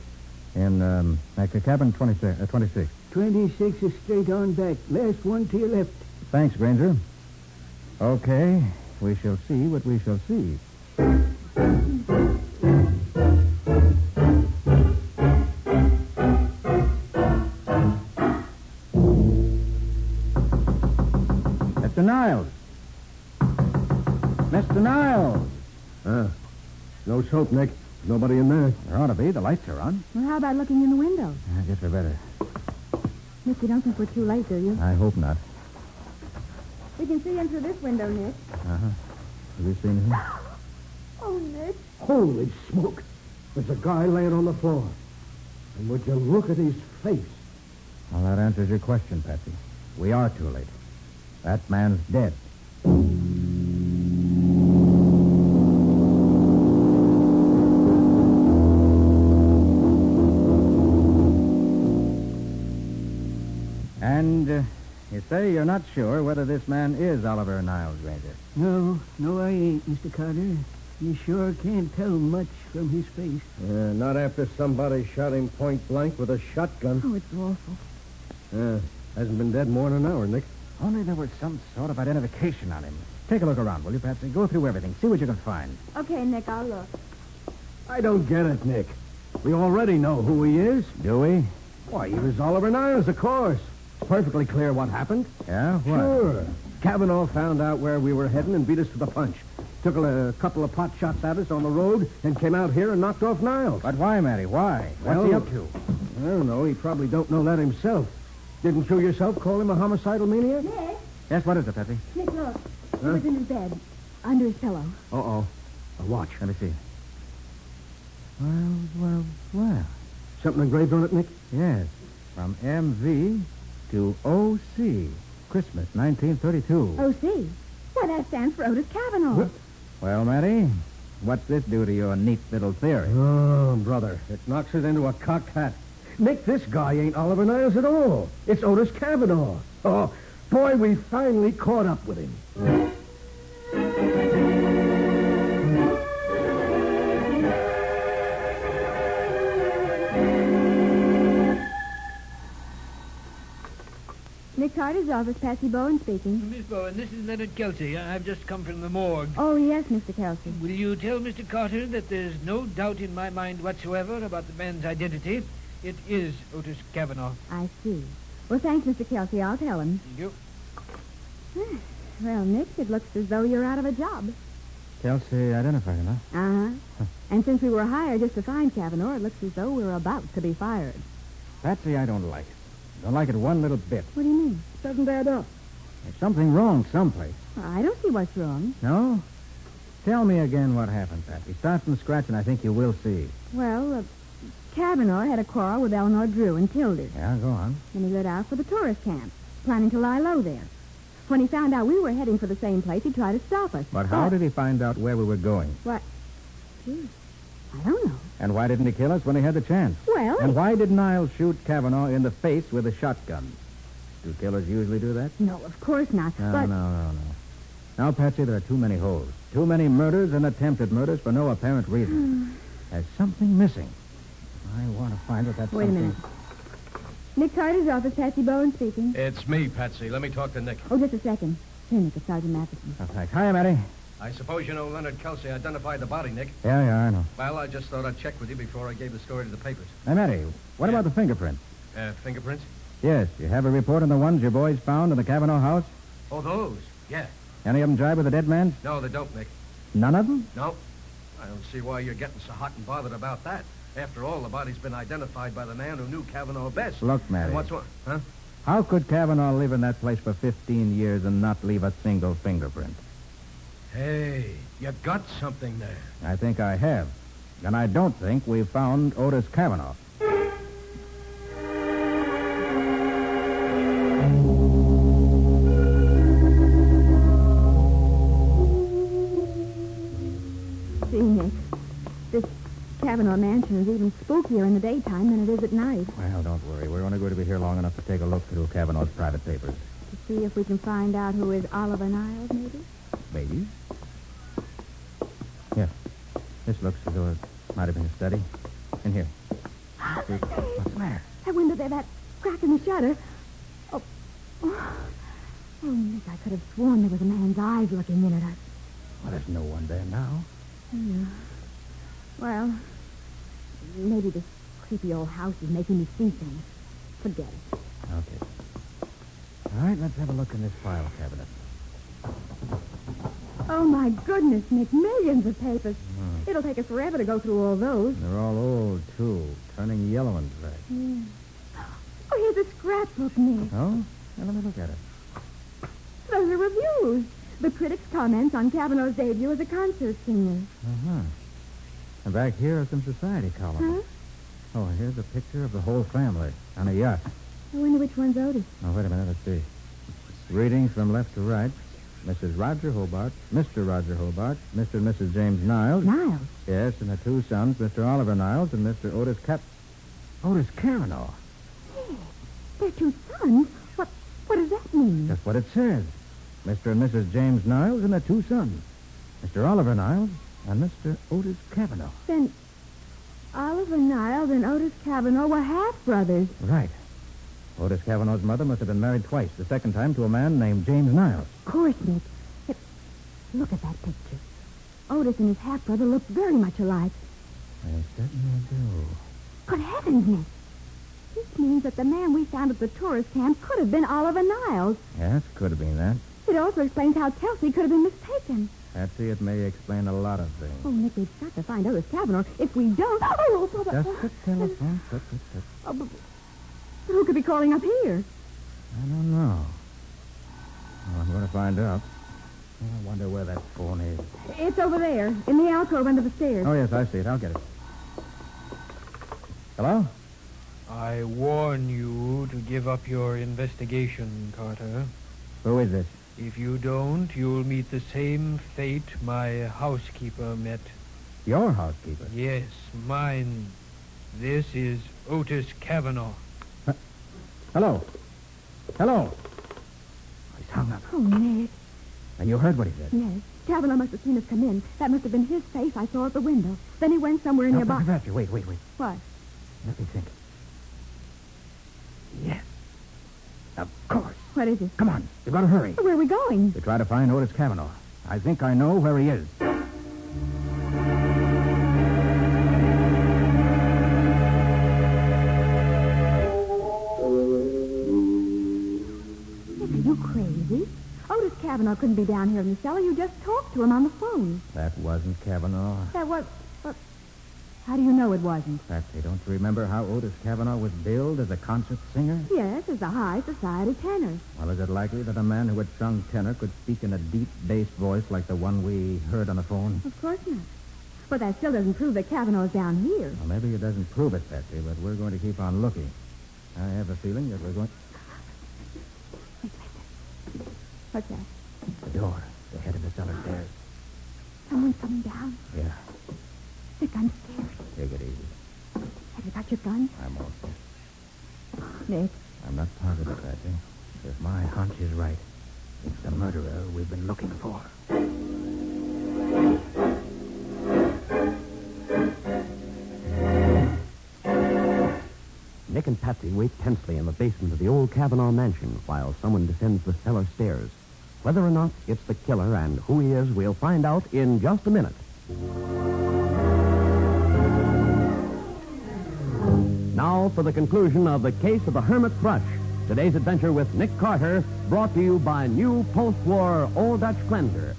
Speaker 3: In, cabin 26.
Speaker 20: 26 is straight on back. Last one to your left.
Speaker 3: Thanks, Granger. Okay, we shall see what we shall see. Mr. Niles! Mr. Niles!
Speaker 12: No soap, Nick. Nobody in there.
Speaker 3: There ought to be. The lights are on.
Speaker 19: Well, how about looking in the window?
Speaker 3: I guess we better.
Speaker 19: Nick, you don't think we're too late, do you?
Speaker 3: I hope not.
Speaker 19: We can see in through this window, Nick.
Speaker 3: Uh-huh. Have you seen him?
Speaker 19: Oh, Nick.
Speaker 12: Holy smoke. There's a guy laying on the floor. And would you look at his face?
Speaker 8: Well, that answers your question, Patsy. We are too late. That man's dead. And you say you're not sure whether this man is Oliver Niles, Ranger.
Speaker 15: No, I ain't, Mr. Carter. You sure can't tell much from his face.
Speaker 12: Not after somebody shot him point blank with a shotgun.
Speaker 19: Oh, it's awful.
Speaker 12: Hasn't been dead more than an hour, Nick.
Speaker 8: Only there was some sort of identification on him. Take a look around, will you, Patsy? Go through everything. See what you can find.
Speaker 19: Okay, Nick, I'll look.
Speaker 12: I don't get it, Nick. We already know who he is.
Speaker 8: Do we?
Speaker 12: Why, he was Oliver Niles, of course. It's perfectly clear what happened.
Speaker 8: Yeah? What?
Speaker 12: Sure. Cavanaugh found out where we were heading and beat us to the punch. Took a couple of pot shots at us on the road and came out here and knocked off Niles.
Speaker 8: But why, Matty? Why? What's he up to?
Speaker 12: I don't know. He probably don't know that himself. Didn't you yourself call him a homicidal maniac?
Speaker 19: Nick?
Speaker 8: Yes, what is it, Patsy?
Speaker 19: Nick, look. He was in his bed, under his pillow.
Speaker 8: Uh-oh. A watch. Let me see. Well.
Speaker 12: Something engraved on it, Nick?
Speaker 8: Yes. From MV to OC. Christmas, 1932.
Speaker 19: OC? Why, that stands for Otis Cavanaugh.
Speaker 8: Well, Matty, what's this do to your neat little theory?
Speaker 12: Oh, brother, it knocks it into a cocked hat. Nick, this guy ain't Oliver Niles at all. It's Otis Cavanaugh. Oh, boy, we finally caught up with him.
Speaker 19: Nick Carter's office, Patsy Bowen speaking.
Speaker 20: Miss Bowen, this is Leonard Kelsey. I've just come from the morgue.
Speaker 19: Oh, yes, Mr. Kelsey.
Speaker 20: Will you tell Mr. Carter that there's no doubt in my mind whatsoever about the man's identity? It is Otis Cavanaugh.
Speaker 19: I see. Well, thanks, Mr. Kelsey. I'll tell him.
Speaker 20: Thank you.
Speaker 19: Well, Nick, it looks as though you're out of a job.
Speaker 8: Kelsey identified him, huh?
Speaker 19: Uh-huh. And since we were hired just to find Cavanaugh, it looks as though we're about to be fired.
Speaker 8: Patsy, I don't like it. Don't like it one little bit.
Speaker 19: What do you mean?
Speaker 12: Doesn't add up.
Speaker 8: There's something wrong someplace.
Speaker 19: Well, I don't see what's wrong.
Speaker 8: No? Tell me again what happened, Patsy. Start from scratch, and I think you will see.
Speaker 19: Well, Cavanaugh had a quarrel with Eleanor Drew and killed her.
Speaker 8: Yeah, go on.
Speaker 19: Then he lit out for the tourist camp, planning to lie low there. When he found out we were heading for the same place, he tried to stop us.
Speaker 8: But how did he find out where we were going?
Speaker 19: What? Gee, I don't know.
Speaker 8: And why didn't he kill us when he had the chance?
Speaker 19: Well...
Speaker 8: And why did Niles shoot Cavanaugh in the face with a shotgun? Do killers usually do that?
Speaker 19: No, of course not.
Speaker 8: No. Now, Patsy, there are too many holes. Too many murders and attempted murders for no apparent reason. There's something missing. I want to find out that
Speaker 19: Wait
Speaker 8: something...
Speaker 19: a minute. Nick Carter's office, Patsy Bowen speaking.
Speaker 17: It's me, Patsy. Let me talk to Nick.
Speaker 19: Oh, just a second. Here, Nick, it's Sergeant Matheson.
Speaker 8: Oh, thanks. Hiya, Matty.
Speaker 17: I suppose you know Leonard Kelsey identified the body, Nick.
Speaker 8: Yeah, I know.
Speaker 17: Well, I just thought I'd check with you before I gave the story to the papers.
Speaker 8: Hey, Matty, what about the fingerprints?
Speaker 17: Fingerprints?
Speaker 8: Yes, you have a report on the ones your boys found in the Cavanaugh house?
Speaker 17: Oh, those? Yeah.
Speaker 8: Any of them jibe with the dead man?
Speaker 17: No, they don't, Nick.
Speaker 8: None of them?
Speaker 17: No. I don't see why you're getting so hot and bothered about that. After all, the body's been identified by the man who knew Cavanaugh best.
Speaker 8: Look, Matty.
Speaker 17: And what's what? Huh?
Speaker 8: How could Cavanaugh live in that place for 15 years and not leave a single fingerprint?
Speaker 17: Hey, you got something there.
Speaker 8: I think I have. And I don't think we've found Otis Cavanaugh.
Speaker 19: See, Nick, this Cavanaugh mansion is even spookier in the daytime than it is at night.
Speaker 8: Well, don't worry. We're only going to be here long enough to take a look through Cavanaugh's private papers.
Speaker 19: To see if we can find out who is Oliver Niles, maybe?
Speaker 8: Maybe. Here. This looks as though it might have been a study. In here. What's the matter?
Speaker 19: That window there, that crack in the shutter. Oh, Nick, I could have sworn there was a man's eyes looking in at us.
Speaker 8: Well, there's no one there now.
Speaker 19: Yeah. Well, maybe this creepy old house is making me see things. Forget it.
Speaker 8: Okay. All right, let's have a look in this file cabinet.
Speaker 19: Oh, my goodness, Nick, millions of papers. It'll take us forever to go through all those.
Speaker 8: They're all old, too, turning yellow and gray.
Speaker 19: Yeah. Oh, here's a scrapbook, Nick.
Speaker 8: Oh? Well, let me look at it.
Speaker 19: Those are reviews. The critics' comments on Cavanaugh's debut as a concert singer.
Speaker 8: Uh-huh. And back here are some society columns.
Speaker 19: Huh?
Speaker 8: Oh, and here's a picture of the whole family on a yacht.
Speaker 19: I wonder which one's Otis.
Speaker 3: Oh, wait a minute. Let's see. Reading from left to right. Mrs. Roger Hobart, Mr. Roger Hobart, Mr. and Mrs. James Niles.
Speaker 19: Niles?
Speaker 3: Yes, and the two sons, Mr. Oliver Niles and Mr. Otis Cavanaugh.
Speaker 19: Hey, they're two sons? What does that mean?
Speaker 3: Just what it says. Mr. and Mrs. James Niles and their two sons. Mr. Oliver Niles and Mr. Otis Cavanaugh.
Speaker 19: Then Oliver Niles and Otis Cavanaugh were half-brothers.
Speaker 3: Right. Otis Cavanaugh's mother must have been married twice. The second time to a man named James Niles.
Speaker 19: Of course, Nick. Look at that picture. Otis and his half-brother look very much alike.
Speaker 3: They certainly do.
Speaker 19: Good heavens, Nick. This means that the man we found at the tourist camp could have been Oliver Niles.
Speaker 3: Yes, could have been that.
Speaker 19: It also explains how Kelsey could have been mistaken.
Speaker 3: Patsy, it may explain a lot of things.
Speaker 19: Oh, Nick, we've got to find Otis Cavanaugh. If we don't... Oh,
Speaker 3: Just the telephone.
Speaker 19: Oh, but who could be calling up here?
Speaker 3: I don't know. Well, I'm going to find out. I wonder where that phone is.
Speaker 19: It's over there, in the alcove under the stairs.
Speaker 3: Oh, yes, I see it. I'll get it. Hello?
Speaker 18: I warn you to give up your investigation, Carter.
Speaker 3: Who is this?
Speaker 18: If you don't, you'll meet the same fate my housekeeper met.
Speaker 3: Your housekeeper?
Speaker 18: Yes, mine. This is Otis Cavanaugh.
Speaker 3: Hello? Hello? He's hung up.
Speaker 19: Oh, Nick.
Speaker 3: And you heard what he said?
Speaker 19: Yes. Cavanaugh must have seen us come in. That must have been his face I saw at the window. Then he went somewhere nearby.
Speaker 3: Wait.
Speaker 19: What?
Speaker 3: Let me think. Yes. Of course.
Speaker 19: What is it?
Speaker 3: Come on. You've got to hurry.
Speaker 19: Where are we going?
Speaker 3: To try to find Otis Cavanaugh. I think I know where he is.
Speaker 19: Are you crazy? Otis Cavanaugh couldn't be down here in the cellar. You just talked to him on the phone.
Speaker 3: That wasn't Cavanaugh.
Speaker 19: That was... How do you know it wasn't?
Speaker 3: Patsy, don't you remember how Otis Cavanaugh was billed as a concert singer?
Speaker 19: Yes, as a high society tenor.
Speaker 3: Well, is it likely that a man who had sung tenor could speak in a deep bass voice like the one we heard on the phone?
Speaker 19: Of course not. But that still doesn't prove that Cavanaugh's down here.
Speaker 3: Well, maybe it doesn't prove it, Patsy, but we're going to keep on looking. I have a feeling that we're going...
Speaker 19: What's that?
Speaker 3: The door. The head of the cellar stairs.
Speaker 19: Someone's coming down.
Speaker 3: Yeah.
Speaker 19: Nick, I'm scared.
Speaker 3: Take it easy.
Speaker 19: Have you got your gun?
Speaker 3: I'm all set.
Speaker 19: Nick.
Speaker 3: I'm not positive, Patsy. If my hunch is right, it's the murderer we've been looking for.
Speaker 16: Nick and Patsy wait tensely in the basement of the old Cavanaugh mansion while someone descends the cellar stairs. Whether or not it's the killer and who he is, we'll find out in just a minute. Now for the conclusion of the case of the Hermit Thrush. Today's adventure with Nick Carter, brought to you by new post-war Old Dutch Cleanser.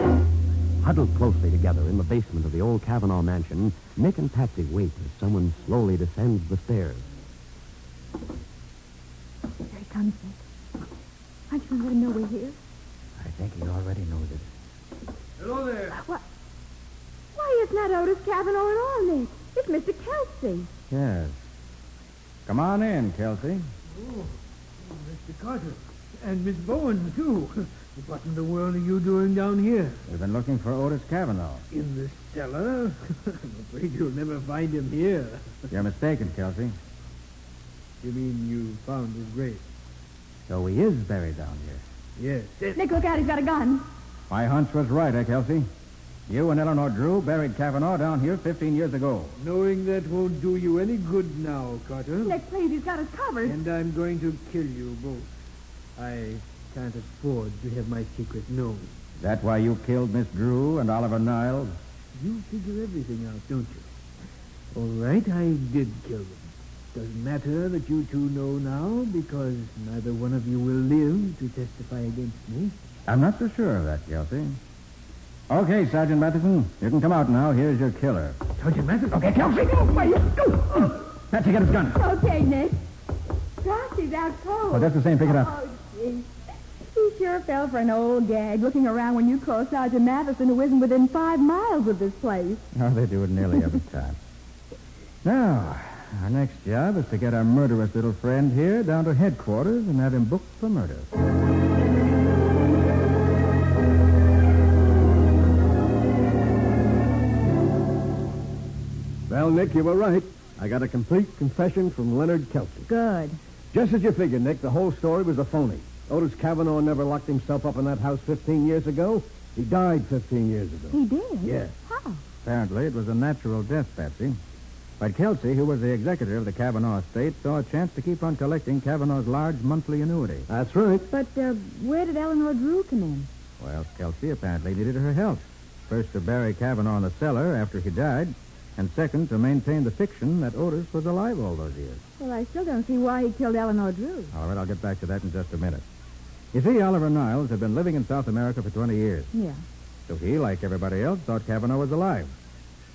Speaker 16: Huddled closely together in the basement of the old Cavanaugh mansion, Nick and Patsy wait as someone slowly descends the stairs.
Speaker 19: There he comes, Nick. Aren't you going to let him know we're here?
Speaker 3: I think he already knows it.
Speaker 20: Hello there.
Speaker 19: What? Why, it's not Otis Cavanaugh at all, Nick. It's Mr. Kelsey.
Speaker 3: Yes. Come on in, Kelsey.
Speaker 20: Oh, Mr. Carter. And Miss Bowen, too. What in the world are you doing down here?
Speaker 3: We've been looking for Otis Cavanaugh.
Speaker 20: In the cellar? I'm afraid you'll never find him here.
Speaker 3: You're mistaken, Kelsey.
Speaker 20: You mean you found his grave?
Speaker 3: So he is buried down here.
Speaker 20: Yes.
Speaker 19: Nick, look out. He's got a gun.
Speaker 3: My hunch was right, Kelsey? You and Eleanor Drew buried Cavanaugh down here 15 years ago.
Speaker 20: Knowing that won't do you any good now, Carter.
Speaker 19: Nick, please, he's got us covered.
Speaker 20: And I'm going to kill you both. I can't afford to have my secret known.
Speaker 3: Is that why you killed Miss Drew and Oliver Niles?
Speaker 20: You figure everything out, don't you? All right, I did kill them. Doesn't matter that you two know now, because neither one of you will live to testify against me.
Speaker 3: I'm not so sure of that, Kelsey. Okay, Sergeant Matheson, you can come out now. Here's your killer.
Speaker 20: Sergeant Matheson?
Speaker 3: Okay, Kelsey, go! Why you go? Patsy, get his gun.
Speaker 19: Okay, Nick. Gosh, he's out cold.
Speaker 3: Oh, that's the same. Pick it up.
Speaker 19: Oh, gee. He sure fell for an old gag, looking around when you call Sergeant Matheson, who isn't within 5 miles of this place.
Speaker 3: Oh, they do it nearly every time. Now, Our next job is to get our murderous little friend here down to headquarters and have him booked for murder.
Speaker 12: Well, Nick, you were right. I got a complete confession from Leonard Kelsey.
Speaker 19: Good.
Speaker 12: Just as you figured, Nick, the whole story was a phony. Otis Cavanaugh never locked himself up in that house 15 years ago. He died 15 years ago.
Speaker 19: He did?
Speaker 12: Yeah.
Speaker 19: How?
Speaker 3: Apparently, it was a natural death, Patsy. But Kelsey, who was the executor of the Cavanaugh estate, saw a chance to keep on collecting Cavanaugh's large monthly annuity.
Speaker 12: That's right.
Speaker 19: But where did Eleanor Drew come in?
Speaker 3: Well, Kelsey apparently needed her help. First, to bury Cavanaugh in the cellar after he died, and second, to maintain the fiction that Otis was alive all those years.
Speaker 19: Well, I still don't see why he killed Eleanor Drew.
Speaker 3: All right, I'll get back to that in just a minute. You see, Oliver Niles had been living in South America for 20 years.
Speaker 19: Yeah.
Speaker 3: So he, like everybody else, thought Cavanaugh was alive.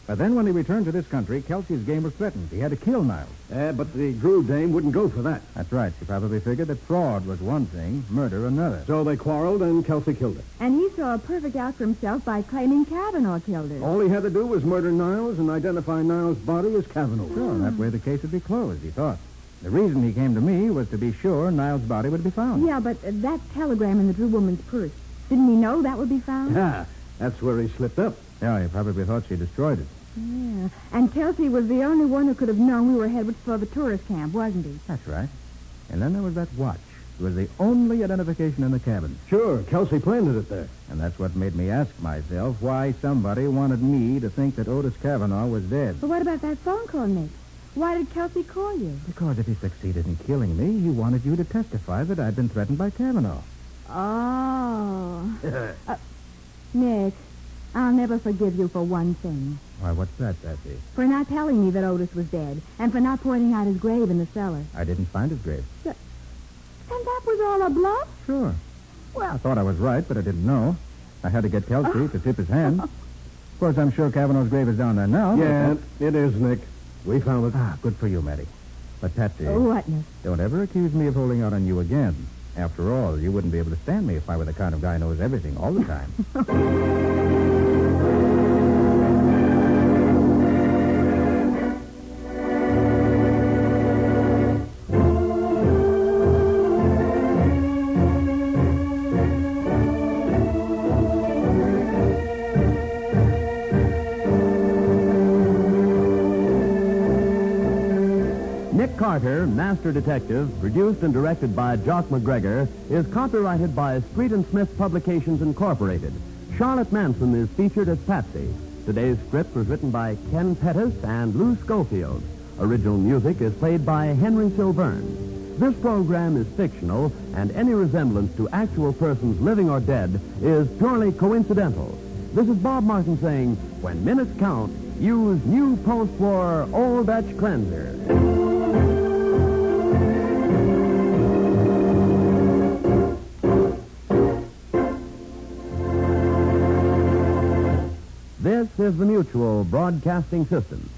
Speaker 3: But then when he returned to this country, Kelsey's game was threatened. He had to kill Niles.
Speaker 12: But the Drew dame wouldn't go for that.
Speaker 3: That's right. She probably figured that fraud was one thing, murder another.
Speaker 12: So they quarreled, and Kelsey killed her.
Speaker 19: And he saw a perfect out for himself by claiming Cavanaugh killed her.
Speaker 12: All he had to do was murder Niles and identify Niles' body as Cavanaugh.
Speaker 3: Sure, that way the case would be closed, he thought. The reason he came to me was to be sure Niles' body would be found.
Speaker 19: Yeah, but that telegram in the Drew woman's purse, didn't he know that would be found?
Speaker 12: Yeah, that's where he slipped up.
Speaker 3: Yeah, he probably thought she destroyed it.
Speaker 19: Yeah, and Kelsey was the only one who could have known we were headed for the tourist camp, wasn't he?
Speaker 3: That's right. And then there was that watch. It was the only identification in the cabin.
Speaker 12: Sure, Kelsey planted it there.
Speaker 3: And that's what made me ask myself why somebody wanted me to think that Otis Cavanaugh was dead.
Speaker 19: But what about that phone call, Nick? Why did Kelsey call you?
Speaker 3: Because if he succeeded in killing me, he wanted you to testify that I'd been threatened by Cavanaugh.
Speaker 19: Oh. Nick, I'll never forgive you for one thing.
Speaker 3: Why, what's that, Patsy?
Speaker 19: For not telling me that Otis was dead, and for not pointing out his grave in the cellar.
Speaker 3: I didn't find his grave.
Speaker 19: And that was all a bluff?
Speaker 3: Sure. Well, I thought I was right, but I didn't know. I had to get Kelsey to tip his hand. Of course, I'm sure Cavanaugh's grave is down there now.
Speaker 12: Yeah, it is, Nick. We found it.
Speaker 3: Ah, good for you, Matty. But, Patsy...
Speaker 19: What, Nick?
Speaker 3: Don't ever accuse me of holding out on you again. After all, you wouldn't be able to stand me if I were the kind of guy who knows everything all the time.
Speaker 16: Carter, Master Detective, produced and directed by Jock McGregor, is copyrighted by Street and Smith Publications Incorporated. Charlotte Manson is featured as Patsy. Today's script was written by Ken Pettis and Lou Schofield. Original music is played by Henry Silverne. This program is fictional, and any resemblance to actual persons living or dead is purely coincidental. This is Bob Martin saying, when minutes count, use new post-war Old Dutch Cleanser. This is the Mutual Broadcasting System.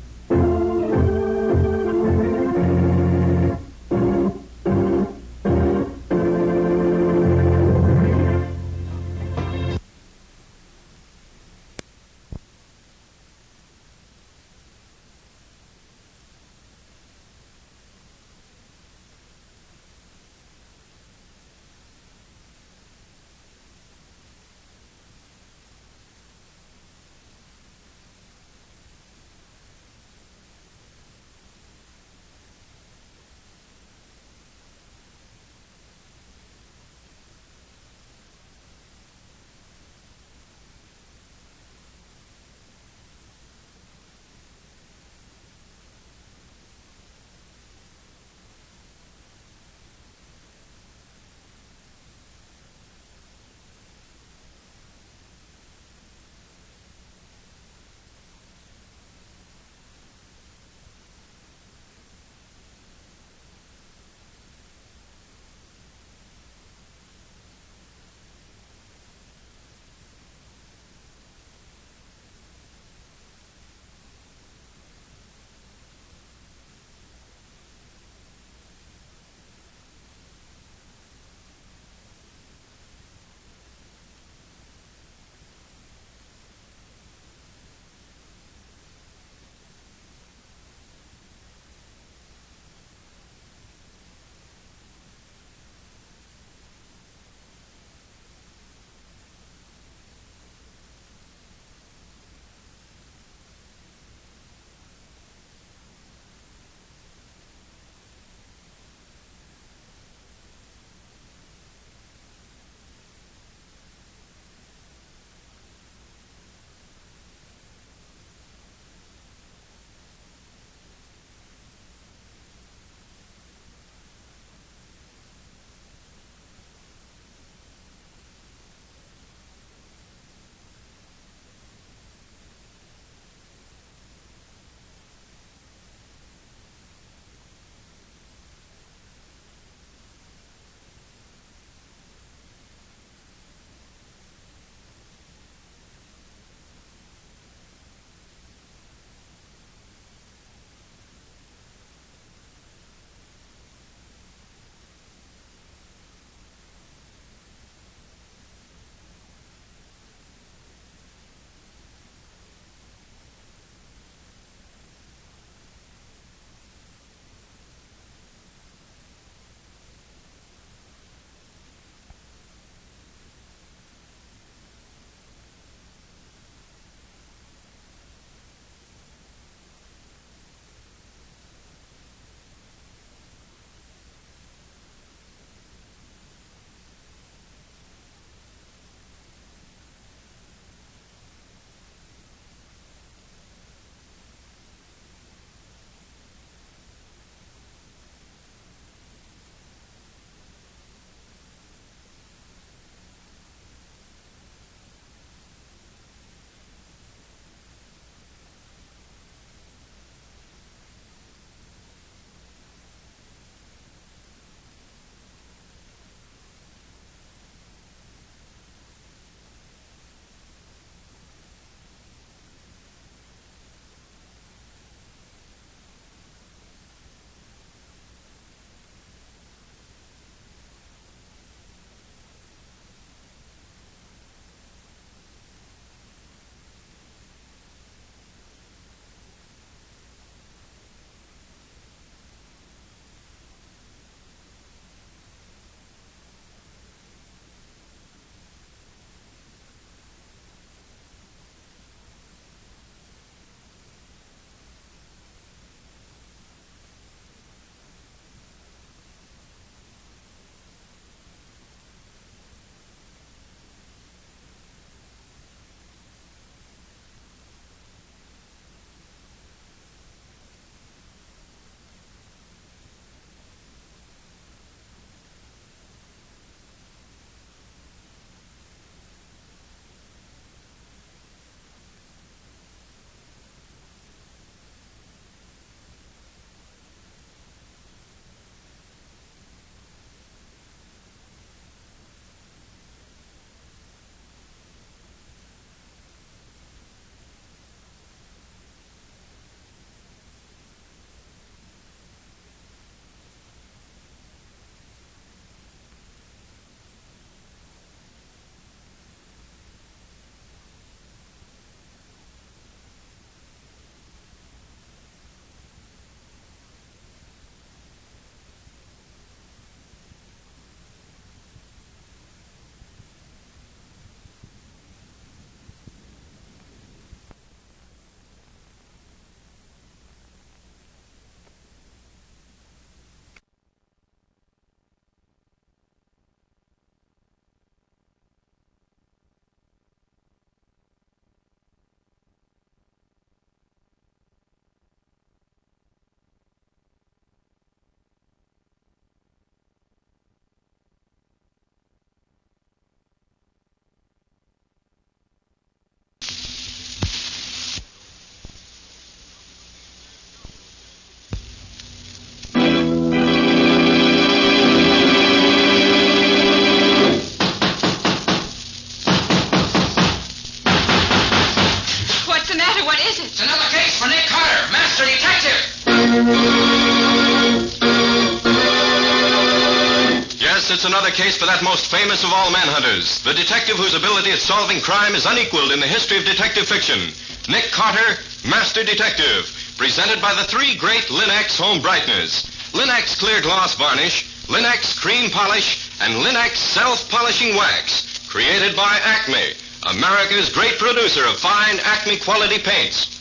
Speaker 22: Yes, it's another case for that most famous of all manhunters, the detective whose ability at solving crime is unequaled in the history of detective fiction. Nick Carter, Master Detective, presented by the three great Linex home brighteners. Linex clear gloss varnish, Linex cream polish, and Linex self-polishing wax. Created by Acme, America's great producer of fine Acme quality paints.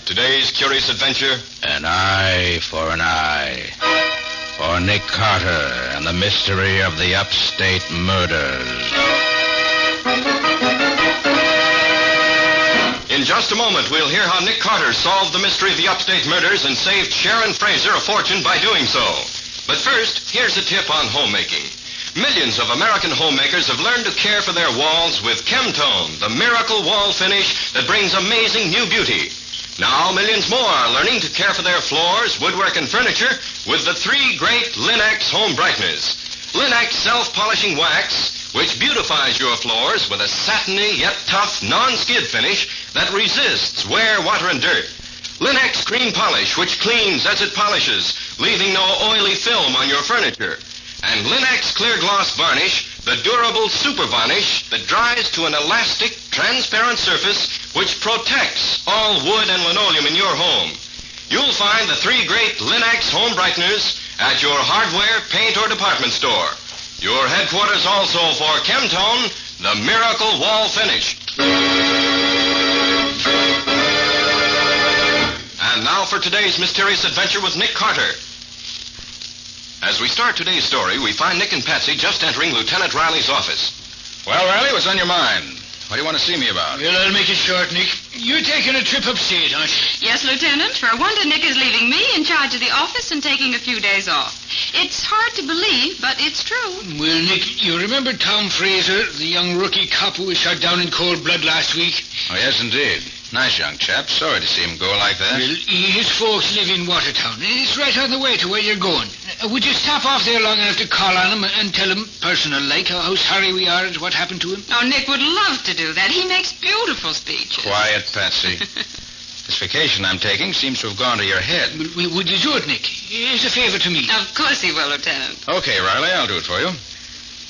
Speaker 22: Today's curious adventure,
Speaker 14: An eye for an eye. For Nick Carter and the mystery of the upstate murders.
Speaker 22: In just a moment, we'll hear how Nick Carter solved the mystery of the upstate murders and saved Sharon Fraser a fortune by doing so. But first, here's a tip on homemaking. Millions of American homemakers have learned to care for their walls with Chemtone, the miracle wall finish that brings amazing new beauty. Now, millions more are learning to care for their floors, woodwork, and furniture with the three great Linex home brighteners. Linex self-polishing wax, which beautifies your floors with a satiny yet tough non-skid finish that resists wear, water, and dirt. Linex cream polish, which cleans as it polishes, leaving no oily film on your furniture. And Linex clear gloss varnish, the durable super varnish that dries to an elastic, transparent surface which protects all wood and linoleum in your home. You'll find the three great Linex home brighteners at your hardware, paint, or department store. Your headquarters also for Chemtone, the miracle wall finish. And now for today's mysterious adventure with Nick Carter. As we start today's story, we find Nick and Patsy just entering Lieutenant Riley's office.
Speaker 3: Well, Riley, what's on your mind? What do you want to see me about?
Speaker 20: Well, I'll make it short, Nick. You're taking a trip upstate, aren't you?
Speaker 21: Yes, Lieutenant. For a wonder, Nick is leaving me in charge of the office and taking a few days off. It's hard to believe, but it's true.
Speaker 20: Well, Nick, you remember Tom Fraser, the young rookie cop who was shot down in cold blood last week?
Speaker 3: Oh, yes, indeed. Nice young chap. Sorry to see him go like that.
Speaker 20: Well, his folks live in Watertown. It's right on the way to where you're going. Would you stop off there long enough to call on him and tell him, personal-like, how sorry we are at what happened to him?
Speaker 21: Oh, Nick would love to do that. He makes beautiful speeches.
Speaker 3: Quiet, Patsy. This vacation I'm taking seems to have gone to your head.
Speaker 20: Would you do it, Nick? It's a favor to me.
Speaker 21: Of course he will, Lieutenant.
Speaker 3: Okay, Riley, I'll do it for you.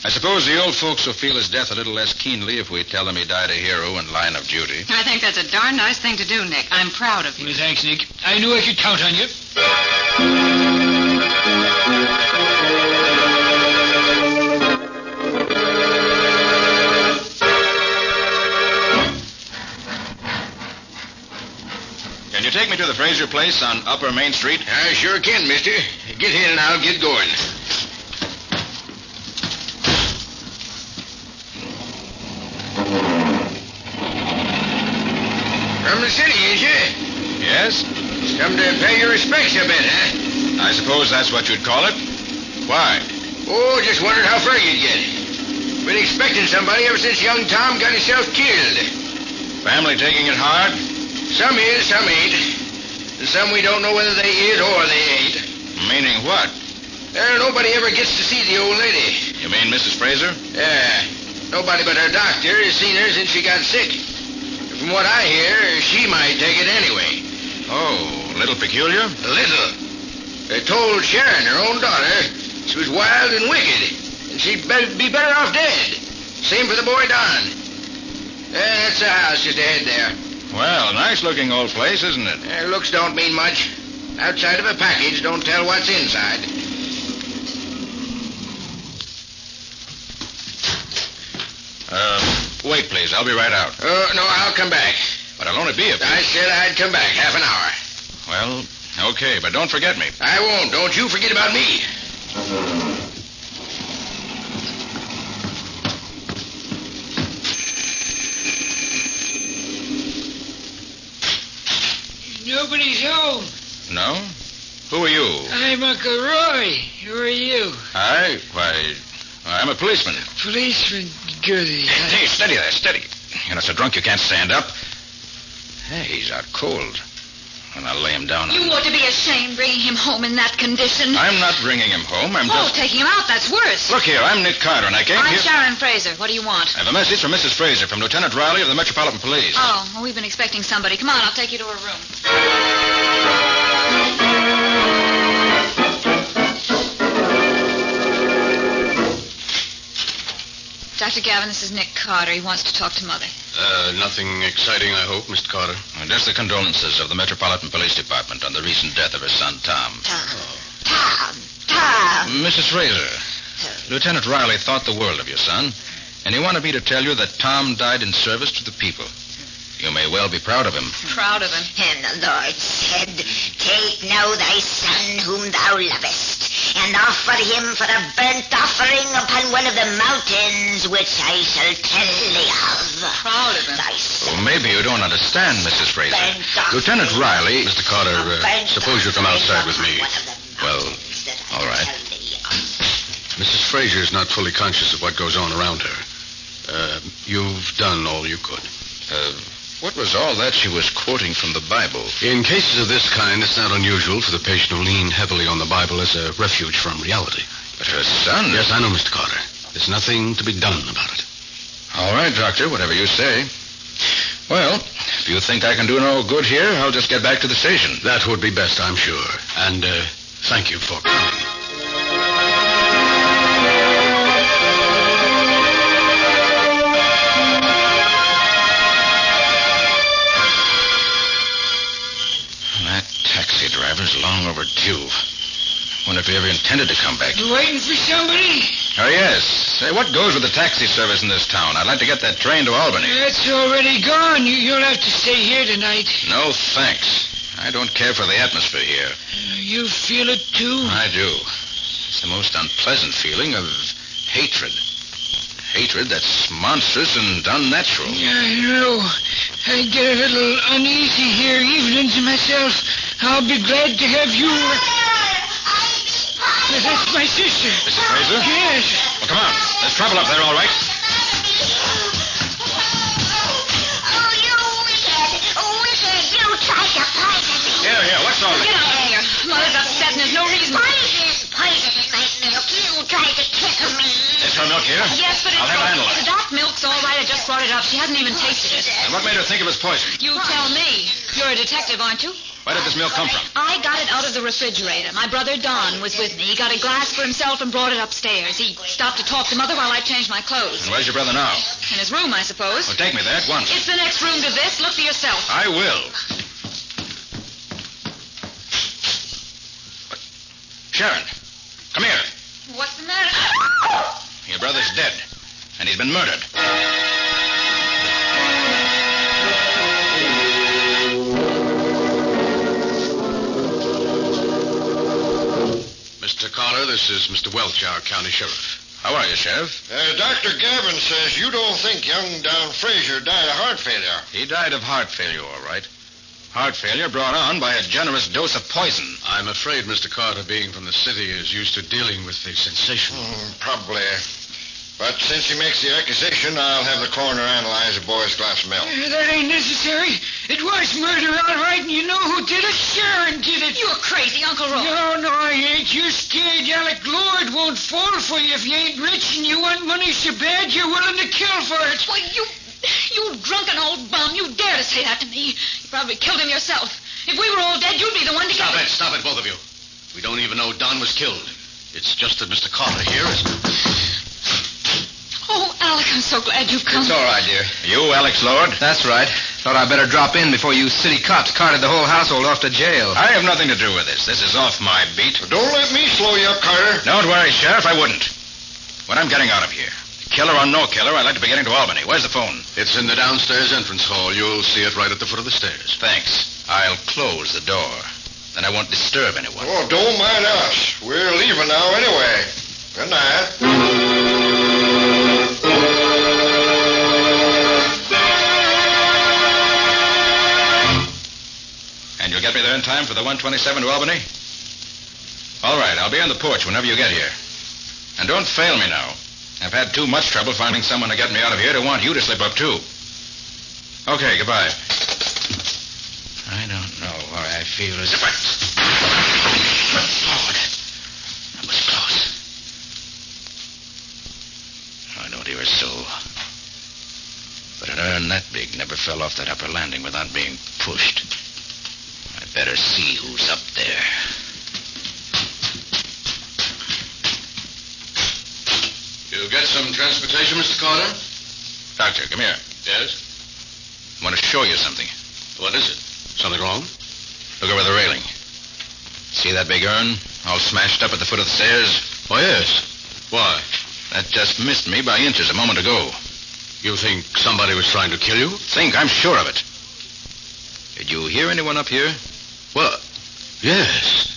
Speaker 3: I suppose the old folks will feel his death a little less keenly if we tell them he died a hero in line of duty.
Speaker 21: I think that's a darn nice thing to do, Nick. I'm proud of you.
Speaker 20: Well, thanks, Nick. I knew I could count on you.
Speaker 3: Can you take me to the Fraser place on Upper Main Street?
Speaker 10: I sure can, mister. Get in and I'll get going. From the city, ain't you?
Speaker 3: Yes?
Speaker 10: Come to pay your respects a bit, huh?
Speaker 3: I suppose that's what you'd call it. Why?
Speaker 10: Oh, just wondered how far you'd get. Been expecting somebody ever since young Tom got himself killed.
Speaker 3: Family taking it hard?
Speaker 10: Some is, some ain't. And some we don't know whether they is or they ain't.
Speaker 3: Meaning what?
Speaker 10: Nobody ever gets to see the old lady.
Speaker 3: You mean Mrs. Fraser?
Speaker 10: Yeah. Nobody but her doctor has seen her since she got sick. From what I hear, she might take it anyway.
Speaker 3: Oh, a little peculiar?
Speaker 10: A little. They told Sharon, her own daughter, she was wild and wicked, and she'd be better off dead. Same for the boy Don. That's the house just ahead there.
Speaker 3: Well, a nice-looking old place, isn't it?
Speaker 10: Looks don't mean much. Outside of a package don't tell what's inside.
Speaker 3: Wait, please. I'll be right out.
Speaker 10: Oh, no, I'll come back.
Speaker 3: But I'll only be a...
Speaker 10: I said I'd come back. Half an hour.
Speaker 3: Well, okay, but don't forget me.
Speaker 10: I won't. Don't you forget about me.
Speaker 20: Nobody's home.
Speaker 3: No? Who are you?
Speaker 20: I'm Uncle Roy. Who are you?
Speaker 3: I'm a policeman.
Speaker 20: Policeman, goody.
Speaker 3: Hey, steady there, steady. You're not so drunk you can't stand up. Hey, he's out cold. And I'll lay him down.
Speaker 21: You ought to be ashamed bringing him home in that condition.
Speaker 3: I'm not bringing him home. I'm just...
Speaker 21: taking him out, that's worse.
Speaker 3: Look here, I'm Nick Carter, and I came here...
Speaker 21: I'm Sharon Fraser. What do you want?
Speaker 3: I have a message from Mrs. Fraser from Lieutenant Riley of the Metropolitan Police.
Speaker 21: Oh, well, we've been expecting somebody. Come on, I'll take you to her room.
Speaker 1: Dr. Gavin, this is Nick Carter. He wants to talk to Mother.
Speaker 4: Nothing exciting, I hope, Mr. Carter.
Speaker 14: Just the condolences of the Metropolitan Police Department on the recent death of her son, Tom.
Speaker 7: Tom.
Speaker 14: Mrs. Fraser, Lieutenant Riley thought the world of your son, and he wanted me to tell you that Tom died in service to the people. You may well be proud of him.
Speaker 1: Proud of him.
Speaker 7: And the Lord said, Take now thy son whom thou lovest, and offer him for a burnt offering upon one of the mountains which I shall tell thee of.
Speaker 1: Proud of him.
Speaker 7: Thy son.
Speaker 14: Well, maybe you don't understand, Mrs. Fraser. Lieutenant Riley...
Speaker 4: Mr. Carter, suppose you come outside with me.
Speaker 14: Well, all right.
Speaker 4: Mrs. Fraser is not fully conscious of what goes on around her. You've done all you could.
Speaker 14: What was all that she was quoting from the Bible?
Speaker 4: In cases of this kind, it's not unusual for the patient to lean heavily on the Bible as a refuge from reality.
Speaker 14: But her son...
Speaker 4: Yes, I know, Mr. Carter. There's nothing to be done about it.
Speaker 14: All right, Doctor, whatever you say. Well, if you think I can do no good here, I'll just get back to the station.
Speaker 4: That would be best, I'm sure. And thank you for coming.
Speaker 14: Taxi driver's long overdue. Wonder if he ever intended to come back.
Speaker 20: You waiting for somebody?
Speaker 14: Oh, yes. Say, what goes with the taxi service in this town? I'd like to get that train to Albany.
Speaker 20: It's already gone. You'll have to stay here tonight.
Speaker 14: No, thanks. I don't care for the atmosphere here.
Speaker 20: You feel it, too?
Speaker 14: I do. It's the most unpleasant feeling of hatred. Hatred that's monstrous and unnatural.
Speaker 20: Yeah, I know. I get a little uneasy here evenings myself. I'll be glad to have you... That's my sister.
Speaker 14: Mrs. Fraser?
Speaker 20: Yes.
Speaker 14: Well, come on. There's trouble up there, all right?
Speaker 7: Oh, you wicked. You tried to poison me.
Speaker 14: Here, what's all this?
Speaker 1: Get out of here. Mother's upset and there's no reason.
Speaker 7: Poison in my milk. You tried to kick me.
Speaker 14: Is her milk here?
Speaker 1: Yes, but it's...
Speaker 14: I'll have her analyzed.
Speaker 1: That milk's all right. I just brought it up. She hasn't even tasted it.
Speaker 14: And what made her think it was poison?
Speaker 1: You tell me. You're a detective, aren't you?
Speaker 14: Where did this milk come from?
Speaker 1: I got it out of the refrigerator. My brother Don was with me. He got a glass for himself and brought it upstairs. He stopped to talk to Mother while I changed my clothes.
Speaker 14: And where's your brother now?
Speaker 1: In his room, I suppose.
Speaker 14: Well, take me there at once.
Speaker 1: It's the next room to this. Look for yourself.
Speaker 14: I will. But, Sharon, come here.
Speaker 1: What's the matter?
Speaker 14: Your brother's dead, and he's been murdered.
Speaker 4: Mr. Carter, this is Mr. Welch, our county sheriff.
Speaker 14: How are you, Sheriff?
Speaker 23: Dr. Gavin says you don't think young Don Fraser died of heart failure.
Speaker 14: He died of heart failure, all right. Heart failure brought on by a generous dose of poison.
Speaker 4: I'm afraid Mr. Carter, being from the city, is used to dealing with the sensational.
Speaker 23: Probably. But since he makes the accusation, I'll have the coroner analyze the boy's glass of milk.
Speaker 20: That ain't necessary. It was murder, all right, and you know who did it? Sharon did it.
Speaker 1: You're crazy, Uncle Roy.
Speaker 20: No, I ain't. You're scared Alec Lord won't fall for you if you ain't rich and you want money so bad you're willing to kill for it.
Speaker 1: Why, you drunken old bum. You dare to say that to me. You probably killed him yourself. If we were all dead, you'd be the one to
Speaker 4: Stop it, both of you. We don't even know Don was killed. It's just that Mr. Carter here is...
Speaker 1: Oh, Alec, I'm so glad you've come.
Speaker 24: It's all right, dear.
Speaker 14: You, Alex Lord?
Speaker 24: That's right. Thought I'd better drop in before you city cops carted the whole household off to jail.
Speaker 14: I have nothing to do with this. This is off my beat.
Speaker 23: Don't let me slow you up, Carter.
Speaker 14: Don't worry, Sheriff, I wouldn't. When I'm getting out of here, killer or no killer, I'd like to be getting to Albany. Where's the phone?
Speaker 4: It's in the downstairs entrance hall. You'll see it right at the foot of the stairs.
Speaker 14: Thanks. I'll close the door. Then I won't disturb anyone.
Speaker 23: Oh, don't mind us. We're leaving now anyway. Good night.
Speaker 14: And you'll get me there in time for the 127 to Albany? All right, I'll be on the porch whenever you get here. And don't fail me now. I've had too much trouble finding someone to get me out of here to want you to slip up, too. Okay, goodbye. I don't know where I feel as if Lord, that was close. I don't hear a soul. But an urn that big never fell off that upper landing without being pushed. I'd better see who's up there.
Speaker 4: You get some transportation, Mr. Carter?
Speaker 14: Doctor, come here.
Speaker 4: Yes?
Speaker 14: I want to show you something.
Speaker 4: What is it? Something wrong?
Speaker 14: Look over the railing. See that big urn? All smashed up at the foot of the stairs?
Speaker 4: Oh, yes. Why?
Speaker 14: That just missed me by inches a moment ago.
Speaker 4: You think somebody was trying to kill you?
Speaker 14: Think? I'm sure of it. Did you hear anyone up here?
Speaker 4: Well, yes.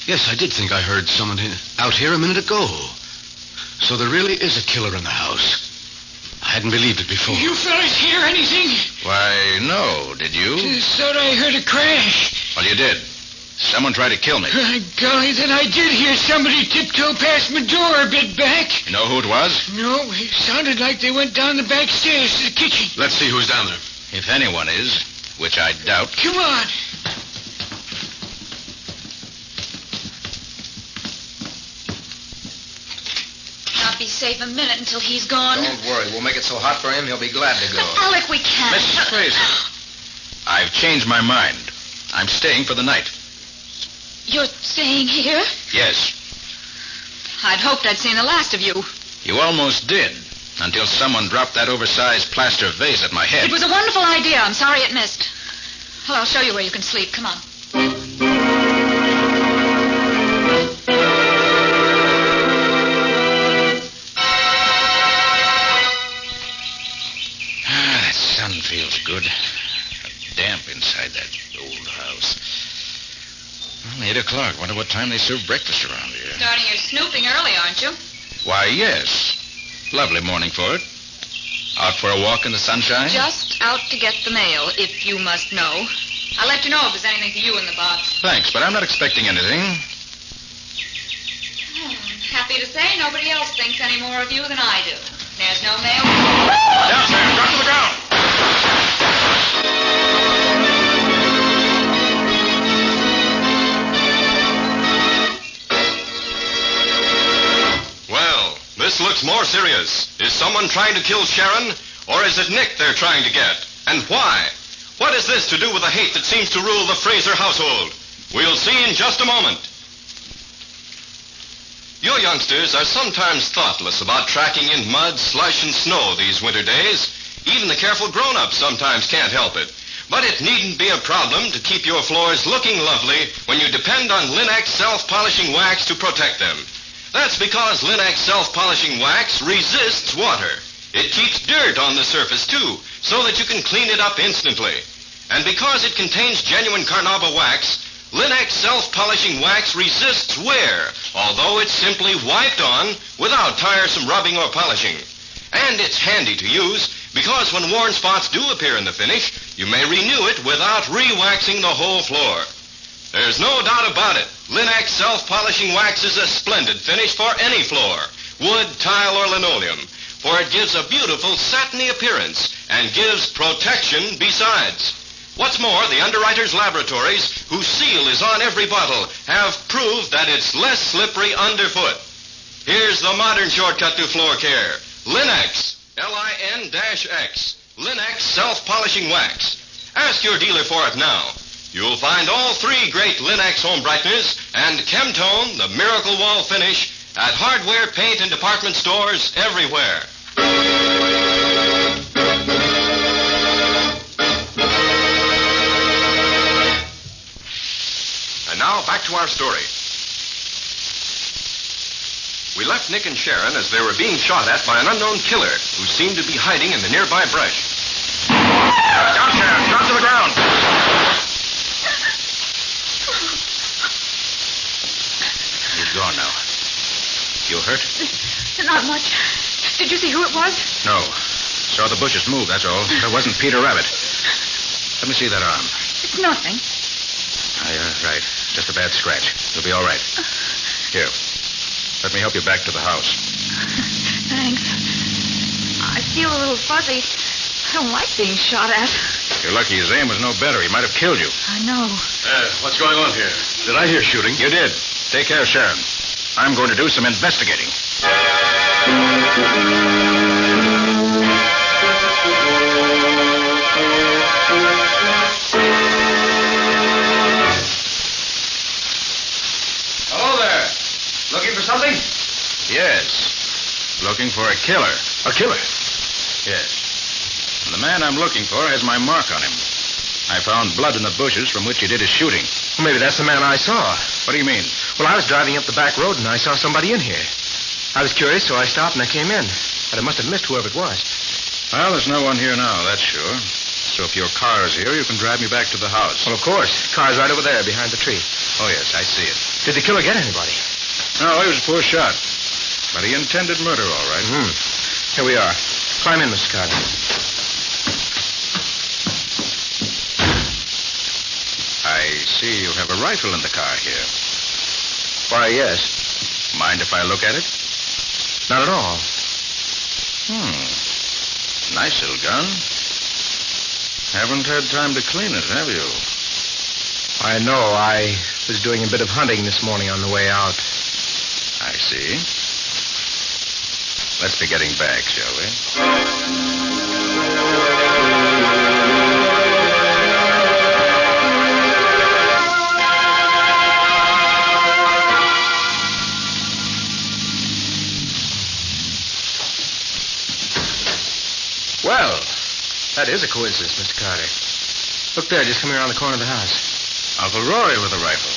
Speaker 4: Yes, I did think I heard someone out here a minute ago. So there really is a killer in the house. I hadn't believed it before.
Speaker 20: You fellas hear anything?
Speaker 14: Why, no. Did you?
Speaker 20: Just thought I heard a crash.
Speaker 14: Well, you did. Someone tried to kill me.
Speaker 20: Golly, then I did hear somebody tiptoe past my door a bit back.
Speaker 14: You know who it was?
Speaker 20: No, it sounded like they went down the back stairs to the kitchen.
Speaker 4: Let's see who's down there.
Speaker 14: If anyone is, which I doubt.
Speaker 20: Come on.
Speaker 21: Not be safe a minute until he's gone.
Speaker 2: Don't worry. We'll make it so hot for him, he'll be glad to go.
Speaker 21: But, Alec, we can't.
Speaker 14: Mrs. Fraser, I've changed my mind. I'm staying for the night.
Speaker 21: You're staying here?
Speaker 14: Yes.
Speaker 1: I'd hoped I'd seen the last of you.
Speaker 14: You almost did, until someone dropped that oversized plaster vase at my head.
Speaker 1: It was a wonderful idea. I'm sorry it missed. Well, I'll show you where you can sleep. Come on.
Speaker 14: That sun feels good. Damp inside that old house. Well, 8 o'clock. Wonder what time they serve breakfast around here.
Speaker 21: Starting your snooping early, aren't you?
Speaker 14: Why, yes. Lovely morning for it. Out for a walk in the sunshine?
Speaker 21: Just out to get the mail, if you must know. I'll let you know if there's anything for you in the box.
Speaker 14: Thanks, but I'm not expecting anything.
Speaker 21: Oh, I'm happy to say nobody else thinks any more of you than I do. There's no mail.
Speaker 14: Downstairs, drop to the ground.
Speaker 5: Well, this looks more serious. Is someone trying to kill Sharon, or is it Nick they're trying to get? And why? What is this to do with the hate that seems to rule the Fraser household? We'll see in just a moment. You youngsters are sometimes thoughtless about tracking in mud, slush, and snow these winter days. Even the careful grown-ups sometimes can't help it. But it needn't be a problem to keep your floors looking lovely when you depend on Linex self-polishing wax to protect them. That's because Linex self-polishing wax resists water. It keeps dirt on the surface, too, so that you can clean it up instantly. And because it contains genuine carnauba wax, Linex self-polishing wax resists wear, although it's simply wiped on without tiresome rubbing or polishing. And it's handy to use because when worn spots do appear in the finish, you may renew it without re-waxing the whole floor. There's no doubt about it. Linex self-polishing wax is a splendid finish for any floor, wood, tile, or linoleum, for it gives a beautiful satiny appearance and gives protection besides. What's more, the underwriters' laboratories, whose seal is on every bottle, have proved that it's less slippery underfoot. Here's the modern shortcut to floor care. Linex, L-I-N-X, Linex self-polishing wax. Ask your dealer for it now. You'll find all three great Linex home brighteners and Chemtone, the miracle wall finish, at hardware, paint, and department stores everywhere. And now, back to our story. We left Nick and Sharon as they were being shot at by an unknown killer who seemed to be hiding in the nearby brush.
Speaker 14: Down, Sharon. Drop to the ground. He's gone now. You hurt?
Speaker 1: Not much. Did you see who it was?
Speaker 14: No. Saw the bushes move, that's all. That wasn't Peter Rabbit. Let me see that arm.
Speaker 1: It's nothing.
Speaker 14: Right. Just a bad scratch. You'll be all right. Here. Let me help you back to the house.
Speaker 1: Thanks. I feel a little fuzzy. I don't like being shot at.
Speaker 14: You're lucky his aim was no better. He might have killed you.
Speaker 1: I know.
Speaker 4: What's going on here? Did I hear shooting?
Speaker 14: You did. Take care, Sharon. I'm going to do some investigating.
Speaker 2: Hello there. Looking for something?
Speaker 14: Yes. looking for a killer.
Speaker 4: A killer?
Speaker 14: Yes. And the man I'm looking for has my mark on him. I found blood in the bushes from which he did his shooting.
Speaker 4: Well, maybe that's the man I saw.
Speaker 14: What do you mean?
Speaker 4: Well, I was driving up the back road and I saw somebody in here. I was curious, so I stopped and I came in. But I must have missed whoever it was.
Speaker 14: Well, there's no one here now, that's sure. So if your car is here, you can drive me back to the house.
Speaker 4: Well, of course. Car's right over there behind the tree.
Speaker 14: Oh, yes, I see it.
Speaker 4: Did the killer get anybody?
Speaker 14: No, he was a poor shot. But he intended murder, all right.
Speaker 4: Here we are. Climb in, Mr. Carter.
Speaker 14: I see you have a rifle in the car here.
Speaker 4: Why, yes.
Speaker 14: Mind if I look at it?
Speaker 4: Not at all.
Speaker 14: Nice little gun. Haven't had time to clean it, have you?
Speaker 4: I know. I was doing a bit of hunting this morning on the way out.
Speaker 14: I see. Let's be getting back, shall we?
Speaker 4: Well, that is a coincidence, Mr. Carter. Look there, just coming around the corner of the house.
Speaker 14: Uncle Roy with a rifle.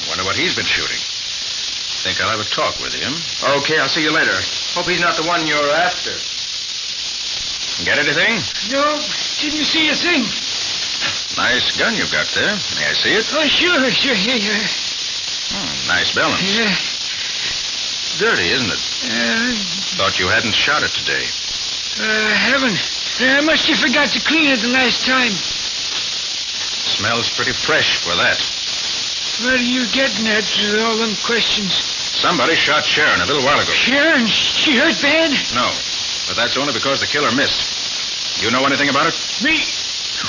Speaker 14: Wonder what he's been shooting. Think I'll have a talk with him.
Speaker 4: Okay, I'll see you later. Hope he's not the one you're after.
Speaker 14: Get anything?
Speaker 20: No, didn't see a thing.
Speaker 14: Nice gun you've got there. May I see it?
Speaker 20: Oh, sure. Here you are.
Speaker 14: Nice balance.
Speaker 20: Yeah.
Speaker 14: Dirty, isn't it? Thought you hadn't shot it today.
Speaker 20: Haven't. I must have forgot to clean it the last time.
Speaker 14: Smells pretty fresh for that.
Speaker 20: What are you getting at with all them questions?
Speaker 14: Somebody shot Sharon a little while ago.
Speaker 20: Sharon? She hurt bad?
Speaker 14: No, but that's only because the killer missed. You know anything about it?
Speaker 20: Me?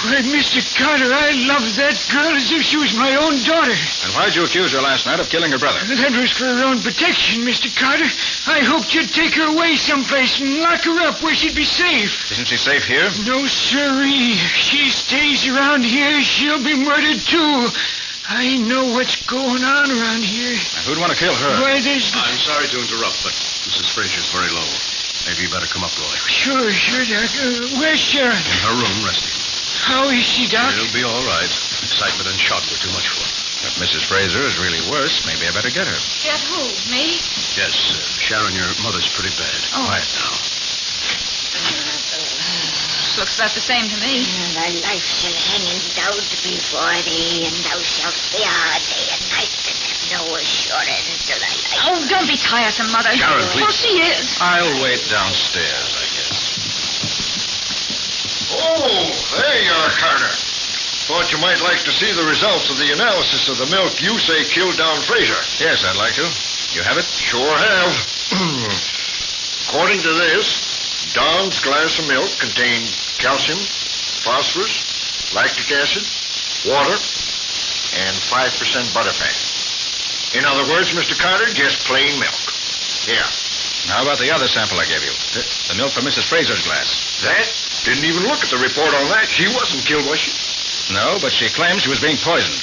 Speaker 20: Why, Mr. Carter, I loved that girl as if she was my own daughter.
Speaker 14: And why'd you accuse her last night of killing her brother?
Speaker 20: That was for her own protection, Mr. Carter. I hoped you'd take her away someplace and lock her up where she'd be safe.
Speaker 14: Isn't she safe here?
Speaker 20: No, sirree. If she stays around here, she'll be murdered, too. I know what's going on around here.
Speaker 14: Now, who'd want to kill her?
Speaker 20: Why, there's...
Speaker 4: I'm sorry to interrupt, but Mrs. Frazier's very low. Maybe you better come up, Roy.
Speaker 20: Sure, Doc. Where's Sharon?
Speaker 4: In her room, resting.
Speaker 20: How is she, Doc?
Speaker 4: She'll be all right. Excitement and shock were too much for her.
Speaker 14: If Mrs. Fraser is really worse, maybe I better get her.
Speaker 21: Get who? Me?
Speaker 4: Yes, Sharon, your mother's pretty bad.
Speaker 21: Oh.
Speaker 4: Quiet now.
Speaker 21: Looks about the same to me.
Speaker 7: Thy life shall hang in doubt before thee, and thou shalt fear day and night, and have no assurance of thy life.
Speaker 21: Oh, don't be tiresome, Mother.
Speaker 14: Sharon, please.
Speaker 21: Well, she is.
Speaker 14: I'll wait downstairs, I guess.
Speaker 23: Oh, there you are, Carter. Thought you might like to see the results of the analysis of the milk you say killed Don Fraser.
Speaker 14: Yes, I'd like to. You have it?
Speaker 23: Sure have. According to this, Don's glass of milk contained calcium, phosphorus, lactic acid, water, and 5% butterfat. In other words, Mr. Carter, just plain milk. Here.
Speaker 14: How about the other sample I gave you? The milk from Mrs. Fraser's glass.
Speaker 23: That? Didn't even look at the report on that. She wasn't killed, was she?
Speaker 14: No, but she claims she was being poisoned.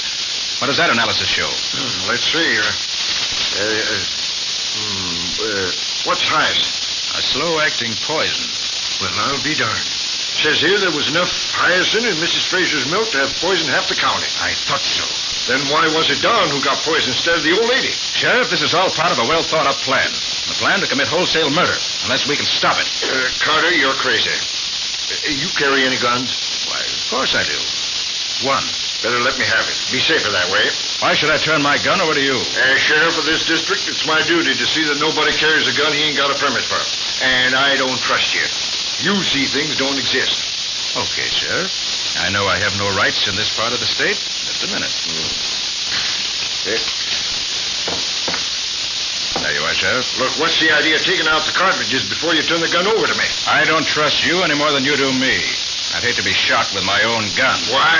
Speaker 14: What does that analysis show?
Speaker 23: Let's see here. What's highest?
Speaker 14: A slow-acting poison.
Speaker 23: Well, I'll be darned. Says here there was enough hyacinth in Mrs. Fraser's milk to have poisoned half the county.
Speaker 14: I thought so.
Speaker 23: Then why was it Don who got poisoned instead of the old lady?
Speaker 14: Sheriff, this is all part of a well-thought-out plan. A plan to commit wholesale murder, unless we can stop it.
Speaker 23: Carter, you're crazy. You carry any guns?
Speaker 14: Why, of course I do. One.
Speaker 23: Better let me have it. Be safer that way.
Speaker 14: Why should I turn my gun over to you?
Speaker 23: As sheriff of this district, it's my duty to see that nobody carries a gun he ain't got a permit for. And I don't trust you. You see things don't exist.
Speaker 14: Okay, Sheriff. I know I have no rights in this part of the state. Just a minute. There you are, Sheriff.
Speaker 23: Look, what's the idea of taking out the cartridges before you turn the gun over to me?
Speaker 14: I don't trust you any more than you do me. I'd hate to be shot with my own gun.
Speaker 23: Why?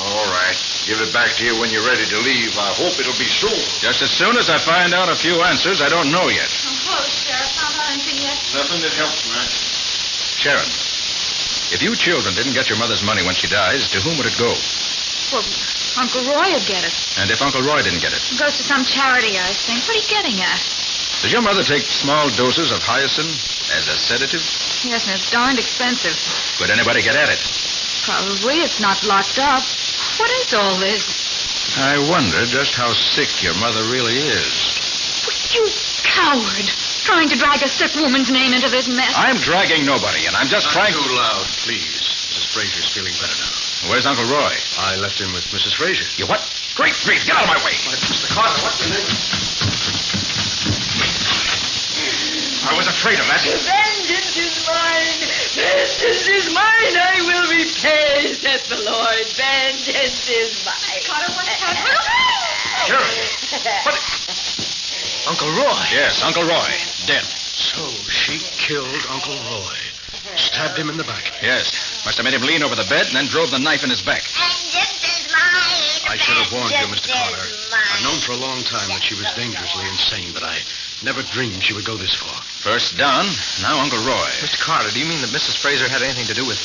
Speaker 23: All right. Give it back to you when you're ready to leave. I hope it'll be soon.
Speaker 14: Just as soon as I find out a few answers I don't know yet.
Speaker 21: Hello, Sheriff. Found out anything yet?
Speaker 23: Nothing that helps, man.
Speaker 14: Sharon, if you children didn't get your mother's money when she dies, to whom would it go?
Speaker 21: Well, Uncle Roy would get it.
Speaker 14: And if Uncle Roy didn't get it?
Speaker 21: It goes to some charity, I think. What are you getting at?
Speaker 14: Does your mother take small doses of hyoscine as a sedative?
Speaker 1: Yes, and it's darned expensive.
Speaker 14: Could anybody get at it?
Speaker 1: Probably. It's not locked up. What is all this?
Speaker 14: I wonder just how sick your mother really is.
Speaker 1: You coward. Trying to drag a sick woman's name into this mess.
Speaker 14: I'm dragging nobody, and I'm just trying...
Speaker 4: Not too loud, please. Mrs. Frazier's feeling better now.
Speaker 14: Where's Uncle Roy?
Speaker 4: I left him with Mrs. Frazier.
Speaker 14: You what? Great grief, get out of my way.
Speaker 4: Mr. Carter, what's the name?
Speaker 14: I was afraid of that.
Speaker 6: Vengeance is mine. Vengeance is mine. I will repay, saith the Lord. Vengeance is mine.
Speaker 1: Carter, what's happened?
Speaker 14: Sure. What?
Speaker 4: Uncle Roy.
Speaker 14: Yes, Uncle Roy. Dead.
Speaker 4: So she killed Uncle Roy. Stabbed him in the back.
Speaker 14: Yes. Must have made him lean over the bed and then drove the knife in his back.
Speaker 7: Vengeance is mine.
Speaker 4: I should have warned you, Mr. Carter.
Speaker 7: Vengeance is mine.
Speaker 4: I've known for a long time that she was dangerously insane, but I never dreamed she would go this far.
Speaker 14: First Don, now Uncle Roy.
Speaker 2: Mr. Carter, do you mean that Mrs. Fraser had anything to do with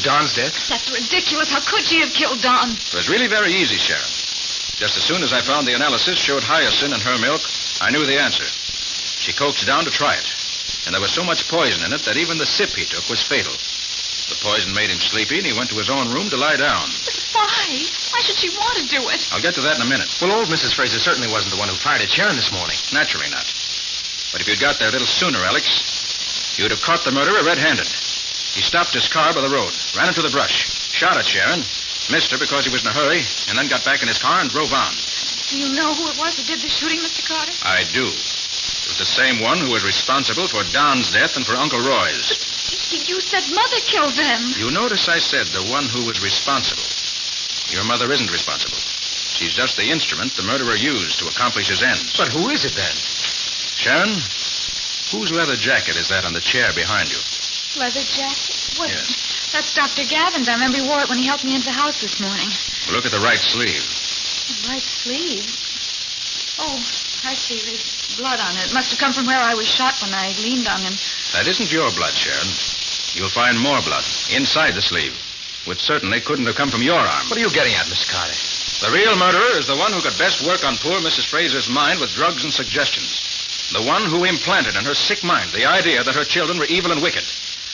Speaker 2: Don's death?
Speaker 1: That's ridiculous. How could she have killed Don?
Speaker 14: It was really very easy, Sheriff. Just as soon as I found the analysis showed hyoscine in her milk, I knew the answer. She coaxed Don to try it. And there was so much poison in it that even the sip he took was fatal. The poison made him sleepy, and he went to his own room to lie down.
Speaker 1: But why? Why should she want to do it?
Speaker 14: I'll get to that in a minute.
Speaker 2: Well, old Mrs. Fraser certainly wasn't the one who fired at Sharon this morning.
Speaker 14: Naturally not. But if you'd got there a little sooner, Alex, you'd have caught the murderer red-handed. He stopped his car by the road, ran into the brush, shot at Sharon, missed her because he was in a hurry, and then got back in his car and drove on.
Speaker 1: Do you know who it was who did the shooting, Mr. Carter?
Speaker 14: I do. It was the same one who was responsible for Don's death and for Uncle Roy's.
Speaker 1: You said Mother killed them.
Speaker 14: You notice I said the one who was responsible. Your mother isn't responsible. She's just the instrument the murderer used to accomplish his ends.
Speaker 2: But who is it then?
Speaker 14: Sharon, whose leather jacket is that on the chair behind you?
Speaker 1: Leather jacket? What?
Speaker 14: Yes.
Speaker 1: That's Dr. Gavin's. I remember he wore it when he helped me into the house this morning.
Speaker 14: Look at the right sleeve.
Speaker 1: The right sleeve? Oh, I see. There's blood on it. It must have come from where I was shot when I leaned on him.
Speaker 14: That isn't your blood, Sharon. You'll find more blood inside the sleeve, which certainly couldn't have come from your arm.
Speaker 2: What are you getting at, Mr. Carter?
Speaker 14: The real murderer is the one who could best work on poor Mrs. Fraser's mind with drugs and suggestions. The one who implanted in her sick mind the idea that her children were evil and wicked.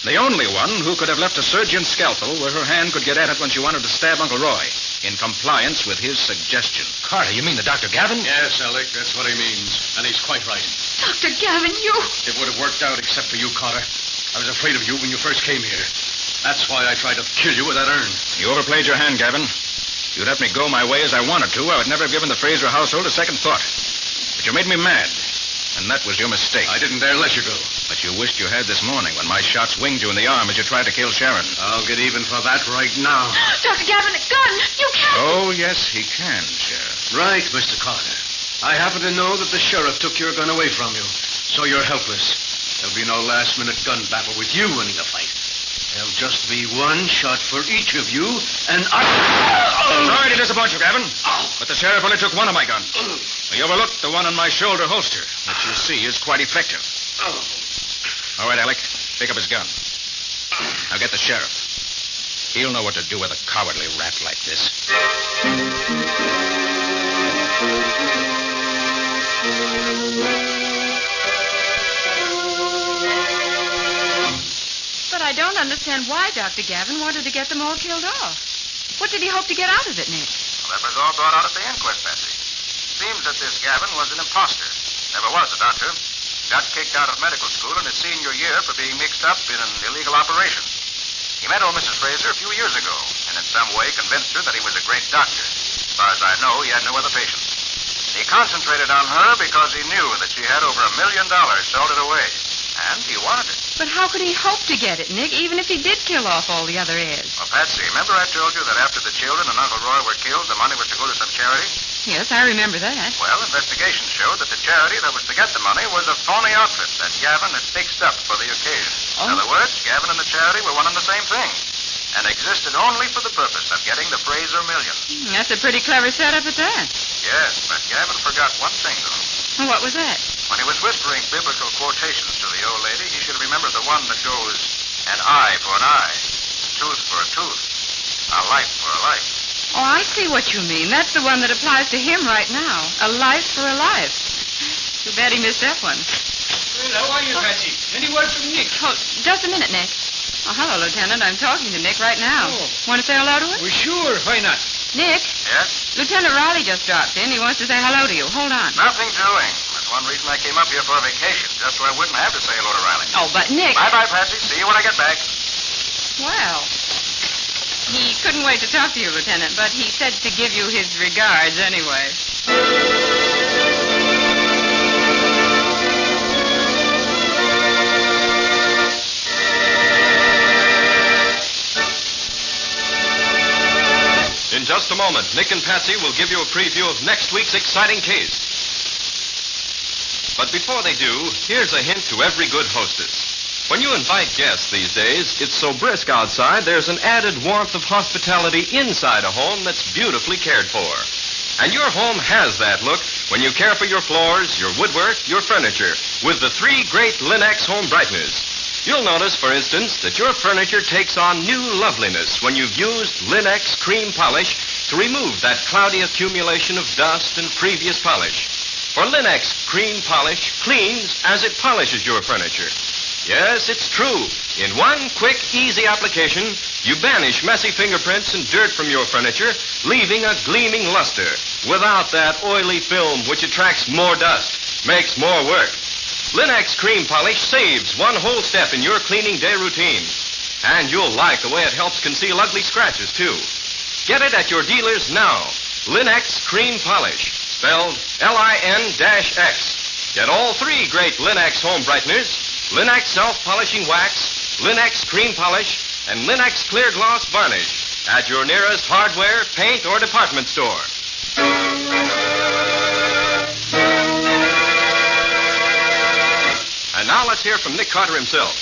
Speaker 14: The only one who could have left a surgeon's scalpel where her hand could get at it when she wanted to stab Uncle Roy, in compliance with his suggestion.
Speaker 2: Carter, you mean the Dr. Gavin?
Speaker 4: Yes, Alec, that's what he means. And he's quite right.
Speaker 1: Dr. Gavin, you...
Speaker 4: It would have worked out except for you, Carter. I was afraid of you when you first came here. That's why I tried to kill you with that urn.
Speaker 14: You overplayed your hand, Gavin. If you'd let me go my way as I wanted to, I would never have given the Fraser household a second thought. But you made me mad, and that was your mistake.
Speaker 4: I didn't dare let you go.
Speaker 14: But you wished you had this morning when my shots winged you in the arm as you tried to kill Sharon.
Speaker 4: I'll get even for that right now.
Speaker 1: Dr. Gavin, a gun! You can't...
Speaker 14: Oh, yes, he can, Sheriff.
Speaker 4: Right, Mr. Carter. I happen to know that the sheriff took your gun away from you, so you're helpless. There'll be no last-minute gun battle with you winning the fight. There'll just be one shot for each of you, and I...
Speaker 14: Sorry to disappoint you, Gavin, but the sheriff only took one of my guns. He overlooked the one on my shoulder holster, which you see is quite effective. All right, Alec, pick up his gun. Now get the sheriff. He'll know what to do with a cowardly rat like this.
Speaker 21: But I don't understand why Dr. Gavin wanted to get them all killed off. What did he hope to get out of it, Nick?
Speaker 3: Well, that was all brought out at the inquest, Patsy. Seems that this Gavin was an imposter. Never was a doctor. Got kicked out of medical school in his senior year for being mixed up in an illegal operation. He met old Mrs. Fraser a few years ago, and in some way convinced her that he was a great doctor. As far as I know, he had no other patients. He concentrated on her because he knew that she had over $1 million salted away. And he wanted it.
Speaker 21: But how could he hope to get it, Nick, even if he did kill off all the other heirs?
Speaker 3: Well, Patsy, remember I told you that after the children and Uncle Roy were killed, the money was to go to some charity?
Speaker 21: Yes, I remember that.
Speaker 3: Well, investigation showed that the charity that was to get the money was a phony outfit that Gavin had fixed up for the occasion. In other words, Gavin and the charity were one and the same thing, and existed only for the purpose of getting the Fraser million.
Speaker 21: That's a pretty clever setup at that.
Speaker 3: Yes, but Gavin forgot one thing, though.
Speaker 21: What was that?
Speaker 3: When he was whispering biblical quotations to the old lady, he should have remembered the one that goes, an eye for an eye, tooth for a tooth, a life for a life.
Speaker 21: Oh, I see what you mean. That's the one that applies to him right now. A life for a life. Too bad he missed that one.
Speaker 20: Well, how are you, Patsy? Any word from Nick?
Speaker 21: Oh, just a minute, Nick. Oh, hello, Lieutenant. I'm talking to Nick right now.
Speaker 20: Oh.
Speaker 21: Want to say hello to him?
Speaker 20: Well, sure. Why not?
Speaker 21: Nick?
Speaker 9: Yes?
Speaker 21: Lieutenant Riley just dropped in. He wants to say hello to you. Hold on.
Speaker 9: Nothing doing. That's one reason I came up here for a vacation, just so I wouldn't have to say hello to Riley.
Speaker 21: Oh, but Nick...
Speaker 9: Bye-bye, Patsy. See you when I get back.
Speaker 21: Well, he couldn't wait to talk to you, Lieutenant, but he said to give you his regards anyway.
Speaker 5: In just a moment, Nick and Patsy will give you a preview of next week's exciting case. But before they do, here's a hint to every good hostess. When you invite guests these days, it's so brisk outside, there's an added warmth of hospitality inside a home that's beautifully cared for. And your home has that look when you care for your floors, your woodwork, your furniture, with the 3 great Linex home brighteners. You'll notice, for instance, that your furniture takes on new loveliness when you've used Linex cream polish to remove that cloudy accumulation of dust and previous polish. For Linex cream polish cleans as it polishes your furniture. Yes, it's true. In one quick, easy application, you banish messy fingerprints and dirt from your furniture, leaving a gleaming luster without that oily film which attracts more dust, makes more work. Linex cream polish saves one whole step in your cleaning day routine. And you'll like the way it helps conceal ugly scratches, too. Get it at your dealers now. Linex cream polish, spelled Lin-X. Get all 3 great Linex home brighteners, Linex self-polishing wax, Linex cream polish, and Linex clear gloss varnish at your nearest hardware, paint, or department store. And now let's hear from Nick Carter himself.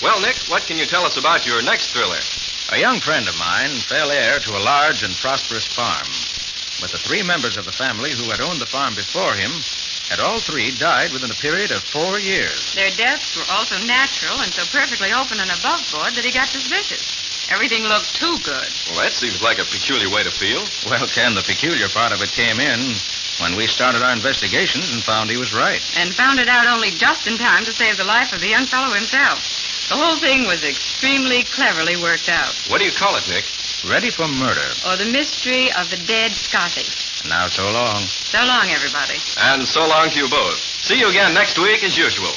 Speaker 5: Well, Nick, what can you tell us about your next thriller?
Speaker 3: A young friend of mine fell heir to a large and prosperous farm. But the 3 members of the family who had owned the farm before him had all 3 died within a period of 4 years.
Speaker 21: Their deaths were also natural and so perfectly open and above board that he got suspicious. Everything looked too good.
Speaker 5: Well, that seems like a peculiar way to feel.
Speaker 3: Well, Ken, the peculiar part of it came in when we started our investigations and found he was right.
Speaker 21: And found it out only just in time to save the life of the young fellow himself. The whole thing was extremely cleverly worked out.
Speaker 5: What do you call it, Nick?
Speaker 3: Ready for murder.
Speaker 21: Or the mystery of the dead Scotty.
Speaker 3: Now, so long.
Speaker 21: So long, everybody.
Speaker 5: And so long to you both. See you again next week as usual.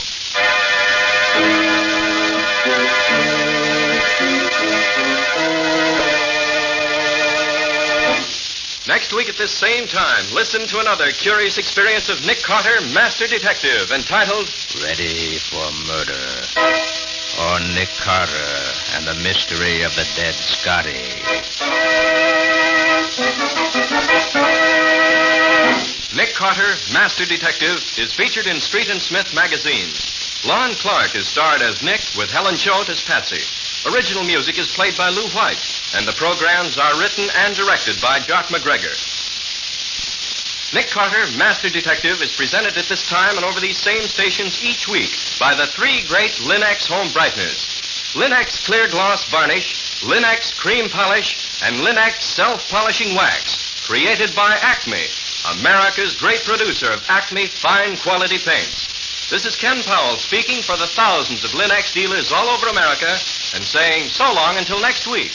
Speaker 5: Next week at this same time, listen to another curious experience of Nick Carter, Master Detective, entitled
Speaker 3: Ready for Murder. Or Nick Carter and the Mystery of the Dead Scotty.
Speaker 5: Nick Carter, Master Detective, is featured in Street and Smith magazine. Lon Clark is starred as Nick with Helen Choate as Patsy. Original music is played by Lou White, and the programs are written and directed by Jock McGregor. Nick Carter, Master Detective, is presented at this time and over these same stations each week by the 3 great Linex home brighteners. Linex clear gloss varnish, Linex cream polish, and Linex self-polishing wax, created by Acme, America's great producer of Acme fine quality paints. This is Ken Powell speaking for the thousands of Linex dealers all over America and saying so long until next week.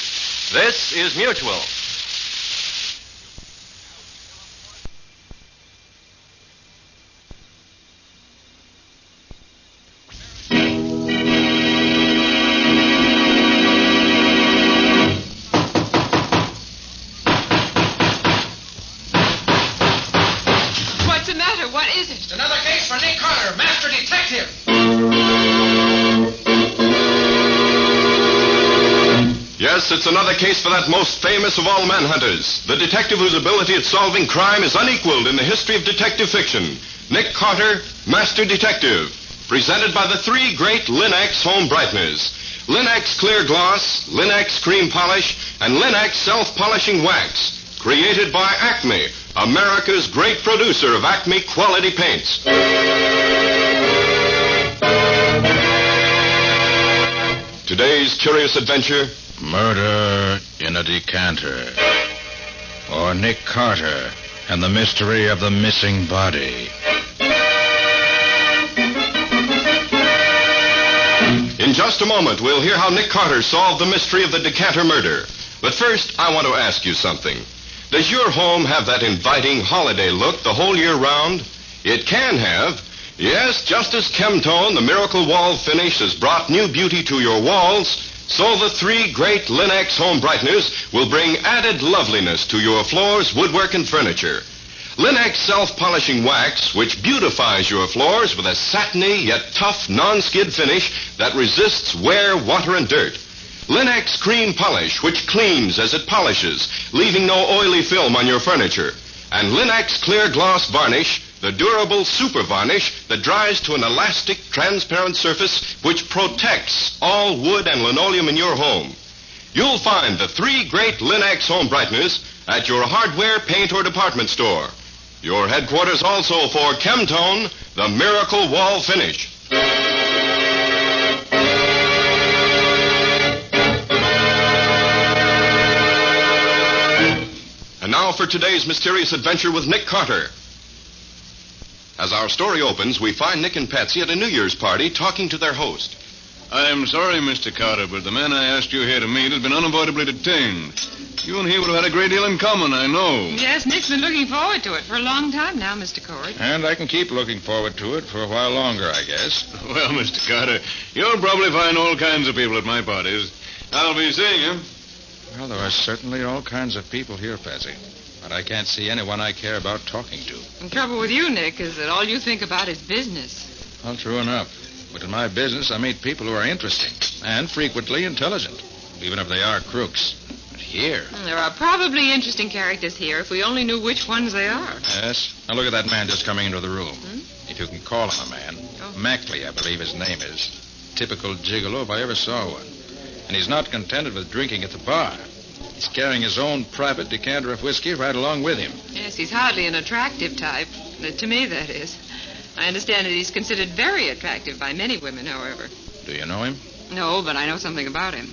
Speaker 5: This is Mutual.
Speaker 21: What's the matter? What is it?
Speaker 2: It's another case for Nick Carter, Master Detective.
Speaker 5: Yes, it's another case for that most famous of all manhunters, the detective whose ability at solving crime is unequaled in the history of detective fiction, Nick Carter, Master Detective, presented by the 3 great Linex home brighteners, Linex clear gloss, Linex cream polish, and Linex self-polishing wax, created by Acme, America's great producer of Acme quality paints. Today's curious adventure,
Speaker 3: Murder in a Decanter. Or Nick Carter
Speaker 14: and the mystery of the missing body.
Speaker 5: In just a moment, we'll hear how Nick Carter solved the mystery of the decanter murder. But first, I want to ask you something. Does your home have that inviting holiday look the whole year round? It can have. Yes, just as Chemtone, the miracle wall finish, has brought new beauty to your walls, so the 3 great Linux home brighteners will bring added loveliness to your floors, woodwork, and furniture. Linux self-polishing wax, which beautifies your floors with a satiny yet tough non-skid finish that resists wear, water, and dirt. Linux cream polish, which cleans as it polishes, leaving no oily film on your furniture. And Linux clear gloss varnish, the durable super varnish that dries to an elastic, transparent surface which protects all wood and linoleum in your home. You'll find the 3 great Linux home brighteners at your hardware, paint, or department store. Your headquarters also for Chemtone, the miracle wall finish. And now for today's mysterious adventure with Nick Carter. As our story opens, we find Nick and Patsy at a New Year's party talking to their host.
Speaker 4: I'm sorry, Mr. Carter, but the man I asked you here to meet has been unavoidably detained. You and he would have had a great deal in common, I know.
Speaker 21: Yes, Nick's been looking forward to it for a long time now, Mr. Cord.
Speaker 14: And I can keep looking forward to it for a while longer, I guess.
Speaker 4: Well, Mr. Carter, you'll probably find all kinds of people at my parties. I'll be seeing you.
Speaker 14: Well, there are certainly all kinds of people here, Patsy. But I can't see anyone I care about talking to.
Speaker 21: The trouble with you, Nick, is that all you think about is business.
Speaker 14: Well, true enough. But in my business, I meet people who are interesting and frequently intelligent, even if they are crooks. But here...
Speaker 21: There are probably interesting characters here if we only knew which ones they are.
Speaker 14: Yes. Now look at that man just coming into the room. If you can call him a man.
Speaker 21: Oh.
Speaker 14: Mackley, I believe his name is. Typical gigolo if I ever saw one. And he's not contented with drinking at the bar. He's carrying his own private decanter of whiskey right along with him.
Speaker 21: Yes, he's hardly an attractive type. To me, that is. I understand that he's considered very attractive by many women, however.
Speaker 14: Do you know him?
Speaker 21: No, but I know something about him.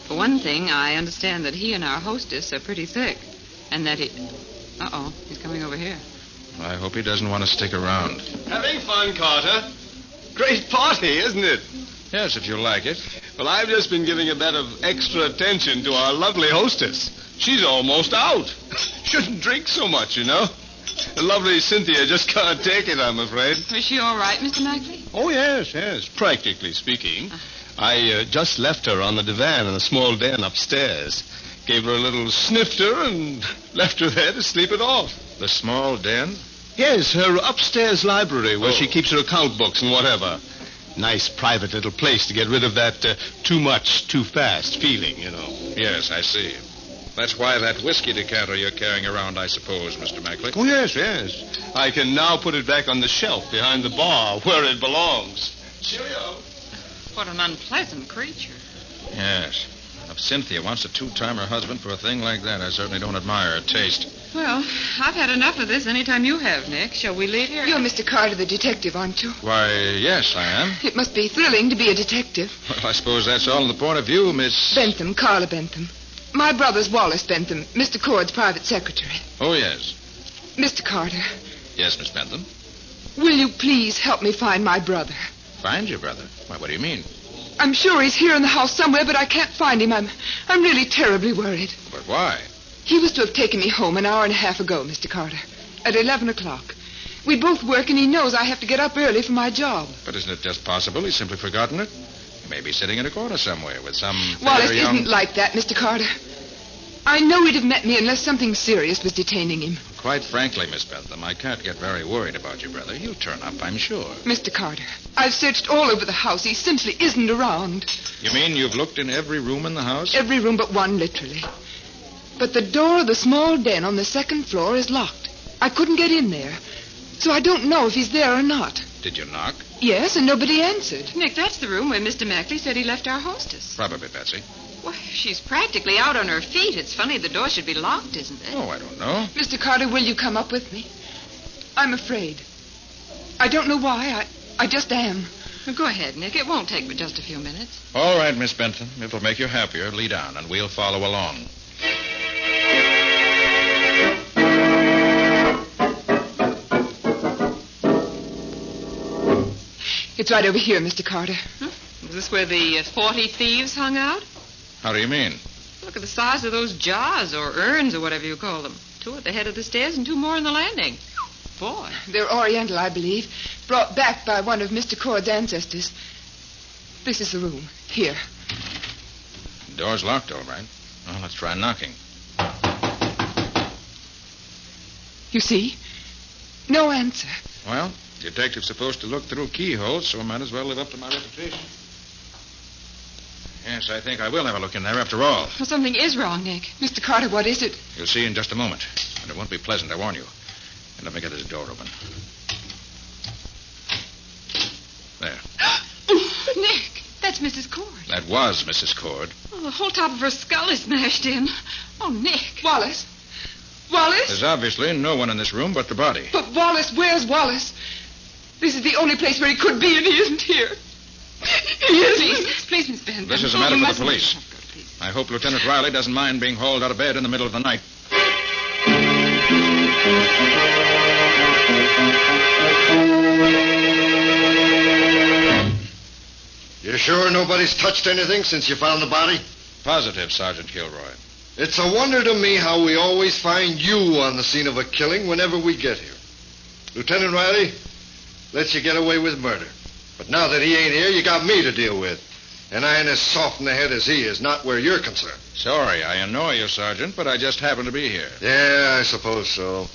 Speaker 21: For one thing, I understand that he and our hostess are pretty thick. And that he... Uh-oh, he's coming over here.
Speaker 14: I hope he doesn't want to stick around.
Speaker 4: Having fun, Carter. Great party, isn't it?
Speaker 14: Yes, if you like it.
Speaker 4: Well, I've just been giving a bit of extra attention to our lovely hostess. She's almost out. Shouldn't drink so much, you know. The lovely Cynthia just can't take it, I'm afraid.
Speaker 21: Is she all right, Mr. Mackley?
Speaker 4: Oh, yes, practically speaking. I just left her on the divan in a small den upstairs. Gave her a little snifter and left her there to sleep it off.
Speaker 14: The small den?
Speaker 4: Yes, her upstairs library where she keeps her account books and whatever. Nice private little place to get rid of that too much, too fast feeling, you know.
Speaker 14: Yes, I see. That's why that whiskey decanter you're carrying around, I suppose, Mr. Mackley.
Speaker 4: Oh, yes. I can now put it back on the shelf behind the bar where it belongs. Cheerio.
Speaker 21: What an unpleasant creature.
Speaker 14: Yes. If Cynthia wants to two-time her husband for a thing like that, I certainly don't admire her taste.
Speaker 21: Well, I've had enough of this anytime you have, Nick. Shall we leave here?
Speaker 11: You're Mr. Carter, the detective, aren't you?
Speaker 14: Why, yes, I am.
Speaker 11: It must be thrilling to be a detective.
Speaker 14: Well, I suppose that's all in the point of view, Miss...
Speaker 11: Bentham, Carla Bentham. My brother's Wallace Bentham, Mr. Cord's private secretary.
Speaker 14: Oh, yes.
Speaker 11: Mr. Carter.
Speaker 14: Yes, Miss Bentham?
Speaker 11: Will you please help me find my brother?
Speaker 14: Find your brother? Why, what do you mean?
Speaker 11: I'm sure he's here in the house somewhere, but I can't find him. I'm really terribly worried.
Speaker 14: But why?
Speaker 11: He was to have taken me home an hour and a half ago, Mr. Carter, at 11 o'clock. We both work, and he knows I have to get up early for my job.
Speaker 14: But isn't it just possible he's simply forgotten it? He may be sitting in a corner somewhere with some
Speaker 11: Wallace
Speaker 14: fair young...
Speaker 11: isn't like that, Mr. Carter. I know he'd have met me unless something serious was detaining him.
Speaker 14: Quite frankly, Miss Bentham, I can't get very worried about your brother. He'll turn up, I'm sure.
Speaker 11: Mr. Carter, I've searched all over the house. He simply isn't around.
Speaker 14: You mean you've looked in every room in the house?
Speaker 11: Every room but one, literally. But the door of the small den on the second floor is locked. I couldn't get in there. So I don't know if he's there or not.
Speaker 14: Did you knock?
Speaker 11: Yes, and nobody answered.
Speaker 21: Nick, that's the room where Mr. Mackley said he left our hostess.
Speaker 14: Probably, Patsy.
Speaker 21: Well, she's practically out on her feet. It's funny the door should be locked, isn't it?
Speaker 14: Oh, I don't know.
Speaker 11: Mr. Carter, will you come up with me? I'm afraid. I don't know why. I just am.
Speaker 21: Well, go ahead, Nick. It won't take but just a few minutes.
Speaker 14: All right, Miss Bentham. It'll make you happier. Lead on, and we'll follow along.
Speaker 11: It's right over here, Mr. Carter.
Speaker 21: Is this where the 40 thieves hung out?
Speaker 14: How do you mean?
Speaker 21: Look at the size of those jars or urns or whatever you call them. 2 at the head of the stairs and 2 more on the landing. Boy.
Speaker 11: They're Oriental, I believe. Brought back by one of Mr. Cord's ancestors. This is the room. Here.
Speaker 14: The door's locked, all right. Well, let's try knocking.
Speaker 11: You see? No answer.
Speaker 14: Well, the detective's supposed to look through keyholes, so I might as well live up to my reputation. Yes, I think I will have a look in there after all.
Speaker 21: Well, something is wrong, Nick.
Speaker 11: Mr. Carter, what is it?
Speaker 14: You'll see in just a moment. And it won't be pleasant, I warn you. And let me get this door open. There.
Speaker 21: Nick, that's Mrs. Cord.
Speaker 14: That was Mrs. Cord.
Speaker 21: Oh, the whole top of her skull is smashed in. Oh, Nick.
Speaker 11: Wallace? Wallace?
Speaker 14: There's obviously no one in this room but the body.
Speaker 11: But Wallace, where's Wallace? This is the only place where he could be, and he isn't here. He isn't.
Speaker 21: Please, Miss Benton.
Speaker 14: This is a matter for the police. I hope Lieutenant Riley doesn't mind being hauled out of bed in the middle of the night.
Speaker 23: You sure nobody's touched anything since you found the body?
Speaker 14: Positive, Sergeant Kilroy.
Speaker 23: It's a wonder to me how we always find you on the scene of a killing whenever we get here. Lieutenant Riley lets you get away with murder. But now that he ain't here, you got me to deal with. And I ain't as soft in the head as he is, not where you're concerned.
Speaker 14: Sorry, I annoy you, Sergeant, but I just happen to be here.
Speaker 23: Yeah, I suppose so.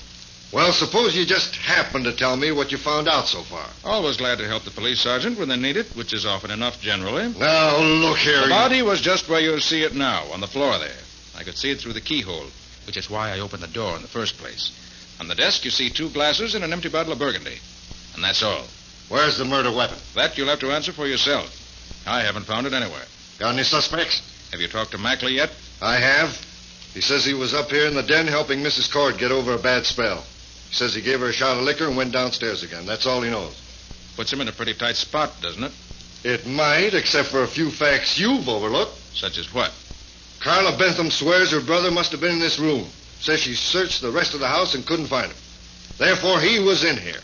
Speaker 23: Well, suppose you just happen to tell me what you found out so far.
Speaker 14: Always glad to help the police, Sergeant, when they need it, which is often enough generally.
Speaker 23: Now, look here.
Speaker 14: The body was just where you see it now, on the floor there. I could see it through the keyhole, which is why I opened the door in the first place. On the desk, you see 2 glasses and an empty bottle of Burgundy. And that's all.
Speaker 23: Where's the murder weapon?
Speaker 14: That you'll have to answer for yourself. I haven't found it anywhere.
Speaker 23: Got any suspects?
Speaker 14: Have you talked to Mackley yet?
Speaker 23: I have. He says he was up here in the den helping Mrs. Cord get over a bad spell. He says he gave her a shot of liquor and went downstairs again. That's all he knows.
Speaker 14: Puts him in a pretty tight spot, doesn't it?
Speaker 23: It might, except for a few facts you've overlooked.
Speaker 14: Such as what?
Speaker 23: Carla Bentham swears her brother must have been in this room. Says she searched the rest of the house and couldn't find him. Therefore, he was in here.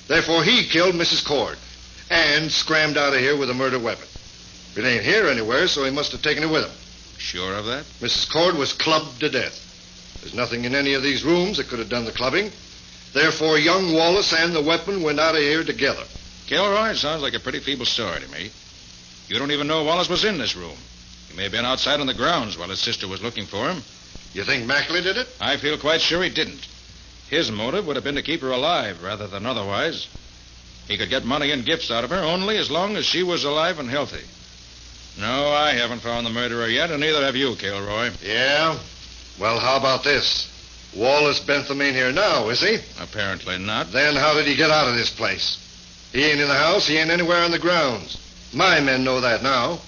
Speaker 23: Therefore, he killed Mrs. Cord and scrammed out of here with a murder weapon. It ain't here anywhere, so he must have taken it with him.
Speaker 14: Sure of that?
Speaker 23: Mrs. Cord was clubbed to death. There's nothing in any of these rooms that could have done the clubbing. Therefore, young Wallace and the weapon went out of here together.
Speaker 14: Kilroy, sounds like a pretty feeble story to me. You don't even know Wallace was in this room. He may have been outside on the grounds while his sister was looking for him.
Speaker 23: You think Mackley did it?
Speaker 14: I feel quite sure he didn't. His motive would have been to keep her alive rather than otherwise. He could get money and gifts out of her only as long as she was alive and healthy. No, I haven't found the murderer yet, and neither have you, Kilroy.
Speaker 23: Yeah? Well, how about this? Wallace Bentham ain't here now, is he?
Speaker 14: Apparently not.
Speaker 23: Then how did he get out of this place? He ain't in the house. He ain't anywhere on the grounds. My men know that now.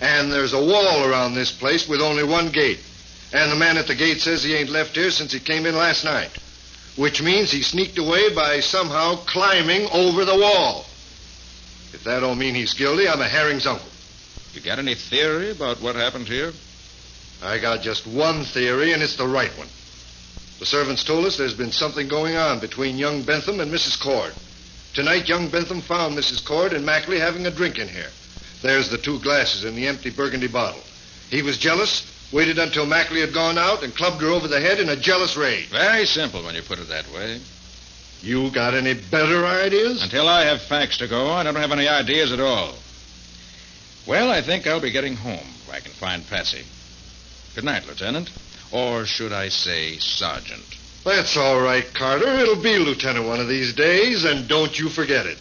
Speaker 23: And there's a wall around this place with only one gate. And the man at the gate says he ain't left here since he came in last night. Which means he sneaked away by somehow climbing over the wall. If that don't mean he's guilty, I'm a herring's uncle.
Speaker 14: You got any theory about what happened here?
Speaker 23: I got just one theory, and it's the right one. The servants told us there's been something going on between young Bentham and Mrs. Cord. Tonight, young Bentham found Mrs. Cord and Mackley having a drink in here. There's the 2 glasses and the empty Burgundy bottle. He was jealous, waited until Mackley had gone out, and clubbed her over the head in a jealous rage.
Speaker 14: Very simple when you put it that way.
Speaker 23: You got any better ideas?
Speaker 14: Until I have facts to go on, I don't have any ideas at all. Well, I think I'll be getting home if I can find Patsy. Good night, Lieutenant. Or should I say, Sergeant?
Speaker 23: That's all right, Carter. It'll be Lieutenant one of these days, and don't you forget it.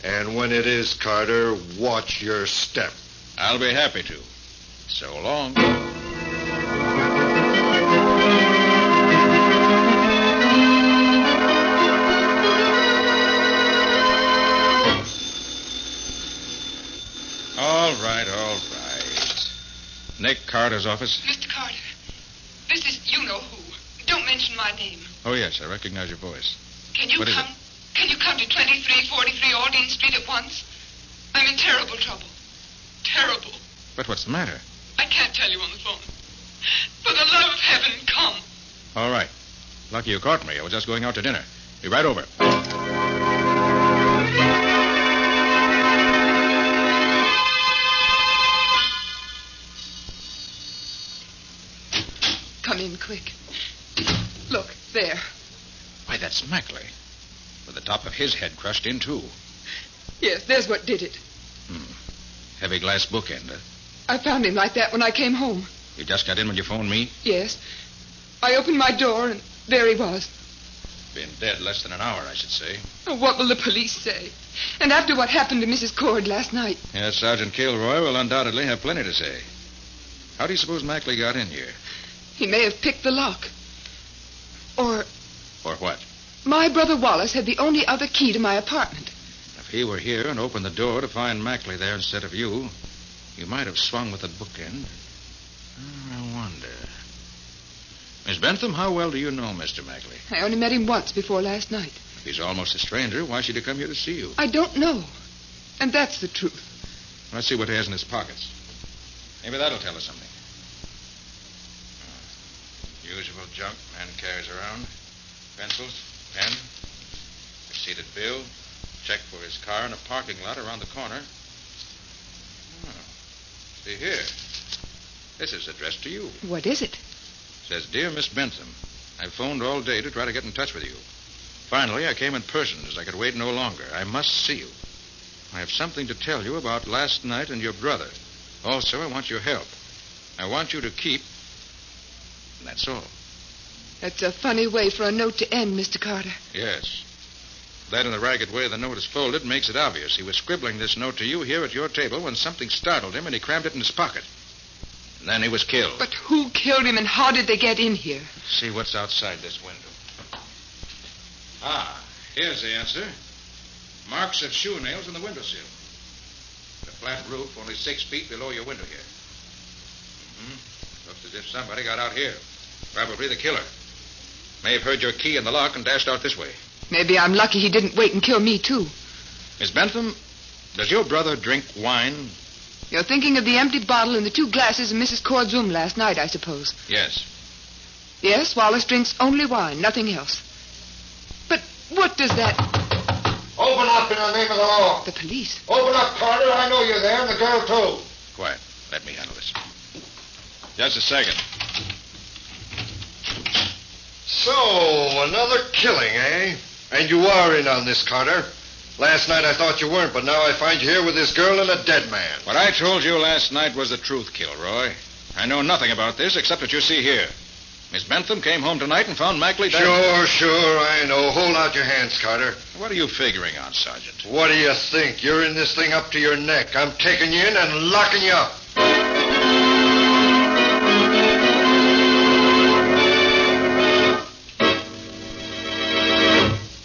Speaker 23: And when it is, Carter, watch your step.
Speaker 14: I'll be happy to. So long. All right. Nick Carter's office.
Speaker 11: Mr. Carter, this is you-know-who. Don't mention my name.
Speaker 14: Oh, yes, I recognize your voice.
Speaker 11: Can you come? Can you come to 2343 Aldine Street at once? I'm in terrible trouble. Terrible.
Speaker 14: But what's the matter?
Speaker 11: I can't tell you on the phone. For the love of heaven, come.
Speaker 14: All right. Lucky you caught me. I was just going out to dinner. Be right over.
Speaker 11: Look, there.
Speaker 3: Why, that's Mackley. With the top of his head crushed in, too.
Speaker 11: Yes, there's what did it.
Speaker 3: Heavy glass bookend.
Speaker 11: I found him like that when I came home.
Speaker 3: You just got in when you phoned me?
Speaker 11: Yes. I opened my door, and there he was.
Speaker 3: Been dead less than an hour, I should say.
Speaker 11: Oh, what will the police say? And after what happened to Mrs. Cord last night?
Speaker 3: Yes, Sergeant Kilroy will undoubtedly have plenty to say. How do you suppose Mackley got in here?
Speaker 11: He may have picked the lock. Or
Speaker 3: Or what?
Speaker 11: my brother Wallace had the only other key to my apartment.
Speaker 3: If he were here and opened the door to find Mackley there instead of you, you might have swung with the bookend. I wonder. Miss Bentham, how well do you know Mr. Mackley?
Speaker 11: I only met him once before last night.
Speaker 3: If he's almost a stranger, why should he come here to see you?
Speaker 11: I don't know. And that's the truth.
Speaker 3: Let's see what he has in his pockets. Maybe that'll tell us something. Usual junk man carries around. Pencils, pen, receipted bill, check for his car in a parking lot around the corner. See here. This is addressed to you.
Speaker 11: What is it?
Speaker 3: Says, Dear Miss Bentham, I phoned all day to try to get in touch with you. Finally, I came in person as I could wait no longer. I must see you. I have something to tell you about last night and your brother. Also, I want your help. I want you to keep... And that's all.
Speaker 11: That's a funny way for a note to end, Mr. Carter.
Speaker 3: Yes. That and the ragged way the note is folded makes it obvious. He was scribbling this note to you here at your table when something startled him and he crammed it in his pocket. And then he was killed.
Speaker 11: But who killed him and how did they get in here?
Speaker 3: See what's outside this window. Here's the answer. Marks of shoe nails in the windowsill. The flat roof only 6 feet below your window here. Looks as if somebody got out here. Probably the killer. May have heard your key in the lock and dashed out this way.
Speaker 11: Maybe I'm lucky he didn't wait and kill me, too.
Speaker 3: Miss Bentham, does your brother drink wine?
Speaker 11: You're thinking of the empty bottle and the 2 glasses in Mrs. Cord's room last night, I suppose.
Speaker 3: Yes.
Speaker 11: Yes, Wallace drinks only wine, nothing else. But what does that...
Speaker 23: Open up in the name of the law.
Speaker 11: The police.
Speaker 23: Open up, Carter. I know you're there, and the girl, too.
Speaker 3: Quiet. Let me handle this. Just a second.
Speaker 23: So, another killing, eh? And you are in on this, Carter. Last night I thought you weren't, but now I find you here with this girl and a dead man.
Speaker 3: What I told you last night was the truth, Kilroy. I know nothing about this except what you see here. Miss Bentham came home tonight and found Mackley dead.
Speaker 23: Sure, I know. Hold out your hands, Carter.
Speaker 3: What are you figuring on, Sergeant?
Speaker 23: What do you think? You're in this thing up to your neck. I'm taking you in and locking you up.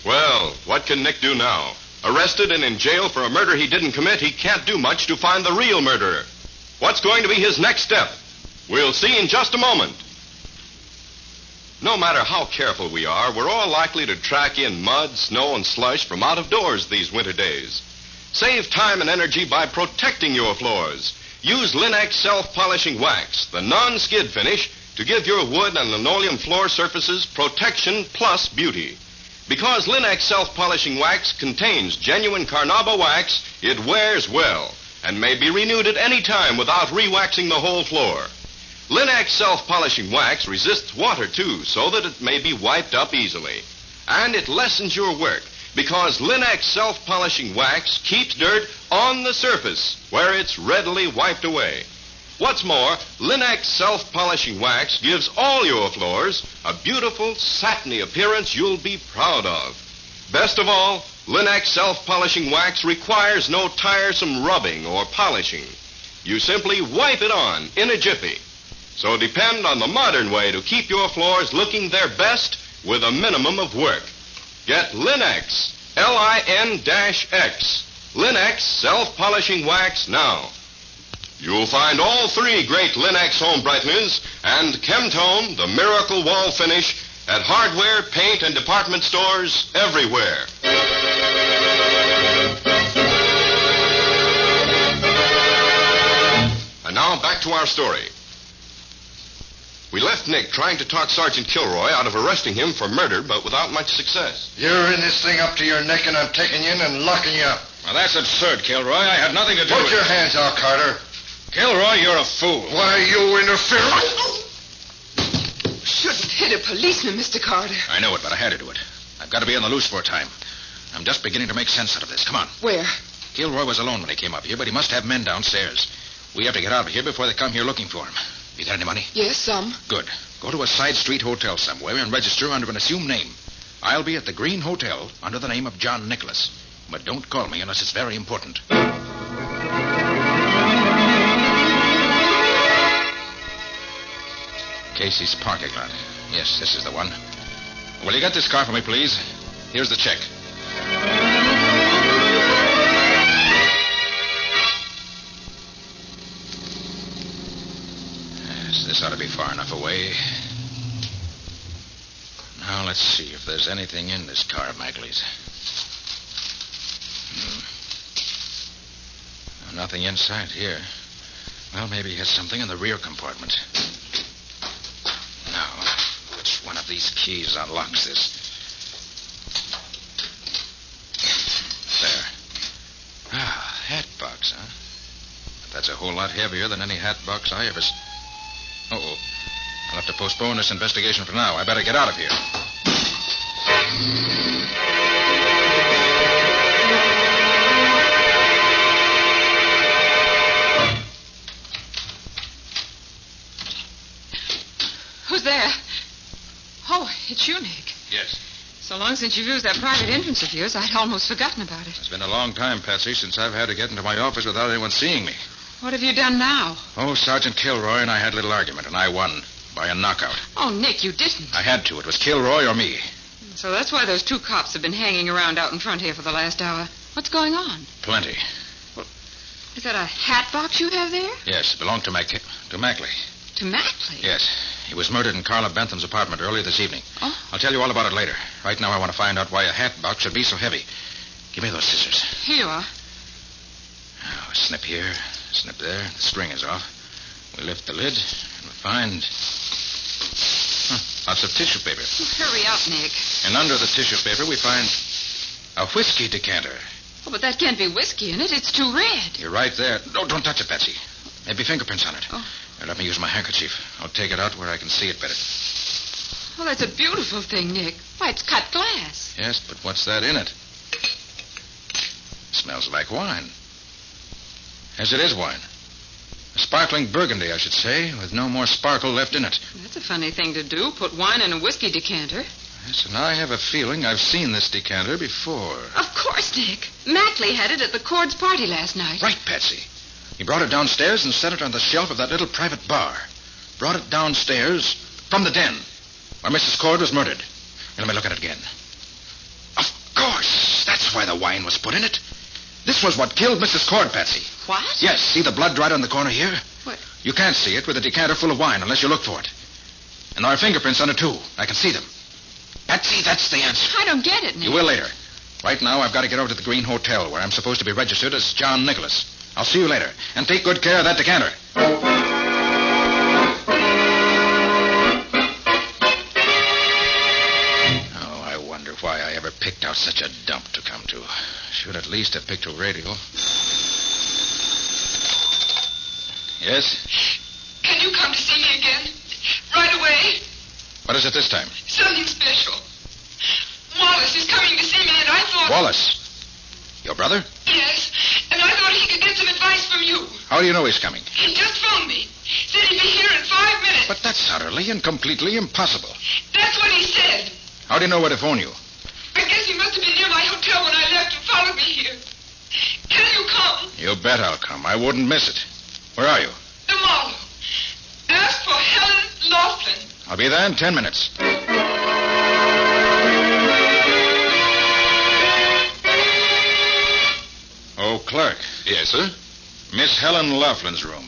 Speaker 5: Well, what can Nick do now? Arrested and in jail for a murder he didn't commit, he can't do much to find the real murderer. What's going to be his next step? We'll see in just a moment. No matter how careful we are, we're all likely to track in mud, snow, and slush from out of doors these winter days. Save time and energy by protecting your floors. Use Linex self-polishing wax, the non-skid finish, to give your wood and linoleum floor surfaces protection plus beauty. Because Linex self-polishing wax contains genuine Carnauba wax, it wears well and may be renewed at any time without re-waxing the whole floor. Linex self-polishing wax resists water, too, so that it may be wiped up easily. And it lessens your work because Linex self-polishing wax keeps dirt on the surface where it's readily wiped away. What's more, Linex self-polishing wax gives all your floors a beautiful, satiny appearance you'll be proud of. Best of all, Linex self-polishing wax requires no tiresome rubbing or polishing. You simply wipe it on in a jiffy. So depend on the modern way to keep your floors looking their best with a minimum of work. Get Linex, Lin-X, Linex self-polishing wax now. You'll find all 3 great Linex home brighteners and Chemtone, the miracle wall finish, at hardware, paint, and department stores everywhere. And now back to our story. We left Nick trying to talk Sergeant Kilroy out of arresting him for murder, but without much success.
Speaker 23: You're in this thing up to your neck, and I'm taking you in and locking you up.
Speaker 3: Well, that's absurd, Kilroy. I had nothing to do with it.
Speaker 23: Put your hands out, Carter.
Speaker 3: Kilroy, you're a fool.
Speaker 23: Why, you interfere.
Speaker 11: Shouldn't hit wanted a policeman, Mr. Carter.
Speaker 14: I know it, but I had to do it. I've got to be on the loose for a time. I'm just beginning to make sense out of this. Come on.
Speaker 11: Where?
Speaker 14: Gilroy was alone when he came up here, but he must have men downstairs. We have to get out of here before they come here looking for him. You got any money?
Speaker 11: Yes, some.
Speaker 14: Good. Go to a side street hotel somewhere and register under an assumed name. I'll be at the Green Hotel under the name of John Nicholas. But don't call me unless it's very important. Casey's parking lot. Yes, this is the one. Will you get this car for me, please? Here's the check. Yes, this ought to be far enough away. Now, let's see if there's anything in this car of Mackley's. Nothing inside here. Well, maybe he has something in the rear compartment. Now, which one of these keys unlocks this? There. Ah, hat box, huh? But that's a whole lot heavier than any hat box I ever... Uh-oh. I'll have to postpone this investigation for now. I better get out of here.
Speaker 21: Who's there? Oh, it's you, Nick.
Speaker 14: Yes.
Speaker 21: So long since you've used that private entrance of yours, I'd almost forgotten about it.
Speaker 14: It's been a long time, Patsy, since I've had to get into my office without anyone seeing me.
Speaker 21: What have you done now?
Speaker 14: Oh, Sergeant Kilroy and I had a little argument, and I won by a knockout.
Speaker 21: Oh, Nick, you didn't.
Speaker 14: I had to. It was Kilroy or me.
Speaker 21: So that's why those two cops have been hanging around out in front here for the last hour. What's going on?
Speaker 14: Plenty.
Speaker 21: Is that a hat box you have there?
Speaker 14: Yes, it belonged to Mackley.
Speaker 21: To Mackley?
Speaker 14: Yes. He was murdered in Carla Bentham's apartment earlier this evening.
Speaker 21: Oh?
Speaker 14: I'll tell you all about it later. Right now I want to find out why a hat box should be so heavy. Give me those scissors.
Speaker 21: Here you are.
Speaker 14: Now, snip here, snip there. The string is off. We lift the lid, and we find... lots of tissue paper.
Speaker 21: Hurry up, Nick.
Speaker 14: And under the tissue paper, we find a whiskey decanter.
Speaker 21: Oh, but that can't be whiskey in it. It's too red.
Speaker 14: You're right there. No, don't touch it, Patsy. Maybe fingerprints on it.
Speaker 21: Oh.
Speaker 14: Here, let me use my handkerchief. I'll take it out where I can see it better.
Speaker 21: Oh, that's a beautiful thing, Nick. Why, it's cut glass.
Speaker 14: Yes, but what's that in it? Smells like wine. Yes, it is wine. A sparkling burgundy, I should say, with no more sparkle left in it.
Speaker 21: That's a funny thing to do, put wine in a whiskey decanter.
Speaker 14: Yes, and I have a feeling I've seen this decanter before.
Speaker 21: Of course, Nick. Mackley had it at the Cord's party last night.
Speaker 14: Right, Patsy. He brought it downstairs and set it on the shelf of that little private bar. Brought it downstairs from the den where Mrs. Cord was murdered. Here, let me look at it again. Of course. That's why the wine was put in it. This was what killed Mrs. Cord, Patsy.
Speaker 21: What?
Speaker 14: Yes, see the blood right on the corner here?
Speaker 21: What?
Speaker 14: You can't see it with a decanter full of wine unless you look for it. And there are fingerprints on it, too. I can see them. Patsy, that's the answer.
Speaker 21: I don't get it, Nick.
Speaker 14: You will later. Right now, I've got to get over to the Green Hotel where I'm supposed to be registered as John Nicholas. I'll see you later. And take good care of that decanter. Oh, I wonder why I ever picked out such a dump to come to. Should at least have picked a radio. Yes?
Speaker 11: Can you come to see me again? Right away?
Speaker 14: What is it this time?
Speaker 11: Something special. Wallace is coming to see me, and I thought...
Speaker 14: Wallace? Your brother?
Speaker 11: Yes, and I thought he could get some advice from you.
Speaker 14: How do you know he's coming?
Speaker 11: He just phoned me. Said he'd be here in 5 minutes.
Speaker 14: But that's utterly and completely impossible.
Speaker 11: That's what he said.
Speaker 14: How do you know where to phone you?
Speaker 11: I guess he must have been near my hotel when I left and followed me here. Can you come?
Speaker 14: You bet I'll come. I wouldn't miss it. Where are you?
Speaker 11: The Marlow. Ask for Helen Laughlin.
Speaker 14: I'll be there in 10 minutes. Oh, clerk.
Speaker 8: Yes, sir?
Speaker 14: Miss Helen Laughlin's room.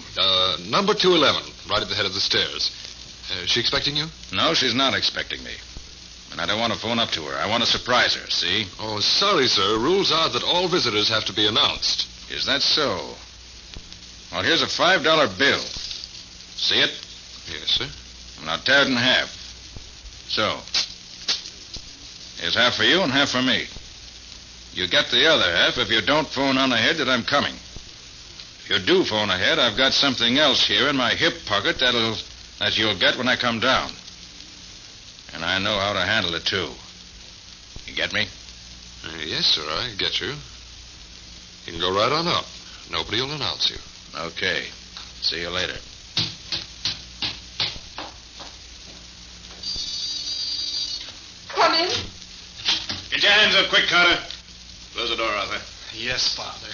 Speaker 8: Number 211, right at the head of the stairs. Is she expecting you?
Speaker 14: No, she's not expecting me. And I don't want to phone up to her. I want to surprise her, see?
Speaker 8: Oh, sorry, sir. Rules are that all visitors have to be announced.
Speaker 14: Is that so? Well, here's a $5 bill. See it?
Speaker 8: Yes, sir.
Speaker 14: Now tear it in half. So. Here's half for you and half for me. You get the other half if you don't phone on ahead that I'm coming. If you do phone ahead, I've got something else here in my hip pocket that you'll get when I come down. And I know how to handle it, too. You get me?
Speaker 8: Yes, sir, I get you. You can go right on up. Nobody will announce you.
Speaker 14: Okay. See you later.
Speaker 11: Come in.
Speaker 4: Get your hands up quick, Carter. Close the door, Arthur.
Speaker 8: Yes, Father.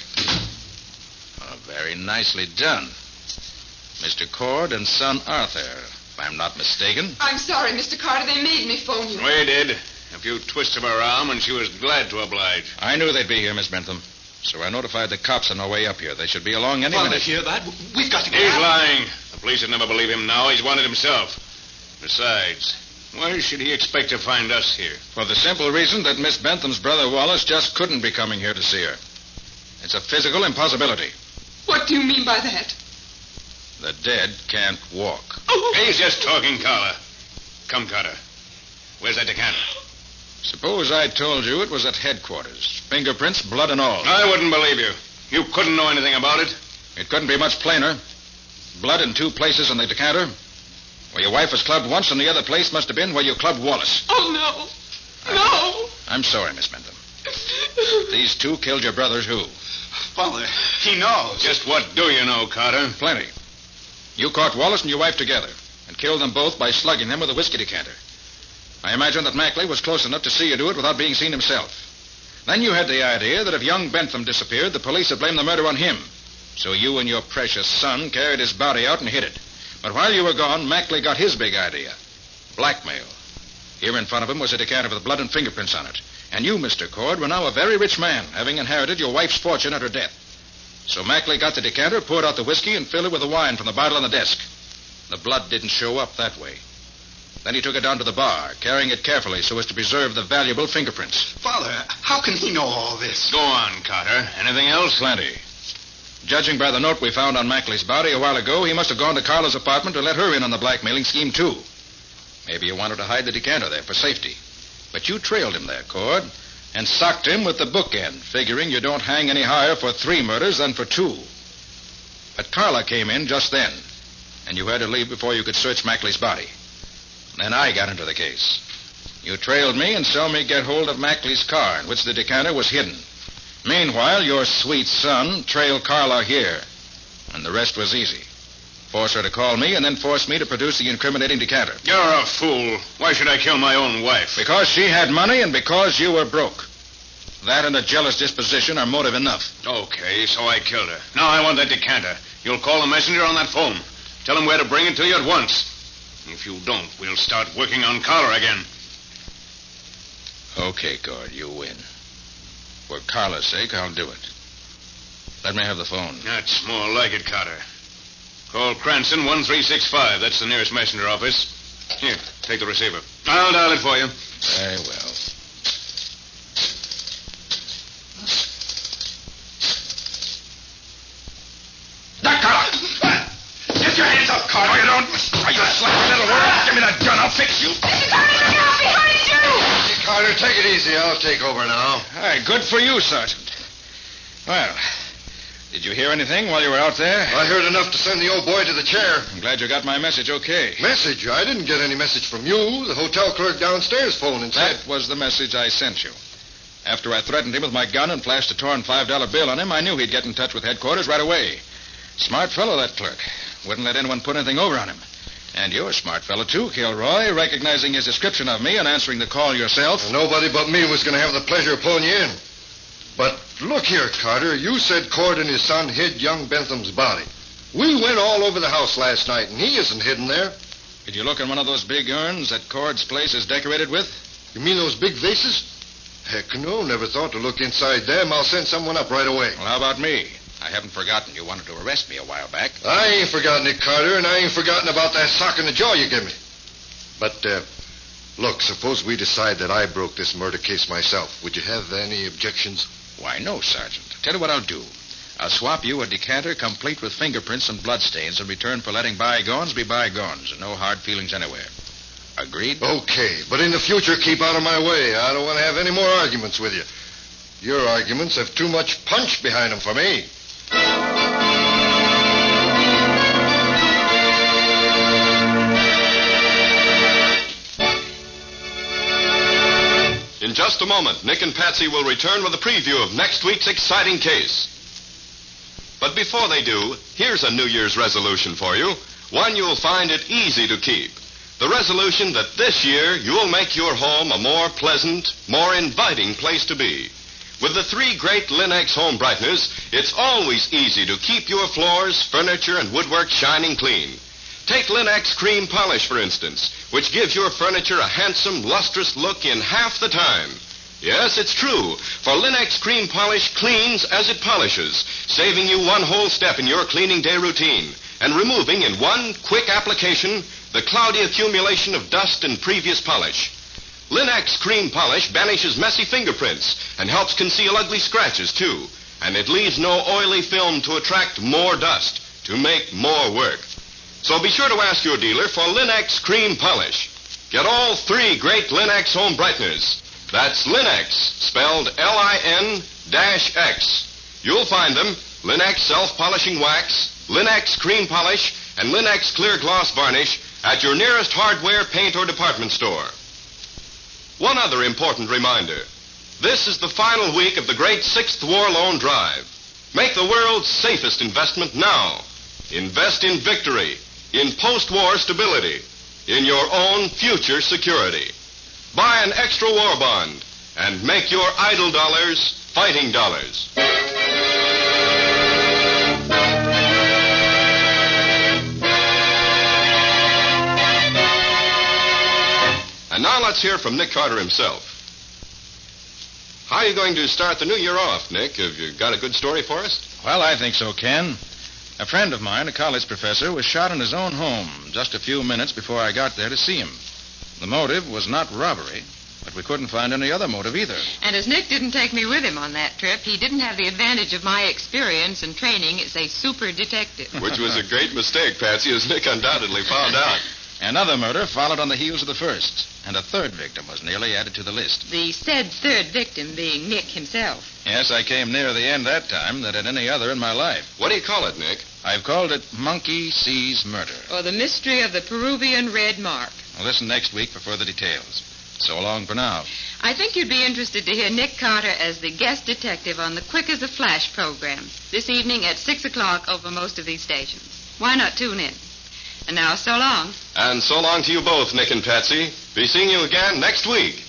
Speaker 14: Oh, very nicely done. Mr. Cord and son Arthur, if I'm not mistaken.
Speaker 11: I'm sorry, Mr. Carter. They made me phone you.
Speaker 4: We did. A few twists of her arm, and she was glad to oblige.
Speaker 14: I knew they'd be here, Miss Bentham. So I notified the cops on our way up here. They should be along any minute.
Speaker 8: Hear that? We've got to get
Speaker 4: He's
Speaker 8: out.
Speaker 4: lying. The police would never believe him now. He's wanted himself. Besides, why should he expect to find us here?
Speaker 14: For the simple reason that Miss Bentham's brother Wallace just couldn't be coming here to see her. It's a physical impossibility.
Speaker 11: What do you mean by that?
Speaker 14: The dead can't walk.
Speaker 4: He's just talking, Carla. Come, Carter. Where's that decanter?
Speaker 14: Suppose I told you it was at headquarters. Fingerprints, blood and all.
Speaker 4: I wouldn't believe you. You couldn't know anything about it.
Speaker 14: It couldn't be much plainer. Blood in two places on the decanter. Where your wife was clubbed once, and the other place must have been where you clubbed Wallace.
Speaker 11: Oh, no. No.
Speaker 14: I'm sorry, Miss Bentham. These two killed your brothers who?
Speaker 8: Father, he knows.
Speaker 4: Just what do you know, Carter?
Speaker 14: Plenty. You caught Wallace and your wife together and killed them both by slugging them with a whiskey decanter. I imagine that Mackley was close enough to see you do it without being seen himself. Then you had the idea that if young Bentham disappeared, the police would blame the murder on him. So you and your precious son carried his body out and hid it. But while you were gone, Mackley got his big idea. Blackmail. Here in front of him was a decanter with blood and fingerprints on it. And you, Mr. Cord, were now a very rich man, having inherited your wife's fortune at her death. So Mackley got the decanter, poured out the whiskey, and filled it with the wine from the bottle on the desk. The blood didn't show up that way. Then he took it down to the bar, carrying it carefully so as to preserve the valuable fingerprints.
Speaker 8: Father, how can he know all this?
Speaker 4: Go on, Carter. Anything else?
Speaker 14: Plenty. Judging by the note we found on Mackley's body a while ago, he must have gone to Carla's apartment to let her in on the blackmailing scheme, too. Maybe he wanted to hide the decanter there for safety. But you trailed him there, Cord, and socked him with the bookend, figuring you don't hang any higher for 3 murders than for 2. But Carla came in just then, and you had to leave before you could search Mackley's body. Then I got into the case. You trailed me and saw me get hold of Mackley's car in which the decanter was hidden. Meanwhile, your sweet son trailed Carla here, and the rest was easy. Force her to call me and then force me to produce the incriminating decanter.
Speaker 4: You're a fool. Why should I kill my own wife?
Speaker 14: Because she had money and because you were broke. That and a jealous disposition are motive enough.
Speaker 4: Okay, so I killed her. Now I want that decanter. You'll call the messenger on that phone. Tell him where to bring it to you at once. If you don't, we'll start working on Carla again.
Speaker 14: Okay, Cord, you win. For Carla's sake, I'll do it. Let me have the phone.
Speaker 4: That's more like it, Carter. Call Cranston 1365. That's the nearest messenger office. Here, take the receiver. I'll dial it for you.
Speaker 14: Very well.
Speaker 8: Get your hands up, Carter. No, you don't. Are you slapping little world? Give me that gun. I'll fix you.
Speaker 11: Mr. Carter, look out behind you!
Speaker 23: Hey, Carter, take it easy. I'll take over now.
Speaker 14: All right, good for you, Sergeant. Well, did you hear anything while you were out there?
Speaker 23: I heard enough to send the old boy to the chair.
Speaker 14: I'm glad you got my message okay.
Speaker 23: Message? I didn't get any message from you. The hotel clerk downstairs phoned and said...
Speaker 14: That was the message I sent you. After I threatened him with my gun and flashed a torn $5 bill on him, I knew he'd get in touch with headquarters right away. Smart fellow, that clerk. Wouldn't let anyone put anything over on him. And you're a smart fellow, too, Kilroy, recognizing his description of me and answering the call yourself.
Speaker 23: Nobody but me was going to have the pleasure of pulling you in. But look here, Carter. You said Cord and his son hid young Bentham's body. We went all over the house last night, and he isn't hidden there.
Speaker 14: Did you look in one of those big urns that Cord's place is decorated with?
Speaker 23: You mean those big vases? Heck no, never thought to look inside them. I'll send someone up right away.
Speaker 14: Well, how about me? I haven't forgotten you wanted to arrest me a while back.
Speaker 23: I ain't forgotten it, Carter, and I ain't forgotten about that sock in the jaw you gave me. But, look, suppose we decide that I broke this murder case myself. Would you have any objections?
Speaker 14: Why, no, Sergeant. Tell you what I'll do. I'll swap you a decanter complete with fingerprints and bloodstains in return for letting bygones be bygones and no hard feelings anywhere. Agreed?
Speaker 23: Okay, but in the future, keep out of my way. I don't want to have any more arguments with you. Your arguments have too much punch behind them for me.
Speaker 5: In just a moment, Nick and Patsy will return with a preview of next week's exciting case. But before they do, here's a New Year's resolution for you, one you'll find it easy to keep. The resolution that this year you'll make your home a more pleasant, more inviting place to be. With the 3 great Linux home brighteners, it's always easy to keep your floors, furniture, and woodwork shining clean. Take Linux Cream Polish, for instance, which gives your furniture a handsome, lustrous look in half the time. Yes, it's true, for Linux Cream Polish cleans as it polishes, saving you one whole step in your cleaning day routine, and removing in one quick application the cloudy accumulation of dust and previous polish. Linux Cream Polish banishes messy fingerprints and helps conceal ugly scratches, too. And it leaves no oily film to attract more dust, to make more work. So be sure to ask your dealer for Linux Cream Polish. Get all 3 great Linux home brighteners. That's Linux, spelled Lin-X. You'll find them, Linux Self-Polishing Wax, Linux Cream Polish, and Linux Clear Gloss Varnish at your nearest hardware, paint, or department store. One other important reminder. This is the final week of the great 6th War Loan Drive. Make the world's safest investment now. Invest in victory, in post-war stability, in your own future security. Buy an extra war bond and make your idle dollars fighting dollars. And now let's hear from Nick Carter himself. How are you going to start the new year off, Nick? Have you got a good story for us?
Speaker 3: Well, I think so, Ken. A friend of mine, a college professor, was shot in his own home just a few minutes before I got there to see him. The motive was not robbery, but we couldn't find any other motive either.
Speaker 21: And as Nick didn't take me with him on that trip, he didn't have the advantage of my experience and training as a super detective.
Speaker 5: Which was a great mistake, Patsy, as Nick undoubtedly found out.
Speaker 3: Another murder followed on the heels of the first, and a third victim was nearly added to the list.
Speaker 21: The said third victim being Nick himself.
Speaker 3: Yes, I came nearer the end that time than at any other in my life.
Speaker 5: What do you call it, Nick?
Speaker 3: I've called it Monkey Sees Murder.
Speaker 21: Or the mystery of the Peruvian red mark.
Speaker 3: Well, listen next week for further details. So long for now.
Speaker 21: I think you'd be interested to hear Nick Carter as the guest detective on the Quick as a Flash program this evening at 6 o'clock over most of these stations. Why not tune in? And now, so long.
Speaker 5: And so long to you both, Nick and Patsy. Be seeing you again next week.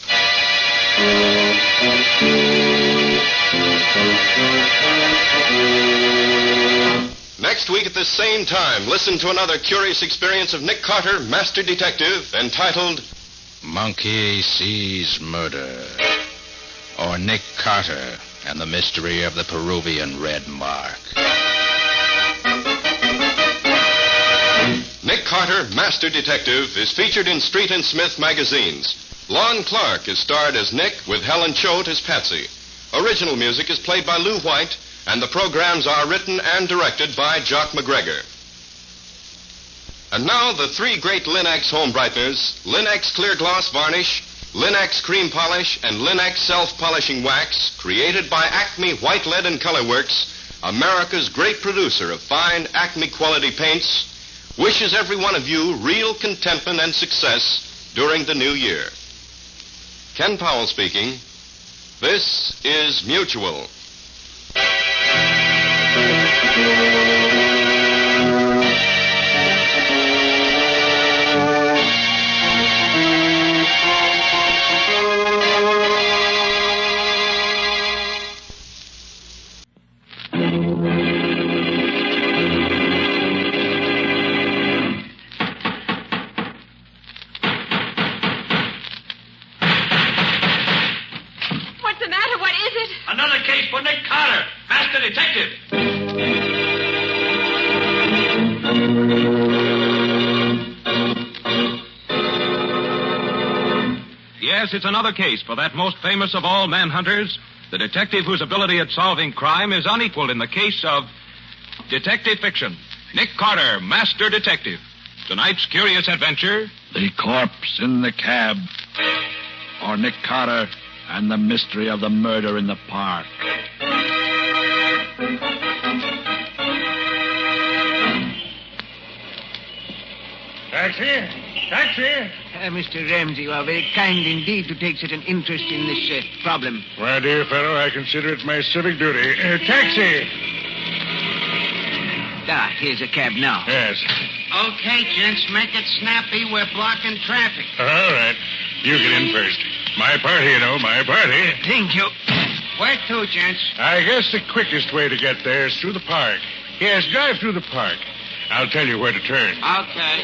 Speaker 5: Next week at this same time, listen to another curious experience of Nick Carter, Master Detective, entitled
Speaker 3: Monkey Sees Murder. Or Nick Carter and the Mystery of the Peruvian Red Mark.
Speaker 5: Nick Carter, Master Detective, is featured in Street and Smith magazines. Lon Clark is starred as Nick with Helen Choate as Patsy. Original music is played by Lou White, and the programs are written and directed by Jock McGregor. And now the 3 great Linux home brighteners, Linux Clear Gloss Varnish, Linux Cream Polish, and Linux Self-Polishing Wax, created by Acme White Lead and Color Works, America's great producer of fine Acme quality paints, wishes every one of you real contentment and success during the new year. Ken Powell speaking. This is Mutual.
Speaker 13: Another case for Nick Carter, Master Detective.
Speaker 15: Yes, it's another case for that most famous of all manhunters, the detective whose ability at solving crime is unequaled in the case of detective fiction. Nick Carter, Master Detective. Tonight's curious adventure,
Speaker 17: The Corpse in the Cab. Or Nick Carter and the Mystery of the Murder in the Park.
Speaker 10: Taxi! Taxi!
Speaker 20: Mr. Ramsey, you are very kind indeed to take such an interest in this problem.
Speaker 12: My dear fellow, I consider it my civic duty. Taxi!
Speaker 20: Here's a cab now.
Speaker 12: Yes.
Speaker 10: Okay, gents, make it snappy. We're blocking traffic.
Speaker 12: All right. You get in first. My party, you know, my party.
Speaker 20: Thank you.
Speaker 10: Where to, gents?
Speaker 12: I guess the quickest way to get there is through the park. Yes, drive through the park. I'll tell you where to turn.
Speaker 10: Okay.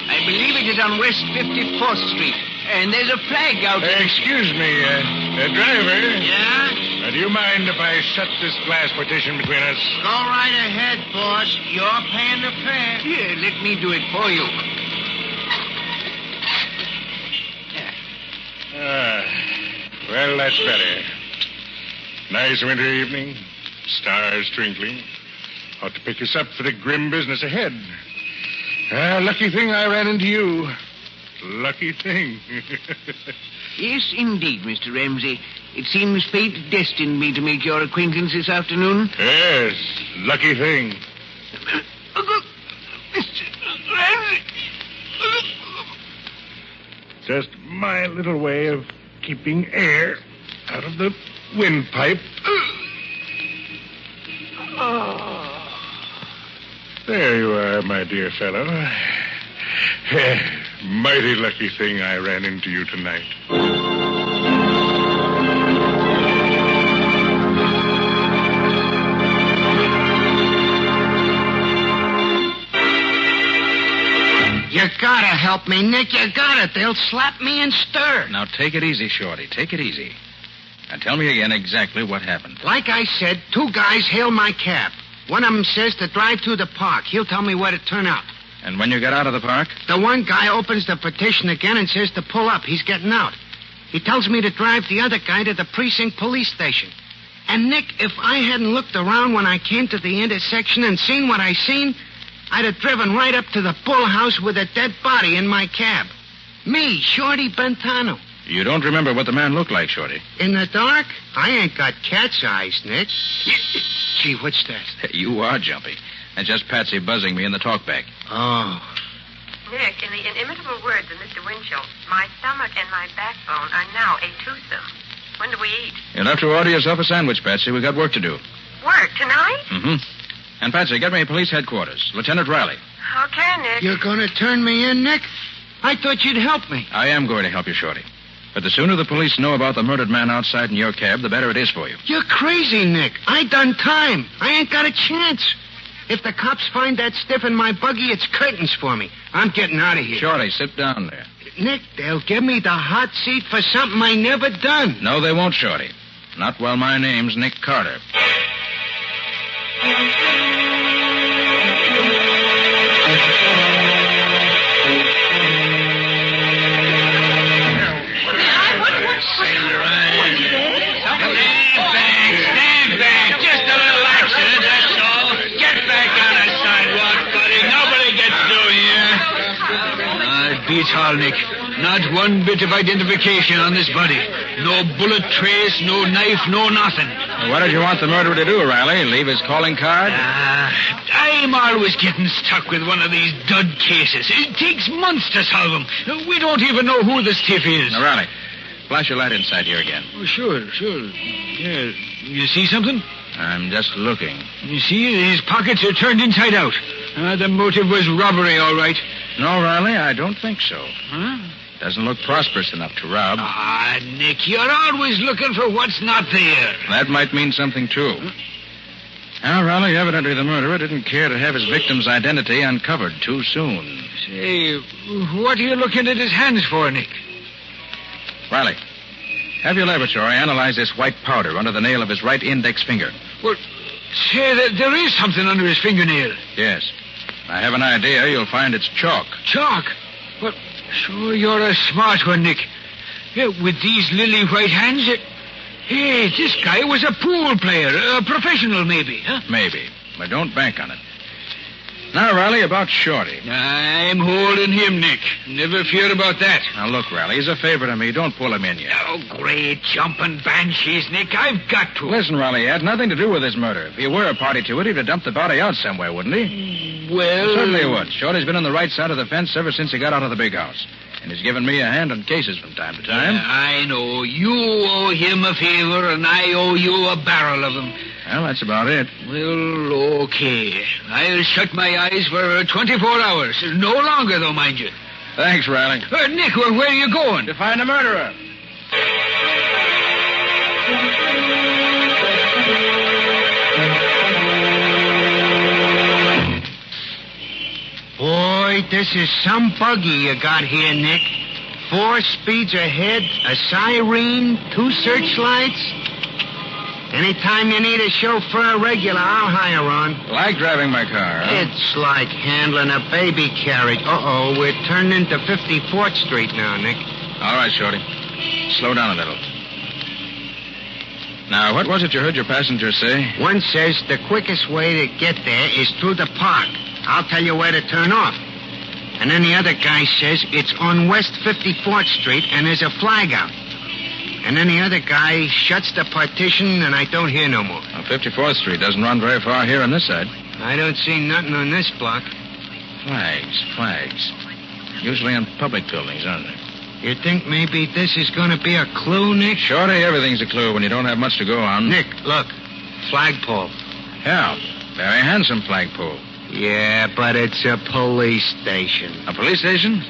Speaker 20: I believe it is on West 54th Street. And there's a flag out there.
Speaker 12: Excuse me, driver.
Speaker 10: Yeah?
Speaker 12: Do you mind if I shut this glass partition between us?
Speaker 10: Go right ahead, boss. You're paying the fare.
Speaker 20: Here, let me do it for you.
Speaker 12: Well, that's better. Nice winter evening. Stars twinkling. Ought to pick us up for the grim business ahead. Lucky thing I ran into you. Lucky thing.
Speaker 20: Yes, indeed, Mr. Ramsey. It seems fate destined me to make your acquaintance this afternoon.
Speaker 12: Yes, lucky thing.
Speaker 20: Mr. Ramsey.
Speaker 12: Just my little way of keeping air out of the windpipe. There you are, my dear fellow. Mighty lucky thing I ran into you tonight.
Speaker 10: You gotta help me, Nick. You gotta. They'll slap me and stir.
Speaker 3: Now, take it easy, Shorty. Take it easy. Now, tell me again exactly what happened.
Speaker 10: Like I said, two guys hail my cab. One of them says to drive through the park. He'll tell me where to turn out.
Speaker 3: And when you get out of the park?
Speaker 10: The one guy opens the petition again and says to pull up. He's getting out. He tells me to drive the other guy to the precinct police station. And, Nick, if I hadn't looked around when I came to the intersection and seen what I seen, I'd have driven right up to the bull house with a dead body in my cab. Me, Shorty Bentano.
Speaker 3: You don't remember what the man looked like, Shorty?
Speaker 10: In the dark? I ain't got cat's eyes, Nick. Gee, what's that?
Speaker 3: You are jumpy. And just Patsy buzzing me in the talkback.
Speaker 10: Oh.
Speaker 16: Nick, in the inimitable words of Mr. Winchell, my stomach and my backbone are now a twosome. When do we eat?
Speaker 3: You'll have to order yourself a sandwich, Patsy. We got work to do.
Speaker 16: Work tonight?
Speaker 3: Mm-hmm. And, Patsy, get me police headquarters. Lieutenant Riley.
Speaker 16: Okay, Nick.
Speaker 10: You're going to turn me in, Nick? I thought you'd help me.
Speaker 3: I am going to help you, Shorty. But the sooner the police know about the murdered man outside in your cab, the better it is for you.
Speaker 10: You're crazy, Nick. I done time. I ain't got a chance. If the cops find that stiff in my buggy, it's curtains for me. I'm getting out of here.
Speaker 3: Shorty, sit down there.
Speaker 10: Nick, they'll give me the hot seat for something I never done.
Speaker 3: No, they won't, Shorty. Not while my name's Nick Carter.
Speaker 20: Stand back. Just a little accident, that's all. Get back on the sidewalk, buddy. Nobody gets through here. It beats all, Nick. Not one bit of identification on this body. No bullet trace, no knife, no nothing.
Speaker 3: What did you want the murderer to do, Riley? Leave his calling card?
Speaker 20: I'm always getting stuck with one of these dud cases. It takes months to solve them. We don't even know who the stiff is.
Speaker 3: Now, Riley, flash your light inside here again.
Speaker 20: Oh, sure. Yeah. You see something?
Speaker 3: I'm just looking.
Speaker 20: You see, his pockets are turned inside out. The motive was robbery, all right.
Speaker 3: No, Riley, I don't think so.
Speaker 20: Huh?
Speaker 3: Doesn't look prosperous enough to rob.
Speaker 20: Nick, you're always looking for what's not there.
Speaker 3: That might mean something, too. Now, Riley, evidently the murderer didn't care to have his victim's identity uncovered too soon.
Speaker 20: Say, what are you looking at his hands for, Nick?
Speaker 3: Riley, have your laboratory analyze this white powder under the nail of his right index finger.
Speaker 20: Well, say, there is something under his fingernail.
Speaker 3: Yes. I have an idea you'll find it's chalk.
Speaker 20: Chalk? Well, sure, you're a smart one, Nick. Yeah, with these lily white hands, hey, this guy was a pool player, a professional maybe, huh?
Speaker 3: Maybe, but don't bank on it. Now, Riley, about Shorty.
Speaker 20: I'm holding him, Nick. Never fear about that.
Speaker 3: Now, look, Riley, he's a favorite of me. Don't pull him in yet.
Speaker 20: Oh, great jumping banshees, Nick. I've got to.
Speaker 3: Listen, Riley, he had nothing to do with his murder. If he were a party to it, he'd have dumped the body out somewhere, wouldn't he? Well, certainly he would. Shorty's been on the right side of the fence ever since he got out of the big house. And he's given me a hand on cases from time to time.
Speaker 18: Yeah, I know. You owe him a favor, and I owe you a barrel of them.
Speaker 3: Well, that's about it.
Speaker 18: Well, okay. I'll shut my eyes for 24 hours. No longer, though, mind you.
Speaker 3: Thanks, Riley.
Speaker 18: Nick, where are you going?
Speaker 3: To find the murderer.
Speaker 18: Boy, this is some buggy you got here, Nick. 4 speeds ahead, a siren, 2 searchlights. Anytime you need a chauffeur regular, I'll hire on.
Speaker 3: Like driving my car, huh?
Speaker 18: It's like handling a baby carriage. Uh-oh, we're turning into 54th Street now, Nick.
Speaker 3: All right, Shorty. Slow down a little. Now, what was it you heard your passenger say?
Speaker 18: One says the quickest way to get there is through the park. I'll tell you where to turn off. And then the other guy says it's on West 54th Street and there's a flag out. And then the other guy shuts the partition and I don't hear no more.
Speaker 3: Well, 54th Street doesn't run very far here on this side.
Speaker 18: I don't see nothing on this block.
Speaker 3: Flags. Usually on public buildings, aren't they?
Speaker 18: You think maybe this is going to be a clue, Nick?
Speaker 3: Shorty, everything's a clue when you don't have much to go on.
Speaker 18: Nick, look. Flagpole.
Speaker 3: Yeah, very handsome flagpole.
Speaker 18: Yeah, but it's a police station.
Speaker 3: A police station?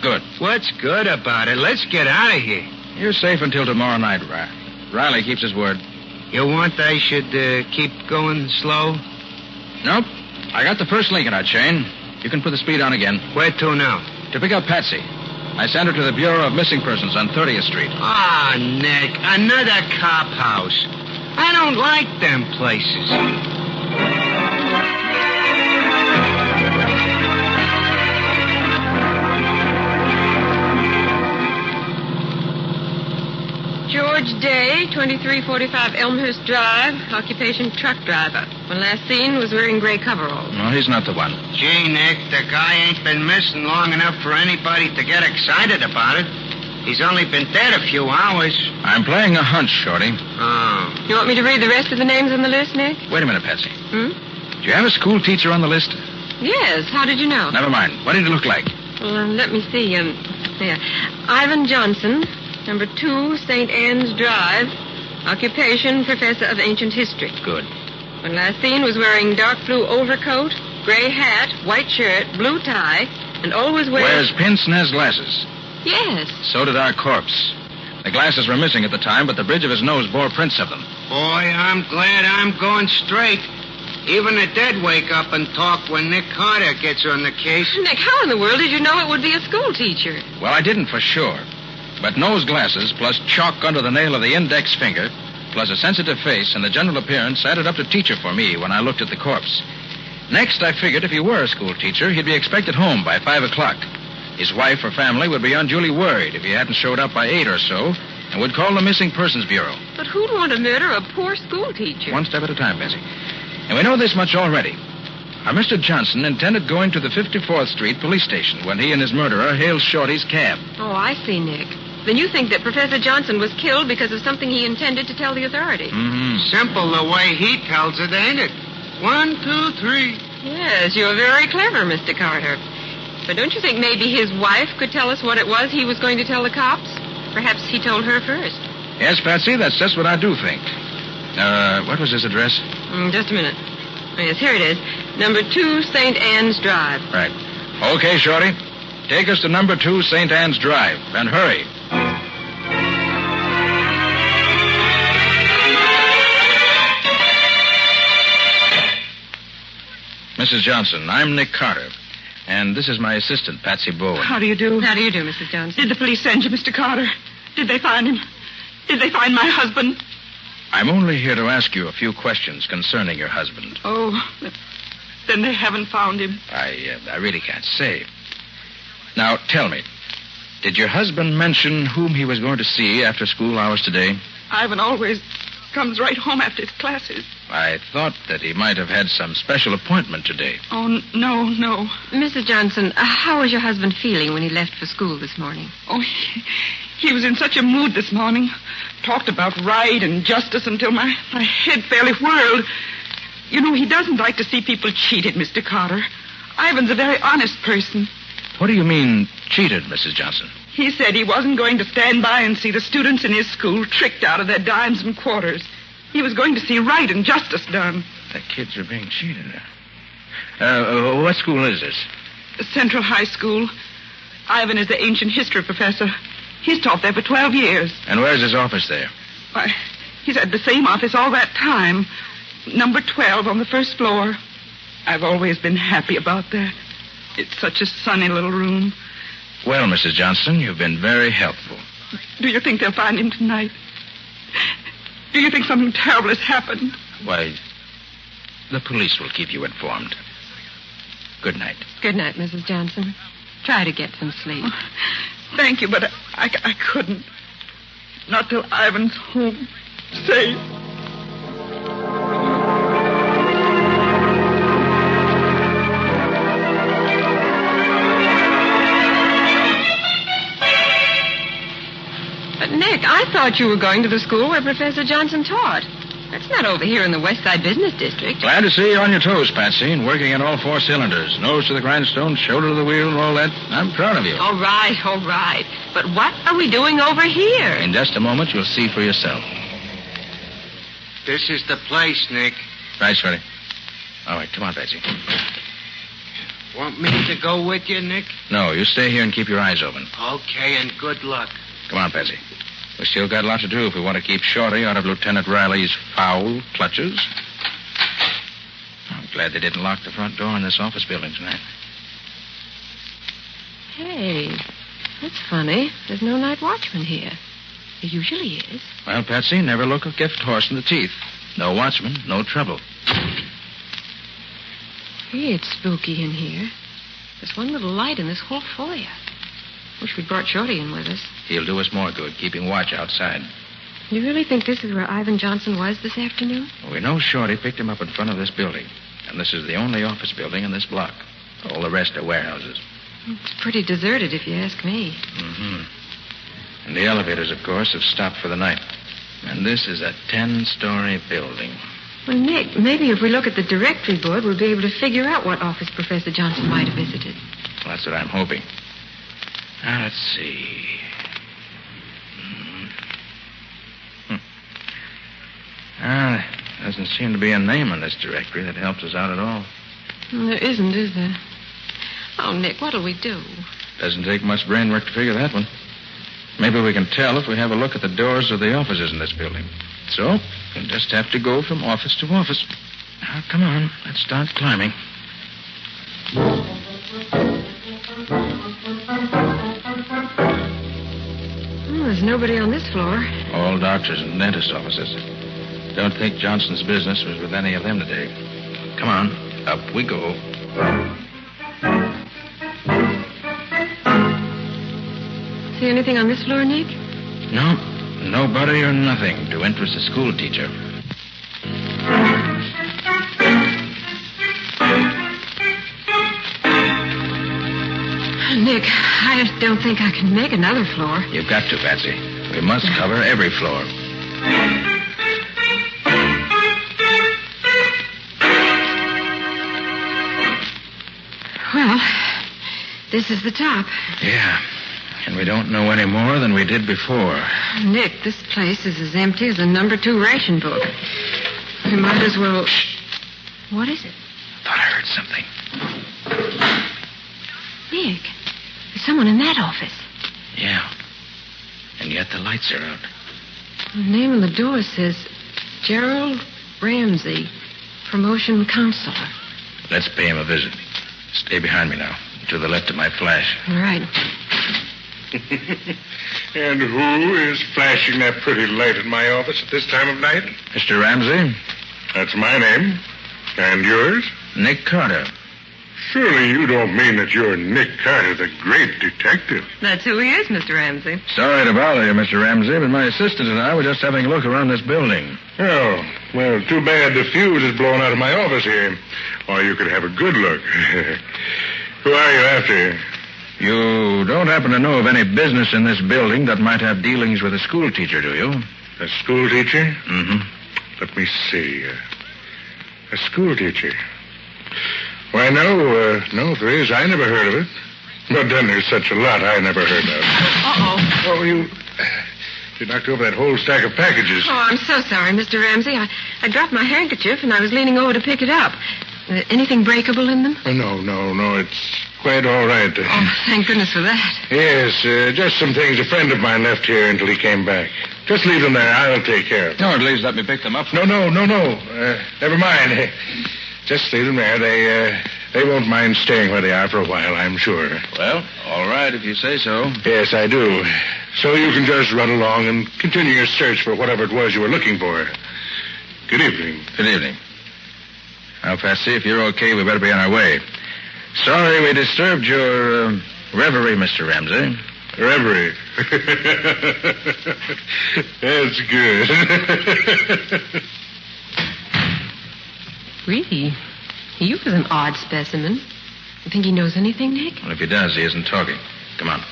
Speaker 3: Good.
Speaker 18: What's good about it? Let's get out of here.
Speaker 3: You're safe until tomorrow night, Riley keeps his word.
Speaker 18: You want I should keep going slow?
Speaker 3: Nope. I got the first link in our chain. You can put the speed on again.
Speaker 18: Where to now?
Speaker 3: To pick up Patsy. I sent her to the Bureau of Missing Persons on 30th Street.
Speaker 18: Ah, Nick, another cop house. I don't like them places.
Speaker 21: George Day, 2345 Elmhurst Drive, occupation truck driver. When last seen was wearing gray coveralls.
Speaker 3: No, he's not the one.
Speaker 18: Gee, Nick, the guy ain't been missing long enough for anybody to get excited about it. He's only been dead a few hours.
Speaker 3: I'm playing a hunch, Shorty.
Speaker 18: Oh.
Speaker 21: You want me to read the rest of the names on the list, Nick?
Speaker 3: Wait a minute, Patsy. Do you have a school teacher on the list?
Speaker 21: Yes. How did you know?
Speaker 3: Never mind. What did he look like?
Speaker 21: Well, let me see. Ivan Johnson, number 2, St. Anne's Drive. Occupation, professor of ancient history.
Speaker 3: Good.
Speaker 21: When last seen was wearing dark blue overcoat, gray hat, white shirt, blue tie, and always
Speaker 3: wears pince-nez glasses.
Speaker 21: Yes.
Speaker 3: So did our corpse. The glasses were missing at the time, but the bridge of his nose bore prints of them.
Speaker 18: Boy, I'm glad I'm going straight. Even the dead wake up and talk when Nick Carter gets on the case.
Speaker 21: Nick, how in the world did you know it would be a school teacher?
Speaker 3: Well, I didn't for sure. But nose glasses, plus chalk under the nail of the index finger, plus a sensitive face and the general appearance added up to teacher for me when I looked at the corpse. Next, I figured if he were a school teacher, he'd be expected home by 5 o'clock. His wife or family would be unduly worried if he hadn't showed up by 8 or so and would call the Missing Persons Bureau.
Speaker 21: But who'd want to murder a poor school teacher?
Speaker 3: One step at a time, Bessie. And we know this much already. Our Mr. Johnson intended going to the 54th Street police station when he and his murderer hailed Shorty's cab.
Speaker 21: Oh, I see, Nick. Then you think that Professor Johnson was killed because of something he intended to tell the authorities.
Speaker 18: Simple the way he tells it, ain't it? 1, 2, 3.
Speaker 21: Yes, you're very clever, Mr. Carter. But don't you think maybe his wife could tell us what it was he was going to tell the cops? Perhaps he told her first.
Speaker 3: Yes, Patsy, that's just what I do think. What was his address?
Speaker 21: Just a minute. Yes, here it is. Number 2, St. Anne's Drive.
Speaker 3: Right. Okay, Shorty. Take us to number 2, St. Anne's Drive. And hurry. Mrs. Johnson, I'm Nick Carter. And this is my assistant, Patsy Bowen.
Speaker 19: How do you do?
Speaker 21: How do you do, Mrs. Johnson?
Speaker 19: Did the police send you, Mr. Carter? Did they find him? Did they find my husband?
Speaker 3: I'm only here to ask you a few questions concerning your husband.
Speaker 19: Oh, then they haven't found him.
Speaker 3: I really can't say. Now, tell me, did your husband mention whom he was going to see after school hours today?
Speaker 19: Ivan always comes right home after his classes.
Speaker 3: I thought that he might have had some special appointment today.
Speaker 19: Oh, no.
Speaker 21: Mrs. Johnson, how was your husband feeling when he left for school this morning?
Speaker 19: Oh, he was in such a mood this morning. Talked about right and justice until my head fairly whirled. You know, he doesn't like to see people cheated, Mr. Carter. Ivan's a very honest person.
Speaker 3: What do you mean, cheated, Mrs. Johnson?
Speaker 19: He said he wasn't going to stand by and see the students in his school tricked out of their dimes and quarters. He was going to see right and justice done.
Speaker 3: The kids are being cheated. What school is this?
Speaker 19: Central High School. Ivan is the ancient history professor. He's taught there for 12 years.
Speaker 3: And where's his office there?
Speaker 19: Why, he's had the same office all that time. Number 12 on the first floor. I've always been happy about that. It's such a sunny little room.
Speaker 3: Well, Mrs. Johnson, you've been very helpful.
Speaker 19: Do you think they'll find him tonight? Do you think something terrible has happened?
Speaker 3: Why, the police will keep you informed. Good night.
Speaker 21: Good night, Mrs. Johnson. Try to get some sleep.
Speaker 19: Oh, thank you, but I couldn't. Not till Ivan's home. Safe.
Speaker 21: But, Nick, I thought you were going to the school where Professor Johnson taught. That's not over here in the West Side Business District.
Speaker 3: Glad to see you on your toes, Patsy, and working on all 4 cylinders. Nose to the grindstone, shoulder to the wheel, and all that. I'm proud of you.
Speaker 21: All right. But what are we doing over here?
Speaker 3: In just a moment, you'll see for yourself.
Speaker 18: This is the place, Nick.
Speaker 3: Right, Shorty. All right, come on, Patsy.
Speaker 18: Want me to go with you, Nick?
Speaker 3: No, you stay here and keep your eyes open.
Speaker 18: Okay, and good luck.
Speaker 3: Come on, Patsy. We still got a lot to do if we want to keep Shorty out of Lieutenant Riley's foul clutches. I'm glad they didn't lock the front door in this office building tonight.
Speaker 21: Hey, that's funny. There's no night watchman here. There usually is.
Speaker 3: Well, Patsy, never look a gift horse in the teeth. No watchman, no trouble.
Speaker 21: Hey, it's spooky in here. There's one little light in this whole foyer. Wish we'd brought Shorty in with us.
Speaker 3: He'll do us more good, keeping watch outside.
Speaker 21: You really think this is where Ivan Johnson was this afternoon?
Speaker 3: Well, we know Shorty picked him up in front of this building. And this is the only office building in this block. All the rest are warehouses.
Speaker 21: It's pretty deserted, if you ask me.
Speaker 3: Mm-hmm. And the elevators, of course, have stopped for the night. And this is a 10-story building.
Speaker 21: Well, Nick, maybe if we look at the directory board, we'll be able to figure out what office Professor Johnson might have visited.
Speaker 3: Well, that's what I'm hoping. Now, let's see. Doesn't seem to be a name on this directory that helps us out at all.
Speaker 21: There isn't, is there? Oh, Nick, what'll we do?
Speaker 3: Doesn't take much brain work to figure that one. Maybe we can tell if we have a look at the doors of the offices in this building. So, we'll just have to go from office to office. Now, come on. Let's start climbing.
Speaker 21: There's nobody on this floor.
Speaker 3: All doctors and dentist offices. Don't think Johnson's business was with any of them today. Come on. Up we go.
Speaker 21: See anything on this floor, Nick?
Speaker 3: No. Nobody or nothing to interest a school teacher.
Speaker 21: Nick, I don't think I can make another floor.
Speaker 3: You've got to, Patsy. We must cover every floor.
Speaker 21: Well, this is the top.
Speaker 3: Yeah. And we don't know any more than we did before.
Speaker 21: Nick, this place is as empty as a number 2 ration book. We might as well... What is it?
Speaker 3: I thought I heard something.
Speaker 21: Nick, there's someone in that office.
Speaker 3: Yeah. And yet the lights are out.
Speaker 21: The name on the door says Gerald Ramsey, promotion counselor.
Speaker 3: Let's pay him a visit. Stay behind me now, to the left of my flash.
Speaker 21: All right.
Speaker 12: And who is flashing that pretty light in my office at this time of night?
Speaker 3: Mr. Ramsey?
Speaker 12: That's my name. And yours?
Speaker 3: Nick Carter.
Speaker 12: Surely you don't mean that you're Nick Carter, the great detective.
Speaker 21: That's who he is, Mr. Ramsey.
Speaker 3: Sorry to bother you, Mr. Ramsey, but my assistant and I were just having a look around this building.
Speaker 12: Oh, well, too bad the fuse is blown out of my office here. Or you could have a good look. Who are you after?
Speaker 3: You don't happen to know of any business in this building that might have dealings with a school teacher, do you?
Speaker 12: A school teacher?
Speaker 3: Mm-hmm.
Speaker 12: Let me see. A school teacher. Why, no, there is. I never heard of it. But then there's such a lot I never heard of.
Speaker 21: Uh-oh.
Speaker 12: Oh, you knocked over that whole stack of packages.
Speaker 21: Oh, I'm so sorry, Mr. Ramsey. I dropped my handkerchief, and I was leaning over to pick it up. Anything breakable in them?
Speaker 12: Oh, no. It's quite all right.
Speaker 21: Oh, thank goodness for that.
Speaker 12: Yes, just some things a friend of mine left here until he came back. Just leave them there. I'll take care of them.
Speaker 3: No, at least let me pick them up.
Speaker 12: No. Never mind. Just leave them there. They won't mind staying where they are for a while, I'm sure.
Speaker 3: Well, all right, if you say so.
Speaker 12: Yes, I do. So you can just run along and continue your search for whatever it was you were looking for. Good evening.
Speaker 3: Good evening. Now, Patsy, if you're okay, we better be on our way. Sorry we disturbed your reverie, Mr. Ramsey.
Speaker 12: Reverie. That's good.
Speaker 21: Really? He was an odd specimen. You think he knows anything, Nick?
Speaker 3: Well, if he does, he isn't talking. Come on.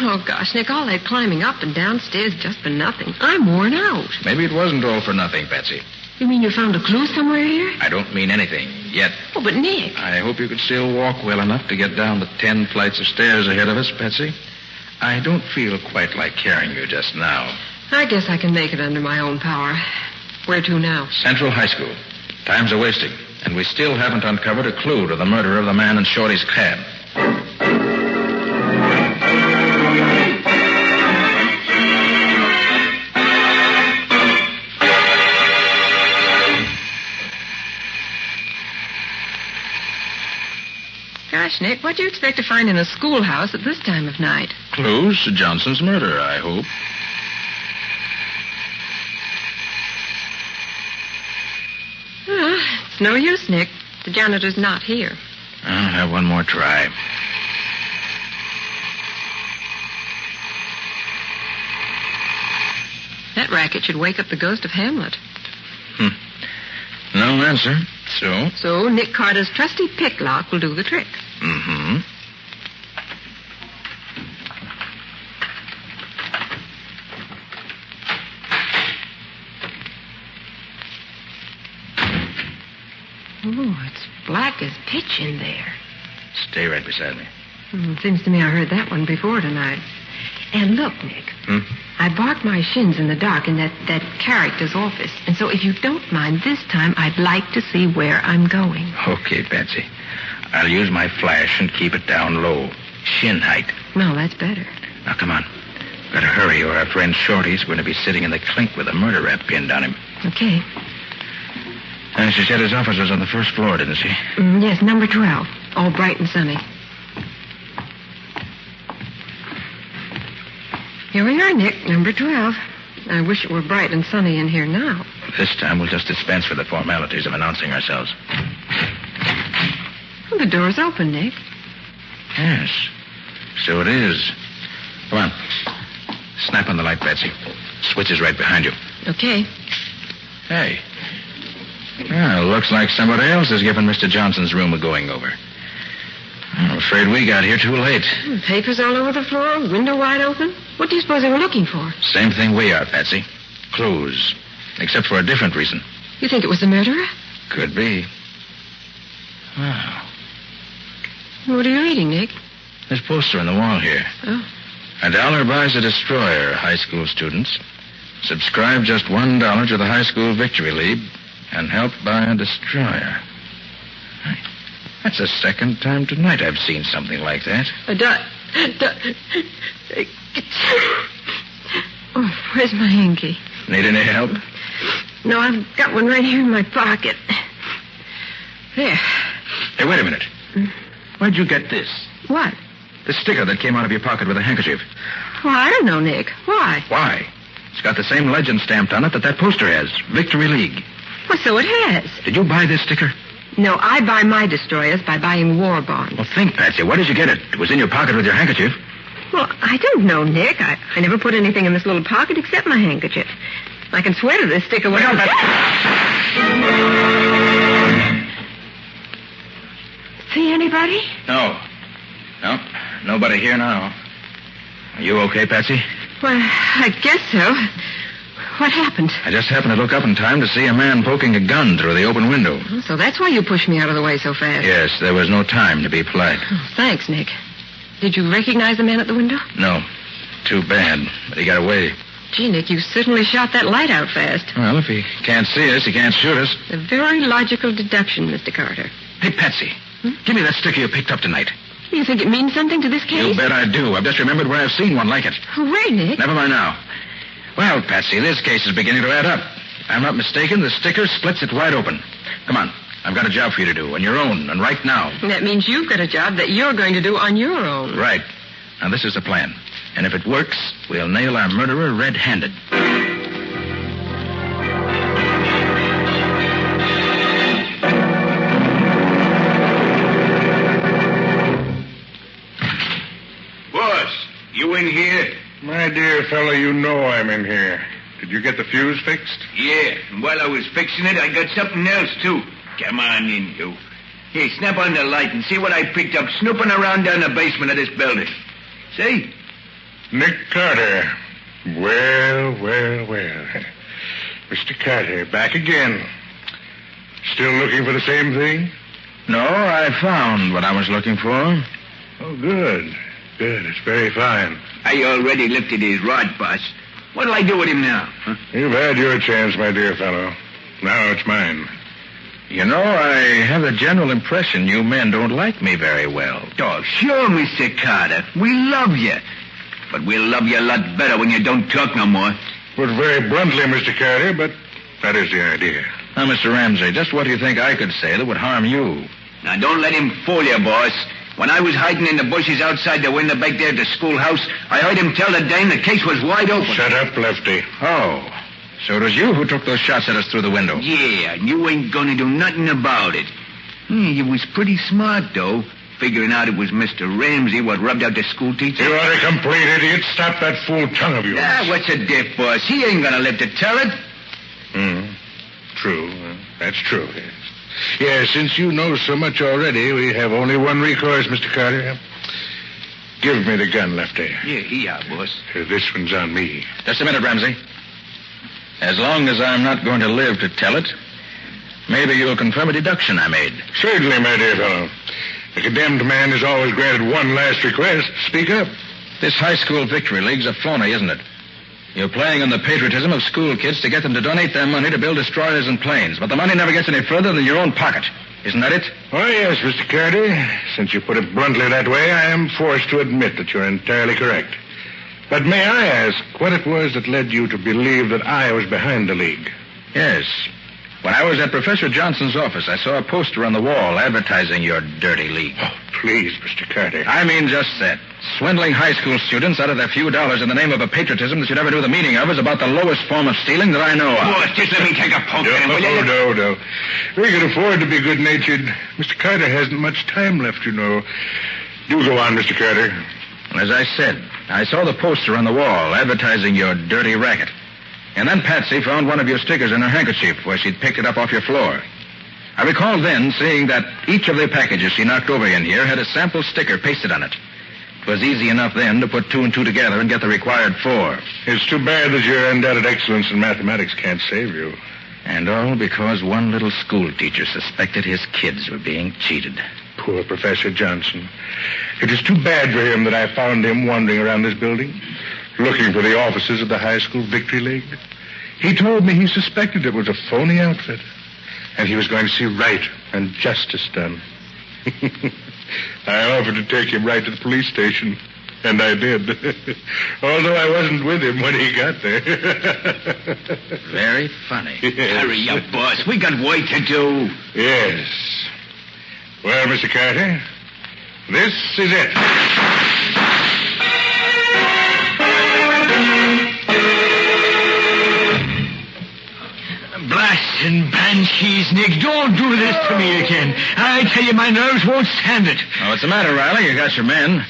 Speaker 21: Oh, gosh, Nick, all that climbing up and downstairs just for nothing. I'm worn out.
Speaker 3: Maybe it wasn't all for nothing, Patsy.
Speaker 21: You mean you found a clue somewhere here?
Speaker 3: I don't mean anything, yet.
Speaker 21: Oh, but Nick.
Speaker 3: I hope you could still walk well enough to get down the 10 flights of stairs ahead of us, Patsy. I don't feel quite like carrying you just now.
Speaker 21: I guess I can make it under my own power. Where to now?
Speaker 3: Central High School. Time's a-wasting, and we still haven't uncovered a clue to the murder of the man in Shorty's cab.
Speaker 21: Gosh, Nick, what do you expect to find in a schoolhouse at this time of night?
Speaker 3: Clues to Johnson's murder, I hope.
Speaker 21: It's no use, Nick. The janitor's not here.
Speaker 3: I'll have one more try.
Speaker 21: That racket should wake up the ghost of Hamlet.
Speaker 3: No answer.
Speaker 21: So Nick Carter's trusty pick lock will do the trick.
Speaker 3: Mm-hmm.
Speaker 21: Oh, it's black as pitch in there.
Speaker 3: Stay right beside me.
Speaker 21: Seems to me I heard that one before tonight. And look, Nick. I barked my shins in the dark in that character's office. And so if you don't mind, this time I'd like to see where I'm going.
Speaker 3: Okay, Patsy. I'll use my flash and keep it down low. Shin height.
Speaker 21: No, that's better.
Speaker 3: Now, come on. Better hurry, or our friend Shorty's going to be sitting in the clink with a murder rap pinned on him.
Speaker 21: Okay.
Speaker 3: And she said his office was on the first floor, didn't she?
Speaker 21: Yes, number 12. All bright and sunny. Here we are, Nick, number 12. I wish it were bright and sunny in here now.
Speaker 3: This time we'll just dispense with the formalities of announcing ourselves.
Speaker 21: Well, the door's open, Nick.
Speaker 3: Yes, so it is. Come on. Snap on the light, Patsy. Switch is right behind you.
Speaker 21: Okay.
Speaker 3: Hey. Well, looks like somebody else has given Mr. Johnson's room a going-over. I'm afraid we got here too late.
Speaker 21: Papers all over the floor, window wide open. What do you suppose they were looking for?
Speaker 3: Same thing we are, Patsy. Clues. Except for a different reason.
Speaker 21: You think it was the murderer?
Speaker 3: Could be. Wow.
Speaker 21: What are you reading, Nick?
Speaker 3: This poster on the wall here.
Speaker 21: Oh.
Speaker 3: $1 buys a destroyer, high school students. Subscribe just $1 to the High School Victory League and help buy a destroyer. That's the second time tonight I've seen something like that.
Speaker 21: Oh, where's my hanky?
Speaker 3: Need any help?
Speaker 21: No, I've got one right here in my pocket. There.
Speaker 3: Hey, wait a minute. Where'd you get this?
Speaker 21: What?
Speaker 3: The sticker that came out of your pocket with a handkerchief.
Speaker 21: Well, I don't know, Nick. Why?
Speaker 3: Why? It's got the same legend stamped on it that poster has. Victory League.
Speaker 21: Well, so it has.
Speaker 3: Did you buy this sticker?
Speaker 21: No, I buy my destroyers by buying war bonds.
Speaker 3: Well, think, Patsy. Where did you get it? It was in your pocket with your handkerchief.
Speaker 21: Well, I don't know, Nick. I never put anything in this little pocket except my handkerchief. I can swear to this sticker.
Speaker 3: Well,
Speaker 21: See anybody?
Speaker 3: No. No, nobody here now. Are you okay, Patsy?
Speaker 21: Well, I guess so. What happened?
Speaker 3: I just happened to look up in time to see a man poking a gun through the open window.
Speaker 21: So that's why you pushed me out of the way so fast.
Speaker 3: Yes, there was no time to be polite.
Speaker 21: Oh, thanks, Nick. Did you recognize the man at the window?
Speaker 3: No. Too bad. But he got away.
Speaker 21: Gee, Nick, you certainly shot that light out fast.
Speaker 3: Well, if he can't see us, he can't shoot us.
Speaker 21: A very logical deduction, Mr. Carter.
Speaker 3: Hey, Patsy. Give me that sticker you picked up tonight.
Speaker 21: You think it means something to this case?
Speaker 3: You bet I do. I've just remembered where I've seen one like it.
Speaker 21: Where, Nick?
Speaker 3: Never mind now. Well, Patsy, this case is beginning to add up. If I'm not mistaken, the sticker splits it wide open. Come on. I've got a job for you to do, on your own, and right now.
Speaker 21: That means you've got a job that you're going to do on your own.
Speaker 3: Right. Now, this is the plan. And if it works, we'll nail our murderer red-handed.
Speaker 6: Boss, you in here?
Speaker 12: My dear fellow, you know I'm in here. Did you get the fuse fixed?
Speaker 6: Yeah, and while I was fixing it, I got something else, too. Come on in, you. Here, snap on the light and see what I picked up snooping around down the basement of this building. See?
Speaker 12: Nick Carter. Well. Mr. Carter, back again. Still looking for the same thing?
Speaker 3: No, I found what I was looking for.
Speaker 12: Oh, good. Good. It's very fine.
Speaker 6: I already lifted his rod, boss. What'll I do with him now? Huh?
Speaker 12: You've had your chance, my dear fellow. Now it's mine.
Speaker 3: You know, I have the general impression you men don't like me very well.
Speaker 6: Oh, sure, Mr. Carter. We love you. But we'll love you a lot better when you don't talk no more.
Speaker 12: Put very bluntly, Mr. Carter, but that is the idea.
Speaker 3: Now, Mr. Ramsey, just what do you think I could say that would harm you?
Speaker 6: Now, don't let him fool you, boss. When I was hiding in the bushes outside the window back there at the schoolhouse, I heard him tell the dame the case was wide open.
Speaker 12: Shut up, Lefty.
Speaker 3: Oh, so it was you who took those shots at us through the window?
Speaker 6: Yeah, and you ain't gonna do nothing about it. You was pretty smart, though, figuring out it was Mr. Ramsey what rubbed out the school teacher.
Speaker 12: You are a complete idiot. Stop that fool tongue of yours.
Speaker 6: Ah, what's the diff, boss? He ain't gonna live to tell it.
Speaker 12: True. That's true. Yes, since you know so much already, we have only one recourse, Mr. Carter. Give me the gun, Lefty.
Speaker 6: Yeah, boss.
Speaker 12: This one's on me.
Speaker 3: Just a minute, Ramsey. As long as I'm not going to live to tell it, maybe you'll confirm a deduction I made.
Speaker 12: Certainly, my dear fellow. The condemned man is always granted one last request. Speak up.
Speaker 3: This high school victory league's a phony, isn't it? You're playing on the patriotism of school kids to get them to donate their money to build destroyers and planes, but the money never gets any further than your own pocket. Isn't that it?
Speaker 12: Oh, yes, Mr. Carter. Since you put it bluntly that way, I am forced to admit that you're entirely correct. But may I ask what it was that led you to believe that I was behind the league?
Speaker 3: Yes. When I was at Professor Johnson's office, I saw a poster on the wall advertising your dirty league.
Speaker 12: Oh, please, Mr. Carter.
Speaker 3: I mean just that. Swindling high school students out of their few dollars in the name of a patriotism that you never knew the meaning of is about the lowest form of stealing that I know of.
Speaker 6: Boss, just let me take a poke at him, will you?
Speaker 12: No. We can afford to be good-natured. Mr. Carter hasn't much time left, you know. Do go on, Mr. Carter.
Speaker 3: As I said, I saw the poster on the wall advertising your dirty racket. And then Patsy found one of your stickers in her handkerchief where she'd picked it up off your floor. I recall then seeing that each of the packages she knocked over in here had a sample sticker pasted on it. It was easy enough then to put 2 and 2 together and get the required 4.
Speaker 12: It's too bad that your undoubted excellence in mathematics can't save you.
Speaker 3: And all because one little school teacher suspected his kids were being cheated.
Speaker 12: Poor Professor Johnson. It is too bad for him that I found him wandering around this building, looking for the offices of the High School Victory League. He told me he suspected it was a phony outfit, and he was going to see right and justice done. I offered to take him right to the police station, and I did. Although I wasn't with him when he got there.
Speaker 3: Very funny.
Speaker 12: Yes.
Speaker 6: Hurry up, boss. We got work to do.
Speaker 12: Yes. Well, Mr. Carter, this is it.
Speaker 18: Blasting banshees, Nick. Don't do this to me again. I tell you, my nerves won't stand it.
Speaker 3: Oh, what's the matter, Riley? You got your men.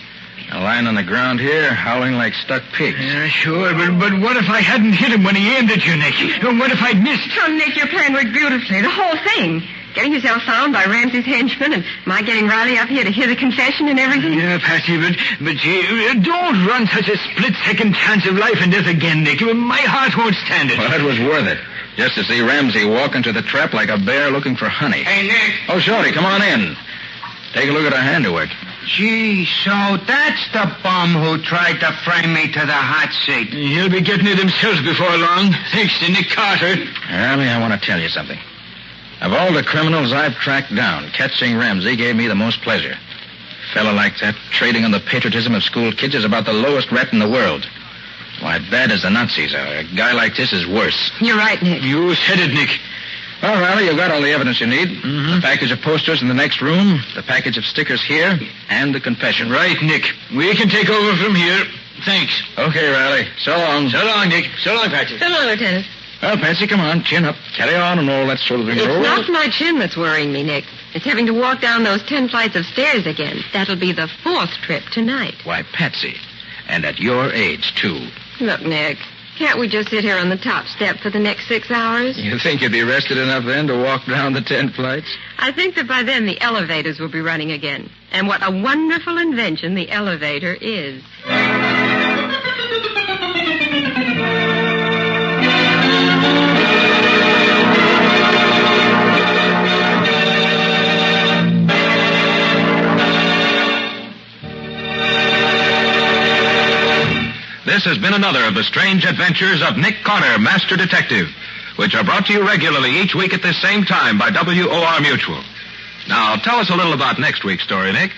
Speaker 3: They're lying on the ground here, howling like stuck pigs.
Speaker 18: Yeah, sure, but what if I hadn't hit him when he aimed at you, Nick? What if I'd missed?
Speaker 21: Oh, Nick, your plan worked beautifully. The whole thing. Getting yourself found by Ramsey's henchmen and my getting Riley up here to hear the confession and everything?
Speaker 6: Yeah, Patsy, but don't run such a split-second chance of life and death again, Nick. My heart won't stand it.
Speaker 3: Well, it was worth it. Just to see Ramsey walk into the trap like a bear looking for honey.
Speaker 18: Hey, Nick.
Speaker 3: Oh, Shorty, come on in. Take a look at our handiwork.
Speaker 18: Gee, so that's the bum who tried to frame me to the hot seat.
Speaker 6: He'll be getting it himself before long, thanks to Nick Carter.
Speaker 3: Riley, I want to tell you something. Of all the criminals I've tracked down, catching Ramsey gave me the most pleasure. A fella like that, trading on the patriotism of school kids, is about the lowest rat in the world. Why, bad as the Nazis are, a guy like this is worse.
Speaker 21: You're right, Nick.
Speaker 6: You said it, Nick.
Speaker 3: Well, Riley, you've got all the evidence you need. The package of posters in the next room, the package of stickers here, and the confession.
Speaker 6: Right, Nick. We can take over from here. Thanks.
Speaker 3: Okay, Riley. So long.
Speaker 6: So long, Nick. So long, Patsy.
Speaker 21: So long, Lieutenant.
Speaker 3: Well, Patsy, come on. Chin up. Carry on and all that sort of thing.
Speaker 21: It's not my chin that's worrying me, Nick. It's having to walk down those 10 flights of stairs again. That'll be the 4th trip tonight.
Speaker 3: Why, Patsy. And at your age, too.
Speaker 21: Look, Nick, can't we just sit here on the top step for the next 6 hours?
Speaker 3: You think you'd be rested enough then to walk down the 10 flights?
Speaker 21: I think that by then the elevators will be running again. And what a wonderful invention the elevator is.
Speaker 15: This has been another of the strange adventures of Nick Carter, Master Detective, which are brought to you regularly each week at this same time by WOR Mutual. Now, tell us a little about next week's story, Nick.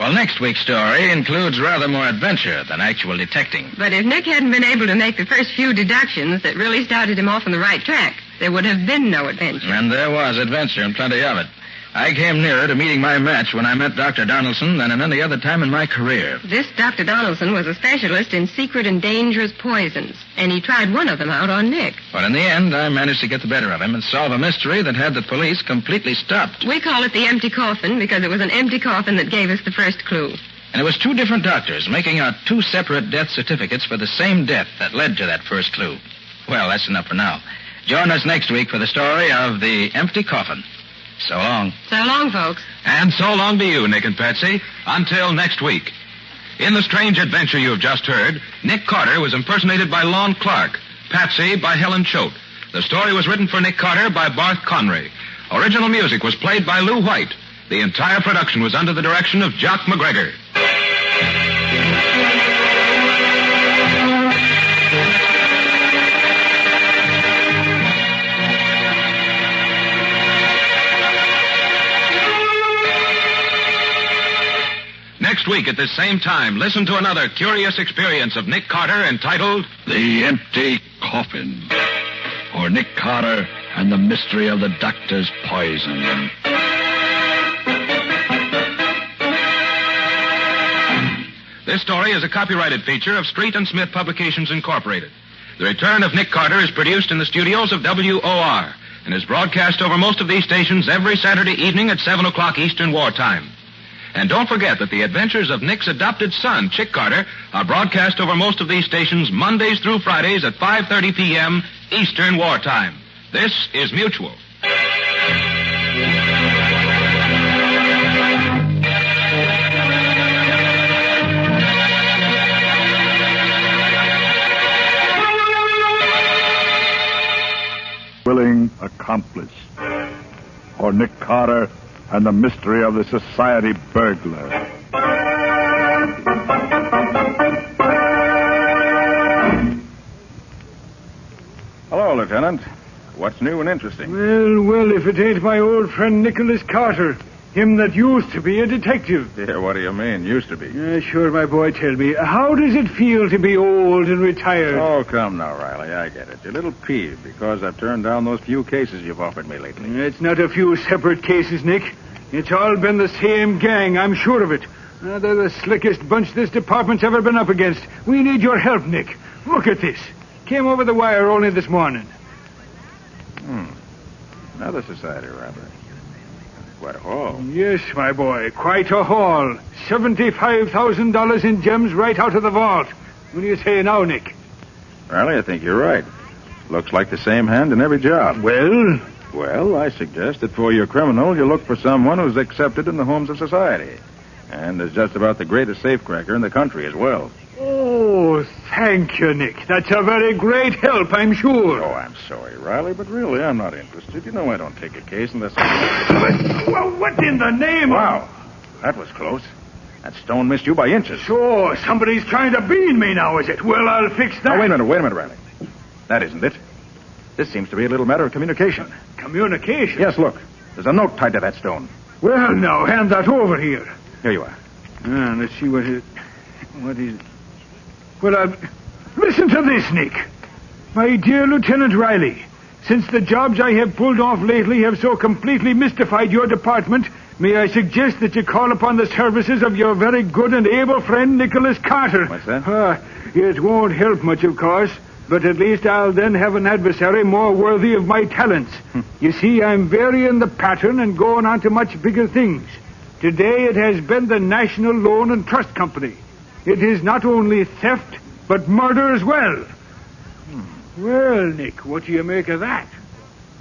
Speaker 3: Well, next week's story includes rather more adventure than actual detecting.
Speaker 21: But if Nick hadn't been able to make the first few deductions that really started him off on the right track, there would have been no adventure.
Speaker 3: And there was adventure, and plenty of it. I came nearer to meeting my match when I met Dr. Donaldson than at any other time in my career.
Speaker 21: This Dr. Donaldson was a specialist in secret and dangerous poisons, and he tried one of them out on Nick.
Speaker 3: But in the end, I managed to get the better of him and solve a mystery that had the police completely stopped.
Speaker 21: We call it the empty coffin because it was an empty coffin that gave us the first clue.
Speaker 3: And it was 2 different doctors making out 2 separate death certificates for the same death that led to that first clue. Well, that's enough for now. Join us next week for the story of the empty coffin. So long.
Speaker 21: So long, folks.
Speaker 15: And so long to you, Nick and Patsy. Until next week. In the strange adventure you have just heard, Nick Carter was impersonated by Lon Clark, Patsy by Helen Choate. The story was written for Nick Carter by Barth Conray. Original music was played by Lou White. The entire production was under the direction of Jock McGregor. Next week at this same time, listen to another curious experience of Nick Carter entitled
Speaker 17: The Empty Coffin, or Nick Carter and the Mystery of the Doctor's Poison.
Speaker 15: This story is a copyrighted feature of Street and Smith Publications, Incorporated. The Return of Nick Carter is produced in the studios of WOR and is broadcast over most of these stations every Saturday evening at 7 o'clock Eastern Wartime. And don't forget that the adventures of Nick's adopted son, Chick Carter, are broadcast over most of these stations Mondays through Fridays at 5:30 p.m. Eastern Wartime. This is Mutual.
Speaker 12: Willing accomplice, or Nick Carter and the mystery of the society burglar. Hello, Lieutenant. What's new and interesting?
Speaker 20: Well, if it ain't my old friend Nicholas Carter, him that used to be a detective.
Speaker 12: Yeah, what do you mean, used to be?
Speaker 20: Sure, my boy, tell me, how does it feel to be old and retired?
Speaker 12: Oh, come now, Riley, I get it. You're a little peeved because I've turned down those few cases you've offered me lately.
Speaker 20: It's not a few separate cases, Nick. It's all been the same gang, I'm sure of it. They're the slickest bunch this department's ever been up against. We need your help, Nick. Look at this. Came over the wire only this morning.
Speaker 12: Another society robbery. Quite a haul.
Speaker 20: Yes, my boy, quite a haul. $75,000 in gems right out of the vault. What do you say now, Nick?
Speaker 12: Riley, I think you're right. Looks like the same hand in every job.
Speaker 20: Well,
Speaker 3: Well, I suggest that for your criminal, you look for someone who's accepted in the homes of society. And is just about the greatest safecracker in the country as well.
Speaker 20: Oh, thank you, Nick. That's a very great help, I'm sure.
Speaker 3: Oh, I'm sorry, Riley, but really, I'm not interested. You know I don't take a case unless
Speaker 20: Well, what in the name
Speaker 3: Wow, that was close. That stone missed you by inches.
Speaker 20: So, somebody's trying to bean me now, is it? Well, I'll fix that.
Speaker 3: Now, wait a minute, Riley. That isn't it. This seems to be a little matter of communication.
Speaker 20: Communication?
Speaker 3: Yes, look. There's a note tied to that stone.
Speaker 20: Well, now, hand that over here.
Speaker 3: Here you are.
Speaker 20: Let's see what is... Well, listen to this, Nick. My dear Lieutenant Riley, since the jobs I have pulled off lately have so completely mystified your department, may I suggest that you call upon the services of your very good and able friend, Nicholas Carter.
Speaker 3: What's that?
Speaker 20: It won't help much, of course, but at least I'll then have an adversary more worthy of my talents. You see, I'm varying the pattern and going on to much bigger things. Today it has been the National Loan and Trust Company. It is not only theft, but murder as well. Well, Nick, what do you make of that?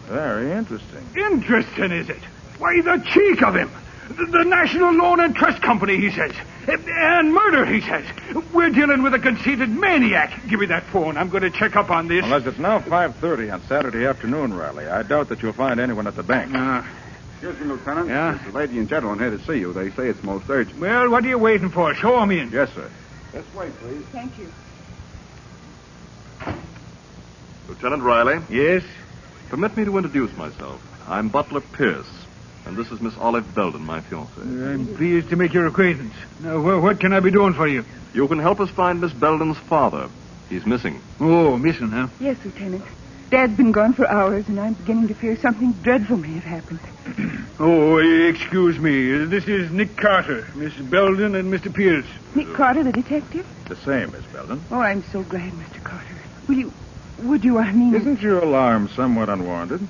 Speaker 3: Very interesting.
Speaker 20: Interesting, is it? Why, the cheek of him. The National Loan and Trust Company, he says. And murder, he says. We're dealing with a conceited maniac. Give me that phone. I'm going to check up on this.
Speaker 3: Well, as it's now 5:30 on Saturday afternoon, Riley, I doubt that you'll find anyone at the bank.
Speaker 1: Excuse me, Lieutenant.
Speaker 20: Yeah?
Speaker 1: There's a lady and gentleman here to see you. They say it's most urgent.
Speaker 20: Well, what are you waiting for? Show 'em in.
Speaker 3: Yes, sir.
Speaker 1: This way, please.
Speaker 11: Thank you.
Speaker 7: Lieutenant Riley?
Speaker 20: Yes?
Speaker 7: Permit me to introduce myself. I'm Butler Pierce, and this is Miss Olive Belden, my fiancée.
Speaker 20: I'm pleased to make your acquaintance. Now, what can I be doing for you?
Speaker 7: You can help us find Miss Belden's father. He's missing.
Speaker 20: Oh, missing, huh?
Speaker 22: Yes, Lieutenant. Dad's been gone for hours, and I'm beginning to fear something dreadful may have happened.
Speaker 20: Oh, excuse me. This is Nick Carter, Miss Belden, and Mr. Pierce.
Speaker 22: Nick Carter, the detective?
Speaker 3: The same, Miss Belden.
Speaker 22: Oh, I'm so glad, Mr. Carter. Would you,
Speaker 3: Isn't your alarm somewhat unwarranted?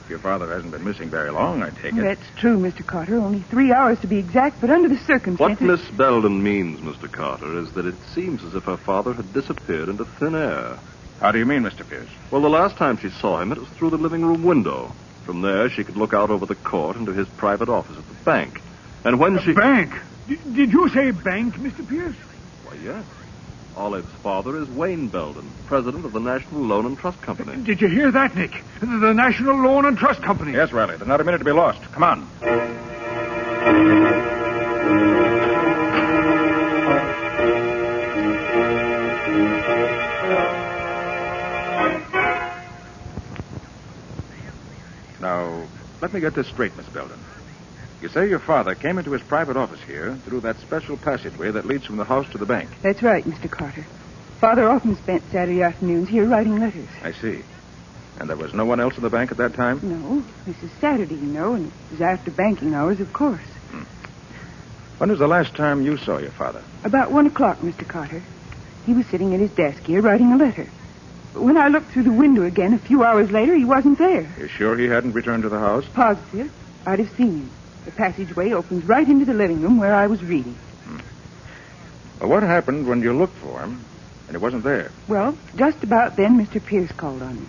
Speaker 3: If your father hasn't been missing very long, I take it.
Speaker 22: That's true, Mr. Carter. Only 3 hours to be exact, but under the circumstances...
Speaker 7: What Miss Belden means, Mr. Carter, is that it seems as if her father had disappeared into thin air.
Speaker 3: How do you mean, Mr. Pierce?
Speaker 7: Well, the last time she saw him, it was through the living room window. From there, she could look out over the court into his private office at the bank. And when she...
Speaker 20: Bank? Did you say bank, Mr. Pierce?
Speaker 7: Why, yes. Olive's father is Wayne Belden, president of the National Loan and Trust Company.
Speaker 20: Did you hear that, Nick? The National Loan and Trust Company.
Speaker 3: Yes, Riley. There's not a minute to be lost. Come on. Now, let me get this straight, Miss Belden. You say your father came into his private office here through that special passageway that leads from the house to the bank.
Speaker 22: That's right, Mr. Carter. Father often spent Saturday afternoons here writing letters.
Speaker 3: I see. And there was no one else in the bank at that time?
Speaker 22: No. This is Saturday, you know, and it was after banking hours, of course.
Speaker 3: When was the last time you saw your father?
Speaker 22: About 1 o'clock, Mr. Carter. He was sitting at his desk here writing a letter. But when I looked through the window again a few hours later, he wasn't there.
Speaker 3: You're sure he hadn't returned to the house?
Speaker 22: Positive. I'd have seen him. The passageway opens right into the living room where I was reading.
Speaker 3: Well, what happened when you looked for him and he wasn't there?
Speaker 22: Well, just about then, Mr. Pierce called on me.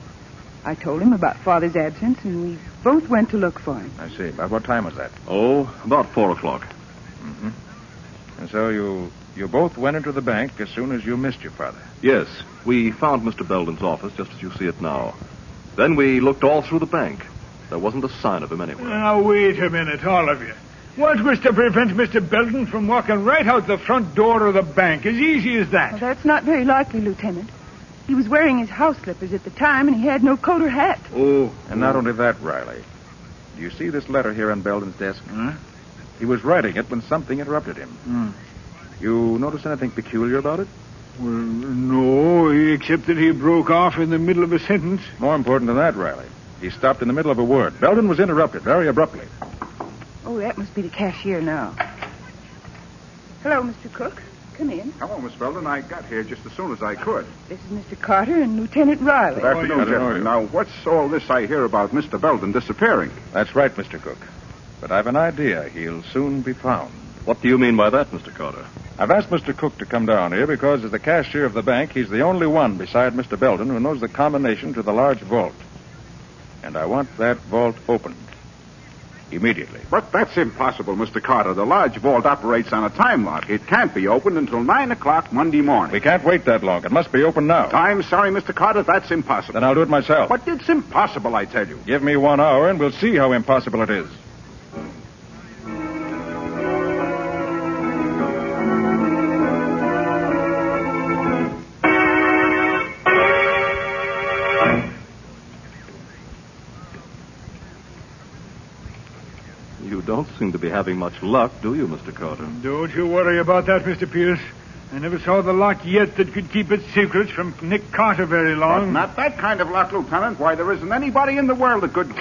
Speaker 22: I told him about Father's absence, and we both went to look for him.
Speaker 3: I see. About what time was that?
Speaker 7: Oh, about 4 o'clock.
Speaker 3: Mm-hmm. And so you both went into the bank as soon as you missed your father?
Speaker 7: Yes. We found Mr. Belden's office just as you see it now. Then we looked all through the bank. There wasn't a sign of him anywhere.
Speaker 20: Now, wait a minute, all of you. What was to prevent Mr. Belden from walking right out the front door of the bank? As easy as that.
Speaker 22: Well, that's not very likely, Lieutenant. He was wearing his house slippers at the time, and he had no coat or hat.
Speaker 3: Oh. And not only that, Riley. Do you see this letter here on Belden's desk? He was writing it when something interrupted him. You notice anything peculiar about it?
Speaker 20: Well, no, except that he broke off in the middle of a sentence.
Speaker 3: More important than that, Riley. He stopped in the middle of a word. Belden was interrupted very abruptly.
Speaker 22: Oh, that must be the cashier now. Hello, Mr. Cook. Come in.
Speaker 1: Hello, Miss Belden. I got here just as soon as I could.
Speaker 22: This is Mr. Carter and Lieutenant Riley.
Speaker 1: Good afternoon, gentlemen. Now, what's all this I hear about Mr. Belden disappearing?
Speaker 3: That's right, Mr. Cook. But I've an idea he'll soon be found.
Speaker 7: What do you mean by that, Mr. Carter?
Speaker 3: I've asked Mr. Cook to come down here because as the cashier of the bank, he's the only one beside Mr. Belden who knows the combination to the large vault. And I want that vault opened. Immediately.
Speaker 1: But that's impossible, Mr. Carter. The large vault operates on a time lock. It can't be opened until 9 o'clock Monday morning.
Speaker 3: We can't wait that long. It must be open now.
Speaker 1: I'm sorry, Mr. Carter. That's impossible.
Speaker 3: Then I'll do it myself.
Speaker 1: But it's impossible, I tell you.
Speaker 3: Give me 1 hour and we'll see how impossible it is.
Speaker 7: You don't seem to be having much luck, do you, Mr. Carter?
Speaker 20: Don't you worry about that, Mr. Pierce. I never saw the lock yet that could keep its secrets from Nick Carter very long.
Speaker 1: But not that kind of lock, Lieutenant. Why, there isn't anybody in the world that could...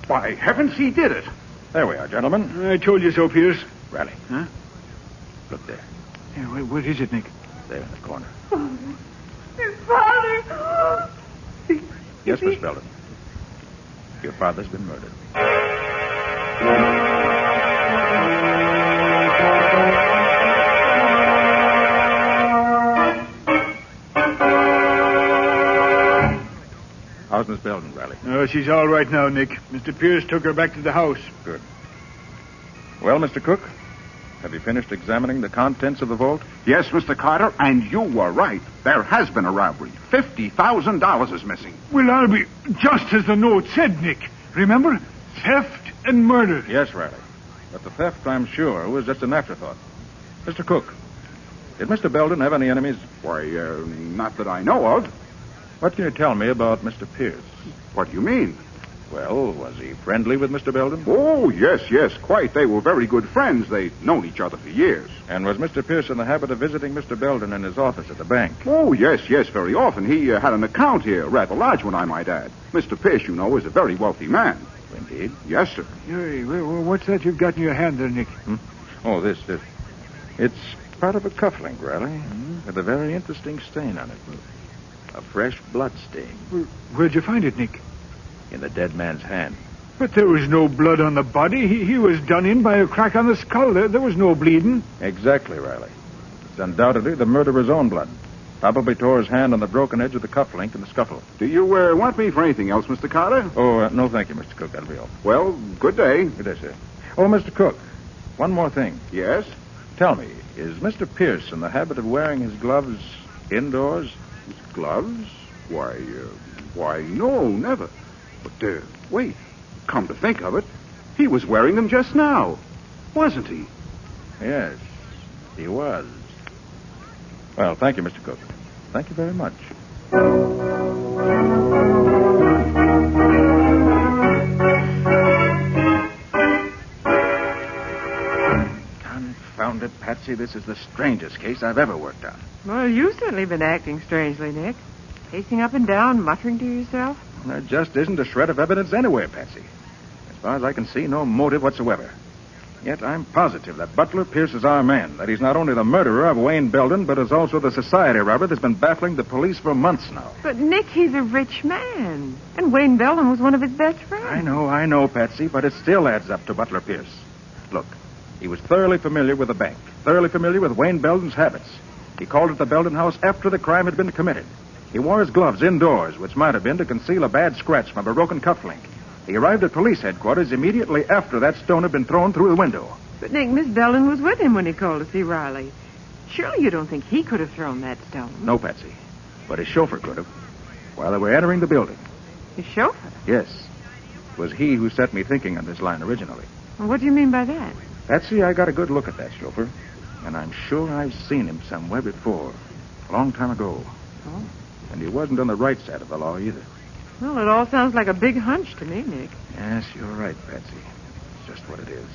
Speaker 1: By heavens, he did it.
Speaker 3: There we are, gentlemen.
Speaker 20: I told you so, Pierce.
Speaker 3: Riley.
Speaker 20: Huh?
Speaker 3: Look there.
Speaker 20: Yeah, what is it, Nick?
Speaker 3: There in the corner.
Speaker 22: His father!
Speaker 3: Yes, Miss Belden. Your father's been murdered. How's Miss Belden, Riley?
Speaker 20: Oh, she's all right now, Nick. Mr. Pierce took her back to the house.
Speaker 3: Good. Well, Mr. Cook, have you finished examining the contents of the vault?
Speaker 1: Yes, Mr. Carter, and you were right. There has been a robbery. $50,000 is missing.
Speaker 20: Well, I'll be just as the note said, Nick. Remember? Theft and murder.
Speaker 3: Yes, Riley. But the theft, I'm sure, was just an afterthought. Mr. Cook, did Mr. Belden have any enemies?
Speaker 1: Why, not that I know of.
Speaker 3: What can you tell me about Mr. Pierce?
Speaker 1: What do you mean?
Speaker 3: Well, was he friendly with Mr. Belden?
Speaker 1: Oh, yes, quite. They were very good friends. They'd known each other for years.
Speaker 3: And was Mr. Pierce in the habit of visiting Mr. Belden in his office at the bank?
Speaker 1: Oh, yes, very often. He had an account here, rather large one, I might add. Mr. Pierce, you know, is a very wealthy man.
Speaker 3: Indeed.
Speaker 1: Yes, sir.
Speaker 20: Hey, what's that you've got in your hand there, Nick?
Speaker 3: Oh, this. It's part of a cufflink, Riley, with a very interesting stain on it. A fresh blood stain.
Speaker 20: Where'd you find it, Nick?
Speaker 3: In the dead man's hand.
Speaker 20: But there was no blood on the body. He was done in by a crack on the skull. There was no bleeding.
Speaker 3: Exactly, Riley. It's undoubtedly the murderer's own blood. Probably tore his hand on the broken edge of the cufflink in the scuffle.
Speaker 1: Do you want me for anything else, Mr. Carter?
Speaker 3: Oh, no, thank you, Mr. Cook. That'll be all.
Speaker 1: Well, good day.
Speaker 3: Good day, sir. Oh, Mr. Cook, one more thing.
Speaker 1: Yes?
Speaker 3: Tell me, is Mr. Pierce in the habit of wearing his gloves indoors?
Speaker 1: His gloves? Why, no, never. But, wait. Come to think of it, he was wearing them just now. Wasn't he?
Speaker 3: Yes, he was. Well, thank you, Mr. Cook. Thank you very much. Confound it, Patsy. This is the strangest case I've ever worked on.
Speaker 22: Well, you've certainly been acting strangely, Nick. Pacing up and down, muttering to yourself.
Speaker 3: There just isn't a shred of evidence anywhere, Patsy. As far as I can see, no motive whatsoever. Yet I'm positive that Butler Pierce is our man, that he's not only the murderer of Wayne Belden, but is also the society robber that's been baffling the police for months now.
Speaker 22: But, Nick, he's a rich man. And Wayne Belden was one of his best friends.
Speaker 3: I know, Patsy, but it still adds up to Butler Pierce. Look, he was thoroughly familiar with the bank, thoroughly familiar with Wayne Belden's habits. He called at the Belden house after the crime had been committed. He wore his gloves indoors, which might have been to conceal a bad scratch from a broken cufflink. He arrived at police headquarters immediately after that stone had been thrown through the window.
Speaker 22: But, Nick, Miss Belden was with him when he called to see Riley. Surely you don't think he could have thrown that stone?
Speaker 3: No, Patsy. But his chauffeur could have. While they were entering the building.
Speaker 22: His chauffeur?
Speaker 3: Yes. It was he who set me thinking on this line originally.
Speaker 22: Well, what do you mean by that?
Speaker 3: Patsy, I got a good look at that chauffeur. And I'm sure I've seen him somewhere before. A long time ago.
Speaker 22: Oh.
Speaker 3: And he wasn't on the right side of the law either.
Speaker 22: Well, it all sounds like a big hunch to me, Nick.
Speaker 3: Yes, you're right, Patsy. It's just what it is.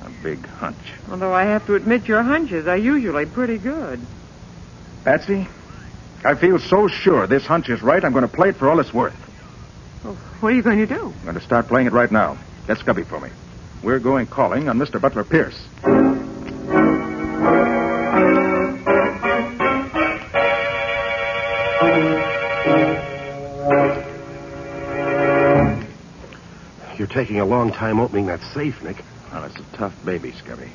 Speaker 3: A big hunch.
Speaker 22: Although I have to admit your hunches are usually pretty good.
Speaker 3: Patsy, I feel so sure this hunch is right, I'm going to play it for all it's worth.
Speaker 22: Well, what are you going to do?
Speaker 3: I'm going to start playing it right now. Get Scubby for me. We're going calling on Mr. Butler Pierce.
Speaker 2: You're taking a long time opening that safe, Nick.
Speaker 3: Well, it's a tough baby, Scubby.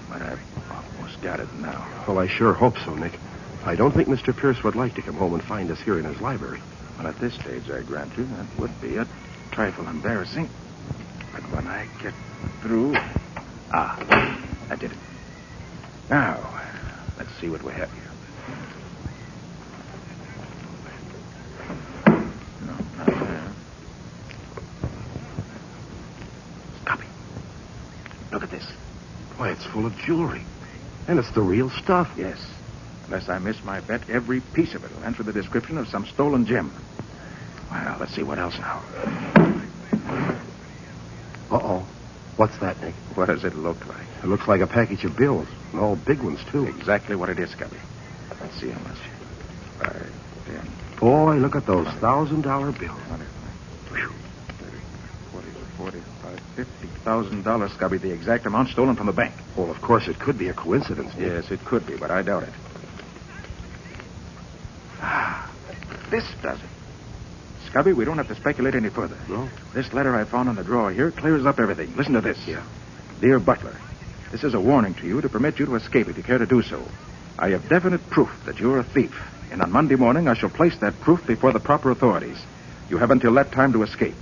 Speaker 3: But I've almost got it now.
Speaker 2: Well, I sure hope so, Nick. I don't think Mr. Pierce would like to come home and find us here in his library.
Speaker 3: Well, at this stage, I grant you, that would be a trifle embarrassing. But when I get through... Ah, I did it. Now, let's see what we have here. No, not there. Copy. Look at this.
Speaker 2: Why, it's full of jewelry. And it's the real stuff.
Speaker 3: Yes. Unless I miss my bet, every piece of it will answer the description of some stolen gem. Well, let's see what else now.
Speaker 2: Uh-oh. What's that, Nick?
Speaker 3: What does it look like?
Speaker 2: It looks like a package of bills. And all big ones, too.
Speaker 3: Exactly what it is, Scubby. Let's see how much. 5, 10.
Speaker 2: Boy, look at those $1,000 bills.
Speaker 3: 20, 40, 45, $50,000, Scubby. The exact amount stolen from the bank.
Speaker 2: Well, of course, it could be a coincidence, Nick.
Speaker 3: Yes, it could be, but I doubt it. Ah, this does it. Scubby, we don't have to speculate any further.
Speaker 2: No?
Speaker 3: This letter I found in the drawer here clears up everything. Listen to this.
Speaker 2: Yeah.
Speaker 3: Dear Butler, this is a warning to you to permit you to escape if you care to do so. I have definite proof that you're a thief, and on Monday morning I shall place that proof before the proper authorities. You have until that time to escape.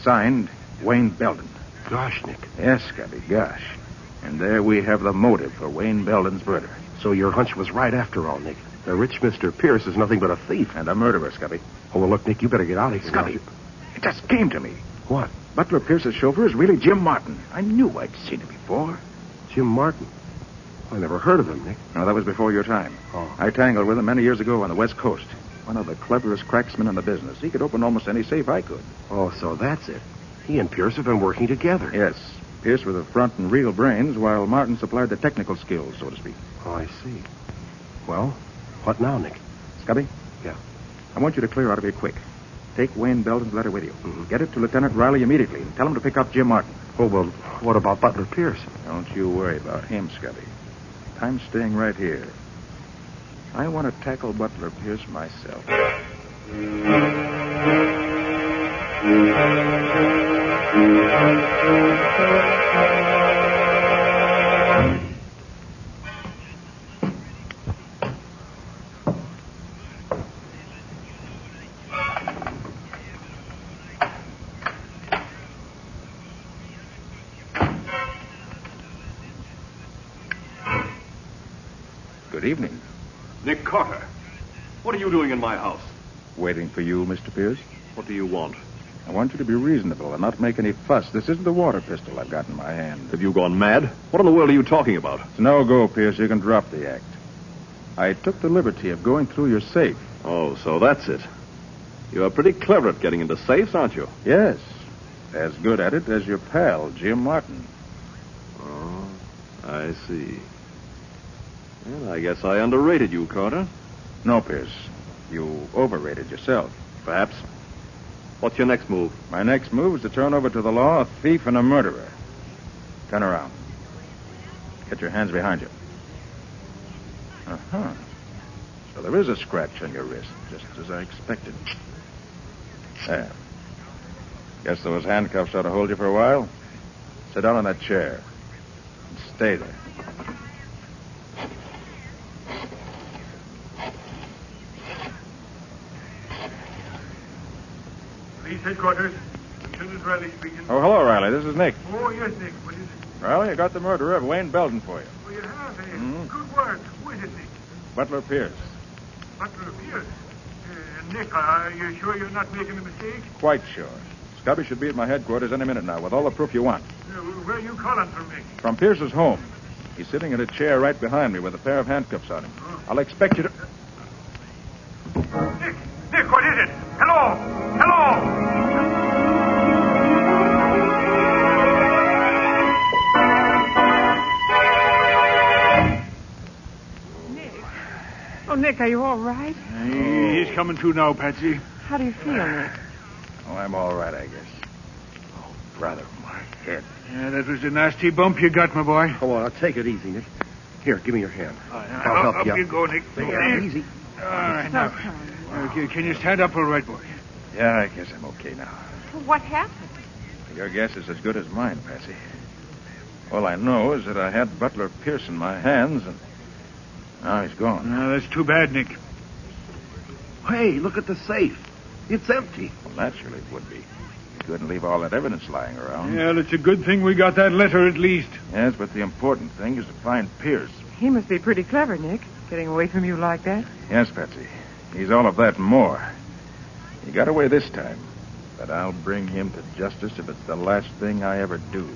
Speaker 3: Signed, Wayne Belden.
Speaker 2: Gosh, Nick.
Speaker 3: Yes, Scubby, gosh. And there we have the motive for Wayne Belden's murder.
Speaker 2: So your hunch was right after all, Nick. The rich Mr. Pierce is nothing but a thief.
Speaker 3: And a murderer, Scubby.
Speaker 2: Oh, well, look, Nick, you better get out of here.
Speaker 3: Scubby, it just came to me.
Speaker 2: What?
Speaker 3: Butler Pierce's chauffeur is really Jim Martin. I knew I'd seen him before.
Speaker 2: Jim Martin? I never heard of him, Nick.
Speaker 3: No, that was before your time.
Speaker 2: Oh.
Speaker 3: I tangled with him many years ago on the West Coast. One of the cleverest cracksmen in the business. He could open almost any safe I could.
Speaker 2: Oh, so that's it. He and Pierce have been working together.
Speaker 3: Yes. Pierce with the front and real brains, while Martin supplied the technical skills, so to speak.
Speaker 2: Oh, I see. Well, what now, Nick?
Speaker 3: Scubby?
Speaker 2: Yeah.
Speaker 3: I want you to clear out of here quick. Take Wayne Belden's letter with you.
Speaker 2: Mm-hmm.
Speaker 3: Get it to Lieutenant Riley immediately and tell him to pick up Jim Martin.
Speaker 2: Oh, well, what about Butler Pierce?
Speaker 3: Don't you worry about him, Scubby. I'm staying right here. I want to tackle Butler Pierce myself. Good evening.
Speaker 7: Nick Carter. What are you doing in my house?
Speaker 3: Waiting for you, Mr. Pierce.
Speaker 7: What do you want?
Speaker 3: I want you to be reasonable and not make any fuss. This isn't a water pistol I've got in my hand.
Speaker 7: Have you gone mad? What in the world are you talking about?
Speaker 3: It's no go, Pierce. You can drop the act. I took the liberty of going through your safe.
Speaker 7: Oh, so that's it. You're pretty clever at getting into safes, aren't you?
Speaker 3: Yes. As good at it as your pal, Jim Martin.
Speaker 7: Oh, I see. Well, I guess I underrated you, Carter.
Speaker 3: No, Pierce. You overrated yourself.
Speaker 7: Perhaps. What's your next move?
Speaker 3: My next move is to turn over to the law a thief and a murderer. Turn around. Get your hands behind you. Uh-huh. So there is a scratch on your wrist, just as I expected. There. Guess those handcuffs ought to hold you for a while. Sit down on that chair. And stay there.
Speaker 4: Police headquarters. Lieutenant Riley speaking.
Speaker 3: Oh, hello, Riley. This is Nick.
Speaker 4: Oh, yes, Nick. What is it?
Speaker 3: Riley, I got the murderer of Wayne Belden for you.
Speaker 4: Oh, you have, eh?
Speaker 3: Mm-hmm.
Speaker 4: Good work. Who is it, Nick?
Speaker 3: Butler Pierce.
Speaker 4: Butler Pierce. Nick, are you sure you're not making a mistake?
Speaker 3: Quite sure. Scubby should be at my headquarters any minute now with all the proof you want.
Speaker 4: Where are you calling from, Nick?
Speaker 3: From Pierce's home. He's sitting in a chair right behind me with a pair of handcuffs on him.
Speaker 4: Oh.
Speaker 3: I'll expect you to...
Speaker 4: Nick, what is it? Hello! Hello!
Speaker 22: Oh, Nick, are you all right?
Speaker 4: He's coming to now, Patsy.
Speaker 22: How do you feel, Nick?
Speaker 3: Oh, I'm all right, I guess. Oh, brother, my head.
Speaker 4: Yeah, that was a nasty bump you got, my boy.
Speaker 2: Come on, I'll take it easy, Nick. Here, give me your hand.
Speaker 4: I'll help you. Up you go, Nick.
Speaker 2: Yeah, easy.
Speaker 4: All right, now. Can you stand up all right, boy?
Speaker 3: Yeah, I guess I'm okay now.
Speaker 22: What happened?
Speaker 3: Your guess is as good as mine, Patsy. All I know is that I had Butler Pierce in my hands, and now he's gone.
Speaker 4: No, that's too bad, Nick.
Speaker 2: Hey, look at the safe. It's empty.
Speaker 3: Well, naturally it would be. You couldn't leave all that evidence lying around.
Speaker 4: Well, it's a good thing we got that letter at least.
Speaker 3: Yes, but the important thing is to find Pierce.
Speaker 22: He must be pretty clever, Nick, getting away from you like that.
Speaker 3: Yes, Patsy. He's all of that and more. He got away this time, but I'll bring him to justice if it's the last thing I ever do.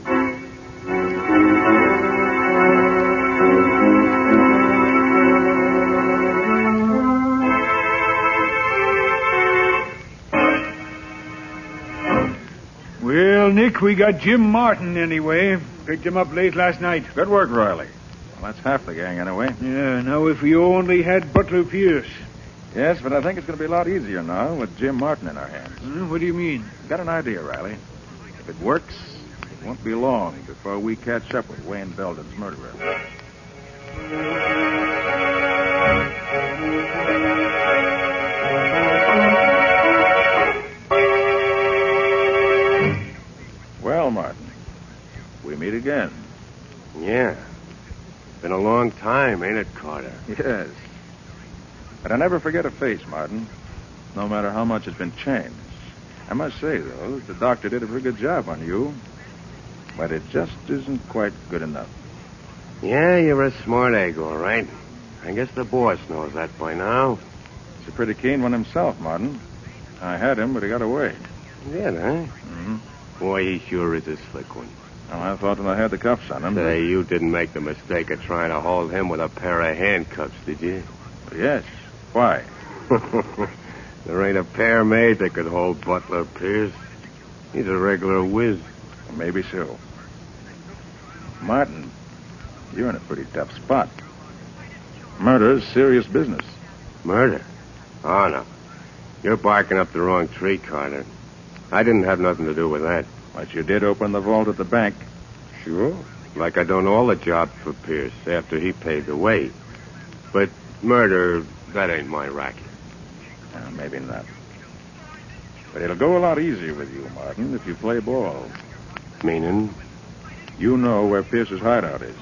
Speaker 4: Well, Nick, we got Jim Martin anyway. Picked him up late last night.
Speaker 3: Good work, Riley. Well, that's half the gang anyway.
Speaker 4: Yeah, now if we only had Butler Pierce.
Speaker 3: Yes, but I think it's going to be a lot easier now with Jim Martin in our hands.
Speaker 4: What do you mean?
Speaker 3: Got an idea, Riley. If it works, it won't be long before we catch up with Wayne Belden's murderer. Well, Martin, we meet again.
Speaker 2: Yeah. Been a long time, ain't it, Carter?
Speaker 3: Yes. But I never forget a face, Martin, no matter how much has been changed. I must say, though, that the doctor did a pretty good job on you, but it just isn't quite good enough.
Speaker 2: Yeah, you're a smart egg, all right. I guess the boss knows that by now.
Speaker 3: He's a pretty keen one himself, Martin. I had him, but he got away.
Speaker 2: Did, huh?
Speaker 3: Mm-hmm.
Speaker 2: Boy, he sure is a slick one.
Speaker 3: Oh, I thought when I had the cuffs on him.
Speaker 2: Say, you didn't make the mistake of trying to hold him with a pair of handcuffs, did you?
Speaker 3: Yes. Why?
Speaker 2: There ain't a pair made that could hold Butler Pierce. He's a regular whiz.
Speaker 3: Maybe so. Martin, you're in a pretty tough spot. Murder's serious business.
Speaker 2: Murder? Oh, no. You're barking up the wrong tree, Carter. I didn't have nothing to do with that.
Speaker 3: But you did open the vault at the bank.
Speaker 2: Sure. Like I done all the jobs for Pierce after he paid the way. But murder, that ain't my racket.
Speaker 3: Maybe not. But it'll go a lot easier with you, Martin, if you play ball.
Speaker 2: Meaning?
Speaker 3: You know where Pierce's hideout is.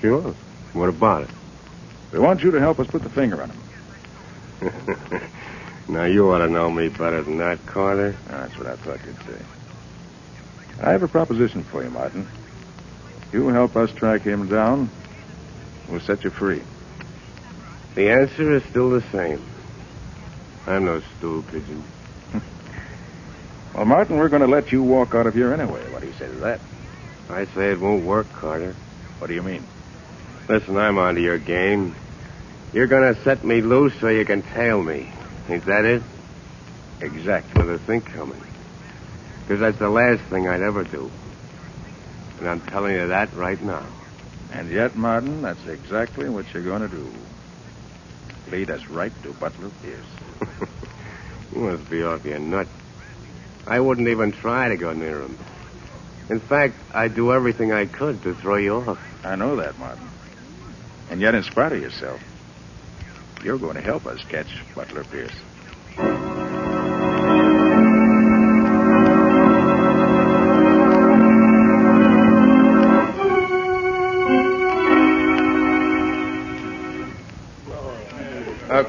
Speaker 2: Sure. What about it?
Speaker 3: We want you to help us put the finger on him.
Speaker 2: Now, you ought to know me better than that, Carter.
Speaker 3: That's what I thought you'd say. I have a proposition for you, Martin. You help us track him down, we'll set you free.
Speaker 2: The answer is still the same. I'm no stool pigeon.
Speaker 3: Well, Martin, we're going to let you walk out of here anyway. What do you say to that?
Speaker 2: I say it won't work, Carter.
Speaker 3: What do you mean?
Speaker 2: Listen, I'm onto your game. You're going to set me loose so you can tail me. Ain't that it?
Speaker 3: Exactly.
Speaker 2: With a think coming. Because that's the last thing I'd ever do. And I'm telling you that right now.
Speaker 3: And yet, Martin, that's exactly what you're going to do. Lead us right to Butler Pierce.
Speaker 2: You must be off your nut. I wouldn't even try to go near him. In fact, I'd do everything I could to throw you off.
Speaker 3: I know that, Martin. And yet, in spite of yourself, you're going to help us catch Butler Pierce.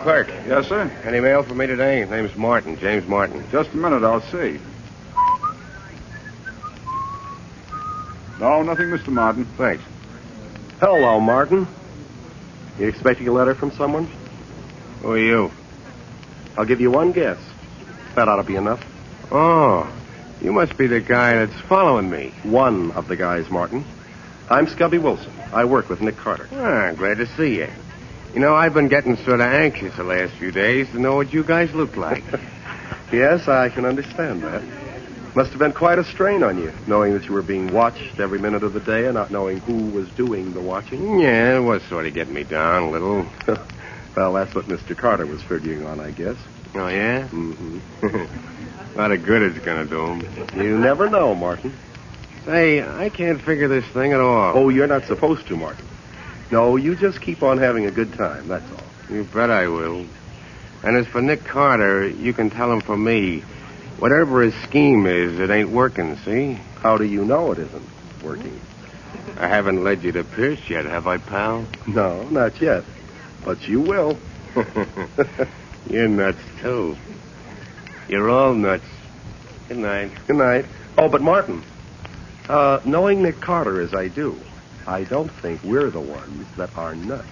Speaker 2: Clerk.
Speaker 1: Yes, sir?
Speaker 2: Any mail for me today? Name's Martin, James Martin.
Speaker 1: Just a minute, I'll see. No, nothing, Mr. Martin.
Speaker 2: Thanks.
Speaker 7: Hello, Martin. You expecting a letter from someone?
Speaker 2: Who are you?
Speaker 7: I'll give you one guess. That ought to be enough.
Speaker 2: Oh, you must be the guy that's following me.
Speaker 7: One of the guys, Martin. I'm Scubby Wilson. I work with Nick Carter.
Speaker 2: Glad to see you. You know, I've been getting sort of anxious the last few days to know what you guys look like.
Speaker 7: Yes, I can understand that. Must have been quite a strain on you, knowing that you were being watched every minute of the day and not knowing who was doing the watching.
Speaker 2: Yeah, it was sort of getting me down a little.
Speaker 7: Well, that's what Mr. Carter was figuring on, I guess.
Speaker 2: Oh, yeah?
Speaker 7: Mm-hmm.
Speaker 2: A lot of good it's going to do him.
Speaker 7: You never know, Martin.
Speaker 2: Say, I can't figure this thing at all.
Speaker 7: Oh, you're not supposed to, Martin. No, you just keep on having a good time, that's all.
Speaker 2: You bet I will. And as for Nick Carter, you can tell him from me, whatever his scheme is, it ain't working, see?
Speaker 7: How do you know it isn't working?
Speaker 2: I haven't led you to Pierce yet, have I, pal?
Speaker 7: No, not yet. But you will.
Speaker 2: You're nuts, too. You're all nuts. Good night.
Speaker 7: Good night. Oh, but Martin, knowing Nick Carter as I do, I don't think we're the ones that are nuts.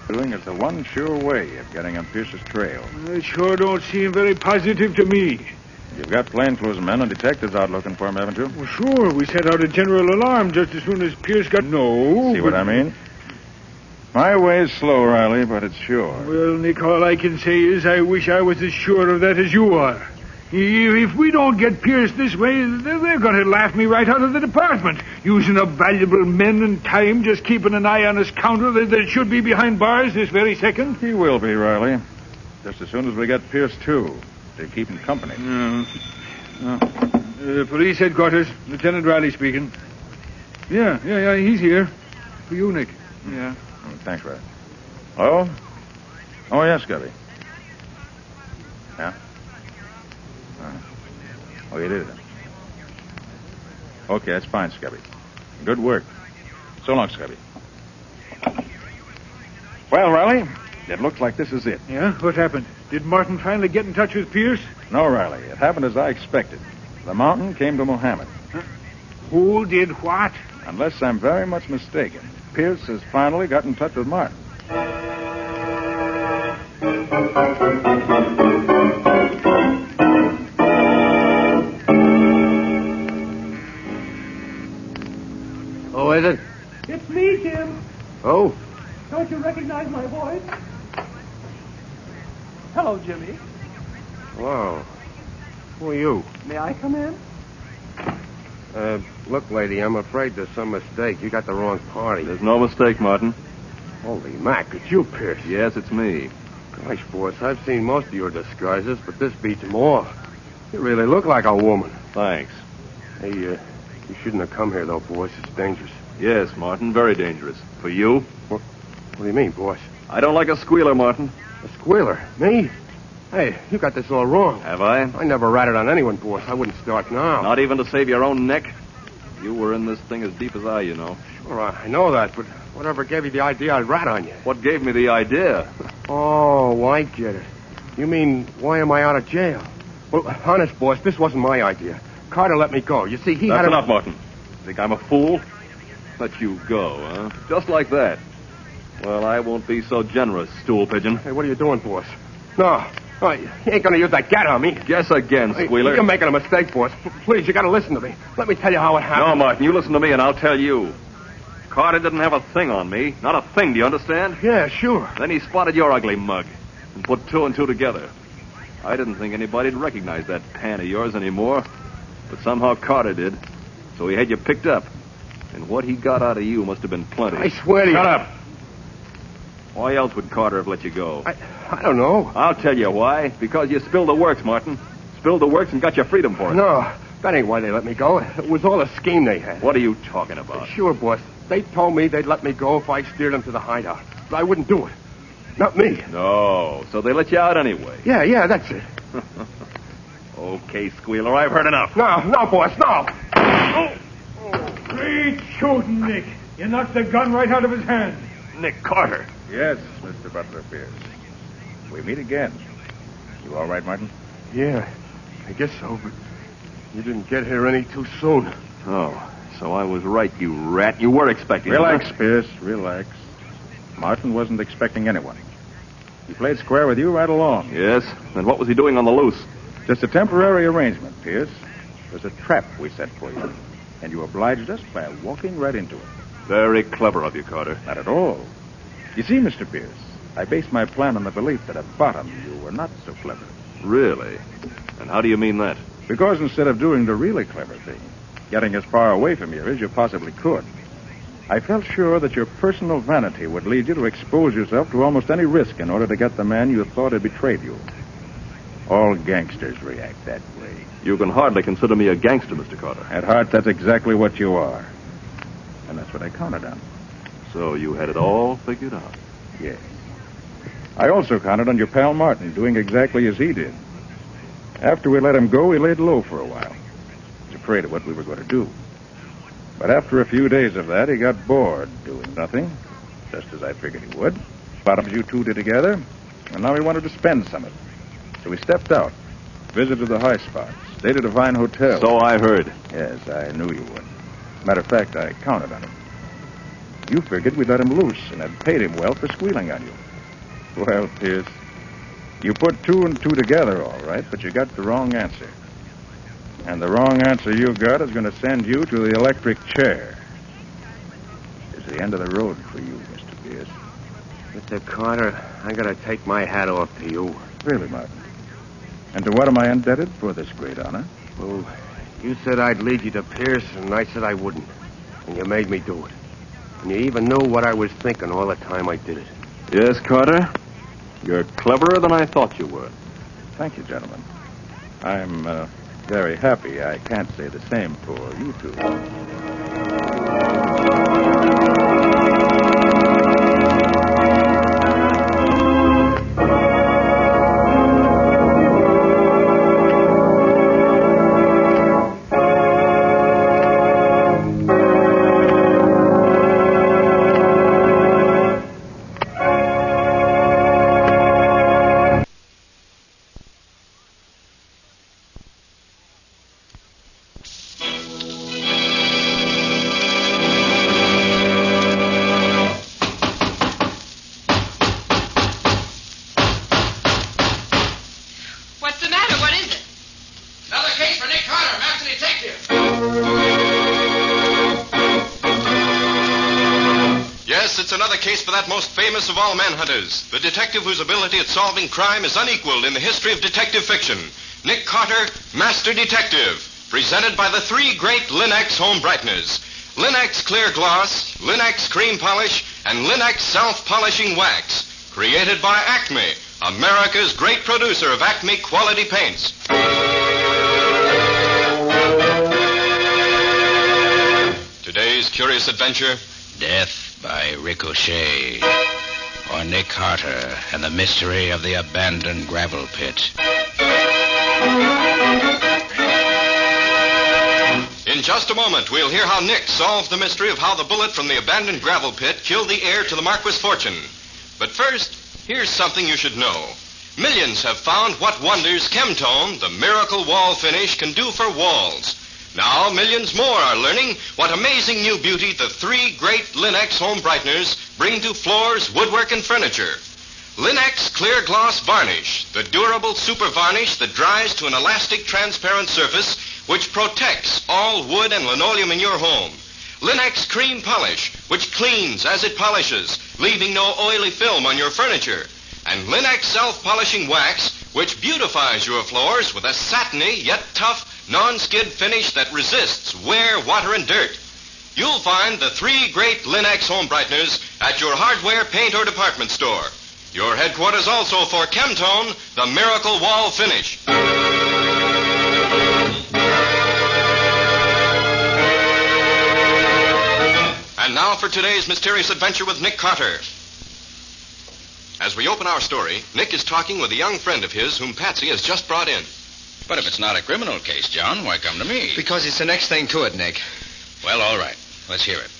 Speaker 3: Doing is the one sure way of getting on Pierce's trail.
Speaker 4: It sure don't seem very positive to me.
Speaker 3: You've got plainclothes men and detectives out looking for him, haven't you?
Speaker 4: Well, sure. We set out a general alarm just as soon as Pierce got... No.
Speaker 3: See what I mean? My way's slow, Riley, but it's sure.
Speaker 4: Well, Nick, all I can say is I wish I was as sure of that as you are. If we don't get Pierce this way, they're going to laugh me right out of the department. Using up valuable men and time, just keeping an eye on his counter that should be behind bars this very second.
Speaker 3: He will be, Riley. Just as soon as we get Pierce, too. To keep him company.
Speaker 4: Police headquarters. Lieutenant Riley speaking. Yeah, he's here. For you, Nick. Yeah.
Speaker 3: Thanks, Riley. Oh? Oh, yes, Scubby. Yeah? Oh, you did it. Okay, that's fine, Scubby. Good work. So long, Scubby. Well, Riley, it looks like this is it.
Speaker 4: Yeah? What happened? Did Martin finally get in touch with Pierce?
Speaker 3: No, Riley. It happened as I expected. The mountain came to Mohammed.
Speaker 4: Huh? Who did what?
Speaker 3: Unless I'm very much mistaken, Pierce has finally got in touch with Martin.
Speaker 2: Oh, is it?
Speaker 8: It's me, Jim.
Speaker 2: Oh?
Speaker 8: Don't you recognize my voice? Hello, Jimmy.
Speaker 2: Wow. Who are you?
Speaker 8: May I come in?
Speaker 2: Look, lady, I'm afraid there's some mistake. You got the wrong party.
Speaker 9: There's no mistake, Martin.
Speaker 2: Holy Mac, it's you, Pierce.
Speaker 9: Yes, it's me.
Speaker 2: Gosh, boss, I've seen most of your disguises, but this beats them all. You really look like a woman.
Speaker 9: Thanks.
Speaker 2: Hey, you shouldn't have come here, though, boss. It's dangerous.
Speaker 9: Yes, Martin, very dangerous. For you?
Speaker 2: What do you mean, boss?
Speaker 9: I don't like a squealer, Martin.
Speaker 2: A squealer? Me? Hey, you got this all wrong.
Speaker 9: Have I?
Speaker 2: I never ratted on anyone, boss. I wouldn't start now.
Speaker 9: Not even to save your own neck? You were in this thing as deep as I, you know.
Speaker 2: Sure, I know that, but whatever gave you the idea I'd rat on you?
Speaker 9: What gave me the idea?
Speaker 2: Oh, I get it. You mean, why am I out of jail? Well, honest, boss, this wasn't my idea. Carter let me go. You see, he
Speaker 9: That's
Speaker 2: had
Speaker 9: enough, Martin. Think I'm a fool? Let you go, huh? Just like that. Well, I won't be so generous, stool pigeon.
Speaker 2: Hey, what are you doing, boss? No, you ain't gonna use that gat on me.
Speaker 9: Guess again, squealer.
Speaker 2: You're making a mistake, boss. Please, you gotta listen to me. Let me tell you how it happened.
Speaker 9: No, Martin, you listen to me and I'll tell you. Carter didn't have a thing on me. Not a thing, do you understand?
Speaker 2: Yeah, sure.
Speaker 9: Then he spotted your ugly mug and put two and two together. I didn't think anybody'd recognize that pan of yours anymore, but somehow Carter did. So he had you picked up. And what he got out of you must have been plenty.
Speaker 2: I swear to you.
Speaker 9: Shut up. Why else would Carter have let you go?
Speaker 2: I don't know.
Speaker 9: I'll tell you why. Because you spilled the works, Martin. Spilled the works and got your freedom for it.
Speaker 2: No, that ain't why they let me go. It was all a scheme they had.
Speaker 9: What are you talking about?
Speaker 2: Sure, boss. They told me they'd let me go if I steered them to the hideout. But I wouldn't do it. Not me.
Speaker 9: No, so they let you out anyway.
Speaker 2: Yeah, that's it.
Speaker 9: Okay, squealer, I've heard enough.
Speaker 2: No, boss, no.
Speaker 4: Great shooting, Nick. You knocked the gun right out of his hand.
Speaker 9: Nick Carter.
Speaker 3: Yes, Mr. Butler Pierce. We meet again. You all right, Martin?
Speaker 2: Yeah, I guess so, but you didn't get here any too soon.
Speaker 9: Oh, so I was right, you rat. You were expecting
Speaker 3: Relax, Pierce, relax. Martin wasn't expecting anyone. He played square with you right along.
Speaker 9: Yes? Then what was he doing on the loose?
Speaker 3: Just a temporary arrangement, Pierce. It was a trap we set for you. And you obliged us by walking right into it.
Speaker 9: Very clever of you, Carter.
Speaker 3: Not at all. You see, Mr. Pierce, I based my plan on the belief that at bottom you were not so clever.
Speaker 9: Really? And how do you mean that?
Speaker 3: Because instead of doing the really clever thing, getting as far away from you as you possibly could, I felt sure that your personal vanity would lead you to expose yourself to almost any risk in order to get the man you thought had betrayed you. All gangsters react that way.
Speaker 9: You can hardly consider me a gangster, Mr. Carter.
Speaker 3: At heart, that's exactly what you are. And that's what I counted on.
Speaker 9: So you had it all figured out?
Speaker 3: Yes. I also counted on your pal Martin doing exactly as he did. After we let him go, he laid low for a while. He was afraid of what we were going to do. But after a few days of that, he got bored doing nothing, just as I figured he would. Bottoms you two did together, and now he wanted to spend some of it. So we stepped out, visited the high spots, stayed at a fine hotel.
Speaker 9: So I heard.
Speaker 3: Yes, I knew you would. Matter of fact, I counted on him. You figured we'd let him loose and had paid him well for squealing on you. Well, Pierce, you put 2 and 2 together all right, but you got the wrong answer. And the wrong answer you got is going to send you to the electric chair. It's the end of the road for you, Mr. Pierce.
Speaker 2: Mr. Carter, I gotta take my hat off to you.
Speaker 3: Really, Martin. And to what am I indebted for this great honor?
Speaker 2: Well, you said I'd lead you to Pierce, and I said I wouldn't. And you made me do it. And you even knew what I was thinking all the time I did it.
Speaker 9: Yes, Carter. You're cleverer than I thought you were.
Speaker 3: Thank you, gentlemen. I'm very happy I can't say the same for you two.
Speaker 5: Most famous of all manhunters, the detective whose ability at solving crime is unequaled in the history of detective fiction. Nick Carter, Master Detective, presented by the 3 great Linux home brighteners. Linux Clear Gloss, Linux Cream Polish, and Linux Self-Polishing Wax. Created by Acme, America's great producer of Acme quality paints. Today's curious adventure:
Speaker 17: Death by Ricochet, or Nick Carter and the mystery of the abandoned gravel pit.
Speaker 5: In just a moment, we'll hear how Nick solved the mystery of how the bullet from the abandoned gravel pit killed the heir to the Marquis' fortune. But first, here's something you should know. Millions have found what wonders Chemtone, the miracle wall finish, can do for walls. Now, millions more are learning what amazing new beauty the 3 great Linux home brighteners bring to floors, woodwork, and furniture. Linux Clear Gloss Varnish, the durable super varnish that dries to an elastic, transparent surface which protects all wood and linoleum in your home. Linux Cream Polish, which cleans as it polishes, leaving no oily film on your furniture. And Linux Self-Polishing Wax, which beautifies your floors with a satiny yet tough non-skid finish that resists wear, water, and dirt. You'll find the 3 great Linux home brighteners at your hardware, paint, or department store. Your headquarters also for Chemtone, the miracle wall finish. And now for today's mysterious adventure with Nick Carter. As we open our story, Nick is talking with a young friend of his whom Patsy has just brought in.
Speaker 15: But if it's not a criminal case, John, why come to me?
Speaker 14: Because it's the next thing to it, Nick.
Speaker 15: Well, all right. Let's hear it.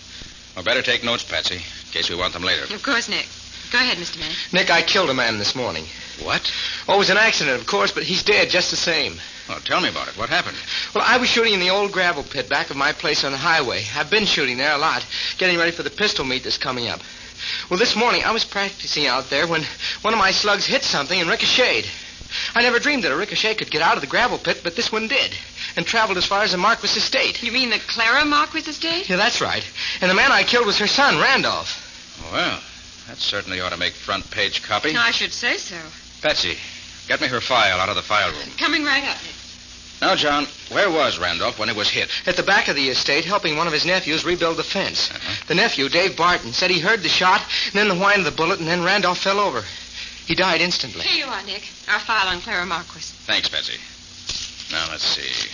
Speaker 15: Well, better take notes, Patsy, in case we want them later.
Speaker 21: Of course, Nick. Go ahead, Mr. Man.
Speaker 14: Nick, I killed a man this morning.
Speaker 15: What?
Speaker 14: Oh, it was an accident, of course, but he's dead just the same.
Speaker 15: Well, tell me about it. What happened?
Speaker 14: Well, I was shooting in the old gravel pit back of my place on the highway. I've been shooting there a lot, getting ready for the pistol meet that's coming up. Well, this morning I was practicing out there when one of my slugs hit something and ricocheted. I never dreamed that a ricochet could get out of the gravel pit, but this one did, and traveled as far as the Marquis estate.
Speaker 21: You mean the Clara Marquis estate?
Speaker 14: Yeah, that's right. And the man I killed was her son, Randolph.
Speaker 15: Well, that certainly ought to make front page copy.
Speaker 21: I should say so.
Speaker 15: Patsy, get me her file out of the file room.
Speaker 21: Coming right up, Nick.
Speaker 15: Now, John, where was Randolph when he was hit?
Speaker 14: At the back of the estate, helping one of his nephews rebuild the fence. The nephew, Dave Barton, said he heard the shot, and then the whine of the bullet, and then Randolph fell over. He died instantly.
Speaker 21: Here you are, Nick. Our file on Clara Marquis.
Speaker 15: Thanks, Patsy. Now, let's see.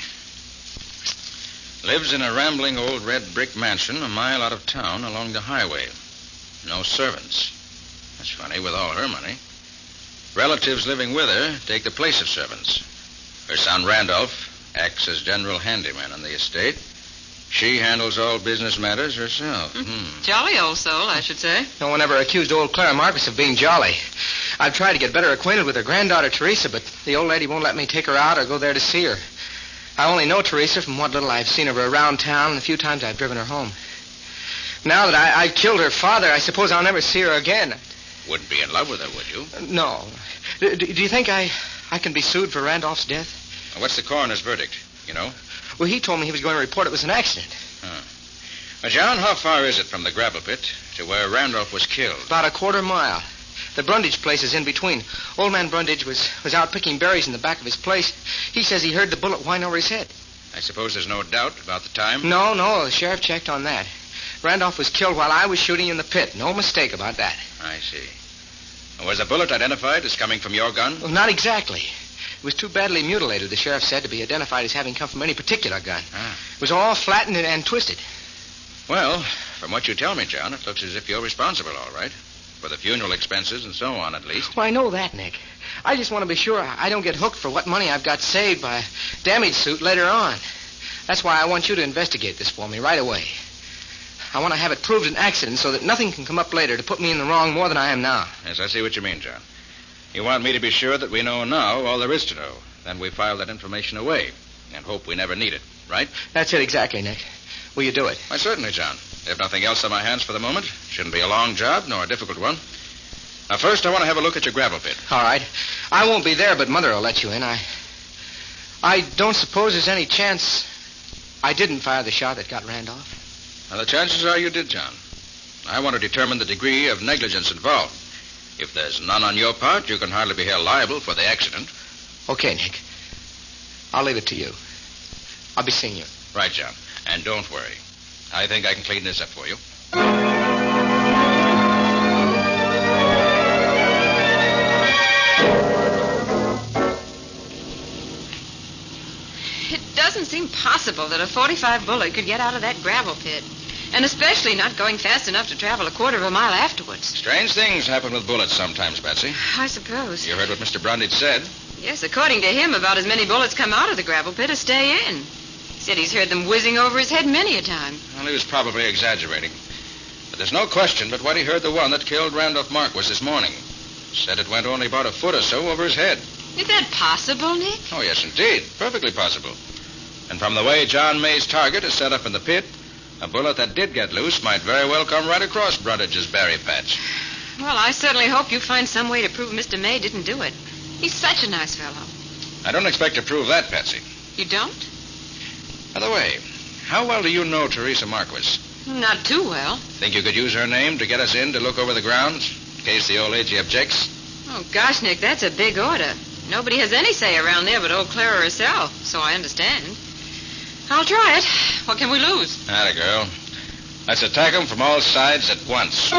Speaker 15: Lives in a rambling old red brick mansion a mile out of town along the highway. No servants. That's funny, with all her money. Relatives living with her take the place of servants. Her son, Randolph, acts as general handyman on the estate.
Speaker 3: She handles all business matters herself.
Speaker 13: Jolly old soul, I should say.
Speaker 14: No one ever accused old Clara Marcus of being jolly. I've tried to get better acquainted with her granddaughter, Teresa, but the old lady won't let me take her out or go there to see her. I only know Teresa from what little I've seen of her around town and the few times I've driven her home. Now that I've killed her father, I suppose I'll never see her again.
Speaker 3: Wouldn't be in love with her, would you?
Speaker 14: No. Do you think I can be sued for Randolph's death?
Speaker 3: What's the coroner's verdict, you know?
Speaker 14: Well, he told me he was going to report it was an accident.
Speaker 3: Now, John, how far is it from the gravel pit to where Randolph was killed?
Speaker 14: About a quarter mile. The Brundage place is in between. Old man Brundage was out picking berries in the back of his place. He says he heard the bullet whine over his head.
Speaker 3: I suppose there's no doubt about the time?
Speaker 14: No, the sheriff checked on that. Randolph was killed while I was shooting in the pit. No mistake about that.
Speaker 3: I see. Was the bullet identified as coming from your gun?
Speaker 14: Well, not exactly. It was too badly mutilated, the sheriff said, to be identified as having come from any particular gun. It was all flattened and twisted.
Speaker 3: Well, from what you tell me, John, it looks as if you're responsible, all right. For the funeral expenses and so on, at least.
Speaker 14: Well, I know that, Nick. I just want to be sure I don't get hooked for what money I've got saved by a damage suit later on. That's why I want you to investigate this for me right away. I want to have it proved an accident so that nothing can come up later to put me in the wrong more than I am now.
Speaker 3: Yes, I see what you mean, John. You want me to be sure that we know now all there is to know. Then we file that information away and hope we never need it, right?
Speaker 14: That's it exactly, Nick. Will you do it?
Speaker 3: Why, certainly, John. If nothing else on my hands for the moment, shouldn't be a long job nor a difficult one. Now, first, I want to have a look at your gravel pit.
Speaker 14: All right. I won't be there, but Mother will let you in. I don't suppose there's any chance I didn't fire the shot that got Randolph.
Speaker 3: Now, the chances are you did, John. I want to determine the degree of negligence involved. If there's none on your part, you can hardly be held liable for the accident.
Speaker 14: Okay, Nick. I'll leave it to you. I'll be seeing you.
Speaker 3: Right, John. And don't worry. I think I can clean this up for you.
Speaker 13: It doesn't seem possible that a .45 bullet could get out of that gravel pit. And especially not going fast enough to travel a quarter of a mile afterwards.
Speaker 3: Strange things happen with bullets sometimes, Betsy.
Speaker 13: I suppose.
Speaker 3: You heard what Mr. Brundage said.
Speaker 13: Yes, according to him, about as many bullets come out of the gravel pit as stay in. He said he's heard them whizzing over his head many a time.
Speaker 3: Well, he was probably exaggerating. But there's no question but what he heard the one that killed Randolph Marquis this morning. Said it went only about a foot or so over his head.
Speaker 13: Is that possible, Nick?
Speaker 3: Oh, yes, indeed. Perfectly possible. And from the way John May's target is set up in the pit, a bullet that did get loose might very well come right across Brundage's berry patch.
Speaker 13: Well, I certainly hope you find some way to prove Mr. May didn't do it. He's such a nice fellow.
Speaker 3: I don't expect to prove that, Patsy.
Speaker 13: You don't?
Speaker 3: By the way, how well do you know Teresa Marquis?
Speaker 13: Not too well.
Speaker 3: Think you could use her name to get us in to look over the grounds, in case the old lady objects?
Speaker 13: Oh, gosh, Nick, that's a big order. Nobody has any say around there but old Clara herself, so I understand. I'll try it. What can we lose?
Speaker 3: Atta girl. Let's attack them from all sides at once.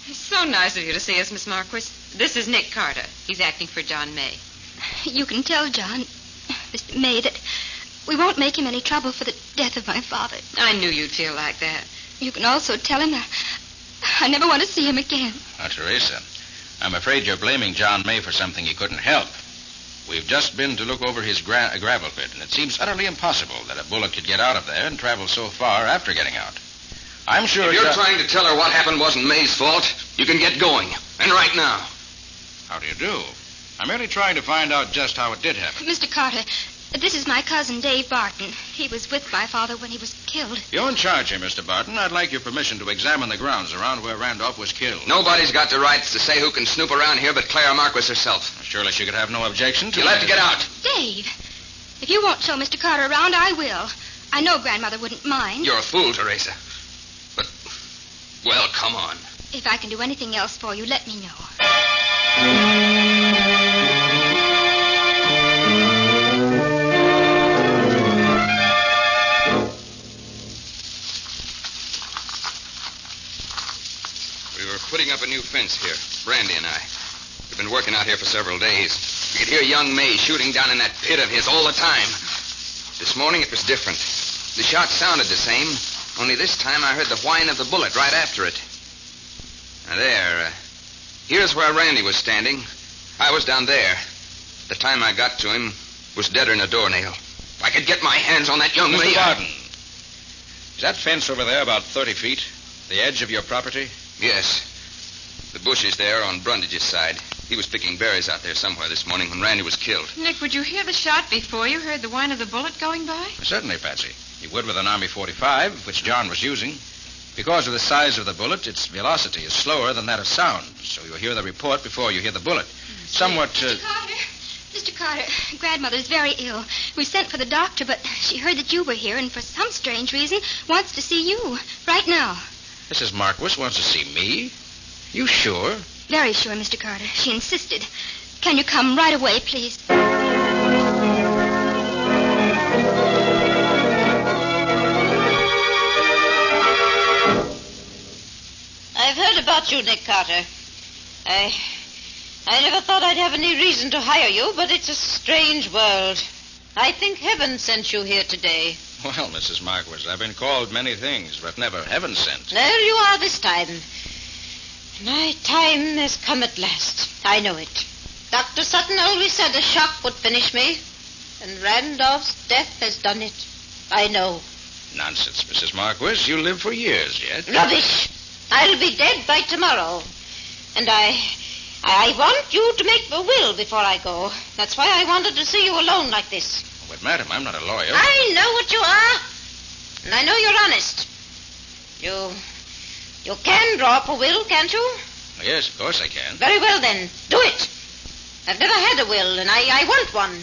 Speaker 13: It's so nice of you to see us, Miss Marquis. This is Nick Carter. He's acting for John May.
Speaker 16: You can tell John, Mr. May, that we won't make him any trouble for the death of my father.
Speaker 13: I knew you'd feel like that.
Speaker 16: You can also tell him that I never want to see him again.
Speaker 3: Now, Teresa, I'm afraid you're blaming John May for something he couldn't help. We've just been to look over his gravel pit, and it seems utterly impossible that a bullet could get out of there and travel so far after getting out. I'm sure
Speaker 5: If you're trying to tell her what happened wasn't May's fault, you can get going. And right now.
Speaker 3: How do you do? I'm merely trying to find out just how it did happen.
Speaker 16: Mr. Carter, this is my cousin, Dave Barton. He was with my father when he was killed.
Speaker 3: You're in charge here, Mr. Barton. I'd like your permission to examine the grounds around where Randolph was killed.
Speaker 5: Nobody's got the rights to say who can snoop around here but Clara Marquis herself.
Speaker 3: Surely she could have no objection to
Speaker 5: You'll have to get out.
Speaker 16: Dave, if you won't show Mr. Carter around, I will. I know Grandmother wouldn't mind.
Speaker 5: You're a fool, Teresa. But, well, come on.
Speaker 16: If I can do anything else for you, let me know.
Speaker 5: Putting up a new fence here, Brandy and I. We've been working out here for several days. We could hear young May shooting down in that pit of his all the time. This morning it was different. The shot sounded the same, only this time I heard the whine of the bullet right after it. Now
Speaker 10: Here's where Randy was standing. I was down there. The time I got to him was deader than a doornail. If I could get my hands on that young
Speaker 17: Mr.
Speaker 10: lady...
Speaker 17: Barton, is that fence over there about 30 feet? The edge of your property?
Speaker 10: Yes. The bushes there on Brundage's side. He was picking berries out there somewhere this morning when Randy was killed.
Speaker 13: Nick, would you hear the shot before you heard the whine of the bullet going by?
Speaker 17: Certainly, Patsy. You would with an Army 45, which John was using. Because of the size of the bullet, its velocity is slower than that of sound, so you'll hear the report before you hear the bullet. Somewhat...
Speaker 16: Mr. Carter, Grandmother's very ill. We sent for the doctor, but she heard that you were here and for some strange reason wants to see you right now.
Speaker 17: Mrs. Marquis wants to see me? You sure?
Speaker 16: Very sure, Mr. Carter. She insisted. Can you come right away, please?
Speaker 19: I've heard about you, Nick Carter. I never thought I'd have any reason to hire you, but it's a strange world. I think heaven sent you here today.
Speaker 17: Well, Mrs. Marquis, I've been called many things, but never heaven sent.
Speaker 19: There you are this time. My time has come at last. I know it. Dr. Sutton always said a shock would finish me, and Randolph's death has done it. I know.
Speaker 17: Nonsense, Mrs. Marquis. You live for years yet.
Speaker 19: Rubbish. I'll be dead by tomorrow. And I want you to make a will before I go. That's why I wanted to see you alone like this.
Speaker 17: But, madam, I'm not a lawyer.
Speaker 19: I know what you are. And I know you're honest. You can draw up a will, can't you?
Speaker 17: Yes, of course I can.
Speaker 19: Very well, then. Do it. I've never had a will, and I want one.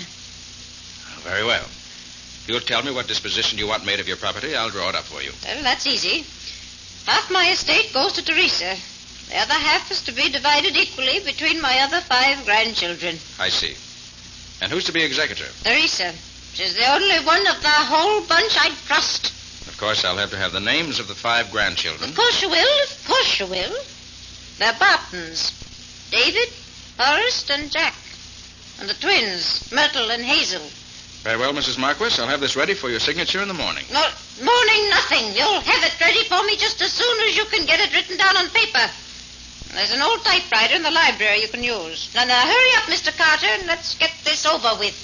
Speaker 17: Very well. If you'll tell me what disposition you want made of your property, I'll draw it up for you.
Speaker 19: Well, that's easy. Half my estate goes to Teresa. The other half is to be divided equally between my other 5 grandchildren.
Speaker 17: I see. And who's to be executor?
Speaker 19: Teresa. She's the only one of the whole bunch I'd trust.
Speaker 17: Of course, I'll have to have the names of the 5 grandchildren.
Speaker 19: Of course you will. Of course you will. They're Bartons. David, Forrest, and Jack. And the twins, Myrtle and Hazel.
Speaker 17: Very well, Mrs. Marquis. I'll have this ready for your signature in the morning.
Speaker 19: No, morning nothing. You'll have it ready for me just as soon as you can get it written down on paper. There's an old typewriter in the library you can use. Now, hurry up, Mr. Carter, and let's get this over with.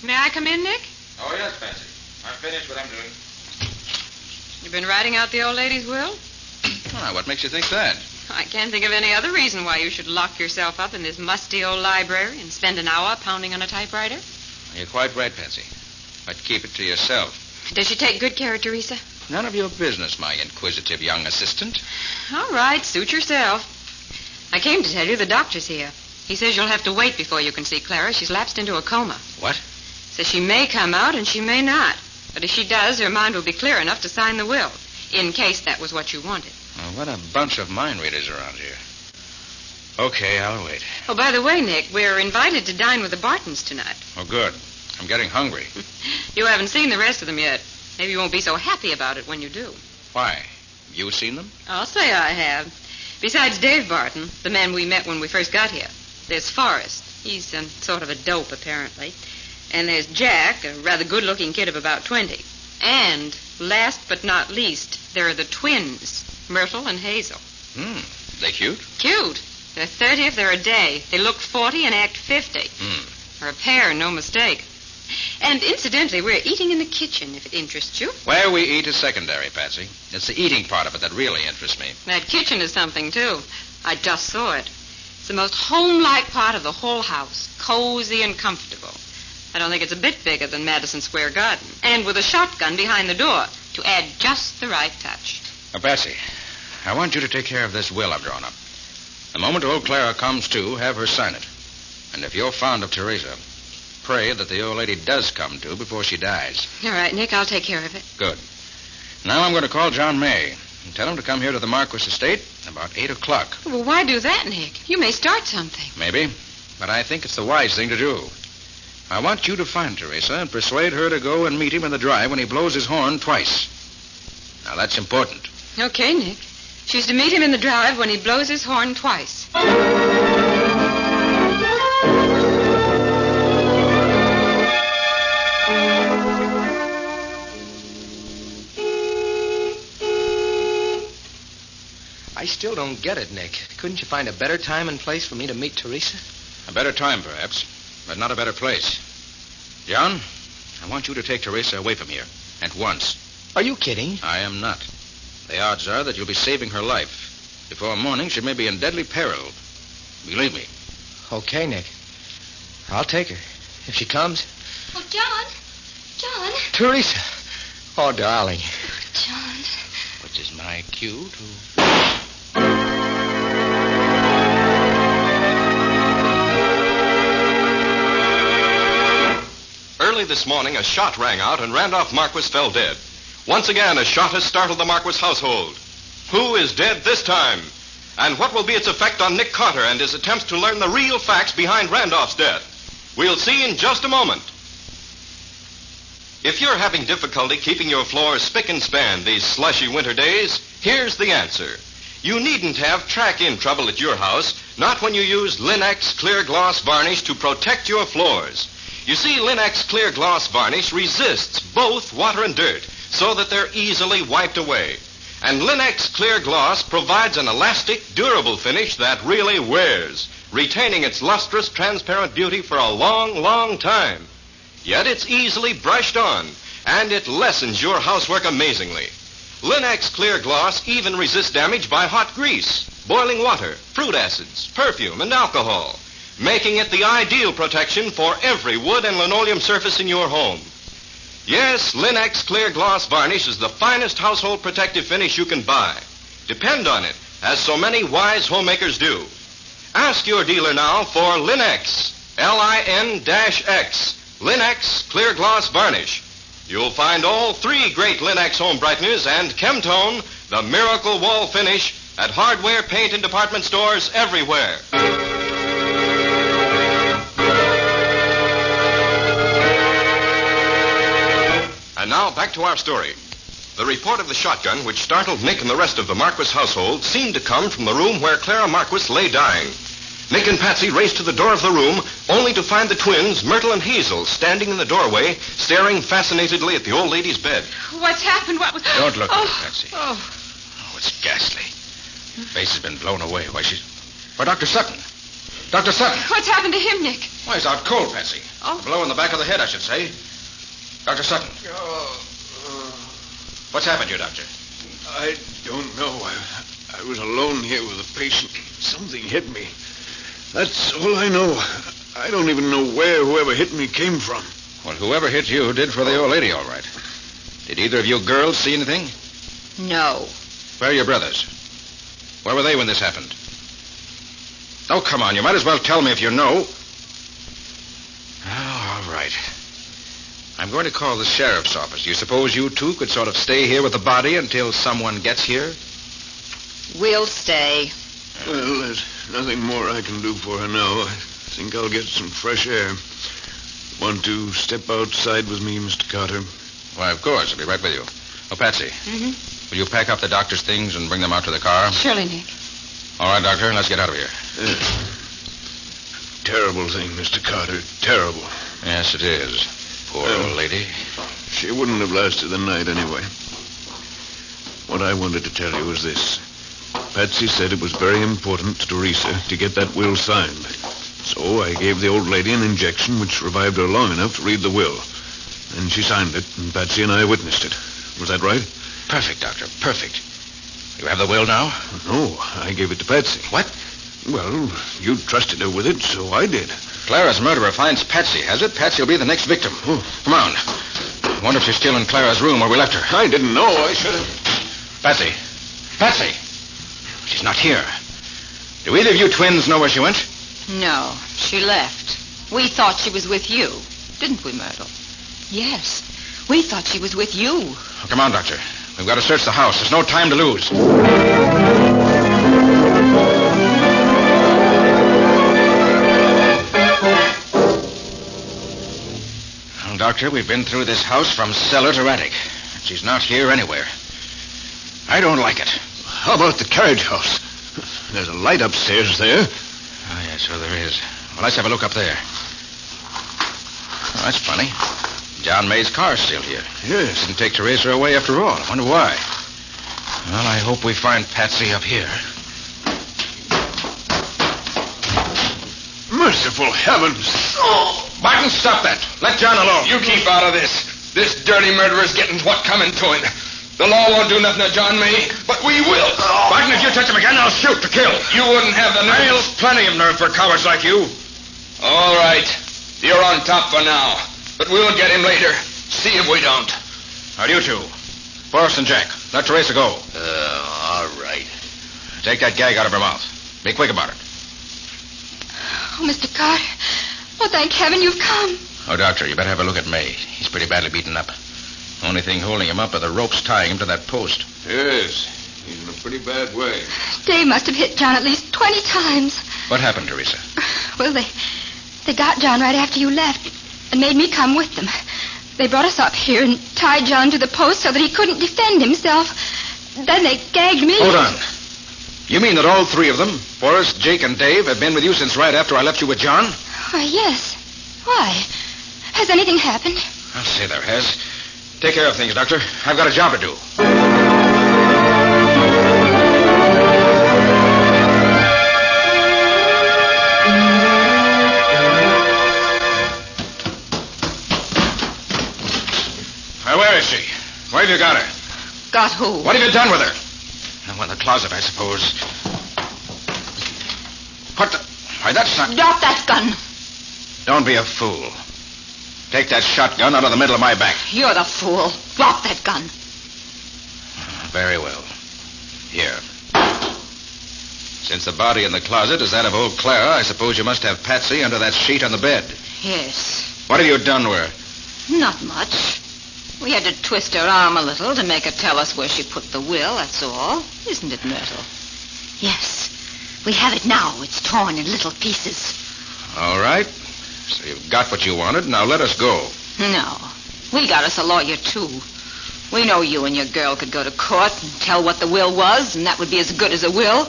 Speaker 13: May I come in, Nick?
Speaker 17: Oh, yes, Patsy. I'm finished what I'm doing.
Speaker 13: You've been writing out the old lady's will?
Speaker 17: Why, what makes you think that?
Speaker 13: I can't think of any other reason why you should lock yourself up in this musty old library and spend an hour pounding on a typewriter.
Speaker 17: You're quite right, Patsy. But keep it to yourself.
Speaker 13: Does she take good care of Teresa?
Speaker 17: None of your business, my inquisitive young assistant.
Speaker 13: All right, suit yourself. I came to tell you the doctor's here. He says you'll have to wait before you can see Clara. She's lapsed into a coma.
Speaker 17: What?
Speaker 13: Says she may come out and she may not. But if she does, her mind will be clear enough to sign the will, in case that was what you wanted.
Speaker 17: Oh, what a bunch of mind readers around here. Okay, I'll wait.
Speaker 13: Oh, by the way, Nick, we're invited to dine with the Bartons tonight.
Speaker 17: Oh, good. I'm getting hungry.
Speaker 13: You haven't seen the rest of them yet. Maybe you won't be so happy about it when you do.
Speaker 17: Why? You seen them?
Speaker 13: I'll say I have. Besides Dave Barton, the man we met when we first got here, there's Forrest. He's sort of a dope, apparently. And there's Jack, a rather good-looking kid of about 20. And, last but not least, there are the twins, Myrtle and Hazel.
Speaker 17: They cute?
Speaker 13: Cute. They're 30 if they're a day. They look 40 and act 50. They're a pair, no mistake. And incidentally, we're eating in the kitchen, if it interests you.
Speaker 17: Where we eat is secondary, Patsy. It's the eating part of it that really interests me.
Speaker 13: That kitchen is something, too. I just saw it. It's the most home-like part of the whole house. Cozy and comfortable. I don't think it's a bit bigger than Madison Square Garden. And with a shotgun behind the door to add just the right touch.
Speaker 17: Now, Patsy, I want you to take care of this will I've drawn up. The moment old Clara comes to, have her sign it. And if you're fond of Teresa, pray that the old lady does come to before she dies.
Speaker 13: All right, Nick, I'll take care of it.
Speaker 17: Good. Now I'm going to call John May and tell him to come here to the Marquis estate about 8 o'clock.
Speaker 13: Well, why do that, Nick? You may start something.
Speaker 17: Maybe, but I think it's the wise thing to do. I want you to find Teresa and persuade her to go and meet him in the drive when he blows his horn twice. Now, that's important.
Speaker 13: Okay, Nick. She's to meet him in the drive when he blows his horn twice.
Speaker 14: still don't get it, Nick. Couldn't you find a better time and place for me to meet Teresa?
Speaker 17: A better time, perhaps, but not a better place. John, I want you to take Teresa away from here. At once.
Speaker 14: Are you kidding?
Speaker 17: I am not. The odds are that you'll be saving her life. Before morning, she may be in deadly peril. Believe me.
Speaker 14: Okay, Nick. I'll take her. If she comes.
Speaker 16: Oh, John. John.
Speaker 14: Teresa. Oh, darling.
Speaker 16: John.
Speaker 17: Which is my cue to...
Speaker 5: Early this morning, a shot rang out and Randolph Marquis fell dead. Once again, a shot has startled the Marquis household. Who is dead this time? And what will be its effect on Nick Carter and his attempts to learn the real facts behind Randolph's death? We'll see in just a moment. If you're having difficulty keeping your floors spick and span these slushy winter days, here's the answer. You needn't have track-in trouble at your house, not when you use Linex Clear Gloss Varnish to protect your floors. You see, Linex Clear Gloss Varnish resists both water and dirt so that they're easily wiped away. And Linex Clear Gloss provides an elastic, durable finish that really wears, retaining its lustrous, transparent beauty for a long, long time. Yet it's easily brushed on, and it lessens your housework amazingly. Linex Clear Gloss even resists damage by hot grease, boiling water, fruit acids, perfume, and alcohol, making it the ideal protection for every wood and linoleum surface in your home. Yes, Linex Clear Gloss Varnish is the finest household protective finish you can buy. Depend on it, as so many wise homemakers do. Ask your dealer now for Linex, Lin-X, Linex Clear Gloss Varnish. You'll find all three great Linex home brighteners and Chemtone, the miracle wall finish, at hardware, paint, and department stores everywhere. And now, back to our story. The report of the shotgun, which startled Nick and the rest of the Marquis household, seemed to come from the room where Clara Marquis lay dying. Nick and Patsy raced to the door of the room, only to find the twins, Myrtle and Hazel, standing in the doorway, staring fascinatedly at the old lady's bed.
Speaker 13: What's happened? What was...
Speaker 17: Don't look at her, Patsy.
Speaker 13: Oh.
Speaker 17: Oh, it's ghastly. Her face has been blown away. Why, she's... Why, Dr. Sutton. Dr. Sutton.
Speaker 13: What's happened to him, Nick?
Speaker 17: Why, he's out cold, Patsy.
Speaker 13: Oh.
Speaker 17: A blow in the back of the head, I should say. Dr. Sutton. What's happened here, Doctor?
Speaker 4: I don't know. I was alone here with a patient. Something hit me. That's all I know. I don't even know where whoever hit me came from.
Speaker 17: Well, whoever hit you did for the old lady, all right. Did either of you girls see anything?
Speaker 13: No.
Speaker 17: Where are your brothers? Where were they when this happened? Oh, come on. You might as well tell me if you know. Oh, all right. I'm going to call the sheriff's office. Do you suppose you two could sort of stay here with the body until someone gets here?
Speaker 13: We'll stay.
Speaker 4: Well, there's nothing more I can do for her now. I think I'll get some fresh air. Want to step outside with me, Mr. Carter?
Speaker 17: Why, of course. I'll be right with you. Oh, Patsy.
Speaker 13: Mm-hmm.
Speaker 17: Will you pack up the doctor's things and bring them out to the car?
Speaker 13: Surely, Nick.
Speaker 17: All right, Doctor. Let's get out of here.
Speaker 4: Terrible thing, Mr. Carter. Terrible.
Speaker 17: Yes, it is. Poor old lady.
Speaker 4: She wouldn't have lasted the night anyway. What I wanted to tell you was this. Patsy said it was very important to Teresa to get that will signed. So I gave the old lady an injection which revived her long enough to read the will. And she signed it, and Patsy and I witnessed it. Was that right?
Speaker 17: Perfect, Doctor. Perfect. You have the will now?
Speaker 4: No, I gave it to Patsy.
Speaker 17: What?
Speaker 4: Well, you trusted her with it, so I did.
Speaker 17: Clara's murderer finds Patsy, has it? Patsy will be the next victim. Oh. Come on. I wonder if she's still in Clara's room where we left her.
Speaker 4: I didn't know. I should have...
Speaker 17: Patsy. Patsy. She's not here. Do either of you twins know where she went?
Speaker 13: No, she left. We thought she was with you. Didn't we, Myrtle? Yes. We thought she was with you.
Speaker 17: Oh, come on, Doctor. We've got to search the house. There's no time to lose. Well, Doctor, we've been through this house from cellar to attic. She's not here anywhere. I don't like it.
Speaker 4: How about the carriage house? There's a light upstairs there.
Speaker 17: Oh, yes, so there is. Well, let's have a look up there. Oh, that's funny. John May's car's still here.
Speaker 4: Yes.
Speaker 17: Didn't take Teresa away after all. I wonder why. Well, I hope we find Patsy up here.
Speaker 6: Merciful heavens.
Speaker 10: Barton, stop that. Let John alone.
Speaker 6: You keep out of this. This dirty murderer's getting what coming to him. The law won't do nothing to John May, but we will.
Speaker 10: Barton, if you touch him again, I'll shoot to kill.
Speaker 6: You wouldn't have the nerve.
Speaker 10: There's plenty of nerve for cowards like you.
Speaker 6: All right. You're on top for now. But we'll get him later. See if we don't.
Speaker 10: How do you two? Forrest and Jack, let Teresa go.
Speaker 6: All right.
Speaker 10: Take that gag out of her mouth. Be quick about it.
Speaker 16: Oh, Mr. Carter. Oh, thank heaven you've come.
Speaker 17: Oh, Doctor, you better have a look at May. He's pretty badly beaten up. Only thing holding him up are the ropes tying him to that post.
Speaker 6: Yes. He's in a pretty bad way.
Speaker 16: Dave must have hit John at least 20 times.
Speaker 17: What happened, Teresa?
Speaker 16: Well, they got John right after you left and made me come with them. They brought us up here and tied John to the post so that he couldn't defend himself. Then they gagged me.
Speaker 17: Hold on. You mean that all three of them, Forrest, Jake, and Dave, have been with you since right after I left you with John?
Speaker 16: Why, yes. Why? Has anything happened?
Speaker 17: I'll say there has. Take care of things, Doctor. I've got a job to do. Where is she? Where have you got her?
Speaker 11: Got who?
Speaker 17: What have you done with her? Oh, in the closet, I suppose. What the... Why, that's not...
Speaker 11: Drop that gun.
Speaker 17: Don't be a fool. Take that shotgun out of the middle of my back.
Speaker 11: You're the fool. Drop that gun.
Speaker 17: Very well. Here. Since the body in the closet is that of old Clara, I suppose you must have Patsy under that sheet on the bed.
Speaker 11: Yes.
Speaker 17: What have you done to her?
Speaker 11: Not much. We had to twist her arm a little to make her tell us where she put the will, that's all. Isn't it, Myrtle? Yes. We have it now. It's torn in little pieces.
Speaker 17: All right. So you've got what you wanted. Now let us go.
Speaker 11: No. We got us a lawyer, too. We know you and your girl could go to court and tell what the will was, and that would be as good as a will.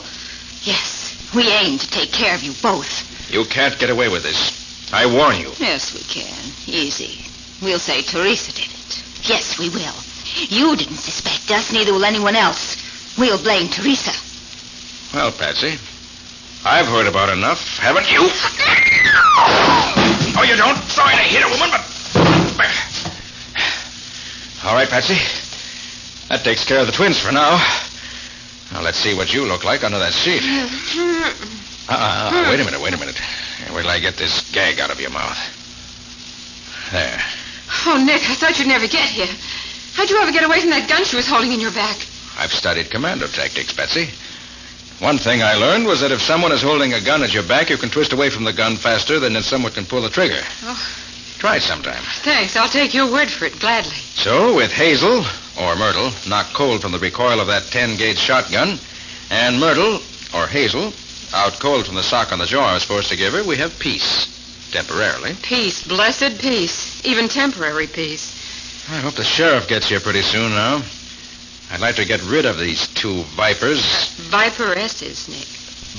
Speaker 11: Yes. We aim to take care of you both.
Speaker 17: You can't get away with this. I warn you.
Speaker 11: Yes, we can. Easy. We'll say Teresa did it. Yes, we will. You didn't suspect us, neither will anyone else. We'll blame Teresa.
Speaker 17: Well, Patsy, I've heard about enough, haven't you? Oh, you don't? Sorry to hit a woman, but... All right, Patsy. That takes care of the twins for now. Now, let's see what you look like under that sheet. Wait a minute. Wait till I get this gag out of your mouth. There.
Speaker 13: Oh, Nick, I thought you'd never get here. How'd you ever get away from that gun she was holding in your back?
Speaker 17: I've studied commando tactics, Patsy. One thing I learned was that if someone is holding a gun at your back, you can twist away from the gun faster than if someone can pull the trigger.
Speaker 13: Oh.
Speaker 17: Try it sometime.
Speaker 13: Thanks. I'll take your word for it gladly.
Speaker 17: So, with Hazel, or Myrtle, knocked cold from the recoil of that 10-gauge shotgun, and Myrtle, or Hazel, out cold from the sock on the jaw I was supposed to give her, we have peace. Temporarily.
Speaker 13: Peace. Blessed peace. Even temporary peace.
Speaker 17: I hope the sheriff gets here pretty soon now. I'd like to get rid of these two vipers.
Speaker 13: Viperesses, Nick.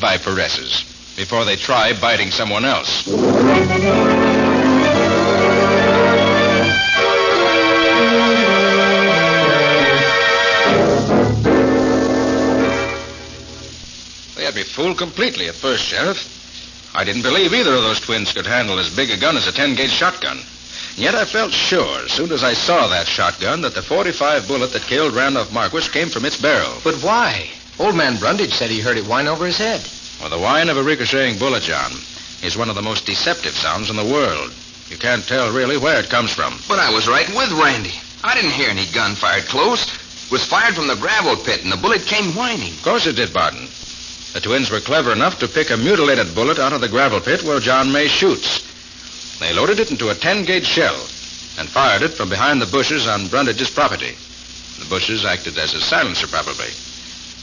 Speaker 17: Viperesses. Before they try biting someone else. They had me fooled completely at first, Sheriff. I didn't believe either of those twins could handle as big a gun as a 10-gauge shotgun. And yet I felt sure, as soon as I saw that shotgun, that the .45 bullet that killed Randolph Marquis came from its barrel.
Speaker 14: But why? Old man Brundage said he heard it whine over his head.
Speaker 17: Well, the whine of a ricocheting bullet, John, is one of the most deceptive sounds in the world. You can't tell really where it comes from.
Speaker 10: But I was right with Randy. I didn't hear any gun fired close. It was fired from the gravel pit, and the bullet came whining.
Speaker 17: Of course it did, Barton. The twins were clever enough to pick a mutilated bullet out of the gravel pit where John May shoots. They loaded it into a 10-gauge shell and fired it from behind the bushes on Brundage's property. The bushes acted as a silencer, probably.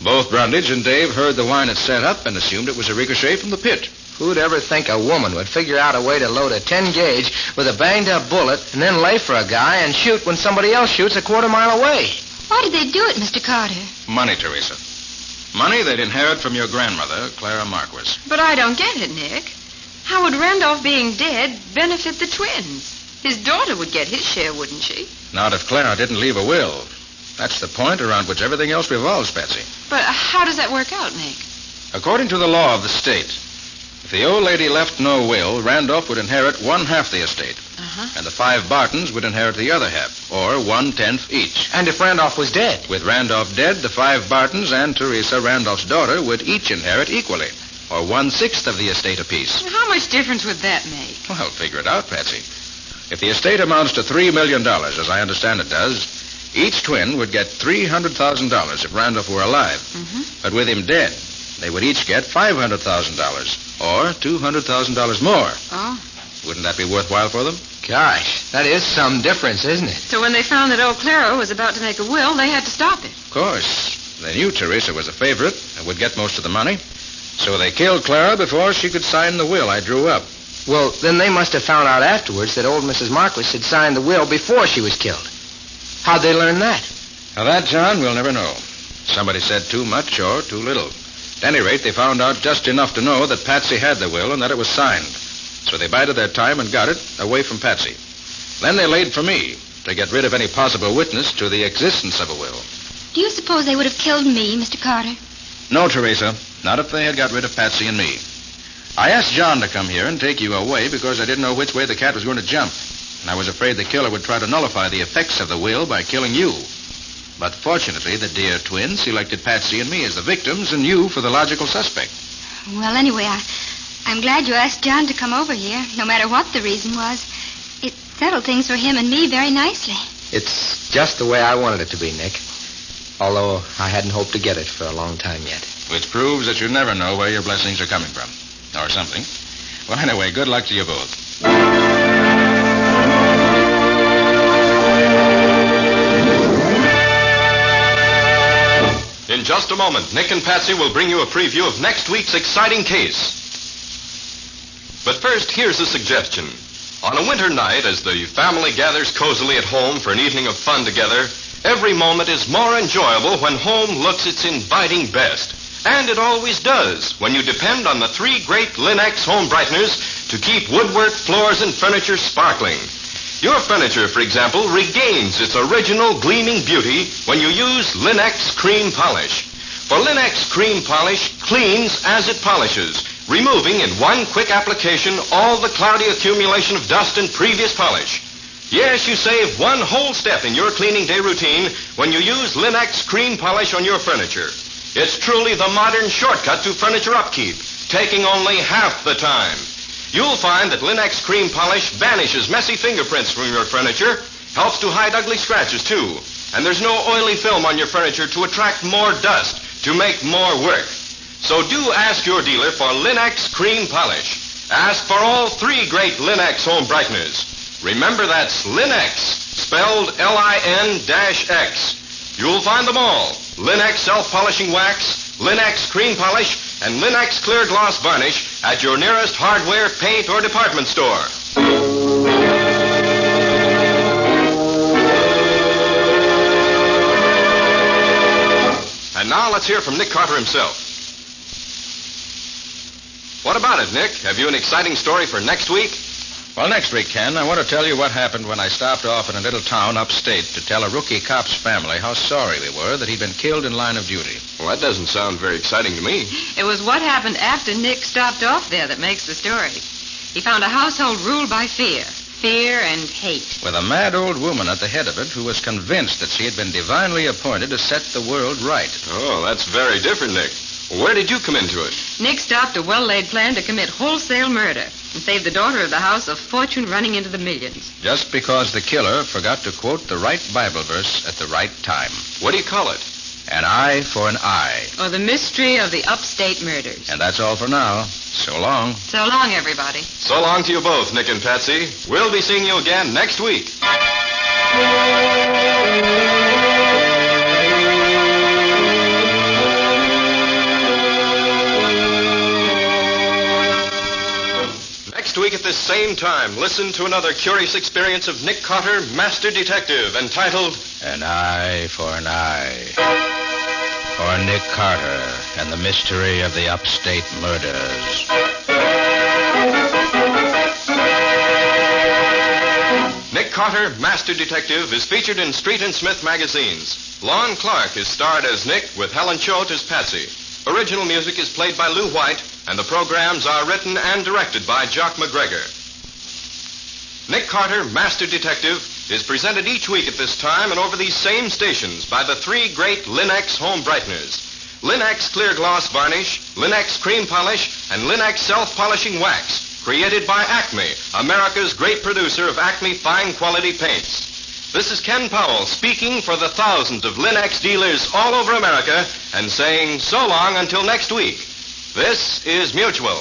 Speaker 17: Both Brundage and Dave heard the whine it set up and assumed it was a ricochet from the pit.
Speaker 14: Who'd ever think a woman would figure out a way to load a 10-gauge with a banged-up bullet and then lay for a guy and shoot when somebody else shoots a quarter-mile away?
Speaker 16: Why did they do it, Mr. Carter?
Speaker 17: Money, Teresa. Money they'd inherit from your grandmother, Clara Marquis.
Speaker 13: But I don't get it, Nick. How would Randolph being dead benefit the twins? His daughter would get his share, wouldn't she?
Speaker 17: Not if Clara didn't leave a will. That's the point around which everything else revolves, Patsy.
Speaker 13: But how does that work out, Nick?
Speaker 17: According to the law of the state, If the old lady left no will, Randolph would inherit 1/2 the estate. And the 5 Bartons would inherit the other half, or 1/10 each.
Speaker 14: And if Randolph was dead?
Speaker 17: With Randolph dead, the 5 Bartons and Teresa, Randolph's daughter, would each inherit equally, or 1/6 of the estate apiece.
Speaker 13: How much difference would that make?
Speaker 17: Well, figure it out, Patsy. If the estate amounts to $3 million, as I understand it does, each twin would get $300,000 if Randolph were alive. But with him dead, they would each get $500,000, or $200,000 more.
Speaker 13: Oh.
Speaker 17: Wouldn't that be worthwhile for them?
Speaker 14: Gosh, that is some difference, isn't it?
Speaker 13: So when they found that old Clara was about to make a will, they had to stop it.
Speaker 17: Of course. They knew Teresa was a favorite and would get most of the money. So they killed Clara before she could sign the will I drew up.
Speaker 14: Well, then they must have found out afterwards that old Mrs. Marquis had signed the will before she was killed. How'd they learn that?
Speaker 17: Now that, John, we'll never know. Somebody said too much or too little. At any rate, they found out just enough to know that Patsy had the will and that it was signed. So they bided their time and got it away from Patsy. Then they laid for me to get rid of any possible witness to the existence of a will.
Speaker 16: Do you suppose they would have killed me, Mr. Carter?
Speaker 17: No, Teresa. Not if they had got rid of Patsy and me. I asked John to come here and take you away because I didn't know which way the cat was going to jump. And I was afraid the killer would try to nullify the effects of the will by killing you. But fortunately, the dear twin selected Patsy and me as the victims and you for the logical suspect.
Speaker 16: Well, anyway, I'm glad you asked John to come over here, no matter what the reason was. It settled things for him and me very nicely.
Speaker 14: It's just the way I wanted it to be, Nick. Although I hadn't hoped to get it for a long time yet.
Speaker 17: Which proves that you never know where your blessings are coming from. Or something. Well, anyway, good luck to you both.
Speaker 5: In just a moment, Nick and Patsy will bring you a preview of next week's exciting case. But first, here's a suggestion. On a winter night, as the family gathers cozily at home for an evening of fun together, every moment is more enjoyable when home looks its inviting best. And it always does when you depend on the 3 great Linux home brighteners to keep woodwork, floors, and furniture sparkling. Your furniture, for example, regains its original gleaming beauty when you use Linux Cream Polish. For Linux Cream Polish cleans as it polishes, removing in one quick application all the cloudy accumulation of dust and previous polish. Yes, you save one whole step in your cleaning day routine when you use Linux Cream Polish on your furniture. It's truly the modern shortcut to furniture upkeep, taking only half the time. You'll find that Linux Cream Polish banishes messy fingerprints from your furniture, helps to hide ugly scratches, too. And there's no oily film on your furniture to attract more dust, to make more work. So do ask your dealer for Linux Cream Polish. Ask for all 3 great Linux home brighteners. Remember, that's Linux, spelled Lin-X. You'll find them all. Linux self-polishing wax, Linux cream polish, and Linux clear gloss varnish at your nearest hardware, paint, or department store. And now let's hear from Nick Carter himself. What about it, Nick? Have you an exciting story for next week?
Speaker 17: Well, next week, Ken, I want to tell you what happened when I stopped off in a little town upstate to tell a rookie cop's family how sorry we were that he'd been killed in line of duty.
Speaker 5: Well, that doesn't sound very exciting to me.
Speaker 13: It was what happened after Nick stopped off there that makes the story. He found a household ruled by fear and hate.
Speaker 17: With a mad old woman at the head of it who was convinced that she had been divinely appointed to set the world right.
Speaker 5: Oh, that's very different, Nick. Where did you come into it?
Speaker 13: Nick stopped a well-laid plan to commit wholesale murder and save the daughter of the house a fortune running into the millions.
Speaker 17: Just because the killer forgot to quote the right Bible verse at the right time.
Speaker 5: What do you call it?
Speaker 17: An eye for an eye.
Speaker 13: Or the mystery of the upstate murders.
Speaker 17: And that's all for now. So long.
Speaker 13: So long, everybody.
Speaker 5: So long to you both, Nick and Patsy. We'll be seeing you again next week. Next week at this same time, listen to another curious experience of Nick Carter, Master Detective, entitled
Speaker 17: An Eye for an Eye. Or Nick Carter and the Mystery of the Upstate Murders.
Speaker 5: Nick Carter, Master Detective, is featured in Street and Smith magazines. Lon Clark is starred as Nick with Helen Choate as Patsy. Original music is played by Lou White, and the programs are written and directed by Jock McGregor. Nick Carter, Master Detective, is presented each week at this time and over these same stations by the three great Linex home brighteners. Linex Clear Gloss Varnish, Linex Cream Polish, and Linex Self-Polishing Wax, created by Acme, America's great producer of Acme fine quality paints. This is Ken Powell speaking for the thousands of Linex dealers all over America and saying so long until next week. This is Mutual.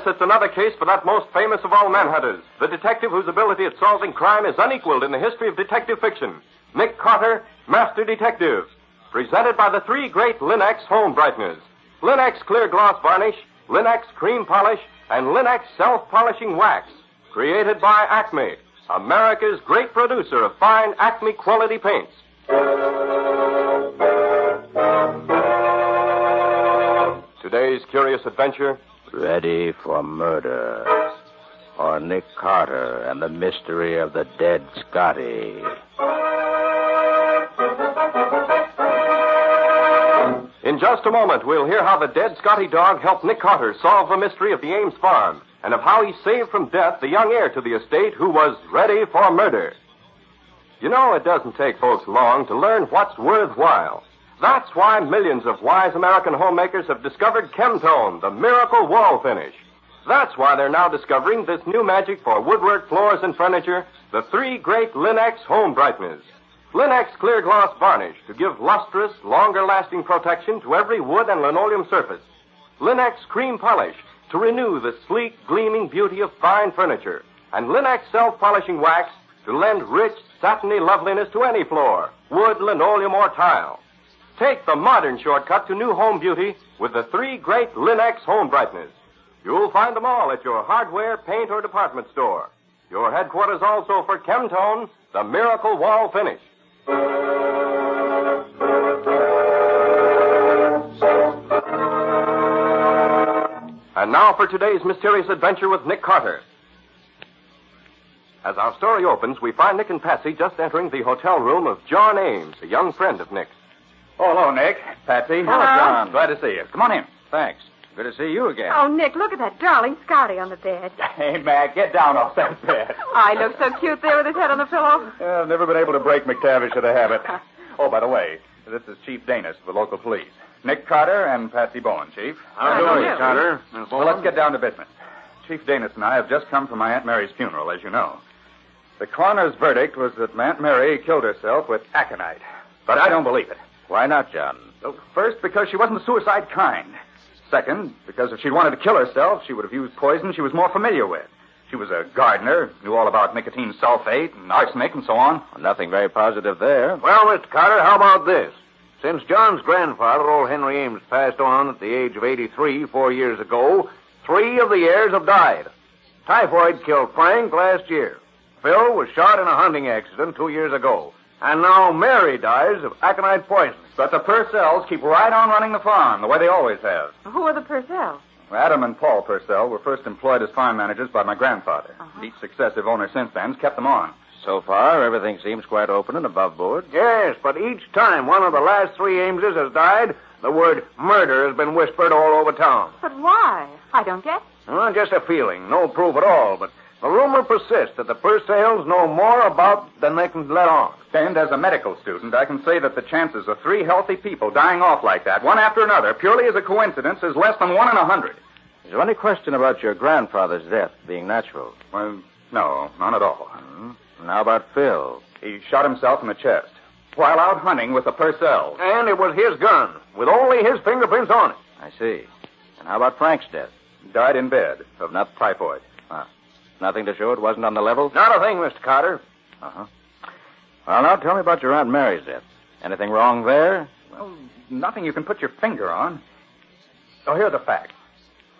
Speaker 12: It's another case for that most famous of all manhunters, the detective whose ability at solving crime is unequaled in the history of detective fiction, Nick Carter, Master Detective. Presented by the three great Linex home brighteners, Linex Clear Gloss Varnish, Linex Cream Polish, and Linex Self-Polishing Wax. Created by Acme, America's great producer of fine Acme quality paints. Today's curious adventure...
Speaker 18: Ready for murder. Or Nick Carter and the mystery of the dead Scotty.
Speaker 12: In just a moment, we'll hear how the dead Scotty dog helped Nick Carter solve the mystery of the Ames farm, and of how he saved from death the young heir to the estate who was ready for murder. You know, it doesn't take folks long to learn what's worthwhile. That's why millions of wise American homemakers have discovered Chemtone, the miracle wall finish. That's why they're now discovering this new magic for woodwork, floors, and furniture, the three great Linex home brighteners. Linex Clear Gloss Varnish to give lustrous, longer-lasting protection to every wood and linoleum surface. Linex Cream Polish to renew the sleek, gleaming beauty of fine furniture. And Linex Self-Polishing Wax to lend rich, satiny loveliness to any floor, wood, linoleum, or tile. Take the modern shortcut to new home beauty with the three great Linex home brighteners. You'll find them all at your hardware, paint, or department store. Your headquarters also for Chemtone, the miracle wall finish. And now for today's mysterious adventure with Nick Carter. As our story opens, we find Nick and Patsy just entering the hotel room of John Ames, a young friend of Nick's.
Speaker 3: Oh, hello, Nick. Patsy.
Speaker 23: Hello.
Speaker 3: John. Glad to see you. Come on in. Thanks. Good to see you again.
Speaker 23: Oh, Nick, look at that darling Scotty on the bed.
Speaker 3: Hey, Mac, get down off that bed.
Speaker 23: I look so cute there with his head on the pillow.
Speaker 3: I've never been able to break McTavish of the habit. Oh, by the way, this is Chief Danis of the local police. Nick Carter and Patsy Bowen, Chief.
Speaker 23: How do you do,
Speaker 3: Carter? Well, let's get down to business. Chief Danis and I have just come from my Aunt Mary's funeral, as you know. The coroner's verdict was that Aunt Mary killed herself with aconite. But I don't believe it.
Speaker 18: Why not, John?
Speaker 3: First, because she wasn't the suicide kind. Second, because if she'd wanted to kill herself, she would have used poison she was more familiar with. She was a gardener, knew all about nicotine sulfate and arsenic and so on.
Speaker 18: Well, nothing very positive there.
Speaker 2: Well, Mr. Carter, how about this? Since John's grandfather, old Henry Ames, passed on at the age of 83 4 years ago, 3 of the heirs have died. Typhoid killed Frank last year. Phil was shot in a hunting accident 2 years ago. And now Mary dies of aconite poisoning.
Speaker 3: But the Purcells keep right on running the farm, the way they always have.
Speaker 23: Who are the Purcells?
Speaker 3: Adam and Paul Purcell were first employed as farm managers by my grandfather. Each successive owner since then has kept them on.
Speaker 18: So far, everything seems quite open and above board.
Speaker 2: Yes, but each time one of the last 3 Ameses has died, the word murder has been whispered all over town.
Speaker 23: But why? I don't get it.
Speaker 2: Well, just a feeling, no proof at all, but the rumor persists that the Purcells know more about than they can let on.
Speaker 3: And as a medical student, I can say that the chances of 3 healthy people dying off like that, one after another, purely as a coincidence, is less than 1 in 100.
Speaker 18: Is there any question about your grandfather's death being natural?
Speaker 3: Well, no, none at all.
Speaker 18: And how about Phil?
Speaker 3: He shot himself in the chest while out hunting with the Purcells.
Speaker 2: And it was his gun, with only his fingerprints on it.
Speaker 18: I see. And how about Frank's death?
Speaker 3: Died in bed of nut typhoid.
Speaker 18: Nothing to show it wasn't on the level?
Speaker 2: Not a thing, Mr. Carter.
Speaker 18: Uh-huh.
Speaker 1: Well, now tell me about your Aunt Mary's death. Anything wrong there?
Speaker 20: Well, nothing you can put your finger on. Oh, here are the facts.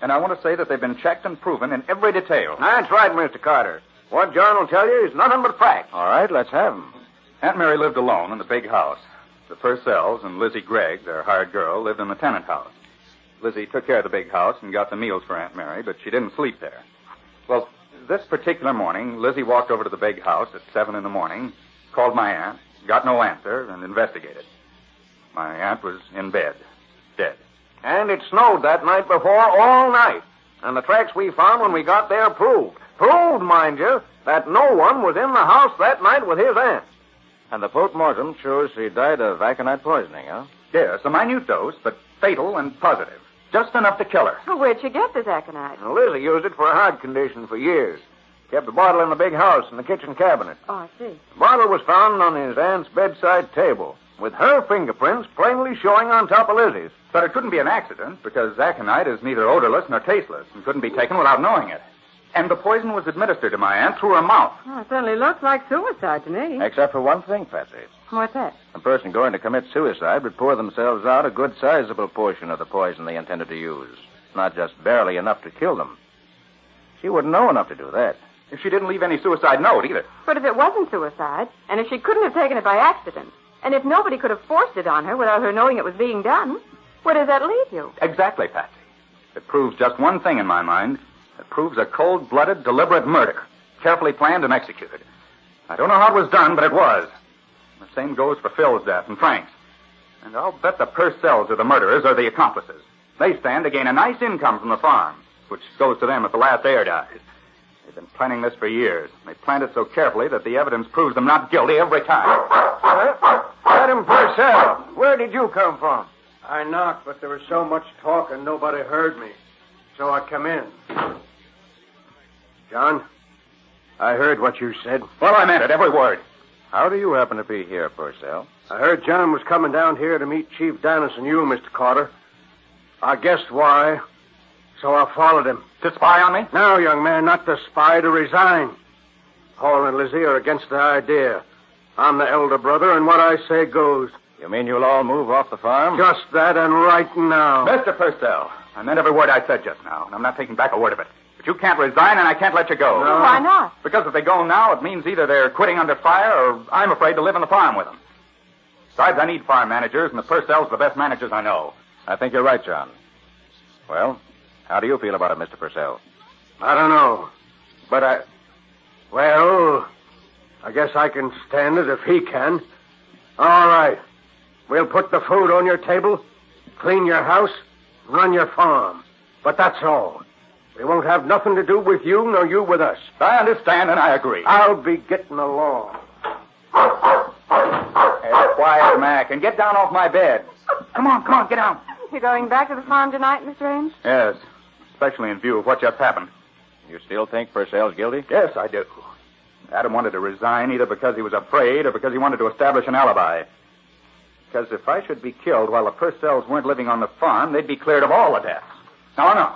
Speaker 20: And I want to say that they've been checked and proven in every detail.
Speaker 2: That's right, Mr. Carter. What John will tell you is nothing but facts.
Speaker 1: All right, let's have them.
Speaker 20: Aunt Mary lived alone in the big house. The Purcells and Lizzie Gregg, their hired girl, lived in the tenant house. Lizzie took care of the big house and got the meals for Aunt Mary, but she didn't sleep there. Well, this particular morning, Lizzie walked over to the big house at 7 in the morning, called my aunt, got no answer, and investigated. My aunt was in bed, dead.
Speaker 2: And it snowed that night before all night. And the tracks we found when we got there proved, mind you, that no one was in the house that night with his aunt.
Speaker 1: And the post-mortem shows she died of aconite poisoning, huh?
Speaker 20: Yes, a minute dose, but fatal and positive. Just enough to kill her.
Speaker 23: Well, where'd you get this aconite?
Speaker 2: Now, Lizzie used it for a heart condition for years. Kept the bottle in the big house in the kitchen cabinet.
Speaker 23: Oh, I see.
Speaker 2: The bottle was found on his aunt's bedside table, with her fingerprints plainly showing on top of Lizzie's.
Speaker 20: But it couldn't be an accident, because aconite is neither odorless nor tasteless and couldn't be taken without knowing it. And the poison was administered to my aunt through her mouth.
Speaker 23: Oh, it certainly looks like suicide to me.
Speaker 1: Except for one thing, Patsy.
Speaker 23: What's that?
Speaker 1: A person going to commit suicide would pour themselves out a good sizable portion of the poison they intended to use. Not just barely enough to kill them. She wouldn't know enough to do that.
Speaker 20: If she didn't leave any suicide note, either.
Speaker 23: But if it wasn't suicide, and if she couldn't have taken it by accident, and if nobody could have forced it on her without her knowing it was being done, where does that leave you?
Speaker 20: Exactly, Patsy. It proves just one thing in my mind. It proves a cold-blooded, deliberate murder, carefully planned and executed. I don't know how it was done, but it was. The same goes for Phil's death and Frank's. And I'll bet the Purcells are the murderers or the accomplices. They stand to gain a nice income from the farm, which goes to them if the last heir dies. They've been planning this for years. They planned it so carefully that the evidence proves them not guilty every time.
Speaker 2: Adam Purcell, where did you come from?
Speaker 22: I knocked, but there was so much talk and nobody heard me. So I come in. John, I heard what you said.
Speaker 20: Well, I meant it, every word.
Speaker 1: How do you happen to be here, Purcell?
Speaker 22: I heard John was coming down here to meet Chief Dennis and you, Mr. Carter. I guessed why, so I followed him.
Speaker 20: To spy on me?
Speaker 22: No, young man, not to spy, to resign. Paul and Lizzie are against the idea. I'm the elder brother, and what I say goes.
Speaker 1: You mean you'll all move off the farm?
Speaker 22: Just that, and right now.
Speaker 20: Mr. Purcell, I meant every word I said just now, and I'm not taking back a word of it. But you can't resign, and I can't let you go.
Speaker 23: No. Why not?
Speaker 20: Because if they go now, it means either they're quitting under fire, or I'm afraid to live on the farm with them. Besides, I need farm managers, and the Purcells are the best managers I know.
Speaker 1: I think you're right, John. Well, how do you feel about it, Mr. Purcell?
Speaker 22: I don't know. But I guess I can stand it if he can. All right. We'll put the food on your table, clean your house, run your farm. But that's all. We won't have nothing to do with you, nor you with us.
Speaker 20: I understand, and I agree.
Speaker 22: I'll be getting along.
Speaker 20: Hey, quiet, Mac, and get down off my bed. Come on, get down.
Speaker 23: You going back to the farm tonight, Mr. Ames?
Speaker 20: Yes, especially in view of what just happened.
Speaker 1: You still think Purcell's guilty?
Speaker 20: Yes, I do. Adam wanted to resign either because he was afraid or because he wanted to establish an alibi. Because if I should be killed while the Purcells weren't living on the farm, they'd be cleared of all the deaths. No.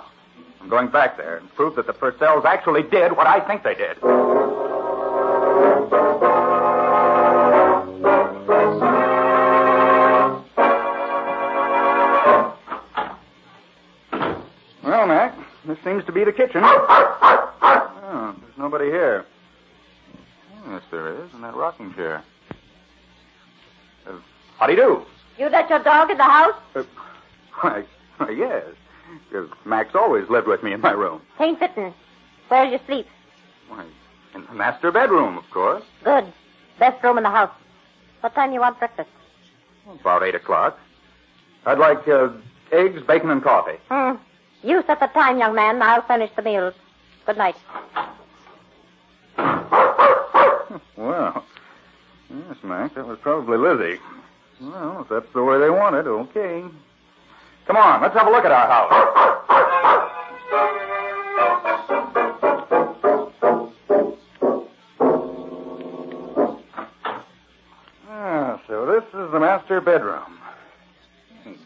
Speaker 20: I'm going back there and prove that the Purcells actually did what I think they did. Well, Mac, this seems to be the kitchen. Oh, there's nobody here. Yes, there is, in that rocking chair. How do you do?
Speaker 19: You let your dog in the house?
Speaker 20: Why, yes. Max always lived with me in my room.
Speaker 19: Ain't fitting. Where you sleep?
Speaker 20: Why, in the master bedroom, of course.
Speaker 19: Good. Best room in the house. What time you want breakfast?
Speaker 20: About 8 o'clock. I'd like eggs, bacon, and coffee.
Speaker 19: You set the time, young man. I'll furnish the meals. Good night.
Speaker 20: Well, yes, Mac, that was probably Lizzie. Well, if that's the way they want it, okay. Come on, let's have a look at our house. So this is the master bedroom.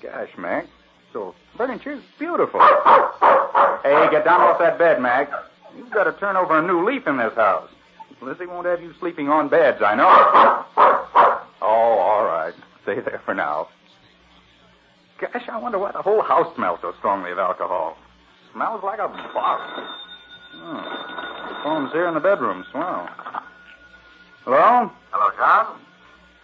Speaker 20: Gosh, Mac, so furniture's beautiful. Hey, get down off that bed, Mac. You've got to turn over a new leaf in this house. Lizzie won't have you sleeping on beds, I know. stay there for now. Gosh, I wonder why the whole house smells so strongly of alcohol. Smells like a bar. The phone's here in the bedroom. Swell. Hello?
Speaker 2: Hello, John.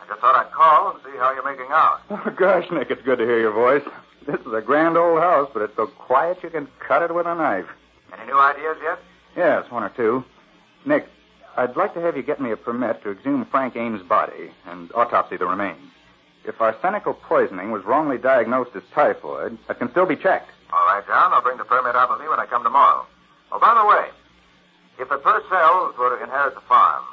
Speaker 2: I just thought I'd call and see how you're making out.
Speaker 20: Oh, gosh, Nick, it's good to hear your voice. This is a grand old house, but it's so quiet you can cut it with a knife.
Speaker 2: Any new ideas yet?
Speaker 20: Yes, one or two. Nick, I'd like to have you get me a permit to exhume Frank Ames' body and autopsy the remains. If arsenical poisoning was wrongly diagnosed as typhoid, that can still be checked.
Speaker 2: All right, John. I'll bring the permit out with me when I come tomorrow. Oh, by the way, if the Purcells were to inherit the farm,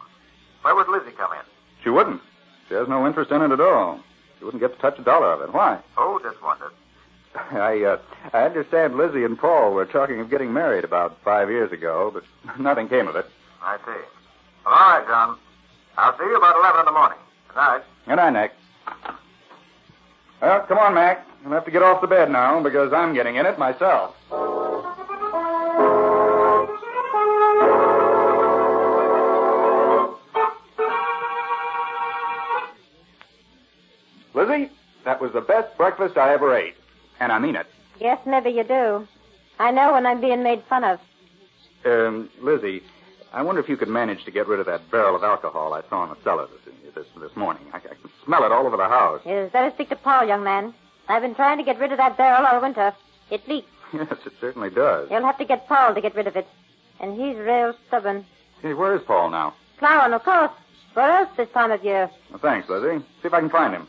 Speaker 2: where would Lizzie come in?
Speaker 20: She wouldn't. She has no interest in it at all. She wouldn't get to touch a dollar of it. Why?
Speaker 2: Oh, just wondered.
Speaker 20: I understand Lizzie and Paul were talking of getting married about 5 years ago, but nothing came of it.
Speaker 2: I see. Well, all right, John. I'll see you about 11 in the morning. Good night.
Speaker 20: Good night, Nick. Well, come on, Mac. You'll have to get off the bed now because I'm getting in it myself. Lizzie, that was the best breakfast I ever ate. And I mean it.
Speaker 19: Yes, maybe you do. I know when I'm being made fun of.
Speaker 20: Lizzie, I wonder if you could manage to get rid of that barrel of alcohol I saw in the cellar this morning. I can smell it all over the house.
Speaker 19: You'd better speak to Paul, young man. I've been trying to get rid of that barrel all winter. It leaks.
Speaker 20: Yes, it certainly does.
Speaker 19: You'll have to get Paul to get rid of it. And he's real stubborn.
Speaker 20: Hey, where is Paul now?
Speaker 19: Plowing, of course. Where else this time of year?
Speaker 20: Well, thanks, Lizzie. See if I can find him.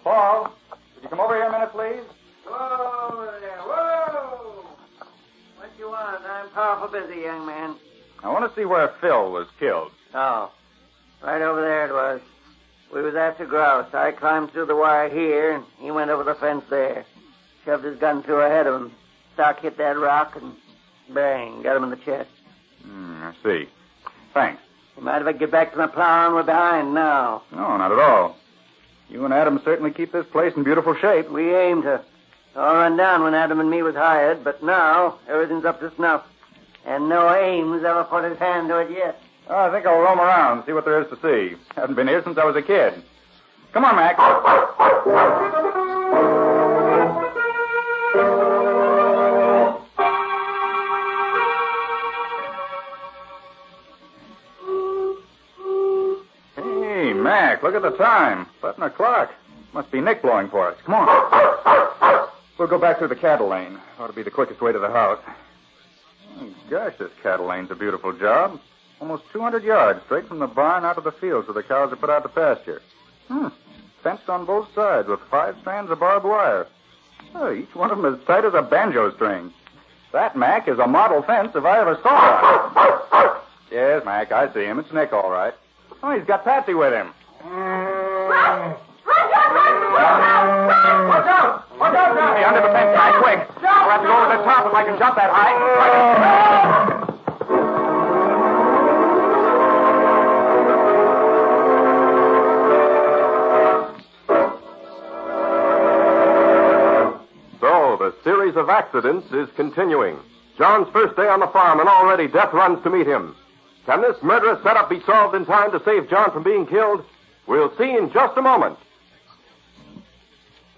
Speaker 20: Paul, would you come over here a minute, please?
Speaker 7: Whoa there, whoa! What you want? I'm powerful busy, young man.
Speaker 20: I want to see where Phil was killed.
Speaker 7: Oh, right over there it was. We was after grouse. I climbed through the wire here, and he went over the fence there. Shoved his gun through ahead of him. Stock hit that rock, and bang, got him in the chest.
Speaker 20: I see. Thanks.
Speaker 7: You mind if I get back to my plowing? We're behind now.
Speaker 20: No, not at all. You and Adam certainly keep this place in beautiful shape.
Speaker 7: We aim to. All run down when Adam and me was hired, but now everything's up to snuff. And no Ames ever put his hand to it yet.
Speaker 20: Oh, I think I'll roam around and see what there is to see. Haven't been here since I was a kid. Come on, Mac. Hey, Mac, look at the time. 11 o'clock. Must be Nick blowing for us. Come on. We'll go back through the cattle lane. Ought to be the quickest way to the house. Oh, gosh, this cattle lane's a beautiful job. Almost 200 yards straight from the barn out to the fields where the cows are put out to pasture. Fenced on both sides with 5 strands of barbed wire. Oh, each one of them as tight as a banjo string. That, Mac, is a model fence if I ever saw one. Yes, Mac, I see him. It's Nick, all right. Oh, he's got Patsy with him. Watch out! Watch out, Johnny! Under the fence, guy, quick! I'll have to go over the top if I can jump that high.
Speaker 12: So, the series of accidents is continuing. John's first day on the farm, and already death runs to meet him. Can this murderous setup be solved in time to save John from being killed? We'll see in just a moment.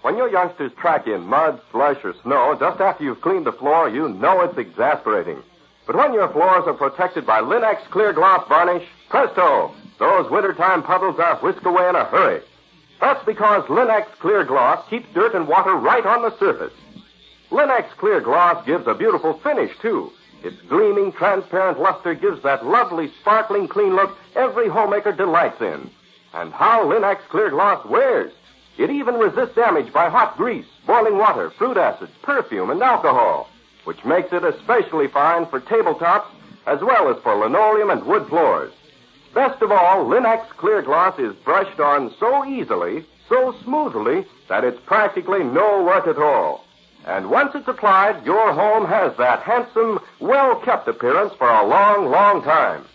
Speaker 12: When your youngsters track in mud, slush, or snow just after you've cleaned the floor, you know it's exasperating. But when your floors are protected by Linex clear gloss varnish, presto, those wintertime puddles are whisked away in a hurry. That's because Linex clear gloss keeps dirt and water right on the surface. Linex clear gloss gives a beautiful finish, too. Its gleaming, transparent luster gives that lovely, sparkling, clean look every homemaker delights in. And how Linex clear gloss wears. It even resists damage by hot grease, boiling water, fruit acids, perfume, and alcohol, which makes it especially fine for tabletops as well as for linoleum and wood floors. Best of all, Linex clear gloss is brushed on so easily, so smoothly, that it's practically no work at all. And once it's applied, your home has that handsome, well-kept appearance for a long, long time.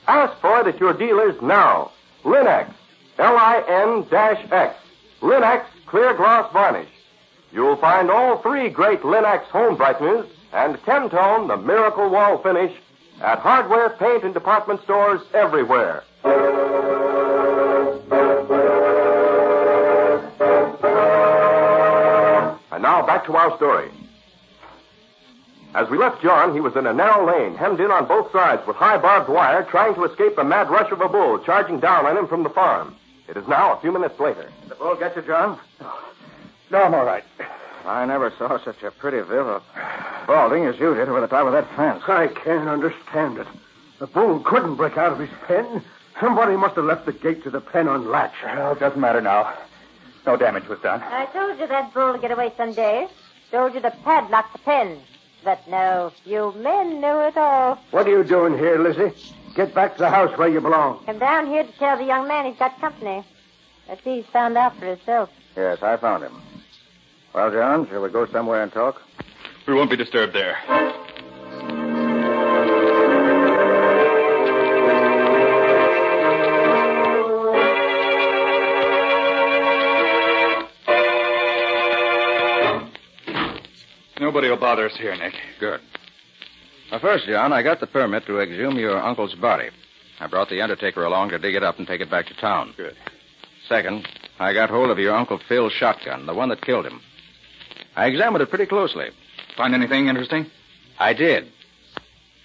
Speaker 12: Ask for it at your dealers now. Linex, Lin-X, Linex Clear Gloss Varnish. You'll find all 3 great Linux home brighteners and Kentone, the miracle wall finish, at hardware, paint, and department stores everywhere. And now back to our story. As we left John, he was in a narrow lane, hemmed in on both sides with high barbed wire, trying to escape the mad rush of a bull charging down on him from the farm. It is now a few minutes later.
Speaker 1: The bull get you, John?
Speaker 22: No, I'm all right.
Speaker 1: I never saw such a pretty villa balding as you did over the top of that fence.
Speaker 22: I can't understand it. The bull couldn't break out of his pen. Somebody must have left the gate to the pen unlatched.
Speaker 20: Well, it doesn't matter now. No damage was done.
Speaker 19: I told you that bull would get away someday. Told you to padlock the pen. But no, you men knew it all.
Speaker 22: What are you doing here, Lizzie? Get back to the house where you belong.
Speaker 19: Come down here to tell the young man he's got company. That he's found out for himself.
Speaker 1: Yes, I found him. Well, John, shall we go somewhere and talk?
Speaker 20: We won't be disturbed there. Nobody will bother us here, Nick.
Speaker 3: Good. Well, first, John, I got the permit to exhume your uncle's body. I brought the undertaker along to dig it up and take it back to town.
Speaker 20: Good.
Speaker 3: Second, I got hold of your Uncle Phil's shotgun, the one that killed him. I examined it pretty closely.
Speaker 20: Find anything interesting?
Speaker 3: I did.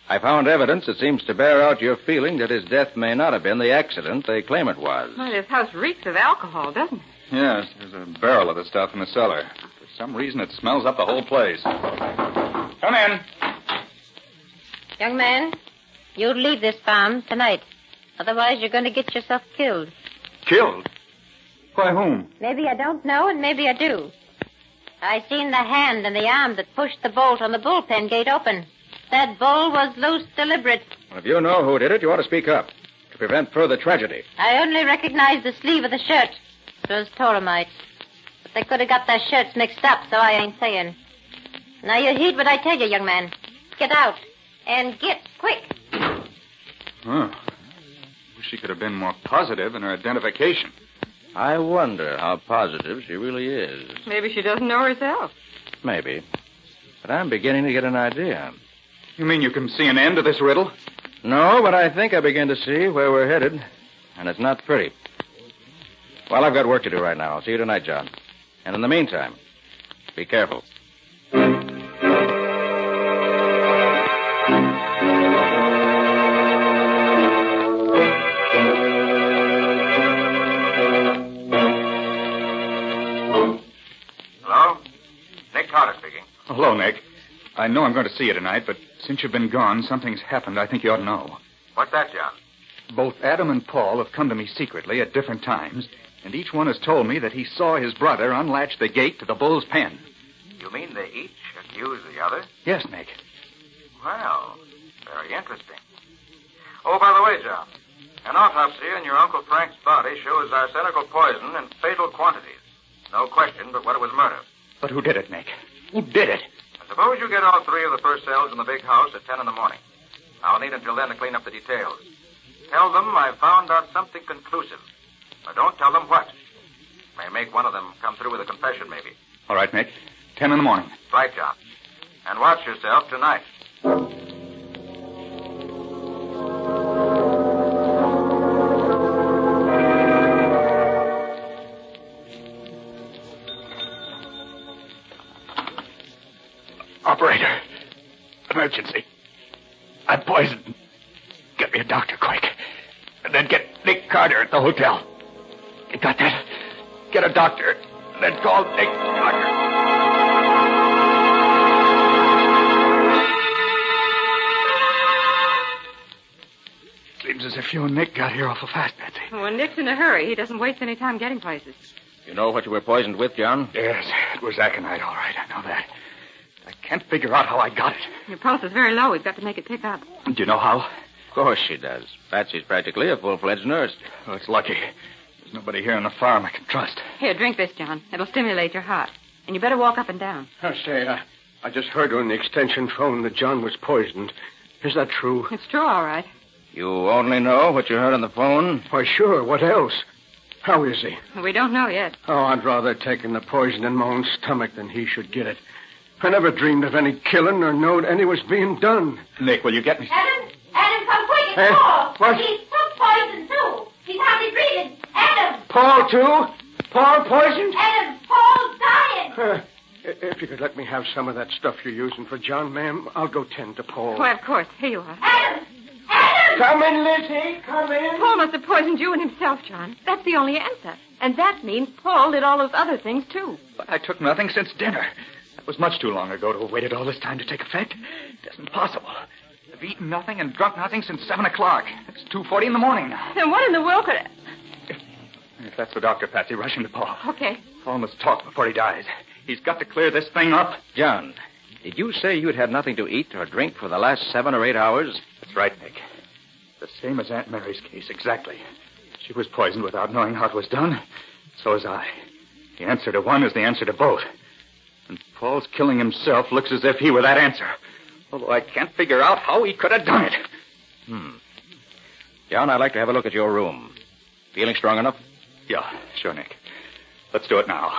Speaker 3: I found evidence that seems to bear out your feeling that his death may not have been the accident they claim it was.
Speaker 23: Well, this house reeks of alcohol, doesn't it?
Speaker 20: Yes, there's a barrel of the stuff in the cellar. For some reason, it smells up the whole place. Come in.
Speaker 19: Young man, you leave this farm tonight. Otherwise, you're going to get yourself killed.
Speaker 20: Killed? By whom?
Speaker 19: Maybe I don't know, and maybe I do. I seen the hand and the arm that pushed the bolt on the bullpen gate open. That bull was loose deliberate.
Speaker 3: Well, if you know who did it, you ought to speak up to prevent further tragedy.
Speaker 19: I only recognized the sleeve of the shirt. It was Toromite. But they could have got their shirts mixed up, so I ain't saying. Now you heed what I tell you, young man. Get out. And get quick.
Speaker 20: Oh. Wish she could have been more positive in her identification.
Speaker 3: I wonder how positive she really is.
Speaker 23: Maybe she doesn't know herself.
Speaker 3: Maybe. But I'm beginning to get an idea.
Speaker 20: You mean you can see an end to this riddle?
Speaker 3: No, but I think I begin to see where we're headed. And it's not pretty. Well, I've got work to do right now. I'll see you tonight, John. And in the meantime, be careful.
Speaker 2: Hello? Nick Carter speaking.
Speaker 20: Hello, Nick. I know I'm going to see you tonight, but since you've been gone, something's happened I think you ought to know.
Speaker 2: What's that, John?
Speaker 20: Both Adam and Paul have come to me secretly at different times, and each one has told me that he saw his brother unlatch the gate to the bull's pen.
Speaker 2: You mean they each accuse the other?
Speaker 20: Yes, Nick.
Speaker 2: Well, very interesting. Oh, by the way, John, an autopsy on your Uncle Frank's body shows arsenical poison in fatal quantities. No question but what it was murder.
Speaker 20: But who did it, Nick? Who did it?
Speaker 2: And suppose you get all 3 of the first cells in the big house at 10 in the morning. I'll need until then to clean up the details. Tell them I found out something conclusive. But don't tell them what. May make one of them come through with a confession, maybe.
Speaker 20: All right, Nick. 10 in the morning.
Speaker 2: Right, John. And watch yourself tonight.
Speaker 4: Operator. Emergency. I'm poisoned. Get me a doctor quick. And then get Nick Carter at the hotel. You got that? Get a doctor. And then call Nick Carter. Seems as if you and Nick got here awful fast, Patsy.
Speaker 23: Well, Nick's in a hurry. He doesn't waste any time getting places.
Speaker 3: You know what you were poisoned with, John?
Speaker 4: Yes, it was aconite, all right. I know that. I can't figure out how I got it.
Speaker 23: Your pulse is very low. We've got to make it pick up.
Speaker 4: Do you know how?
Speaker 3: Of course she does. Patsy's practically a full-fledged nurse.
Speaker 20: Well, it's lucky. There's nobody here on the farm I can trust.
Speaker 23: Here, drink this, John. It'll stimulate your heart. And you better walk up and down.
Speaker 22: I just heard on the extension phone that John was poisoned. Is that true?
Speaker 23: It's true, all right.
Speaker 3: You only know what you heard on the phone?
Speaker 22: Why, sure. What else? How is he?
Speaker 23: We don't know yet.
Speaker 22: Oh, I'd rather taken the poison in my own stomach than he should get it. I never dreamed of any killing or knowed any was being done.
Speaker 20: Nick, will you get me?
Speaker 8: Adam, come quick. It's
Speaker 22: Hey,
Speaker 8: Paul.
Speaker 22: what?
Speaker 8: He's took poison, too. He's hardly breathing. Adam.
Speaker 22: Paul, too? Paul poisoned?
Speaker 8: Adam, Paul's dying.
Speaker 22: If you could let me have some of that stuff you're using for John, ma'am, I'll go tend to Paul.
Speaker 23: Why, of course. Here you are.
Speaker 8: Adam.
Speaker 22: Come in, Lizzie. Come in.
Speaker 23: Paul must have poisoned you and himself, John. That's the only answer. And that means Paul did all those other things, too.
Speaker 20: But I took nothing since dinner. That was much too long ago to have waited all this time to take effect. It isn't possible. I've eaten nothing and drunk nothing since 7 o'clock. It's 2:40 in the morning now.
Speaker 23: Then what in the world could...
Speaker 20: If that's the doctor, Patsy, rush him to Paul.
Speaker 23: Okay.
Speaker 20: Paul must talk before he dies. He's got to clear this thing up.
Speaker 3: John, did you say you'd had nothing to eat or drink for the last 7 or 8 hours?
Speaker 20: That's right, Nick. The same as Aunt Mary's case, exactly. She was poisoned without knowing how it was done. So was I. The answer to one is the answer to both. And Paul's killing himself looks as if he were that answer. Although I can't figure out how he could have done it.
Speaker 3: John, I'd like to have a look at your room. Feeling strong enough?
Speaker 20: Yeah, sure, Nick. Let's do it now.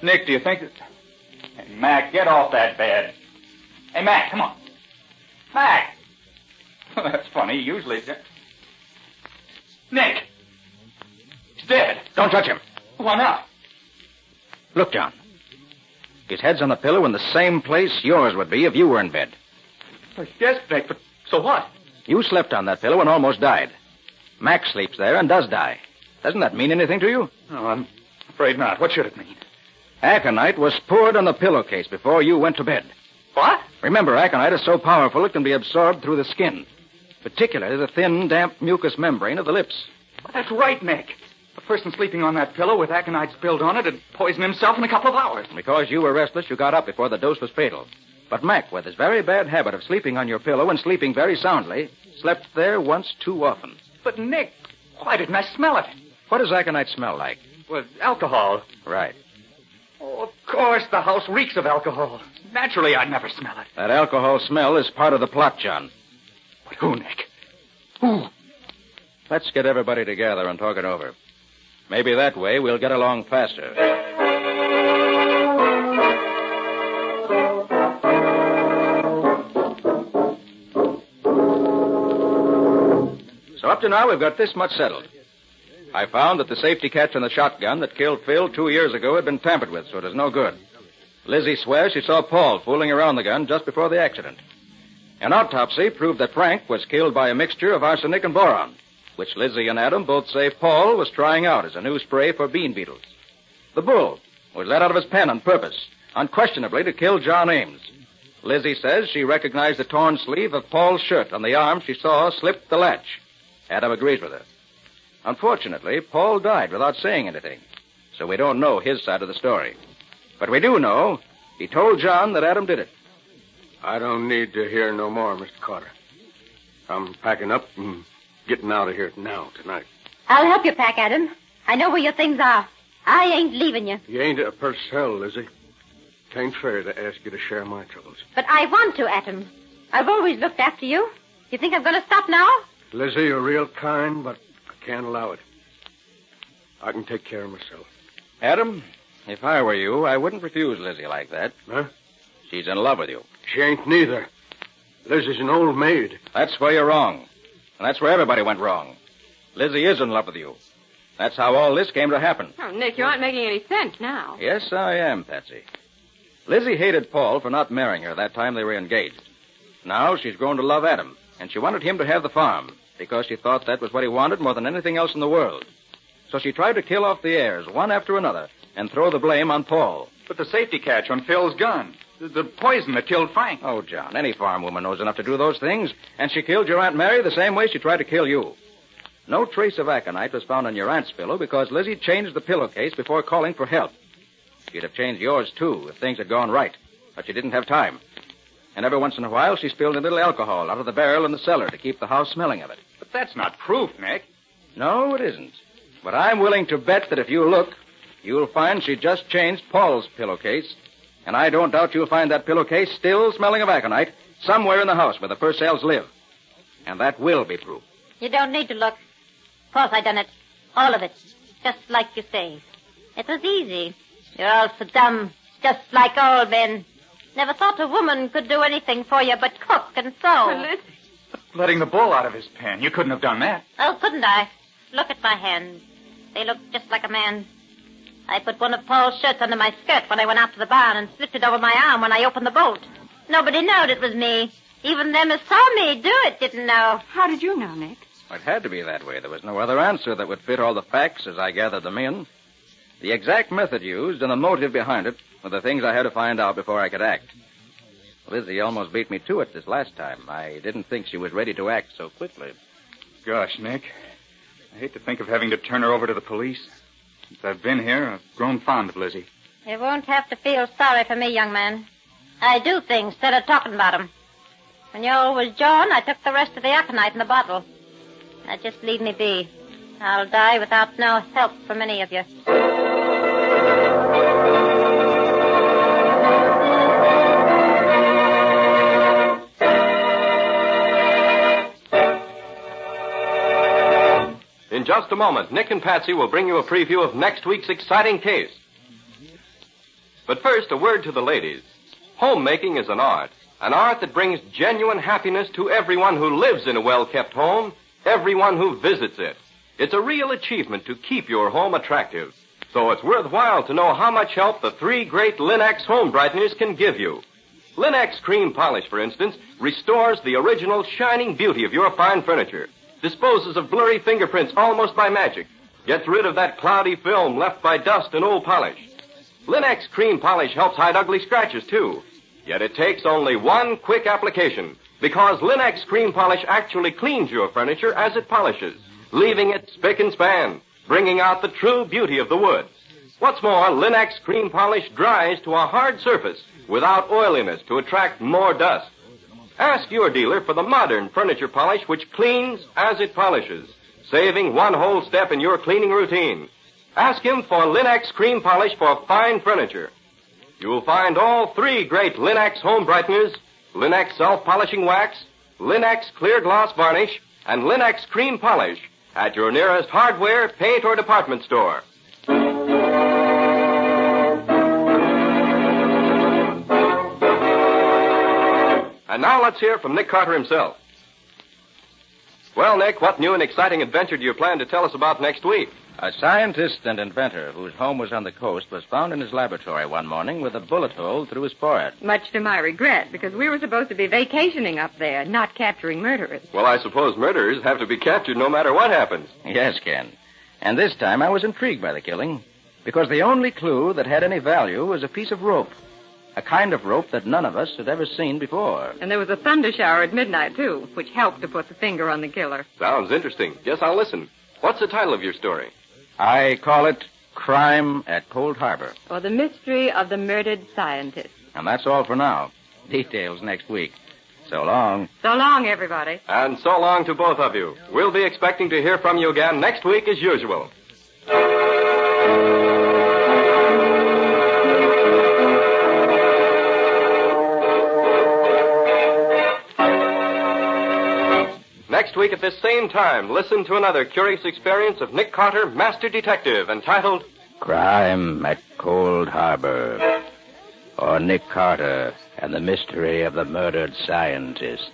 Speaker 20: Nick, do you think that... Hey, Mac, get off that bed. Hey, Mac, come on. Mac! That's funny. Usually... Nick! He's dead.
Speaker 3: Don't touch him.
Speaker 20: Why not?
Speaker 3: Look, John. His head's on the pillow in the same place yours would be if you were in bed.
Speaker 20: Yes, Nick, but so what?
Speaker 3: You slept on that pillow and almost died. Mac sleeps there and does die. Doesn't that mean anything to you?
Speaker 20: No, I'm afraid not. What should it mean?
Speaker 3: Aconite was poured on the pillowcase before you went to bed.
Speaker 20: What?
Speaker 3: Remember, aconite is so powerful it can be absorbed through the skin, particularly the thin, damp mucous membrane of the lips.
Speaker 20: That's right, Nick. A person sleeping on that pillow with aconite spilled on it had poisoned himself in a couple of hours.
Speaker 3: Because you were restless, you got up before the dose was fatal. But Mac, with his very bad habit of sleeping on your pillow and sleeping very soundly, slept there once too often.
Speaker 20: But, Nick, why didn't I smell it?
Speaker 3: What does aconite smell like?
Speaker 20: Well, alcohol.
Speaker 3: Right.
Speaker 20: Oh, of course, the house reeks of alcohol. Naturally, I'd never smell it.
Speaker 3: That alcohol smell is part of the plot, John.
Speaker 20: But who, Nick? Who?
Speaker 3: Let's get everybody together and talk it over. Maybe that way we'll get along faster. So up to now, we've got this much settled. I found that the safety catch on the shotgun that killed Phil 2 years ago had been tampered with, so it is no good. Lizzie swears she saw Paul fooling around the gun just before the accident. An autopsy proved that Frank was killed by a mixture of arsenic and boron, which Lizzie and Adam both say Paul was trying out as a new spray for bean beetles. The bull was let out of his pen on purpose, unquestionably to kill John Ames. Lizzie says she recognized the torn sleeve of Paul's shirt on the arm she saw slip the latch. Adam agrees with her. Unfortunately, Paul died without saying anything, so we don't know his side of the story. But we do know he told John that Adam did it.
Speaker 22: I don't need to hear no more, Mr. Carter. I'm packing up and getting out of here now, tonight.
Speaker 19: I'll help you pack, Adam. I know where your things are. I ain't leaving you.
Speaker 22: You ain't a Purcell, Lizzie. It ain't fair to ask you to share my troubles.
Speaker 19: But I want to, Adam. I've always looked after you. You think I'm going to stop now?
Speaker 22: Lizzie, you're real kind, but I can't allow it. I can take care of myself.
Speaker 3: Adam, if I were you, I wouldn't refuse Lizzie like that.
Speaker 22: Huh?
Speaker 3: She's in love with you.
Speaker 22: She ain't neither. Lizzie's an old maid.
Speaker 3: That's where you're wrong. And that's where everybody went wrong. Lizzie is in love with you. That's how all this came to happen.
Speaker 23: Oh, Nick, you aren't making any sense now.
Speaker 3: Yes, I am, Patsy. Lizzie hated Paul for not marrying her that time they were engaged. Now she's grown to love Adam, and she wanted him to have the farm because she thought that was what he wanted more than anything else in the world. So she tried to kill off the heirs, one after another, and throw the blame on Paul.
Speaker 20: But the safety catch on Phil's gun. The poison that killed Frank.
Speaker 3: Oh, John, any farm woman knows enough to do those things, and she killed your Aunt Mary the same way she tried to kill you. No trace of aconite was found on your aunt's pillow because Lizzie changed the pillowcase before calling for help. She'd have changed yours, too, if things had gone right, but she didn't have time. And every once in a while, she spilled a little alcohol out of the barrel in the cellar to keep the house smelling of it.
Speaker 20: But that's not proof, Nick.
Speaker 3: No, it isn't. But I'm willing to bet that if you look, you'll find she just changed Paul's pillowcase. And I don't doubt you'll find that pillowcase still smelling of aconite somewhere in the house where the Purcells live. And that will be proof.
Speaker 19: You don't need to look. Of course I done it. All of it. Just like you say. It was easy. You're all so dumb. Just like old men. Never thought a woman could do anything for you but cook and sew.
Speaker 20: Letting the bull out of his pen. You couldn't have done that.
Speaker 19: Oh, couldn't I? Look at my hands. They look just like a man's. I put one of Paul's shirts under my skirt when I went out to the barn and slipped it over my arm when I opened the bolt. Nobody knowed it was me. Even them who saw me do it didn't know.
Speaker 23: How did you know, Nick?
Speaker 3: It had to be that way. There was no other answer that would fit all the facts as I gathered them in. The exact method used and the motive behind it were the things I had to find out before I could act. Lizzie almost beat me to it this last time. I didn't think she was ready to act so quickly.
Speaker 20: Gosh, Nick. I hate to think of having to turn her over to the police. Since I've been here, I've grown fond of Lizzie.
Speaker 19: You won't have to feel sorry for me, young man. I do things instead of talking about them. When you was John, I took the rest of the aconite in the bottle. Now just leave me be. I'll die without no help from any of you.
Speaker 12: In just a moment, Nick and Patsy will bring you a preview of next week's exciting case. But first, a word to the ladies. Homemaking is an art that brings genuine happiness to everyone who lives in a well-kept home, everyone who visits it. It's a real achievement to keep your home attractive. So it's worthwhile to know how much help the three great Linex home brighteners can give you. Linex Cream Polish, for instance, restores the original shining beauty of your fine furniture, disposes of blurry fingerprints almost by magic, gets rid of that cloudy film left by dust and old polish. Linex Cream Polish helps hide ugly scratches, too. Yet it takes only one quick application, because Linex Cream Polish actually cleans your furniture as it polishes, leaving it spick and span, bringing out the true beauty of the wood. What's more, Linex Cream Polish dries to a hard surface without oiliness to attract more dust. Ask your dealer for the modern furniture polish which cleans as it polishes, saving one whole step in your cleaning routine. Ask him for Linex Cream Polish for fine furniture. You'll find all three great Linex home brighteners, Linex self-polishing wax, Linex clear gloss varnish, and Linex Cream Polish at your nearest hardware, paint, or department store. And now let's hear from Nick Carter himself. Well, Nick, what new and exciting adventure do you plan to tell us about next week?
Speaker 3: A scientist and inventor whose home was on the coast was found in his laboratory one morning with a bullet hole through his forehead.
Speaker 23: Much to my regret, because we were supposed to be vacationing up there, not capturing murderers.
Speaker 12: Well, I suppose murderers have to be captured no matter what happens.
Speaker 3: Yes, Ken. And this time I was intrigued by the killing, because the only clue that had any value was a piece of rope. A kind of rope that none of us had ever seen before.
Speaker 23: And there was a thunder shower at midnight, too, which helped to put the finger on the killer.
Speaker 12: Sounds interesting. Yes, I'll listen. What's the title of your story?
Speaker 3: I call it Crime at Cold Harbor.
Speaker 23: Or The Mystery of the Murdered Scientist.
Speaker 3: And that's all for now. Details next week. So long.
Speaker 23: So long, everybody.
Speaker 12: And so long to both of you. We'll be expecting to hear from you again next week as usual. Next week at this same time, listen to another curious experience of Nick Carter, Master Detective, entitled
Speaker 18: Crime at Cold Harbor, or Nick Carter and the Mystery of the Murdered Scientist.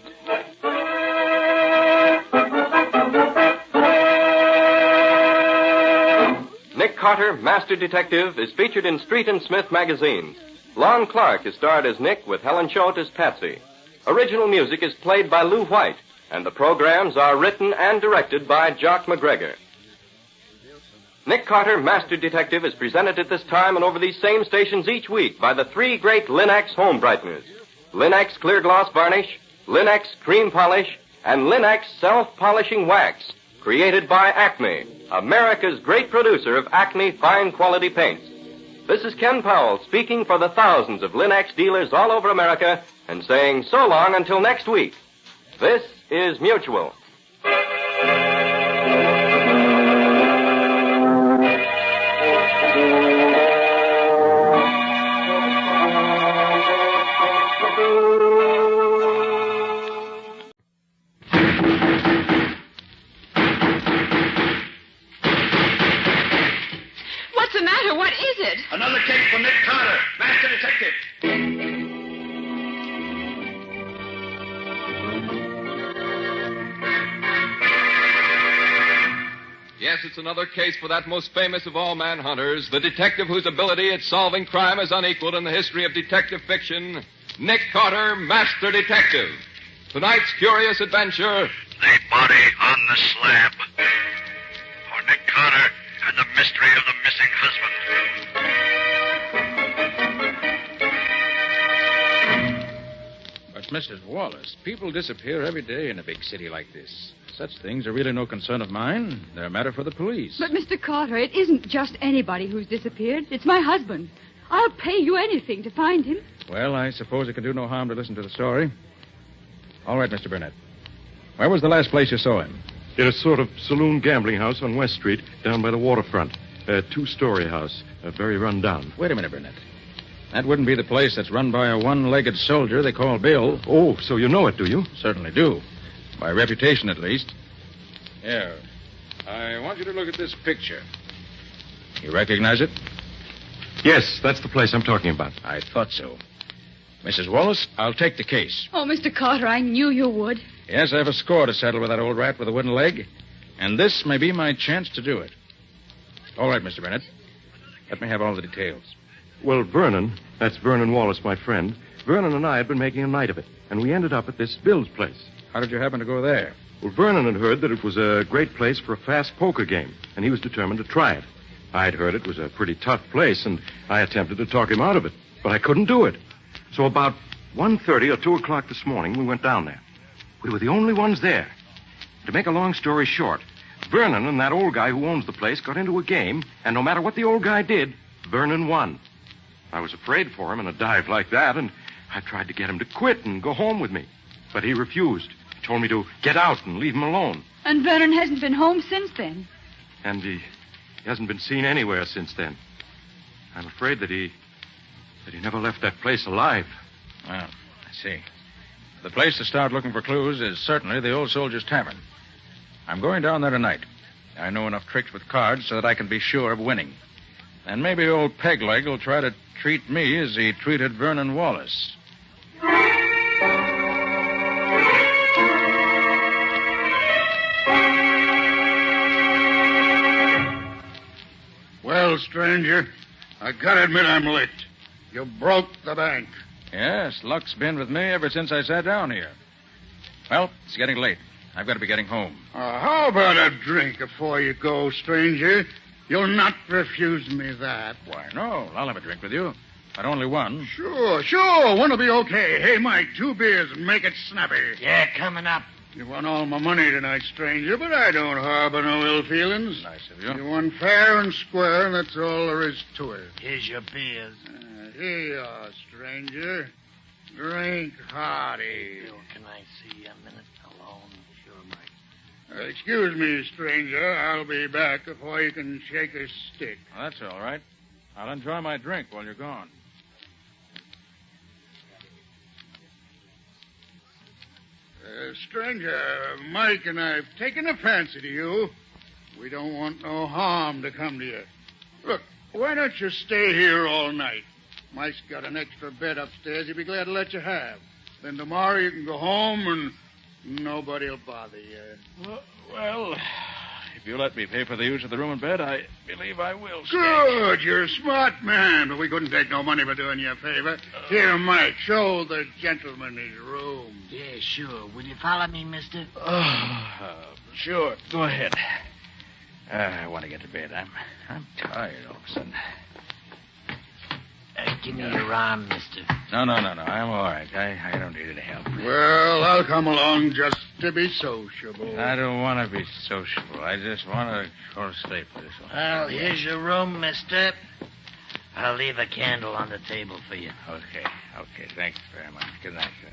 Speaker 12: Nick Carter, Master Detective, is featured in Street and Smith magazines. Lon Clark is starred as Nick with Helen Choate as Patsy. Original music is played by Lou White, and the programs are written and directed by Jock McGregor. Nick Carter, Master Detective, is presented at this time and over these same stations each week by the three great Linex home brighteners. Linex Clear Gloss Varnish, Linex Cream Polish, and Linex Self-Polishing Wax, created by Acme, America's great producer of Acme fine quality paints. This is Ken Powell speaking for the thousands of Linex dealers all over America and saying so long until next week. This is Mutual.
Speaker 6: Another case for Nick Carter, Master Detective.
Speaker 5: Yes, it's another case for that most famous of all manhunters, the detective whose ability at solving crime is unequaled in the history of detective fiction, Nick Carter, Master Detective. Tonight's curious adventure...
Speaker 9: The body on the slab. For Nick Carter and the mystery of the missing husband.
Speaker 3: But, Mrs. Wallace, people disappear every day in a big city like this. Such things are really no concern of mine. They're a matter for the police.
Speaker 15: But, Mr. Carter, it isn't just anybody who's disappeared. It's my husband. I'll pay you anything to find him.
Speaker 3: Well, I suppose it can do no harm to listen to the story. All right, Mr. Burnett. Where was the last place you saw him?
Speaker 21: In a sort of saloon gambling house on West Street, down by the waterfront. A two-story house, very run down.
Speaker 3: Wait a minute, Burnett. That wouldn't be the place that's run by a one-legged soldier they call Bill.
Speaker 21: Oh, so you know it, do you?
Speaker 3: Certainly do. By reputation, at least. Here. I want you to look at this picture. You recognize it?
Speaker 21: Yes, that's the place I'm talking about.
Speaker 3: I thought so. Mrs. Wallace, I'll take the case.
Speaker 15: Oh, Mr. Carter, I knew you would.
Speaker 3: Yes, I have a score to settle with that old rat with a wooden leg, and this may be my chance to do it. All right, Mr. Bennett. Let me have all the details.
Speaker 21: Well, Vernon, that's Vernon Wallace, my friend, Vernon and I had been making a night of it, and we ended up at this Bill's place.
Speaker 3: How did you happen to go there?
Speaker 21: Well, Vernon had heard that it was a great place for a fast poker game, and he was determined to try it. I'd heard it was a pretty tough place, and I attempted to talk him out of it, but I couldn't do it. So about 1:30 or 2 o'clock this morning, we went down there. We were the only ones there. To make a long story short, Vernon and that old guy who owns the place got into a game, and no matter what the old guy did, Vernon won. I was afraid for him in a dive like that, and I tried to get him to quit and go home with me. But he refused. He told me to get out and leave him alone.
Speaker 15: And Vernon hasn't been home since then.
Speaker 21: And he hasn't been seen anywhere since then. I'm afraid that he never left that place alive.
Speaker 3: Well, I see. The place to start looking for clues is certainly the Old Soldier's Tavern. I'm going down there tonight. I know enough tricks with cards so that I can be sure of winning. And maybe old Pegleg will try to treat me as he treated Vernon Wallace.
Speaker 24: Well, stranger, I gotta admit I'm licked. You broke the bank.
Speaker 3: Yes, luck's been with me ever since I sat down here. Well, it's getting late. I've got to be getting home.
Speaker 24: How about a drink before you go, stranger? You'll not refuse me that.
Speaker 3: Why, no. I'll have a drink with you. But only one.
Speaker 24: Sure. One'll be okay. Hey, Mike, 2 beers and make it snappy.
Speaker 25: Yeah, coming up.
Speaker 24: You won all my money tonight, stranger, but I don't harbor no ill feelings.
Speaker 3: Nice of you.
Speaker 24: You won fair and square, and that's all there is to it.
Speaker 25: Here's your beers.
Speaker 24: Here you are, stranger. Drink hearty.
Speaker 25: Can I see a minute alone? Sure, Mike.
Speaker 24: Excuse me, stranger. I'll be back before you can shake a stick.
Speaker 3: Well, that's all right. I'll enjoy my drink while you're gone.
Speaker 24: Stranger, Mike and I've taken a fancy to you. We don't want no harm to come to you. Look, why don't you stay here all night? Mike's got an extra bed upstairs he'd be glad to let you have. Then tomorrow you can go home and nobody'll bother you.
Speaker 3: Well, if you let me pay for the use of the room and bed, I believe I will stay.
Speaker 24: Good, you're a smart man, but we couldn't take no money for doing you a favor. Here, Mike, show the gentleman his room.
Speaker 25: Yeah, sure. Will you follow me, mister?
Speaker 3: Sure. Go ahead. I want to get to bed. I'm tired all of a sudden.
Speaker 25: Give me your arm, mister.
Speaker 3: No. I'm all right. I don't need any help.
Speaker 24: Well, I'll come along just to be sociable.
Speaker 3: I don't want to be sociable. I just want to go to sleep for this one.
Speaker 25: Well, here's your room, mister. I'll leave a candle on the table for you.
Speaker 3: Okay. Thanks very much. Good night, sir.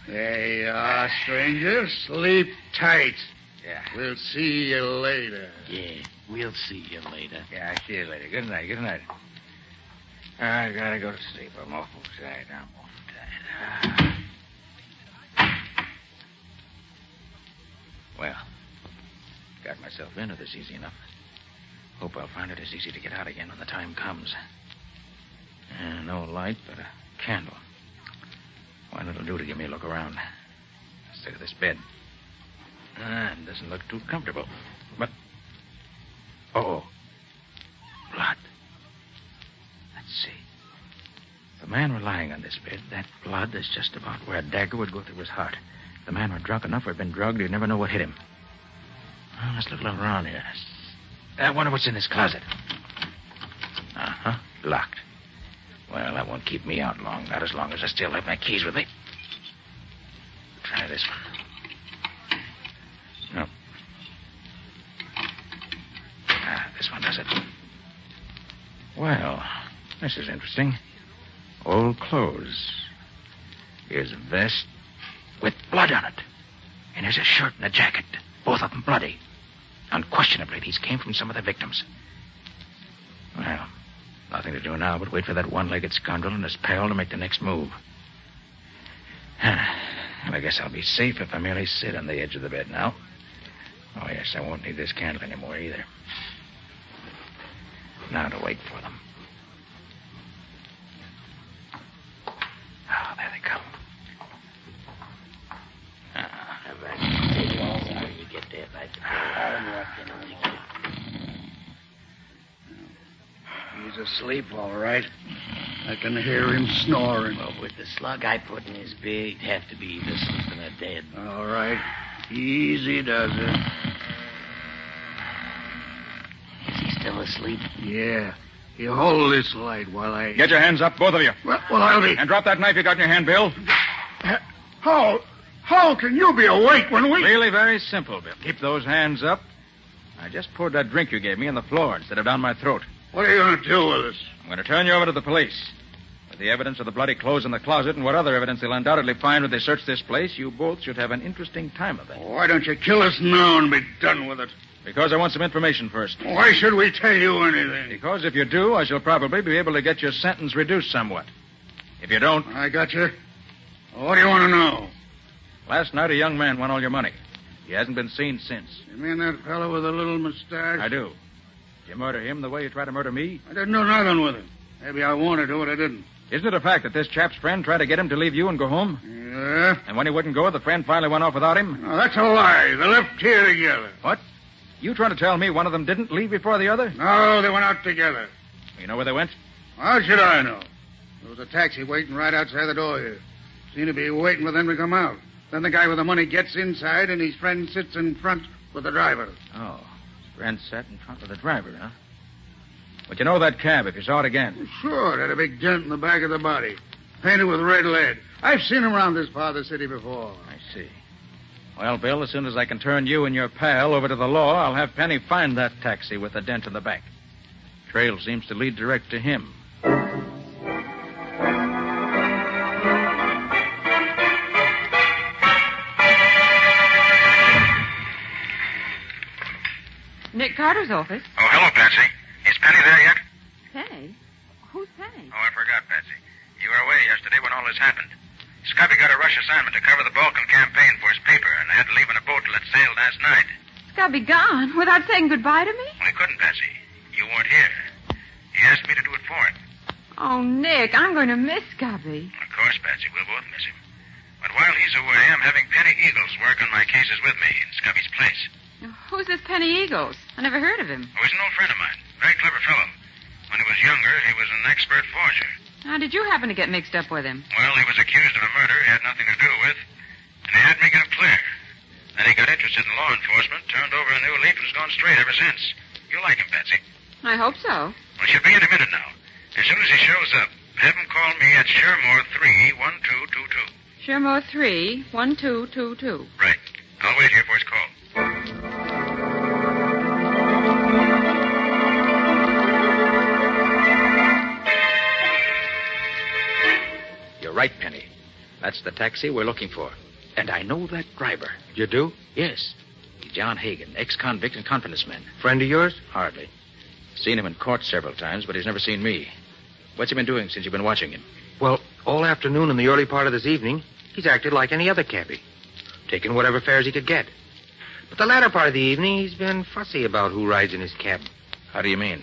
Speaker 24: There you are, stranger. Sleep tight.
Speaker 3: Yeah.
Speaker 24: We'll see you later.
Speaker 25: Yeah, we'll see you later.
Speaker 3: Yeah, I'll see you later. Good night. I gotta go to sleep. I'm awful tired. Well, got myself into this easy enough.
Speaker 17: Hope I'll find it as easy to get out again when the time comes. No light, but a candle. One it'll do to give me a look around. Let's look at this bed. It doesn't look too comfortable. But... Oh. Blood. Let's see. If the man were lying on this bed, that blood is just about where a dagger would go through his heart. If the man were drunk enough or had been drugged, he'd never know what hit him. Well, let's look a little around here. I wonder what's in this closet. Uh-huh. Locked. Well, that won't keep me out long. Not as long as I still have my keys with me. Try this one. No. This one does it. Well, this is interesting. Old clothes. Here's a vest with blood on it. And here's a shirt and a jacket. Both of them bloody. Unquestionably, these came from some of the victims. Well, nothing to do now but wait for that one-legged scoundrel and his pal to make the next move. Well, I guess I'll be safe if I merely sit on the edge of the bed now. Oh, yes, I won't need this candle anymore either. Now to wait for them. Oh, there they come.
Speaker 24: He's asleep, all right. I can hear him snoring.
Speaker 25: Well, with the slug I put in his big, it'd have to be either sleeping or dead.
Speaker 24: All right. Easy does it.
Speaker 25: Is he still asleep?
Speaker 24: Yeah. You hold this light while I...
Speaker 21: Get your hands up, both of you.
Speaker 24: Well, I'll be...
Speaker 21: And drop that knife you got in your hand, Bill.
Speaker 24: How can you be awake when we...
Speaker 3: Really very simple, Bill. Keep those hands up. I just poured that drink you gave me on the floor instead of down my throat.
Speaker 24: What are you going to do with us?
Speaker 3: I'm going to turn you over to the police. With the evidence of the bloody clothes in the closet and what other evidence they'll undoubtedly find when they search this place, you both should have an interesting time of it.
Speaker 24: Why don't you kill us now and be done with it?
Speaker 3: Because I want some information first.
Speaker 24: Why should we tell you anything?
Speaker 3: Because if you do, I shall probably be able to get your sentence reduced somewhat. If you don't...
Speaker 24: I got you. What do you want to know?
Speaker 3: Last night, a young man won all your money. He hasn't been seen since.
Speaker 24: You mean that fellow with the little mustache?
Speaker 3: I do. Did you murder him the way you tried to murder me?
Speaker 24: I didn't do nothing with him. Maybe I wanted to, but I didn't.
Speaker 3: Isn't it a fact that this chap's friend tried to get him to leave you and go home?
Speaker 24: Yeah.
Speaker 3: And when he wouldn't go, the friend finally went off without him?
Speaker 24: No, that's a lie. They left here together.
Speaker 3: What? You trying to tell me one of them didn't leave before the other?
Speaker 24: No, they went out together.
Speaker 3: You know where they went?
Speaker 24: How should I know? There was a taxi waiting right outside the door here. Seemed to be waiting for them to come out. Then the guy with the money gets inside, and his friend sits in front with the driver.
Speaker 3: Oh, his friend sat in front of the driver, huh? But you know that cab if you saw it again?
Speaker 24: Sure, it had a big dent in the back of the body. Painted with red lead. I've seen him around this part of the city before.
Speaker 3: I see. Well, Bill, as soon as I can turn you and your pal over to the law, I'll have Penny find that taxi with the dent in the back. Trail seems to lead direct to him.
Speaker 23: Nick Carter's office.
Speaker 9: Oh, hello, Patsy. Is Penny there yet?
Speaker 23: Penny? Who's Penny?
Speaker 9: Oh, I forgot, Patsy. You were away yesterday when all this happened. Scubby got a rush assignment to cover the Balkan campaign for his paper, and I had to leave in a boat till it sailed last night.
Speaker 23: Scubby gone without saying goodbye to me?
Speaker 9: Well, he couldn't, Patsy. You weren't here. He asked me to do it for him.
Speaker 23: Oh, Nick, I'm going to miss Scubby.
Speaker 9: Of course, Patsy. We'll both miss him. But while he's away, I'm having Penny Eagles work on my cases with me in Scubby's place.
Speaker 23: Who's this Penny Eagles? I never heard of him.
Speaker 9: Oh, he's an old friend of mine. Very clever fellow. When he was younger, he was an expert forger.
Speaker 23: How did you happen to get mixed up with him?
Speaker 9: Well, he was accused of a murder he had nothing to do with, and they had to make it clear. Then he got interested in law enforcement, turned over a new leaf, and has gone straight ever since. You'll like him, Patsy.
Speaker 23: I hope so.
Speaker 9: Well, she'll be in a minute now. As soon as he shows up, have him call me at Shermore 3-1222.
Speaker 23: Shermore 3-1222.
Speaker 9: Right. I'll wait here for his call.
Speaker 17: You're right, Penny. That's the taxi we're looking for. And I know that driver.
Speaker 21: You do?
Speaker 17: Yes. He's John Hagan, ex-convict and confidence man.
Speaker 21: Friend of yours?
Speaker 17: Hardly. Seen him in court several times, but he's never seen me. What's he been doing since you've been watching him?
Speaker 21: Well, all afternoon and the early part of this evening, he's acted like any other cabbie. Taking whatever fares he could get. But the latter part of the evening, he's been fussy about who rides in his cab.
Speaker 17: How do you mean?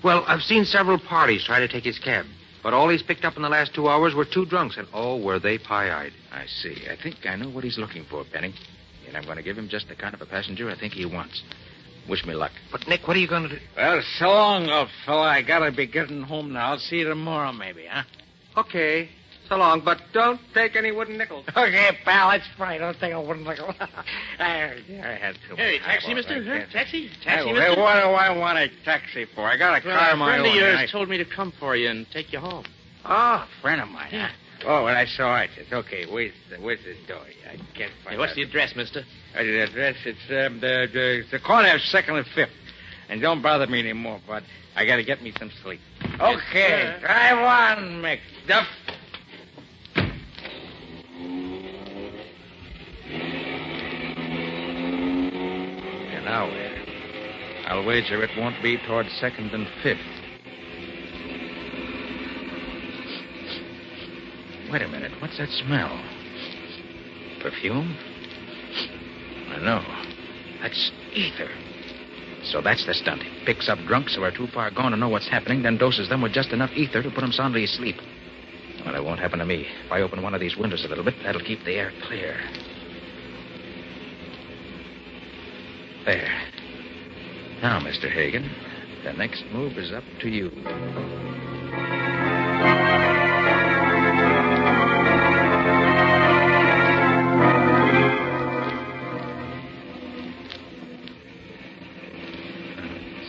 Speaker 10: Well, I've seen several parties try to take his cab, but all he's picked up in the last 2 hours were 2 drunks, and oh, were they pie-eyed.
Speaker 17: I see. I think I know what he's looking for, Penny. And I'm going to give him just the kind of a passenger I think he wants. Wish me luck.
Speaker 10: But, Nick, what are you going to do?
Speaker 11: Well, so long, old fella. I gotta be getting home now. I'll see you tomorrow, maybe, huh?
Speaker 10: Okay. So long, but don't take any wooden nickels.
Speaker 11: Okay, pal, that's fine. Don't take a wooden nickel. I had to.
Speaker 10: Hey, taxi, mister? Huh? Taxi? Taxi,
Speaker 11: Hey,
Speaker 10: mister?
Speaker 11: what do I want a taxi for? I got a car of my own.
Speaker 10: A friend of yours
Speaker 11: and
Speaker 10: told me to come for you and take you home.
Speaker 11: Oh, a friend of mine, huh? Oh, well, that's all right. It's okay. Where's the door? I can't find
Speaker 10: Hey, what's
Speaker 11: out.
Speaker 10: the address, mister?
Speaker 11: The address, it's the corner of 2nd and 5th. And don't bother me anymore, bud. I gotta get me some sleep. Okay, drive on, McDuff.
Speaker 3: And now where? I'll wager it won't be towards 2nd and 5th. Wait a minute. What's that smell? Perfume? No. That's ether. So that's the stunt. He picks up drunks who are too far gone to know what's happening, then doses them with just enough ether to put them soundly asleep. Well, it won't happen to me. If I open one of these windows a little bit, that'll keep the air clear. There. Now, Mr. Hagen, the next move is up to you.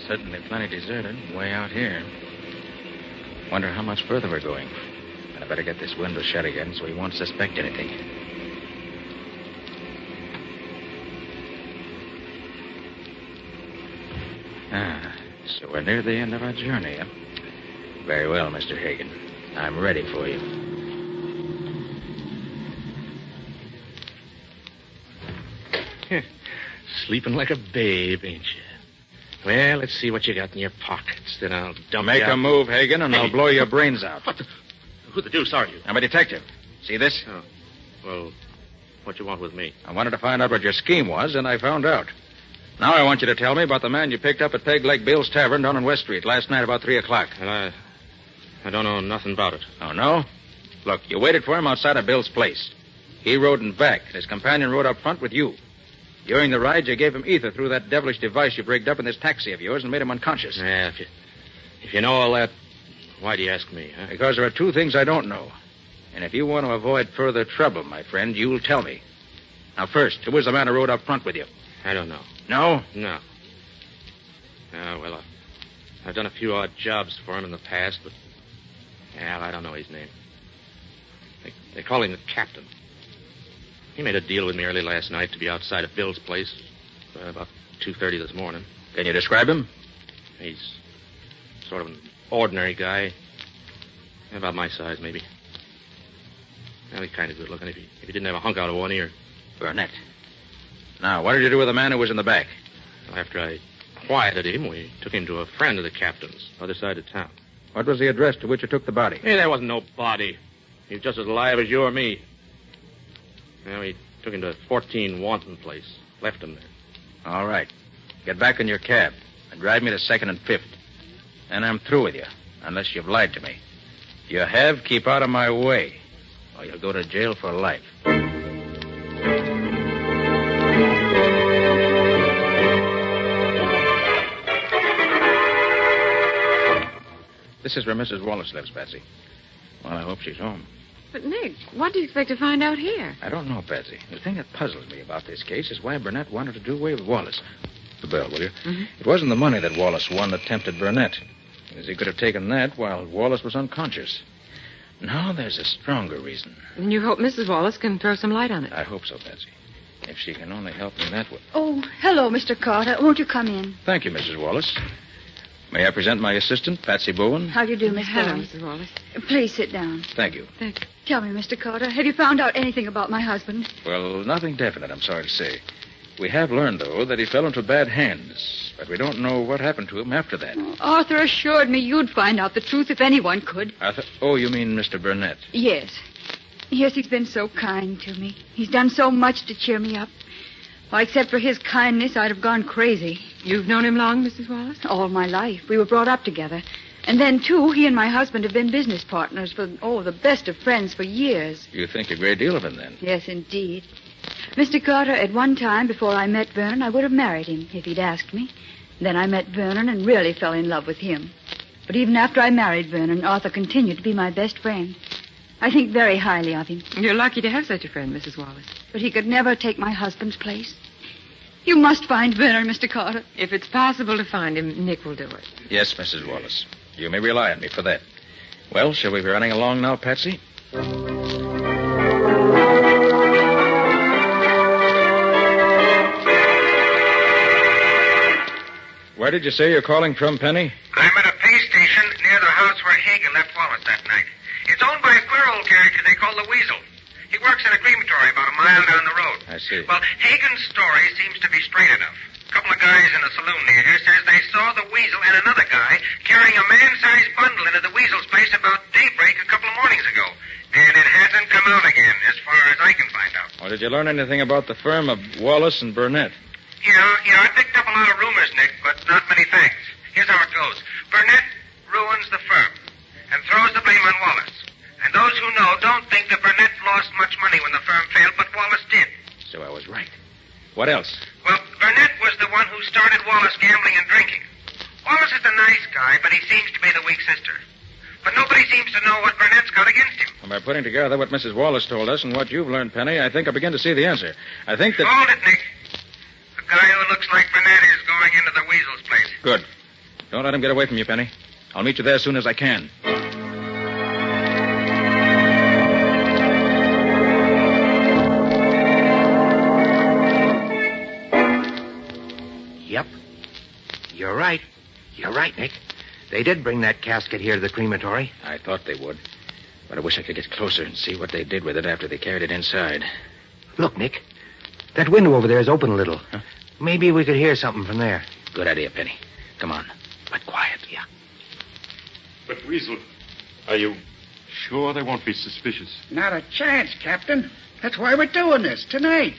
Speaker 3: Certainly plenty deserted, way out here. Wonder how much further we're going. And I better get this window shut again so he won't suspect anything. So we're near the end of our journey, huh? Very well, Mr. Hagen. I'm ready for you.
Speaker 10: Sleeping like a babe, ain't you? Well, let's see what you got in your pockets. Then I'll dump
Speaker 3: Make
Speaker 10: you out.
Speaker 3: a move, Hagen, and I'll blow your brains out.
Speaker 10: Who the deuce are you?
Speaker 3: I'm a detective. See this?
Speaker 10: Oh. Well, what you want with me?
Speaker 3: I wanted to find out what your scheme was, and I found out. Now I want you to tell me about the man you picked up at Peg Leg Bill's Tavern down on West Street last night about 3 o'clock.
Speaker 10: Well, I don't know nothing about it.
Speaker 3: Oh, no? Look, you waited for him outside of Bill's place. He rode in back, and his companion rode up front with you. During the ride, you gave him ether through that devilish device you've rigged up in this taxi of yours and made him unconscious.
Speaker 10: Yeah, if you know all that, why do you ask me, huh?
Speaker 3: Because there are 2 things I don't know. And if you want to avoid further trouble, my friend, you'll tell me. Now, first, who was the man who rode up front with you?
Speaker 10: I don't know.
Speaker 3: No?
Speaker 10: No. Oh, well, I've done a few odd jobs for him in the past, but... Yeah, I don't know his name. They call him the captain. He made a deal with me early last night to be outside of Bill's place about 2:30 this morning.
Speaker 3: Can you describe him?
Speaker 10: He's sort of an ordinary guy. About my size, maybe. Well, he's kind of good looking if he didn't have a hunk out of one ear.
Speaker 3: Burnett. Now, what did you do with the man who was in the back?
Speaker 10: After I quieted him, we took him to a friend of the captain's, other side of town.
Speaker 3: What was the address to which you took the body?
Speaker 10: Hey, there wasn't no body. He was just as alive as you or me. Well, we took him to 14 Wanton Place. Left him there.
Speaker 3: All right. Get back in your cab and drive me to 2nd and 5th. And I'm through with you, unless you've lied to me. If you have, keep out of my way, or you'll go to jail for life. This is where Mrs. Wallace lives, Patsy. Well, I hope she's home.
Speaker 23: But, Nick, what do you expect to find out here?
Speaker 3: I don't know, Patsy. The thing that puzzles me about this case is why Burnett wanted to do away with Wallace. The bell, will you?
Speaker 23: Mm-hmm.
Speaker 3: It wasn't the money that Wallace won that tempted Burnett, as he could have taken that while Wallace was unconscious. No, there's a stronger reason.
Speaker 23: And you hope Mrs. Wallace can throw some light on it.
Speaker 3: I hope so, Patsy. If she can only help me that way.
Speaker 15: Oh, hello, Mr. Carter. Won't you come in?
Speaker 3: Thank you, Mrs. Wallace. May I present my assistant, Patsy Bowen?
Speaker 15: How do you do, Miss
Speaker 23: Hello,
Speaker 15: Wallace?
Speaker 23: Mrs. Wallace.
Speaker 15: Please sit down.
Speaker 3: Thank you.
Speaker 23: Thank you.
Speaker 15: Tell me, Mr. Carter, have you found out anything about my husband?
Speaker 3: Well, nothing definite, I'm sorry to say. We have learned, though, that he fell into bad hands, but we don't know what happened to him after that.
Speaker 15: Arthur assured me you'd find out the truth if anyone could.
Speaker 3: Arthur? Oh, you mean Mr. Burnett?
Speaker 15: Yes. Yes, he's been so kind to me. He's done so much to cheer me up. Well, except for his kindness, I'd have gone crazy.
Speaker 1: You've known him long, Mrs. Wallace?
Speaker 15: All my life. We were brought up together. And then, too, he and my husband have been business partners for, the best of friends for years.
Speaker 3: You think a great deal of him, then?
Speaker 15: Yes, indeed. Mr. Carter, at one time, before I met Vernon, I would have married him if he'd asked me. Then I met Vernon and really fell in love with him. But even after I married Vernon, Arthur continued to be my best friend. I think very highly of him.
Speaker 1: You're lucky to have such a friend, Mrs. Wallace.
Speaker 15: But he could never take my husband's place. You must find Vernon, Mr. Carter.
Speaker 1: If it's possible to find him, Nick will do it.
Speaker 3: Yes, Mrs. Wallace. You may rely on me for that. Well, shall we be running along now, Patsy? Where did you say you're calling from, Penny?
Speaker 9: I'm at a pay station near the house where Hagen left Wallace that night. It's owned by a queer old character they call the Weasel. He works in a crematory about a mile down the road.
Speaker 3: I see.
Speaker 9: Well, Hagen's story seems to be straight enough. A couple of guys in a saloon near here says they saw the Weasel and another guy carrying a man-sized bundle into the Weasel's place about daybreak a couple of mornings ago. And it hasn't come out again, as far as I can find out.
Speaker 3: Or did you learn anything about the firm of Wallace and Burnett?
Speaker 9: Yeah, I picked up a lot of rumors, Nick, but not many facts. Here's how it goes. Burnett ruins the firm and throws the blame on Wallace. And those who know don't think that Burnett lost much money when the firm failed, but Wallace did.
Speaker 3: So I was right. What else?
Speaker 9: Well, Burnett was the one who started Wallace gambling and drinking. Wallace is a nice guy, but he seems to be the weak sister. But nobody seems to know what Burnett's got against him.
Speaker 3: Well, by putting together what Mrs. Wallace told us and what you've learned, Penny, I think I begin to see the answer. I think that...
Speaker 9: Hold it, Nick. The guy who looks like Burnett is going into the Weasel's place.
Speaker 3: Good. Don't let him get away from you, Penny. I'll meet you there as soon as I can.
Speaker 7: Yep. You're right. You're right, Nick. They did bring that casket here to the crematory.
Speaker 3: I thought they would. But I wish I could get closer and see what they did with it after they carried it inside.
Speaker 7: Look, Nick. That window over there is open a little. Huh? Maybe we could hear something from there.
Speaker 3: Good idea, Penny. Come on. But quiet.
Speaker 7: Yeah.
Speaker 21: But, Weasel, are you sure they won't be suspicious?
Speaker 24: Not a chance, Captain. That's why we're doing this tonight.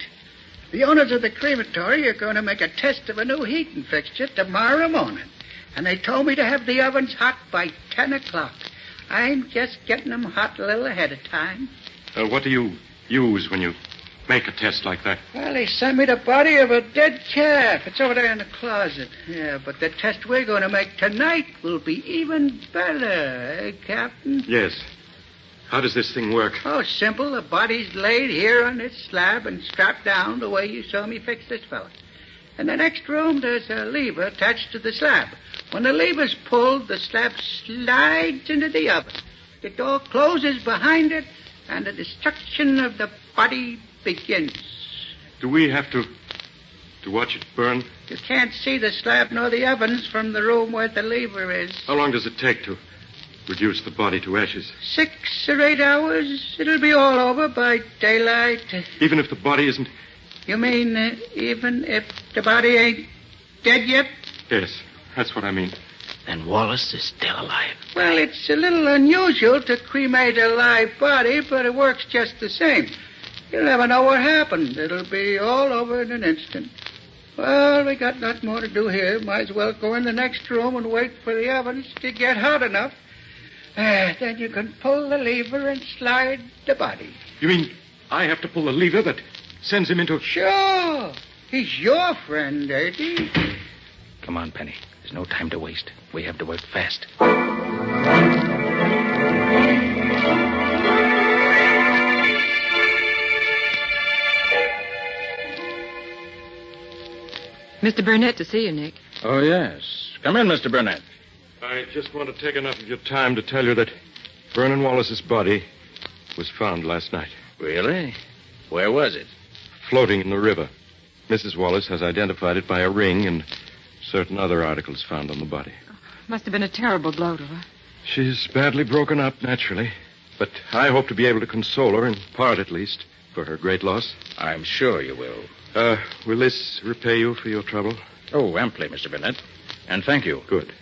Speaker 24: The owners of the crematory are going to make a test of a new heating fixture tomorrow morning. And they told me to have the ovens hot by 10 o'clock. I'm just getting them hot a little ahead of time.
Speaker 21: What do you use when you make a test like that?
Speaker 24: Well, they sent me the body of a dead calf. It's over there in the closet. Yeah, but the test we're going to make tonight will be even better, eh, Captain?
Speaker 21: Yes. How does this thing work?
Speaker 24: Oh, simple. The body's laid here on this slab and strapped down the way you saw me fix this fella. In the next room, there's a lever attached to the slab. When the lever's pulled, the slab slides into the oven. The door closes behind it, and the destruction of the body begins.
Speaker 21: Do we have to watch it burn?
Speaker 24: You can't see the slab nor the ovens from the room where the lever is.
Speaker 21: How long does it take to reduce the body to ashes?
Speaker 24: 6 or 8 hours. It'll be all over by daylight.
Speaker 21: Even if the body isn't...
Speaker 24: You mean even if the body ain't dead yet?
Speaker 21: Yes, that's what I mean.
Speaker 7: Then Wallace is still alive.
Speaker 24: Well, it's a little unusual to cremate a live body, but it works just the same. You'll never know what happened. It'll be all over in an instant. Well, we got nothing more to do here. Might as well go in the next room and wait for the ovens to get hot enough. Then you can pull the lever and slide the body.
Speaker 21: You mean I have to pull the lever that sends him into...
Speaker 24: Sure. He's your friend, ain't he?
Speaker 3: Come on, Penny. There's no time to waste. We have to work fast.
Speaker 1: Mr. Burnett to see you, Nick.
Speaker 3: Oh, yes. Come in, Mr. Burnett.
Speaker 21: I just want to take enough of your time to tell you that Vernon Wallace's body was found last night.
Speaker 3: Really? Where was it?
Speaker 21: Floating in the river. Mrs. Wallace has identified it by a ring and certain other articles found on the body.
Speaker 1: Must have been a terrible blow to her.
Speaker 21: She's badly broken up, naturally. But I hope to be able to console her, in part at least, for her great loss.
Speaker 3: I'm sure you will.
Speaker 21: Will this repay you for your trouble?
Speaker 3: Oh, amply, Mr. Burnett. And thank you.
Speaker 21: Good.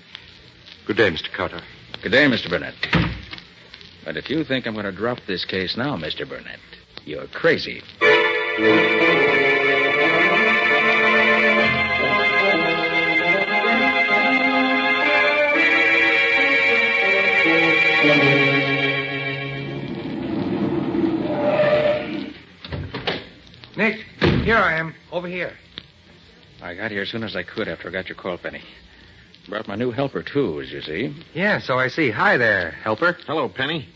Speaker 21: Good day, Mr. Carter.
Speaker 3: Good day, Mr. Burnett. But if you think I'm going to drop this case now, Mr. Burnett, you're crazy.
Speaker 7: Nick, here I am. Over here.
Speaker 17: I got here as soon as I could after I got your call, Penny. Brought my new helper, too, as you see.
Speaker 7: Yeah, so I see. Hi there, helper.
Speaker 2: Hello, Penny.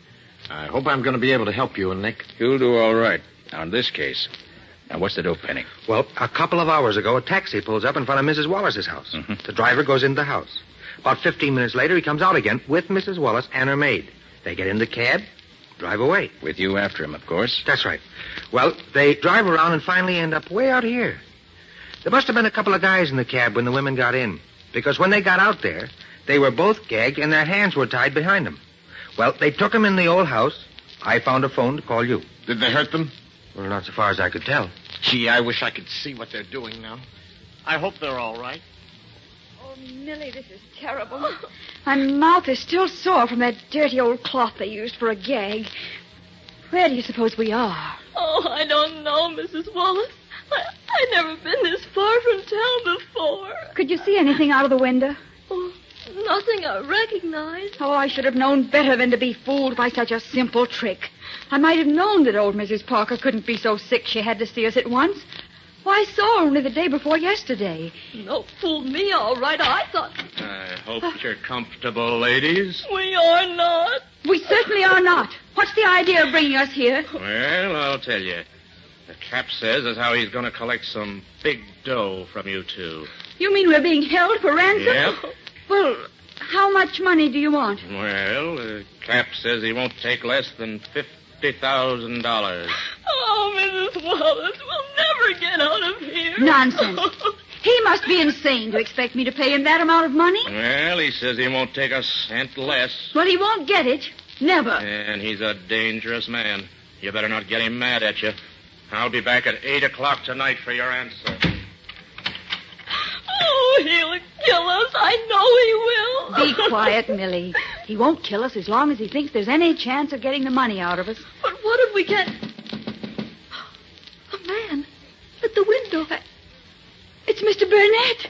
Speaker 2: I hope I'm going to be able to help you and Nick.
Speaker 17: You'll do all right. Now, in this case. Now, what's the dope, Penny?
Speaker 7: Well, a couple of hours ago, a taxi pulls up in front of Mrs. Wallace's house. The driver goes into the house. About 15 minutes later, he comes out again with Mrs. Wallace and her maid. They get in the cab, drive away.
Speaker 17: With you after him, of course.
Speaker 7: That's right. Well, they drive around and finally end up way out here. There must have been a couple of guys in the cab when the women got in. Because when they got out there, they were both gagged and their hands were tied behind them. Well, they took them in the old house. I found a phone to call you.
Speaker 2: Did they hurt them?
Speaker 7: Well, not so far as I could tell.
Speaker 2: Gee, I wish I could see what they're doing now. I hope they're all right.
Speaker 15: Oh, Millie, this is terrible. My mouth is still sore from that dirty old cloth they used for a gag. Where do you suppose we are?
Speaker 4: Oh, I don't know, Mrs. Wallace. I've never been this far from town before.
Speaker 15: Could you see anything out of the window?
Speaker 4: Oh, nothing I recognize.
Speaker 15: Oh, I should have known better than to be fooled by such a simple trick. I might have known that old Mrs. Parker couldn't be so sick she had to see us at once. Why, I saw her only the day before yesterday.
Speaker 4: No, fooled me all right. I thought...
Speaker 10: I hope you're comfortable, ladies.
Speaker 4: We are not.
Speaker 15: We certainly are not. What's the idea of bringing us here?
Speaker 10: Well, I'll tell you. The Cap says as how he's going to collect some big dough from you two.
Speaker 15: You mean we're being held for ransom?
Speaker 10: Yep.
Speaker 15: Well, how much money do you want?
Speaker 10: Well, Cap says he won't take less than $50,000.
Speaker 4: Oh, Mrs. Wallace, we'll never get out of here.
Speaker 15: Nonsense. He must be insane to expect me to pay him that amount of money.
Speaker 10: Well, he says he won't take a cent less.
Speaker 15: Well, he won't get it. Never.
Speaker 10: And he's a dangerous man. You better not get him mad at you. I'll be back at 8 o'clock tonight for your answer.
Speaker 4: Oh, he'll kill us. I know he will.
Speaker 15: Be quiet, Millie. He won't kill us as long as he thinks there's any chance of getting the money out of us.
Speaker 4: But what if we get... A man at the window.
Speaker 15: It's Mr. Burnett.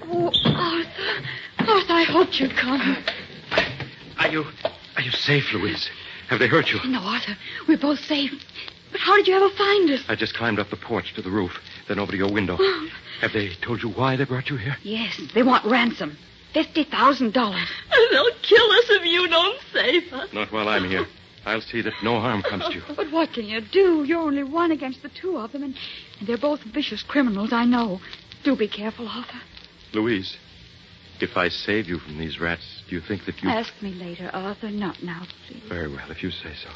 Speaker 15: Oh, Arthur. Arthur, I hoped you'd come.
Speaker 21: Are you safe, Louise? Have they hurt you?
Speaker 15: No, Arthur. We're both safe. But how did you ever find us?
Speaker 21: I just climbed up the porch to the roof, then over to your window.
Speaker 15: Oh.
Speaker 21: Have they told you why they brought you here?
Speaker 15: Yes, they want ransom. $50,000.
Speaker 4: They'll kill us if you don't save us.
Speaker 21: Not while I'm here. I'll see that no harm comes to you.
Speaker 15: But what can you do? You're only one against the two of them, and they're both vicious criminals, I know. Do be careful, Arthur.
Speaker 21: Louise, if I save you from these rats, do you think that you...
Speaker 15: Ask me later, Arthur. Not now, please.
Speaker 21: Very well, if you say so.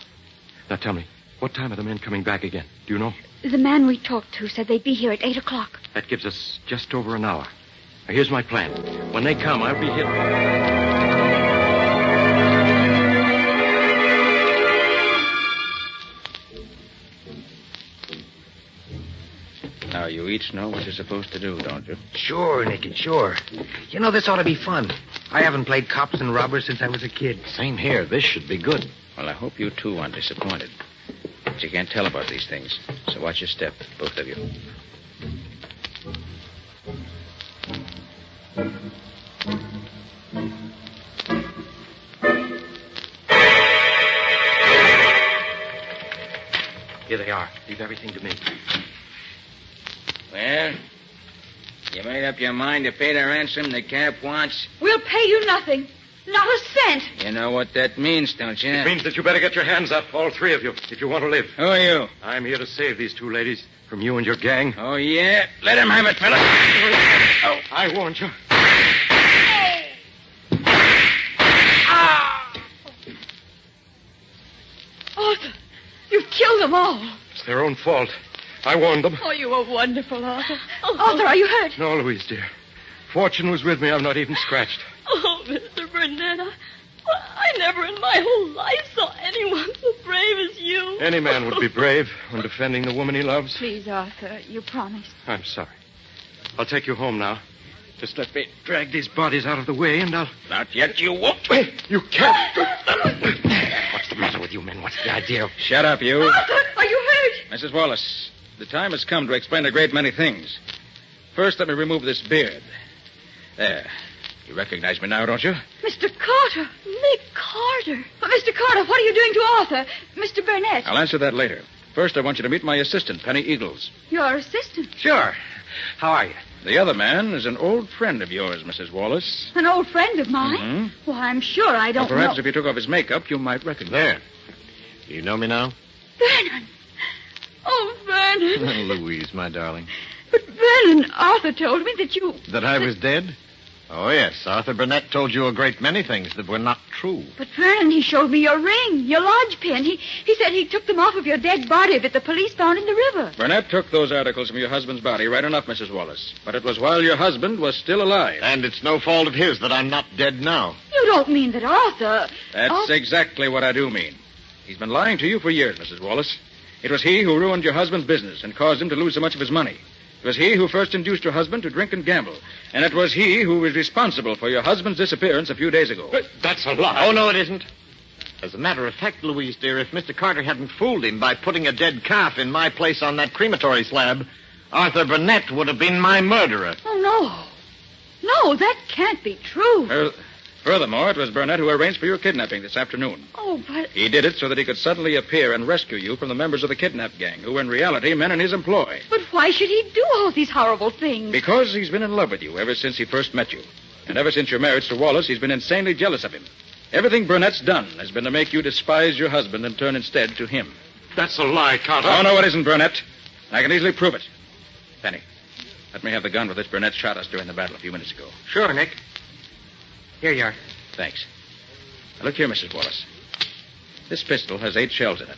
Speaker 21: Now tell me, what time are the men coming back again? Do you know?
Speaker 15: The man we talked to said they'd be here at 8 o'clock.
Speaker 21: That gives us just over an hour. Now, here's my plan. When they come, I'll be hidden.
Speaker 17: Now, you each know what you're supposed to do, don't you?
Speaker 7: Sure, Nicky, sure. You know, this ought to be fun. I haven't played cops and robbers since I was a kid.
Speaker 2: Same here. This should be good.
Speaker 17: Well, I hope you two aren't disappointed. But you can't tell about these things. So watch your step, both of you.
Speaker 7: Here they are. Leave everything to me.
Speaker 11: Well, you made up your mind to pay the ransom the Cap wants?
Speaker 15: We'll pay you nothing. Not a cent.
Speaker 11: You know what that means, don't you?
Speaker 21: It means that you better get your hands up, all three of you, if you want to live.
Speaker 11: Who are you?
Speaker 21: I'm here to save these two ladies from you and your gang.
Speaker 11: Oh, yeah? Let him have it, fella.
Speaker 21: Oh, I warned you.
Speaker 15: Arthur, you've killed them all.
Speaker 21: It's their own fault. I warned them.
Speaker 4: Oh, you are wonderful, Arthur.
Speaker 15: Arthur, are you hurt?
Speaker 21: No, Louise, dear. Fortune was with me. I'm not even scratched.
Speaker 4: Oh, Mr. Burnett, I never in my whole life saw anyone so brave as you.
Speaker 21: Any man would be brave when defending the woman he loves.
Speaker 15: Please, Arthur, you promised.
Speaker 21: I'm sorry. I'll take you home now. Just let me drag these bodies out of the way, and I'll...
Speaker 11: Not yet, you won't.
Speaker 21: You can't.
Speaker 7: What's the matter with you men? What's the idea?
Speaker 11: Shut up, you.
Speaker 15: Arthur, are you hurt?
Speaker 11: Mrs. Wallace, the time has come to explain a great many things. First, let me remove this beard. There.
Speaker 3: You recognize me now, don't you?
Speaker 15: Mr. Carter. Nick Carter. But Mr. Carter, what are you doing to Arthur? Mr. Burnett.
Speaker 3: I'll answer that later. First, I want you to meet my assistant, Penny Eagles.
Speaker 15: Your assistant?
Speaker 3: Sure. How are you? The other man is an old friend of yours, Mrs. Wallace.
Speaker 15: An old friend of mine?
Speaker 3: Mm-hmm.
Speaker 15: Well, I'm sure I don't
Speaker 3: Perhaps
Speaker 15: know.
Speaker 3: if you took off his makeup, you might recognize him.
Speaker 2: There. You know me now?
Speaker 15: Vernon. Oh, Vernon.
Speaker 2: Louise, my darling.
Speaker 15: But Vernon, Arthur told me that you...
Speaker 2: That I was dead? Oh, yes. Arthur Burnett told you a great many things that were not true.
Speaker 15: But Vernon, he showed me your ring, your lodge pin. He said he took them off of your dead body that the police found in the river.
Speaker 3: Burnett took those articles from your husband's body, right enough, Mrs. Wallace. But it was while your husband was still alive.
Speaker 2: And it's no fault of his that I'm not dead now.
Speaker 15: You don't mean that Arthur...
Speaker 3: That's exactly what I do mean. He's been lying to you for years, Mrs. Wallace. It was he who ruined your husband's business and caused him to lose so much of his money. It was he who first induced your husband to drink and gamble. And it was he who was responsible for your husband's disappearance a few days ago.
Speaker 2: But that's a lie. Oh, no, it isn't. As a matter of fact, Louise, dear, if Mr. Carter hadn't fooled him by putting a dead calf in my place on that crematory slab, Arthur Burnett would have been my murderer.
Speaker 15: Oh, no. No, that can't be true.
Speaker 3: Furthermore, it was Burnett who arranged for your kidnapping this afternoon.
Speaker 15: Oh, but...
Speaker 3: He did it so that he could suddenly appear and rescue you from the members of the kidnap gang, who were in reality men in his employ.
Speaker 15: But why should he do all these horrible things?
Speaker 3: Because he's been in love with you ever since he first met you. And ever since your marriage to Wallace, he's been insanely jealous of him. Everything Burnett's done has been to make you despise your husband and turn instead to him.
Speaker 21: That's a lie, Carter.
Speaker 3: Oh, no, it isn't, Burnett. I can easily prove it. Penny, let me have the gun with which Burnett shot us during the battle a few minutes ago.
Speaker 7: Sure, Nick. Here you are.
Speaker 3: Thanks. Now, look here, Mrs. Wallace. This pistol has 8 shells in it.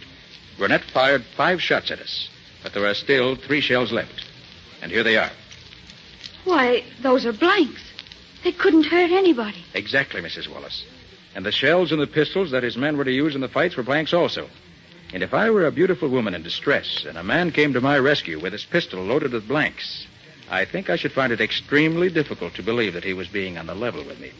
Speaker 3: Burnett fired 5 shots at us, but there are still 3 shells left. And here they are.
Speaker 15: Why, those are blanks. They couldn't hurt anybody.
Speaker 3: Exactly, Mrs. Wallace. And the shells in the pistols that his men were to use in the fights were blanks also. And if I were a beautiful woman in distress and a man came to my rescue with his pistol loaded with blanks, I think I should find it extremely difficult to believe that he was being on the level with me.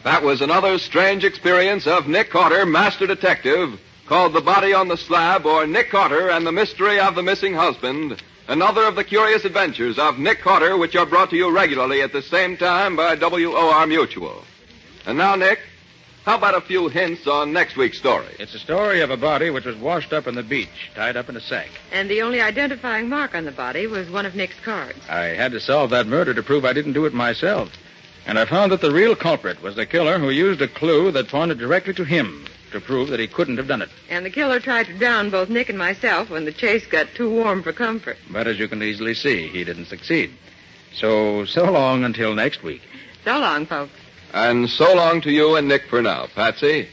Speaker 12: That was another strange experience of Nick Carter, Master Detective, called The Body on the Slab, or Nick Carter and the Mystery of the Missing Husband. Another of the curious adventures of Nick Carter, which are brought to you regularly at the same time by WOR Mutual. And now, Nick, how about a few hints on next week's story?
Speaker 3: It's a story of a body which was washed up on the beach, tied up in a sack.
Speaker 1: And the only identifying mark on the body was one of Nick's cards.
Speaker 3: I had to solve that murder to prove I didn't do it myself. And I found that the real culprit was the killer who used a clue that pointed directly to him to prove that he couldn't have done it.
Speaker 1: And the killer tried to drown both Nick and myself when the chase got too warm for comfort.
Speaker 3: But as you can easily see, he didn't succeed. So long until next week.
Speaker 1: So long, folks.
Speaker 12: And so long to you and Nick for now, Patsy.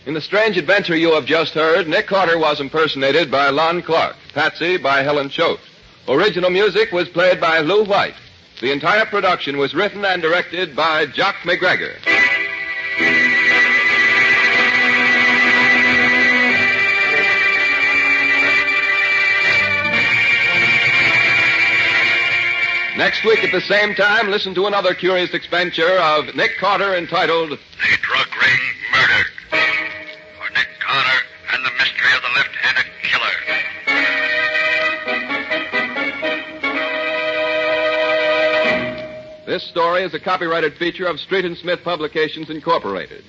Speaker 12: In the strange adventure you have just heard, Nick Carter was impersonated by Lon Clark, Patsy by Helen Choate. Original music was played by Lou White. The entire production was written and directed by Jock McGregor. Next week at the same time, listen to another curious adventure of Nick Carter entitled
Speaker 9: The Drug Ring Murdered. For Nick Carter and the Mystery of the Left-Handed Killer.
Speaker 12: This story is a copyrighted feature of Street and Smith Publications, Incorporated.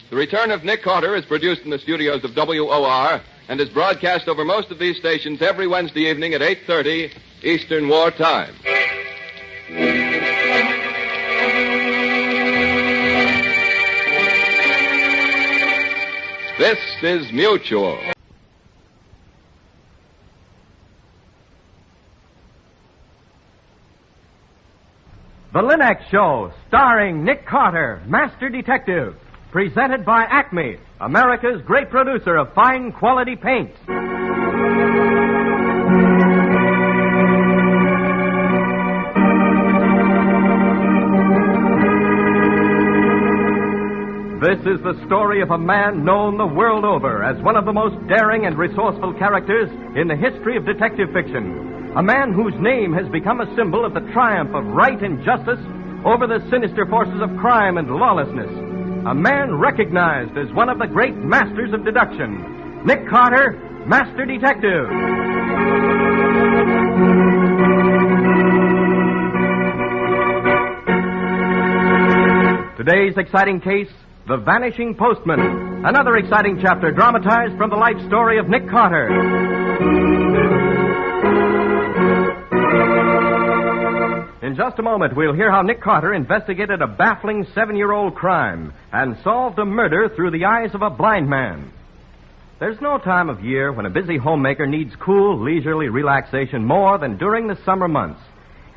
Speaker 12: The Return of Nick Carter is produced in the studios of WOR and is broadcast over most of these stations every Wednesday evening at 8:30 Eastern War Time. This is Mutual.
Speaker 8: The Linux Show, starring Nick Carter, Master Detective. Presented by Acme, America's great producer of fine quality paints. This is the story of a man known the world over as one of the most daring and resourceful characters in the history of detective fiction. A man whose name has become a symbol of the triumph of right and justice over the sinister forces of crime and lawlessness. A man recognized as one of the great masters of deduction. Nick Carter, Master Detective. Today's exciting case, The Vanishing Postman. Another exciting chapter dramatized from the life story of Nick Carter. In just a moment, we'll hear how Nick Carter investigated a baffling 7-year-old crime and solved a murder through the eyes of a blind man. There's no time of year when a busy homemaker needs cool, leisurely relaxation more than during the summer months.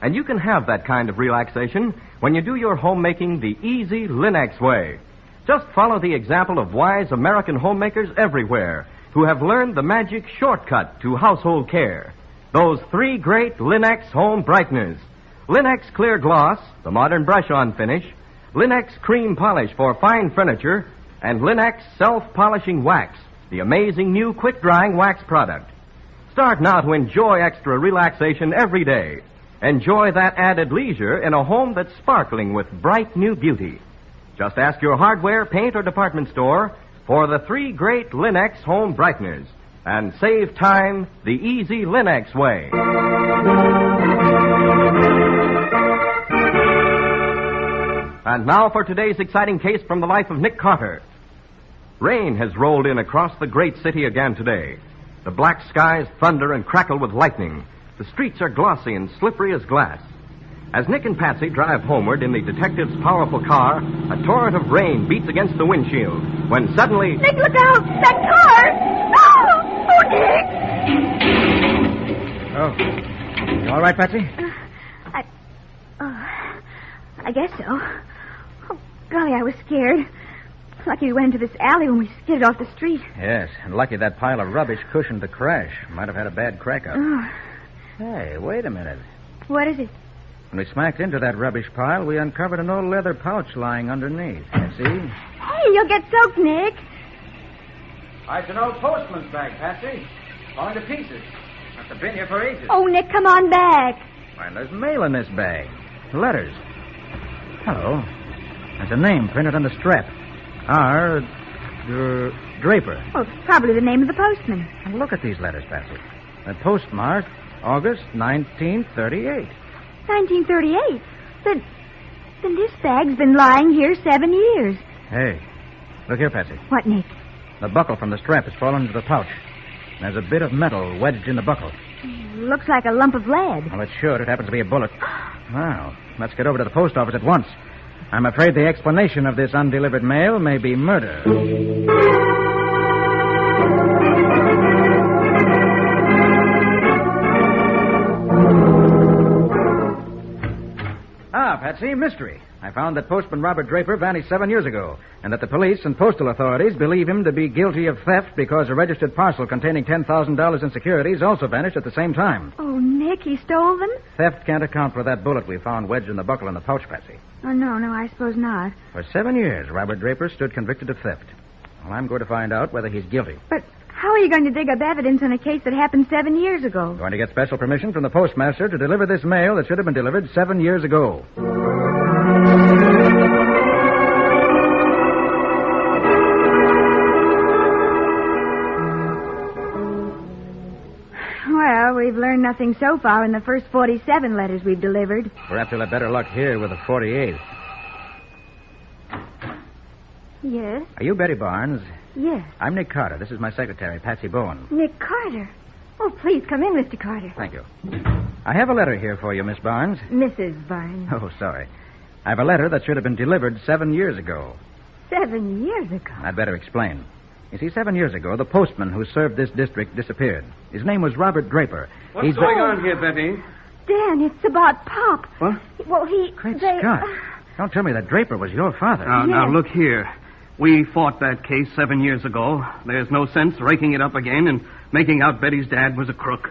Speaker 8: And you can have that kind of relaxation when you do your homemaking the easy Linux way. Just follow the example of wise American homemakers everywhere who have learned the magic shortcut to household care. Those 3 great Linux home brighteners. Linux Clear Gloss, the modern brush-on finish, Linux Cream Polish for fine furniture, and Linux Self-Polishing Wax, the amazing new quick-drying wax product. Start now to enjoy extra relaxation every day. Enjoy that added leisure in a home that's sparkling with bright new beauty. Just ask your hardware, paint, or department store for the 3 great Linux home brighteners and save time the easy Linux way. And now for today's exciting case from the life of Nick Carter. Rain has rolled in across the great city again today. The black skies thunder and crackle with lightning. The streets are glossy and slippery as glass. As Nick and Patsy drive homeward in the detective's powerful car, a torrent of rain beats against the windshield when suddenly...
Speaker 13: Nick, look out! That car! Oh, Nick!
Speaker 3: Oh. You all right, Patsy?
Speaker 13: I guess so. Oh, golly, I was scared. Lucky we went into this alley when we skidded off the street.
Speaker 3: Yes, and lucky that pile of rubbish cushioned the crash. Might have had a bad crack up.
Speaker 13: Oh.
Speaker 3: Hey, wait a minute.
Speaker 13: What is it?
Speaker 3: When we smacked into that rubbish pile, we uncovered an old leather pouch lying underneath. See?
Speaker 13: Hey, you'll get soaked, Nick.
Speaker 3: It's an old postman's bag, Patsy. Falling to pieces. Must have been here for ages.
Speaker 13: Oh, Nick, come on back.
Speaker 3: Why, there's mail in this bag. Letters. Hello. There's a name printed on the strap. R. Draper.
Speaker 13: Oh, it's probably the name of the postman.
Speaker 3: And look at these letters, Patsy. They're postmarked August 1938.
Speaker 13: 1938? Then this bag's been lying here 7 years.
Speaker 3: Hey, look here, Patsy.
Speaker 13: What, Nick?
Speaker 3: The buckle from the strap has fallen into the pouch. There's a bit of metal wedged in the buckle.
Speaker 13: Looks like a lump of lead.
Speaker 3: Well, it should. It happens to be a bullet. Well, let's get over to the post office at once. I'm afraid the explanation of this undelivered mail may be murder. Patsy, mystery. I found that postman Robert Draper vanished 7 years ago, and that the police and postal authorities believe him to be guilty of theft because a registered parcel containing $10,000 in securities also vanished at the same time.
Speaker 13: Oh, Nick, he stole them?
Speaker 3: Theft can't account for that bullet we found wedged in the buckle in the pouch, Patsy.
Speaker 13: Oh, no, I suppose not.
Speaker 3: For 7 years, Robert Draper stood convicted of theft. Well, I'm going to find out whether he's guilty.
Speaker 13: But how are you going to dig up evidence on a case that happened 7 years ago?
Speaker 3: I'm going to get special permission from the postmaster to deliver this mail that should have been delivered 7 years ago.
Speaker 13: Well, we've learned nothing so far in the first 47 letters we've delivered.
Speaker 3: Perhaps we'll have better luck here with the 48th.
Speaker 13: Yes?
Speaker 3: Are you Betty Barnes?
Speaker 13: Yes.
Speaker 3: I'm Nick Carter. This is my secretary, Patsy Bowen.
Speaker 13: Nick Carter? Oh, please, come in, Mr. Carter.
Speaker 3: Thank you. I have a letter here for you, Miss Barnes.
Speaker 13: Mrs. Barnes.
Speaker 3: Oh, sorry. I have a letter that should have been delivered 7 years ago.
Speaker 13: 7 years ago?
Speaker 3: I'd better explain. You see, 7 years ago, the postman who served this district disappeared. His name was Robert Draper.
Speaker 14: What's going on here, Betty?
Speaker 13: Dan, it's about Pop.
Speaker 14: What?
Speaker 13: Well,
Speaker 3: Great Scott. Don't tell me that Draper was your father.
Speaker 14: Now, look here. We fought that case 7 years ago. There's no sense raking it up again and making out Betty's dad was a crook.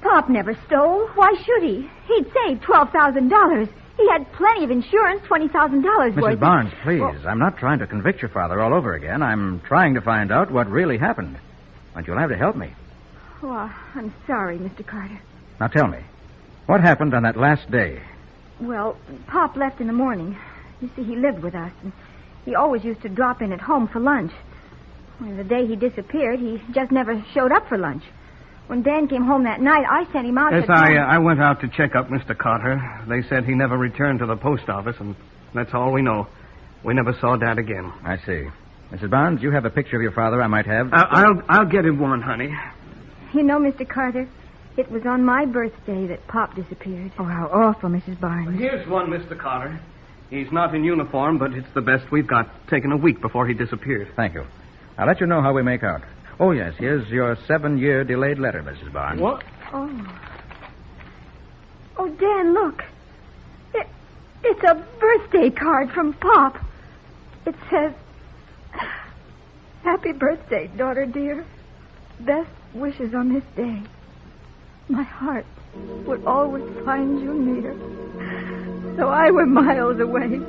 Speaker 13: Pop never stole. Why should he? He'd saved $12,000. He had plenty of insurance, $20,000 worth.
Speaker 3: Mrs. Barnes, please. Well, I'm not trying to convict your father all over again. I'm trying to find out what really happened. But you'll have to help me.
Speaker 13: Oh, I'm sorry, Mr. Carter.
Speaker 3: Now tell me, what happened on that last day?
Speaker 13: Well, Pop left in the morning. You see, he lived with us, and he always used to drop in at home for lunch. Well, the day he disappeared, he just never showed up for lunch. When Dan came home that night, I sent him out
Speaker 14: Yes,
Speaker 13: to...
Speaker 14: I went out to check up Mr. Carter. They said he never returned to the post office, and that's all we know. We never saw Dad again.
Speaker 3: I see. Mrs. Barnes, you have a picture of your father I might have?
Speaker 14: I'll get him one, honey.
Speaker 13: You know, Mr. Carter, it was on my birthday that Pop disappeared. Oh, how awful, Mrs. Barnes.
Speaker 14: Here's one, Mr. Carter. He's not in uniform, but it's the best we've got. Taken a week before he disappeared.
Speaker 3: Thank you. I'll let you know how we make out. Oh, yes, here's your 7-year delayed letter, Mrs. Barnes.
Speaker 14: What?
Speaker 13: Oh. Oh, Dan, look. It's a birthday card from Pop. It says, "Happy birthday, daughter dear. Best wishes on this day. My heart would always find you near, though I were miles away.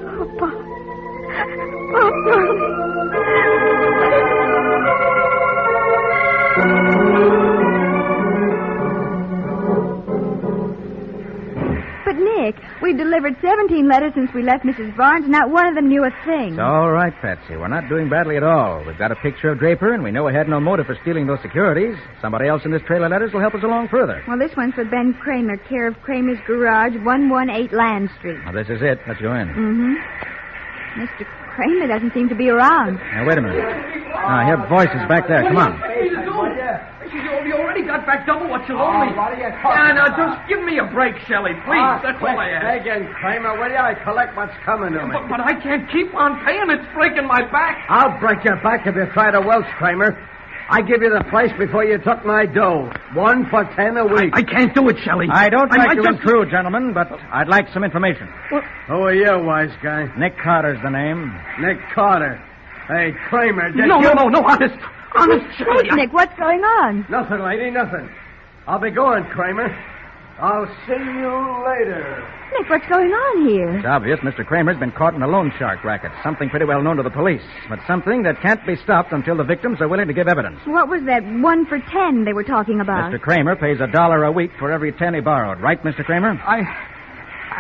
Speaker 13: Oh, Pop. Oh, darling." But, Nick, we've delivered 17 letters since we left Mrs. Barnes. Not one of them knew a thing.
Speaker 3: It's all right, Patsy. We're not doing badly at all. We've got a picture of Draper, and we know he had no motive for stealing those securities. Somebody else in this trail of letters will help us along further.
Speaker 13: Well, this one's for Ben Kramer, care of Kramer's Garage, 118 Land Street.
Speaker 3: Now, this is it. Let's go in.
Speaker 13: Mm-hmm. Mr. Kramer doesn't seem to be around.
Speaker 3: Now, wait a minute. I hear voices back there. Come on.
Speaker 14: You already got back double what you owe me. Now, just give me a break, Shelley, please. That's all I ask.
Speaker 16: Again, Kramer, will you? I collect what's coming to me.
Speaker 14: But I can't keep on paying. It's breaking my back.
Speaker 16: I'll break your back if you try to welch, Kramer. I give you the place before you took my dough. 1 for 10 a week.
Speaker 14: I can't do it, Shelley.
Speaker 3: I don't like to intrude, gentlemen, but I'd like some information.
Speaker 16: What? Who are you, wise guy?
Speaker 3: Nick Carter's the name.
Speaker 16: Nick Carter. Hey, Kramer, did
Speaker 14: No,
Speaker 16: you...
Speaker 14: no, honest, Shelley.
Speaker 13: Nick, what's going on?
Speaker 16: Nothing, lady, nothing. I'll be going, Kramer. I'll see you later.
Speaker 13: Nick, what's going on here?
Speaker 3: It's obvious Mr. Kramer's been caught in a loan shark racket. Something pretty well known to the police, but something that can't be stopped until the victims are willing to give evidence.
Speaker 13: What was that 1 for 10 they were talking about?
Speaker 3: Mr. Kramer pays $1 a week for every 10 he borrowed. Right, Mr. Kramer?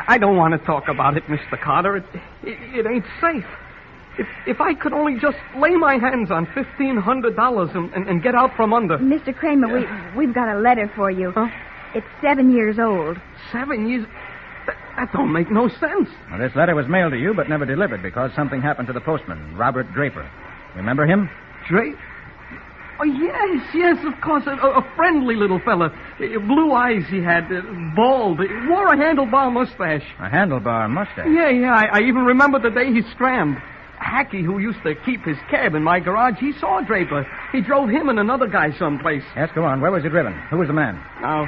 Speaker 14: I don't want to talk about it, Mr. Carter. It ain't safe. If I could only just lay my hands on $1,500 and get out from under.
Speaker 13: Mr. Kramer, we've got a letter for you.
Speaker 14: Huh?
Speaker 13: It's 7 years old.
Speaker 14: 7 years? That don't make no sense.
Speaker 3: Well, this letter was mailed to you, but never delivered because something happened to the postman, Robert Draper. Remember him?
Speaker 14: Draper? Oh, yes, of course. A friendly little fella. Blue eyes he had, bald. He wore a handlebar mustache.
Speaker 3: A handlebar mustache?
Speaker 14: Yeah. I even remember the day he scrammed. Hackey, who used to keep his cab in my garage, he saw Draper. He drove him and another guy someplace.
Speaker 3: Yes, go on. Where was he driven? Who was the man?
Speaker 14: Now,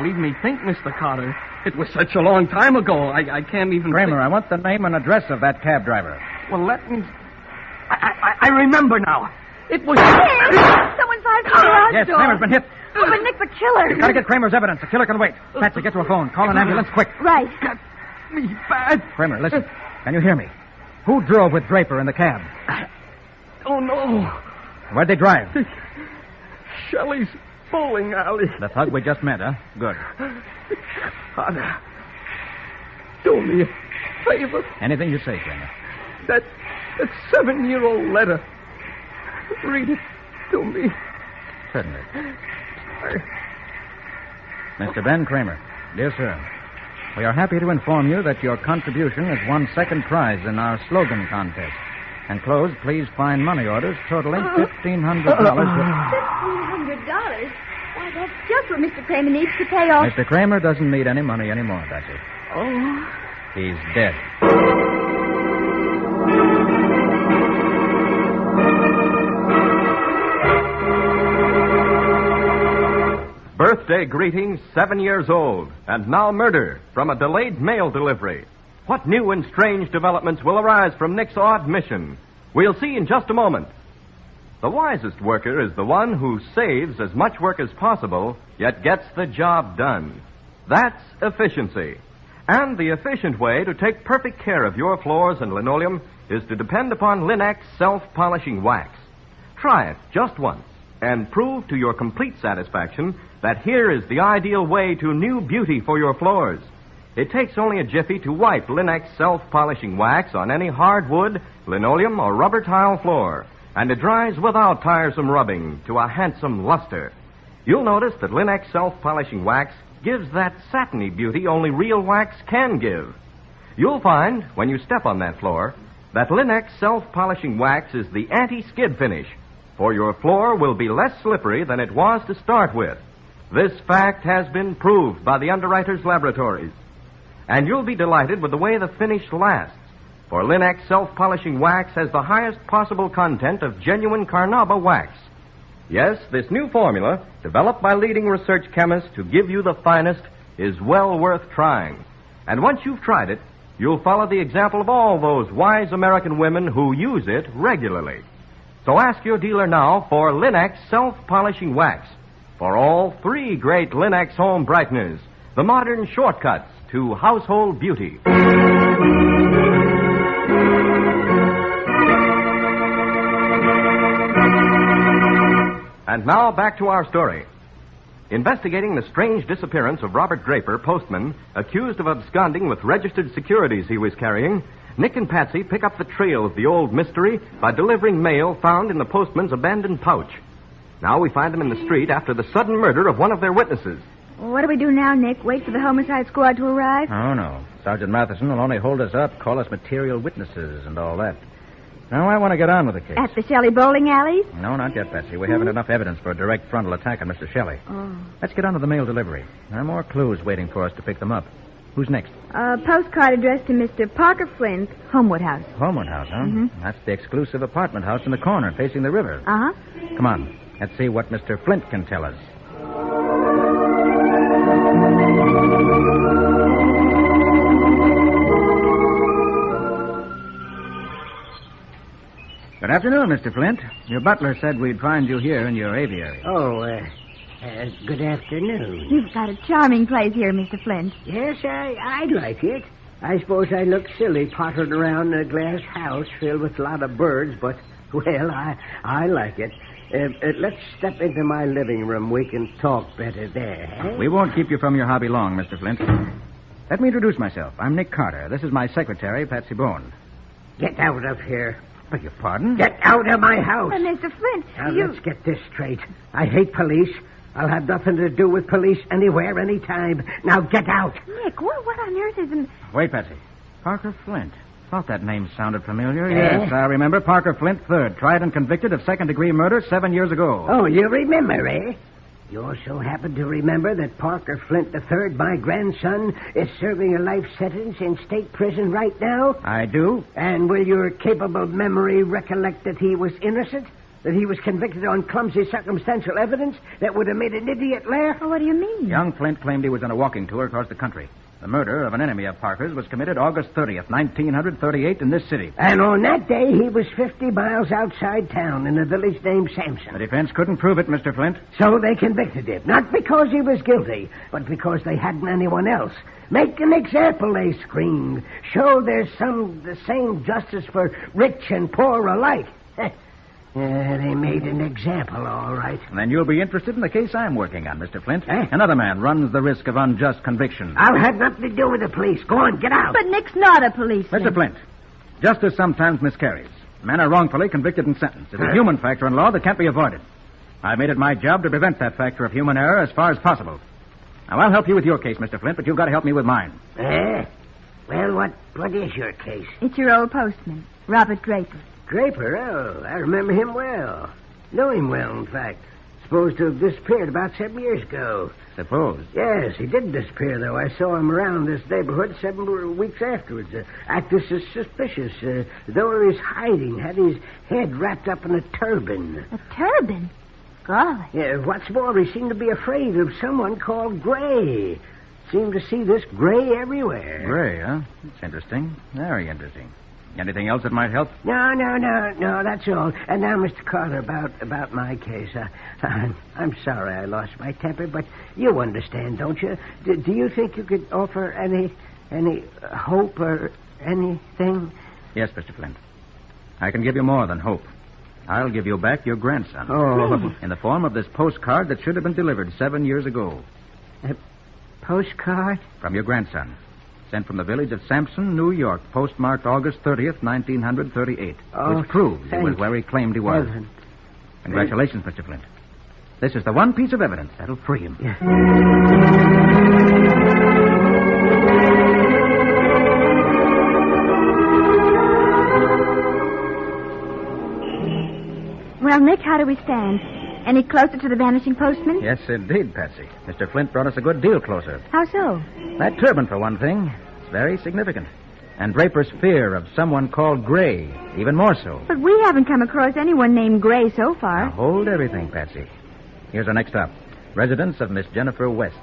Speaker 14: leave me think, Mr. Carter. It was such a long time ago, I can't even...
Speaker 3: Kramer, I want the name and address of that cab driver.
Speaker 14: Well, let me... I remember now. It was...
Speaker 13: Someone fired from the garage
Speaker 3: Yes,
Speaker 13: door.
Speaker 3: Kramer's been hit.
Speaker 13: Oh, but Nick, the killer.
Speaker 3: You've got to get Kramer's evidence. The killer can wait. Patsy, get to a phone. Call an ambulance, quick.
Speaker 13: Right.
Speaker 14: Got me bad.
Speaker 3: Kramer, listen. Can you hear me? Who drove with Draper in the cab?
Speaker 14: Oh, no.
Speaker 3: Where'd they drive?
Speaker 14: Shelley's bowling alley.
Speaker 3: The thug we just met, huh? Good.
Speaker 14: Carter, do me a favor.
Speaker 3: Anything you say, Kramer.
Speaker 14: That 7-year-old letter. Read it to me.
Speaker 3: Certainly. Mr. Ben Kramer, dear sir, we are happy to inform you that your contribution has won second prize in our slogan contest. Enclosed, please find money orders totaling $1,500.
Speaker 13: $1,500? Why, that's just what Mr. Kramer needs to pay off.
Speaker 3: Mr. Kramer doesn't need any money anymore, Patsy.
Speaker 13: Oh.
Speaker 3: He's dead.
Speaker 12: Birthday greetings, 7 years old, and now murder from a delayed mail delivery. What new and strange developments will arise from Nick's odd mission? We'll see in just a moment. The wisest worker is the one who saves as much work as possible, yet gets the job done. That's efficiency. And the efficient way to take perfect care of your floors and linoleum is to depend upon Linx self-polishing wax. Try it just once. and prove to your complete satisfaction that here is the ideal way to new beauty for your floors. It takes only a jiffy to wipe Linex self-polishing wax on any hardwood, linoleum, or rubber tile floor, and it dries without tiresome rubbing to a handsome luster. You'll notice that Linex self-polishing wax gives that satiny beauty only real wax can give. You'll find, when you step on that floor, that Linex self-polishing wax is the anti-skid finish, for your floor will be less slippery than it was to start with. This fact has been proved by the underwriters' laboratories. And you'll be delighted with the way the finish lasts, for Linex self-polishing wax has the highest possible content of genuine carnauba wax. Yes, this new formula, developed by leading research chemists to give you the finest, is well worth trying. And once you've tried it, you'll follow the example of all those wise American women who use it regularly. So ask your dealer now for Linex self-polishing wax, for all three great Linex home brighteners, the modern shortcuts to household beauty. And now back to our story. Investigating the strange disappearance of Robert Draper, postman, accused of absconding with registered securities he was carrying, Nick and Patsy pick up the trail of the old mystery by delivering mail found in the postman's abandoned pouch. Now we find them in the street after the sudden murder of one of their witnesses.
Speaker 13: What do we do now, Nick? Wait for the homicide squad to arrive?
Speaker 3: Oh, no. Sergeant Matheson will only hold us up, call us material witnesses and all that. Now, I want to get on with the case.
Speaker 13: At the Shelley bowling alleys?
Speaker 3: No, not yet, Patsy. We haven't enough evidence for a direct frontal attack on Mr. Shelley.
Speaker 13: Oh.
Speaker 3: Let's get on to the mail delivery. There are more clues waiting for us to pick them up. Who's next?
Speaker 13: A postcard addressed to Mr. Parker Flint, Homewood House.
Speaker 3: Homewood House, huh?
Speaker 13: Mm-hmm.
Speaker 3: That's the exclusive apartment house in the corner facing the river.
Speaker 13: Uh-huh.
Speaker 3: Come on. Let's see what Mr. Flint can tell us. Good afternoon, Mr. Flint. Your butler said we'd find you here in your aviary.
Speaker 16: Oh, good afternoon.
Speaker 13: You've got a charming place here, Mr. Flint.
Speaker 16: Yes, I'd like it. I suppose I look silly pottering around a glass house filled with a lot of birds, but, well, I like it. Let's step into my living room. We can talk better there. Eh?
Speaker 3: We won't keep you from your hobby long, Mr. Flint. Let me introduce myself. I'm Nick Carter. This is my secretary, Patsy Bone.
Speaker 16: Get out of here.
Speaker 3: Beg your pardon?
Speaker 16: Get out of my house.
Speaker 13: Mr. Flint,
Speaker 16: now, let's get this straight. I hate police. I'll have nothing to do with police anywhere, anytime. Now, get out.
Speaker 13: Nick, what on earth is...
Speaker 3: Wait, Patsy. Parker Flint. Thought that name sounded familiar. Yes, I remember. Parker Flint, 3rd. Tried and convicted of second-degree murder 7 years ago.
Speaker 16: Oh, you remember, eh? You also happen to remember that Parker Flint III, my grandson, is serving a life sentence in state prison right now?
Speaker 3: I do.
Speaker 16: And will your capable memory recollect that he was innocent? That he was convicted on clumsy circumstantial evidence that would have made an idiot laugh?
Speaker 13: Well, what do you mean?
Speaker 3: Young Flint claimed he was on a walking tour across the country. The murder of an enemy of Parker's was committed August 30th, 1938 in this city.
Speaker 16: And on that day, he was 50 miles outside town in a village named Sampson.
Speaker 3: The defense couldn't prove it, Mr. Flint.
Speaker 16: So they convicted him. Not because he was guilty, but because they hadn't anyone else. Make an example, they screamed. Show there's the same justice for rich and poor alike. They made an example, all right.
Speaker 3: Then you'll be interested in the case I'm working on, Mr. Flint. Another man runs the risk of unjust conviction.
Speaker 16: I'll have nothing to do with the police. Go on, get out.
Speaker 13: But Nick's not a policeman.
Speaker 3: Mr. Flint, justice sometimes miscarries. Men are wrongfully convicted and sentenced. It's a human factor in law that can't be avoided. I made it my job to prevent that factor of human error as far as possible. Now, I'll help you with your case, Mr. Flint, but you've got to help me with mine.
Speaker 16: Well, what is your case?
Speaker 13: It's your old postman, Robert Draper.
Speaker 16: Draper? Oh, I remember him well. Know him well, in fact. Supposed to have disappeared about 7 years ago.
Speaker 3: Suppose?
Speaker 16: Yes, he did disappear, though. I saw him around this neighborhood 7 weeks afterwards. Acted suspicious, though he was hiding. Had his head wrapped up in a turban.
Speaker 13: A turban? Golly.
Speaker 16: Yeah, what's more, he seemed to be afraid of someone called Gray. Seemed to see this Gray everywhere.
Speaker 3: Gray, huh? That's interesting. Very interesting. Anything else that might help?
Speaker 16: No, that's all. And now, Mr. Carter, about my case. I'm sorry I lost my temper, but you understand, don't you? Do you think you could offer any hope or anything?
Speaker 3: Yes, Mr. Flint. I can give you more than hope. I'll give you back your grandson.
Speaker 16: Oh.
Speaker 3: In the form of this postcard that should have been delivered 7 years ago.
Speaker 16: A postcard?
Speaker 3: From your grandson. Sent from the village of Sampson, New York, postmarked August 30th, 1938.
Speaker 16: Oh,
Speaker 3: which proves he was where he claimed he was.
Speaker 16: Heaven.
Speaker 3: Congratulations, Mr. Flint. This is the one piece of evidence that'll free him.
Speaker 16: Yeah.
Speaker 13: Well, Nick, how do we stand? Any closer to the vanishing postman?
Speaker 3: Yes, indeed, Patsy. Mr. Flint brought us a good deal closer.
Speaker 13: How so?
Speaker 3: That turban, for one thing, is very significant. And Draper's fear of someone called Gray, even more so.
Speaker 13: But we haven't come across anyone named Gray so far.
Speaker 3: Now, hold everything, Patsy. Here's our next stop. Residence of Miss Jennifer West.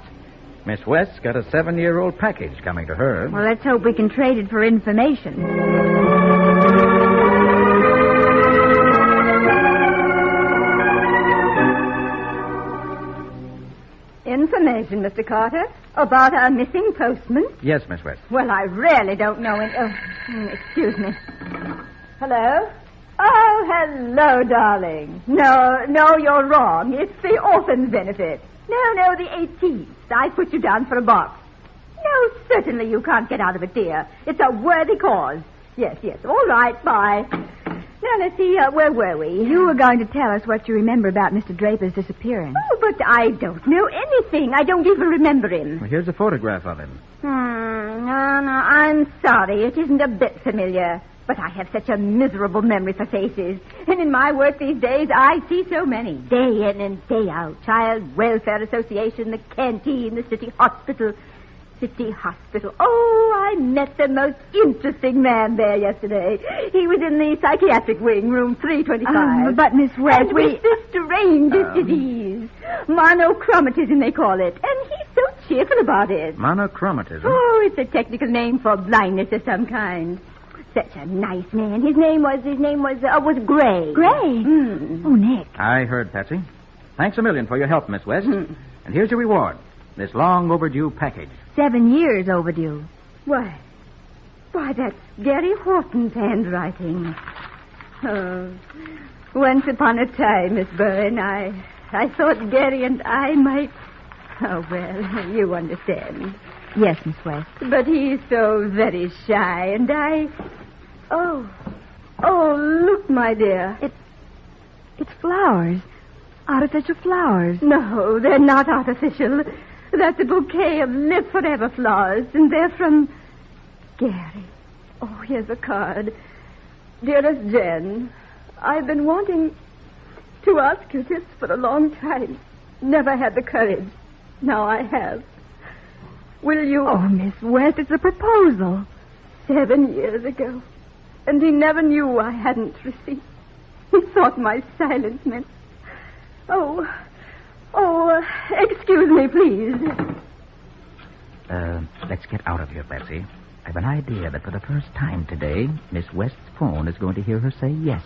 Speaker 3: Miss West's got a 7-year-old package coming to her.
Speaker 13: Well, let's hope we can trade it for information.
Speaker 6: Information, Mr. Carter, about our missing postman?
Speaker 3: Yes, Miss West.
Speaker 6: Well, I really don't know it. Excuse me. Hello? Oh, hello, darling. No, you're wrong. It's the orphan's benefit. No, the 18th. I put you down for a box. No, certainly you can't get out of it, dear. It's a worthy cause. Yes. All right, bye. Now, let's see, where were we?
Speaker 13: You were going to tell us what you remember about Mr. Draper's disappearance.
Speaker 6: Oh, but I don't know anything. I don't even remember him.
Speaker 3: Well, here's a photograph of him.
Speaker 6: No, I'm sorry. It isn't a bit familiar. But I have such a miserable memory for faces. And in my work these days, I see so many. Day in and day out. Child Welfare Association, the canteen, the city hospital. City hospital. Oh, I met the most interesting man there yesterday. He was in the psychiatric wing, room 325.
Speaker 13: But, Miss West,
Speaker 6: and with the strangest disease. Monochromatism, they call it. And he's so cheerful about it.
Speaker 3: Monochromatism?
Speaker 6: Oh, it's a technical name for blindness of some kind. Such a nice man. His name was Gray.
Speaker 13: Gray? Oh, Nick.
Speaker 3: I heard, Patsy. Thanks a million for your help, Miss West. And here's your reward. This long overdue package.
Speaker 13: 7 years overdue.
Speaker 6: Why, that's Gary Horton's handwriting. Oh, once upon a time, Miss Byrne, I thought Gary and I might... Oh, well, you understand.
Speaker 13: Yes, Miss West.
Speaker 6: But he's so very shy, and I... Oh, look, my dear.
Speaker 13: It's flowers. Artificial flowers.
Speaker 6: No, they're not artificial. That's a bouquet of Live Forever flowers, and they're from Gary. Oh, here's a card. Dearest Jen, I've been wanting to ask you this for a long time. Never had the courage. Now I have. Will you...
Speaker 13: Oh, Miss West, it's a proposal.
Speaker 6: 7 years ago. And he never knew I hadn't received. He thought my silence meant... Oh, excuse me, please.
Speaker 3: Let's get out of here, Patsy. I've an idea that for the first time today, Miss West's phone is going to hear her say yes.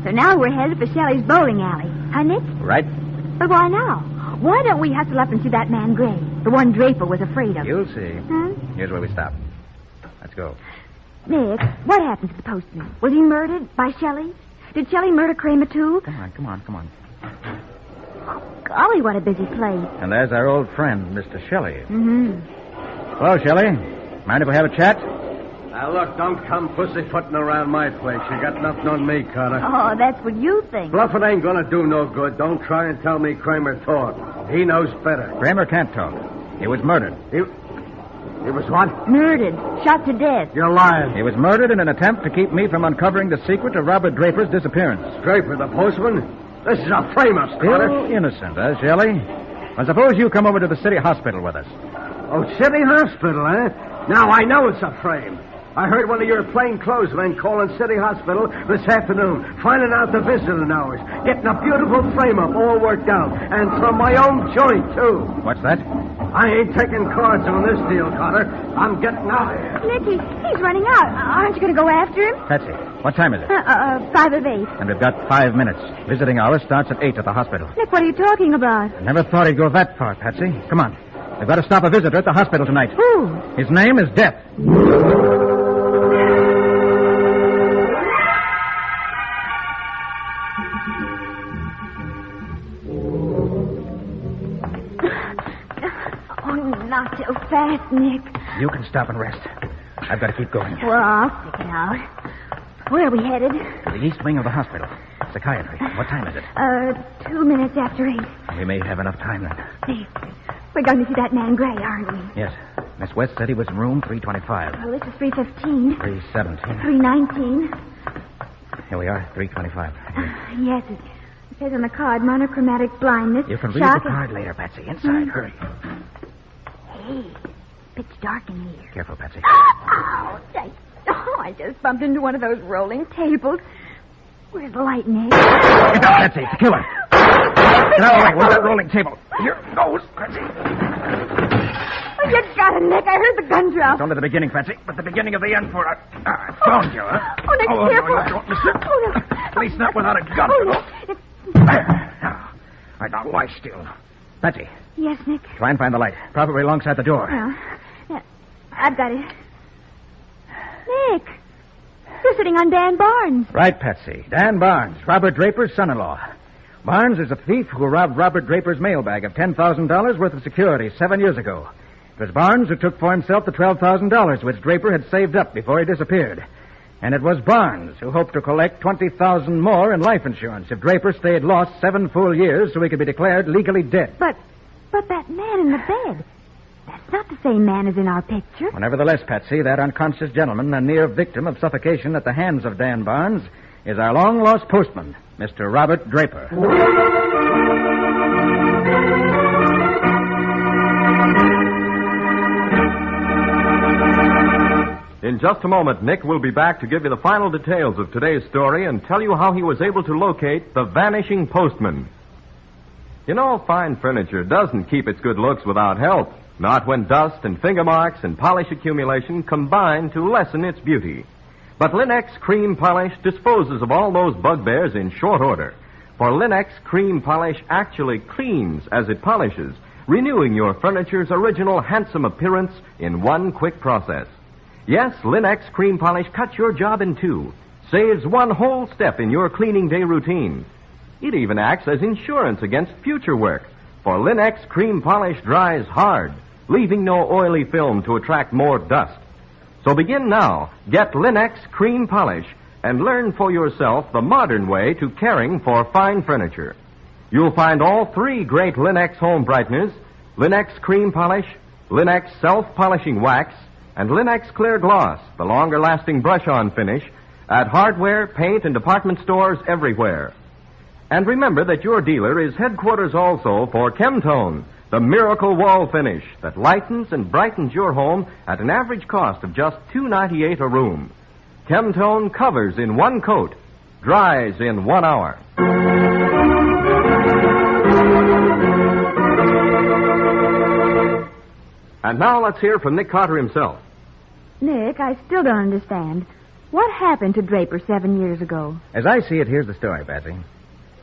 Speaker 13: So now we're headed for Shelley's bowling alley. Huh, Nick?
Speaker 3: Right.
Speaker 13: But why now? Why don't we hustle up and see that man Gray? The one Draper was afraid of.
Speaker 3: You'll see.
Speaker 13: Huh?
Speaker 3: Here's where we stop. Let's go.
Speaker 13: Nick, what happened to the postman? Was he murdered by Shelley? Did Shelley murder Kramer, too?
Speaker 3: Come on.
Speaker 13: Golly, what a busy place.
Speaker 3: And there's our old friend, Mr. Shelley.
Speaker 13: Mm-hmm.
Speaker 3: Hello, Shelley. Mind if we have a chat?
Speaker 18: Now, look, don't come pussyfooting around my place. You got nothing on me, Carter.
Speaker 13: Oh, that's what you think.
Speaker 18: Bluffing ain't gonna do no good. Don't try and tell me Kramer talked. He knows better.
Speaker 3: Kramer can't talk. He was murdered.
Speaker 18: He was what?
Speaker 13: Murdered. Shot to death.
Speaker 18: You're lying.
Speaker 3: He was murdered in an attempt to keep me from uncovering the secret of Robert Draper's disappearance.
Speaker 18: Draper, the postman? This is a frame-up, Carter.
Speaker 3: Still innocent, Shelley? Well, suppose you come over to the city hospital with us.
Speaker 18: Oh, city hospital, eh? Now I know it's a frame. I heard one of your plainclothesmen calling City Hospital this afternoon, finding out the visiting hours, getting a beautiful frame-up all worked out, and from my own joint, too.
Speaker 3: What's that?
Speaker 18: I ain't taking cards on this deal, Carter. I'm getting out of here.
Speaker 13: Nicky, he's running out. Aren't you going to go after him?
Speaker 3: Patsy, what time is it?
Speaker 13: 5 of 8.
Speaker 3: And we've got 5 minutes. Visiting hour starts at 8 at the hospital.
Speaker 13: Nick, what are you talking about?
Speaker 3: I never thought he'd go that far, Patsy. Come on. They've got to stop a visitor at the hospital tonight.
Speaker 6: Who?
Speaker 3: His name is Death.
Speaker 6: Not so fast, Nick.
Speaker 3: You can stop and rest. I've got to keep going.
Speaker 6: Well, I'll stick it out. Where are we headed?
Speaker 3: To the east wing of the hospital. Psychiatry. What time is it?
Speaker 6: 2 minutes after 8.
Speaker 3: We may have enough time then.
Speaker 6: Nick, we're going to see that man Gray, aren't we?
Speaker 3: Yes. Miss West said he was in room 325.
Speaker 6: Well, this is 315.
Speaker 3: 317.
Speaker 6: 319.
Speaker 3: Here we are, 325.
Speaker 6: Yes, it says on the card, monochromatic blindness.
Speaker 3: You can read
Speaker 6: shock
Speaker 3: the card later, Patsy. Inside, hurry.
Speaker 6: Hey, pitch dark in here.
Speaker 3: Careful, Patsy.
Speaker 6: I just bumped into one of those rolling tables. Where's the light, Nick?
Speaker 3: Get down, Patsy. It's a killer. Get out of the way. Where's that rolling table? Here goes, Patsy.
Speaker 6: Oh, you got it, Nick. I heard the gun drop.
Speaker 3: It's only the beginning, Patsy, but the beginning of the end for I found you, huh?
Speaker 6: Oh, Nick, careful.
Speaker 3: No, you don't, mister.
Speaker 6: Oh, no.
Speaker 3: At least not without a gun.
Speaker 6: Oh, no.
Speaker 3: Now, now, lie still. Patsy,
Speaker 6: Yes, Nick.
Speaker 3: try and find the light. Probably alongside the door.
Speaker 6: Well, yeah, I've got it. Nick, you're sitting on Dan Barnes.
Speaker 3: Right, Patsy. Dan Barnes, Robert Draper's son-in-law. Barnes is a thief who robbed Robert Draper's mailbag of $10,000 worth of securities 7 years ago. It was Barnes who took for himself the $12,000 which Draper had saved up before he disappeared. And it was Barnes who hoped to collect $20,000 more in life insurance if Draper stayed lost 7 full years so he could be declared legally dead.
Speaker 6: But that man in the bed, that's not the same man as in our picture.
Speaker 3: Well, nevertheless, Patsy, that unconscious gentleman, a near victim of suffocation at the hands of Dan Barnes, is our long-lost postman, Mr. Robert Draper.
Speaker 8: In just a moment, Nick will be back to give you the final details of today's story and tell you how he was able to locate the vanishing postman. You know, fine furniture doesn't keep its good looks without help. Not when dust and finger marks and polish accumulation combine to lessen its beauty. But Linex Cream Polish disposes of all those bugbears in short order. For Linex Cream Polish actually cleans as it polishes, renewing your furniture's original handsome appearance in one quick process. Yes, Linex Cream Polish cuts your job in two, saves one whole step in your cleaning day routine. It even acts as insurance against future work, for Linex Cream Polish dries hard, leaving no oily film to attract more dust. So begin now. Get Linex Cream Polish and learn for yourself the modern way to caring for fine furniture. You'll find all 3 great Linex home brighteners, Linex Cream Polish, Linex Self-Polishing Wax, and Linex Clear Gloss, the longer-lasting brush-on finish, at hardware, paint, and department stores everywhere. And remember that your dealer is headquarters also for Chemtone, the miracle wall finish that lightens and brightens your home at an average cost of just $2.98 a room. Chemtone covers in 1 coat, dries in 1 hour. And now let's hear from Nick Carter himself.
Speaker 6: Nick, I still don't understand. What happened to Draper 7 years ago?
Speaker 3: As I see it, here's the story, Patsy.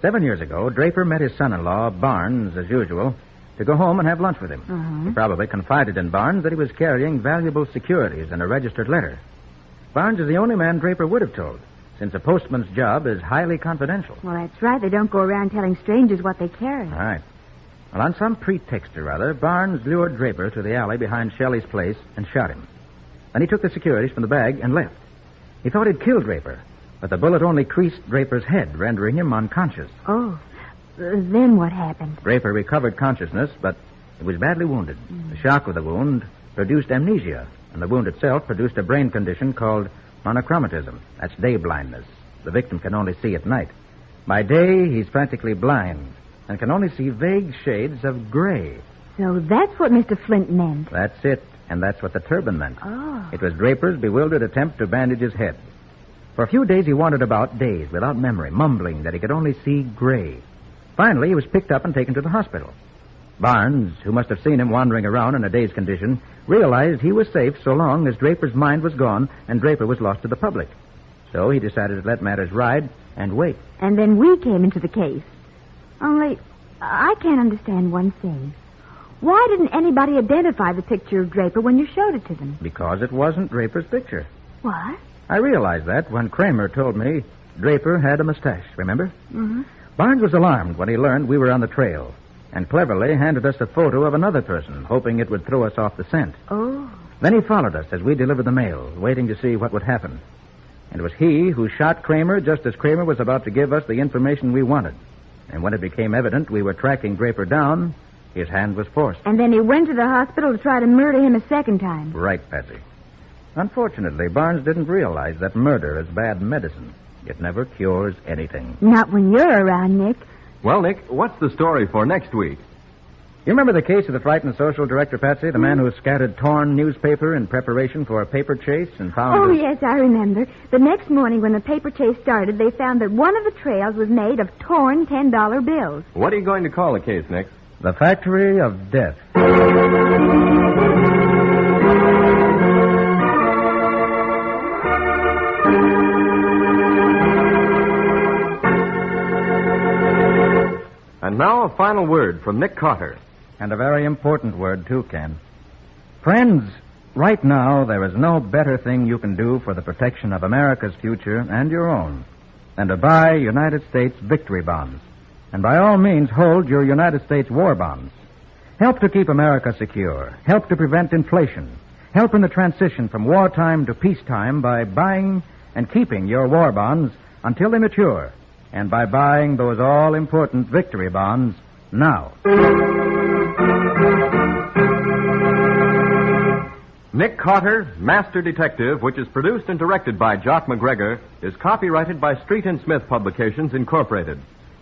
Speaker 3: 7 years ago, Draper met his son-in-law, Barnes, as usual, to go home and have lunch with him.
Speaker 6: Uh-huh.
Speaker 3: He probably confided in Barnes that he was carrying valuable securities and a registered letter. Barnes is the only man Draper would have told, since a postman's job is highly confidential.
Speaker 6: Well, that's right. They don't go around telling strangers what they carry.
Speaker 3: All right. Well, on some pretext or other, Barnes lured Draper to the alley behind Shelley's place and shot him. Then he took the securities from the bag and left. He thought he'd killed Draper, but the bullet only creased Draper's head, rendering him unconscious.
Speaker 6: Oh, then what happened?
Speaker 3: Draper recovered consciousness, but he was badly wounded. The shock of the wound produced amnesia, and the wound itself produced a brain condition called monochromatism. That's day blindness. The victim can only see at night. By day, he's practically blind and can only see vague shades of gray.
Speaker 6: So that's what Mr. Flint meant.
Speaker 3: That's it, and that's what the turban meant.
Speaker 6: Oh.
Speaker 3: It was Draper's bewildered attempt to bandage his head. For a few days, he wandered about, dazed, without memory, mumbling that he could only see gray. Finally, he was picked up and taken to the hospital. Barnes, who must have seen him wandering around in a dazed condition, realized he was safe so long as Draper's mind was gone and Draper was lost to the public. So he decided to let matters ride and wait.
Speaker 6: And then we came into the case. Only, I can't understand one thing. Why didn't anybody identify the picture of Draper when you showed it to them?
Speaker 3: Because it wasn't Draper's picture.
Speaker 6: What?
Speaker 3: I realized that when Kramer told me Draper had a mustache, remember?
Speaker 6: Mm-hmm.
Speaker 3: Barnes was alarmed when he learned we were on the trail and cleverly handed us a photo of another person, hoping it would throw us off the scent.
Speaker 6: Oh.
Speaker 3: Then he followed us as we delivered the mail, waiting to see what would happen. And it was he who shot Kramer just as Kramer was about to give us the information we wanted. And when it became evident we were tracking Draper down, his hand was forced.
Speaker 6: And then he went to the hospital to try to murder him a second time.
Speaker 3: Right, Patsy. Unfortunately, Barnes didn't realize that murder is bad medicine. It never cures anything.
Speaker 6: Not when you're around, Nick.
Speaker 8: Well, Nick, what's the story for next week?
Speaker 3: You remember the case of the frightened social director, Patsy? The man who scattered torn newspaper in preparation for a paper chase and found...
Speaker 6: Oh, yes, I remember. The next morning when the paper chase started, they found that one of the trails was made of torn $10 bills.
Speaker 8: What are you going to call the case, Nick?
Speaker 3: The Factory of Death.
Speaker 8: And now a final word from Nick Carter.
Speaker 3: And a very important word, too, Ken. Friends, right now there is no better thing you can do for the protection of America's future and your own than to buy United States victory bonds. And by all means, hold your United States war bonds. Help to keep America secure. Help to prevent inflation. Help in the transition from wartime to peacetime by buying and keeping your war bonds until they mature. And by buying those all-important victory bonds now.
Speaker 8: Nick Carter, Master Detective, which is produced and directed by Jock McGregor, is copyrighted by Street and Smith Publications, Incorporated.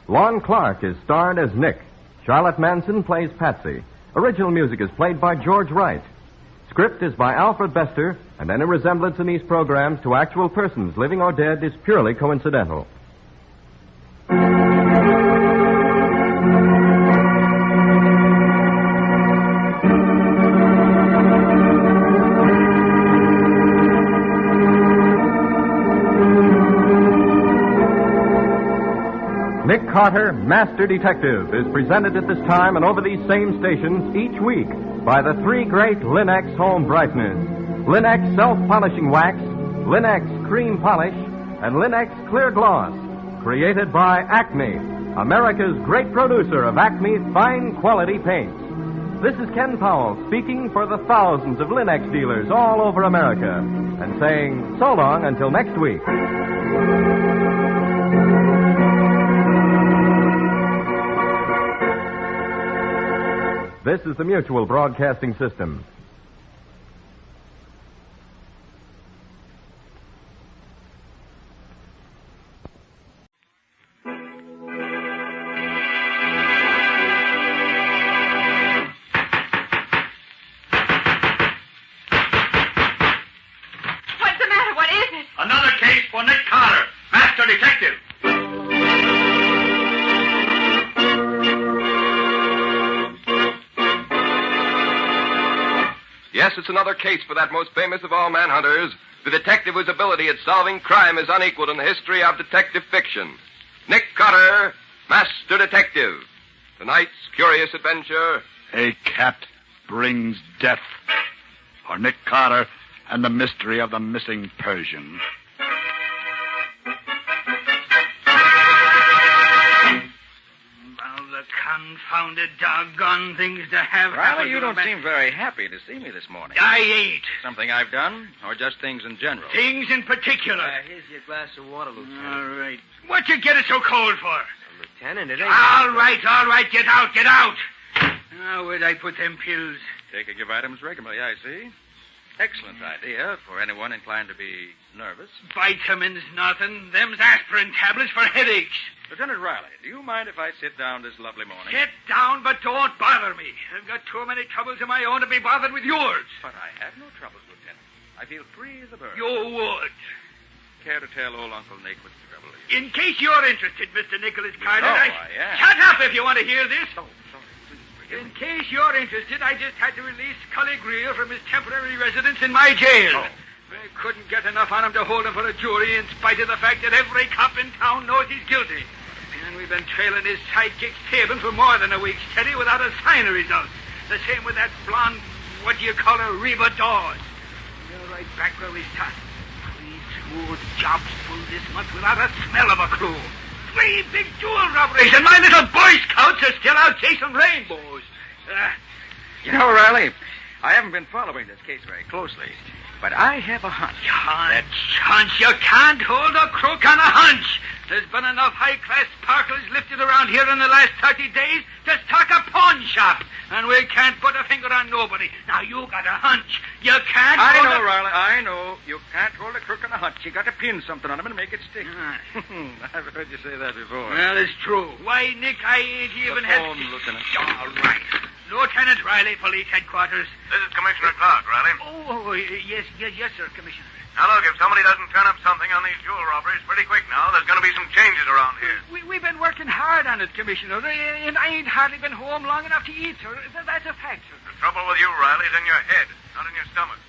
Speaker 8: Lon Clark is starred as Nick. Charlotte Manson plays Patsy. Original music is played by George Wright. Script is by Alfred Bester, and any resemblance in these programs to actual persons, living or dead, is purely coincidental. Nick Carter, Master Detective, is presented at this time and over these same stations each week by the three great Linex home brighteners. Linex self-polishing wax, Linex cream polish, and Linex clear gloss. Created by Acme, America's great producer of Acme fine quality paints. This is Ken Powell speaking for the thousands of Linex dealers all over America and saying so long until next week. This is the Mutual Broadcasting System.
Speaker 9: Another case for Nick Carter, Master Detective.
Speaker 12: Yes, it's another case for that most famous of all manhunters, the detective whose ability at solving crime is unequaled in the history of detective fiction. Nick Carter, Master Detective. Tonight's curious adventure...
Speaker 5: A cat brings death. For Nick Carter and the mystery of the missing Persian.
Speaker 19: The confounded doggone things to have
Speaker 17: Riley,
Speaker 19: happened
Speaker 17: you
Speaker 19: to a
Speaker 17: don't
Speaker 19: man.
Speaker 17: seem very happy to see me this morning.
Speaker 19: I ain't.
Speaker 17: Something I've done, or just things in general?
Speaker 19: Things in particular.
Speaker 20: Here's your glass of water, Lieutenant.
Speaker 19: All right. What you get it so cold for?
Speaker 20: Lieutenant, it ain't...
Speaker 19: All right. Get out. Now, where'd I put them pills?
Speaker 17: Take a give items regularly, I see. Excellent idea for anyone inclined to be nervous.
Speaker 19: Vitamins, nothing. Them's aspirin tablets for headaches.
Speaker 17: Lieutenant Riley, do you mind if I sit down this lovely morning?
Speaker 19: Sit down, but don't bother me. I've got too many troubles of my own to be bothered with yours.
Speaker 17: But I have no troubles, Lieutenant. I feel free as a bird.
Speaker 19: You would.
Speaker 17: Care to tell old Uncle Nick what the trouble is?
Speaker 19: In case you're interested, Mr. Nicholas Carter,
Speaker 17: I am.
Speaker 19: Shut up if you want to hear this. In case you're interested, I just had to release Cully Greer from his temporary residence in my jail. I couldn't get enough on him to hold him for a jury in spite of the fact that every cop in town knows he's guilty. And we've been trailing his sidekick's table for more than a week steady without a sign of results. The same with that blonde, what do you call her, Reba Dawes. You're right back where we started. 3 smooth jobs full this month without a smell of a clue. 3 big jewel robberies, and my little Boy Scouts are still out chasing rainbows.
Speaker 11: You know, Riley, I haven't been following this case very closely, but I have a hunch.
Speaker 19: Hunch? You can't hold a crook on a hunch. There's been enough high-class sparkles lifted around here in the last 30 days to stock a pawn shop, and we can't put a finger on nobody. Now, you got a hunch. You can't
Speaker 11: Riley, I know. You can't hold a crook on a hunch. You got to pin something on him and make it stick. I've heard you say that before.
Speaker 19: Well, it's true. Why, Nick, I ain't even had...
Speaker 11: Lieutenant.
Speaker 19: All right. Lieutenant Riley, Police Headquarters.
Speaker 9: This is Commissioner Clark, Riley.
Speaker 19: Oh, yes, sir, Commissioner.
Speaker 9: Now, look, if somebody doesn't turn up something on these jewel robberies pretty quick now, there's going to be some changes around here.
Speaker 19: We've been working hard on it, Commissioner, and I ain't hardly been home long enough to eat, sir. That's a fact, sir.
Speaker 9: The trouble with you, Riley, is in your head, not in your stomach.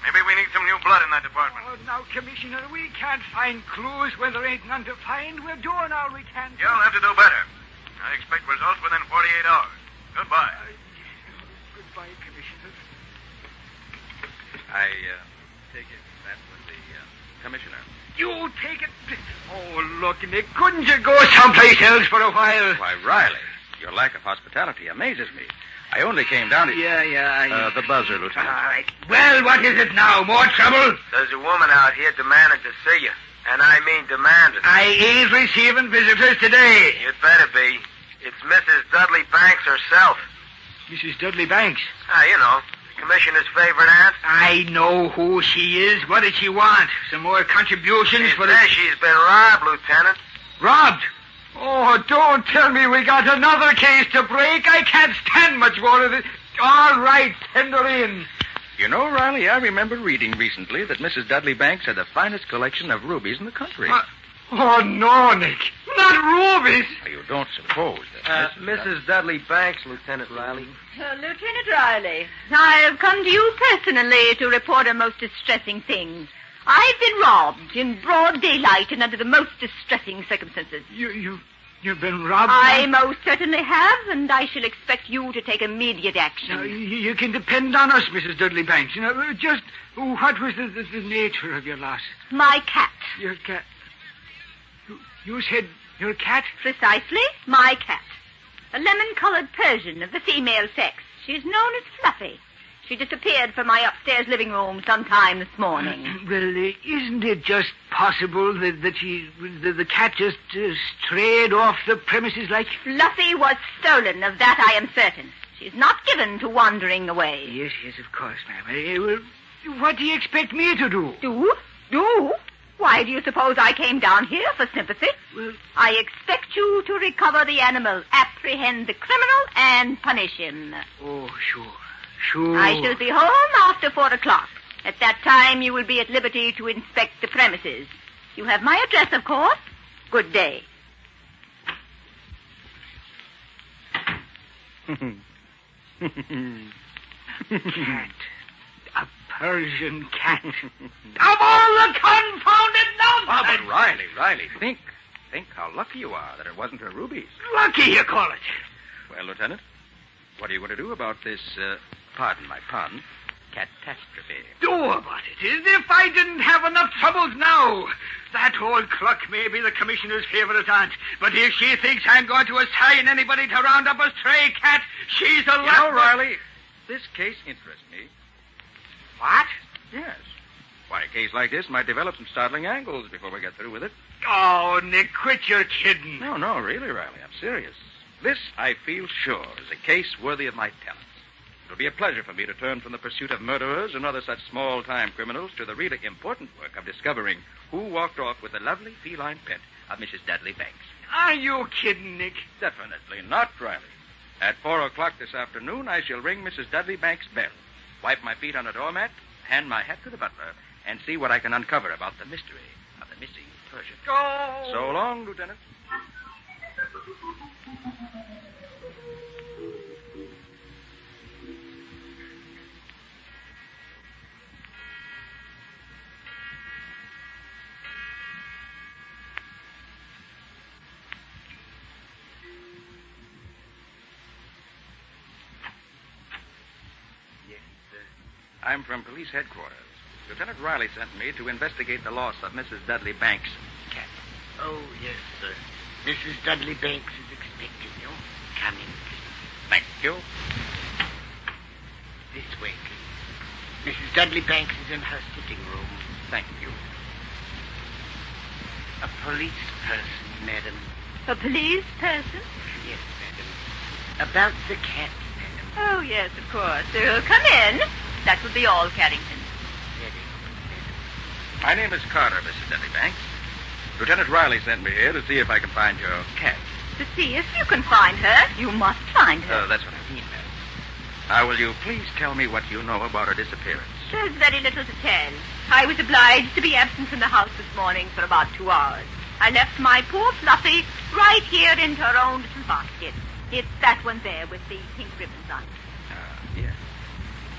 Speaker 9: Maybe we need some new blood in that department.
Speaker 19: Oh, now, Commissioner, we can't find clues when there ain't none to find. We're doing all we can.
Speaker 9: You'll have to do better. I expect results within 48 hours. Goodbye.
Speaker 19: Goodbye, Commissioner.
Speaker 11: I take it that was the commissioner.
Speaker 19: You take it... Oh, look, Nick, couldn't you go someplace else for a while?
Speaker 11: Why, Riley, your lack of hospitality amazes me. I only came down to...
Speaker 19: Yeah.
Speaker 11: The buzzer, Lieutenant.
Speaker 19: All right. Well, what is it now? More trouble?
Speaker 9: There's a woman out here demanding to see you. And I mean demanding.
Speaker 19: I ain't receiving visitors today.
Speaker 9: You'd better be. It's Mrs. Dudley Banks herself.
Speaker 19: Mrs. Dudley Banks?
Speaker 9: You know, the commissioner's favorite aunt.
Speaker 19: I know who she is. What does she want? Some more contributions
Speaker 9: She
Speaker 19: for
Speaker 9: says she's been robbed, Lieutenant.
Speaker 19: Robbed? Oh, don't tell me we got another case to break. I can't stand much more of it. All right, send her in.
Speaker 11: You know, Riley, I remember reading recently that Mrs. Dudley Banks had the finest collection of rubies in the country.
Speaker 19: Oh, no, Nick. Not rubies.
Speaker 11: You don't suppose that
Speaker 20: Mrs. Dudley Banks, Lieutenant Riley.
Speaker 6: Lieutenant Riley, I have come to you personally to report a most distressing thing. I've been robbed in broad daylight and under the most distressing circumstances.
Speaker 19: You've been robbed?
Speaker 6: I most certainly have, and I shall expect you to take immediate action.
Speaker 19: Now, you can depend on us, Mrs. Dudley Banks. You know, just what was the nature of your loss?
Speaker 6: My cat.
Speaker 19: Your cat? You said your cat?
Speaker 6: Precisely, my cat. A lemon-colored Persian of the female sex. She's known as Fluffy. She disappeared from my upstairs living room sometime this morning.
Speaker 19: Well, isn't it just possible that the cat just strayed off the premises like...
Speaker 6: Fluffy was stolen, of that I am certain. She's not given to wandering away.
Speaker 19: Yes, of course, ma'am. Well, what do you expect me to do?
Speaker 6: Do? Why do you suppose I came down here for sympathy?
Speaker 19: Well,
Speaker 6: I expect you to recover the animal, apprehend the criminal, and punish him.
Speaker 19: Oh, sure.
Speaker 6: I shall be home after 4 o'clock. At that time, you will be at liberty to inspect the premises. You have my address, of course. Good day.
Speaker 19: Cat. A Persian cat. Of all the confounded nonsense!
Speaker 11: But Riley, think how lucky you are that it wasn't her rubies.
Speaker 19: Lucky, you call it.
Speaker 11: Well, Lieutenant, what are you going to do about this, pardon my pun, catastrophe?
Speaker 19: Do about it? As if I didn't have enough troubles now. That old Cluck may be the commissioner's favorite aunt, but if she thinks I'm going to assign anybody to round up a stray cat, she's a lot...
Speaker 11: You know, Riley, this case interests me.
Speaker 19: What?
Speaker 11: Yes. Why, a case like this might develop some startling angles before we get through with it.
Speaker 19: Oh, Nick, quit your kidding.
Speaker 11: No, really, Riley, I'm serious. This, I feel sure, is a case worthy of my talents. It'll be a pleasure for me to turn from the pursuit of murderers and other such small-time criminals to the really important work of discovering who walked off with the lovely feline pet of Mrs. Dudley Banks.
Speaker 19: Are you kidding, Nick?
Speaker 11: Definitely not, Riley. At 4 o'clock this afternoon, I shall ring Mrs. Dudley Banks' bell, wipe my feet on a doormat, hand my hat to the butler, and see what I can uncover about the mystery of the missing Persian.
Speaker 19: Oh!
Speaker 11: So long, Lieutenant. I'm from police headquarters. Lieutenant Riley sent me to investigate the loss of Mrs. Dudley Banks' cat.
Speaker 10: Oh, yes, sir. Mrs. Dudley Banks is expecting you. Come in, please.
Speaker 11: Thank you.
Speaker 10: This way, please. Mrs. Dudley Banks is in her sitting room.
Speaker 11: Thank you.
Speaker 10: A police person, madam.
Speaker 6: A police person?
Speaker 10: Yes, madam. About the cat, madam.
Speaker 6: Oh, yes, of course. Come in. That will be all, Carrington.
Speaker 11: My name is Carter, Mrs. Dudley Banks. Lieutenant Riley sent me here to see if I can find your cat.
Speaker 6: To see if you can find her, you must find her.
Speaker 11: Oh, that's what I mean, madam. Now, will you please tell me what you know about her disappearance?
Speaker 6: There's very little to tell. I was obliged to be absent from the house this morning for about 2 hours. I left my poor Fluffy right here in her own little basket. It's that one there with the pink ribbons on it.
Speaker 11: Yes.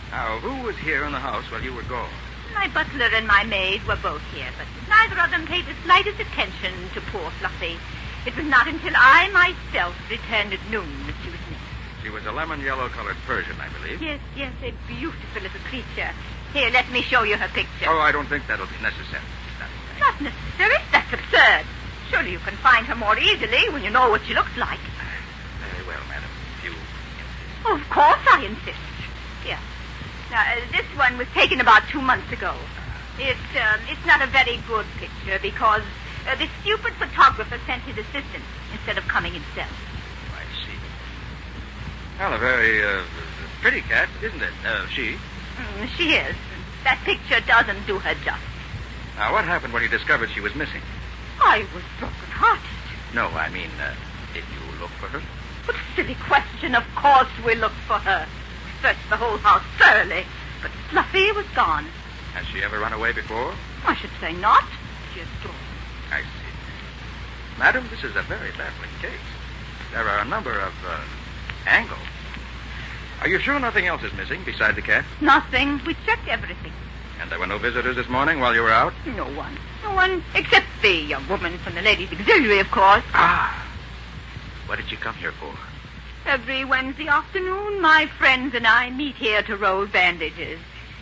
Speaker 11: Now, who was here in the house while you were gone?
Speaker 6: My butler and my maid were both here, but neither of them paid the slightest attention to poor Fluffy. It was not until I myself returned at noon that she was missing.
Speaker 11: She was a lemon-yellow-colored Persian, I believe.
Speaker 6: Yes, a beautiful little creature. Here, let me show you her picture.
Speaker 11: Oh, I don't think that'll be necessary.
Speaker 6: Not necessary? That's absurd. Surely you can find her more easily when you know what she looks like.
Speaker 11: Very well, madam. You insist.
Speaker 6: Oh, of course I insist. Here. Now, this one was taken about 2 months ago. It's not a very good picture because the stupid photographer sent his assistant instead of coming himself.
Speaker 11: I see. Well, a very pretty cat, isn't it? She?
Speaker 6: She is. That picture doesn't do her justice.
Speaker 11: Now, what happened when you discovered she was missing?
Speaker 6: I was broken-hearted.
Speaker 11: No, I mean, did you look for her?
Speaker 6: What a silly question. Of course we looked for her. We searched the whole house thoroughly, but Fluffy was gone.
Speaker 11: Has she ever run away before?
Speaker 6: I should say not. She has gone.
Speaker 11: I see. Madam, this is a very baffling case. There are a number of angles. Are you sure nothing else is missing besides the cat?
Speaker 6: Nothing. We checked everything.
Speaker 11: And there were no visitors this morning while you were out?
Speaker 6: No one. No one except the young woman from the ladies' auxiliary, of course.
Speaker 11: Ah. What did you come here for?
Speaker 6: Every Wednesday afternoon, my friends and I meet here to roll bandages.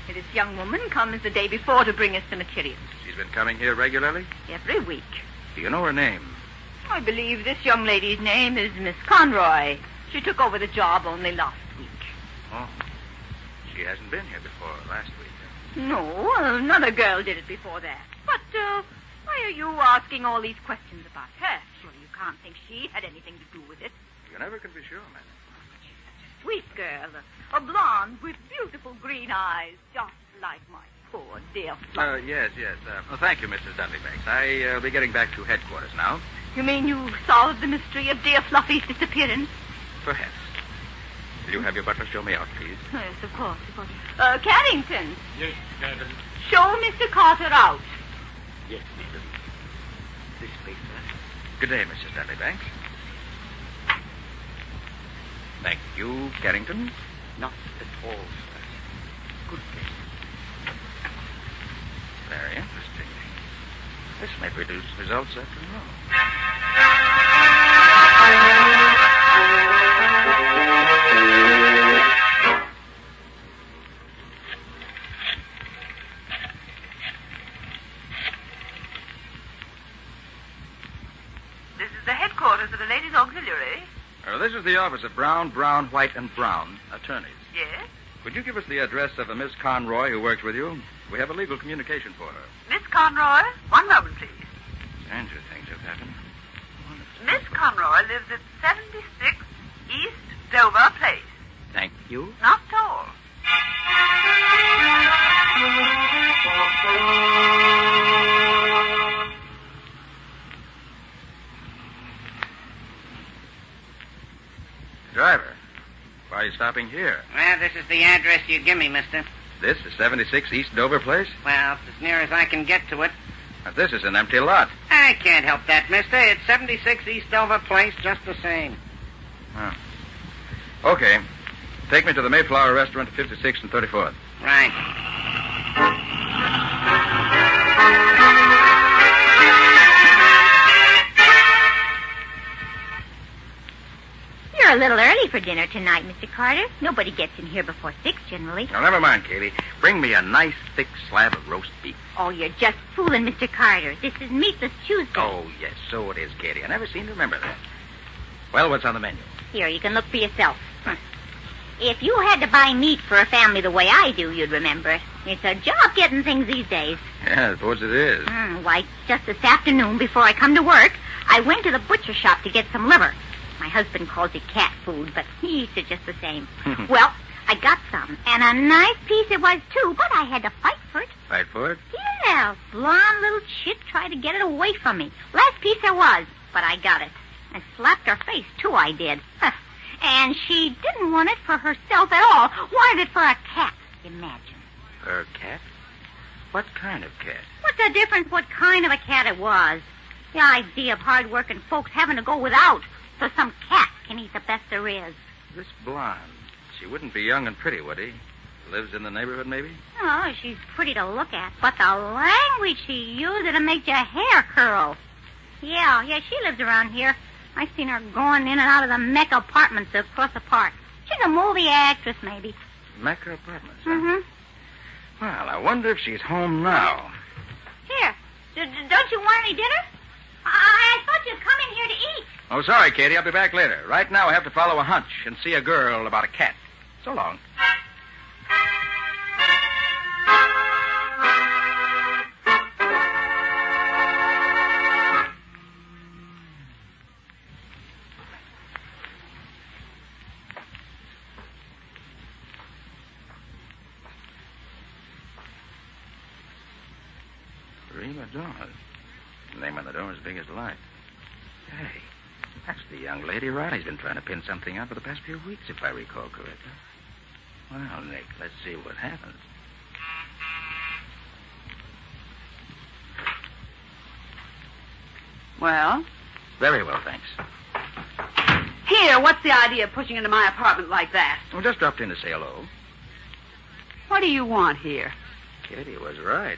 Speaker 6: This young woman comes the day before to bring us the materials.
Speaker 11: She's been coming here regularly?
Speaker 6: Every week.
Speaker 11: Do you know her name?
Speaker 6: I believe this young lady's name is Miss Conroy. She took over the job only last week.
Speaker 11: Oh. She hasn't been here before last week.
Speaker 6: No, another girl did it before that. But why are you asking all these questions about her? Surely you can't think she had anything to do with it.
Speaker 11: You never can be sure, madam.
Speaker 6: Sweet girl. A blonde with beautiful green eyes, just like my poor dear Fluffy.
Speaker 11: Yes. Thank you, Mrs. Dudley Banks. I'll be getting back to headquarters now.
Speaker 6: You mean you solved the mystery of dear Fluffy's disappearance?
Speaker 11: Perhaps. Will you have your butler show me out, please?
Speaker 6: Yes, of course. Carrington.
Speaker 10: Yes, madam.
Speaker 6: Show Mr. Carter out.
Speaker 10: Yes, madam. This way, sir.
Speaker 11: Good day, Mrs. Dudley Banks. Thank you, Carrington.
Speaker 10: Not at all, sir. Good day.
Speaker 11: Very interesting. This may produce results after all.
Speaker 6: This is the headquarters of the Ladies' Auxiliary.
Speaker 11: This is the office of Brown, White, and Brown, attorneys.
Speaker 6: Yes?
Speaker 11: Could you give us the address of a Miss Conroy who works with you? We have a legal communication for her.
Speaker 6: Miss Conroy, one moment, please.
Speaker 11: Stranger things have happened.
Speaker 6: Miss Conroy lives at 76 East Dover Place.
Speaker 11: Thank you.
Speaker 6: Not tall.
Speaker 11: Driver, why are you stopping here?
Speaker 22: Well, this is the address you give me, mister.
Speaker 11: This is 76 East Dover Place?
Speaker 22: Well, it's as near as I can get to it.
Speaker 11: Now, this is an empty lot.
Speaker 22: I can't help that, mister. It's 76 East Dover Place just the same.
Speaker 11: Oh. Okay. Take me to the Mayflower Restaurant at 56th and 34th.
Speaker 22: Right.
Speaker 6: You're a little early, early for dinner tonight, Mr. Carter. Nobody gets in here before 6 generally.
Speaker 11: Now, never mind, Katie. Bring me a nice, thick slab of roast beef.
Speaker 6: Oh, you're just fooling, Mr. Carter. This is Meatless Tuesday.
Speaker 11: Oh, yes, so it is, Katie. I never seem to remember that. Well, what's on the menu?
Speaker 6: Here, you can look for yourself. If you had to buy meat for a family the way I do, you'd remember. It's a job getting things these days.
Speaker 11: Yeah, I suppose it is.
Speaker 6: Why, just this afternoon, before I come to work, I went to the butcher shop to get some liver. My husband calls it cat food, but he eats it just the same. Well, I got some, and a nice piece it was, too, but I had to fight for it.
Speaker 11: Fight for it?
Speaker 6: Yeah, blonde little chick tried to get it away from me. Last piece there was, but I got it. I slapped her face, too, I did. And she didn't want it for herself at all. Wanted it for a cat, imagine.
Speaker 11: For a cat? What kind of cat?
Speaker 6: What's the difference what kind of a cat it was? The idea of hard-working folks having to go without so some cat can eat the best there is.
Speaker 11: This blonde, she wouldn't be young and pretty, would he? Lives in the neighborhood, maybe?
Speaker 6: Oh, she's pretty to look at, but the language she used, it'll make your hair curl. Yeah, she lives around here. I seen her going in and out of the Mecca apartments across the park. She's a movie actress, maybe.
Speaker 11: Mecca apartments, huh?
Speaker 6: Mm-hmm.
Speaker 11: Well, I wonder if she's home now.
Speaker 6: Here, don't you want any dinner? I thought you'd come in here to eat.
Speaker 11: Oh, sorry, Katie. I'll be back later. Right now I have to follow a hunch and see a girl about a cat. So long. The name on the door is big as life. Hey, that's the young lady Riley's been trying to pin something on for the past few weeks, if I recall correctly. Well, Nick, let's see what happens.
Speaker 2: Well?
Speaker 11: Very well, thanks.
Speaker 2: Here, what's the idea of pushing into my apartment like that?
Speaker 11: Well, just dropped in to say hello.
Speaker 2: What do you want here?
Speaker 11: Kitty was right.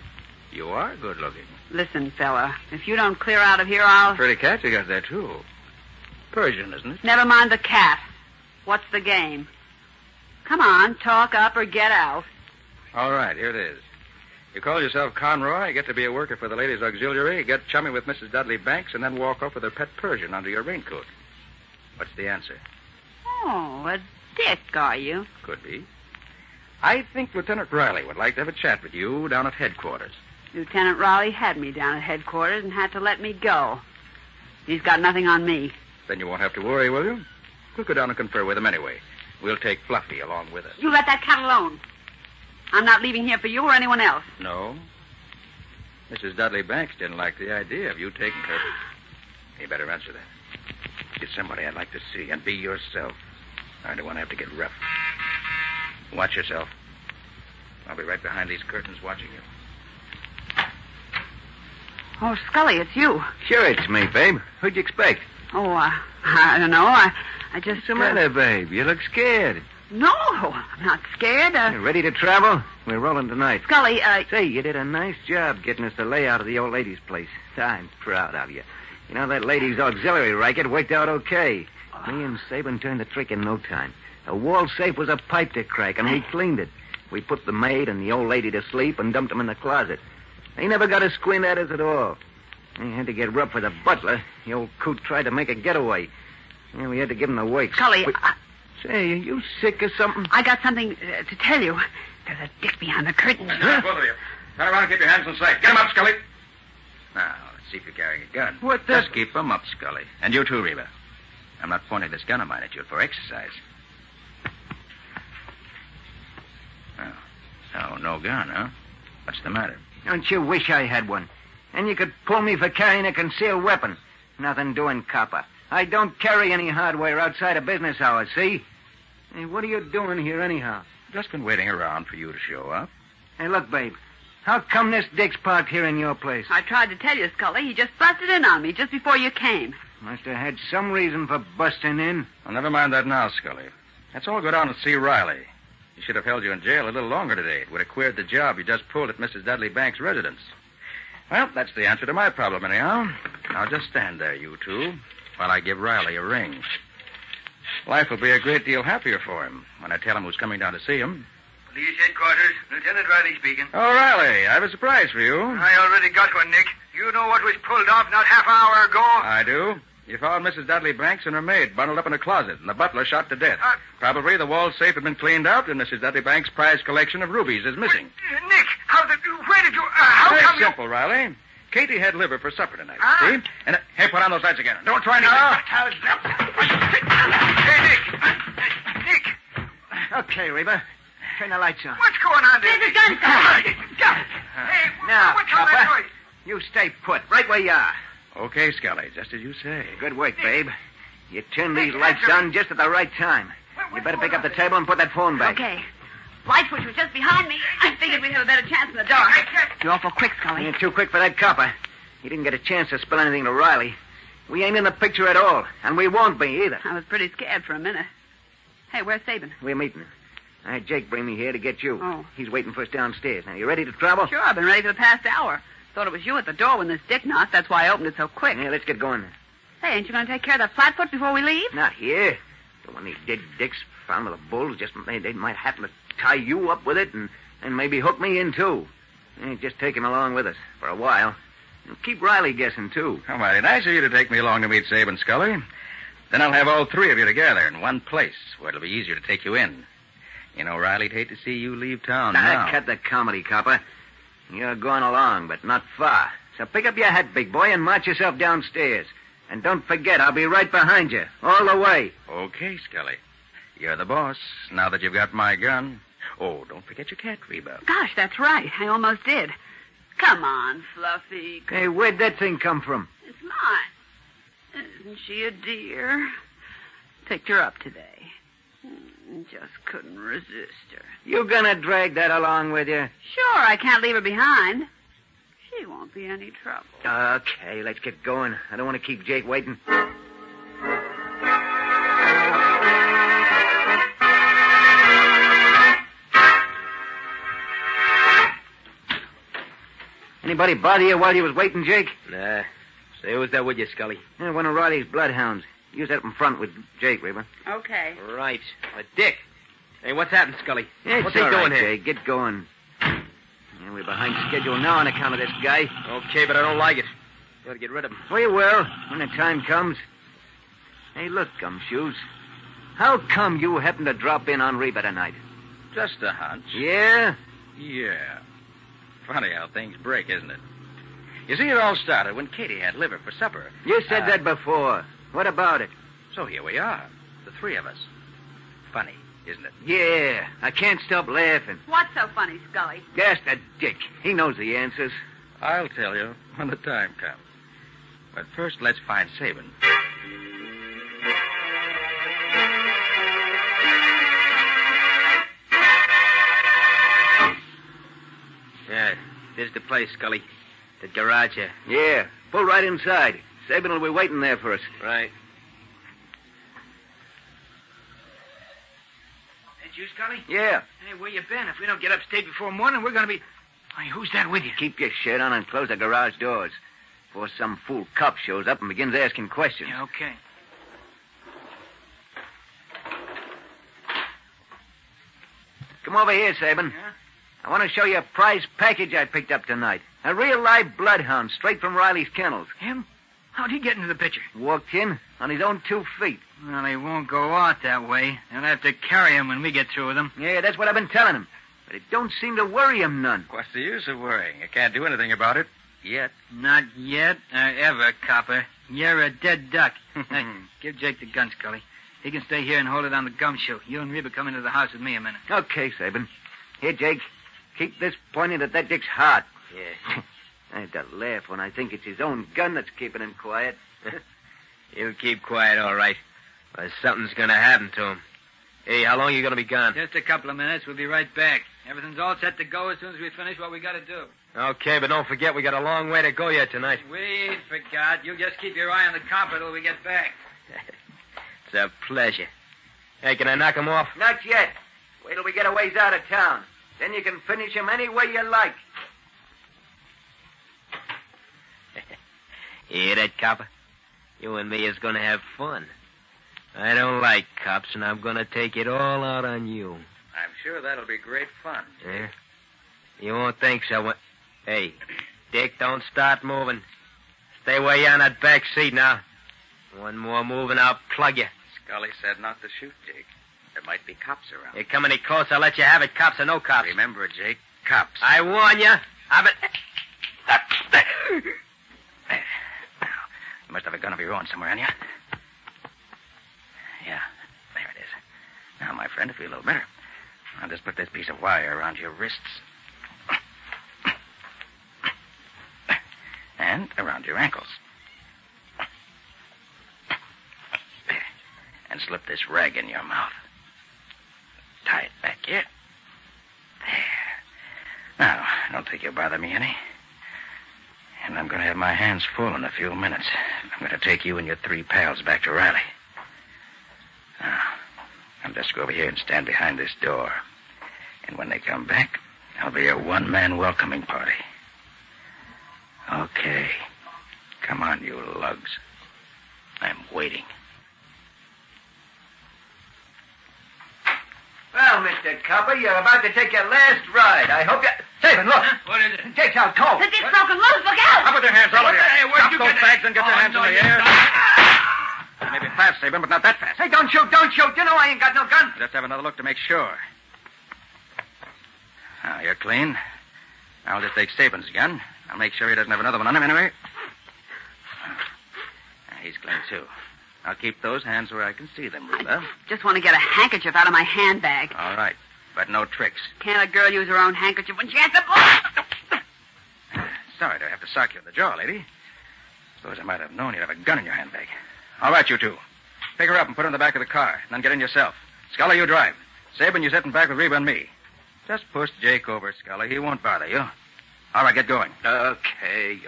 Speaker 11: You are good looking.
Speaker 2: Listen, fella, if you don't clear out of here, I'll...
Speaker 11: Pretty cat you got there, too. Persian, isn't it?
Speaker 2: Never mind the cat. What's the game? Come on, talk up or get out.
Speaker 11: All right, here it is. You call yourself Conroy, get to be a worker for the ladies' auxiliary, get chummy with Mrs. Dudley Banks, and then walk off with her pet Persian under your raincoat. What's the answer?
Speaker 2: Oh, a dick, are you?
Speaker 11: Could be. I think Lieutenant Riley would like to have a chat with you down at headquarters.
Speaker 2: Lieutenant Riley had me down at headquarters and had to let me go. He's got nothing on me.
Speaker 11: Then you won't have to worry, will you? We'll go down and confer with him anyway. We'll take Fluffy along with us.
Speaker 2: You let that cat alone. I'm not leaving here for you or anyone else.
Speaker 11: No? Mrs. Dudley Banks didn't like the idea of you taking her. You better answer that. You're somebody I'd like to see, and be yourself. I don't want to have to get rough. Watch yourself. I'll be right behind these curtains watching you.
Speaker 2: Oh, Scully, it's you.
Speaker 20: Sure, it's me, babe. Who'd you expect?
Speaker 2: Oh, I don't know. I just...
Speaker 20: What's the matter, babe? You look scared.
Speaker 2: No, I'm not scared.
Speaker 20: You ready to travel? We're rolling tonight.
Speaker 2: Scully,
Speaker 20: Say, you did a nice job getting us the layout of the old lady's place. I'm proud of you. You know, that lady's auxiliary racket worked out okay. Me and Sabin turned the trick in no time. The wall safe was a pipe to crack, and we cleaned it. We put the maid and the old lady to sleep and dumped them in the closet. They never got a squint at us at all. We had to get rough with the butler. The old coot tried to make a getaway. Yeah, we had to give him the works.
Speaker 2: Scully,
Speaker 20: Say, are you sick or something?
Speaker 2: I got something to tell you. There's a dick behind the curtain.
Speaker 11: Huh? Both of you. Turn around and keep your hands in sight. Get him up, Scully. Now, let's see if you're carrying a gun.
Speaker 20: What the...
Speaker 11: Just keep them up, Scully. And you too, Reba. I'm not pointing this gun of mine at you for exercise. Oh, so no gun, huh? What's the matter?
Speaker 20: Don't you wish I had one? And you could pull me for carrying a concealed weapon. Nothing doing, copper. I don't carry any hardware outside of business hours, see? Hey, what are you doing here anyhow?
Speaker 11: Just been waiting around for you to show up.
Speaker 20: Hey, look, babe. How come this dick's parked here in your place?
Speaker 2: I tried to tell you, Scully. He just busted in on me just before you came.
Speaker 20: Must have had some reason for busting in.
Speaker 11: Well, never mind that now, Scully. Let's all go down and see Riley. He should have held you in jail a little longer today. It would have queered the job you just pulled at Mrs. Dudley Banks' residence. Well, that's the answer to my problem, anyhow. Now, just stand there, you two, while I give Riley a ring.
Speaker 3: Life will be a great deal happier for him when I tell him who's coming down to see him.
Speaker 19: Police headquarters. Lieutenant Riley speaking.
Speaker 3: Oh, Riley, I have a surprise for you.
Speaker 19: I already got one, Nick. You know what was pulled off not half an hour ago?
Speaker 3: I do. You found Mrs. Dudley Banks and her maid bundled up in a closet, and the butler shot to death. Probably the wall safe had been cleaned out, and Mrs. Dudley Banks' prized collection of rubies is missing.
Speaker 19: Nick, where did you... how
Speaker 3: Very
Speaker 19: come you...
Speaker 3: simple, Riley. Katie had liver for supper tonight, see? And, hey, put on those lights again. Don't try anything.
Speaker 19: Hey, Nick.
Speaker 20: Okay, Reba. Turn the lights on.
Speaker 19: What's going on there?
Speaker 2: There's a gun.
Speaker 19: Hey,
Speaker 20: Now,
Speaker 19: what's all that
Speaker 20: Copper,
Speaker 19: noise?
Speaker 20: you stay put, right where you are.
Speaker 3: Okay, Scully, just as you say.
Speaker 20: Good work, babe. You turned these lights on just at the right time. You better pick up the table and put that phone back.
Speaker 2: Okay. Light switch was just behind me. I figured we'd have a better chance in the dark. You're awful quick, Scully.
Speaker 20: You're too quick for that copper. He didn't get a chance to spill anything to Riley. We ain't in the picture at all, and we won't be either.
Speaker 2: I was pretty scared for a minute. Hey, where's Sabin?
Speaker 20: We're meeting. I had Jake bring me here to get you.
Speaker 2: Oh.
Speaker 20: He's waiting for us downstairs. Now, you ready to travel?
Speaker 2: Sure, I've been ready for the past hour. Thought it was you at the door when this dick knocked. That's why I opened it so quick.
Speaker 20: Yeah, let's get going.
Speaker 2: Hey, ain't you going to take care of that flatfoot before we leave?
Speaker 20: Not here. The one these dead dicks found with the bulls just they might happen to tie you up with it and maybe hook me in, too. Just take him along with us for a while. And keep Riley guessing, too.
Speaker 3: How mighty nice of you to take me along to meet Sabin, Scully. Then I'll have all three of you together in one place where it'll be easier to take you in. You know, Riley'd hate to see you leave town now.
Speaker 20: Cut the comedy, Copper. You're going along, but not far. So pick up your hat, big boy, and march yourself downstairs. And don't forget, I'll be right behind you, all the way.
Speaker 3: Okay, Scully. You're the boss, now that you've got my gun. Oh, don't forget your cat, Reba.
Speaker 2: Gosh, that's right. I almost did. Come on, Fluffy.
Speaker 20: Hey, where'd that thing come from?
Speaker 2: It's mine. Isn't she a dear? Picked her up today. Just couldn't resist her.
Speaker 20: You gonna drag that along with you?
Speaker 2: Sure, I can't leave her behind. She won't be any trouble.
Speaker 20: Okay, let's get going. I don't want to keep Jake waiting. Anybody bother you while you was waiting, Jake?
Speaker 4: Nah. Say, who's that with you, Scully?
Speaker 20: One of Riley's bloodhounds. Use that up in front with Jake, Reba.
Speaker 2: Okay.
Speaker 4: Right. Dick. Hey, what's happened, Scully?
Speaker 20: It's
Speaker 4: what's he
Speaker 20: all
Speaker 4: doing
Speaker 20: right,
Speaker 4: here?
Speaker 20: Jake. Get going. Yeah, we're behind schedule now on account of this guy.
Speaker 4: Okay, but I don't like it. You ought to get rid of him.
Speaker 20: We will, when the time comes. Hey, look, Gumshoes. How come you happened to drop in on Reba tonight?
Speaker 3: Just a hunch.
Speaker 20: Yeah?
Speaker 3: Yeah. Funny how things break, isn't it? You see, it all started when Katie had liver for supper.
Speaker 20: You said that before. What about it?
Speaker 3: So here we are, the three of us. Funny, isn't it?
Speaker 20: Yeah, I can't stop laughing.
Speaker 2: What's so funny, Scully?
Speaker 20: Ask that Dick. He knows the answers.
Speaker 3: I'll tell you when the time comes. But first, let's find Sabin.
Speaker 4: Yeah, this is the place, Scully. The garage here.
Speaker 20: Yeah, pull right inside. Sabin will be waiting there for us.
Speaker 4: Right.
Speaker 19: That you, Scully?
Speaker 20: Yeah.
Speaker 19: Hey, where you been? If we don't get upstate before morning, we're going to be... Hey, who's that with you?
Speaker 20: Keep your shirt on and close the garage doors before some fool cop shows up and begins asking questions.
Speaker 19: Yeah, okay.
Speaker 20: Come over here, Sabin.
Speaker 19: Yeah?
Speaker 20: I want to show you a prize package I picked up tonight. A real live bloodhound straight from Riley's kennels.
Speaker 19: Him? How'd he get into the picture?
Speaker 20: Walked in on his own 2 feet.
Speaker 19: Well, he won't go out that way. They'll have to carry him when we get through with him.
Speaker 20: Yeah, that's what I've been telling him. But it don't seem to worry him none.
Speaker 3: What's the use of worrying? I can't do anything about it. Yet.
Speaker 19: Not yet or ever, Copper. You're a dead duck. Hey, give Jake the gun, Scully. He can stay here and hold it on the gumshoe. You and Reba come into the house with me a minute.
Speaker 20: Okay, Sabin. Here, Jake. Keep this pointed at that Dick's heart.
Speaker 4: Yeah.
Speaker 20: I had to laugh when I think it's his own gun that's keeping him quiet.
Speaker 4: He'll keep quiet, all right. Or something's going to happen to him. Hey, how long are you going to be gone?
Speaker 19: Just a couple of minutes. We'll be right back. Everything's all set to go as soon as we finish what we got to do.
Speaker 4: Okay, but don't forget we got a long way to go yet tonight.
Speaker 19: We ain't forgot. You just keep your eye on the copper till we get back.
Speaker 4: It's a pleasure. Hey, can I knock him off?
Speaker 20: Not yet. Wait till we get a ways out of town. Then you can finish him any way you like.
Speaker 4: Hear that, copper? You and me is going to have fun. I don't like cops, and I'm going to take it all out on you.
Speaker 3: I'm sure that'll be great fun.
Speaker 4: Yeah? You won't think so. Hey, Dick, don't start moving. Stay where you are on that back seat now. One more move and I'll plug you.
Speaker 3: Scully said not to shoot, Jake. There might be cops around.
Speaker 4: You come any closer, I'll let you have it, cops or no cops.
Speaker 3: Remember, Jake, cops.
Speaker 4: I warn you. I've been...
Speaker 3: You must have a gun of your own somewhere, haven't you? Yeah, there it is. Now, my friend, to feel a little better, I'll just put this piece of wire around your wrists. And around your ankles. And slip this rag in your mouth. Tie it back here. There. Now, don't think you'll bother me any. And I'm going to have my hands full in a few minutes. I'm going to take you and your 3 pals back to Riley. Now, I'll just go over here and stand behind this door. And when they come back, I'll be a one-man welcoming party. Okay. Come on, you lugs. I'm waiting.
Speaker 20: Well, Mr. Copper, you're about to take your last ride. I hope you... Sabin, look.
Speaker 19: What is it?
Speaker 20: Jake's out cold.
Speaker 2: It's broken loose. Look out!
Speaker 3: Up with your hands, all of you.
Speaker 19: Hey, where'd
Speaker 3: Drop
Speaker 19: you
Speaker 3: those
Speaker 19: get it?
Speaker 3: bags and get your hands
Speaker 19: no,
Speaker 3: in the
Speaker 19: you
Speaker 3: air.
Speaker 19: don't.
Speaker 3: Maybe fast, Sabin, but not that fast.
Speaker 20: Hey, don't shoot. You know I ain't got no gun.
Speaker 3: Just have another look to make sure. Now, you're clean. I'll just take Sabin's gun. I'll make sure he doesn't have another one on him anyway. He's clean, too. I'll keep those hands where I can see them, Reba.
Speaker 2: Just want to get a handkerchief out of my handbag.
Speaker 3: All right, but no tricks.
Speaker 2: Can't a girl use her own handkerchief when she has to blow?
Speaker 3: Sorry to have to sock you in the jaw, lady. Suppose I might have known you'd have a gun in your handbag. All right, you two. Pick her up and put her in the back of the car, and then get in yourself. Scully, you drive. Sabin, you sit in back with Reba and me. Just push Jake over, Scully. He won't bother you. All right, get going.
Speaker 20: Okay.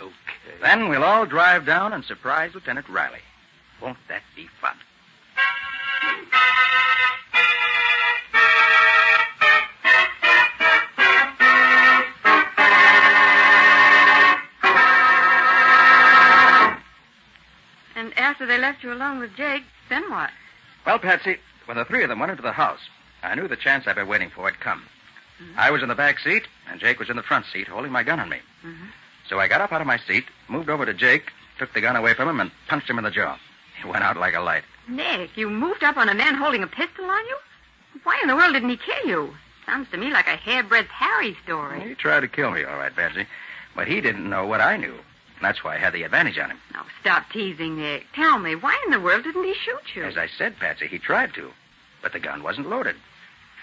Speaker 3: Then we'll all drive down and surprise Lieutenant Riley. Won't that be fun?
Speaker 15: And after they left you alone with Jake, then what?
Speaker 3: Well, Patsy, when the 3 of them went into the house, I knew the chance I'd been waiting for had come. Mm-hmm. I was in the back seat, and Jake was in the front seat, holding my gun on me. Mm-hmm. So I got up out of my seat, moved over to Jake, took the gun away from him, and punched him in the jaw. He went out like a light.
Speaker 15: Nick, you moved up on a man holding a pistol on you? Why in the world didn't he kill you? Sounds to me like a hairbreadth Harry story.
Speaker 3: He tried to kill me, all right, Patsy. But he didn't know what I knew. That's why I had the advantage on him.
Speaker 15: Now, stop teasing, Nick. Tell me, why in the world didn't he shoot you?
Speaker 3: As I said, Patsy, he tried to. But the gun wasn't loaded.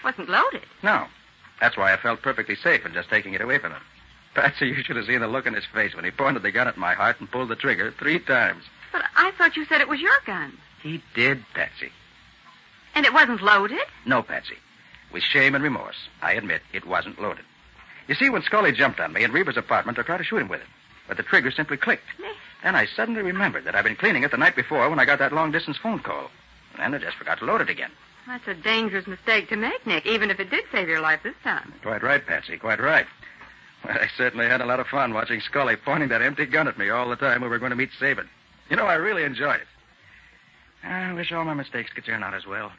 Speaker 15: Wasn't loaded?
Speaker 3: No. That's why I felt perfectly safe in just taking it away from him. Patsy, you should have seen the look in his face when he pointed the gun at my heart and pulled the trigger 3 times.
Speaker 15: But I thought you said it was your gun.
Speaker 3: He did, Patsy.
Speaker 15: And it wasn't loaded?
Speaker 3: No, Patsy. With shame and remorse, I admit it wasn't loaded. You see, when Scully jumped on me in Reba's apartment, I tried to shoot him with it. But the trigger simply clicked. Then I suddenly remembered that I'd been cleaning it the night before when I got that long-distance phone call. And I just forgot to load it again.
Speaker 15: That's a dangerous mistake to make, Nick, even if it did save your life this time.
Speaker 3: Quite right, Patsy, quite right. Well, I certainly had a lot of fun watching Scully pointing that empty gun at me all the time we were going to meet Sabin. You know, I really enjoyed it. I wish all my mistakes could turn out as well.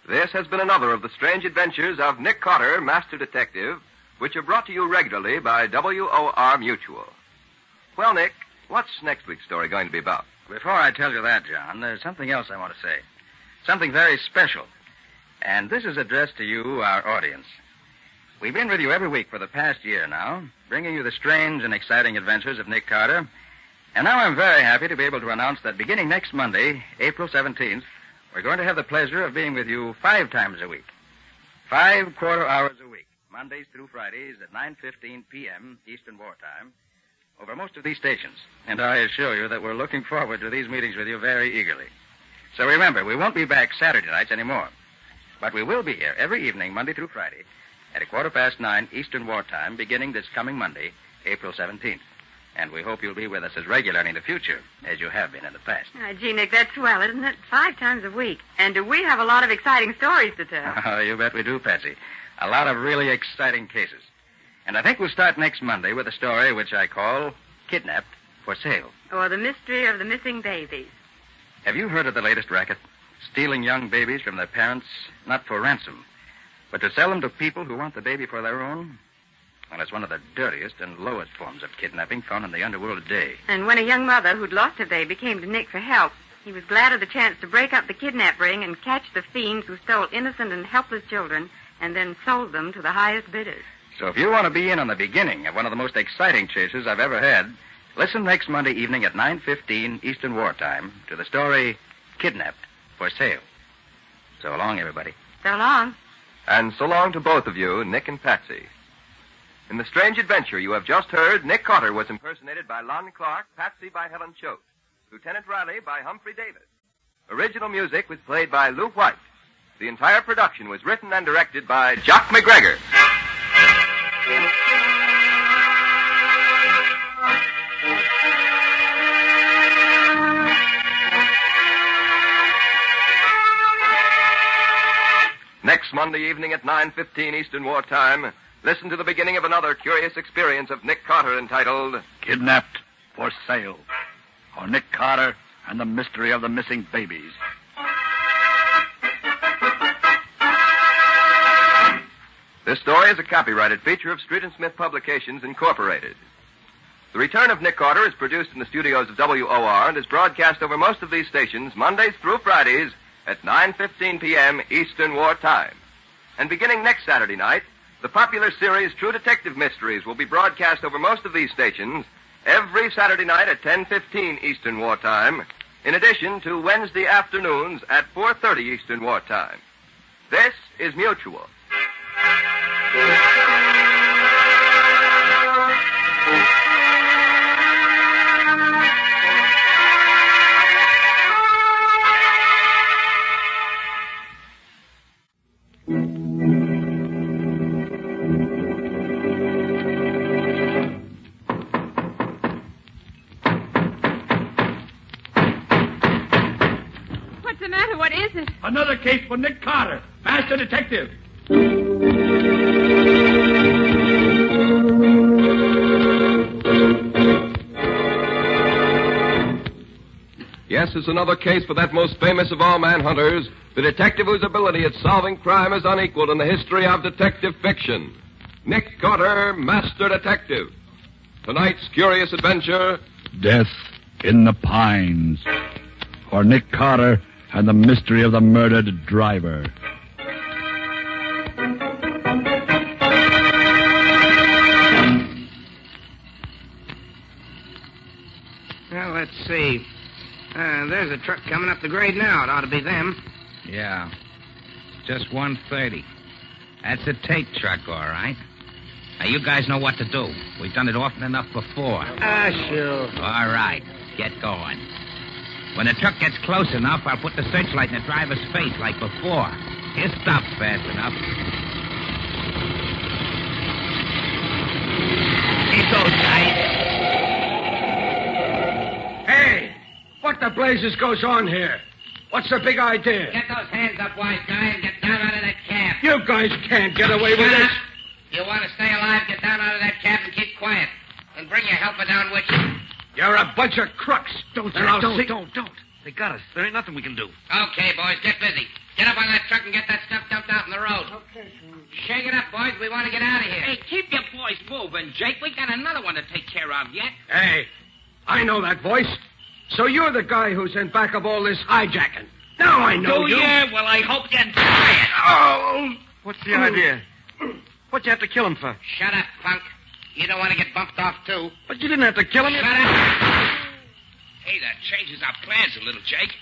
Speaker 12: This has been another of the strange adventures of Nick Carter, Master Detective, which are brought to you regularly by WOR Mutual. Well, Nick, what's next week's story going to be about?
Speaker 3: Before I tell you that, John, there's something else I want to say. Something very special. And this is addressed to you, our audience. We've been with you every week for the past year now, bringing you the strange and exciting adventures of Nick Carter. And now I'm very happy to be able to announce that beginning next Monday, April 17th, we're going to have the pleasure of being with you 5 times a week. 5 quarter hours a week, Mondays through Fridays at 9:15 p.m. Eastern Wartime, over most of these stations. And I assure you that we're looking forward to these meetings with you very eagerly. So remember, we won't be back Saturday nights anymore. But we will be here every evening, Monday through Friday, at 9:15 Eastern Wartime, beginning this coming Monday, April 17th. And we hope you'll be with us as regularly in the future as you have been in the past.
Speaker 1: Gee, Nick, that's swell, isn't it? 5 times a week. And do we have a lot of exciting stories to tell?
Speaker 3: Oh, you bet we do, Patsy. A lot of really exciting cases. And I think we'll start next Monday with a story which I call Kidnapped for Sale.
Speaker 1: Or the mystery of the missing babies.
Speaker 3: Have you heard of the latest racket? Stealing young babies from their parents, not for ransom, but to sell them to people who want the baby for their own? Well, it's one of the dirtiest and lowest forms of kidnapping found in the underworld today.
Speaker 1: And when a young mother who'd lost her baby came to Nick for help, he was glad of the chance to break up the kidnap ring and catch the fiends who stole innocent and helpless children and then sold them to the highest bidders.
Speaker 3: So if you want to be in on the beginning of one of the most exciting chases I've ever had, listen next Monday evening at 9:15 Eastern Wartime to the story Kidnapped for Sale. So long, everybody.
Speaker 1: So long.
Speaker 12: And so long to both of you, Nick and Patsy. In the strange adventure you have just heard, Nick Carter was impersonated by Lon Clark, Patsy by Helen Choate, Lieutenant Riley by Humphrey Davis. Original music was played by Lou White. The entire production was written and directed by Jock McGregor. Next Monday evening at 9:15 Eastern Wartime, listen to the beginning of another curious experience of Nick Carter entitled
Speaker 5: Kidnapped for Sale, or Nick Carter and the Mystery of the Missing Babies.
Speaker 12: This story is a copyrighted feature of Street & Smith Publications, Incorporated. The Return of Nick Carter is produced in the studios of WOR and is broadcast over most of these stations Mondays through Fridays at 9:15 p.m. Eastern Wartime. And beginning next Saturday night, the popular series True Detective Mysteries will be broadcast over most of these stations every Saturday night at 10:15 Eastern Wartime, in addition to Wednesday afternoons at 4:30 Eastern Wartime. This is Mutual.
Speaker 1: What's the matter? What is it?
Speaker 19: Another case for Nick Carter, master detective.
Speaker 12: Yes, it's another case for that most famous of all manhunters, the detective whose ability at solving crime is unequaled in the history of detective fiction. Nick Carter, Master Detective. Tonight's curious adventure,
Speaker 5: Death in the Pines, or Nick Carter and the Mystery of the Murdered Driver.
Speaker 22: Well, let's see. There's a truck coming up the grade now. It ought to be them.
Speaker 7: Yeah. Just 1:30. That's a tape truck, all right. Now, you guys know what to do. We've done it often enough before.
Speaker 22: Sure.
Speaker 7: All right. Get going. When the truck gets close enough, I'll put the searchlight in the driver's face like before. He'll stop fast enough. He's so tight.
Speaker 19: Hey, what the blazes goes on here? What's the big idea?
Speaker 22: Get those hands up, wise guy, and get down out of that cab.
Speaker 19: You guys can't get away with
Speaker 22: Shut
Speaker 19: this.
Speaker 22: up. You want to stay alive, get down out of that cab and keep quiet. And bring your helper down with you.
Speaker 19: You're a bunch of crooks.
Speaker 11: Don't. They got us. There ain't nothing we can do.
Speaker 22: Okay, boys, get busy. Get up on that truck and get that stuff dumped out in the road.
Speaker 13: Okay,
Speaker 22: Shake it up, boys. We want to get out of here.
Speaker 7: Hey, keep your boys moving, Jake. We got another one to take care of yet.
Speaker 19: Hey, I know that voice. So you're the guy who's in back of all this hijacking. Now I know
Speaker 7: Do
Speaker 22: you.
Speaker 7: you? Well, I hope you try it.
Speaker 19: Oh!
Speaker 11: What's the idea? What'd you have to kill him for?
Speaker 22: Shut up, punk. You don't want to get bumped off, too.
Speaker 11: But you didn't have to kill him.
Speaker 22: Shut up.
Speaker 7: Hey, that changes our plans a little, Jake.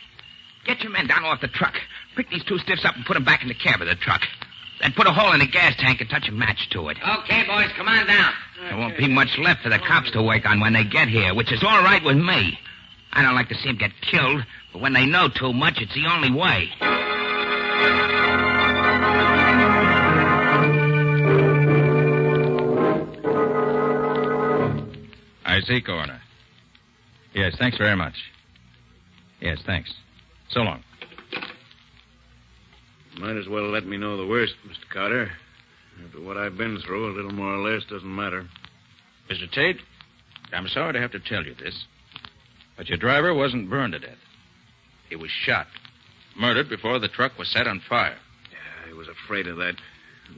Speaker 7: Get your men down off the truck. Pick these two stiffs up and put them back in the cab of the truck. Then put a hole in the gas tank and touch a match to it.
Speaker 22: Okay, boys, come on down.
Speaker 7: There won't be much left for the cops to work on when they get here, which is all right with me. I don't like to see them get killed, but when they know too much, it's the only way.
Speaker 3: I see, Coroner. Yes, thanks very much. Yes, thanks. So long.
Speaker 14: Might as well let me know the worst, Mr. Carter. After what I've been through, a little more or less doesn't matter.
Speaker 3: Mr. Tate, I'm sorry to have to tell you this, but your driver wasn't burned to death. He was shot. Murdered before the truck was set on fire.
Speaker 14: Yeah, I was afraid of that.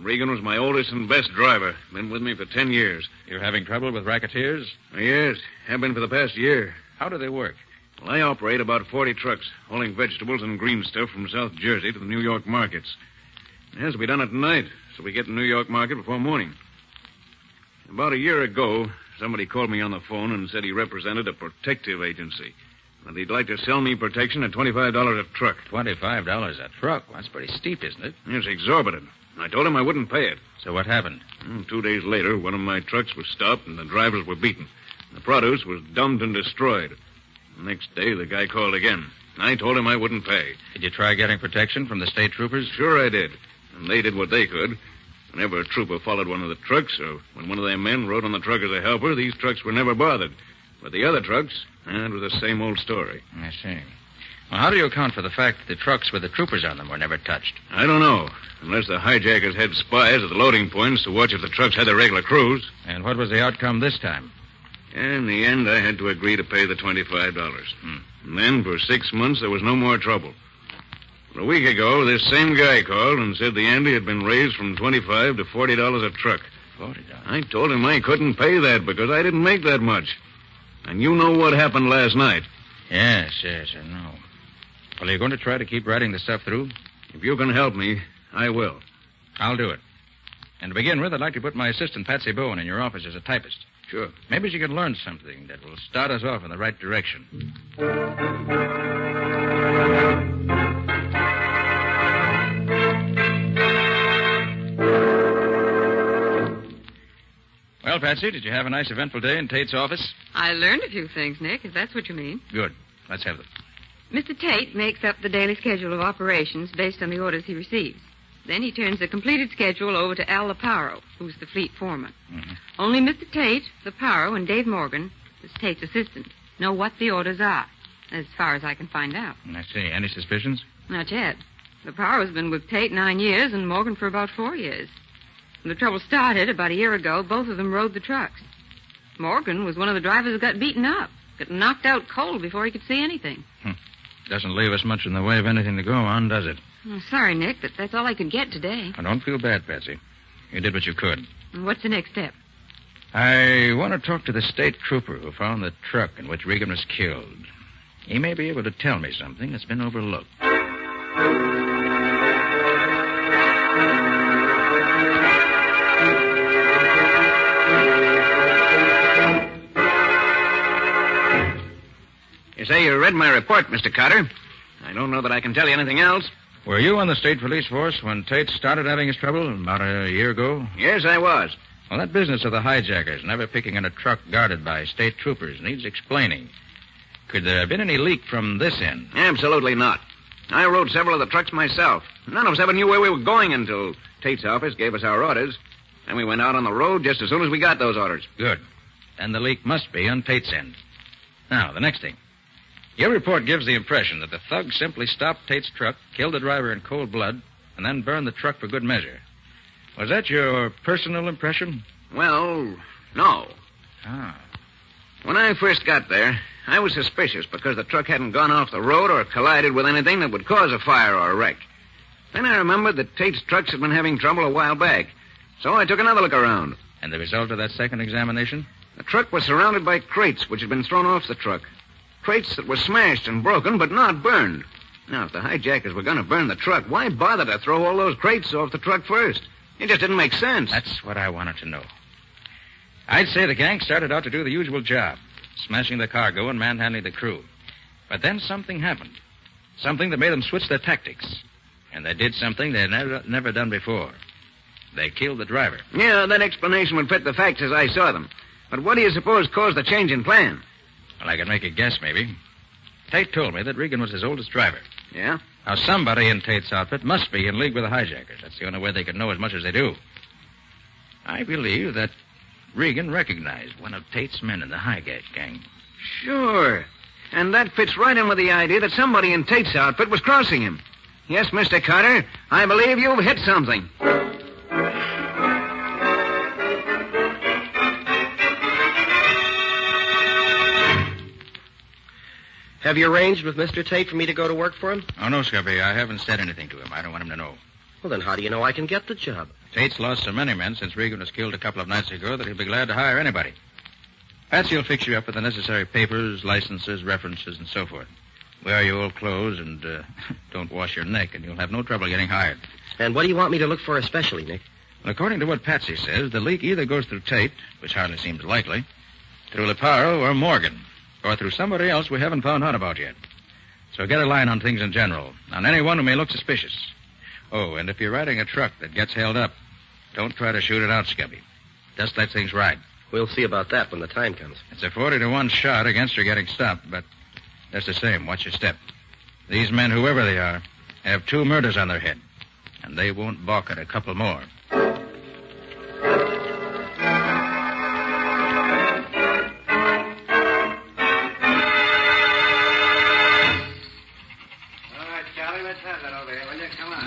Speaker 14: Regan was my oldest and best driver. Been with me for 10 years.
Speaker 3: You're having trouble with racketeers?
Speaker 14: Yes, have been for the past year.
Speaker 3: How do they work?
Speaker 14: Well, I operate about 40 trucks, hauling vegetables and green stuff from South Jersey to the New York markets. It has to be done at night, so we get to the New York market before morning. About a year ago, somebody called me on the phone and said he represented a protective agency. And he'd like to sell me protection at $25 a truck.
Speaker 3: $25 a truck? Well, that's pretty steep, isn't it?
Speaker 14: It's exorbitant. I told him I wouldn't pay it.
Speaker 3: So what happened?
Speaker 14: 2 days later, one of my trucks was stopped and the drivers were beaten. The produce was dumped and destroyed. The next day, the guy called again. I told him I wouldn't pay.
Speaker 3: Did you try getting protection from the state troopers?
Speaker 14: Sure I did. And they did what they could. Whenever a trooper followed one of the trucks, or when one of their men rode on the truck as a helper, these trucks were never bothered. But the other trucks, it was the same old story.
Speaker 3: I see. Well, how do you account for the fact that the trucks with the troopers on them were never touched?
Speaker 14: I don't know. Unless the hijackers had spies at the loading points to watch if the trucks had their regular crews.
Speaker 3: And what was the outcome this time?
Speaker 14: In the end, I had to agree to pay the $25. And then, for 6 months, there was no more trouble. A week ago, this same guy called and said the ante had been raised from $25 to $40 a truck.
Speaker 3: $40?
Speaker 14: I told him I couldn't pay that because I didn't make that much. And you know what happened last night.
Speaker 3: Yes, I know. Well, are you going to try to keep writing the stuff through?
Speaker 14: If you can help me, I will.
Speaker 3: I'll do it. And to begin with, I'd like to put my assistant, Patsy Bowen, in your office as a typist.
Speaker 14: Sure.
Speaker 3: Maybe she can learn something that will start us off in the right direction. Well, Patsy, did you have a nice eventful day in Tate's office?
Speaker 1: I learned a few things, Nick, if that's what you mean.
Speaker 3: Good. Let's have them.
Speaker 1: Mr. Tate makes up the daily schedule of operations based on the orders he receives. Then he turns the completed schedule over to Al Laparo, who's the fleet foreman.
Speaker 3: Mm-hmm.
Speaker 1: Only Mr. Tate, Laparo, and Dave Morgan, who's Tate's assistant, know what the orders are, as far as I can find out.
Speaker 3: I see. Any suspicions?
Speaker 1: Not yet. Laparo's been with Tate 9 years and Morgan for about 4 years. When the trouble started about a year ago, both of them rode the trucks. Morgan was one of the drivers who got beaten up, got knocked out cold before he could see anything.
Speaker 3: Doesn't leave us much in the way of anything to go on, does it?
Speaker 1: Oh, sorry, Nick, but that's all I could get today.
Speaker 3: I don't feel bad, Patsy. You did what you could.
Speaker 1: And what's the next step?
Speaker 3: I want to talk to the state trooper who found the truck in which Regan was killed. He may be able to tell me something that's been overlooked.
Speaker 22: You say you read my report, Mr. Carter. I don't know that I can tell you anything else.
Speaker 3: Were you on the state police force when Tate started having his trouble about a year ago?
Speaker 22: Yes, I was.
Speaker 3: Well, that business of the hijackers never picking on a truck guarded by state troopers needs explaining. Could there have been any leak from this end?
Speaker 22: Absolutely not. I rode several of the trucks myself. None of us ever knew where we were going until Tate's office gave us our orders. Then we went out on the road just as soon as we got those orders.
Speaker 3: Good. Then the leak must be on Tate's end. Now, the next thing. Your report gives the impression that the thug simply stopped Tate's truck, killed the driver in cold blood, and then burned the truck for good measure. Was that your personal impression?
Speaker 22: Well, no.
Speaker 3: Ah.
Speaker 22: When I first got there, I was suspicious because the truck hadn't gone off the road or collided with anything that would cause a fire or a wreck. Then I remembered that Tate's trucks had been having trouble a while back. So I took another look around.
Speaker 3: And the result of that second examination?
Speaker 22: The truck was surrounded by crates which had been thrown off the truck. Crates that were smashed and broken, but not burned. Now, if the hijackers were going to burn the truck, why bother to throw all those crates off the truck first? It just didn't make sense.
Speaker 3: That's what I wanted to know. I'd say the gang started out to do the usual job, smashing the cargo and manhandling the crew. But then something happened. Something that made them switch their tactics. And they did something they'd never done before. They killed the driver.
Speaker 22: Yeah, that explanation would fit the facts as I saw them. But what do you suppose caused the change in plan?
Speaker 3: Well, I could make a guess, maybe. Tate told me that Regan was his oldest driver.
Speaker 22: Yeah?
Speaker 3: Now, somebody in Tate's outfit must be in league with the hijackers. That's the only way they could know as much as they do. I believe that Regan recognized one of Tate's men in the Highgate gang.
Speaker 22: Sure. And that fits right in with the idea that somebody in Tate's outfit was crossing him. Yes, Mr. Carter, I believe you've hit something.
Speaker 16: Have you arranged with Mr. Tate for me to go to work for him?
Speaker 3: Oh, no, Scubby. I haven't said anything to him. I don't want him to know.
Speaker 16: Well, then how do you know I can get the job?
Speaker 3: Tate's lost so many men since Regan was killed a couple of nights ago that he'll be glad to hire anybody. Patsy will fix you up with the necessary papers, licenses, references, and so forth. Wear your old clothes and don't wash your neck, and you'll have no trouble getting hired.
Speaker 16: And what do you want me to look for especially, Nick?
Speaker 3: Well, according to what Patsy says, the leak either goes through Tate, which hardly seems likely, through Leparo or Morgan, or through somebody else we haven't found out about yet. So get a line on things in general, on anyone who may look suspicious. Oh, and if you're riding a truck that gets held up, don't try to shoot it out, Scubby. Just let things ride.
Speaker 16: We'll see about that when the time comes.
Speaker 3: It's a 40-to-1 shot against her getting stopped, but just the same, watch your step. These men, whoever they are, have 2 murders on their head, and they won't balk at a couple more.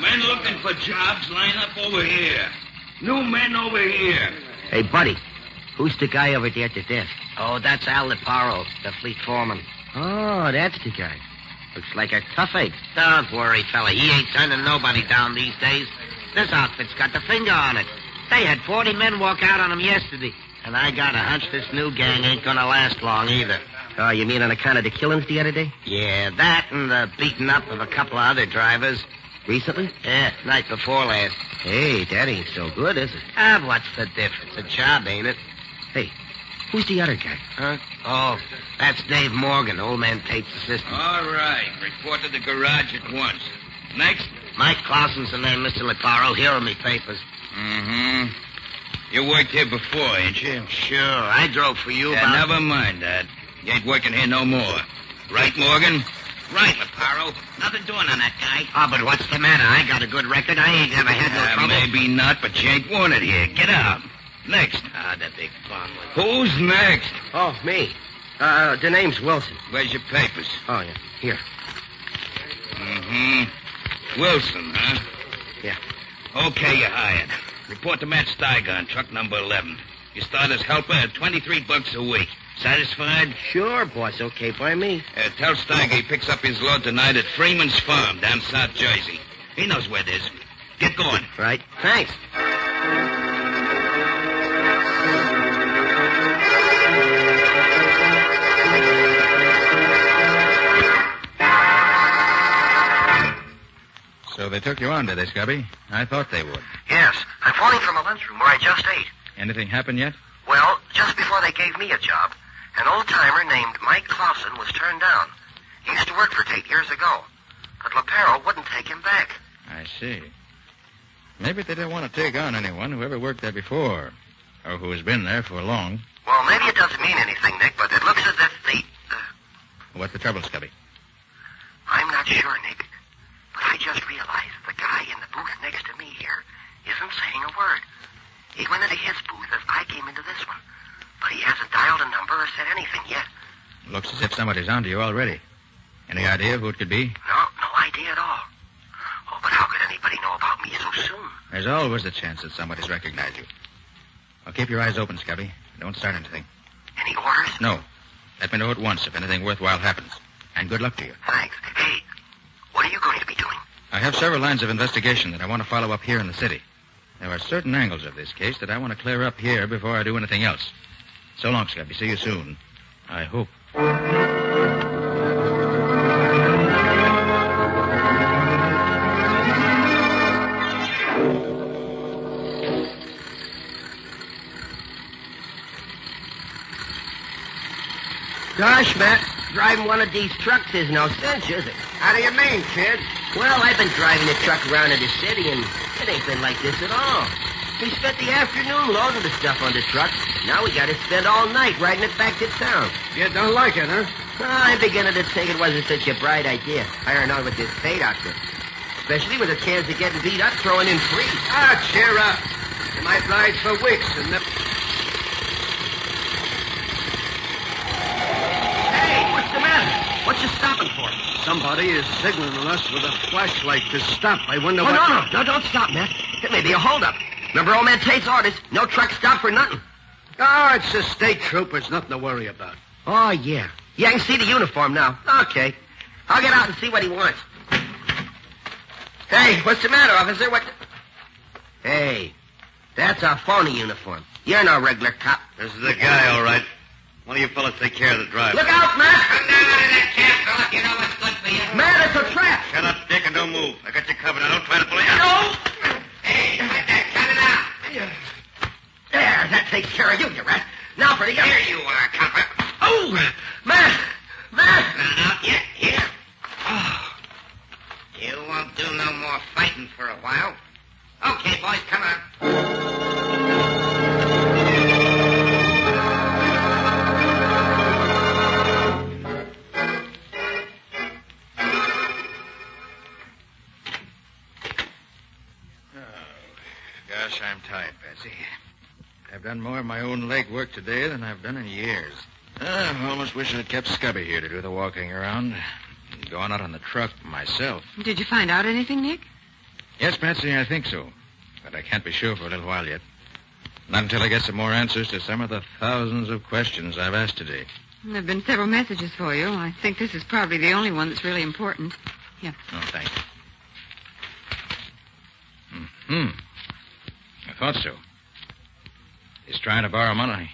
Speaker 7: Men looking for jobs, line up over here. New men over here.
Speaker 10: Hey, buddy, who's the guy over there at the desk? Oh, that's Al Leparo, the fleet foreman. Oh, that's the guy. Looks like a toughache.
Speaker 20: Don't worry, fella. He ain't turning nobody down these days. This outfit's got the finger on it. They had 40 men walk out on him yesterday. And I got a hunch this new gang ain't gonna last long either.
Speaker 16: Oh, you mean on account of the killings the other day?
Speaker 20: Yeah, that and the beating up of a couple of other drivers.
Speaker 16: Recently?
Speaker 20: Yeah, night before last.
Speaker 16: Hey, that ain't so good, is it?
Speaker 20: Ah, what's the difference? A job, ain't it?
Speaker 16: Hey, who's the other guy?
Speaker 20: Huh? Oh, that's Dave Morgan, old man Tate's assistant.
Speaker 7: All right. Report to the garage at once. Next?
Speaker 20: Mike Clausen's the name, Mr. Leparo. Here are me papers.
Speaker 7: Mm-hmm. You worked here before, ain't you?
Speaker 20: Sure. I drove for you
Speaker 7: Yeah, never mind that. You ain't working here no more. Right, Morgan?
Speaker 10: Right, Leparo. Nothing doing on that guy.
Speaker 20: Oh, but what's the matter? I got a good record. I ain't never had no trouble.
Speaker 7: Maybe not, but you ain't wanted here. Get out. Next.
Speaker 10: Ah, the big bum.
Speaker 7: Who's next?
Speaker 16: Oh, me. The name's Wilson.
Speaker 7: Where's your papers?
Speaker 16: Oh, yeah. Here.
Speaker 7: Mm-hmm. Wilson, huh?
Speaker 16: Yeah.
Speaker 7: Okay, you're hired. Report to Matt Steiger on truck number 11. You start as helper at $23 a week. Satisfied?
Speaker 16: Sure, boss. Okay by me.
Speaker 7: Tell Steiger he picks up his load tonight at Freeman's Farm down South Jersey. He knows where it is. Get going.
Speaker 16: Right. Thanks.
Speaker 3: So they took you on, did they, Scubby? I thought they would.
Speaker 9: Yes. I'm phoning from a lunchroom where I just ate.
Speaker 3: Anything happened yet?
Speaker 9: Well, just before they gave me a job, an old-timer named Mike Clausen was turned down. He used to work for Tate years ago. But Leparo wouldn't take him back.
Speaker 3: I see. Maybe they didn't want to take on anyone who ever worked there before, or who has been there for long.
Speaker 9: Well, maybe it doesn't mean anything, Nick, but it looks as if the...
Speaker 3: What's the trouble, Scubby?
Speaker 9: I'm not sure, Nick. But I just realized the guy in the booth next to me here isn't saying a word. He went into his booth as I came into this one. But he hasn't dialed a number or said anything yet.
Speaker 3: Looks as if somebody's onto you already. Any idea who it could be?
Speaker 9: No idea at all. Oh, but how could anybody know about me so soon?
Speaker 3: There's always the chance that somebody's recognized you. Well, keep your eyes open, Scubby. Don't start anything.
Speaker 9: Any orders?
Speaker 3: No. Let me know at once if anything worthwhile happens. And good luck to you.
Speaker 9: Thanks. Hey, what are you going to be doing?
Speaker 3: I have several lines of investigation that I want to follow up here in the city. There are certain angles of this case that I want to clear up here before I do anything else. So long, Scubby. See you soon. I hope.
Speaker 10: Gosh, Matt, driving one of these trucks is no cinch, is it?
Speaker 20: How do you mean, kid?
Speaker 10: Well, I've been driving a truck around in the city, and it ain't been like this at all. We spent the afternoon loading the stuff on the truck. Now we got to spend all night riding it back to town.
Speaker 18: You don't like it, huh?
Speaker 10: I'm beginning to think it wasn't such a bright idea, hiring on with this Tate outfit. Especially with a chance of getting beat up throwing in free.
Speaker 19: Ah, cheer up. You might ride for weeks and never...
Speaker 18: Somebody is signaling us with a flashlight to stop. I wonder what...
Speaker 10: No, don't stop, Matt. It may be a holdup. Remember old man Tate's orders? No truck stop for nothing.
Speaker 18: Oh, it's the state troopers. Nothing to worry about.
Speaker 10: Oh, yeah. Yeah, I can see the uniform now. Okay. I'll get out and see what he wants. Hey, what's the matter, officer? What... Hey, that's a phony uniform. You're no regular cop.
Speaker 8: This is the guy, all right. One of you fellas take care of the driver.
Speaker 10: Look out, Matt!
Speaker 8: Come down out of that cab, fella. You know what's good for you.
Speaker 10: Matt, it's a trap.
Speaker 8: Shut up, Dick, and don't move. I got you covered. Now, don't try to pull it out.
Speaker 10: No!
Speaker 8: Hey, like that. Cut it out.
Speaker 10: There, that takes care of you, you rat. Now for the other.
Speaker 8: Here you are, copper.
Speaker 10: Oh, Matt!
Speaker 8: Not yet. Here. Oh. You won't do no more fighting for a while. Okay, boys, come on.
Speaker 3: Gosh, I'm tired, Patsy. I've done more of my own leg work today than I've done in years. I almost wish I'd kept Scubby here to do the walking around. Going out on the truck myself.
Speaker 1: Did you find out anything, Nick?
Speaker 3: Yes, Patsy, I think so. But I can't be sure for a little while yet. Not until I get some more answers to some of the thousands of questions I've asked today.
Speaker 1: There have been several messages for you. I think this is probably the only one that's really important. Yeah.
Speaker 3: Oh, thanks. I thought so. He's trying to borrow money.